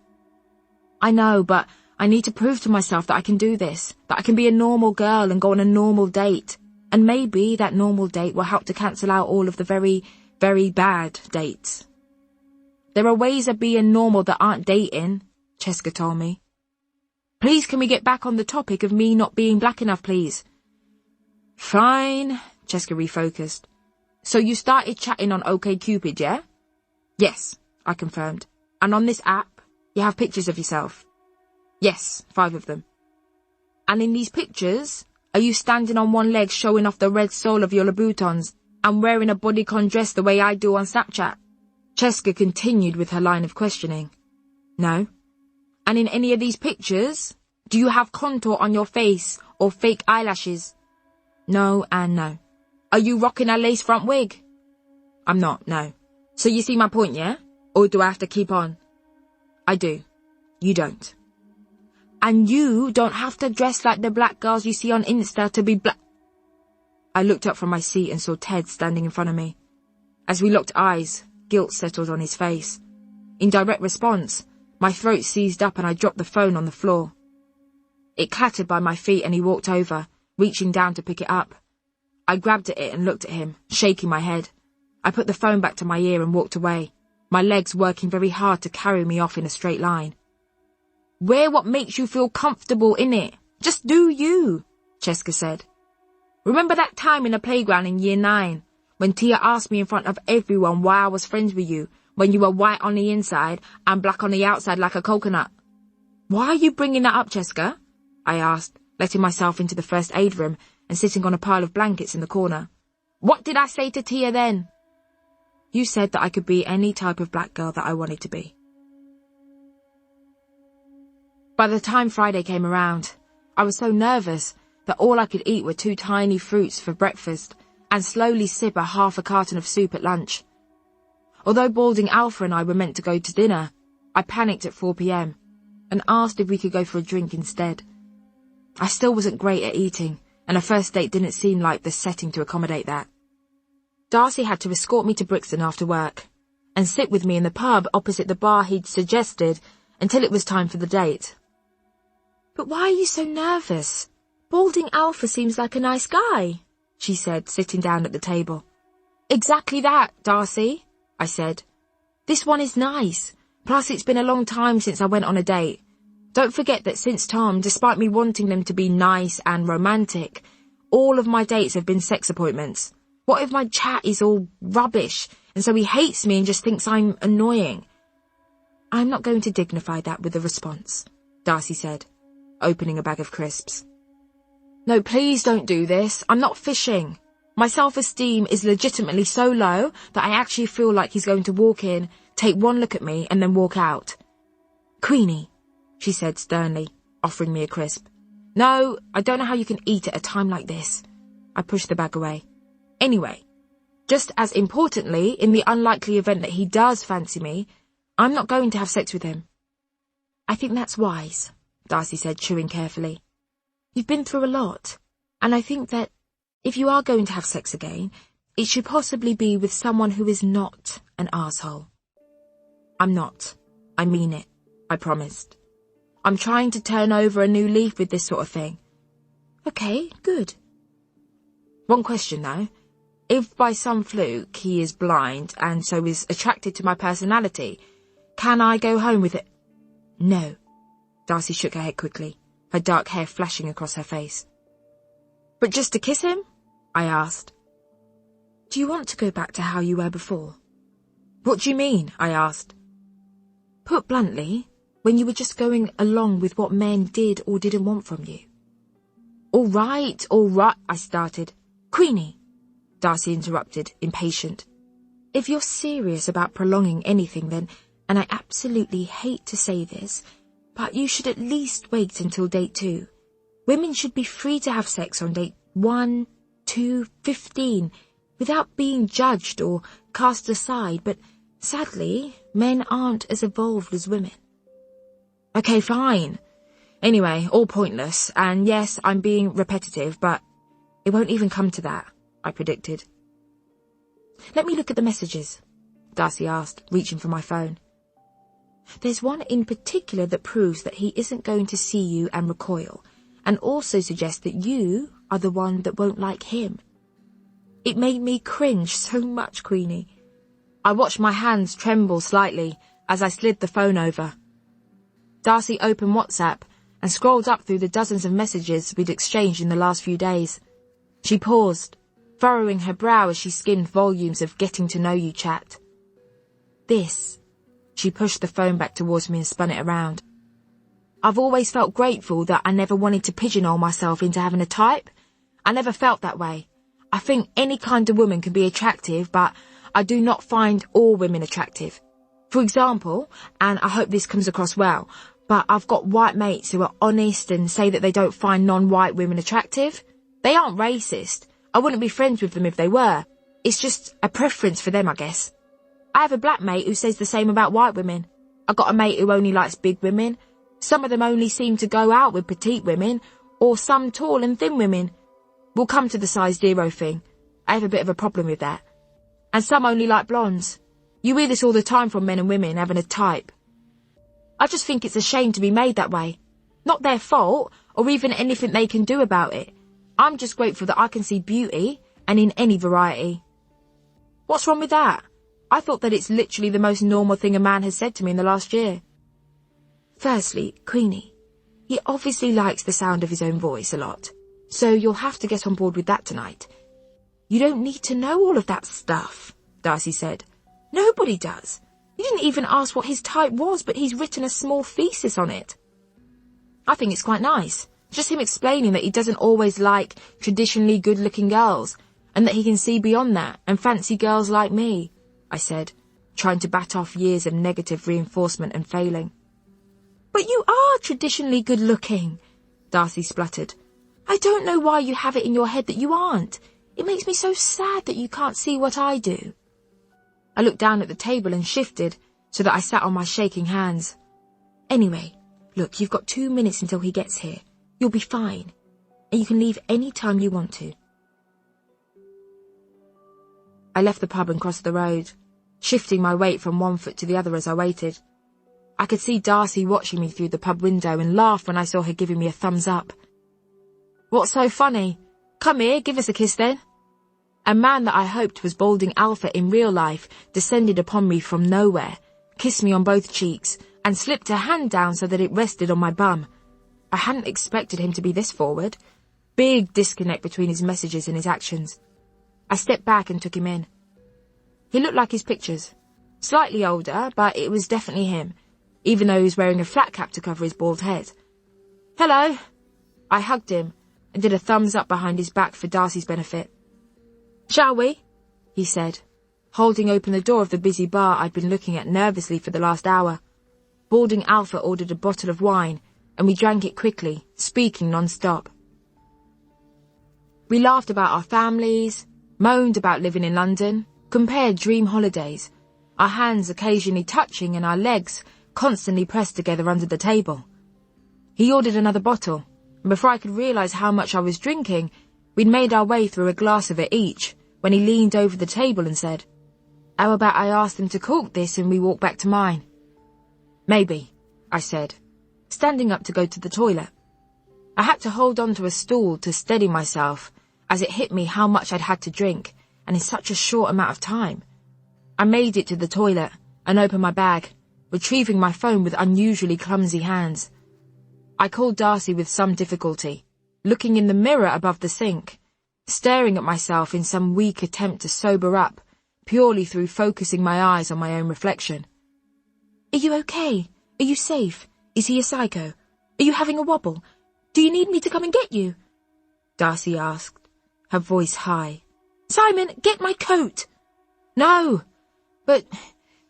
Speaker 2: I know, but I need to prove to myself that I can do this, that I can be a normal girl and go on a normal date. And maybe that normal date will help to cancel out all of the very, very bad dates. There are ways of being normal that aren't dating, Cheska told me. Please, can we get back on the topic of me not being black enough, please? Fine, Cheska refocused. So you started chatting on OkCupid, yeah? Yes, I confirmed. And on this app, you have pictures of yourself? Yes, 5 of them. And in these pictures, are you standing on one leg showing off the red sole of your Louboutins and wearing a bodycon dress the way I do on Snapchat? Cheska continued with her line of questioning. No. And in any of these pictures, do you have contour on your face or fake eyelashes? No and no. Are you rocking a lace front wig? I'm not, no. So you see my point, yeah? Or do I have to keep on? I do. You don't. And you don't have to dress like the black girls you see on Insta to be black. I looked up from my seat and saw Ted standing in front of me. As we locked eyes, guilt settled on his face. In direct response, my throat seized up and I dropped the phone on the floor. It clattered by my feet and he walked over, reaching down to pick it up. I grabbed at it and looked at him, shaking my head. I put the phone back to my ear and walked away, my legs working very hard to carry me off in a straight line. Wear what makes you feel comfortable in it. Just do you, Cheska said. Remember that time in the playground in year 9, when Tia asked me in front of everyone why I was friends with you, when you were white on the inside and black on the outside like a coconut? Why are you bringing that up, Cheska? I asked, letting myself into the first aid room and sitting on a pile of blankets in the corner. What did I say to Tia then? You said that I could be any type of black girl that I wanted to be. By the time Friday came around, I was so nervous that all I could eat were 2 tiny fruits for breakfast and slowly sip half a carton of soup at lunch. Although Balding Alpha and I were meant to go to dinner, I panicked at 4 p.m. and asked if we could go for a drink instead. I still wasn't great at eating, and a first date didn't seem like the setting to accommodate that. Darcy had to escort me to Brixton after work and sit with me in the pub opposite the bar he'd suggested until it was time for the date. But why are you so nervous? Balding Alpha seems like a nice guy, she said, sitting down at the table. Exactly that, Darcy, I said. This one is nice. Plus, it's been a long time since I went on a date. Don't forget that since Tom, despite me wanting them to be nice and romantic, all of my dates have been sex appointments. What if my chat is all rubbish, and so he hates me and just thinks I'm annoying? I'm not going to dignify that with a response, Darcy said, opening a bag of crisps. No, please don't do this. I'm not fishing. My self-esteem is legitimately so low that I actually feel like he's going to walk in, take one look at me, and then walk out. Queenie, she said sternly, offering me a crisp. No, I don't know how you can eat at a time like this. I pushed the bag away. Anyway, just as importantly, in the unlikely event that he does fancy me, I'm not going to have sex with him. I think that's wise, Darcy said, chewing carefully. You've been through a lot, and I think that if you are going to have sex again, it should possibly be with someone who is not an arsehole. I'm not. I mean it. I promised. I'm trying to turn over a new leaf with this sort of thing. Okay, good. One question, though. If by some fluke he is blind and so is attracted to my personality, can I go home with it? No. Darcy shook her head quickly, her dark hair flashing across her face. But just to kiss him? I asked. Do you want to go back to how you were before? What do you mean? I asked. Put bluntly, when you were just going along with what men did or didn't want from you. All right, I started. Queenie, Darcy interrupted, impatient. If you're serious about prolonging anything then, and I absolutely hate to say this, but you should at least wait until date 2. Women should be free to have sex on date 1, 2, 15, without being judged or cast aside, but sadly, men aren't as evolved as women. Okay, fine. Anyway, all pointless, and yes, I'm being repetitive, but it won't even come to that, I predicted. Let me look at the messages, Darcy asked, reaching for my phone. There's one in particular that proves that he isn't going to see you and recoil, and also suggests that you are the one that won't like him. It made me cringe so much, Queenie. I watched my hands tremble slightly as I slid the phone over. Darcy opened WhatsApp and scrolled up through the dozens of messages we'd exchanged in the last few days. She paused, furrowing her brow as she skimmed volumes of getting-to-know-you chat. This. She pushed the phone back towards me and spun it around. I've always felt grateful that I never wanted to pigeonhole myself into having a type. I never felt that way. I think any kind of woman can be attractive, but I do not find all women attractive. For example, and I hope this comes across well, but I've got white mates who are honest and say that they don't find non-white women attractive. They aren't racist. I wouldn't be friends with them if they were. It's just a preference for them, I guess. I have a black mate who says the same about white women. I've got a mate who only likes big women. Some of them only seem to go out with petite women, or some tall and thin women. We'll come to the size 0 thing. I have a bit of a problem with that. And some only like blondes. You hear this all the time from men and women having a type. I just think it's a shame to be made that way. Not their fault, or even anything they can do about it. I'm just grateful that I can see beauty, and in any variety. What's wrong with that? I thought that it's literally the most normal thing a man has said to me in the last year. Firstly, Queenie, he obviously likes the sound of his own voice a lot, so you'll have to get on board with that tonight. You don't need to know all of that stuff, Darcy said. Nobody does. You didn't even ask what his type was, but he's written a small thesis on it. I think it's quite nice. Just him explaining that he doesn't always like traditionally good-looking girls, and that he can see beyond that and fancy girls like me, I said, trying to bat off years of negative reinforcement and failing. But you are traditionally good-looking, Darcy spluttered. I don't know why you have it in your head that you aren't. It makes me so sad that you can't see what I do. I looked down at the table and shifted so that I sat on my shaking hands. Anyway, look, you've got 2 minutes until he gets here. You'll be fine, and you can leave any time you want to. I left the pub and crossed the road, shifting my weight from one foot to the other as I waited. I could see Darcy watching me through the pub window and laugh when I saw her giving me a thumbs up. What's so funny? Come here, give us a kiss then. A man that I hoped was balding alpha in real life descended upon me from nowhere, kissed me on both cheeks, and slipped a hand down so that it rested on my bum. I hadn't expected him to be this forward. Big disconnect between his messages and his actions. I stepped back and took him in. He looked like his pictures. Slightly older, but it was definitely him, even though he was wearing a flat cap to cover his bald head. Hello. I hugged him and did a thumbs up behind his back for Darcy's benefit. Shall we? He said, holding open the door of the busy bar I'd been looking at nervously for the last hour. Balding Alpha ordered a bottle of wine, and we drank it quickly, speaking non-stop. We laughed about our families, moaned about living in London, compared dream holidays, our hands occasionally touching and our legs constantly pressed together under the table. He ordered another bottle, and before I could realise how much I was drinking, we'd made our way through a glass of it each, when he leaned over the table and said, "How about I ask them to cork this and we walk back to mine?" "Maybe," I said, standing up to go to the toilet. I had to hold on to a stool to steady myself as it hit me how much I'd had to drink, and in such a short amount of time. I made it to the toilet and opened my bag, retrieving my phone with unusually clumsy hands. I called Darcy with some difficulty, looking in the mirror above the sink, staring at myself in some weak attempt to sober up, purely through focusing my eyes on my own reflection. "Are you okay? Are you safe? Is he a psycho? Are you having a wobble? Do you need me to come and get you?" Darcy asked, her voice high. "Simon, get my coat!" "No, but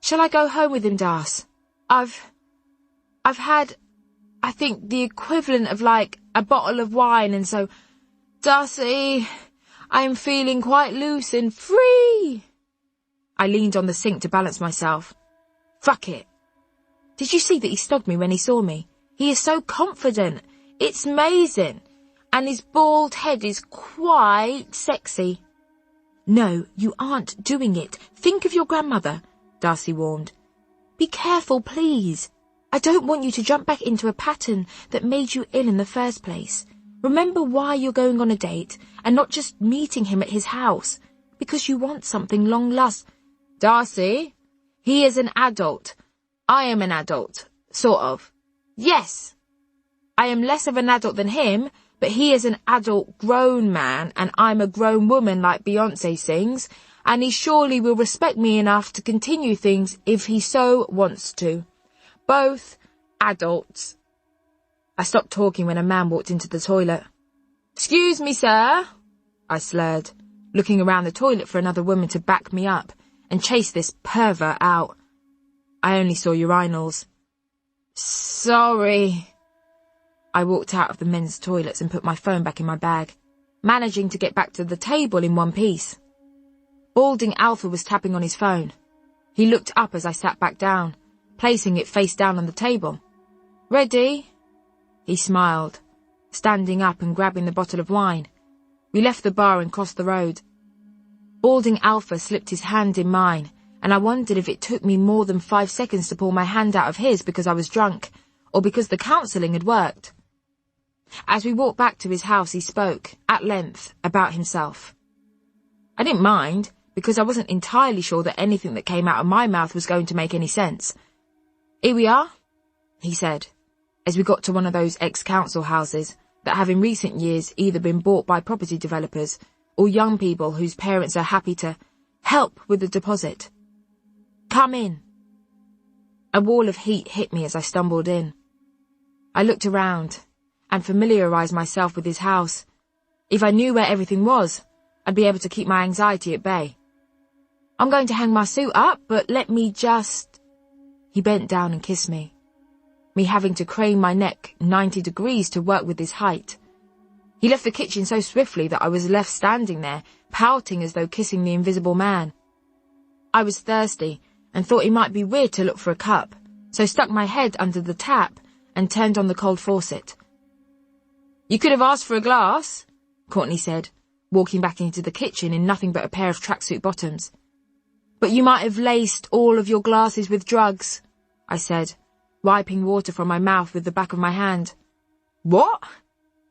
Speaker 2: shall I go home with him, Darce? I've had, I think, the equivalent of like a bottle of wine, and so, Darcy, I am feeling quite loose and free." I leaned on the sink to balance myself. Fuck it. Did you see that he stopped me when he saw me? He is so confident. It's amazing. And his bald head is quite sexy. "No, you aren't doing it. Think of your grandmother," Darcy warned. Be careful, please. I don't want you to jump back into a pattern that made you ill in the first place. Remember why you're going on a date and not just meeting him at his house, because you want something long-lasting. Darcy, he is an adult. I am an adult. Sort of. Yes. I am less of an adult than him, but he is an adult grown man and I'm a grown woman like Beyoncé sings, and he surely will respect me enough to continue things if he so wants to. Both adults. I stopped talking when a man walked into the toilet. Excuse me, sir, I slurred, looking around the toilet for another woman to back me up and chase this pervert out. I only saw urinals. Sorry. I walked out of the men's toilets and put my phone back in my bag, managing to get back to the table in one piece. Balding Alpha was tapping on his phone. He looked up as I sat back down, placing it face down on the table. Ready? He smiled, standing up and grabbing the bottle of wine. We left the bar and crossed the road. Balding Alpha slipped his hand in mine, and I wondered if it took me more than 5 seconds to pull my hand out of his because I was drunk, or because the counselling had worked. As we walked back to his house, he spoke, at length, about himself. I didn't mind, because I wasn't entirely sure that anything that came out of my mouth was going to make any sense. Here we are, he said, as we got to one of those ex-council houses that have in recent years either been bought by property developers or young people whose parents are happy to help with the deposit. Come in. A wall of heat hit me as I stumbled in. I looked around and familiarised myself with his house. If I knew where everything was, I'd be able to keep my anxiety at bay. I'm going to hang my suit up, but let me just... He bent down and kissed me having to crane my neck 90 degrees to work with his height. He left the kitchen so swiftly that I was left standing there, pouting as though kissing the invisible man. I was thirsty and thought it might be weird to look for a cup, so stuck my head under the tap and turned on the cold faucet. You could have asked for a glass, Courtney said, walking back into the kitchen in nothing but a pair of tracksuit bottoms. But you might have laced all of your glasses with drugs, I said, wiping water from my mouth with the back of my hand. What?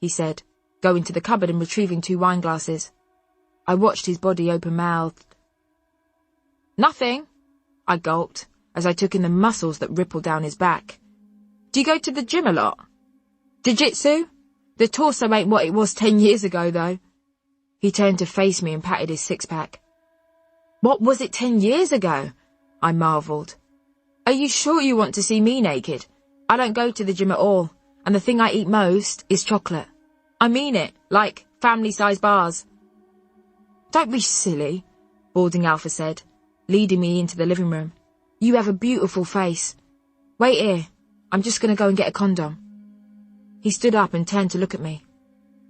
Speaker 2: He said, going to the cupboard and retrieving 2 wine glasses. I watched his body open-mouthed. Nothing, I gulped, as I took in the muscles that rippled down his back. Do you go to the gym a lot? Jiu-jitsu? The torso ain't what it was 10 years ago, though. He turned to face me and patted his six-pack. What was it 10 years ago? I marvelled. Are you sure you want to see me naked? I don't go to the gym at all, and the thing I eat most is chocolate. I mean it, like family-size bars. Don't be silly, Balding Alpha said, leading me into the living room. You have a beautiful face. Wait here, I'm just going to go and get a condom. He stood up and turned to look at me.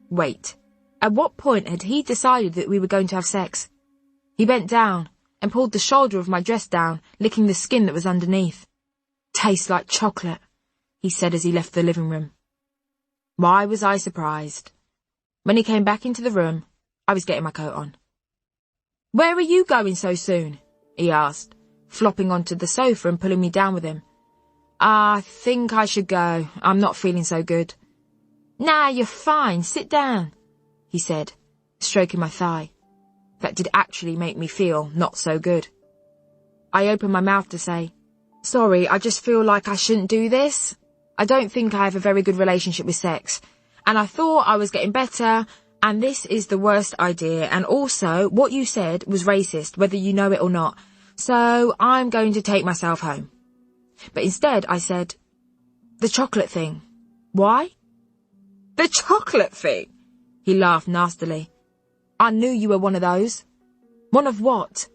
Speaker 2: Wait, at what point had he decided that we were going to have sex? He bent down and pulled the shoulder of my dress down, licking the skin that was underneath. Tastes like chocolate, he said as he left the living room. Why was I surprised? When he came back into the room, I was getting my coat on. Where are you going so soon? He asked, flopping onto the sofa and pulling me down with him. I think I should go. I'm not feeling so good. Nah, you're fine. Sit down, he said, stroking my thigh. That did actually make me feel not so good. I opened my mouth to say, sorry, I just feel like I shouldn't do this. I don't think I have a very good relationship with sex. And I thought I was getting better, and this is the worst idea. And also, what you said was racist, whether you know it or not. So I'm going to take myself home. But instead I said, the chocolate thing. Why? The chocolate thing? He laughed nastily. I knew you were one of those. One of what?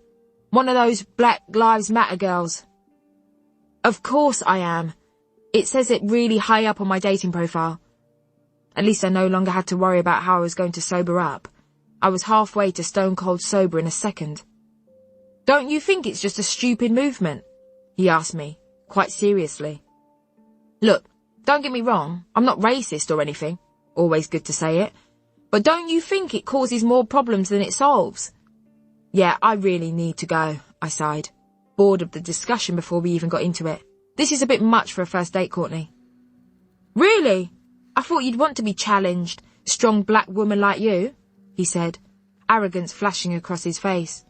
Speaker 2: One of those Black Lives Matter girls. Of course I am. It says it really high up on my dating profile. At least I no longer had to worry about how I was going to sober up. I was halfway to stone cold sober in a second. Don't you think it's just a stupid movement? He asked me, quite seriously. Look, don't get me wrong, I'm not racist or anything. Always good to say it. But don't you think it causes more problems than it solves? Yeah, I really need to go, I sighed. bored of the discussion before we even got into it. This is a bit much for a first date, Courtney. Really? I thought you'd want to be challenged, strong black woman like you, he said, arrogance flashing across his face.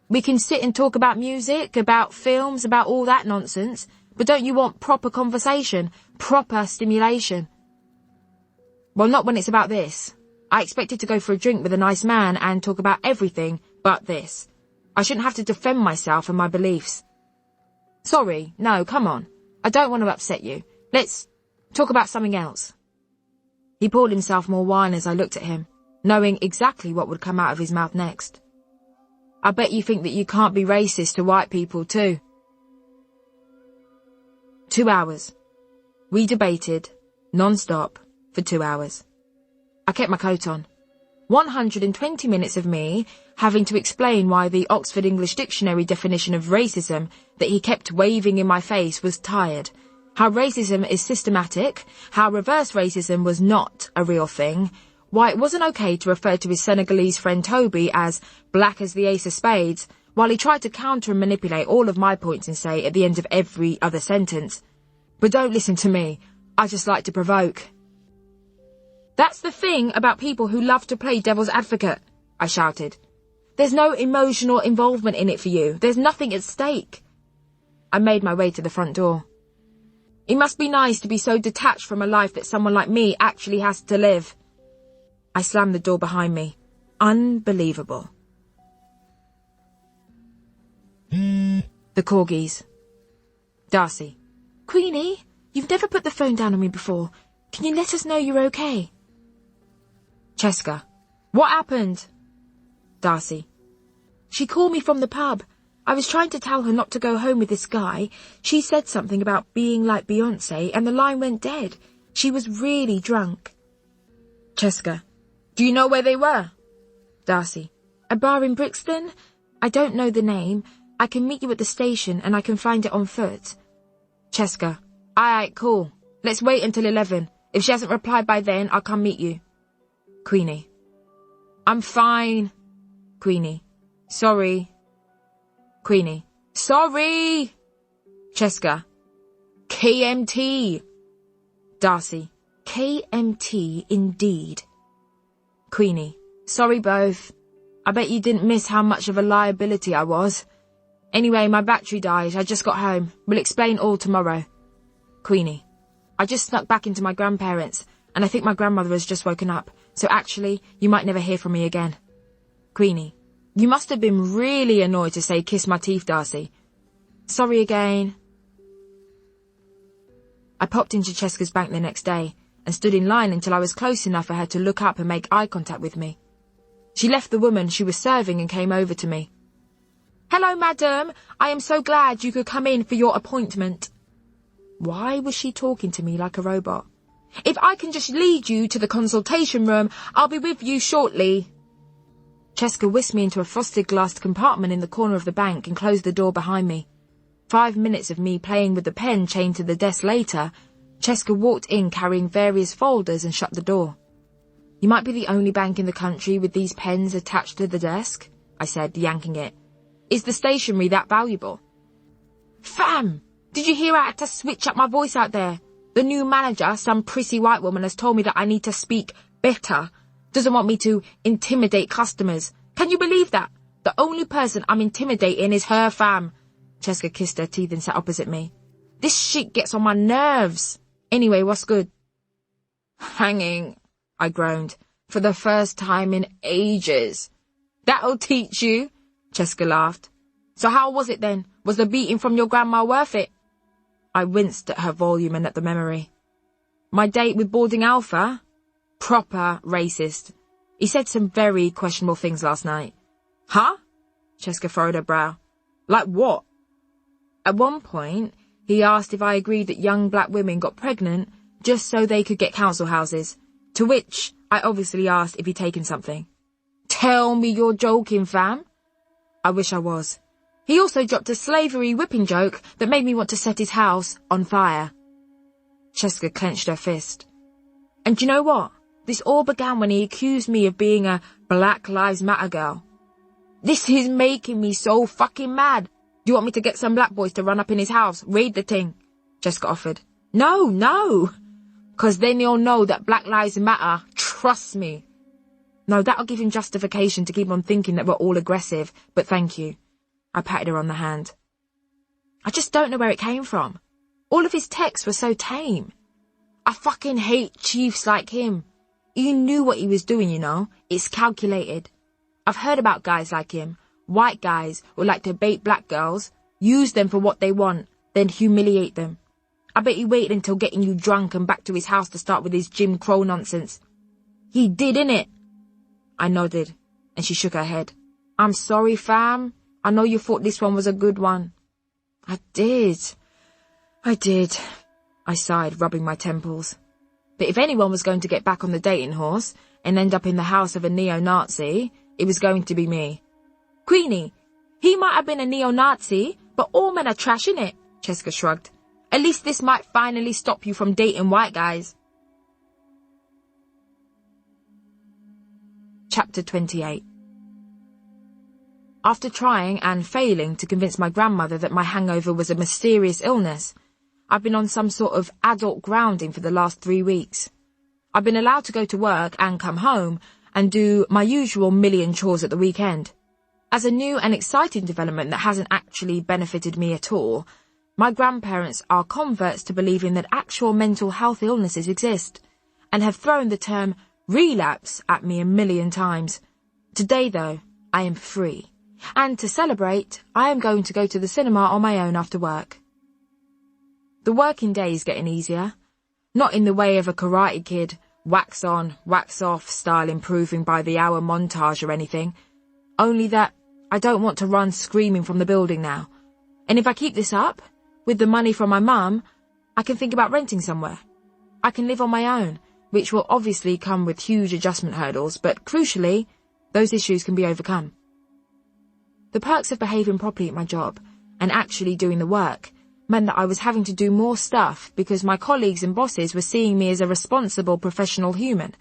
Speaker 2: We can sit and talk about music, about films, about all that nonsense, but don't you want proper conversation, proper stimulation? Well, not when it's about this. I expected to go for a drink with a nice man and talk about everything but this. I shouldn't have to defend myself and my beliefs. Sorry, no, come on. I don't want to upset you. Let's talk about something else. He poured himself more wine as I looked at him, knowing exactly what would come out of his mouth next. I bet you think that you can't be racist to white people too. 2 hours. We debated, non-stop, for 2 hours. I kept my coat on. 120 minutes of me having to explain why the Oxford English Dictionary definition of racism that he kept waving in my face was tired, how racism is systematic, how reverse racism was not a real thing, why it wasn't okay to refer to his Senegalese friend Toby as black as the ace of spades, while he tried to counter and manipulate all of my points and say at the end of every other sentence, "But don't listen to me, I just like to provoke." That's the thing about people who love to play devil's advocate, I shouted. There's no emotional involvement in it for you. There's nothing at stake. I made my way to the front door. It must be nice to be so detached from a life that someone like me actually has to live. I slammed the door behind me. Unbelievable. The corgis. Darcy. Queenie, you've never put the phone down on me before. Can you let us know you're okay? Cheska. What happened? Darcy. She called me from the pub. I was trying to tell her not to go home with this guy. She said something about being like Beyonce and the line went dead. She was really drunk. Cheska. Do you know where they were? Darcy. A bar in Brixton? I don't know the name. I can meet you at the station and I can find it on foot. Cheska. Alright, cool. Let's wait until 11. If she hasn't replied by then, I'll come meet you. Queenie. I'm fine. Queenie. Sorry. Queenie. Sorry. Cheska. KMT. Darcy. KMT indeed. Queenie. Sorry both. I bet you didn't miss how much of a liability I was. Anyway, my battery died. I just got home. We'll explain all tomorrow. Queenie. I just snuck back into my grandparents, and I think my grandmother has just woken up, so actually, you might never hear from me again. Queenie. You must have been really annoyed to say kiss my teeth, Darcy. Sorry again. I popped into Cheska's bank the next day, and stood in line until I was close enough for her to look up and make eye contact with me. She left the woman she was serving and came over to me. Hello, madam. I am so glad you could come in for your appointment. Why was she talking to me like a robot? If I can just lead you to the consultation room, I'll be with you shortly. Cheska whisked me into a frosted glassed compartment in the corner of the bank and closed the door behind me. 5 minutes of me playing with the pen chained to the desk later, Cheska walked in carrying various folders and shut the door. You might be the only bank in the country with these pens attached to the desk, I said, yanking it. Is the stationery that valuable? Fam! Did you hear I had to switch up my voice out there? The new manager, some prissy white woman, has told me that I need to speak better. Doesn't want me to intimidate customers. Can you believe that? The only person I'm intimidating is her fam. Cheska kissed her teeth and sat opposite me. This shit gets on my nerves. Anyway, what's good? Hanging, I groaned, for the first time in ages. That'll teach you, Cheska laughed. So how was it then? Was the beating from your grandma worth it? I winced at her volume and at the memory. My date with Boarding Alpha? Proper racist. He said some very questionable things last night. Huh? Cheska furrowed her brow. Like what? At one point, he asked if I agreed that young black women got pregnant just so they could get council houses, to which I obviously asked if he'd taken something. Tell me you're joking, fam. I wish I was. He also dropped a slavery whipping joke that made me want to set his house on fire. Cheska clenched her fist. And you know what? This all began when he accused me of being a Black Lives Matter girl. This is making me so fucking mad. Do you want me to get some black boys to run up in his house, raid the thing? Jessica offered. No. 'Cause then you'll know that Black Lives Matter. Trust me. No, that'll give him justification to keep on thinking that we're all aggressive, but thank you. I patted her on the hand. I just don't know where it came from. All of his texts were so tame. I fucking hate chiefs like him. He knew what he was doing, you know. It's calculated. I've heard about guys like him. White guys who like to bait black girls, use them for what they want, then humiliate them. I bet he waited until getting you drunk and back to his house to start with his Jim Crow nonsense. He did, innit? I nodded, and she shook her head. I'm sorry, fam. I know you thought this one was a good one. I did. I sighed, rubbing my temples. But if anyone was going to get back on the dating horse and end up in the house of a neo-Nazi, it was going to be me. Queenie, he might have been a neo-Nazi, but all men are trash, innit? Jessica shrugged. At least this might finally stop you from dating white guys. Chapter 28. After trying and failing to convince my grandmother that my hangover was a mysterious illness, I've been on some sort of adult grounding for the last 3 weeks. I've been allowed to go to work and come home and do my usual million chores at the weekend. As a new and exciting development that hasn't actually benefited me at all, my grandparents are converts to believing that actual mental health illnesses exist, and have thrown the term relapse at me a million times. Today, though, I am free, and to celebrate, I am going to go to the cinema on my own after work. The working day is getting easier, not in the way of a Karate Kid, wax on, wax off style improving by the hour montage or anything, only that I don't want to run screaming from the building now. And if I keep this up, with the money from my mum, I can think about renting somewhere. I can live on my own, which will obviously come with huge adjustment hurdles, but crucially, those issues can be overcome. The perks of behaving properly at my job and actually doing the work meant that I was having to do more stuff because my colleagues and bosses were seeing me as a responsible professional human.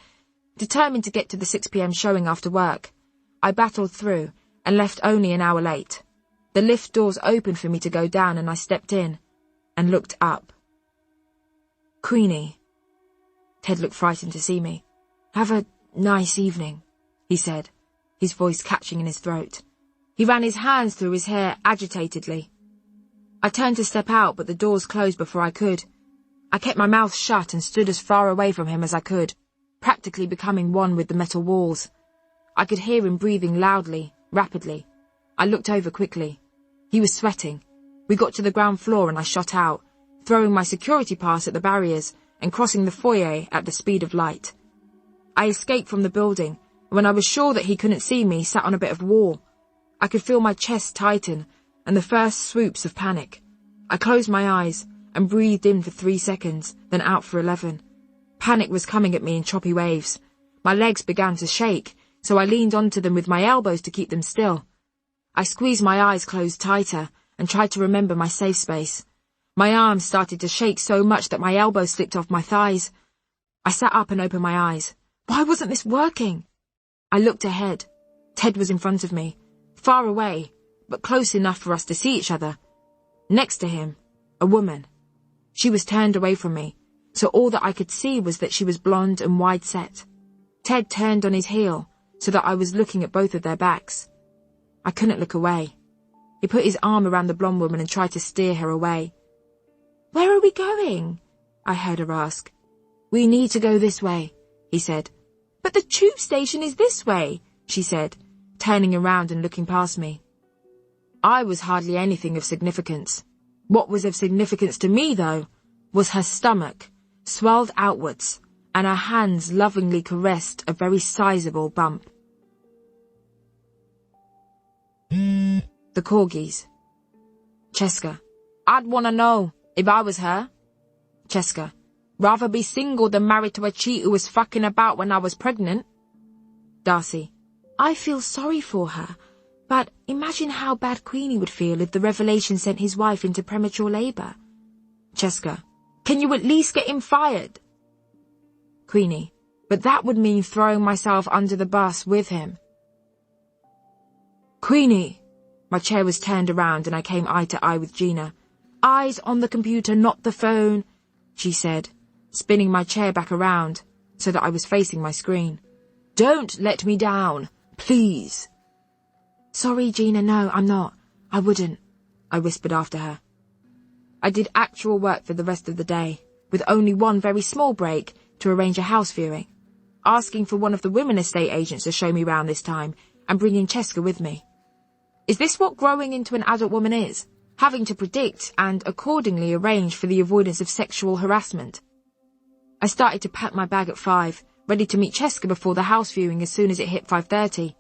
Speaker 2: Determined to get to the 6 p.m. showing after work, I battled through and left only an hour late. The lift doors opened for me to go down and I stepped in and looked up. Queenie. Ted looked frightened to see me. Have a nice evening, he said, his voice catching in his throat. He ran his hands through his hair agitatedly. I turned to step out, but the doors closed before I could. I kept my mouth shut and stood as far away from him as I could, practically becoming one with the metal walls. I could hear him breathing loudly, rapidly. I looked over quickly. He was sweating. We got to the ground floor and I shot out, throwing my security pass at the barriers and crossing the foyer at the speed of light. I escaped from the building, and when I was sure that he couldn't see me, sat on a bit of wall. I could feel my chest tighten and the first swoops of panic. I closed my eyes and breathed in for 3 seconds, then out for 11. Panic was coming at me in choppy waves. My legs began to shake, so I leaned onto them with my elbows to keep them still. I squeezed my eyes closed tighter and tried to remember my safe space. My arms started to shake so much that my elbows slipped off my thighs. I sat up and opened my eyes. Why wasn't this working? I looked ahead. Ted was in front of me, far away, but close enough for us to see each other. Next to him, a woman. She was turned away from me, so all that I could see was that she was blonde and wide-set. Ted turned on his heel, so that I was looking at both of their backs. I couldn't look away. He put his arm around the blonde woman and tried to steer her away. Where are we going? I heard her ask. We need to go this way, he said. But the tube station is this way, she said, turning around and looking past me. I was hardly anything of significance. What was of significance to me, though, was her stomach, swelled outwards, and her hands lovingly caressed a very sizable bump. The corgis. Cheska. I'd want to know, if I was her. Cheska. Rather be single than married to a cheat who was fucking about when I was pregnant. Darcy. I feel sorry for her, but imagine how bad Queenie would feel if the revelation sent his wife into premature labour. Cheska. Can you at least get him fired? Queenie. But that would mean throwing myself under the bus with him. Queenie. My chair was turned around and I came eye to eye with Gina. "Eyes on the computer, not the phone," she said, spinning my chair back around so that I was facing my screen. "Don't let me down, please." "Sorry, Gina, no, I'm not. I wouldn't," I whispered after her. I did actual work for the rest of the day, with only one very small break to arrange a house viewing, asking for one of the women estate agents to show me round this time and bringing Cheska with me. Is this what growing into an adult woman is? Having to predict and accordingly arrange for the avoidance of sexual harassment? I started to pack my bag at 5, ready to meet Cheska before the house viewing as soon as it hit 5:30.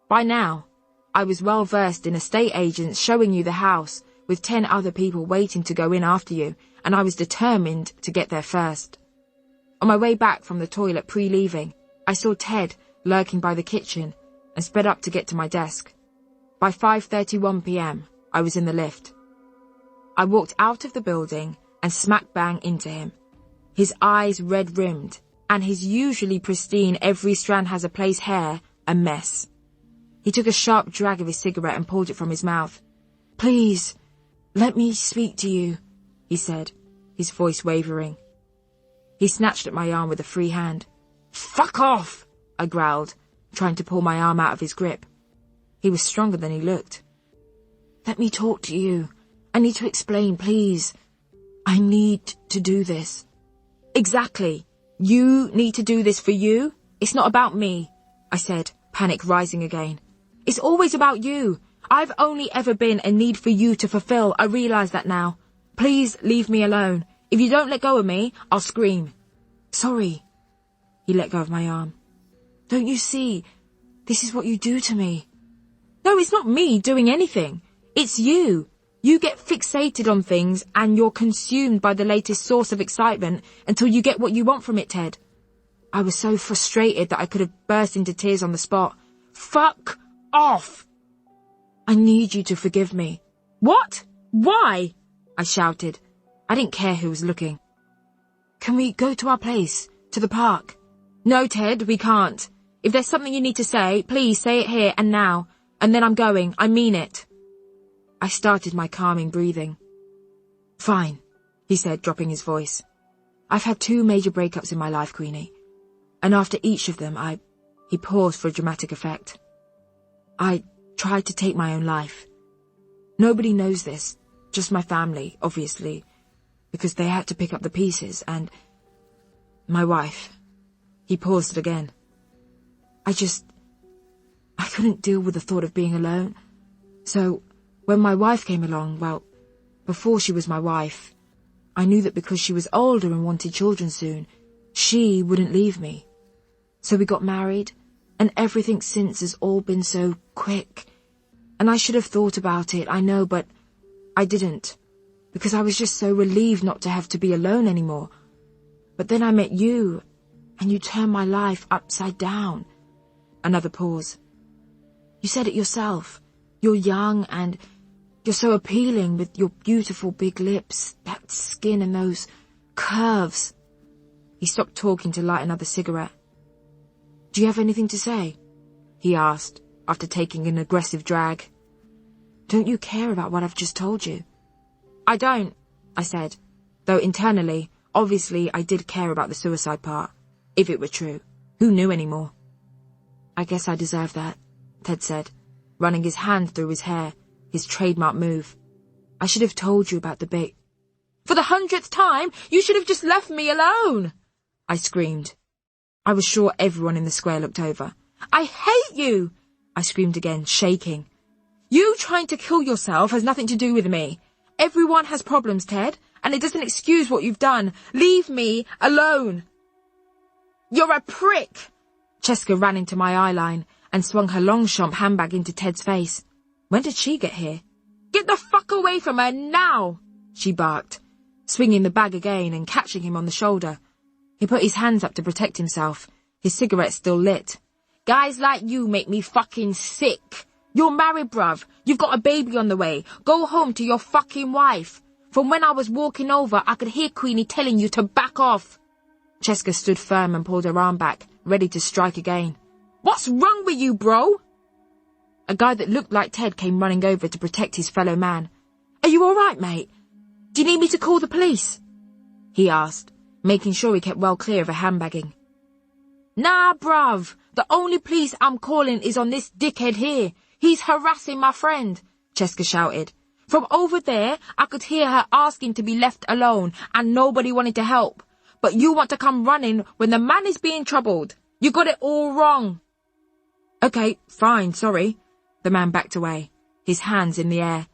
Speaker 2: By now, I was well versed in estate agents showing you the house with 10 other people waiting to go in after you, and I was determined to get there first. On my way back from the toilet pre-leaving, I saw Ted lurking by the kitchen and sped up to get to my desk. By 5:31 p.m, I was in the lift. I walked out of the building and smack bang into him. His eyes red-rimmed, and his usually pristine every strand has a place hair a mess. He took a sharp drag of his cigarette and pulled it from his mouth. "Please, let me speak to you," he said, his voice wavering. He snatched at my arm with a free hand. "Fuck off!" I growled, trying to pull my arm out of his grip. He was stronger than he looked. "Let me talk to you. I need to explain, please. I need to do this." "Exactly. You need to do this for you. It's not about me," I said, panic rising again. "It's always about you. I've only ever been a need for you to fulfill. I realize that now. Please leave me alone. If you don't let go of me, I'll scream." "Sorry." He let go of my arm. "Don't you see? This is what you do to me." "No, it's not me doing anything. It's you. You get fixated on things and you're consumed by the latest source of excitement until you get what you want from it, Ted." I was so frustrated that I could have burst into tears on the spot. "Fuck off!" "I need you to forgive me." "What? Why?" I shouted. I didn't care who was looking. "Can we go to our place, to the park?" "No, Ted, we can't. If there's something you need to say, please say it here and now. And then I'm going. I mean it." I started my calming breathing. "Fine," he said, dropping his voice. "I've had 2 major breakups in my life, Queenie. And after each of them, He paused for a dramatic effect. "I tried to take my own life. Nobody knows this, just my family, obviously, because they had to pick up the pieces, and my wife." He paused again. I couldn't deal with the thought of being alone. So, when my wife came along, well, before she was my wife, I knew that because she was older and wanted children soon, she wouldn't leave me. So we got married, and everything since has all been so quick. And I should have thought about it, I know, but I didn't, because I was just so relieved not to have to be alone anymore. But then I met you, and you turned my life upside down. Another pause. "You said it yourself. You're young and you're so appealing with your beautiful big lips, that skin and those curves." He stopped talking to light another cigarette. "Do you have anything to say?" he asked, after taking an aggressive drag. "Don't you care about what I've just told you?" "I don't," I said, though internally, obviously I did care about the suicide part, if it were true. Who knew anymore? "I guess I deserve that," Ted said, running his hand through his hair, his trademark move. "I should have told you about the bait." "For the 100th time, you should have just left me alone!" I screamed. I was sure everyone in the square looked over. "I hate you!" I screamed again, shaking. "You trying to kill yourself has nothing to do with me. Everyone has problems, Ted, and it doesn't excuse what you've done. Leave me alone." "You're a prick!" Cheska ran into my eye line and swung her Longchamp handbag into Ted's face. When did she get here? "Get the fuck away from her now!" she barked, swinging the bag again and catching him on the shoulder. He put his hands up to protect himself, his cigarette still lit. "Guys like you make me fucking sick. You're married, bruv. You've got a baby on the way. Go home to your fucking wife. From when I was walking over, I could hear Queenie telling you to back off." Cheska stood firm and pulled her arm back, ready to strike again. "What's wrong with you, bro?" A guy that looked like Ted came running over to protect his fellow man. "Are you all right, mate? Do you need me to call the police?" he asked, making sure he kept well clear of a handbagging. "Nah, bruv. The only police I'm calling is on this dickhead here. He's harassing my friend," Cheska shouted. "From over there, I could hear her asking to be left alone, and nobody wanted to help. But you want to come running when the man is being troubled. You got it all wrong." "Okay, fine, sorry." The man backed away, his hands in the air.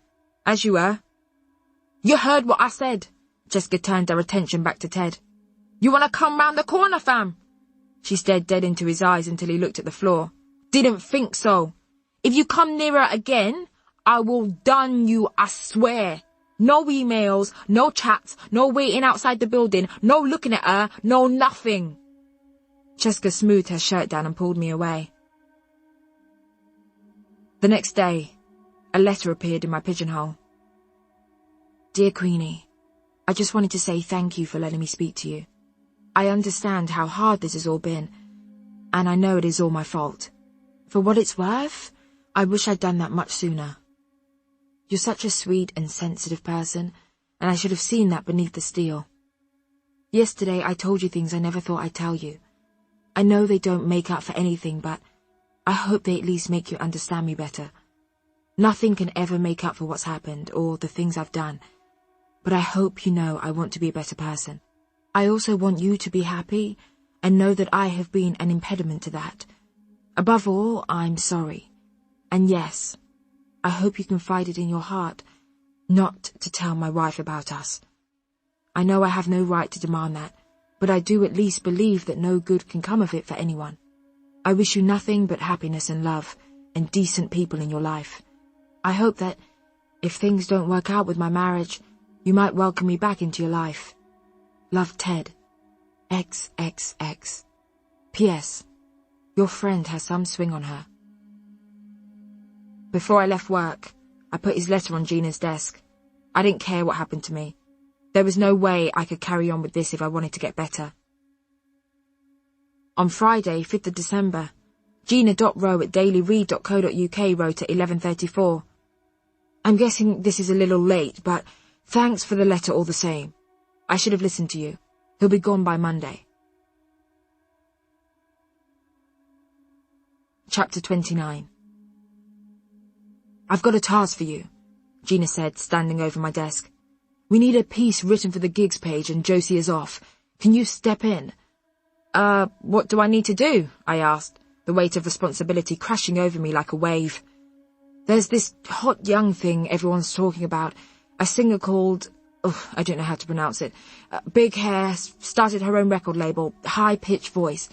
Speaker 2: "As you were." "You heard what I said." Cheska turned her attention back to Ted. "You want to come round the corner, fam?" She stared dead into his eyes until he looked at the floor. "Didn't think so. If you come nearer again, I will done you, I swear. No emails, no chats, no waiting outside the building, no looking at her, no nothing." Cheska smoothed her shirt down and pulled me away. The next day, a letter appeared in my pigeonhole. "Dear Queenie, I just wanted to say thank you for letting me speak to you. I understand how hard this has all been, and I know it is all my fault. For what it's worth, I wish I'd done that much sooner. You're such a sweet and sensitive person, and I should have seen that beneath the steel. Yesterday I told you things I never thought I'd tell you. I know they don't make up for anything, but I hope they at least make you understand me better. Nothing can ever make up for what's happened or the things I've done, but I hope you know I want to be a better person. I also want you to be happy and know that I have been an impediment to that. Above all, I'm sorry. And yes, I hope you confide it in your heart, not to tell my wife about us. I know I have no right to demand that, but I do at least believe that no good can come of it for anyone. I wish you nothing but happiness and love and decent people in your life. I hope that, if things don't work out with my marriage, you might welcome me back into your life. Love, Ted. XXX. P.S. Your friend has some swing on her." Before I left work, I put his letter on Gina's desk. I didn't care what happened to me. There was no way I could carry on with this if I wanted to get better. On Friday, 5th of December, Gina.row at dailyread.co.uk wrote at 11:34. "I'm guessing this is a little late, but thanks for the letter all the same. I should have listened to you. He'll be gone by Monday." Chapter 29. "I've got a task for you," Gina said, standing over my desk. "We need a piece written for the gigs page and Josie is off. Can you step in?" What do I need to do?" I asked, the weight of responsibility crashing over me like a wave. "There's this hot young thing everyone's talking about, a singer called... I don't know how to pronounce it. Big hair, started her own record label, high-pitched voice."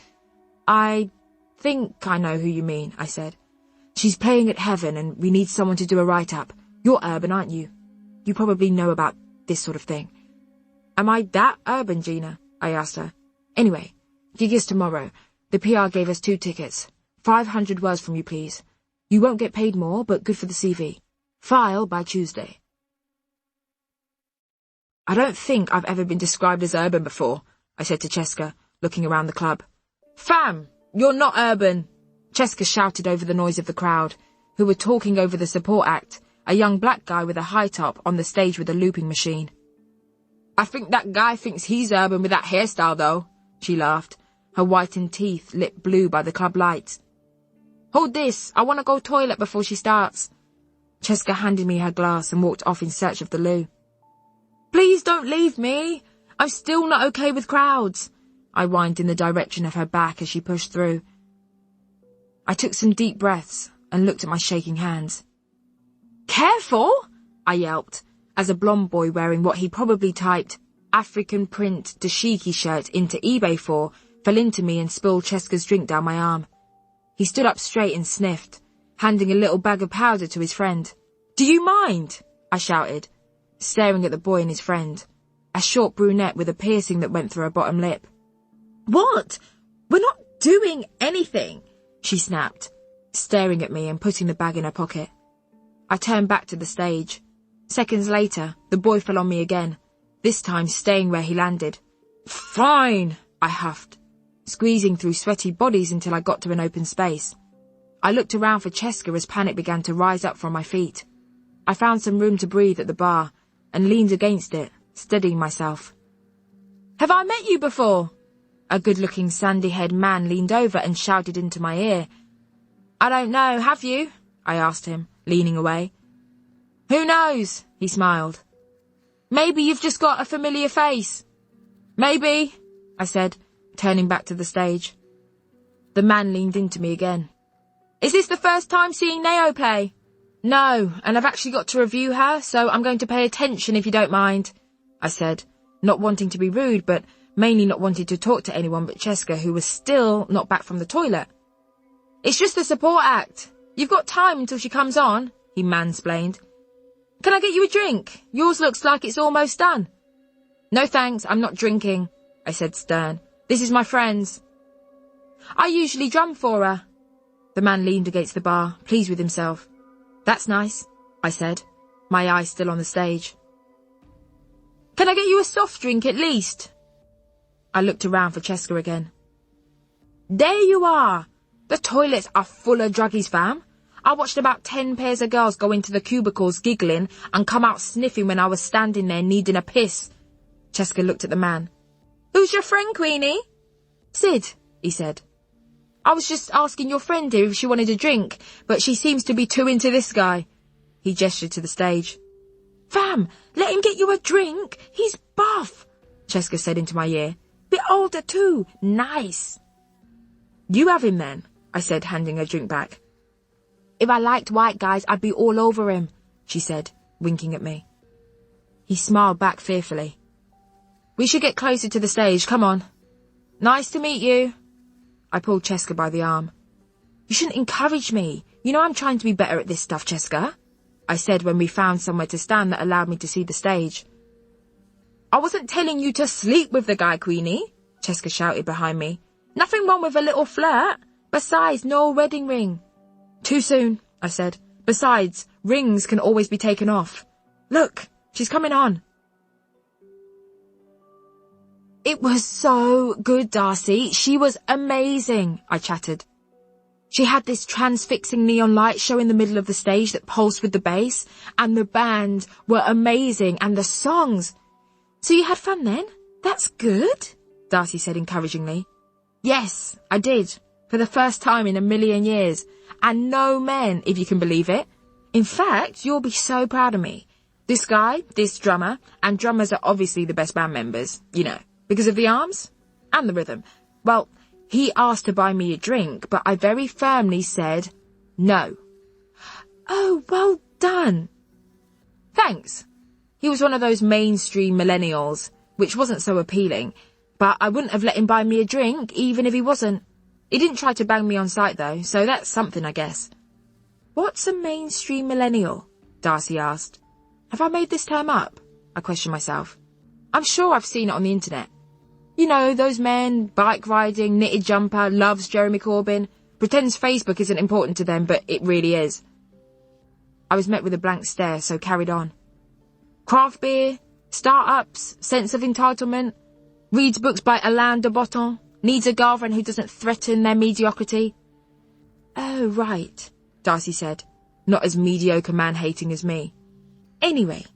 Speaker 2: "I think I know who you mean," I said. "She's playing at Heaven and we need someone to do a write-up. You're urban, aren't you? You probably know about this sort of thing." "Am I that urban, Gina?" I asked her. "Anyway, gig is tomorrow. The PR gave us 2 tickets. 500 words from you, please. You won't get paid more, but good for the CV. File by Tuesday." "I don't think I've ever been described as urban before," I said to Cheska, looking around the club. "Fam, you're not urban," Cheska shouted over the noise of the crowd, who were talking over the support act, a young black guy with a high top on the stage with a looping machine. "I think that guy thinks he's urban with that hairstyle, though," she laughed, her whitened teeth lit blue by the club lights. "Hold this, I want to go toilet before she starts." Cheska handed me her glass and walked off in search of the loo. "Please don't leave me. I'm still not okay with crowds," I whined in the direction of her back as she pushed through. I took some deep breaths and looked at my shaking hands. "Careful!" I yelped, as a blonde boy wearing what he probably typed African print dashiki shirt into eBay for fell into me and spilled Cheska's drink down my arm. He stood up straight and sniffed, handing a little bag of powder to his friend. "Do you mind?" I shouted, staring at the boy and his friend, a short brunette with a piercing that went through her bottom lip. "What? We're not doing anything," she snapped, staring at me and putting the bag in her pocket. I turned back to the stage. Seconds later, the boy fell on me again, this time staying where he landed. "Fine," I huffed, squeezing through sweaty bodies until I got to an open space. I looked around for Cheska as panic began to rise up from my feet. I found some room to breathe at the bar and leaned against it, steadying myself. "Have I met you before?" A good-looking sandy-haired man leaned over and shouted into my ear. "I don't know, have you?" I asked him, leaning away. "Who knows?" he smiled. "Maybe you've just got a familiar face." "Maybe," I said, turning back to the stage. The man leaned into me again. "Is this the first time seeing Nao play?" "No, and I've actually got to review her, so I'm going to pay attention if you don't mind," I said, not wanting to be rude, but mainly not wanting to talk to anyone but Cheska, who was still not back from the toilet. "It's just a support act. You've got time until she comes on," he mansplained. "Can I get you a drink? Yours looks like it's almost done." "No thanks, I'm not drinking," I said stern. "This is my friend's." "I usually drum for her." The man leaned against the bar, pleased with himself. "That's nice," I said, my eyes still on the stage. "Can I get you a soft drink at least?" I looked around for Cheska again. "There you are. The toilets are full of druggies, fam. I watched about 10 pairs of girls go into the cubicles giggling and come out sniffing when I was standing there needing a piss." Cheska looked at the man. "Who's your friend, Queenie?" "Sid," he said. "I was just asking your friend here if she wanted a drink, but she seems to be too into this guy." He gestured to the stage. "Fam, let him get you a drink. He's buff," Cheska said into my ear. "Bit older too. Nice." "You have him then," I said, handing her drink back. "If I liked white guys, I'd be all over him," she said, winking at me. He smiled back fearfully. "We should get closer to the stage, come on." "Nice to meet you." I pulled Cheska by the arm. "You shouldn't encourage me. You know I'm trying to be better at this stuff, Cheska," I said when we found somewhere to stand that allowed me to see the stage. "I wasn't telling you to sleep with the guy, Queenie," Cheska shouted behind me. "Nothing wrong with a little flirt. Besides, no wedding ring." "Too soon," I said. "Besides, rings can always be taken off. Look, she's coming on." "It was so good, Darcy. She was amazing," I chattered. "She had this transfixing neon light show in the middle of the stage that pulsed with the bass, and the band were amazing, and the songs." "So you had fun then? That's good," Darcy said encouragingly. "Yes, I did, for the first time in a million years, and no men, if you can believe it. In fact, you'll be so proud of me. This guy, this drummer, and drummers are obviously the best band members, you know, because of the arms and the rhythm. Well, he asked to buy me a drink, but I very firmly said no." "Oh, well done." "Thanks." He was one of those mainstream millennials, which wasn't so appealing, but I wouldn't have let him buy me a drink, even if he wasn't. He didn't try to bang me on sight, though, so that's something, I guess. "What's a mainstream millennial?" Darcy asked. "Have I made this term up?" I questioned myself. I'm sure I've seen it on the internet. You know, those men, bike riding, knitted jumper, loves Jeremy Corbyn, pretends Facebook isn't important to them, but it really is. I was met with a blank stare, so carried on. Craft beer, start-ups, sense of entitlement, reads books by Alain de Botton, needs a girlfriend who doesn't threaten their mediocrity. "Oh, right," Darcy said, not as mediocre man-hating as me. "Anyway,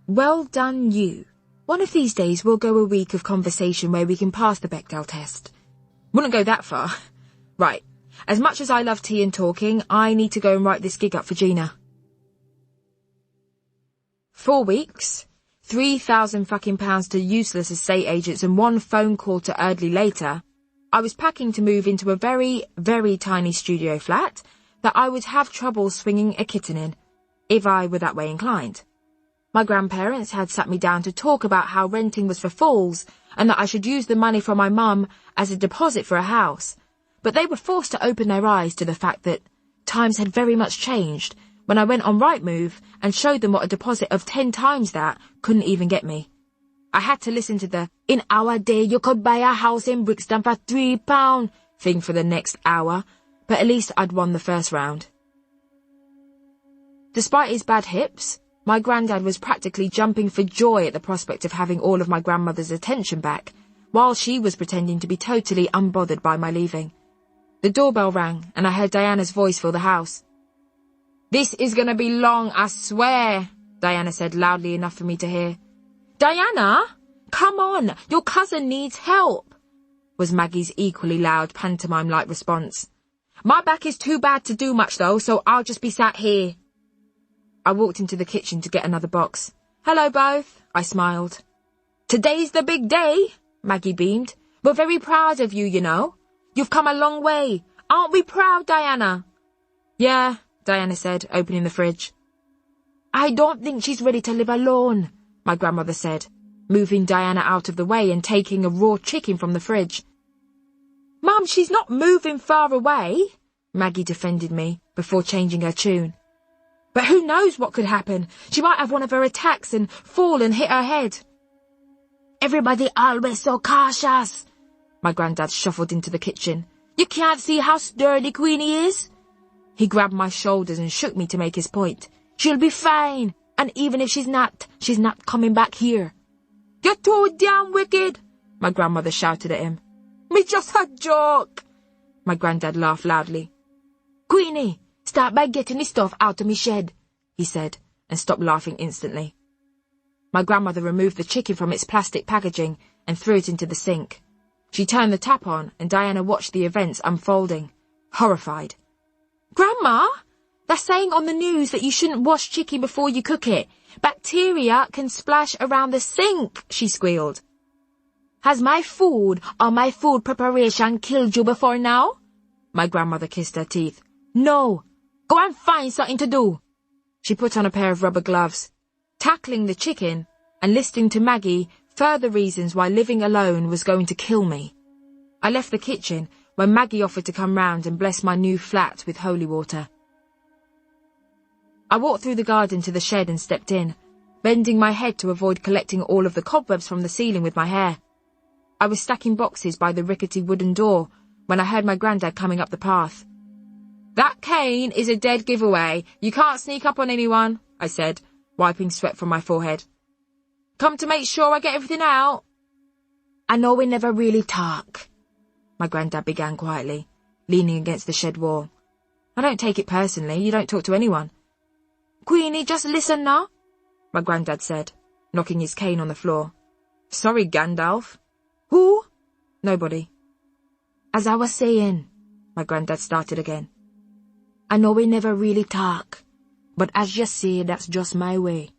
Speaker 2: well done you. One of these days we'll go a week of conversation where we can pass the Bechdel test." Wouldn't go that far. Right, as much as I love tea and talking, I need to go and write this gig up for Gina. 4 weeks, 3,000 fucking pounds to useless estate agents and 1 phone call to Erdley later, I was packing to move into a very, very tiny studio flat that I would have trouble swinging a kitten in, if I were that way inclined. My grandparents had sat me down to talk about how renting was for fools and that I should use the money from my mum as a deposit for a house, but they were forced to open their eyes to the fact that times had very much changed when I went on Rightmove and showed them what a deposit of 10 times that couldn't even get me. I had to listen to the "in our day you could buy a house in Brixton for £3" thing for the next hour, but at least I'd won the first round. Despite his bad hips, my granddad was practically jumping for joy at the prospect of having all of my grandmother's attention back, while she was pretending to be totally unbothered by my leaving. The doorbell rang, and I heard Diana's voice fill the house. "This is gonna be long, I swear," Diana said loudly enough for me to hear. "Diana, come on, your cousin needs help," was Maggie's equally loud pantomime-like response. "My back is too bad to do much though, so I'll just be sat here." I walked into the kitchen to get another box. "Hello both," I smiled. "Today's the big day," Maggie beamed. "We're very proud of you, you know. You've come a long way. Aren't we proud, Diana?" "Yeah," Diana said, opening the fridge. "I don't think she's ready to live alone," my grandmother said, moving Diana out of the way and taking a raw chicken from the fridge. "Mum, she's not moving far away," Maggie defended me before changing her tune. "But who knows what could happen? She might have one of her attacks and fall and hit her head." "Everybody always so cautious." My granddad shuffled into the kitchen. "You can't see how sturdy Queenie is?" He grabbed my shoulders and shook me to make his point. "She'll be fine, and even if she's not coming back here." "You're too damn wicked," my grandmother shouted at him. "Me just a joke." My granddad laughed loudly. "Queenie, start by getting the stuff out of me shed," he said, and stopped laughing instantly. My grandmother removed the chicken from its plastic packaging and threw it into the sink. She turned the tap on, and Diana watched the events unfolding, horrified. "Grandma, they're saying on the news that you shouldn't wash chicken before you cook it. Bacteria can splash around the sink," she squealed. "Has my food or my food preparation killed you before now?" My grandmother kissed her teeth. "No. Go and find something to do." She put on a pair of rubber gloves, tackling the chicken and listing to Maggie further reasons why living alone was going to kill me. I left the kitchen when Maggie offered to come round and bless my new flat with holy water. I walked through the garden to the shed and stepped in, bending my head to avoid collecting all of the cobwebs from the ceiling with my hair. I was stacking boxes by the rickety wooden door when I heard my granddad coming up the path. "That cane is a dead giveaway. You can't sneak up on anyone," I said, wiping sweat from my forehead. "Come to make sure I get everything out?" "I know we never really talk," my granddad began quietly, leaning against the shed wall. "I don't take it personally. You don't talk to anyone." "Queenie, just listen now," my granddad said, knocking his cane on the floor. "Sorry, Gandalf." "Who?" "Nobody." "As I was saying," my granddad started again, "I know we never really talk, but as you say, that's just my way."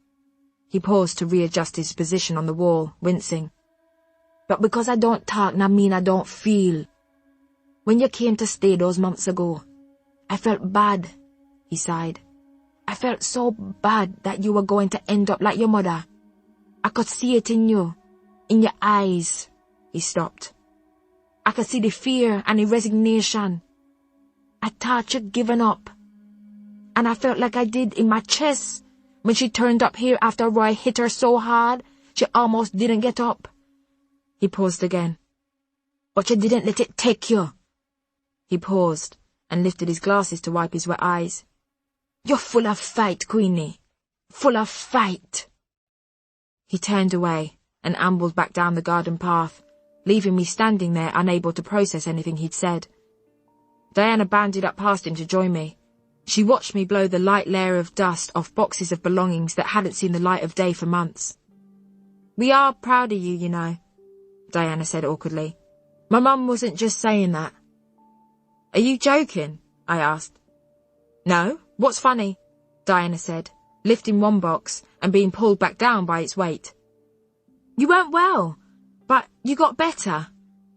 Speaker 2: He paused to readjust his position on the wall, wincing. "But because I don't talk, not mean I don't feel. When you came to stay those months ago, I felt bad," he sighed. "I felt so bad that you were going to end up like your mother. I could see it in you, in your eyes." He stopped. "I could see the fear and the resignation. I thought you'd given up. And I felt like I did in my chest when she turned up here after Roy hit her so hard she almost didn't get up." He paused again. "But you didn't let it take you." He paused and lifted his glasses to wipe his wet eyes. "You're full of fight, Queenie. Full of fight." He turned away and ambled back down the garden path, leaving me standing there unable to process anything he'd said. Diana bounded up past him to join me. She watched me blow the light layer of dust off boxes of belongings that hadn't seen the light of day for months. "We are proud of you, you know," Diana said awkwardly. "My mum wasn't just saying that." "Are you joking?" I asked. "No, what's funny?" Diana said, lifting one box and being pulled back down by its weight. "You weren't well, but you got better,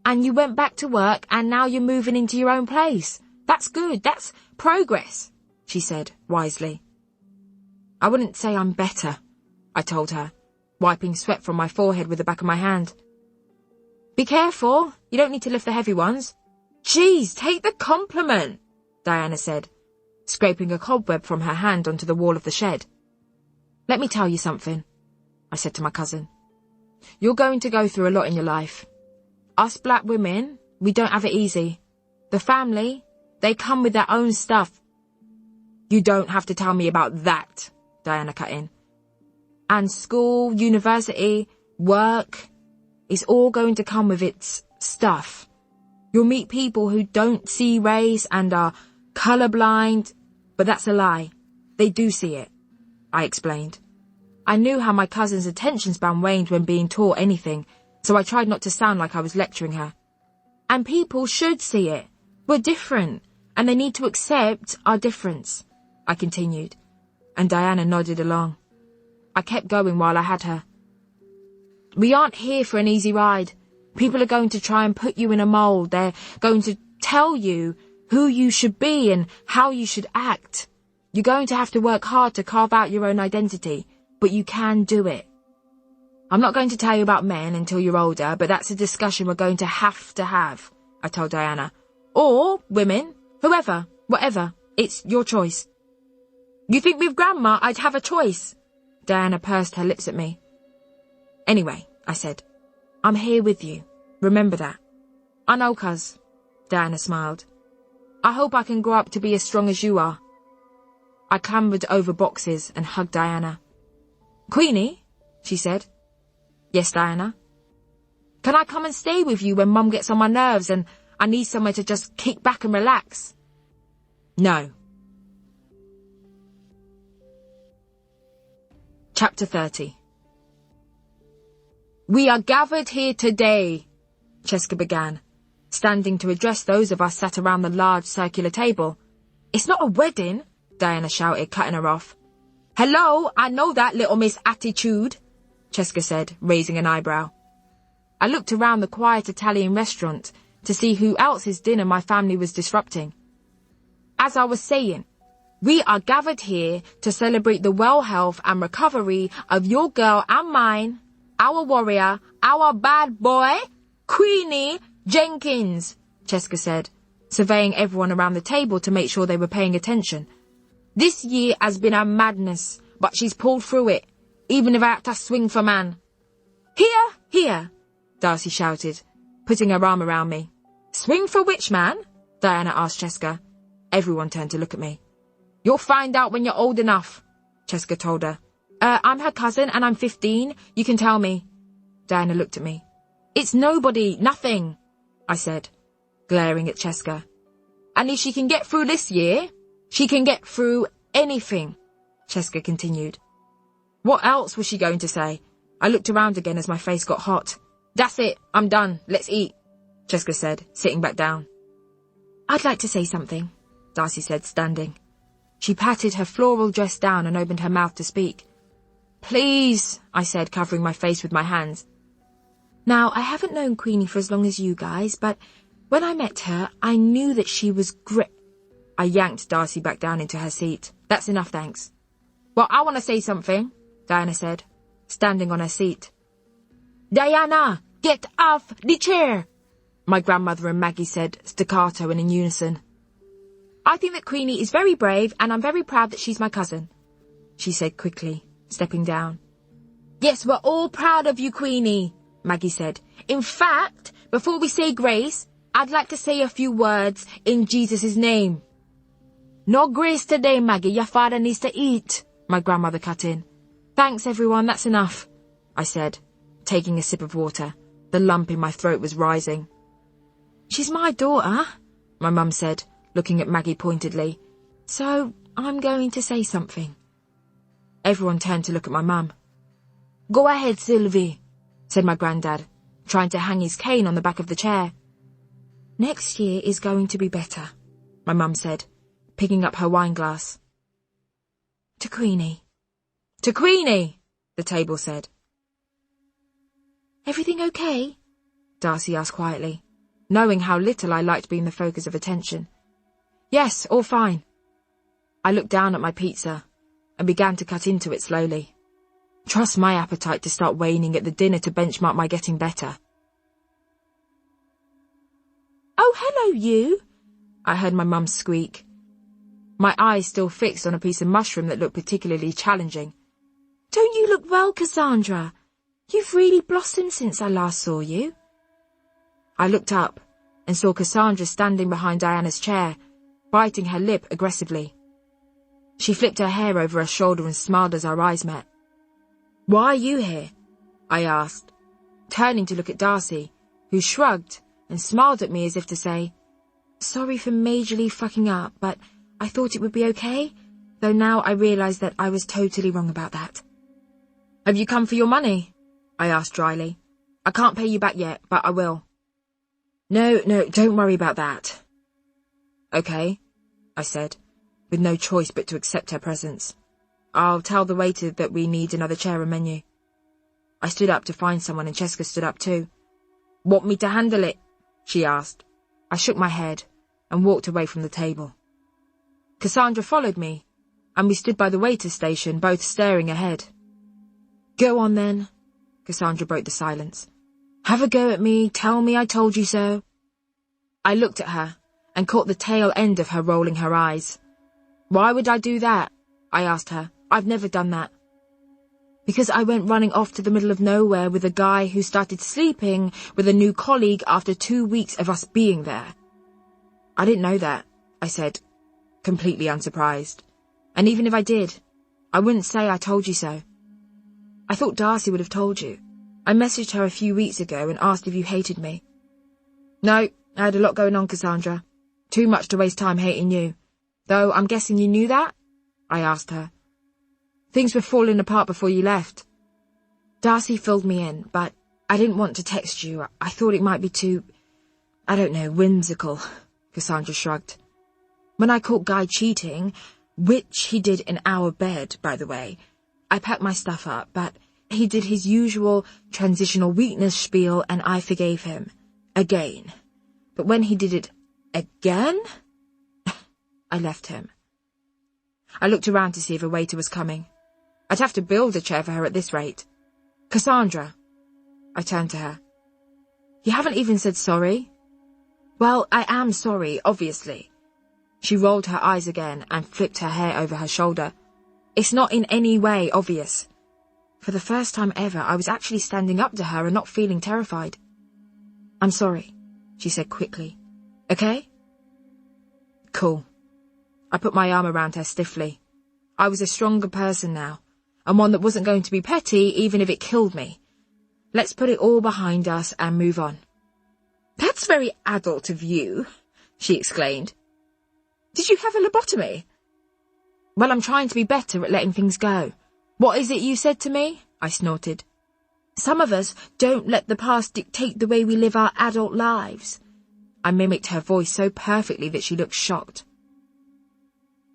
Speaker 2: and you went back to work, and now you're moving into your own place. That's good, that's progress," she said, wisely. "I wouldn't say I'm better," I told her, wiping sweat from my forehead with the back of my hand. "Be careful, you don't need to lift the heavy ones." "Geez, take the compliment," Diana said, scraping a cobweb from her hand onto the wall of the shed. "Let me tell you something," I said to my cousin. "You're going to go through a lot in your life. Us black women, we don't have it easy. The family, they come with their own stuff." "You don't have to tell me about that," Diana cut in. "And school, university, work, it's all going to come with its stuff. You'll meet people who don't see race and are colourblind, but that's a lie. They do see it, I explained. I knew how my cousin's attention span waned when being taught anything, so I tried not to sound like I was lecturing her. And people should see it. We're different, and they need to accept our difference, I continued, and Diana nodded along. I kept going while I had her. We aren't here for an easy ride. People are going to try and put you in a mould. They're going to tell you who you should be and how you should act. You're going to have to work hard to carve out your own identity, but you can do it. I'm not going to tell you about men until you're older, but that's a discussion we're going to have, I told Diana. Or women, whoever, whatever. It's your choice. You think with Grandma I'd have a choice? Diana pursed her lips at me. Anyway, I said, I'm here with you. Remember that. I know, cuz. Diana smiled. I hope I can grow up to be as strong as you are. I clambered over boxes and hugged Diana. Queenie, she said. Yes, Diana. Can I come and stay with you when Mum gets on my nerves and I need somewhere to just kick back and relax? No. Chapter 30. We are gathered here today, Cheska began, standing to address those of us sat around the large circular table. It's not a wedding, Diana shouted, cutting her off. Hello, I know that, little Miss Attitude, Cheska said, raising an eyebrow. I looked around the quiet Italian restaurant to see who else's dinner my family was disrupting. As I was saying, we are gathered here to celebrate the well health and recovery of your girl and mine, our warrior, our bad boy, Queenie Jenkins, Cheska said, surveying everyone around the table to make sure they were paying attention. This year has been a madness, but she's pulled through it, even if I had to swing for man. Here, here, Darcy shouted, putting her arm around me. Swing for which man? Diana asked Cheska. Everyone turned to look at me. You'll find out when you're old enough, Cheska told her. I'm her cousin and I'm 15. You can tell me. Diana looked at me. It's nobody, nothing, I said, glaring at Cheska. And if she can get through this year, she can get through anything, Cheska continued. What else was she going to say? I looked around again as my face got hot. That's it, I'm done, let's eat, Cheska said, sitting back down. I'd like to say something, Darcy said, standing. She patted her floral dress down and opened her mouth to speak. Please, I said, covering my face with my hands. Now, I haven't known Queenie for as long as you guys, but when I met her, I knew that she was great. I yanked Darcy back down into her seat. That's enough, thanks. Well, I want to say something, Diana said, standing on her seat. Diana, get off the chair, my grandmother and Maggie said, staccato and in unison. I think that Queenie is very brave and I'm very proud that she's my cousin, she said quickly, stepping down. Yes, we're all proud of you, Queenie, Maggie said. In fact, before we say grace, I'd like to say a few words in Jesus' name. No grace today, Maggie, your father needs to eat, my grandmother cut in. Thanks, everyone, that's enough, I said, taking a sip of water. The lump in my throat was rising. She's my daughter, my mum said, looking at Maggie pointedly. So, I'm going to say something. Everyone turned to look at my mum. Go ahead, Sylvie, said my granddad, trying to hang his cane on the back of the chair. Next year is going to be better, my mum said, picking up her wine glass. To Queenie. To Queenie, the table said. Everything okay? Darcy asked quietly, knowing how little I liked being the focus of attention. Yes, all fine. I looked down at my pizza and began to cut into it slowly. Trust my appetite to start waning at the dinner to benchmark my getting better. Oh, hello, you, I heard my mum squeak. My eyes still fixed on a piece of mushroom that looked particularly challenging. Don't you look well, Cassandra? You've really blossomed since I last saw you. I looked up and saw Cassandra standing behind Diana's chair, biting her lip aggressively. She flipped her hair over her shoulder and smiled as our eyes met. Why are you here? I asked, turning to look at Darcy, who shrugged, and smiled at me as if to say, "Sorry for majorly fucking up, but I thought it would be okay, though now I realise that I was totally wrong about that." "Have you come for your money?" I asked dryly. "I can't pay you back yet, but I will." No, don't worry about that." "Okay," I said, with no choice but to accept her presence. "I'll tell the waiter that we need another chair and menu." I stood up to find someone and Cheska stood up too. "Want me to handle it?" she asked. I shook my head and walked away from the table. Cassandra followed me, and we stood by the waiter's station, both staring ahead. "Go on then," Cassandra broke the silence. "Have a go at me, tell me I told you so." I looked at her and caught the tail end of her rolling her eyes. "Why would I do that?" I asked her. "I've never done that." "Because I went running off to the middle of nowhere with a guy who started sleeping with a new colleague after 2 weeks of us being there." "I didn't know that," I said, completely unsurprised. "And even if I did, I wouldn't say I told you so." "I thought Darcy would have told you. I messaged her a few weeks ago and asked if you hated me." "No, I had a lot going on, Cassandra. Too much to waste time hating you. Though I'm guessing you knew that?" I asked her. "Things were falling apart before you left. Darcy filled me in, but I didn't want to text you. I thought it might be too, I don't know, whimsical." Cassandra shrugged. "When I caught Guy cheating, which he did in our bed, by the way, I packed my stuff up, but he did his usual transitional weakness spiel and I forgave him. Again. But when he did it again, I left him." I looked around to see if a waiter was coming. I'd have to build a chair for her at this rate. "Cassandra," I turned to her. "You haven't even said sorry?" "Well, I am sorry, obviously." She rolled her eyes again and flipped her hair over her shoulder. "It's not in any way obvious." For the first time ever, I was actually standing up to her and not feeling terrified. "I'm sorry," she said quickly. "Okay?" "Cool." I put my arm around her stiffly. I was a stronger person now, and one that wasn't going to be petty even if it killed me. Let's put it all behind us and move on. "That's very adult of you," she exclaimed. "Did you have a lobotomy?" "Well, I'm trying to be better at letting things go." "What is it you said to me?" I snorted. "Some of us don't let the past dictate the way we live our adult lives." I mimicked her voice so perfectly that she looked shocked.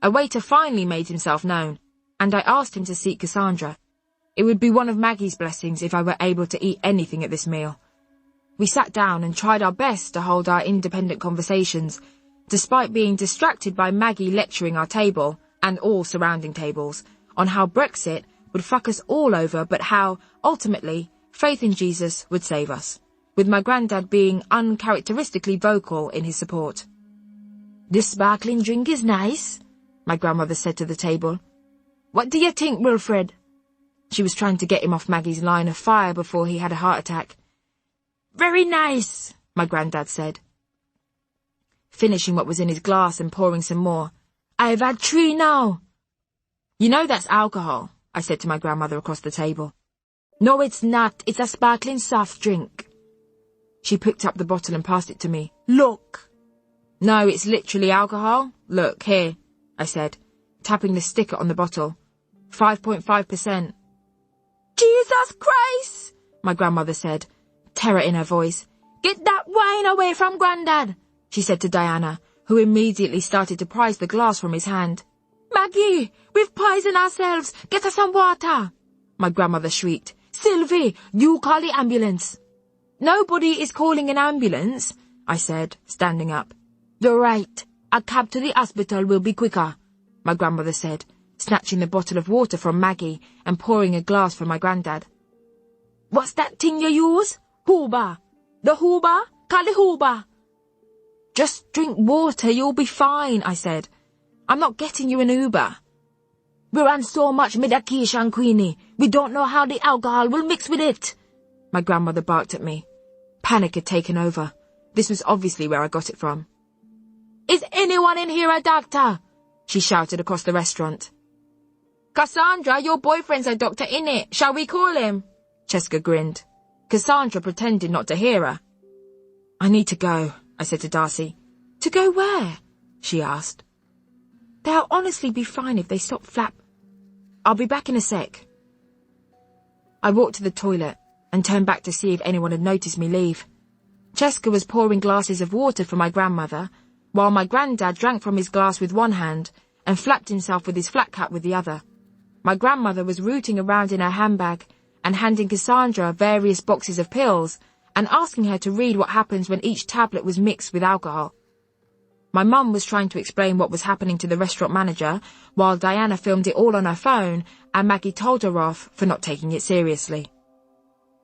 Speaker 2: A waiter finally made himself known, and I asked him to seat Cassandra. It would be one of Maggie's blessings if I were able to eat anything at this meal. We sat down and tried our best to hold our independent conversations, despite being distracted by Maggie lecturing our table, and all surrounding tables, on how Brexit would fuck us all over, but how, ultimately, faith in Jesus would save us, with my granddad being uncharacteristically vocal in his support. "This sparkling drink is nice," my grandmother said to the table. "What do you think, Wilfred?" She was trying to get him off Maggie's line of fire before he had a heart attack. "Very nice," my granddad said, finishing what was in his glass and pouring some more. "I've had 3 now." "You know that's alcohol," I said to my grandmother across the table. "No, it's not. It's a sparkling soft drink." She picked up the bottle and passed it to me. "Look." "No, it's literally alcohol. Look, here," I said, tapping the sticker on the bottle. 5.5%. "Jesus Christ," my grandmother said, terror in her voice. "Get that wine away from Grandad," she said to Diana, who immediately started to prise the glass from his hand. "Maggie, we've poisoned ourselves. Get us some water," my grandmother shrieked. "Sylvie, you call the ambulance." "Nobody is calling an ambulance," I said, standing up. "You're right. A cab to the hospital will be quicker," my grandmother said, snatching the bottle of water from Maggie and pouring a glass for my granddad. "What's that thing you use? Hooba. The Hooba? Call the Hooba." "Just drink water, you'll be fine," I said. "I'm not getting you an Uber." "We're on so much medication, Queenie. We don't know how the alcohol will mix with it," my grandmother barked at me. Panic had taken over. This was obviously where I got it from. "Is anyone in here a doctor?" she shouted across the restaurant. "Cassandra, your boyfriend's a doctor, innit? Shall we call him?" Cheska grinned. Cassandra pretended not to hear her. "I need to go," I said to Darcy. "To go where?" she asked. "They'll honestly be fine if they stop I'll be back in a sec." I walked to the toilet and turned back to see if anyone had noticed me leave. Cheska was pouring glasses of water for my grandmother, while my granddad drank from his glass with one hand and flapped himself with his flat cap with the other. My grandmother was rooting around in her handbag and handing Cassandra various boxes of pills and asking her to read what happens when each tablet was mixed with alcohol. My mum was trying to explain what was happening to the restaurant manager, while Diana filmed it all on her phone and Maggie told her off for not taking it seriously.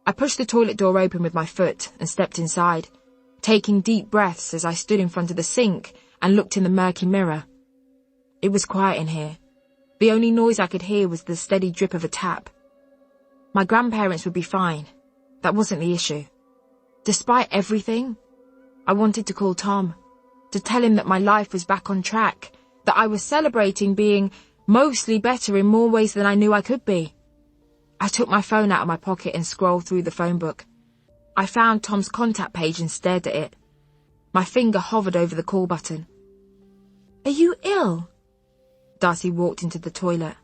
Speaker 2: I pushed the toilet door open with my foot and stepped inside, taking deep breaths as I stood in front of the sink and looked in the murky mirror. It was quiet in here. The only noise I could hear was the steady drip of a tap. My grandparents would be fine. That wasn't the issue. Despite everything, I wanted to call Tom, to tell him that my life was back on track, that I was celebrating being mostly better in more ways than I knew I could be. I took my phone out of my pocket and scrolled through the phone book. I found Tom's contact page and stared at it. My finger hovered over the call button. "Are you ill?" Darcy walked into the toilet.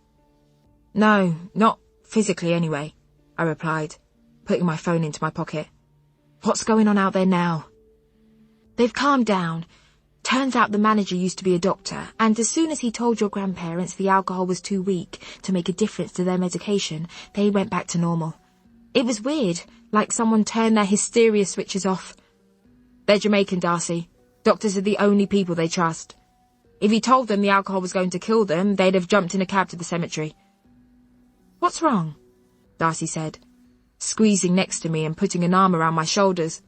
Speaker 2: "No, not physically anyway," I replied, putting my phone into my pocket. "What's going on out there now?" "They've calmed down. Turns out the manager used to be a doctor, and as soon as he told your grandparents the alcohol was too weak to make a difference to their medication, they went back to normal. It was weird, like someone turned their hysteria switches off. They're Jamaican, Darcy. Doctors are the only people they trust. If he told them the alcohol was going to kill them, they'd have jumped in a cab to the cemetery." "What's wrong?" Darcy said, squeezing next to me and putting an arm around my shoulders.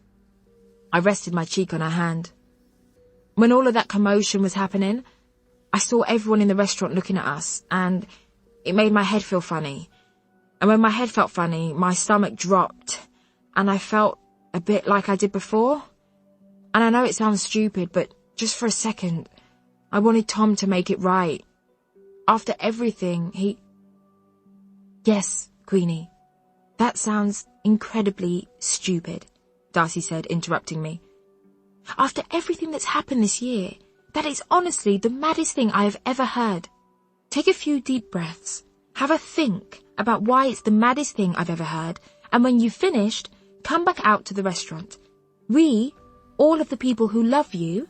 Speaker 2: I rested my cheek on her hand. When all of that commotion was happening, I saw everyone in the restaurant looking at us, and it made my head feel funny. And when my head felt funny, my stomach dropped, and I felt a bit like I did before. And I know it sounds stupid, but just for a second, I wanted Tom to make it right. After everything, "Yes, Queenie, that sounds incredibly stupid," Darcy said, interrupting me. "After everything that's happened this year, that is honestly the maddest thing I have ever heard. Take a few deep breaths, have a think about why it's the maddest thing I've ever heard, and when you've finished, come back out to the restaurant. We, all of the people who love you,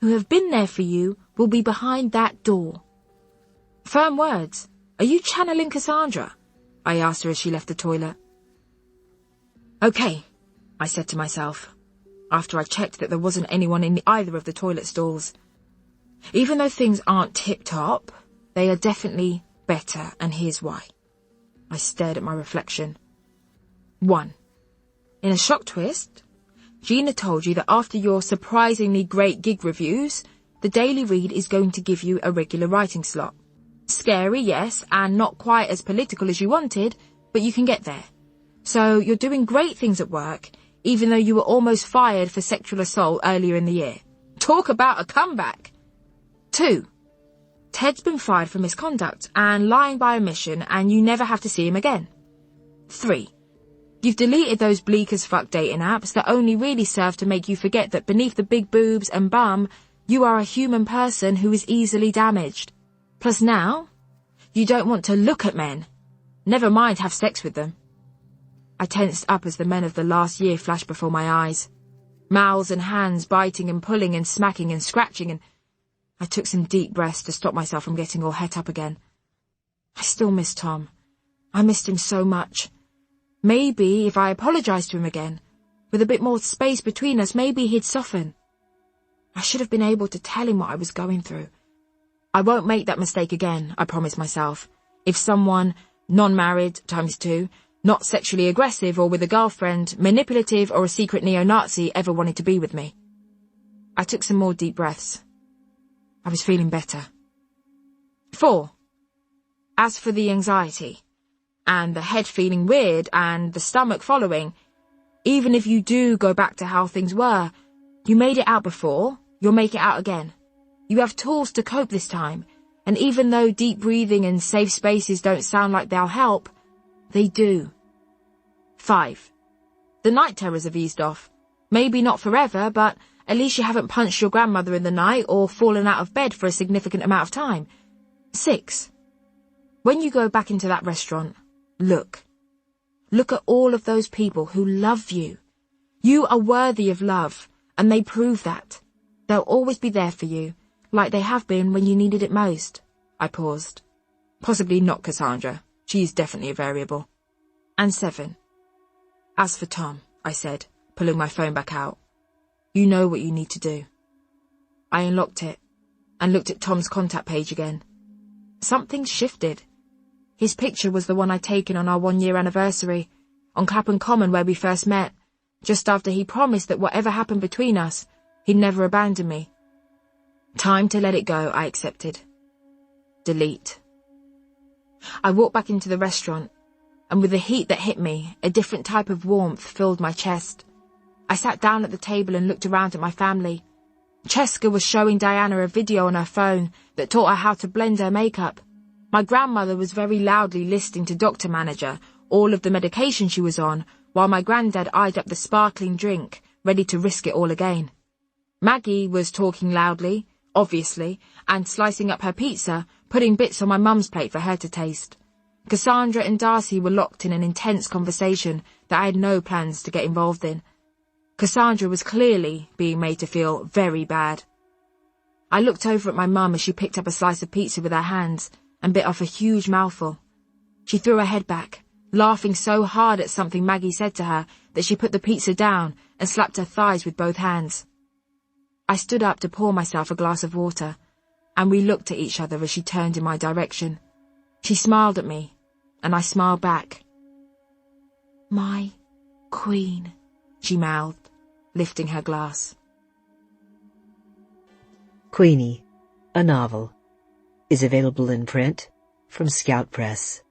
Speaker 2: who have been there for you, will be behind that door." "Firm words. Are you channeling Cassandra?" I asked her as she left the toilet. "Okay," I said to myself, after I checked that there wasn't anyone in either of the toilet stalls. "Even though things aren't tip-top, they are definitely better, and here's why." I stared at my reflection. 1. In a shock twist, Gina told you that after your surprisingly great gig reviews, the Daily Read is going to give you a regular writing slot. Scary, yes, and not quite as political as you wanted, but you can get there. So you're doing great things at work, even though you were almost fired for sexual assault earlier in the year. Talk about a comeback! 2. Ted's been fired for misconduct and lying by omission, and you never have to see him again. 3. You've deleted those bleak as fuck dating apps that only really serve to make you forget that beneath the big boobs and bum, you are a human person who is easily damaged. Plus now, you don't want to look at men. Never mind have sex with them. I tensed up as the men of the last year flashed before my eyes. Mouths and hands biting and pulling and smacking and scratching, and I took some deep breaths to stop myself from getting all het up again. I still miss Tom. I missed him so much. Maybe if I apologised to him again, with a bit more space between us, maybe he'd soften. I should have been able to tell him what I was going through. I won't make that mistake again, I promised myself. If someone, non-married ×2, not sexually aggressive or with a girlfriend, manipulative or a secret neo-Nazi ever wanted to be with me. I took some more deep breaths. I was feeling better. 4. As for the anxiety, and the head feeling weird, and the stomach following, even if you do go back to how things were, you made it out before, you'll make it out again. You have tools to cope this time, and even though deep breathing and safe spaces don't sound like they'll help, they do. 5. The night terrors have eased off. Maybe not forever, but at least you haven't punched your grandmother in the night or fallen out of bed for a significant amount of time. 6. When you go back into that restaurant, look. Look at all of those people who love you. You are worthy of love, and they prove that. They'll always be there for you, like they have been when you needed it most. I paused. Possibly not Cassandra. She's definitely a variable. And 7. As for Tom, I said, pulling my phone back out, you know what you need to do. I unlocked it and looked at Tom's contact page again. Something shifted. His picture was the one I'd taken on our 1-year anniversary, on Clapham Common where we first met, just after he promised that whatever happened between us, he'd never abandon me. Time to let it go, I accepted. Delete. I walked back into the restaurant, and with the heat that hit me, a different type of warmth filled my chest. I sat down at the table and looked around at my family. Cheska was showing Diana a video on her phone that taught her how to blend her makeup. My grandmother was very loudly listing to Dr. Manager all of the medication she was on, while my granddad eyed up the sparkling drink, ready to risk it all again. Maggie was talking loudly, obviously, and slicing up her pizza, putting bits on my mum's plate for her to taste. Cassandra and Darcy were locked in an intense conversation that I had no plans to get involved in. Cassandra was clearly being made to feel very bad. I looked over at my mum as she picked up a slice of pizza with her hands and bit off a huge mouthful. She threw her head back, laughing so hard at something Maggie said to her that she put the pizza down and slapped her thighs with both hands. I stood up to pour myself a glass of water, and we looked at each other as she turned in my direction. She smiled at me, and I smiled back. "My queen," she mouthed, lifting her glass.
Speaker 1: Queenie, a novel, is available in print from Scout Press.